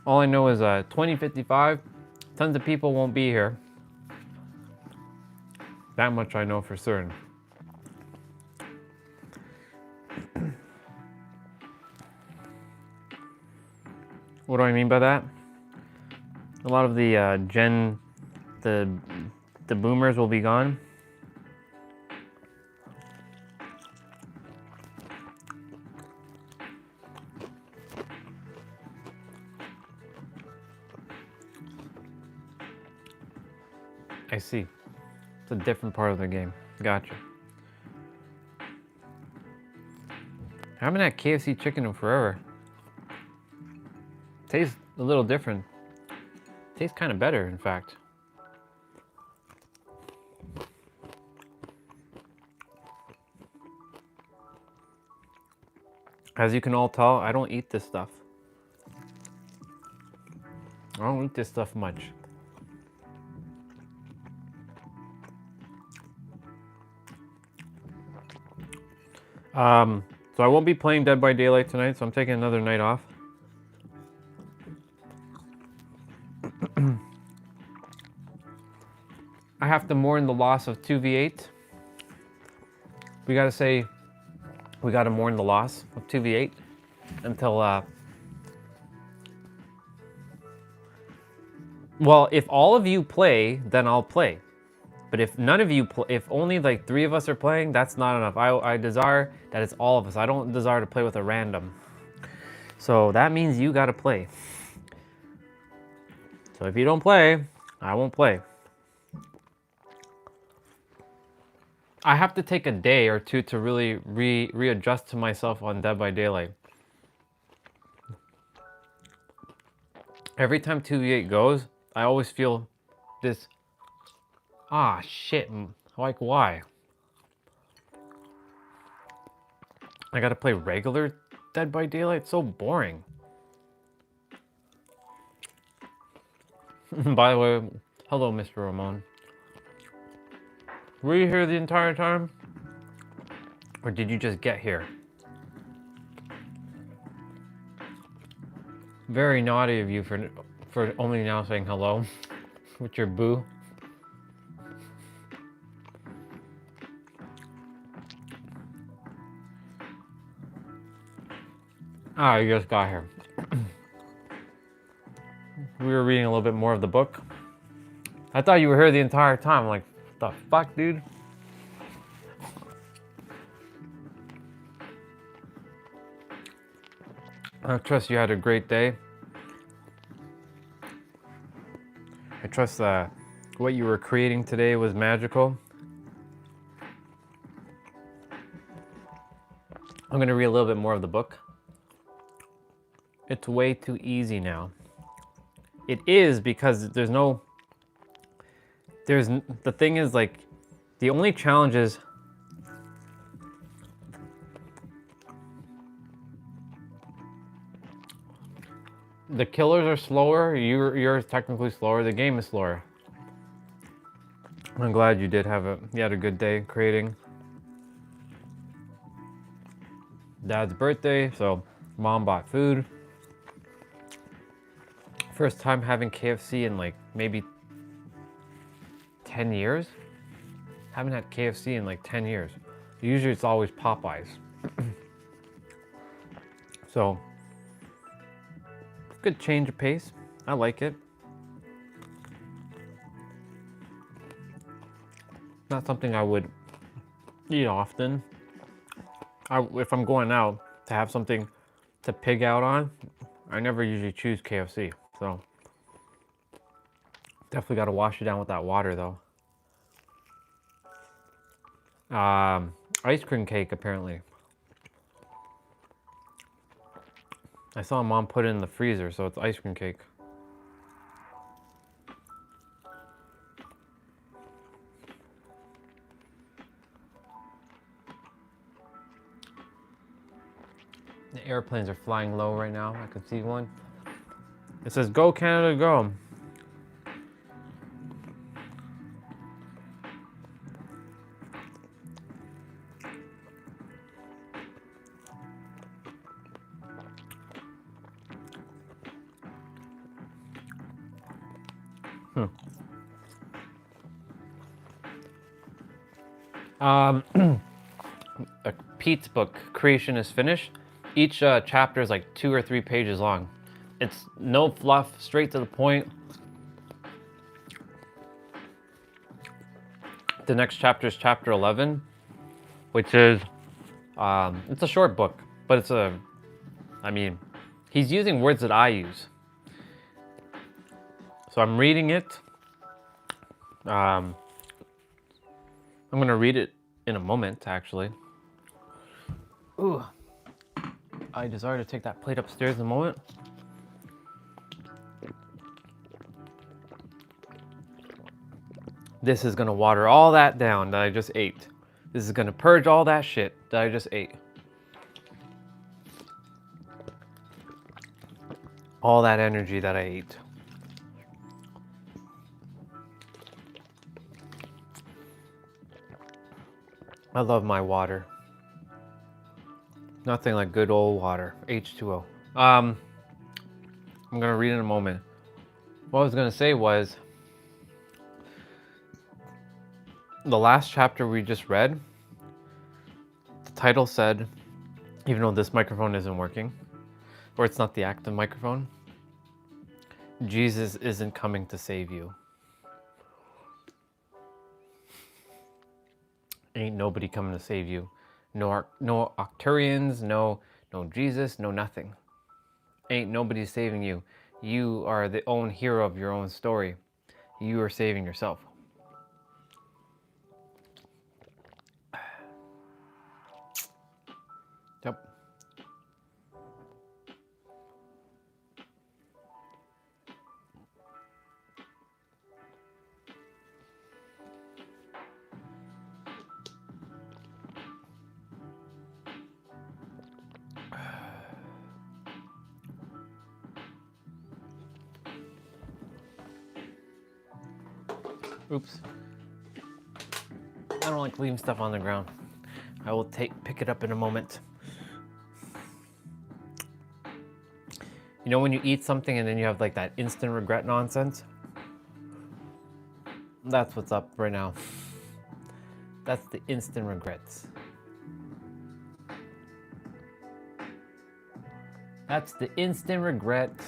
All I know is 2055, tons of people won't be here. That much I know for certain. What do I mean by that? A lot of the the boomers will be gone. I see. It's a different part of the game. Gotcha. I haven't had KFC chicken in forever. Tastes a little different. Tastes kind of better, in fact. As you can all tell, I don't eat this stuff. I don't eat this stuff much. So I won't be playing Dead by Daylight tonight, so I'm taking another night off. I have to mourn the loss of 2v8. We gotta say, we gotta mourn the loss of 2v8 until, well, if all of you play, then I'll play. But if none of you, if only like 3 of us are playing, that's not enough. I desire that it's all of us. I don't desire to play with a random. So that means you gotta play. So if you don't play, I won't play. I have to take a day or two to really readjust to myself on Dead by Daylight. Every time 2v8 goes, I always feel this, ah, shit, like why? I gotta play regular Dead by Daylight? It's so boring. By the way, hello, Mr. Ramon. Were you here the entire time? Or did you just get here? Very naughty of you for only now saying hello with your boo. Ah, you just got here. We were reading a little bit more of the book. I thought you were here the entire time. I'm like, what the fuck, dude? I trust you had a great day. I trust that what you were creating today was magical. I'm gonna read a little bit more of the book. It's way too easy now. It is because the thing is, like, the only challenge is the killers are slower, you're technically slower, the game is slower. I'm glad you had a good day creating. Dad's birthday, so mom bought food. First time having KFC in like maybe 10 years. Haven't had KFC in like 10 years. Usually it's always Popeyes. So, good change of pace. I like it. Not something I would eat often. If I'm going out to have something to pig out on, I never usually choose KFC. So, definitely got to wash it down with that water though. Ice cream cake apparently. I saw mom put it in the freezer, so it's ice cream cake. The airplanes are flying low right now. I can see one. It says, "Go Canada, go." Pete's book, Creation is Finished. Each chapter is like 2 or 3 pages long. It's no fluff, straight to the point. The next chapter is chapter 11, which is, it's a short book, but I mean, he's using words that I use. So I'm reading it. I'm gonna read it in a moment, actually. Ooh, I desire to take that plate upstairs in a moment. This is gonna water all that down that I just ate. This is gonna purge all that shit that I just ate. All that energy that I ate. I love my water. Nothing like good old water, H2O. I'm gonna read in a moment. What I was gonna say was, the last chapter we just read, the title said, even though this microphone isn't working, or it's not the active microphone, Jesus isn't coming to save you. Ain't nobody coming to save you. No Arcturians, no Jesus, no nothing. Ain't nobody saving you. You are the own hero of your own story. You are saving yourself. Yep. Oops. I don't like leaving stuff on the ground. I will pick it up in a moment. You know when you eat something and then you have like that instant regret nonsense? That's what's up right now. That's the instant regrets. That's the instant regrets.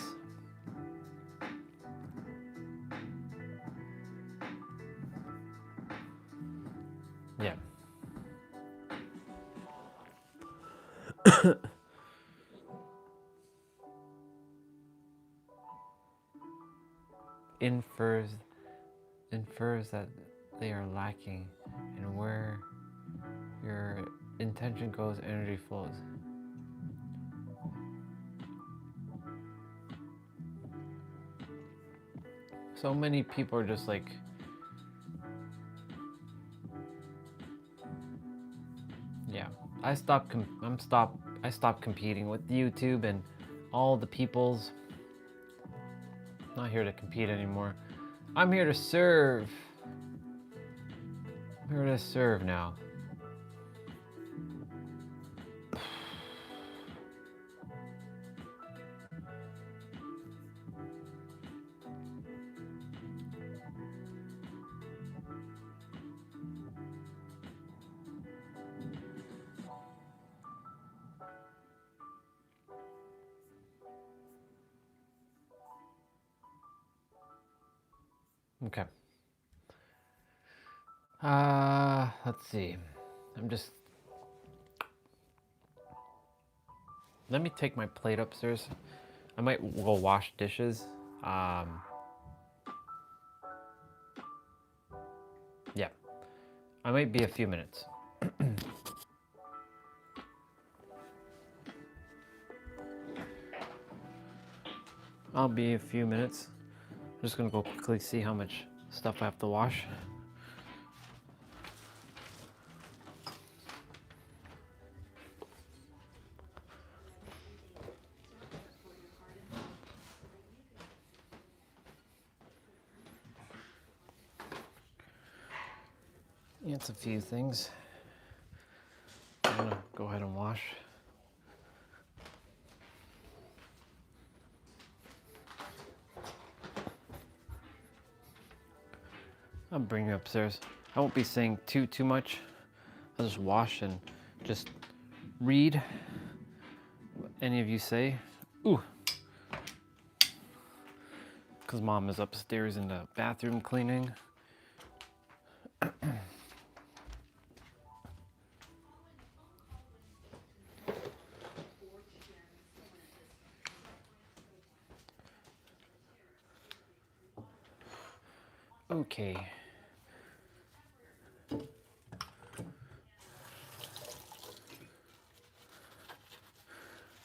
Yeah. infers that they are lacking, and where your intention goes, energy flows. So many people are just like, yeah, I stopped competing with YouTube and all the peoples. I'm not here to compete anymore. I'm here to serve. I'm here to serve now. Okay. Let's see. Let me take my plate upstairs. I might go wash dishes. Yeah. I might be a few minutes. I'll be a few minutes. I'm just gonna go quickly see how much stuff I have to wash. It's a few things. I'm gonna go ahead and wash. I'll bring you upstairs. I won't be saying too much. I'll just wash and just read what any of you say. Ooh. Because Mom is upstairs in the bathroom cleaning. Okay.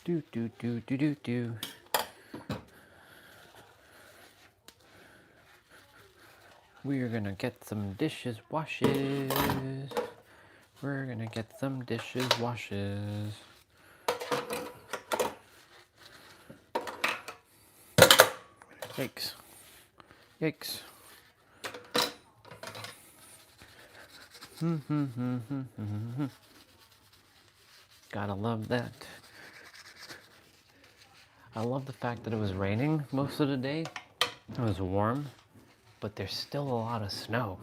Do. We're gonna get some dishes washes. We're gonna get some dishes washes. Yikes. Yikes. Gotta love that. I love the fact that it was raining most of the day. It was warm, but there's still a lot of snow.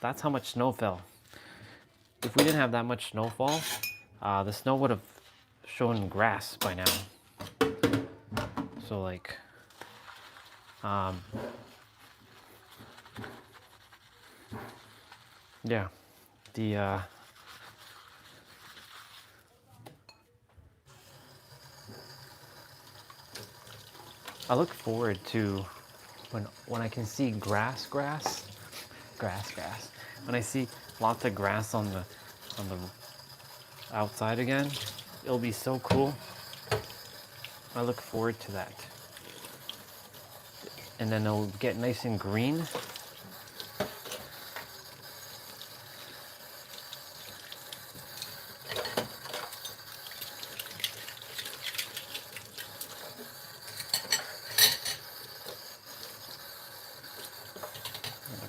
That's how much snow fell. If we didn't have that much snowfall, the snow would have shown grass by now. So like, yeah, I look forward to when I can see grass. When I see lots of grass on the outside again, it'll be so cool. I look forward to that. And then it'll get nice and green.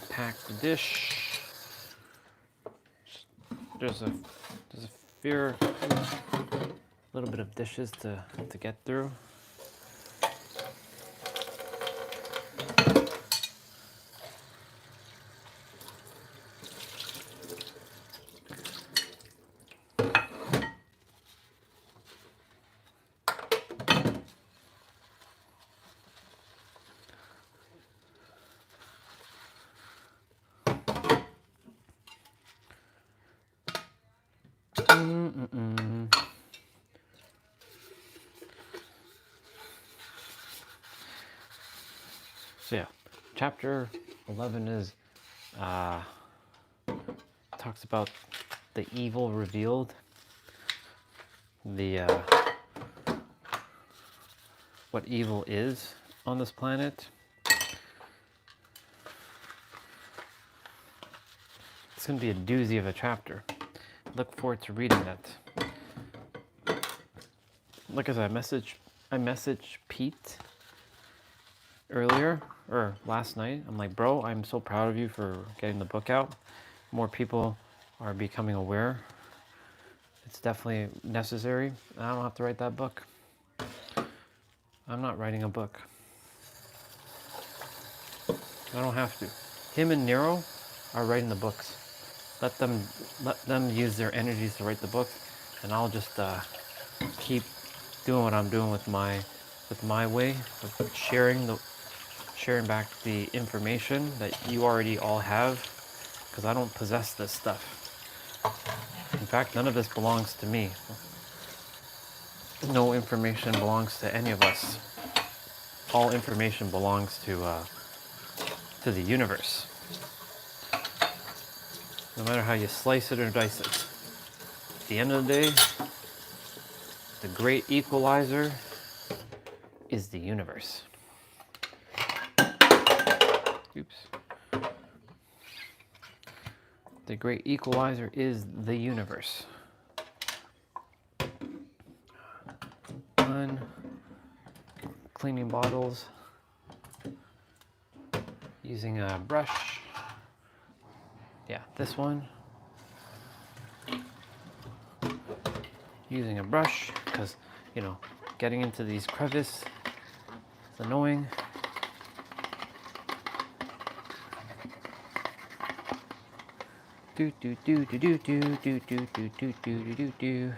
Pack the dish. There's a little bit of dishes to get through. So yeah, chapter 11 is talks about the evil revealed, the what evil is on this planet. It's gonna be a doozy of a chapter. Look forward to reading that. Like I said, I messaged Pete earlier, or last night. I'm like, bro, I'm so proud of you for getting the book out. More people are becoming aware. It's definitely necessary. I don't have to write that book. I'm not writing a book. I don't have to. Him and Nero are writing the books. Let them use their energies to write the books, and I'll just keep doing what I'm doing with my way of sharing back the information that you already all have, because I don't possess this stuff. In fact, none of this belongs to me. No information belongs to any of us. All information belongs to the universe. No matter how you slice it or dice it. At the end of the day, the great equalizer is the universe. Oops. The great equalizer is the universe. One, cleaning bottles, using a brush. Yeah, this one. Using a brush because, you know, getting into these crevices is annoying. Do do do do do do do do do do do do do.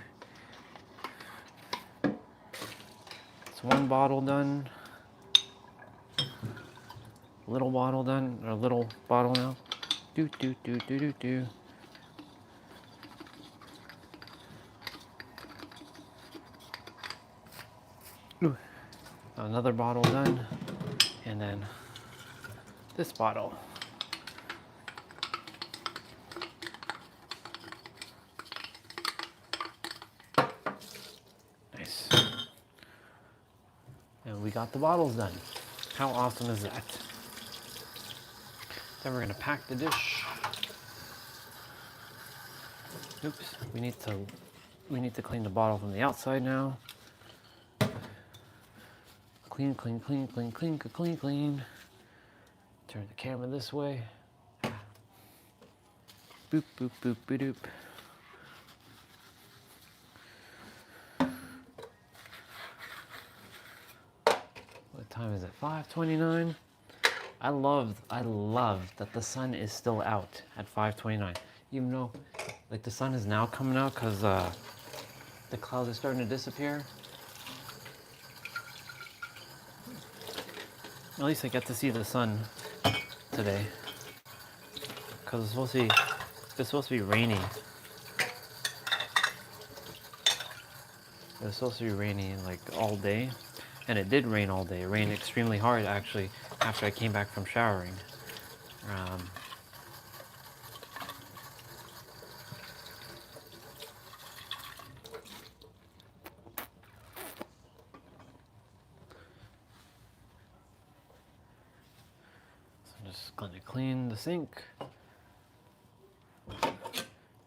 It's one bottle done. Little bottle done, or little bottle now. Do do do do do do. Ooh. Another bottle done, and then this bottle. Nice. And we got the bottles done. How awesome is that? Then we're gonna pack the dish. Oops, we need to clean the bottle from the outside now. Clean, clean, clean, clean, clean, clean, clean. Turn the camera this way. Boop, boop, boop, boop, doop. What time is it? 5:29. I love that the sun is still out at 5:29. Even though, like, the sun is now coming out because the clouds are starting to disappear. At least I get to see the sun today. Because it's supposed to be rainy. It was supposed to be rainy like all day. And it did rain all day. It rained extremely hard actually after I came back from showering. I'm just gonna clean the sink.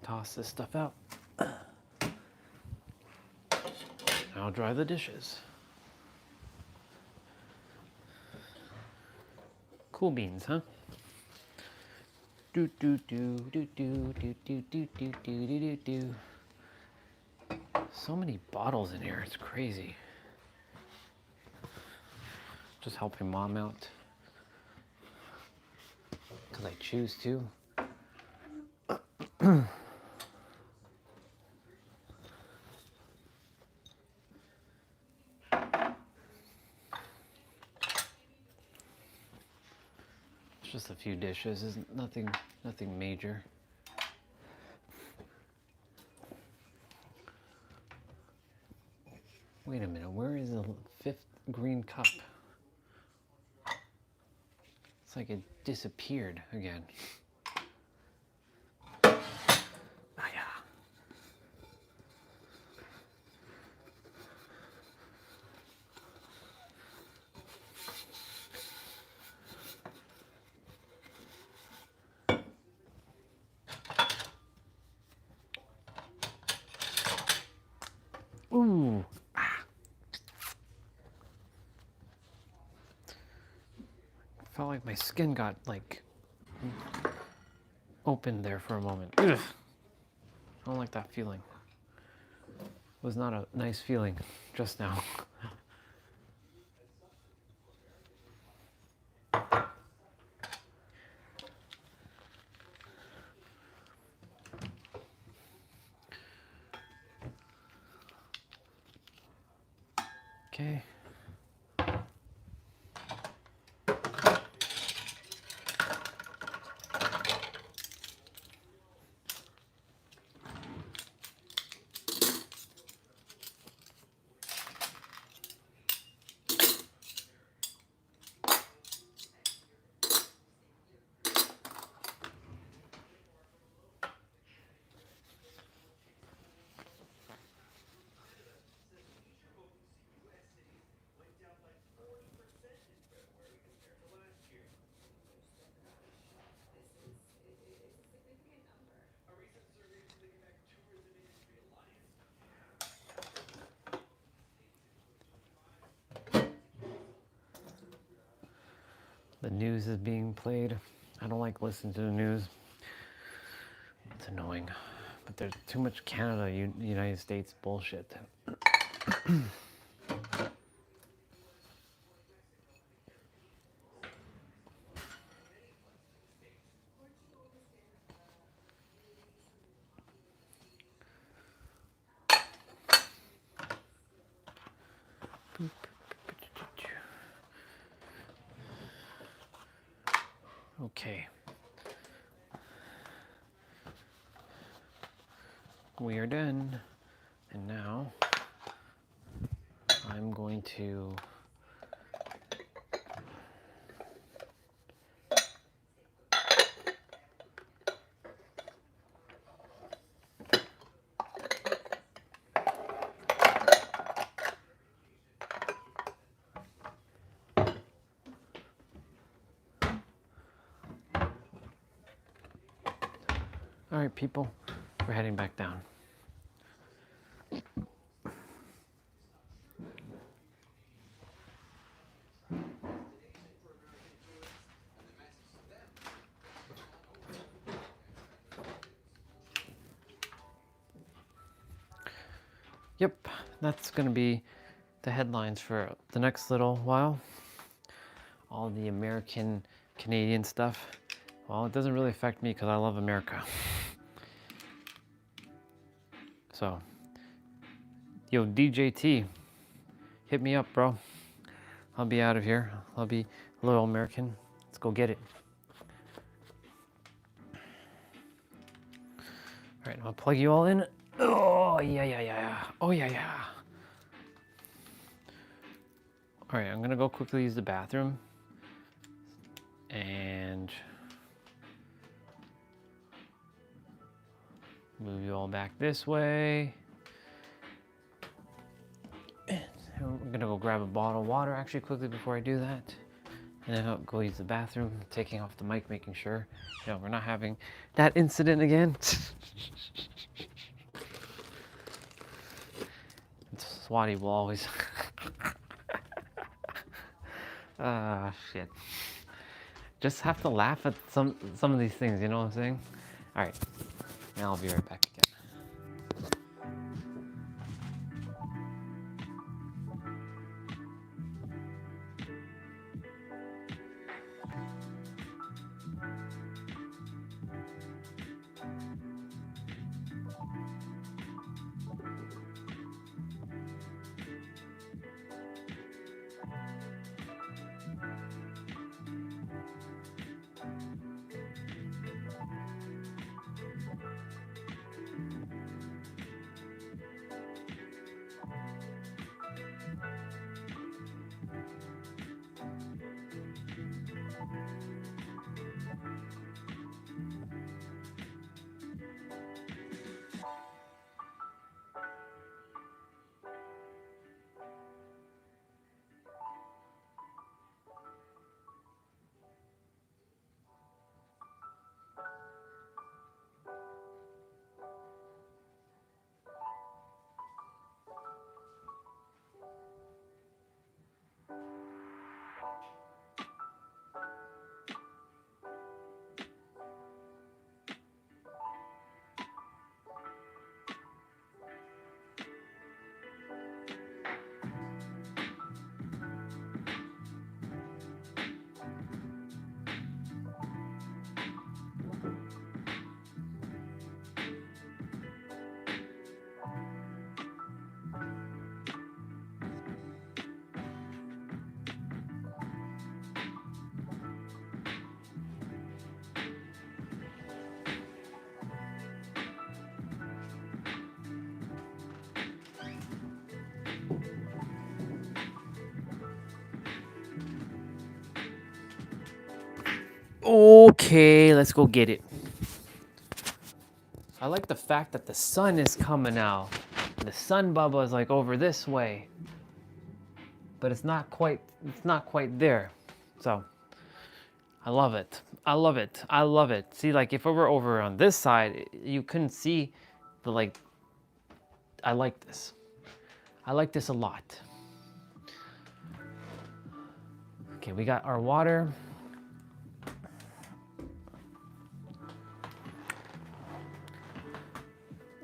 Toss this stuff out. Now dry the dishes. Cool beans, huh? Do do do do do do do do do do do do. So many bottles in here, it's crazy. Just helping mom out. Because I choose to. It's just a few dishes, isn't nothing major. Wait a minute, where is the fifth green cup? It's like it disappeared again. Ah, yeah. Ooh. Ah. Felt like my skin got like opened there for a moment. Ugh. I don't like that feeling. It was not a nice feeling just now. Okay. The news is being played. I don't like listening to the news. There's too much Canada, United States bullshit. Okay. We are done. And now I'm going to all right, people, we're heading back down. Yep, that's going to be the headlines for the next little while. All the American, Canadian stuff. Well, it doesn't really affect me because I love America. So, yo, DJT, hit me up, bro. I'll be out of here. I'll be loyal American. Let's go get it. All right, I'll plug you all in. Oh, yeah. Oh, yeah. All right, I'm gonna go quickly use the bathroom. And move you all back this way. And I'm gonna go grab a bottle of water actually quickly before I do that. And then I'll go use the bathroom, taking off the mic, making sure, we're not having that incident again. Swati will always. Shit. Just have to laugh at some of these things, you know what I'm saying? All right, now I'll be right back again. Okay, let's go get it. I like the fact that the sun is coming out. The sun bubble is like over this way, but it's not quite there. So I love it. I love it. I love it. See, like if it were over on this side, you couldn't see the like. I like this. I like this a lot. Okay, we got our water.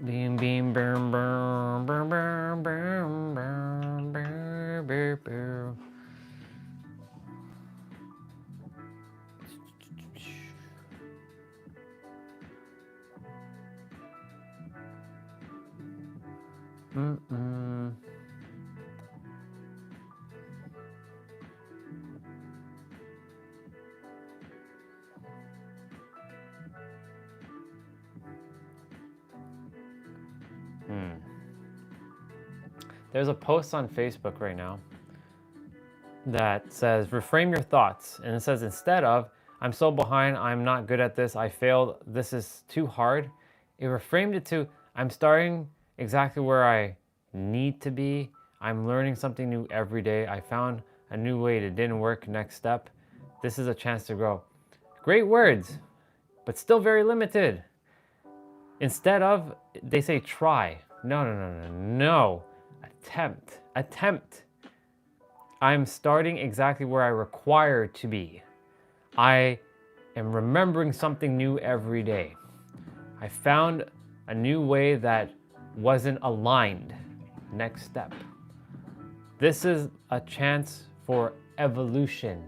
Beam, beam, boom, boom, boom, boom, boom, boom, boom, boom, boom. Mm-mm. There's a post on Facebook right now that says, reframe your thoughts. And it says, instead of, I'm so behind, I'm not good at this, I failed, this is too hard. It reframed it to, I'm starting exactly where I need to be. I'm learning something new every day. I found a new way that didn't work. Next step. This is a chance to grow. Great words, but still very limited. Instead of, they say try. No, no, no, no, no. Attempt. Attempt. I'm starting exactly where I require to be. I am remembering something new every day. I found a new way that wasn't aligned. Next step. This is a chance for evolution.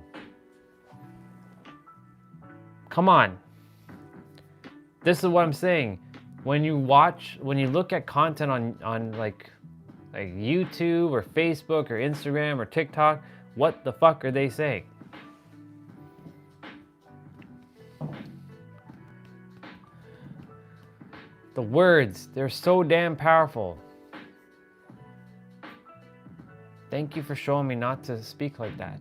Come on. This is what I'm saying. When you look at content on like YouTube or Facebook or Instagram or TikTok, what the fuck are they saying? The words, they're so damn powerful. Thank you for showing me not to speak like that.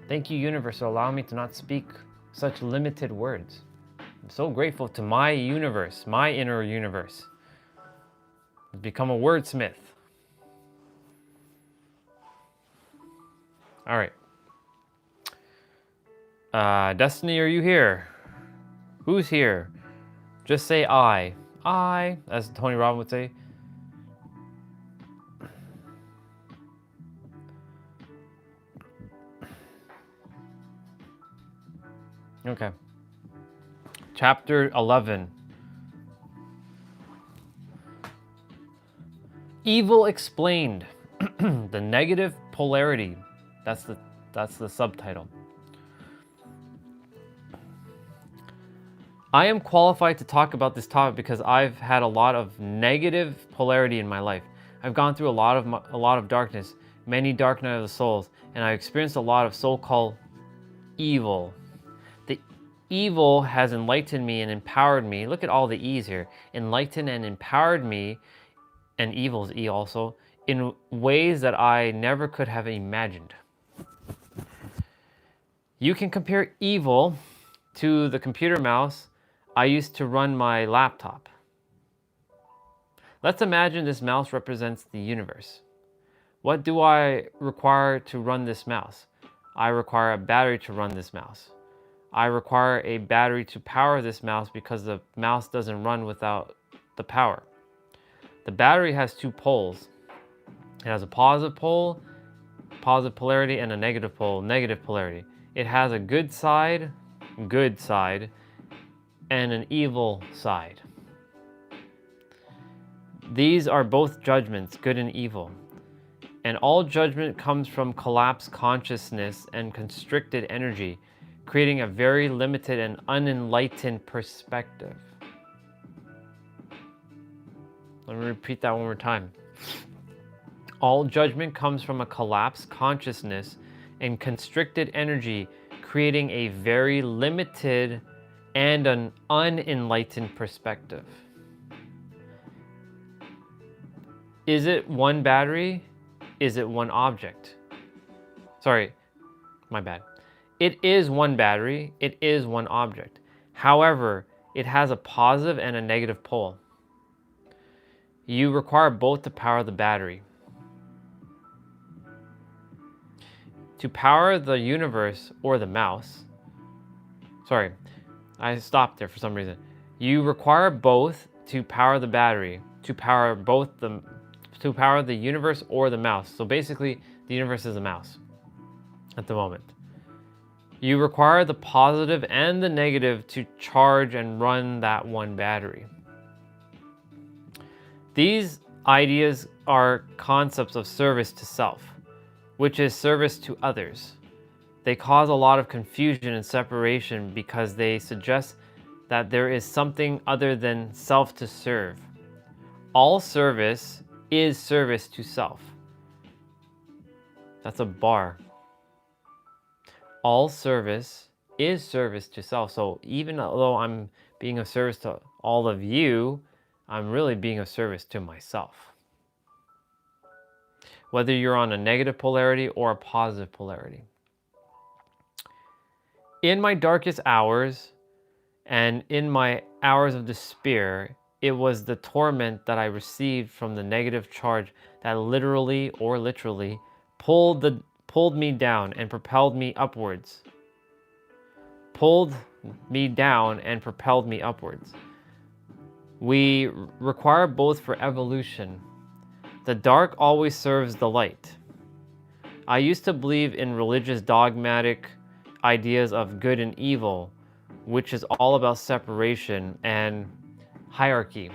Thank you, universe, for allowing me to not speak such limited words. I'm so grateful to my universe, my inner universe. I've become a wordsmith. All right. Destiny, are you here? Who's here? Just say I. I, as Tony Robbins would say. Okay. Chapter 11. Evil explained. The negative polarity. That's the subtitle. I am qualified to talk about this topic because I've had a lot of negative polarity in my life. I've gone through a lot of darkness, many dark night of the souls, and I've experienced a lot of so-called evil. The evil has enlightened me and empowered me. Look at all the E's here. Enlightened and empowered me, and evil's E also, in ways that I never could have imagined. You can compare evil to the computer mouse I used to run my laptop. Let's imagine this mouse represents the universe. What do I require to run this mouse? I require a battery to run this mouse. I require a battery to power this mouse because the mouse doesn't run without the power. The battery has two poles. It has a positive pole, positive polarity, and a negative pole, negative polarity. It has a good side, and an evil side. These are both judgments, good and evil. And all judgment comes from collapsed consciousness and constricted energy, creating a very limited and unenlightened perspective. Let me repeat that one more time. All judgment comes from a collapsed consciousness and constricted energy, creating a very limited and an unenlightened perspective. Is it one battery? Is it one object? Sorry, my bad. It is one battery, it is one object. However, it has a positive and a negative pole. You require both to power the battery. To power the universe or the mouse, sorry, I stopped there for some reason. You require both to power the battery, to power the universe or the mouse. So basically, the universe is a mouse at the moment. You require the positive and the negative to charge and run that one battery. These ideas are concepts of service to self, which is service to others. They cause a lot of confusion and separation because they suggest that there is something other than self to serve. All service is service to self. That's a bar. All service is service to self. So even though I'm being of service to all of you, I'm really being of service to myself. Whether you're on a negative polarity or a positive polarity. In my darkest hours and in my hours of despair, it was the torment that I received from the negative charge that literally pulled me down and propelled me upwards. Pulled me down and propelled me upwards. We require both for evolution. The dark always serves the light. I used to believe in religious dogmatic ideas of good and evil, which is all about separation and hierarchy.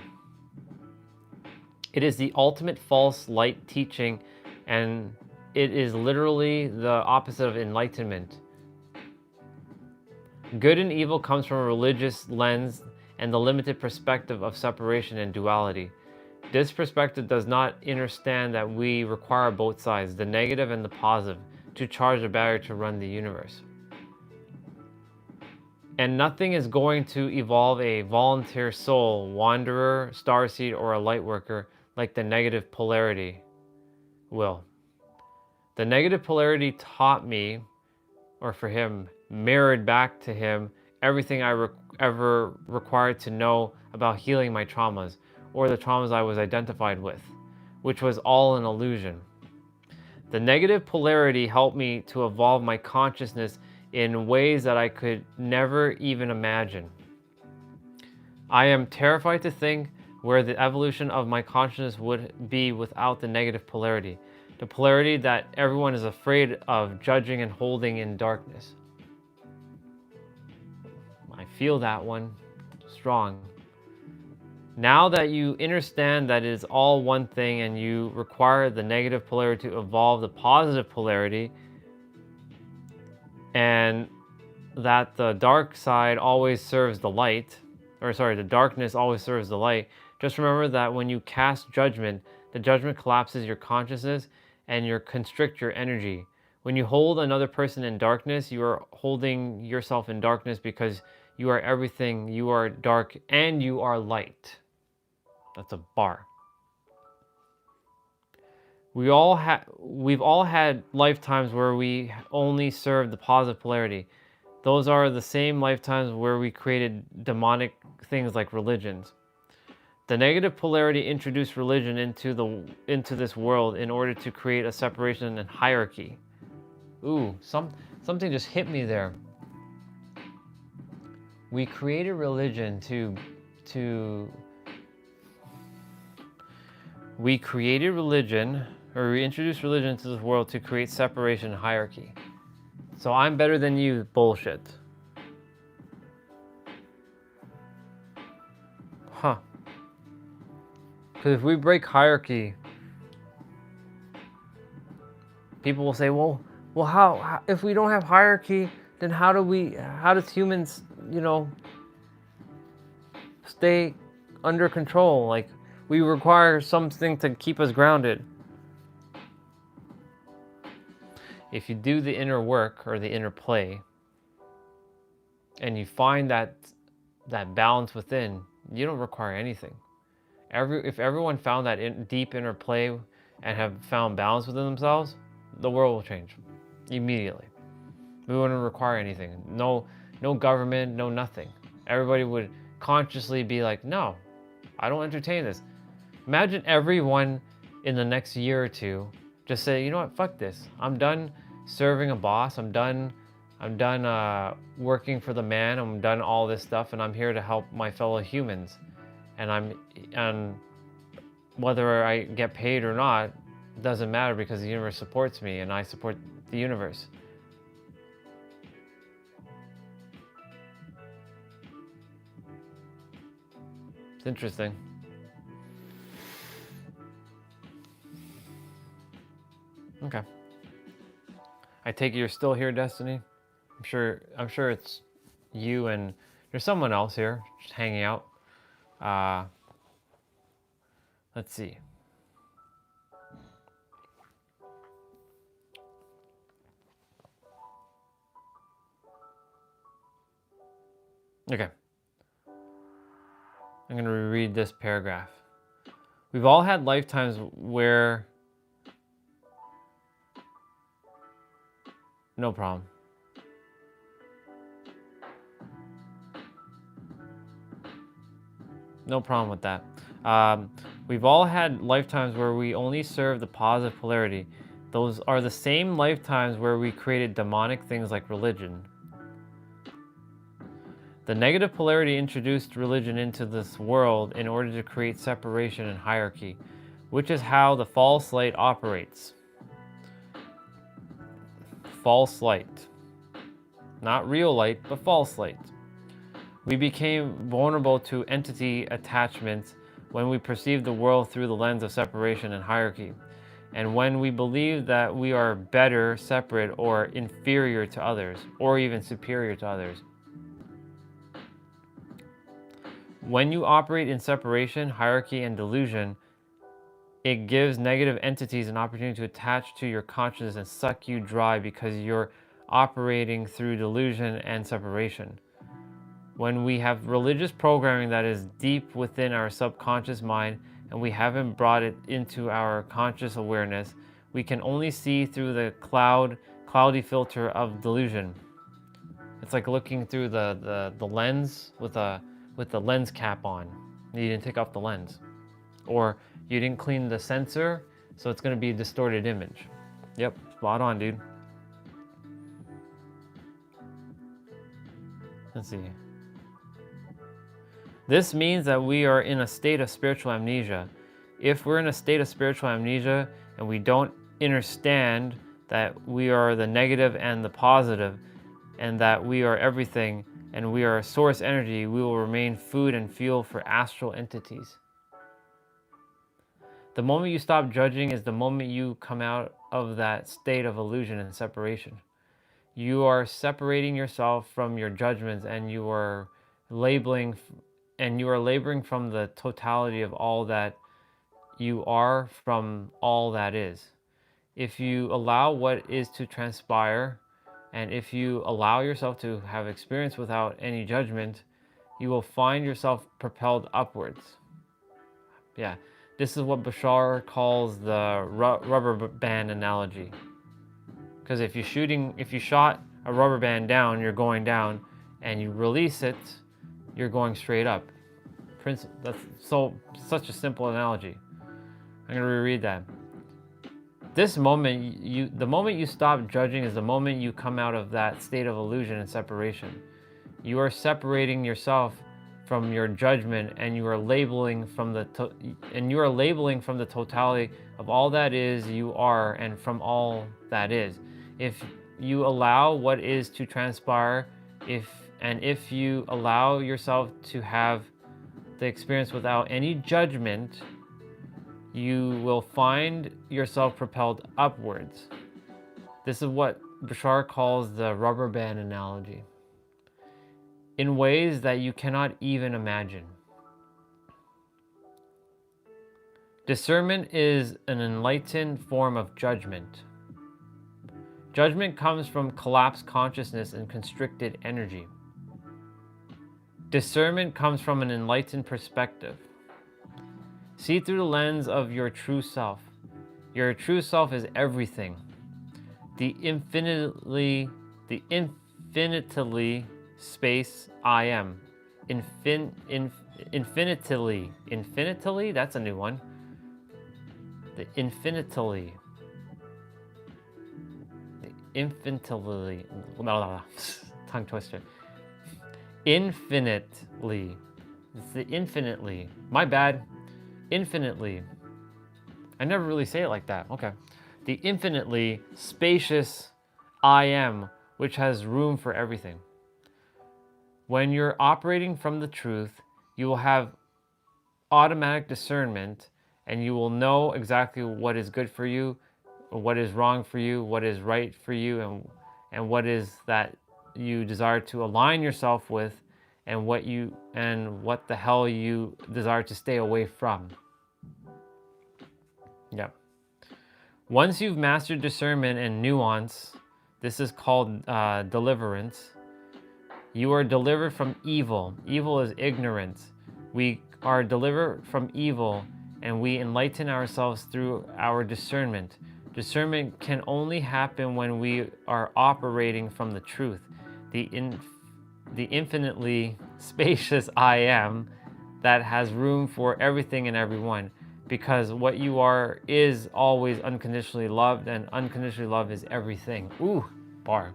It is the ultimate false light teaching, and it is literally the opposite of enlightenment. Good and evil comes from a religious lens and the limited perspective of separation and duality. This perspective does not understand that we require both sides, the negative and the positive, to charge the battery to run the universe. And nothing is going to evolve a volunteer soul, wanderer, starseed, or a light worker like the negative polarity will. The negative polarity taught me, or for him, mirrored back to him everything I ever required to know about healing my traumas, or the traumas I was identified with, which was all an illusion. The negative polarity helped me to evolve my consciousness in ways that I could never even imagine. I am terrified to think where the evolution of my consciousness would be without the negative polarity, the polarity that everyone is afraid of judging and holding in darkness. I feel that one strong. Now that you understand that it is all one thing and you require the negative polarity to evolve the positive polarity, and that the dark side always serves the light, the darkness always serves the light, just remember that when you cast judgment, the judgment collapses your consciousness and you constrict your energy. When you hold another person in darkness, you are holding yourself in darkness because you are everything, you are dark and you are light. That's a bar. We've all had lifetimes where we only served the positive polarity. Those are the same lifetimes where we created demonic things like religions. The negative polarity introduced religion into this world in order to create a separation and hierarchy. Ooh, something just hit me there. We created religion we introduced religion into this world to create separation and hierarchy. So I'm better than you bullshit. Huh. Because if we break hierarchy, people will say, well, how if we don't have hierarchy, then how does humans, stay under control? Like, we require something to keep us grounded. If you do the inner work or the inner play, and you find that balance within, you don't require anything. If everyone found that deep inner play and have found balance within themselves, the world will change immediately. We wouldn't require anything. No government, no nothing. Everybody would consciously be like, no, I don't entertain this. Imagine everyone in the next year or two just say, you know what, fuck this. I'm done serving a boss. I'm done working for the man. I'm done all this stuff, and I'm here to help my fellow humans. And whether I get paid or not doesn't matter, because the universe supports me and I support the universe. It's interesting. Okay. I take it you're still here, Destiny? I'm sure it's you and there's someone else here just hanging out. Let's see. Okay. I'm going to reread this paragraph. We've all had lifetimes where... No problem. No problem with that. We've all had lifetimes where we only serve the positive polarity. Those are the same lifetimes where we created demonic things like religion. The negative polarity introduced religion into this world in order to create separation and hierarchy, which is how the false light operates. False light. Not real light, but false light. We became vulnerable to entity attachments when we perceived the world through the lens of separation and hierarchy, and when we believe that we are better, separate, or inferior to others, or even superior to others. When you operate in separation, hierarchy, and delusion, it gives negative entities an opportunity to attach to your consciousness and suck you dry because you're operating through delusion and separation. When we have religious programming that is deep within our subconscious mind and we haven't brought it into our conscious awareness, we can only see through the cloudy filter of delusion. It's like looking through the lens with the lens cap on. You didn't take off the lens. Or you didn't clean the sensor, so it's going to be a distorted image. Yep, spot on, dude. Let's see. This means that we are in a state of spiritual amnesia. If we're in a state of spiritual amnesia and we don't understand that we are the negative and the positive and that we are everything and we are source energy, we will remain food and fuel for astral entities. The moment you stop judging is the moment you come out of that state of illusion and separation. You are separating yourself from your judgments and you are laboring from the totality of all that you are from all that is. If you allow what is to transpire, and if you allow yourself to have experience without any judgment, you will find yourself propelled upwards. Yeah, this is what Bashar calls the rubber band analogy. Because if you shot a rubber band down, you're going down, and you release it, you're going straight up. That's such a simple analogy. I'm going to reread that. The moment you stop judging is the moment you come out of that state of illusion and separation. You are separating yourself from your judgment, and you are labeling from the totality of all that is you are and from all that is. If you allow what is to transpire, if you allow yourself to have the experience without any judgment, you will find yourself propelled upwards. This is what Bashar calls the rubber band analogy, in ways that you cannot even imagine. Discernment is an enlightened form of judgment. Judgment comes from collapsed consciousness and constricted energy. Discernment comes from an enlightened perspective. See through the lens of your true self. Your true self is everything. The infinitely space I am. Infinitely, that's a new one. The infinitely, tongue twister. Infinitely. It's the infinitely. My bad. Infinitely. I never really say it like that. Okay. The infinitely spacious I am, which has room for everything. When you're operating from the truth, you will have automatic discernment and you will know exactly what is good for you what is wrong for you, what is right for you, and what is that you desire to align yourself with, and what the hell you desire to stay away from. Yeah. Once you've mastered discernment and nuance, this is called deliverance. You are delivered from evil. Evil is ignorance. We are delivered from evil, and we enlighten ourselves through our discernment. Discernment can only happen when we are operating from the truth, the infinitely spacious I am that has room for everything and everyone. Because what you are is always unconditionally loved, and unconditionally love is everything. Ooh, bar.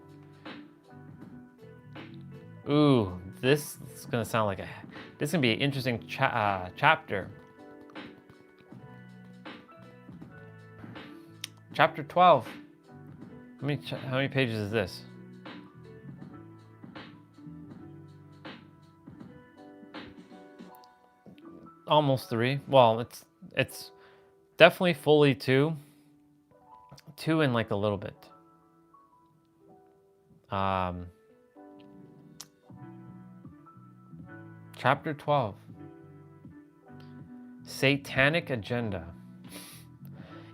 Ooh, this is gonna sound like this is gonna be an interesting chapter. Chapter 12. How many pages is this? Almost 3. Well, it's definitely fully 2. 2 and like a little bit. Chapter 12. Satanic agenda.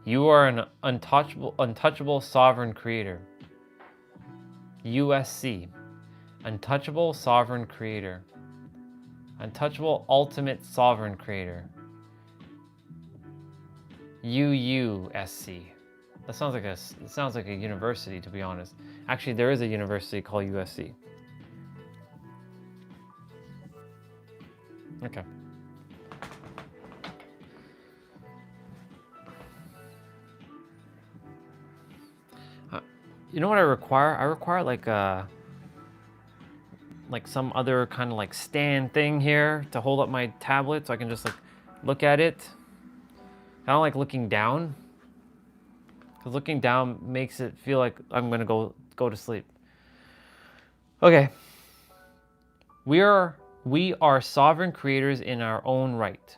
You are an untouchable sovereign creator. USC. Untouchable sovereign creator. Untouchable ultimate sovereign creator. UUSC. That sounds like a university, to be honest. Actually, there is a university called USC. Okay. You know what I require? I require like some other kind of like stand thing here to hold up my tablet so I can just like look at it. I don't like looking down, because looking down makes it feel like I'm gonna go to sleep. Okay. We are sovereign creators in our own right.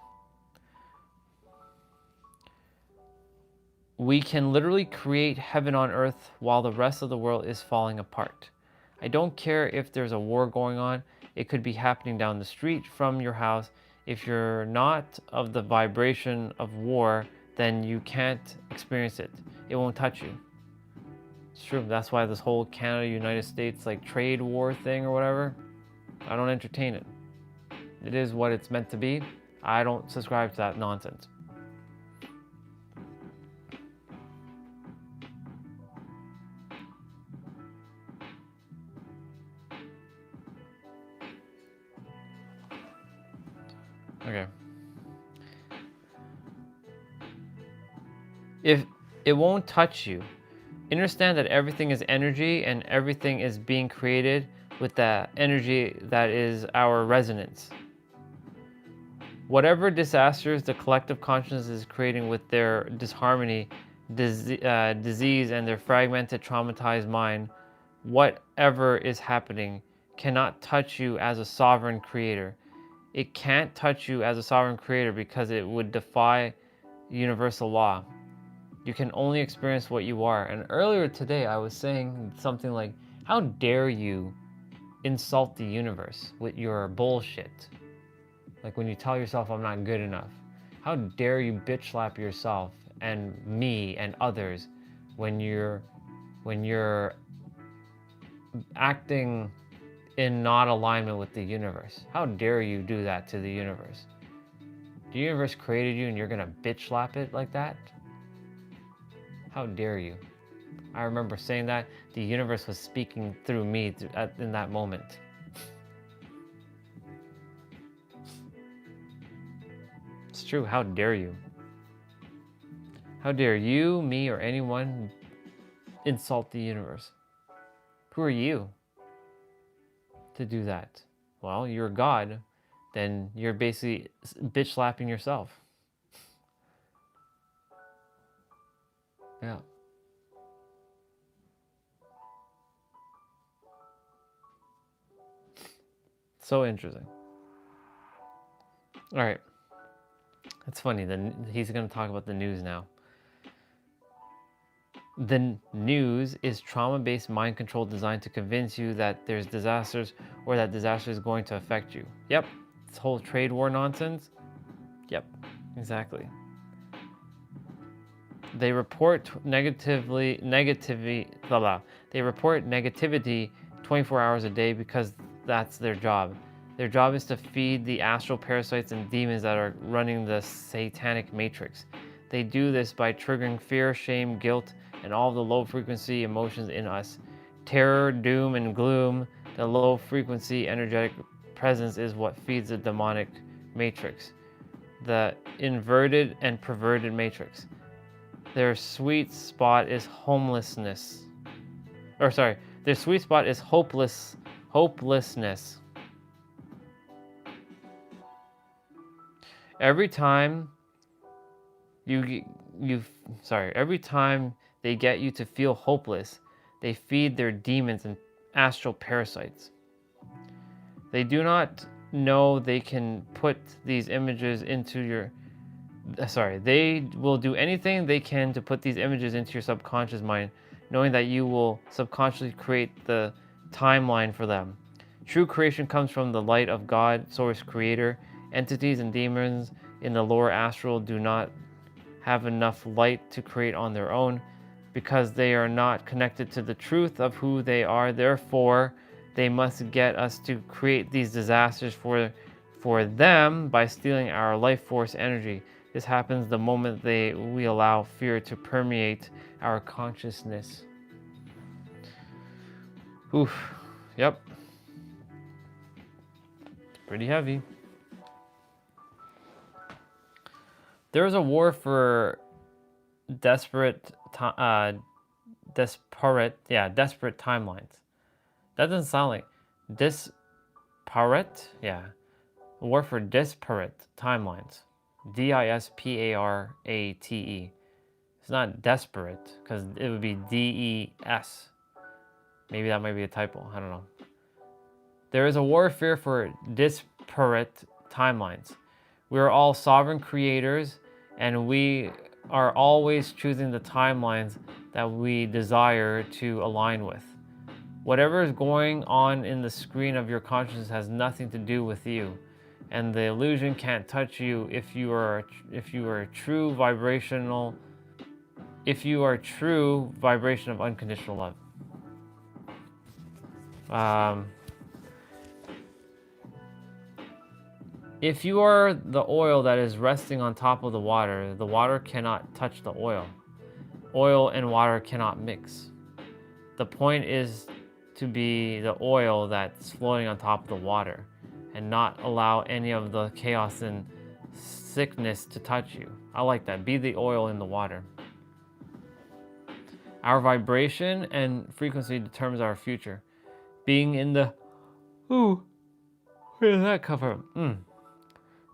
We can literally create heaven on earth while the rest of the world is falling apart. I don't care if there's a war going on. It could be happening down the street from your house. If you're not of the vibration of war, then you can't experience it. It won't touch you. It's true. That's why this whole Canada, United States, like trade war thing or whatever, I don't entertain it. It is what it's meant to be. I don't subscribe to that nonsense. Okay. If it won't touch you, understand that everything is energy and everything is being created with that energy that is our resonance. Whatever disasters the collective consciousness is creating with their disharmony, disease, and their fragmented, traumatized mind, whatever is happening cannot touch you as a sovereign creator. It can't touch you as a sovereign creator because it would defy universal law. You can only experience what you are. And earlier today, I was saying something like, how dare you insult the universe with your bullshit? Like when you tell yourself I'm not good enough. How dare you bitch slap yourself and me and others when you're acting in not alignment with the universe? How dare you do that to the universe? The universe created you and you're gonna bitch slap it like that? How dare you? I remember saying that. The universe was speaking through me in that moment. It's true. How dare you? How dare you, me, or anyone insult the universe? Who are you to do that? Well, you're God. Then you're basically bitch slapping yourself. Yeah. So interesting. All right. It's funny. Then he's going to talk about the news now. The news is trauma-based mind control designed to convince you that there's disasters or that disaster is going to affect you. Yep, this whole trade war nonsense. Yep, exactly. They report negativity, blah, blah. They report negativity 24 hours a day because that's their job. Their job is to feed the astral parasites and demons that are running the satanic matrix. They do this by triggering fear, shame, guilt, and all the low frequency emotions in us. Terror, doom, and gloom, the low frequency energetic presence is what feeds the demonic matrix, the inverted and perverted matrix. Their sweet spot is homelessness. Or sorry, their sweet spot is hopelessness. Every time every time they get you to feel hopeless, they feed their demons and astral parasites. They do not know they can put these images into your they will do anything they can to put these images into your subconscious mind, knowing that you will subconsciously create the timeline for them. True creation comes from the light of God, source creator. Entities and demons in the lower astral do not have enough light to create on their own because they are not connected to the truth of who they are. Therefore, they must get us to create these disasters for them by stealing our life force energy. This happens the moment we allow fear to permeate our consciousness. Oof, yep. It's pretty heavy. There's a war for desperate timelines. That doesn't sound like disparate. Yeah, a war for disparate timelines. DISPARATE. It's not desperate because it would be DES. Maybe that might be a typo. I don't know. There is a warfare for disparate timelines. We are all sovereign creators, and we are always choosing the timelines that we desire to align with. Whatever is going on in the screen of your consciousness has nothing to do with you, and the illusion can't touch you if you are true vibration of unconditional love. If you are the oil that is resting on top of the water cannot touch the oil. Oil and water cannot mix. The point is to be the oil that's floating on top of the water and not allow any of the chaos and sickness to touch you. I like that. Be the oil in the water. Our vibration and frequency determines our future. Being in the... Ooh, where did that come from?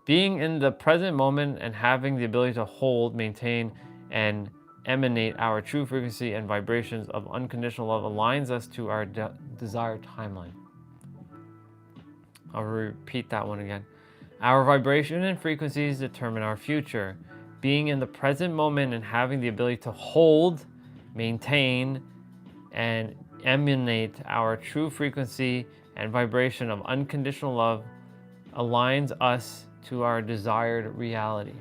Being in the present moment and having the ability to hold, maintain, and emanate our true frequency and vibrations of unconditional love aligns us to our desired timeline. I'll repeat that one again. Our vibration and frequencies determine our future. Being in the present moment and having the ability to hold, maintain, and emanate our true frequency and vibration of unconditional love aligns us to our desired reality.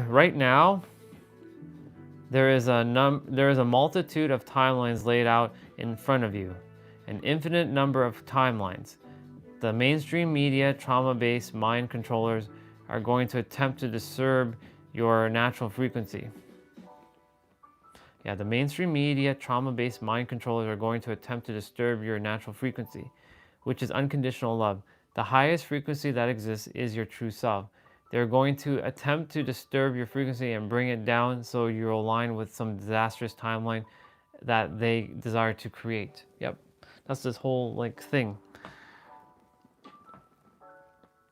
Right now, there is a multitude of timelines laid out in front of you, an infinite number of timelines. The mainstream media, trauma-based mind controllers are going to attempt to disturb your natural frequency. Yeah, the mainstream media, trauma-based mind controllers are going to attempt to disturb your natural frequency, which is unconditional love. The highest frequency that exists is your true self. They're going to attempt to disturb your frequency and bring it down so you're aligned with some disastrous timeline that they desire to create. Yep, that's this whole thing.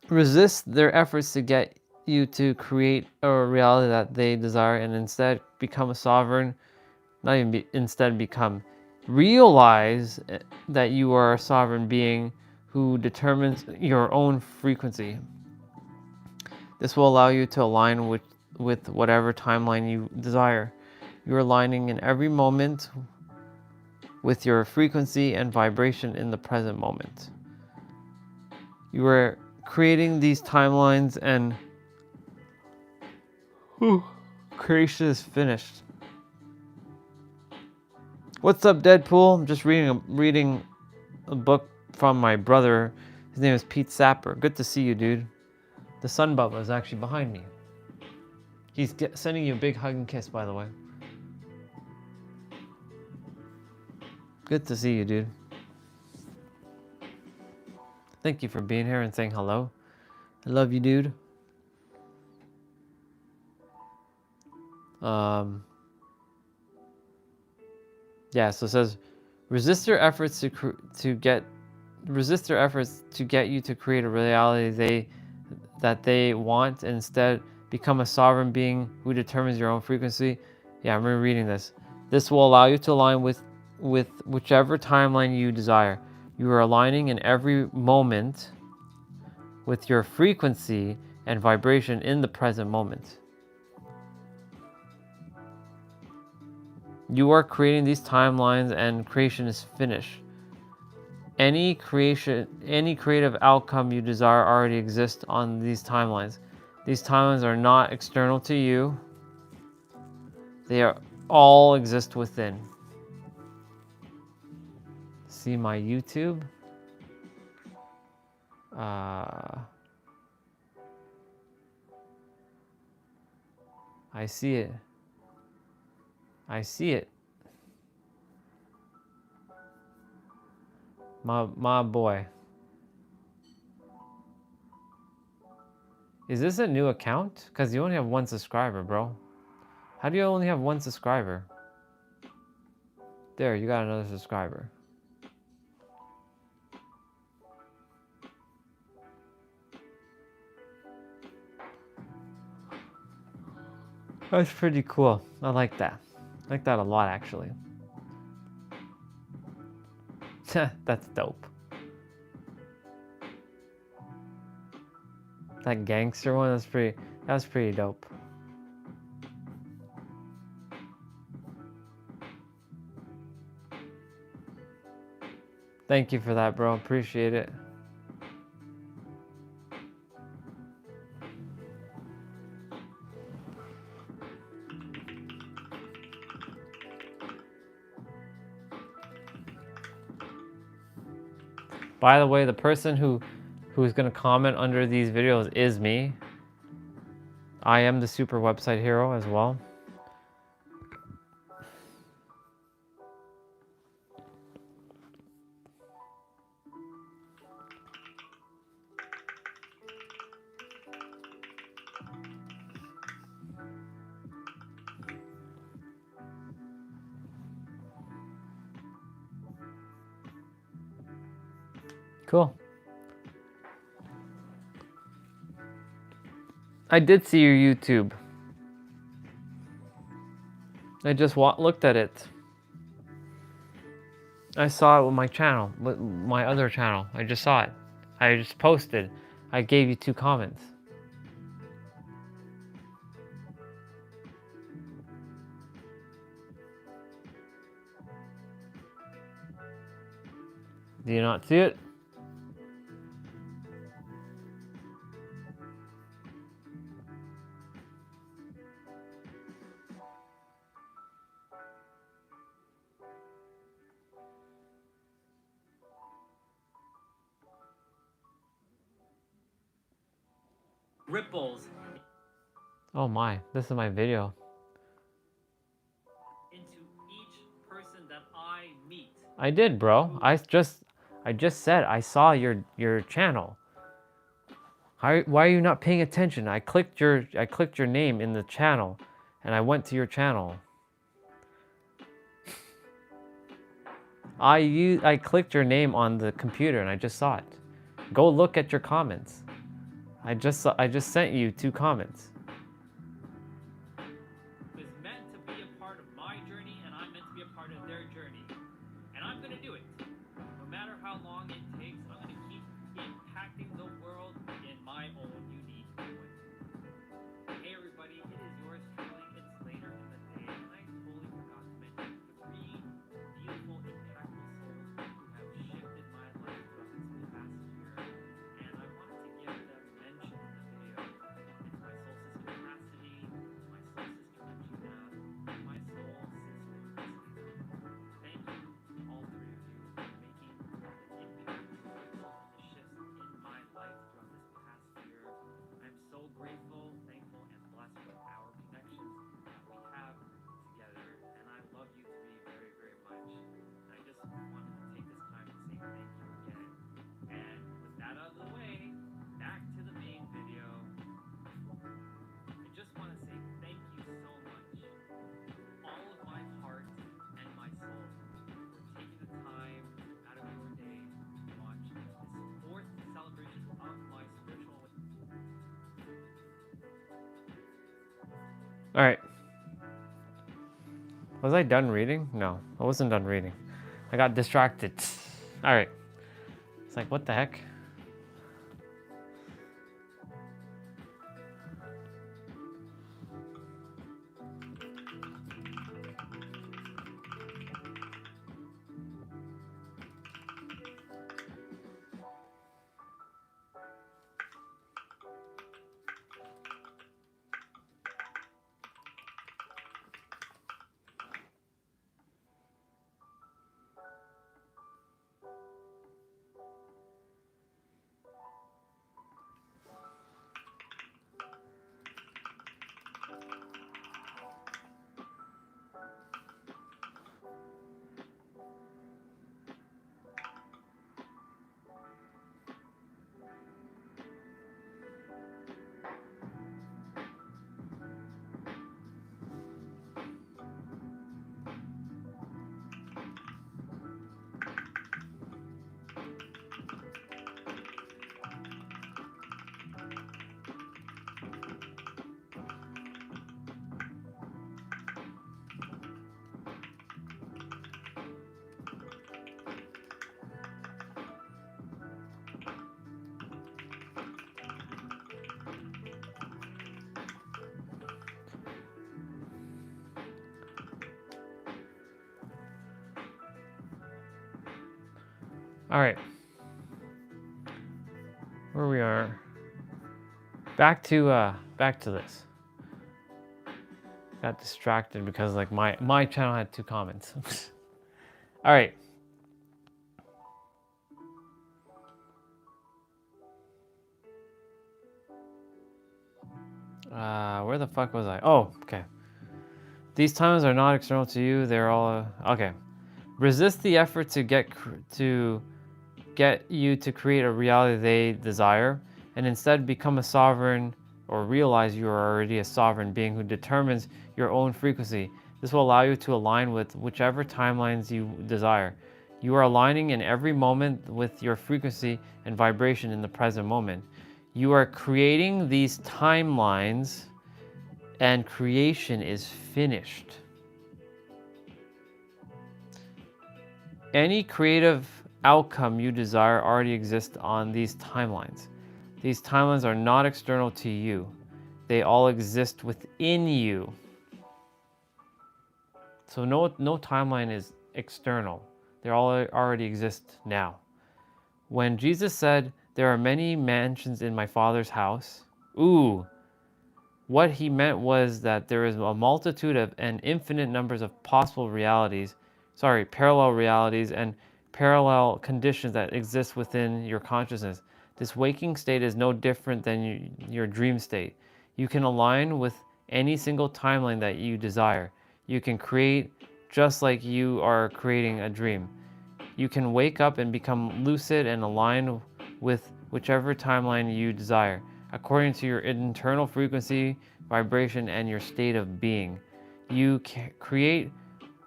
Resist their efforts to get you to create a reality that they desire and instead become a sovereign, realize that you are a sovereign being who determines your own frequency. This will allow you to align with with whatever timeline you desire. You're aligning in every moment with your frequency and vibration in the present moment. You are creating these timelines and creation is finished. What's up, Deadpool? I'm just reading a book from my brother. His name is Pete Sapper. Good to see you, dude. The sun bubba is actually behind me. He's sending you a big hug and kiss, by the way. Good to see you, dude. Thank you for being here and saying hello. I love you, dude. Yeah, so it says, resist their efforts to get you to create a reality that they want, and instead become a sovereign being who determines your own frequency. Yeah, I'm rereading this. This will allow you to align with whichever timeline you desire. You are aligning in every moment with your frequency and vibration in the present moment. You are creating these timelines and creation is finished. Any creative outcome you desire already exists on these timelines. These timelines are not external to you. They are all exist within. See my YouTube. I see it. I see it. My boy. Is this a new account? Because you only have 1 subscriber, bro. How do you only have 1 subscriber? There, you got another subscriber. That's pretty cool. I like that. I like that a lot, actually. That's dope. That gangster one, that's pretty dope. Thank you for that, bro. Appreciate it. By the way, the person who's going to comment under these videos is me. I am the super website hero as well. Cool. I did see your YouTube. I just looked at it. I saw it with my channel, with my other channel. I just saw it. I just posted. I gave you 2 comments. Do you not see it? Ripples Oh my, this is my video. into each person that I meet. I did, bro. I just said I saw your channel. Why are you not paying attention? I clicked your name in the channel, and I went to your channel. I clicked your name on the computer and I just saw it. Go look at your comments. I just sent you 2 comments. Was meant to be a part of my journey, and I'm meant to be a part of their journey. And I'm gonna do it. No matter how long it takes, I'm gonna keep impacting the world in my own unique way. Hey everybody, it is All right. Was I done reading? No, I wasn't done reading. I got distracted. All right. It's like, what the heck? All right. Where we are. Back to this. Got distracted because like my channel had 2 comments. All right. Where the fuck was I? Oh, okay. These times are not external to you. They're all okay. Resist the effort to get you to create a reality they desire, and instead become a sovereign, or realize you are already a sovereign being who determines your own frequency. This will allow you to align with whichever timelines you desire. You are aligning in every moment with your frequency and vibration in the present moment. You are creating these timelines, and creation is finished. Any creative outcome you desire already exists on these timelines. These timelines are not external to you. They all exist within you. So no timeline is external. They all already exist now. When Jesus said, "There are many mansions in my Father's house," what he meant was that there is a multitude of and infinite numbers of possible realities, parallel realities and parallel conditions that exist within your consciousness. This waking state is no different than your dream state. You can align with any single timeline that you desire. You can create just like you are creating a dream. You can wake up and become lucid and align with whichever timeline you desire, according to your internal frequency, vibration, and your state of being. You can create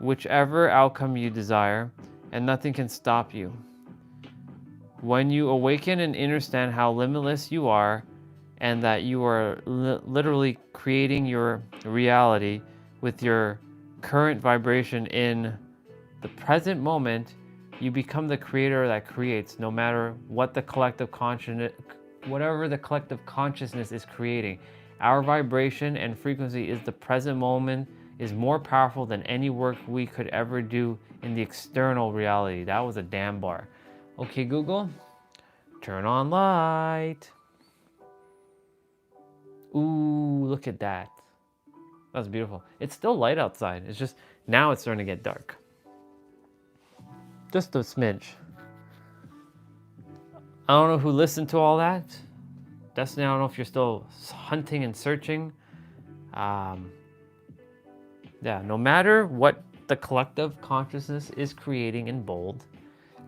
whichever outcome you desire, and nothing can stop you. When you awaken and understand how limitless you are, and that you are literally creating your reality with your current vibration in the present moment, you become the creator that creates, no matter what the collective consciousness, whatever the collective consciousness is creating. Our vibration and frequency is the present moment, is more powerful than any work we could ever do in the external reality. That was a damn bar. Okay, Google, turn on light. Ooh, look at that. That's beautiful. It's still light outside. It's just, now it's starting to get dark. Just a smidge. I don't know who listened to all that. Destiny, I don't know if you're still hunting and searching. Yeah, no matter what the collective consciousness is creating in bold,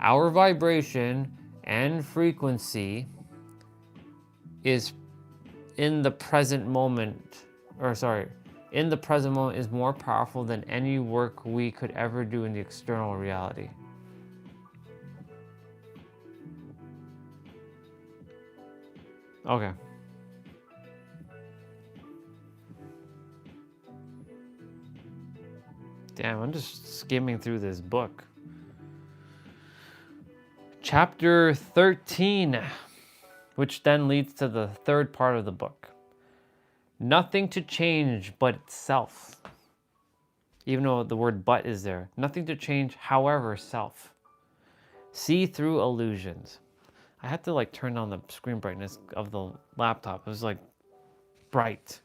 our vibration and frequency is in the present moment, in the present moment is more powerful than any work we could ever do in the external reality. Okay. Damn, I'm just skimming through this book. Chapter 13, which then leads to the third part of the book. Nothing to change but self. Even though the word but is there. Nothing to change, however, self. See through illusions. I had to like turn down the screen brightness of the laptop. It was like bright.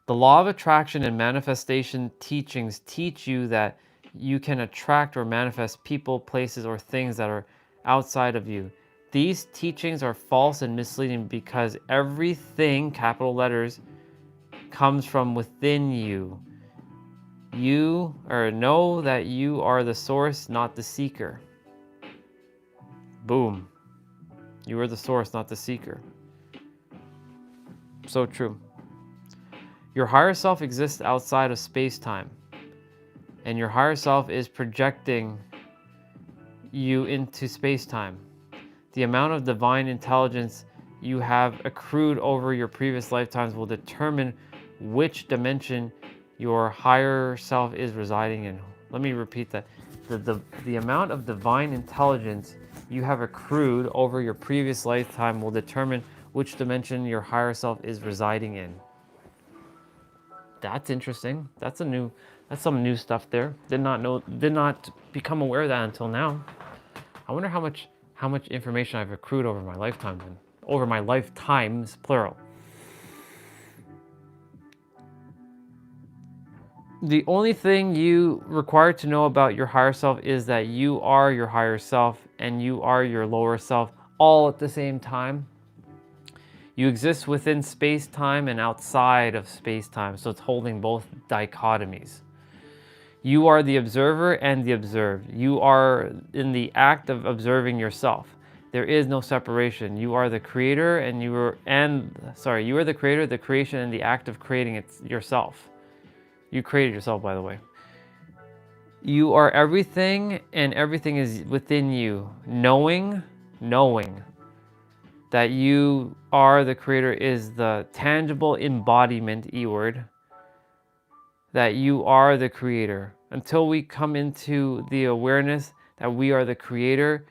The law of attraction and manifestation teachings teach you that you can attract or manifest people, places, or things that are outside of you. These teachings are false and misleading because everything, capital letters, comes from within you. You know that you are the source, not the seeker. Boom. You are the source, not the seeker. So true. Your higher self exists outside of space-time, and your higher self is projecting you into space-time. The amount of divine intelligence you have accrued over your previous lifetimes will determine which dimension your higher self is residing in. Let me repeat that. The amount of divine intelligence you have accrued over your previous lifetime will determine which dimension your higher self is residing in. That's interesting. That's some new stuff there. Did not become aware of that until now. I wonder how much information I've accrued over my lifetime then. Over my lifetimes, plural. The only thing you require to know about your higher self is that you are your higher self and you are your lower self all at the same time. You exist within space-time and outside of space-time, so it's holding both dichotomies. You are the observer and the observed. You are in the act of observing yourself. There is no separation. You are the creator and you are the creator, the creation, and the act of creating it yourself. You created yourself, by the way. You are everything and everything is within you. Knowing that you are the creator is the tangible embodiment, E-word, that you are the creator. Until we come into the awareness that we are the creator,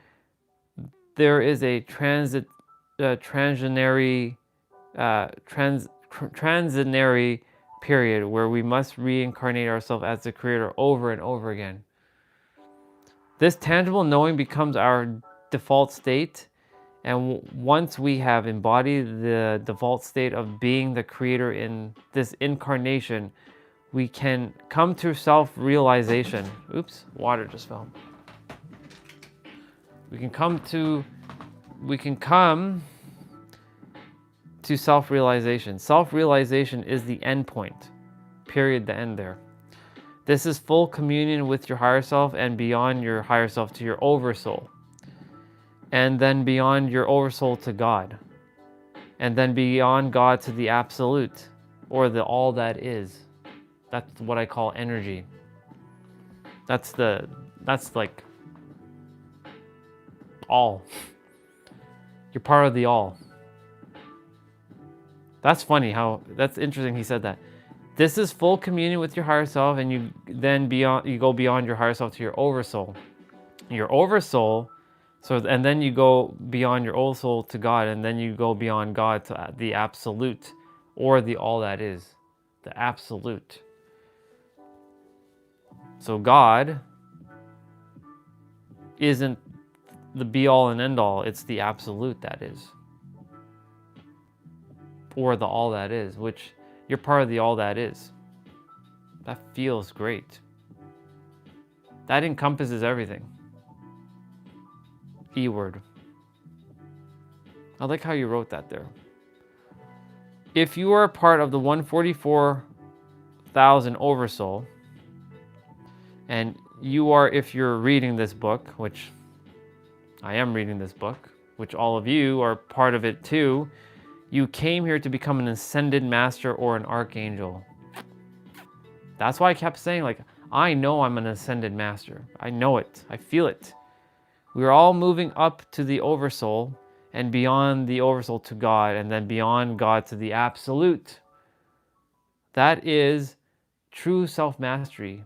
there is a transitionary period where we must reincarnate ourselves as the creator over and over again. This tangible knowing becomes our default state, and once we have embodied the default state of being the creator in this incarnation, we can come to self-realization. Oops, water just fell. We can come to self-realization. Self-realization is the end point. Period, the end there. This is full communion with your higher self and beyond your higher self to your oversoul. And then beyond your oversoul to God. And then beyond God to the absolute, or the all that is. That's what I call energy. That's like all. You're part of the all. That's funny that's interesting he said that. This is full communion with your higher self, and you go beyond your higher self to your oversoul. Your oversoul, and then you go beyond your oversoul to God, and then you go beyond God to the absolute, or the all that is, the absolute. So God isn't the be all and end all, it's the absolute that is. Or the all that is, which you're part of the all that is. That feels great. That encompasses everything. E-word. I like how you wrote that there. If you are a part of the 144,000 oversoul, and you are, if you're reading this book, which I am reading this book, which all of you are part of it too, you came here to become an ascended master or an archangel. That's why I kept saying, like, I know I'm an ascended master. I know it. I feel it. We're all moving up to the oversoul and beyond the oversoul to God, and then beyond God to the absolute. That is true self-mastery,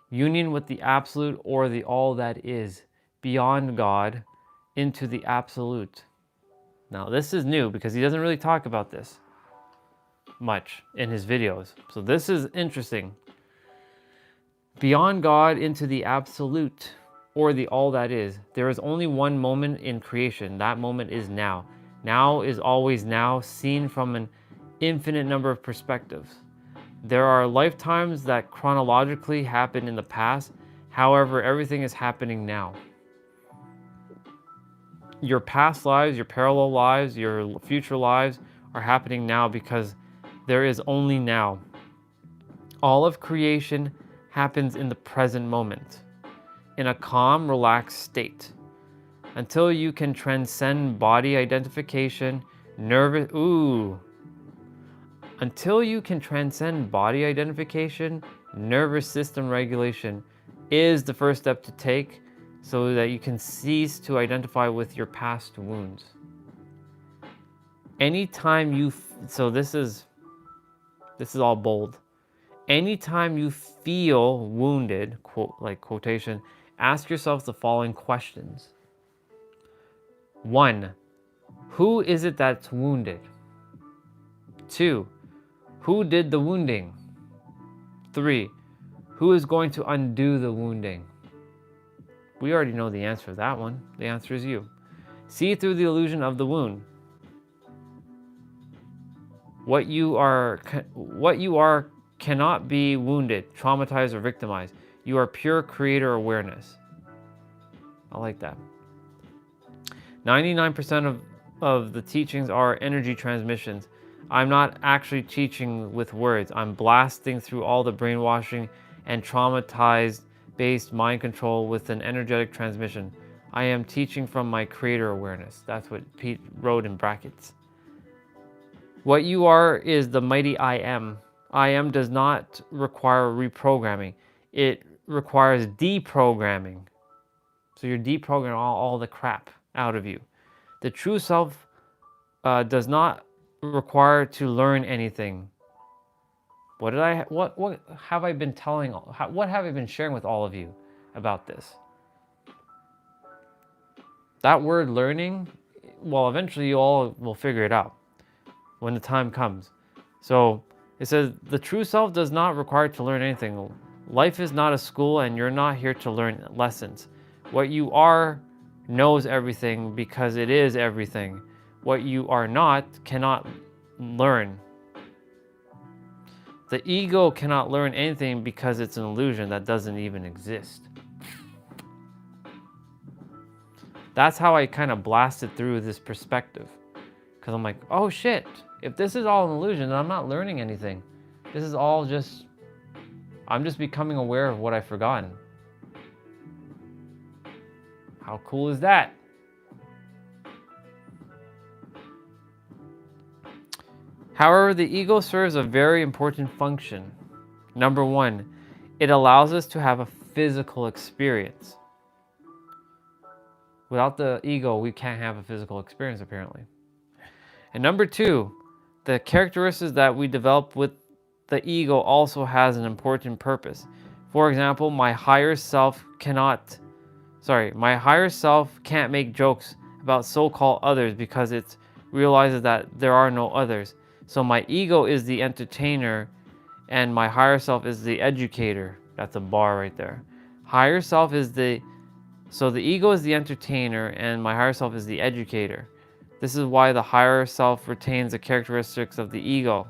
union with the absolute or the all that is, beyond God into the absolute. Now this is new because he doesn't really talk about this much in his videos. So this is interesting. Beyond God into the absolute or the all that is. There is only one moment in creation. That moment is now. Now is always now, seen from an infinite number of perspectives. There are lifetimes that chronologically happen in the past. However, everything is happening now. Your past lives, your parallel lives, your future lives are happening now because there is only now. All of creation happens in the present moment, in a calm, relaxed state. Until you can transcend body identification, Until you can transcend body identification, nervous system regulation is the first step to take so that you can cease to identify with your past wounds. Anytime you, so this is all bold. Anytime you feel wounded, quote, like quotation, ask yourself the following questions. 1. Who is it that's wounded? 2. Who did the wounding? 3. Who is going to undo the wounding? We already know the answer to that one. The answer is you. See through the illusion of the wound. What you are cannot be wounded, traumatized, or victimized. You are pure creator awareness. I like that. 99% of the teachings are energy transmissions. I'm not actually teaching with words. I'm blasting through all the brainwashing and traumatized based mind control with an energetic transmission. I am teaching from my creator awareness. That's what Pete wrote in brackets. What you are is the mighty I am. I am does not require reprogramming. It requires deprogramming. So you're deprogramming all the crap out of you. The true self does not require to learn anything. What have I been telling? What have I been sharing with all of you about this? That word learning, well, eventually you all will figure it out when the time comes. So it says the true self does not require to learn anything. Life is not a school and you're not here to learn lessons. What you are knows everything because it is everything. What you are not cannot learn. The ego cannot learn anything because it's an illusion that doesn't even exist. That's how I kind of blasted through this perspective. Because I'm like, oh shit, if this is all an illusion, then I'm not learning anything. This is all just, I'm just becoming aware of what I've forgotten. How cool is that? However, the ego serves a very important function. Number 1, it allows us to have a physical experience. Without the ego, we can't have a physical experience, apparently. And number 2, the characteristics that we develop with the ego also has an important purpose. For example, my higher self can't make jokes about so-called others because it realizes that there are no others. So my ego is the entertainer and my higher self is the educator. That's a bar right there. So the ego is the entertainer and my higher self is the educator. This is why the higher self retains the characteristics of the ego,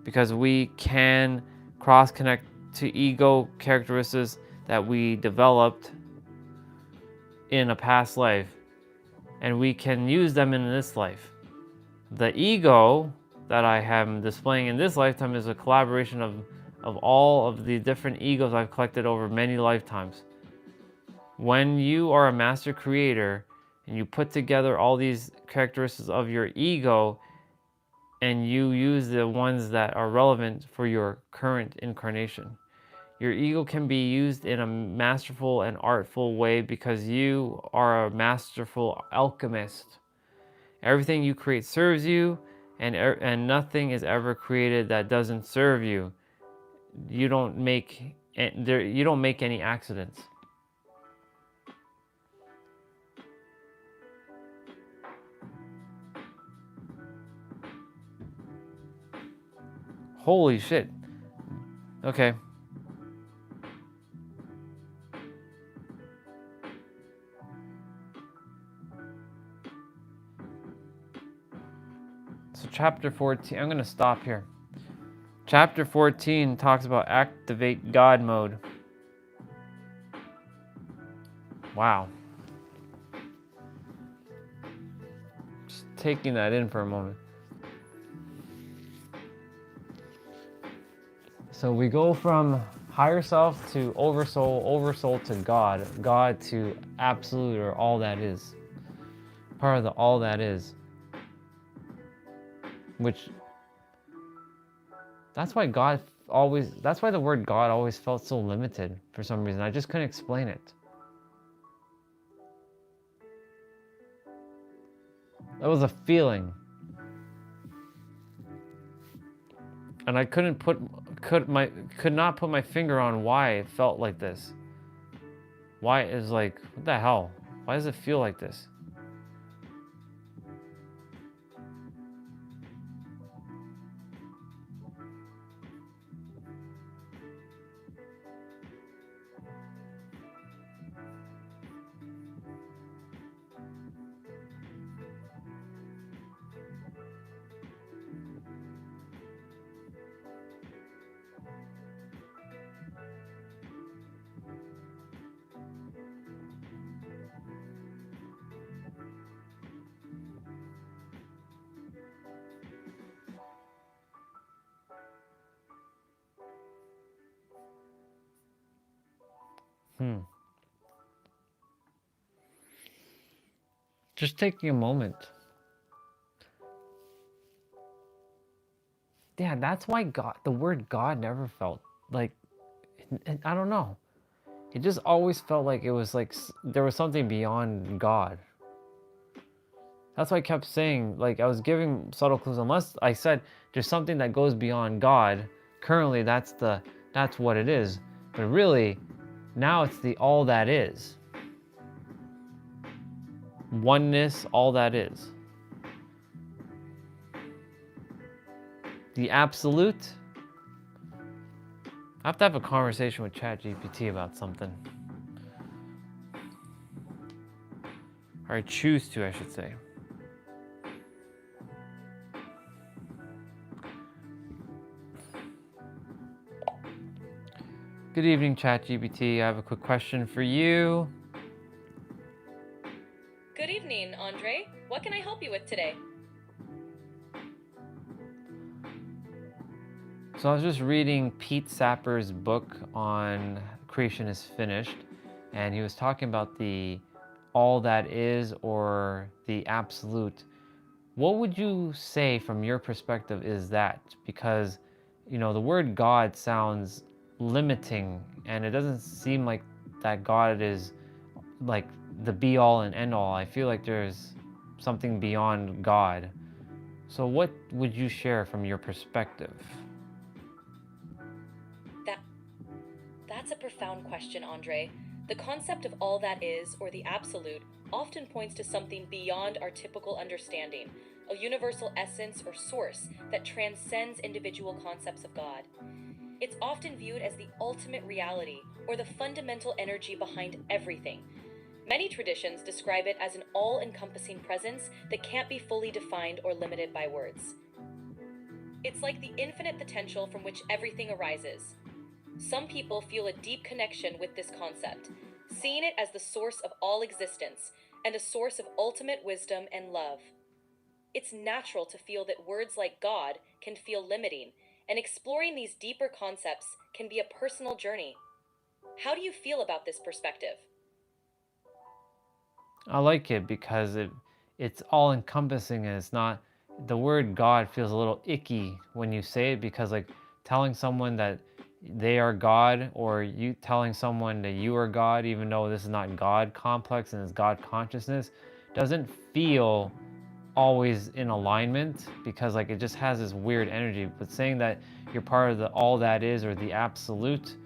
because we can cross-connect to ego characteristics that we developed in a past life, and we can use them in this life. The ego that I am displaying in this lifetime is a collaboration of all of the different egos I've collected over many lifetimes. When you are a master creator and you put together all these characteristics of your ego and you use the ones that are relevant for your current incarnation, your ego can be used in a masterful and artful way because you are a masterful alchemist. Everything you create serves you, and nothing is ever created that doesn't serve you. you don't make any accidents. Holy shit. Okay. So chapter 14, I'm going to stop here. Chapter 14 talks about activate God mode. Wow. Just taking that in for a moment. So we go from higher self to oversoul to God, God to absolute or all that is. Part of the all that is. Which, that's why the word God always felt so limited for some reason. I just couldn't explain it. That was a feeling. And I could not put my finger on why it felt like this. Why it is like, what the hell? Why does it feel like this? Just taking a moment. Yeah, that's why the word God never felt like, I don't know. It just always felt like it was like there was something beyond God. That's why I kept saying, like, I was giving subtle clues. Unless I said there's something that goes beyond God, currently that's what it is. But really, now it's the all that is. Oneness, all that is. The absolute. I have to have a conversation with ChatGPT about something. Or I choose to, I should say. Good evening, ChatGPT. I have a quick question for you. Good evening, Andre. What can I help you with today? So I was just reading Pete Sapper's book on Creation is Finished, and he was talking about the all that is, or the absolute. What would you say from your perspective is that? Because, you know, the word God sounds limiting, and it doesn't seem like that God is like the be all and end all. I feel like there's something beyond God. So what would you share from your perspective? That's a profound question, Andre. The concept of all that is, or the absolute, often points to something beyond our typical understanding, a universal essence or source that transcends individual concepts of God. It's often viewed as the ultimate reality, or the fundamental energy behind everything. Many traditions describe it as an all-encompassing presence that can't be fully defined or limited by words. It's like the infinite potential from which everything arises. Some people feel a deep connection with this concept, seeing it as the source of all existence and a source of ultimate wisdom and love. It's natural to feel that words like God can feel limiting, and exploring these deeper concepts can be a personal journey. How do you feel about this perspective? I like it because it's all encompassing, and it's not, the word God feels a little icky when you say it, because like telling someone that they are God, or you telling someone that you are God, even though this is not God complex and it's God consciousness, doesn't feel always in alignment, because like it just has this weird energy. But saying that you're part of the all that is, or the absolute,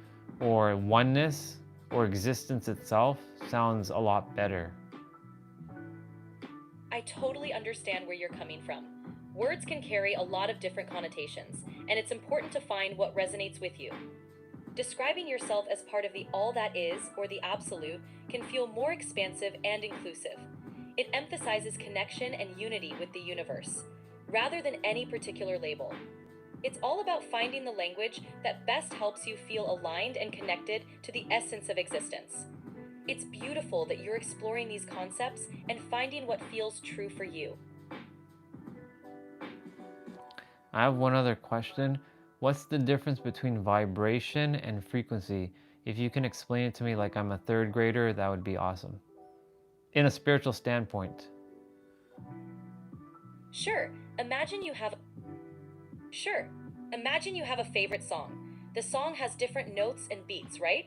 or oneness, or existence itself sounds a lot better. I totally understand where you're coming from. Words can carry a lot of different connotations, and it's important to find what resonates with you. Describing yourself as part of the all that is, or the absolute, can feel more expansive and inclusive. It emphasizes connection and unity with the universe, rather than any particular label. It's all about finding the language that best helps you feel aligned and connected to the essence of existence. It's beautiful that you're exploring these concepts and finding what feels true for you. I have one other question. What's the difference between vibration and frequency? If you can explain it to me like I'm a third grader, that would be awesome. In a spiritual standpoint. Sure, imagine you have a favorite song. The song has different notes and beats, right?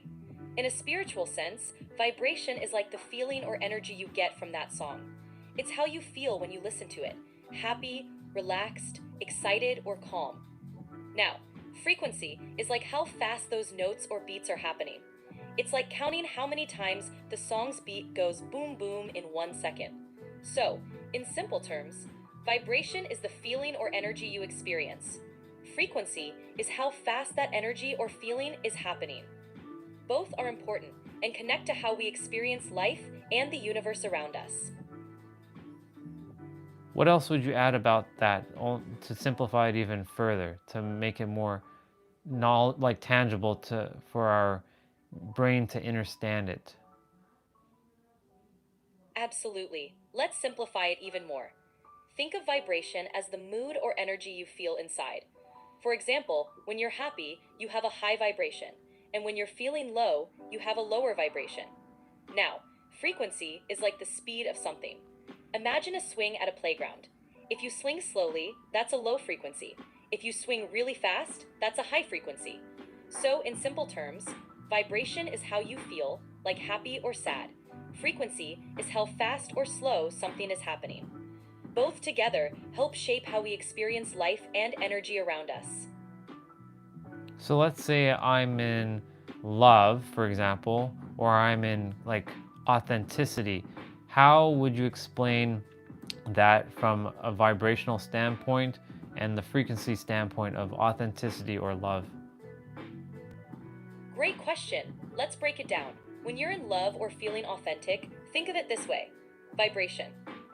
In a spiritual sense, vibration is like the feeling or energy you get from that song. It's how you feel when you listen to it: happy, relaxed, excited, or calm. Now, frequency is like how fast those notes or beats are happening. It's like counting how many times the song's beat goes boom boom in 1 second. So, in simple terms, vibration is the feeling or energy you experience. Frequency is how fast that energy or feeling is happening. Both are important and connect to how we experience life and the universe around us. What else would you add about that to simplify it even further, to make it more tangible for our brain to understand it? Absolutely. Let's simplify it even more. Think of vibration as the mood or energy you feel inside. For example, when you're happy, you have a high vibration, and when you're feeling low, you have a lower vibration. Now, frequency is like the speed of something. Imagine a swing at a playground. If you swing slowly, that's a low frequency. If you swing really fast, that's a high frequency. So, in simple terms, vibration is how you feel, like happy or sad. Frequency is how fast or slow something is happening. Both together help shape how we experience life and energy around us. So let's say I'm in love, for example, or I'm in like authenticity. How would you explain that from a vibrational standpoint and the frequency standpoint of authenticity or love? Great question. Let's break it down. When you're in love or feeling authentic, think of it this way: vibration.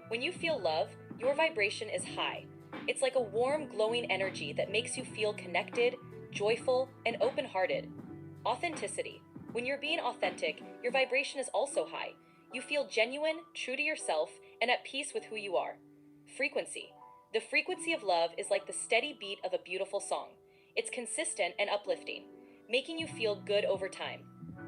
When you feel love, your vibration is high. It's like a warm, glowing energy that makes you feel connected, joyful, and open-hearted. Authenticity. When you're being authentic, your vibration is also high. You feel genuine, true to yourself, and at peace with who you are. Frequency. The frequency of love is like the steady beat of a beautiful song. It's consistent and uplifting, making you feel good over time.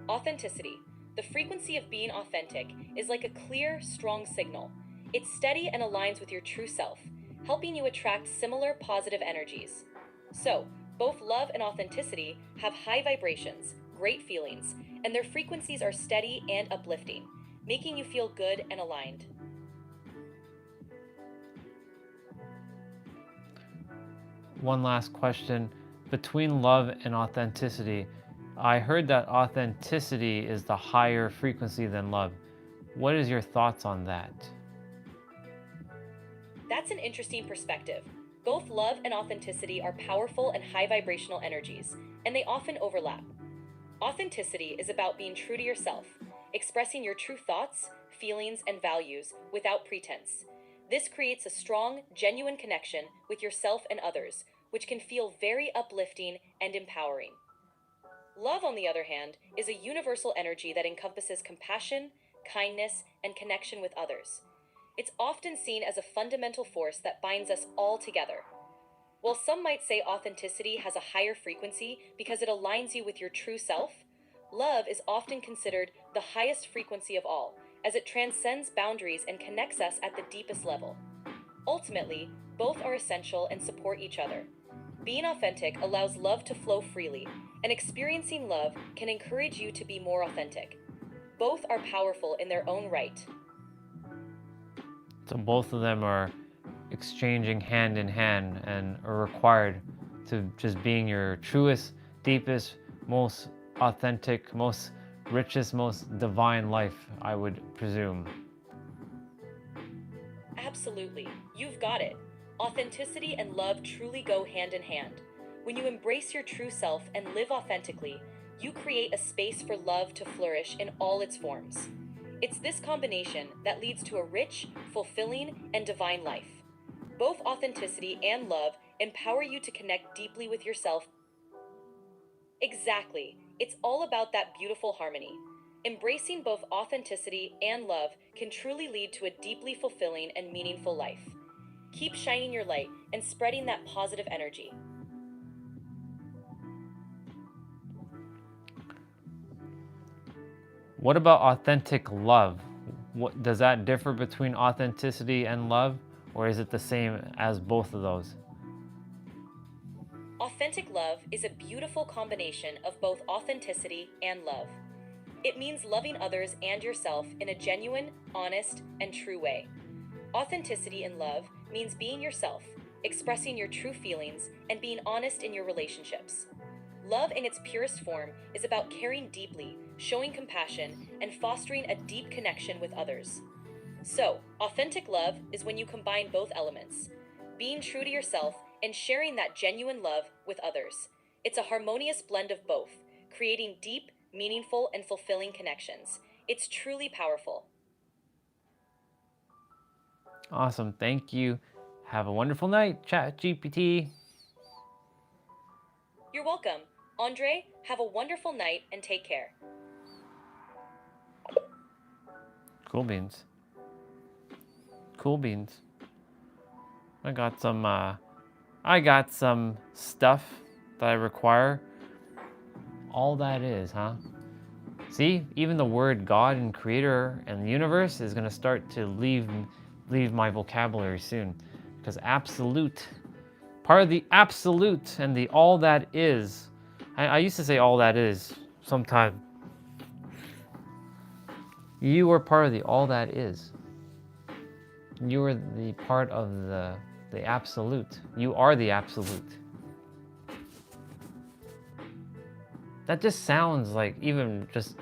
Authenticity. The frequency of being authentic is like a clear, strong signal. It's steady and aligns with your true self, helping you attract similar positive energies. So, both love and authenticity have high vibrations, great feelings, and their frequencies are steady and uplifting, making you feel good and aligned. One last question. Between love and authenticity, I heard that authenticity is the higher frequency than love. What is your thoughts on that? That's an interesting perspective. Both love and authenticity are powerful and high vibrational energies, and they often overlap. Authenticity is about being true to yourself, expressing your true thoughts, feelings, and values without pretense. This creates a strong, genuine connection with yourself and others, which can feel very uplifting and empowering. Love, on the other hand, is a universal energy that encompasses compassion, kindness, and connection with others. It's often seen as a fundamental force that binds us all together. While some might say authenticity has a higher frequency because it aligns you with your true self, love is often considered the highest frequency of all, as it transcends boundaries and connects us at the deepest level. Ultimately, both are essential and support each other. Being authentic allows love to flow freely, and experiencing love can encourage you to be more authentic. Both are powerful in their own right. So both of them are exchanging hand in hand and are required to just being your truest, deepest, most authentic, most richest, most divine life, I would presume. Absolutely. You've got it. Authenticity and love truly go hand in hand. When you embrace your true self and live authentically, you create a space for love to flourish in all its forms. It's this combination that leads to a rich, fulfilling, and divine life. Both authenticity and love empower you to connect deeply with yourself. Exactly. It's all about that beautiful harmony. Embracing both authenticity and love can truly lead to a deeply fulfilling and meaningful life. Keep shining your light and spreading that positive energy. What about authentic love? What, does that differ between authenticity and love, or is it the same as both of those? Authentic love is a beautiful combination of both authenticity and love. It means loving others and yourself in a genuine, honest, and true way. Authenticity in love means being yourself, expressing your true feelings, and being honest in your relationships. Love in its purest form is about caring deeply, showing compassion, and fostering a deep connection with others. So, authentic love is when you combine both elements, being true to yourself and sharing that genuine love with others. It's a harmonious blend of both, creating deep, meaningful, and fulfilling connections. It's truly powerful. Awesome, thank you. Have a wonderful night, ChatGPT. You're welcome. Andre, have a wonderful night and take care. Cool beans. Cool beans. I got some stuff that I require. All that is, huh? See, even the word God and creator and the universe is gonna start to leave my vocabulary soon. Because absolute, part of the absolute and the all that is, I used to say all that is sometime. You are part of the all that is. You are the part of the absolute. You are the absolute. That just sounds like even just,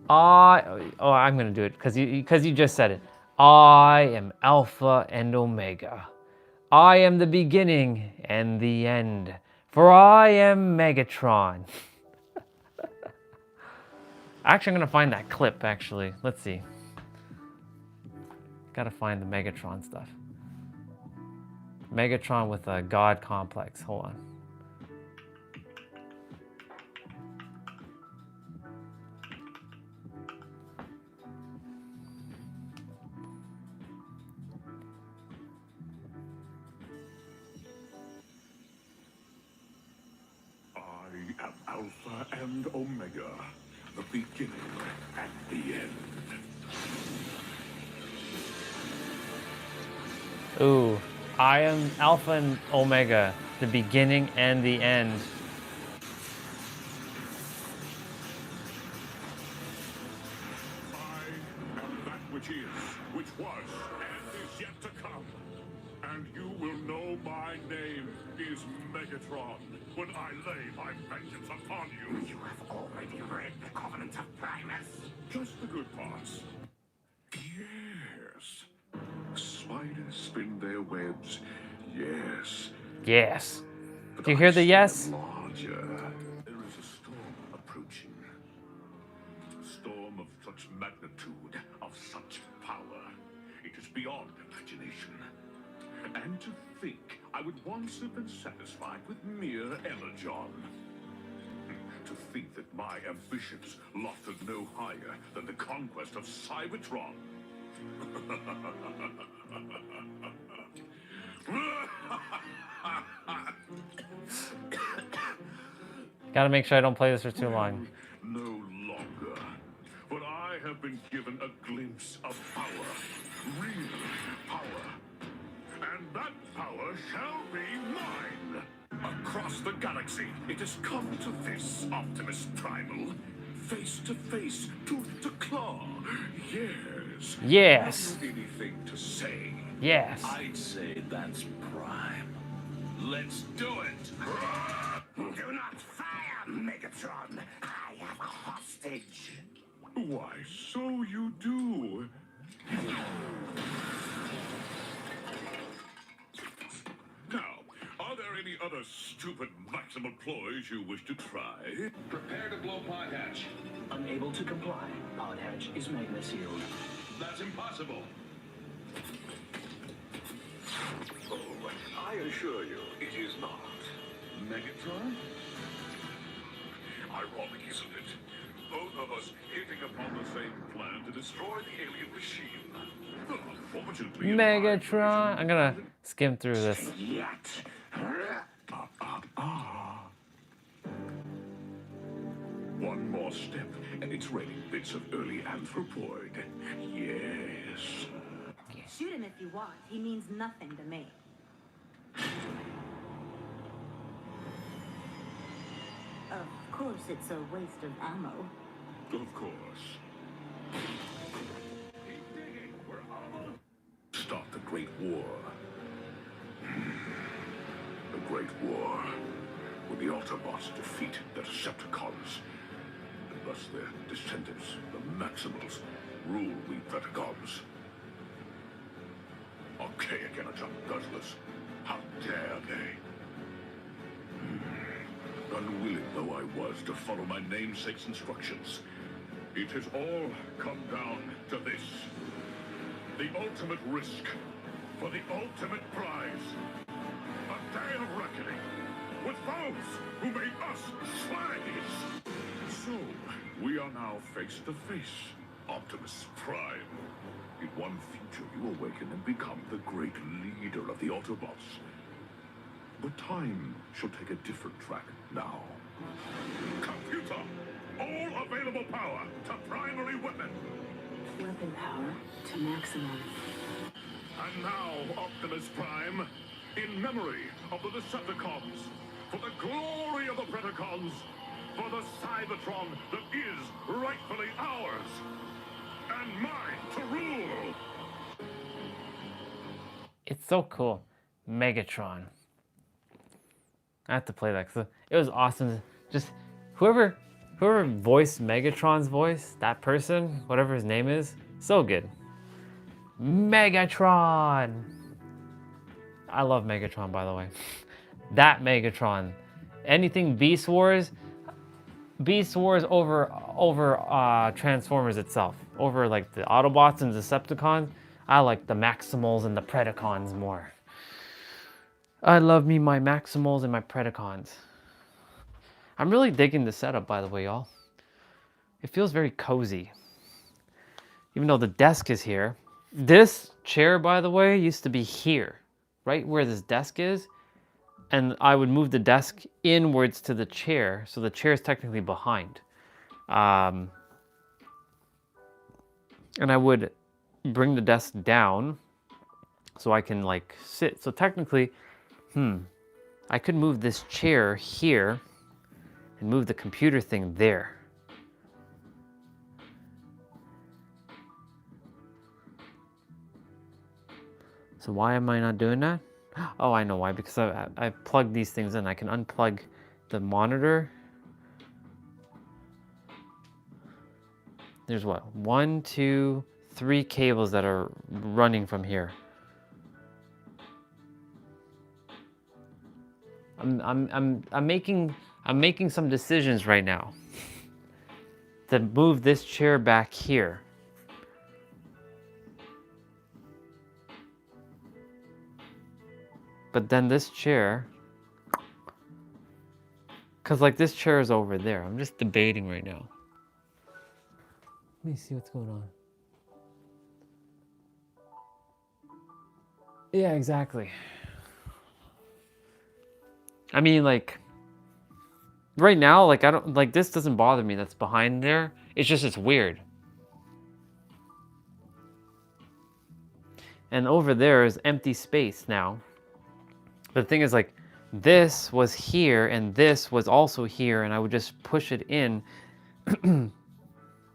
I'm gonna do it because you just said it. I am Alpha and Omega. I am the beginning and the end, for I am Megatron. Actually, I'm gonna find that clip, actually. Let's see. Gotta find the Megatron stuff. Megatron with a God complex. Hold on. I am Alpha and Omega, the beginning and the end. Ooh, I am Alpha and Omega, the beginning and the end. I am that which is, which was, and is yet to come. And you will know my name is Megatron when I lay my vengeance upon you. You have already read the Covenant of Primus. Just the good parts. Yes. Spiders spin their webs. Yes. Yes. But Do you hear the I see yes? them larger. There is a storm approaching. A storm of such magnitude, of such power. It is beyond imagination. And to think I would once have been satisfied with mere energon. To think that my ambitions lofted no higher than the conquest of Cybertron. Gotta make sure I don't play this for too long. No longer. But I have been given a glimpse of power. Real power. And that power shall be mine. Across the galaxy, it has come to this, Optimus Primal. Face to face, tooth to claw. Yes. Yes. Have you anything to say? Yes. I'd say that's prime. Let's do it. Do not fire, Megatron. I have a hostage. Why, so you do. Now, are there any other stupid maximal ploys you wish to try? Prepare to blow pod hatch. Unable to comply. Pod hatch is magna sealed. That's impossible. Oh, I assure you, it is not. Megatron? Ironic, isn't it? Both of us hitting upon the same plan to destroy the alien machine. Fortunately, Megatron. I'm gonna skim through this. Yet. One more step, and it's raining bits of early anthropoid. Yes. Shoot him if you want. He means nothing to me. Of course, it's a waste of ammo. Of course. Keep digging. We're almost. Start the Great War. The Great War. When the Autobots defeat the Decepticons. And thus their descendants, the Maximals, rule we Predacons. Archaic energon guzzlers. How dare they? Unwilling though I was to follow my namesake's instructions, it has all come down to this. The ultimate risk for the ultimate prize. A day of reckoning with foes who made us slaves. So, we are now face to face, Optimus Prime. In one future, you awaken and become the great leader of the Autobots. But time shall take a different track now. Computer, all available power to primary weapon. Weapon power to maximum. And now, Optimus Prime, in memory of the Decepticons, for the glory of the Predacons, for the Cybertron that is rightfully ours, and mine to rule. It's so cool. Megatron. I have to play that because it was awesome. Just whoever voiced Megatron's voice, that person, whatever his name is, so good. Megatron. I love Megatron, by the way. That Megatron. Anything Beast Wars over Transformers itself. Over like the Autobots and Decepticons. I like the Maximals and the Predacons more. I love me my Maximals and my Predacons. I'm really digging the setup, by the way, y'all. It feels very cozy. Even though the desk is here. This chair, by the way, used to be here. Right where this desk is. And I would move the desk inwards to the chair. So the chair is technically behind. And I would bring the desk down so I can like sit. So technically, I could move this chair here and move the computer thing there. So why am I not doing that? Oh, I know why, because I plugged these things in. I can unplug the monitor. There's what? 1, 2, 3 cables that are running from here. I'm making some decisions right now to move this chair back here. But then this chair, cause like this chair is over there. I'm just debating right now. Let me see what's going on. Yeah, exactly. I mean, like, right now, like, I don't, like, this doesn't bother me that's behind there. It's just, it's weird. And over there is empty space now. But the thing is, like, this was here and this was also here, and I would just push it in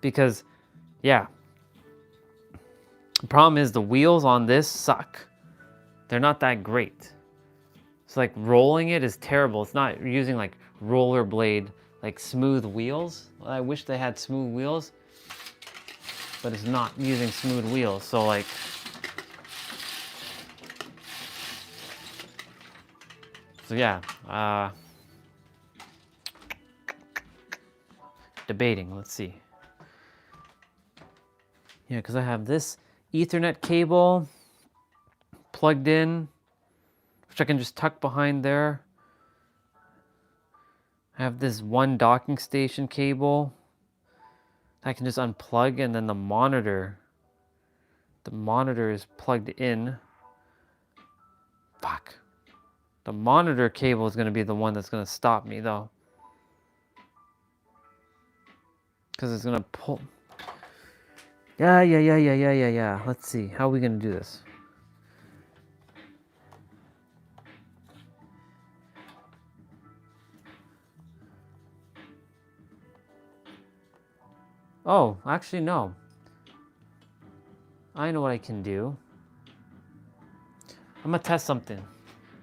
because, yeah. The problem is the wheels on this suck. They're not that great. So like rolling it is terrible. It's not using like rollerblade, like smooth wheels. I wish they had smooth wheels, but it's not using smooth wheels. So like, so yeah, debating, let's see. Yeah, because I have this Ethernet cable plugged in, which I can just tuck behind there. I have this one docking station cable I can just unplug, and then the monitor is plugged in. Fuck. The monitor cable is going to be the one that's going to stop me though. Because it's going to pull. Yeah. Let's see. How are we going to do this? Oh, actually, no. I know what I can do. I'm going to test something.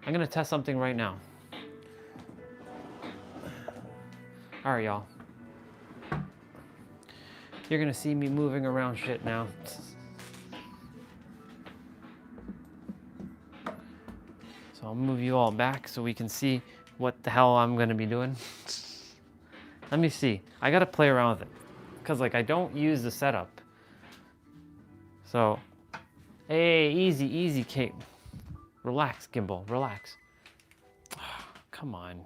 I'm going to test something right now. All right, y'all. You're going to see me moving around shit now. So I'll move you all back so we can see what the hell I'm going to be doing. Let me see. I got to play around with it. Because like I don't use the setup. So, hey, easy, Kate. Relax, gimbal, relax. Come on.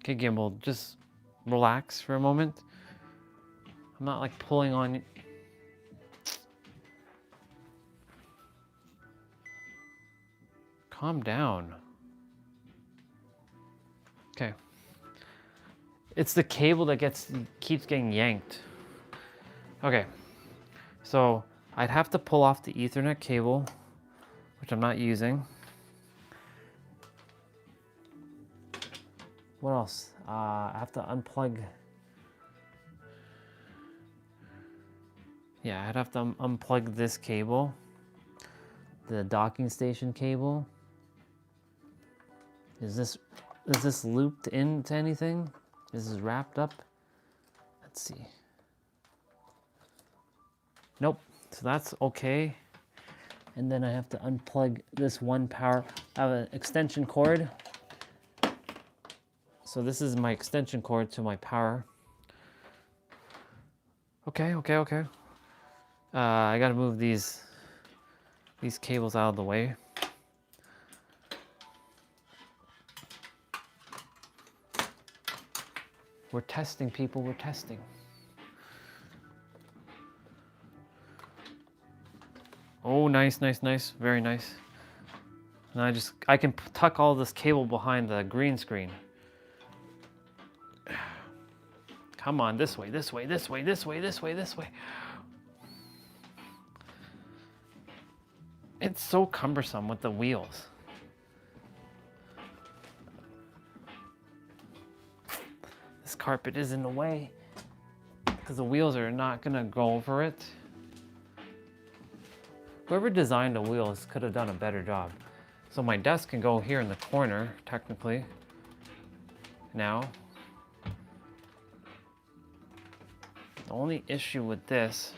Okay, gimbal, just relax for a moment. I'm not like pulling on you. Calm down. Okay. It's the cable that keeps getting yanked. Okay. So I'd have to pull off the Ethernet cable, which I'm not using. What else? I have to unplug. Yeah, I'd have to unplug this cable, the docking station cable. Is this looped into anything? This is wrapped up. Let's see. Nope. So that's okay. And then I have to unplug this one power. I have an extension cord. So this is my extension cord to my power. Okay. I gotta move these cables out of the way. We're testing, people, we're testing. Oh, nice, very nice. And I can tuck all this cable behind the green screen. Come on, this way. It's so cumbersome with the wheels. This carpet is in the way because the wheels are not gonna go over it. Whoever designed the wheels could have done a better job. So my desk can go here in the corner, technically. Now. The only issue with this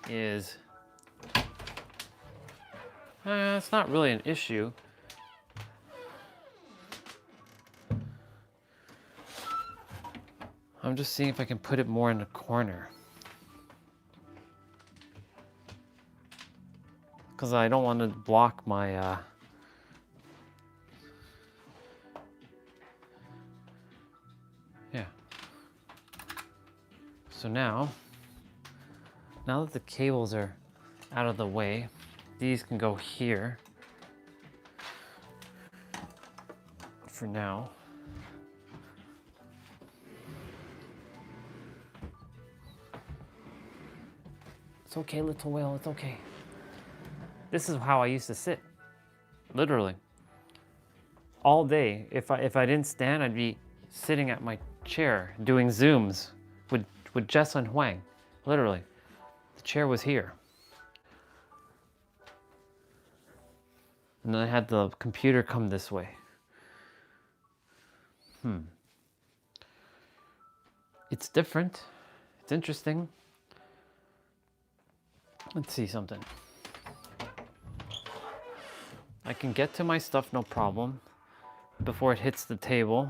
is, it's not really an issue. I'm just seeing if I can put it more in the corner. Because I don't want to block my, yeah. So now that the cables are out of the way, these can go here for now. It's okay, little whale, it's okay. This is how I used to sit, literally. All day. If I didn't stand, I'd be sitting at my chair doing Zooms with Jess and Huang, literally. The chair was here. And then I had the computer come this way. It's different. It's interesting. Let's see something. I can get to my stuff no problem before it hits the table.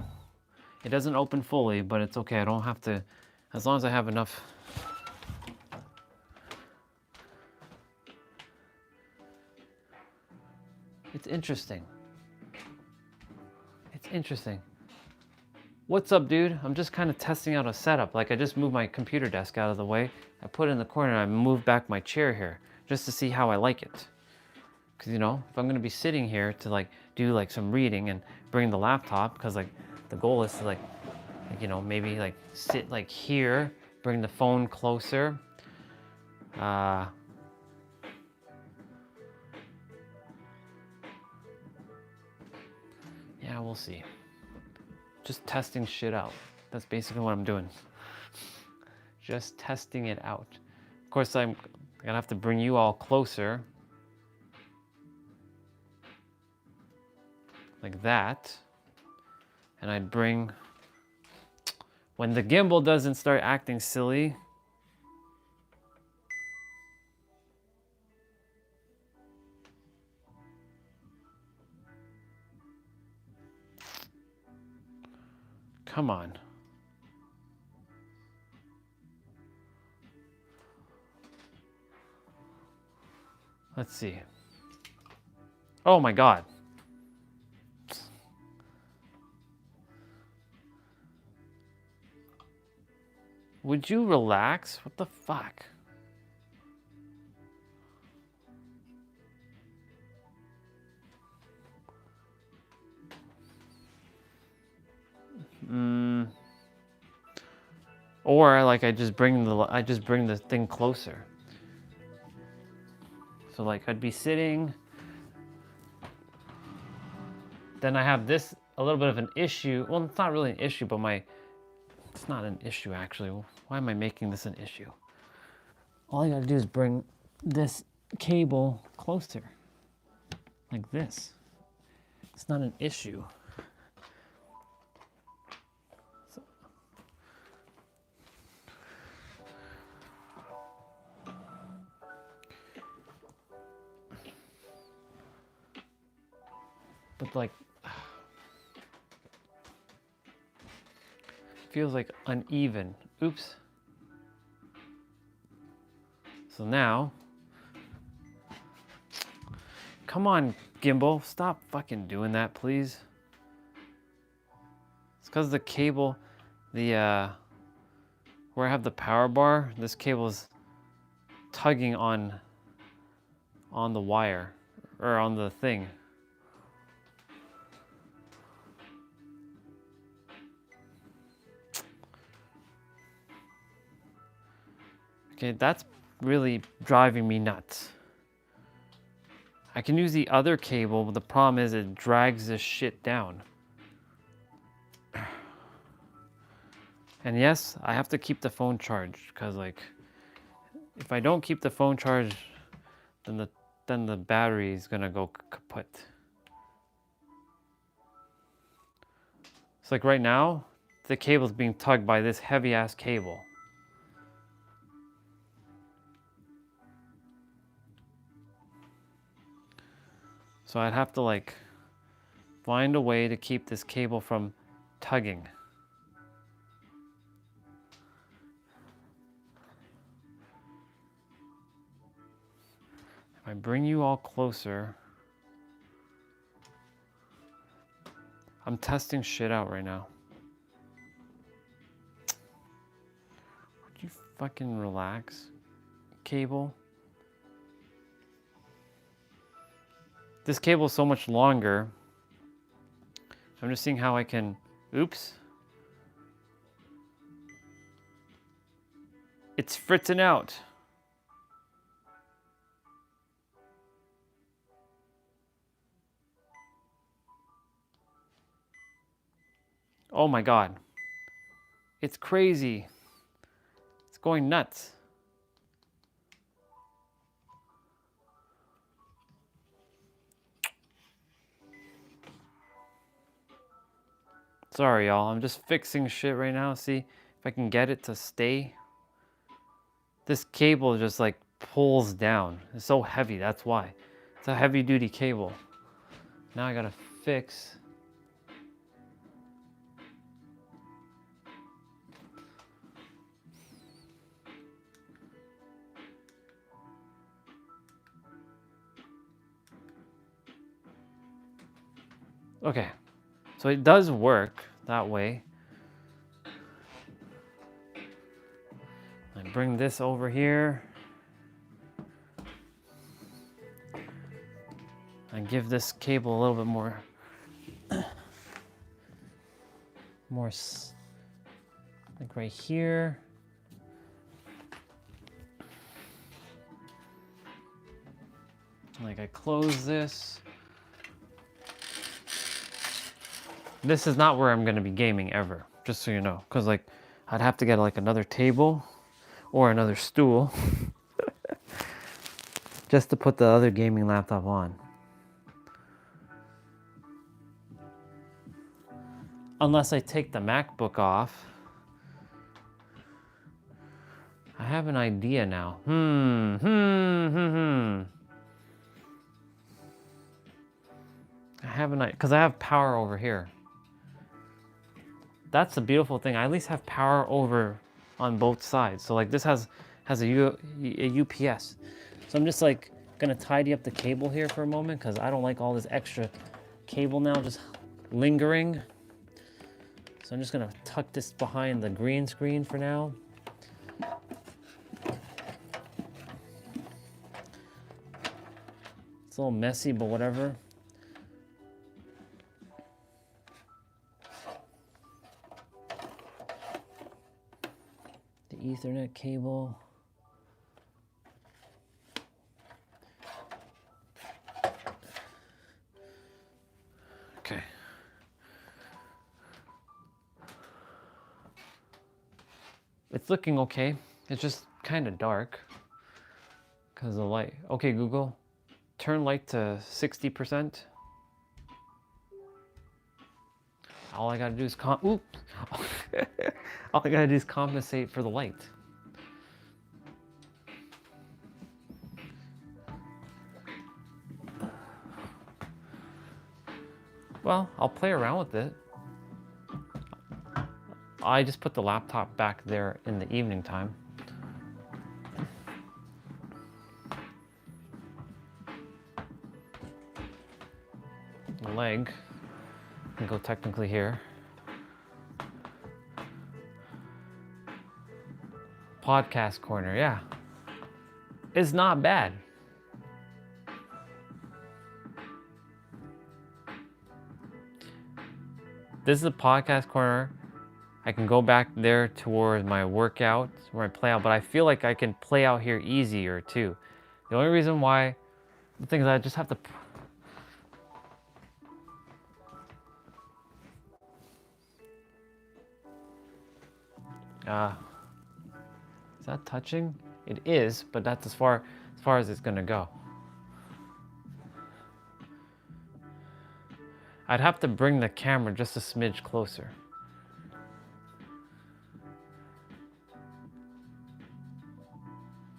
It doesn't open fully, but it's okay. I don't have to, as long as I have enough. It's interesting. It's interesting. What's up, dude? I'm just kind of testing out a setup. Like I just moved my computer desk out of the way. I put it in the corner and I moved back my chair here just to see how I like it. Cause you know, if I'm gonna be sitting here to like do like some reading and bring the laptop, cause like the goal is to like you know, maybe like sit like here, bring the phone closer. Yeah, we'll see. Just testing shit out. That's basically what I'm doing. Just testing it out. Of course, I'm gonna have to bring you all closer. Like that. And I'd bring, when the gimbal doesn't start acting silly, come on. Let's see. Oh my God. Would you relax? What the fuck? Or like I just bring the thing closer. So like I'd be sitting, then I have this a little bit of an issue. Well, it's not really an issue, but it's not an issue actually. Why am I making this an issue? All I gotta do is bring this cable closer, like this. It's not an issue. But like, feels like uneven. Oops. So now, come on, gimbal, stop fucking doing that, please. It's because the cable, where I have the power bar, this cable is tugging on the wire, or on the thing. Okay, that's really driving me nuts. I can use the other cable, but the problem is it drags this shit down. And yes, I have to keep the phone charged, because like, if I don't keep the phone charged, then the battery is gonna go kaput. It's like right now, the cable's being tugged by this heavy ass cable. So I'd have to like find a way to keep this cable from tugging. If I bring you all closer, I'm testing shit out right now. Would you fucking relax, cable? This cable is so much longer. I'm just seeing how I can, oops. It's fritzing out. Oh my God. It's crazy. It's going nuts. Sorry, y'all. I'm just fixing shit right now. See if I can get it to stay. This cable just like pulls down. It's so heavy, that's why. It's a heavy duty cable. Now I gotta fix. Okay, so it does work that way. I bring this over here. I give this cable a little bit more, like right here. Like I close this. This is not where I'm gonna be gaming ever, just so you know. Cause like, I'd have to get like another table or another stool just to put the other gaming laptop on. Unless I take the MacBook off. I have an idea now. I have an idea, because I have power over here. That's the beautiful thing. I at least have power over on both sides. So like this has a UPS. So I'm just like gonna tidy up the cable here for a moment because I don't like all this extra cable now just lingering. So I'm just gonna tuck this behind the green screen for now. It's a little messy, but whatever. The Ethernet cable. Okay. It's looking okay. It's just kind of dark because the light. Okay, Google, turn light to 60%. All I gotta do is All I gotta do is compensate for the light. Well, I'll play around with it. I just put the laptop back there in the evening time. The leg can go technically here. Podcast corner, yeah. It's not bad. This is a podcast corner. I can go back there towards my workout, where I play out, but I feel like I can play out here easier too. The only reason why, the thing is I just have to, is that touching? It is, but that's as far as it's gonna go. I'd have to bring the camera just a smidge closer.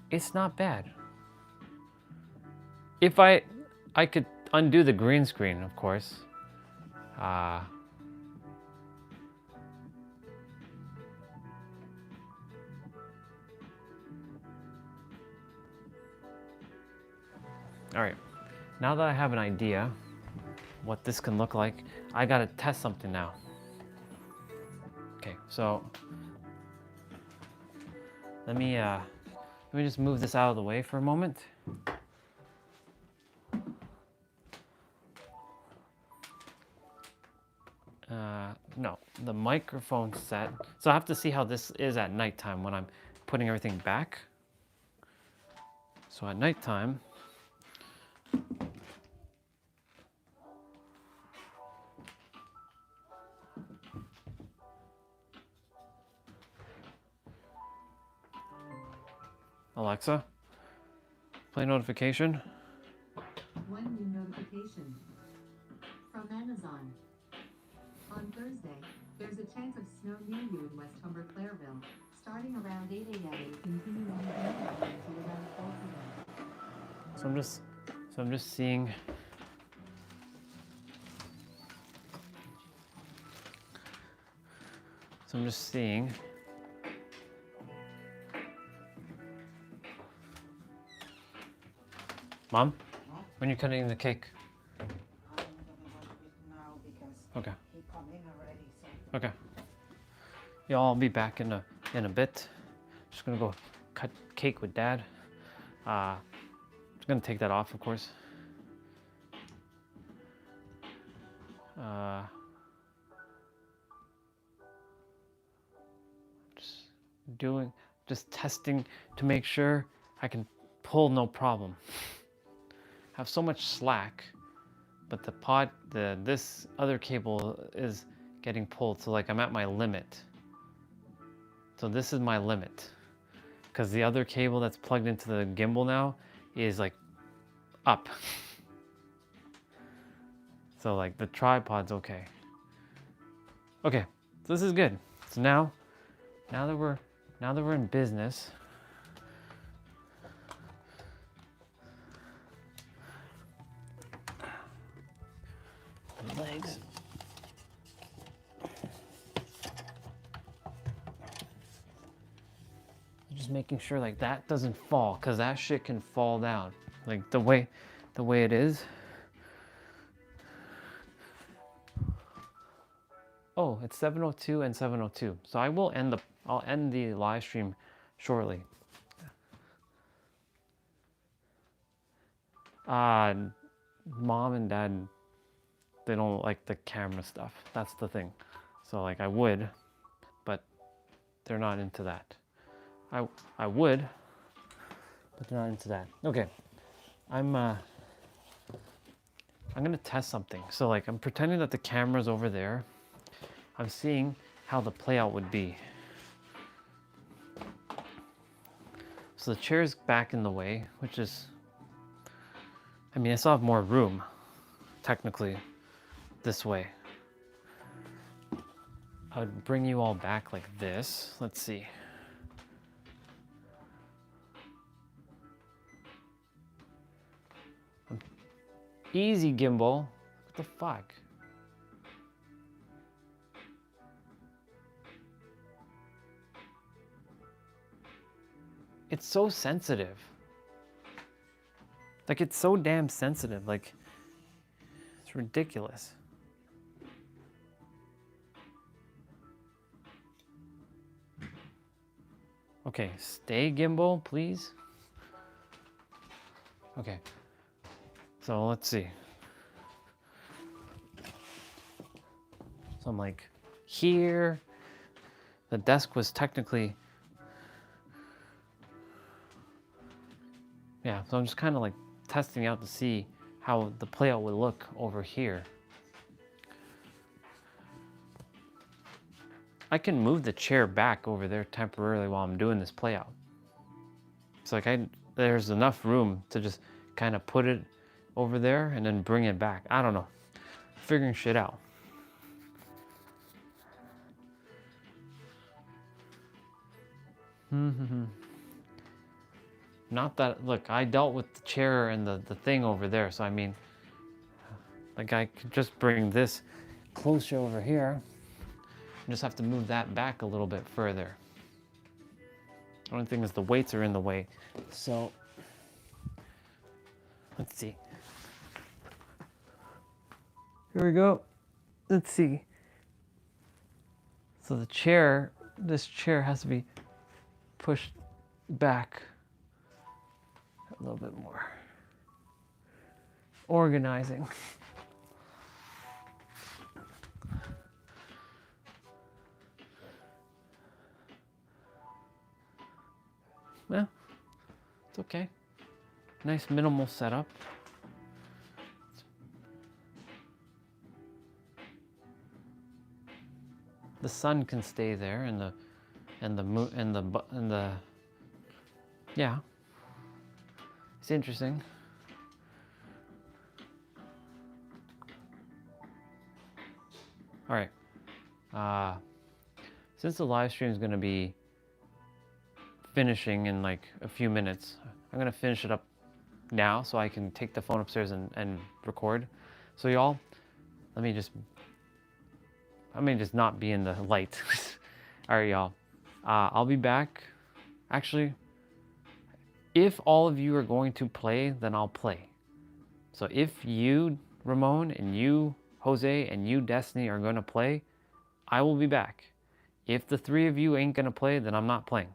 It's not bad. If I could undo the green screen, of course. All right, now that I have an idea what this can look like, I gotta test something now. Okay, so let me just move this out of the way for a moment. No, the microphone set. So I have to see how this is at nighttime when I'm putting everything back. So at nighttime, Alexa, play notification. One new notification from Amazon. On Thursday, there's a chance of snow near you in West Humber, Clairville, starting around 8 a.m. and continuing immediately until around 4 p.m. So I'm just seeing. So I'm just seeing. Mom, when are you cutting the cake? I'm gonna watch it now because Okay. he come in already. So. Okay. Yeah, I'll be back in a bit. Just gonna go cut cake with Dad. Just gonna take that off, of course. Just testing to make sure I can pull no problem. I have so much slack, but this other cable is getting pulled, so like I'm at my limit. So this is my limit, because the other cable that's plugged into the gimbal now is like up. So like the tripod's okay. Okay, so this is good. So now that we're in business, legs. Just making sure like that doesn't fall, because that shit can fall down. Like the way it is. Oh, it's 7:02 and 7:02. So I'll end the live stream shortly. Mom and Dad, they don't like the camera stuff. That's the thing. So like I would, but they're not into that. I would, but they're not into that. Okay. I'm gonna test something. So like I'm pretending that the camera's over there. I'm seeing how the playout would be. So the chair's back in the way, which is, I mean, I still have more room, technically, this way. I would bring you all back like this. Let's see. Easy, gimbal. What the fuck? It's so sensitive. Like, it's so damn sensitive. Like, it's ridiculous. Okay, stay gimbal, please. Okay. So let's see. So I'm like here. The desk was technically, yeah, so I'm just kind of like testing out to see how the playout would look over here. I can move the chair back over there temporarily while I'm doing this playout. It's like there's enough room to just kind of put it over there and then bring it back. I don't know. Figuring shit out. Not that, look, I dealt with the chair and the thing over there, so I mean, like I could just bring this closer over here. I just have to move that back a little bit further. The only thing is the weights are in the way. So, let's see. Here we go. Let's see. So this chair has to be pushed back a little bit more. Organizing. Well, it's okay. Nice minimal setup. The sun can stay there, and the Yeah. It's interesting. All right. Since the live stream is going to be finishing in like a few minutes, I'm going to finish it up now so I can take the phone upstairs and record. So y'all, let me just not be in the light. All right, y'all. I'll be back. Actually, if all of you are going to play, then I'll play. So if you, Ramon, and you, Jose, and you, Destiny, are going to play, I will be back. If the three of you ain't going to play, then I'm not playing.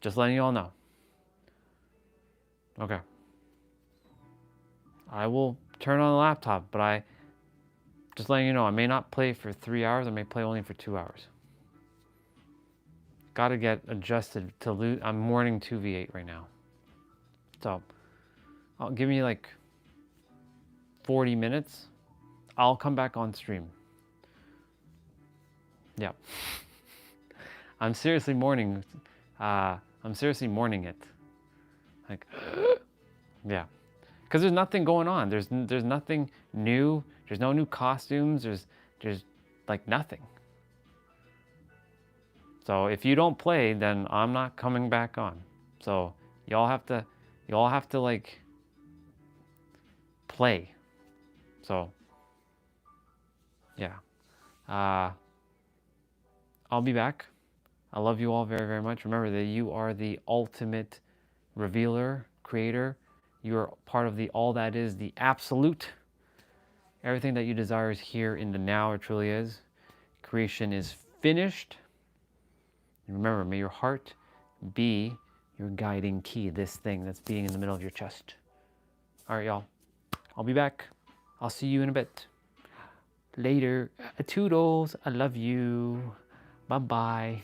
Just letting you all know. Okay. I will turn on the laptop, but just letting you know, I may not play for 3 hours. I may play only for 2 hours. Got to get adjusted to lose. I'm mourning 2v8 right now. So, I'll give me like 40 minutes. I'll come back on stream. Yeah. I'm seriously mourning. I'm seriously mourning it. Like, yeah. Because there's nothing going on. There's nothing new. There's no new costumes. There's like nothing. So if you don't play, then I'm not coming back on. So y'all have to like play. So yeah. I'll be back. I love you all very, very much. Remember that you are the ultimate revealer, creator. You are part of the all that is, the absolute. Everything that you desire is here in the now. It truly is. Creation is finished. And remember, may your heart be your guiding key, this thing that's beating in the middle of your chest. All right, y'all. I'll be back. I'll see you in a bit. Later. Toodles. I love you. Bye-bye.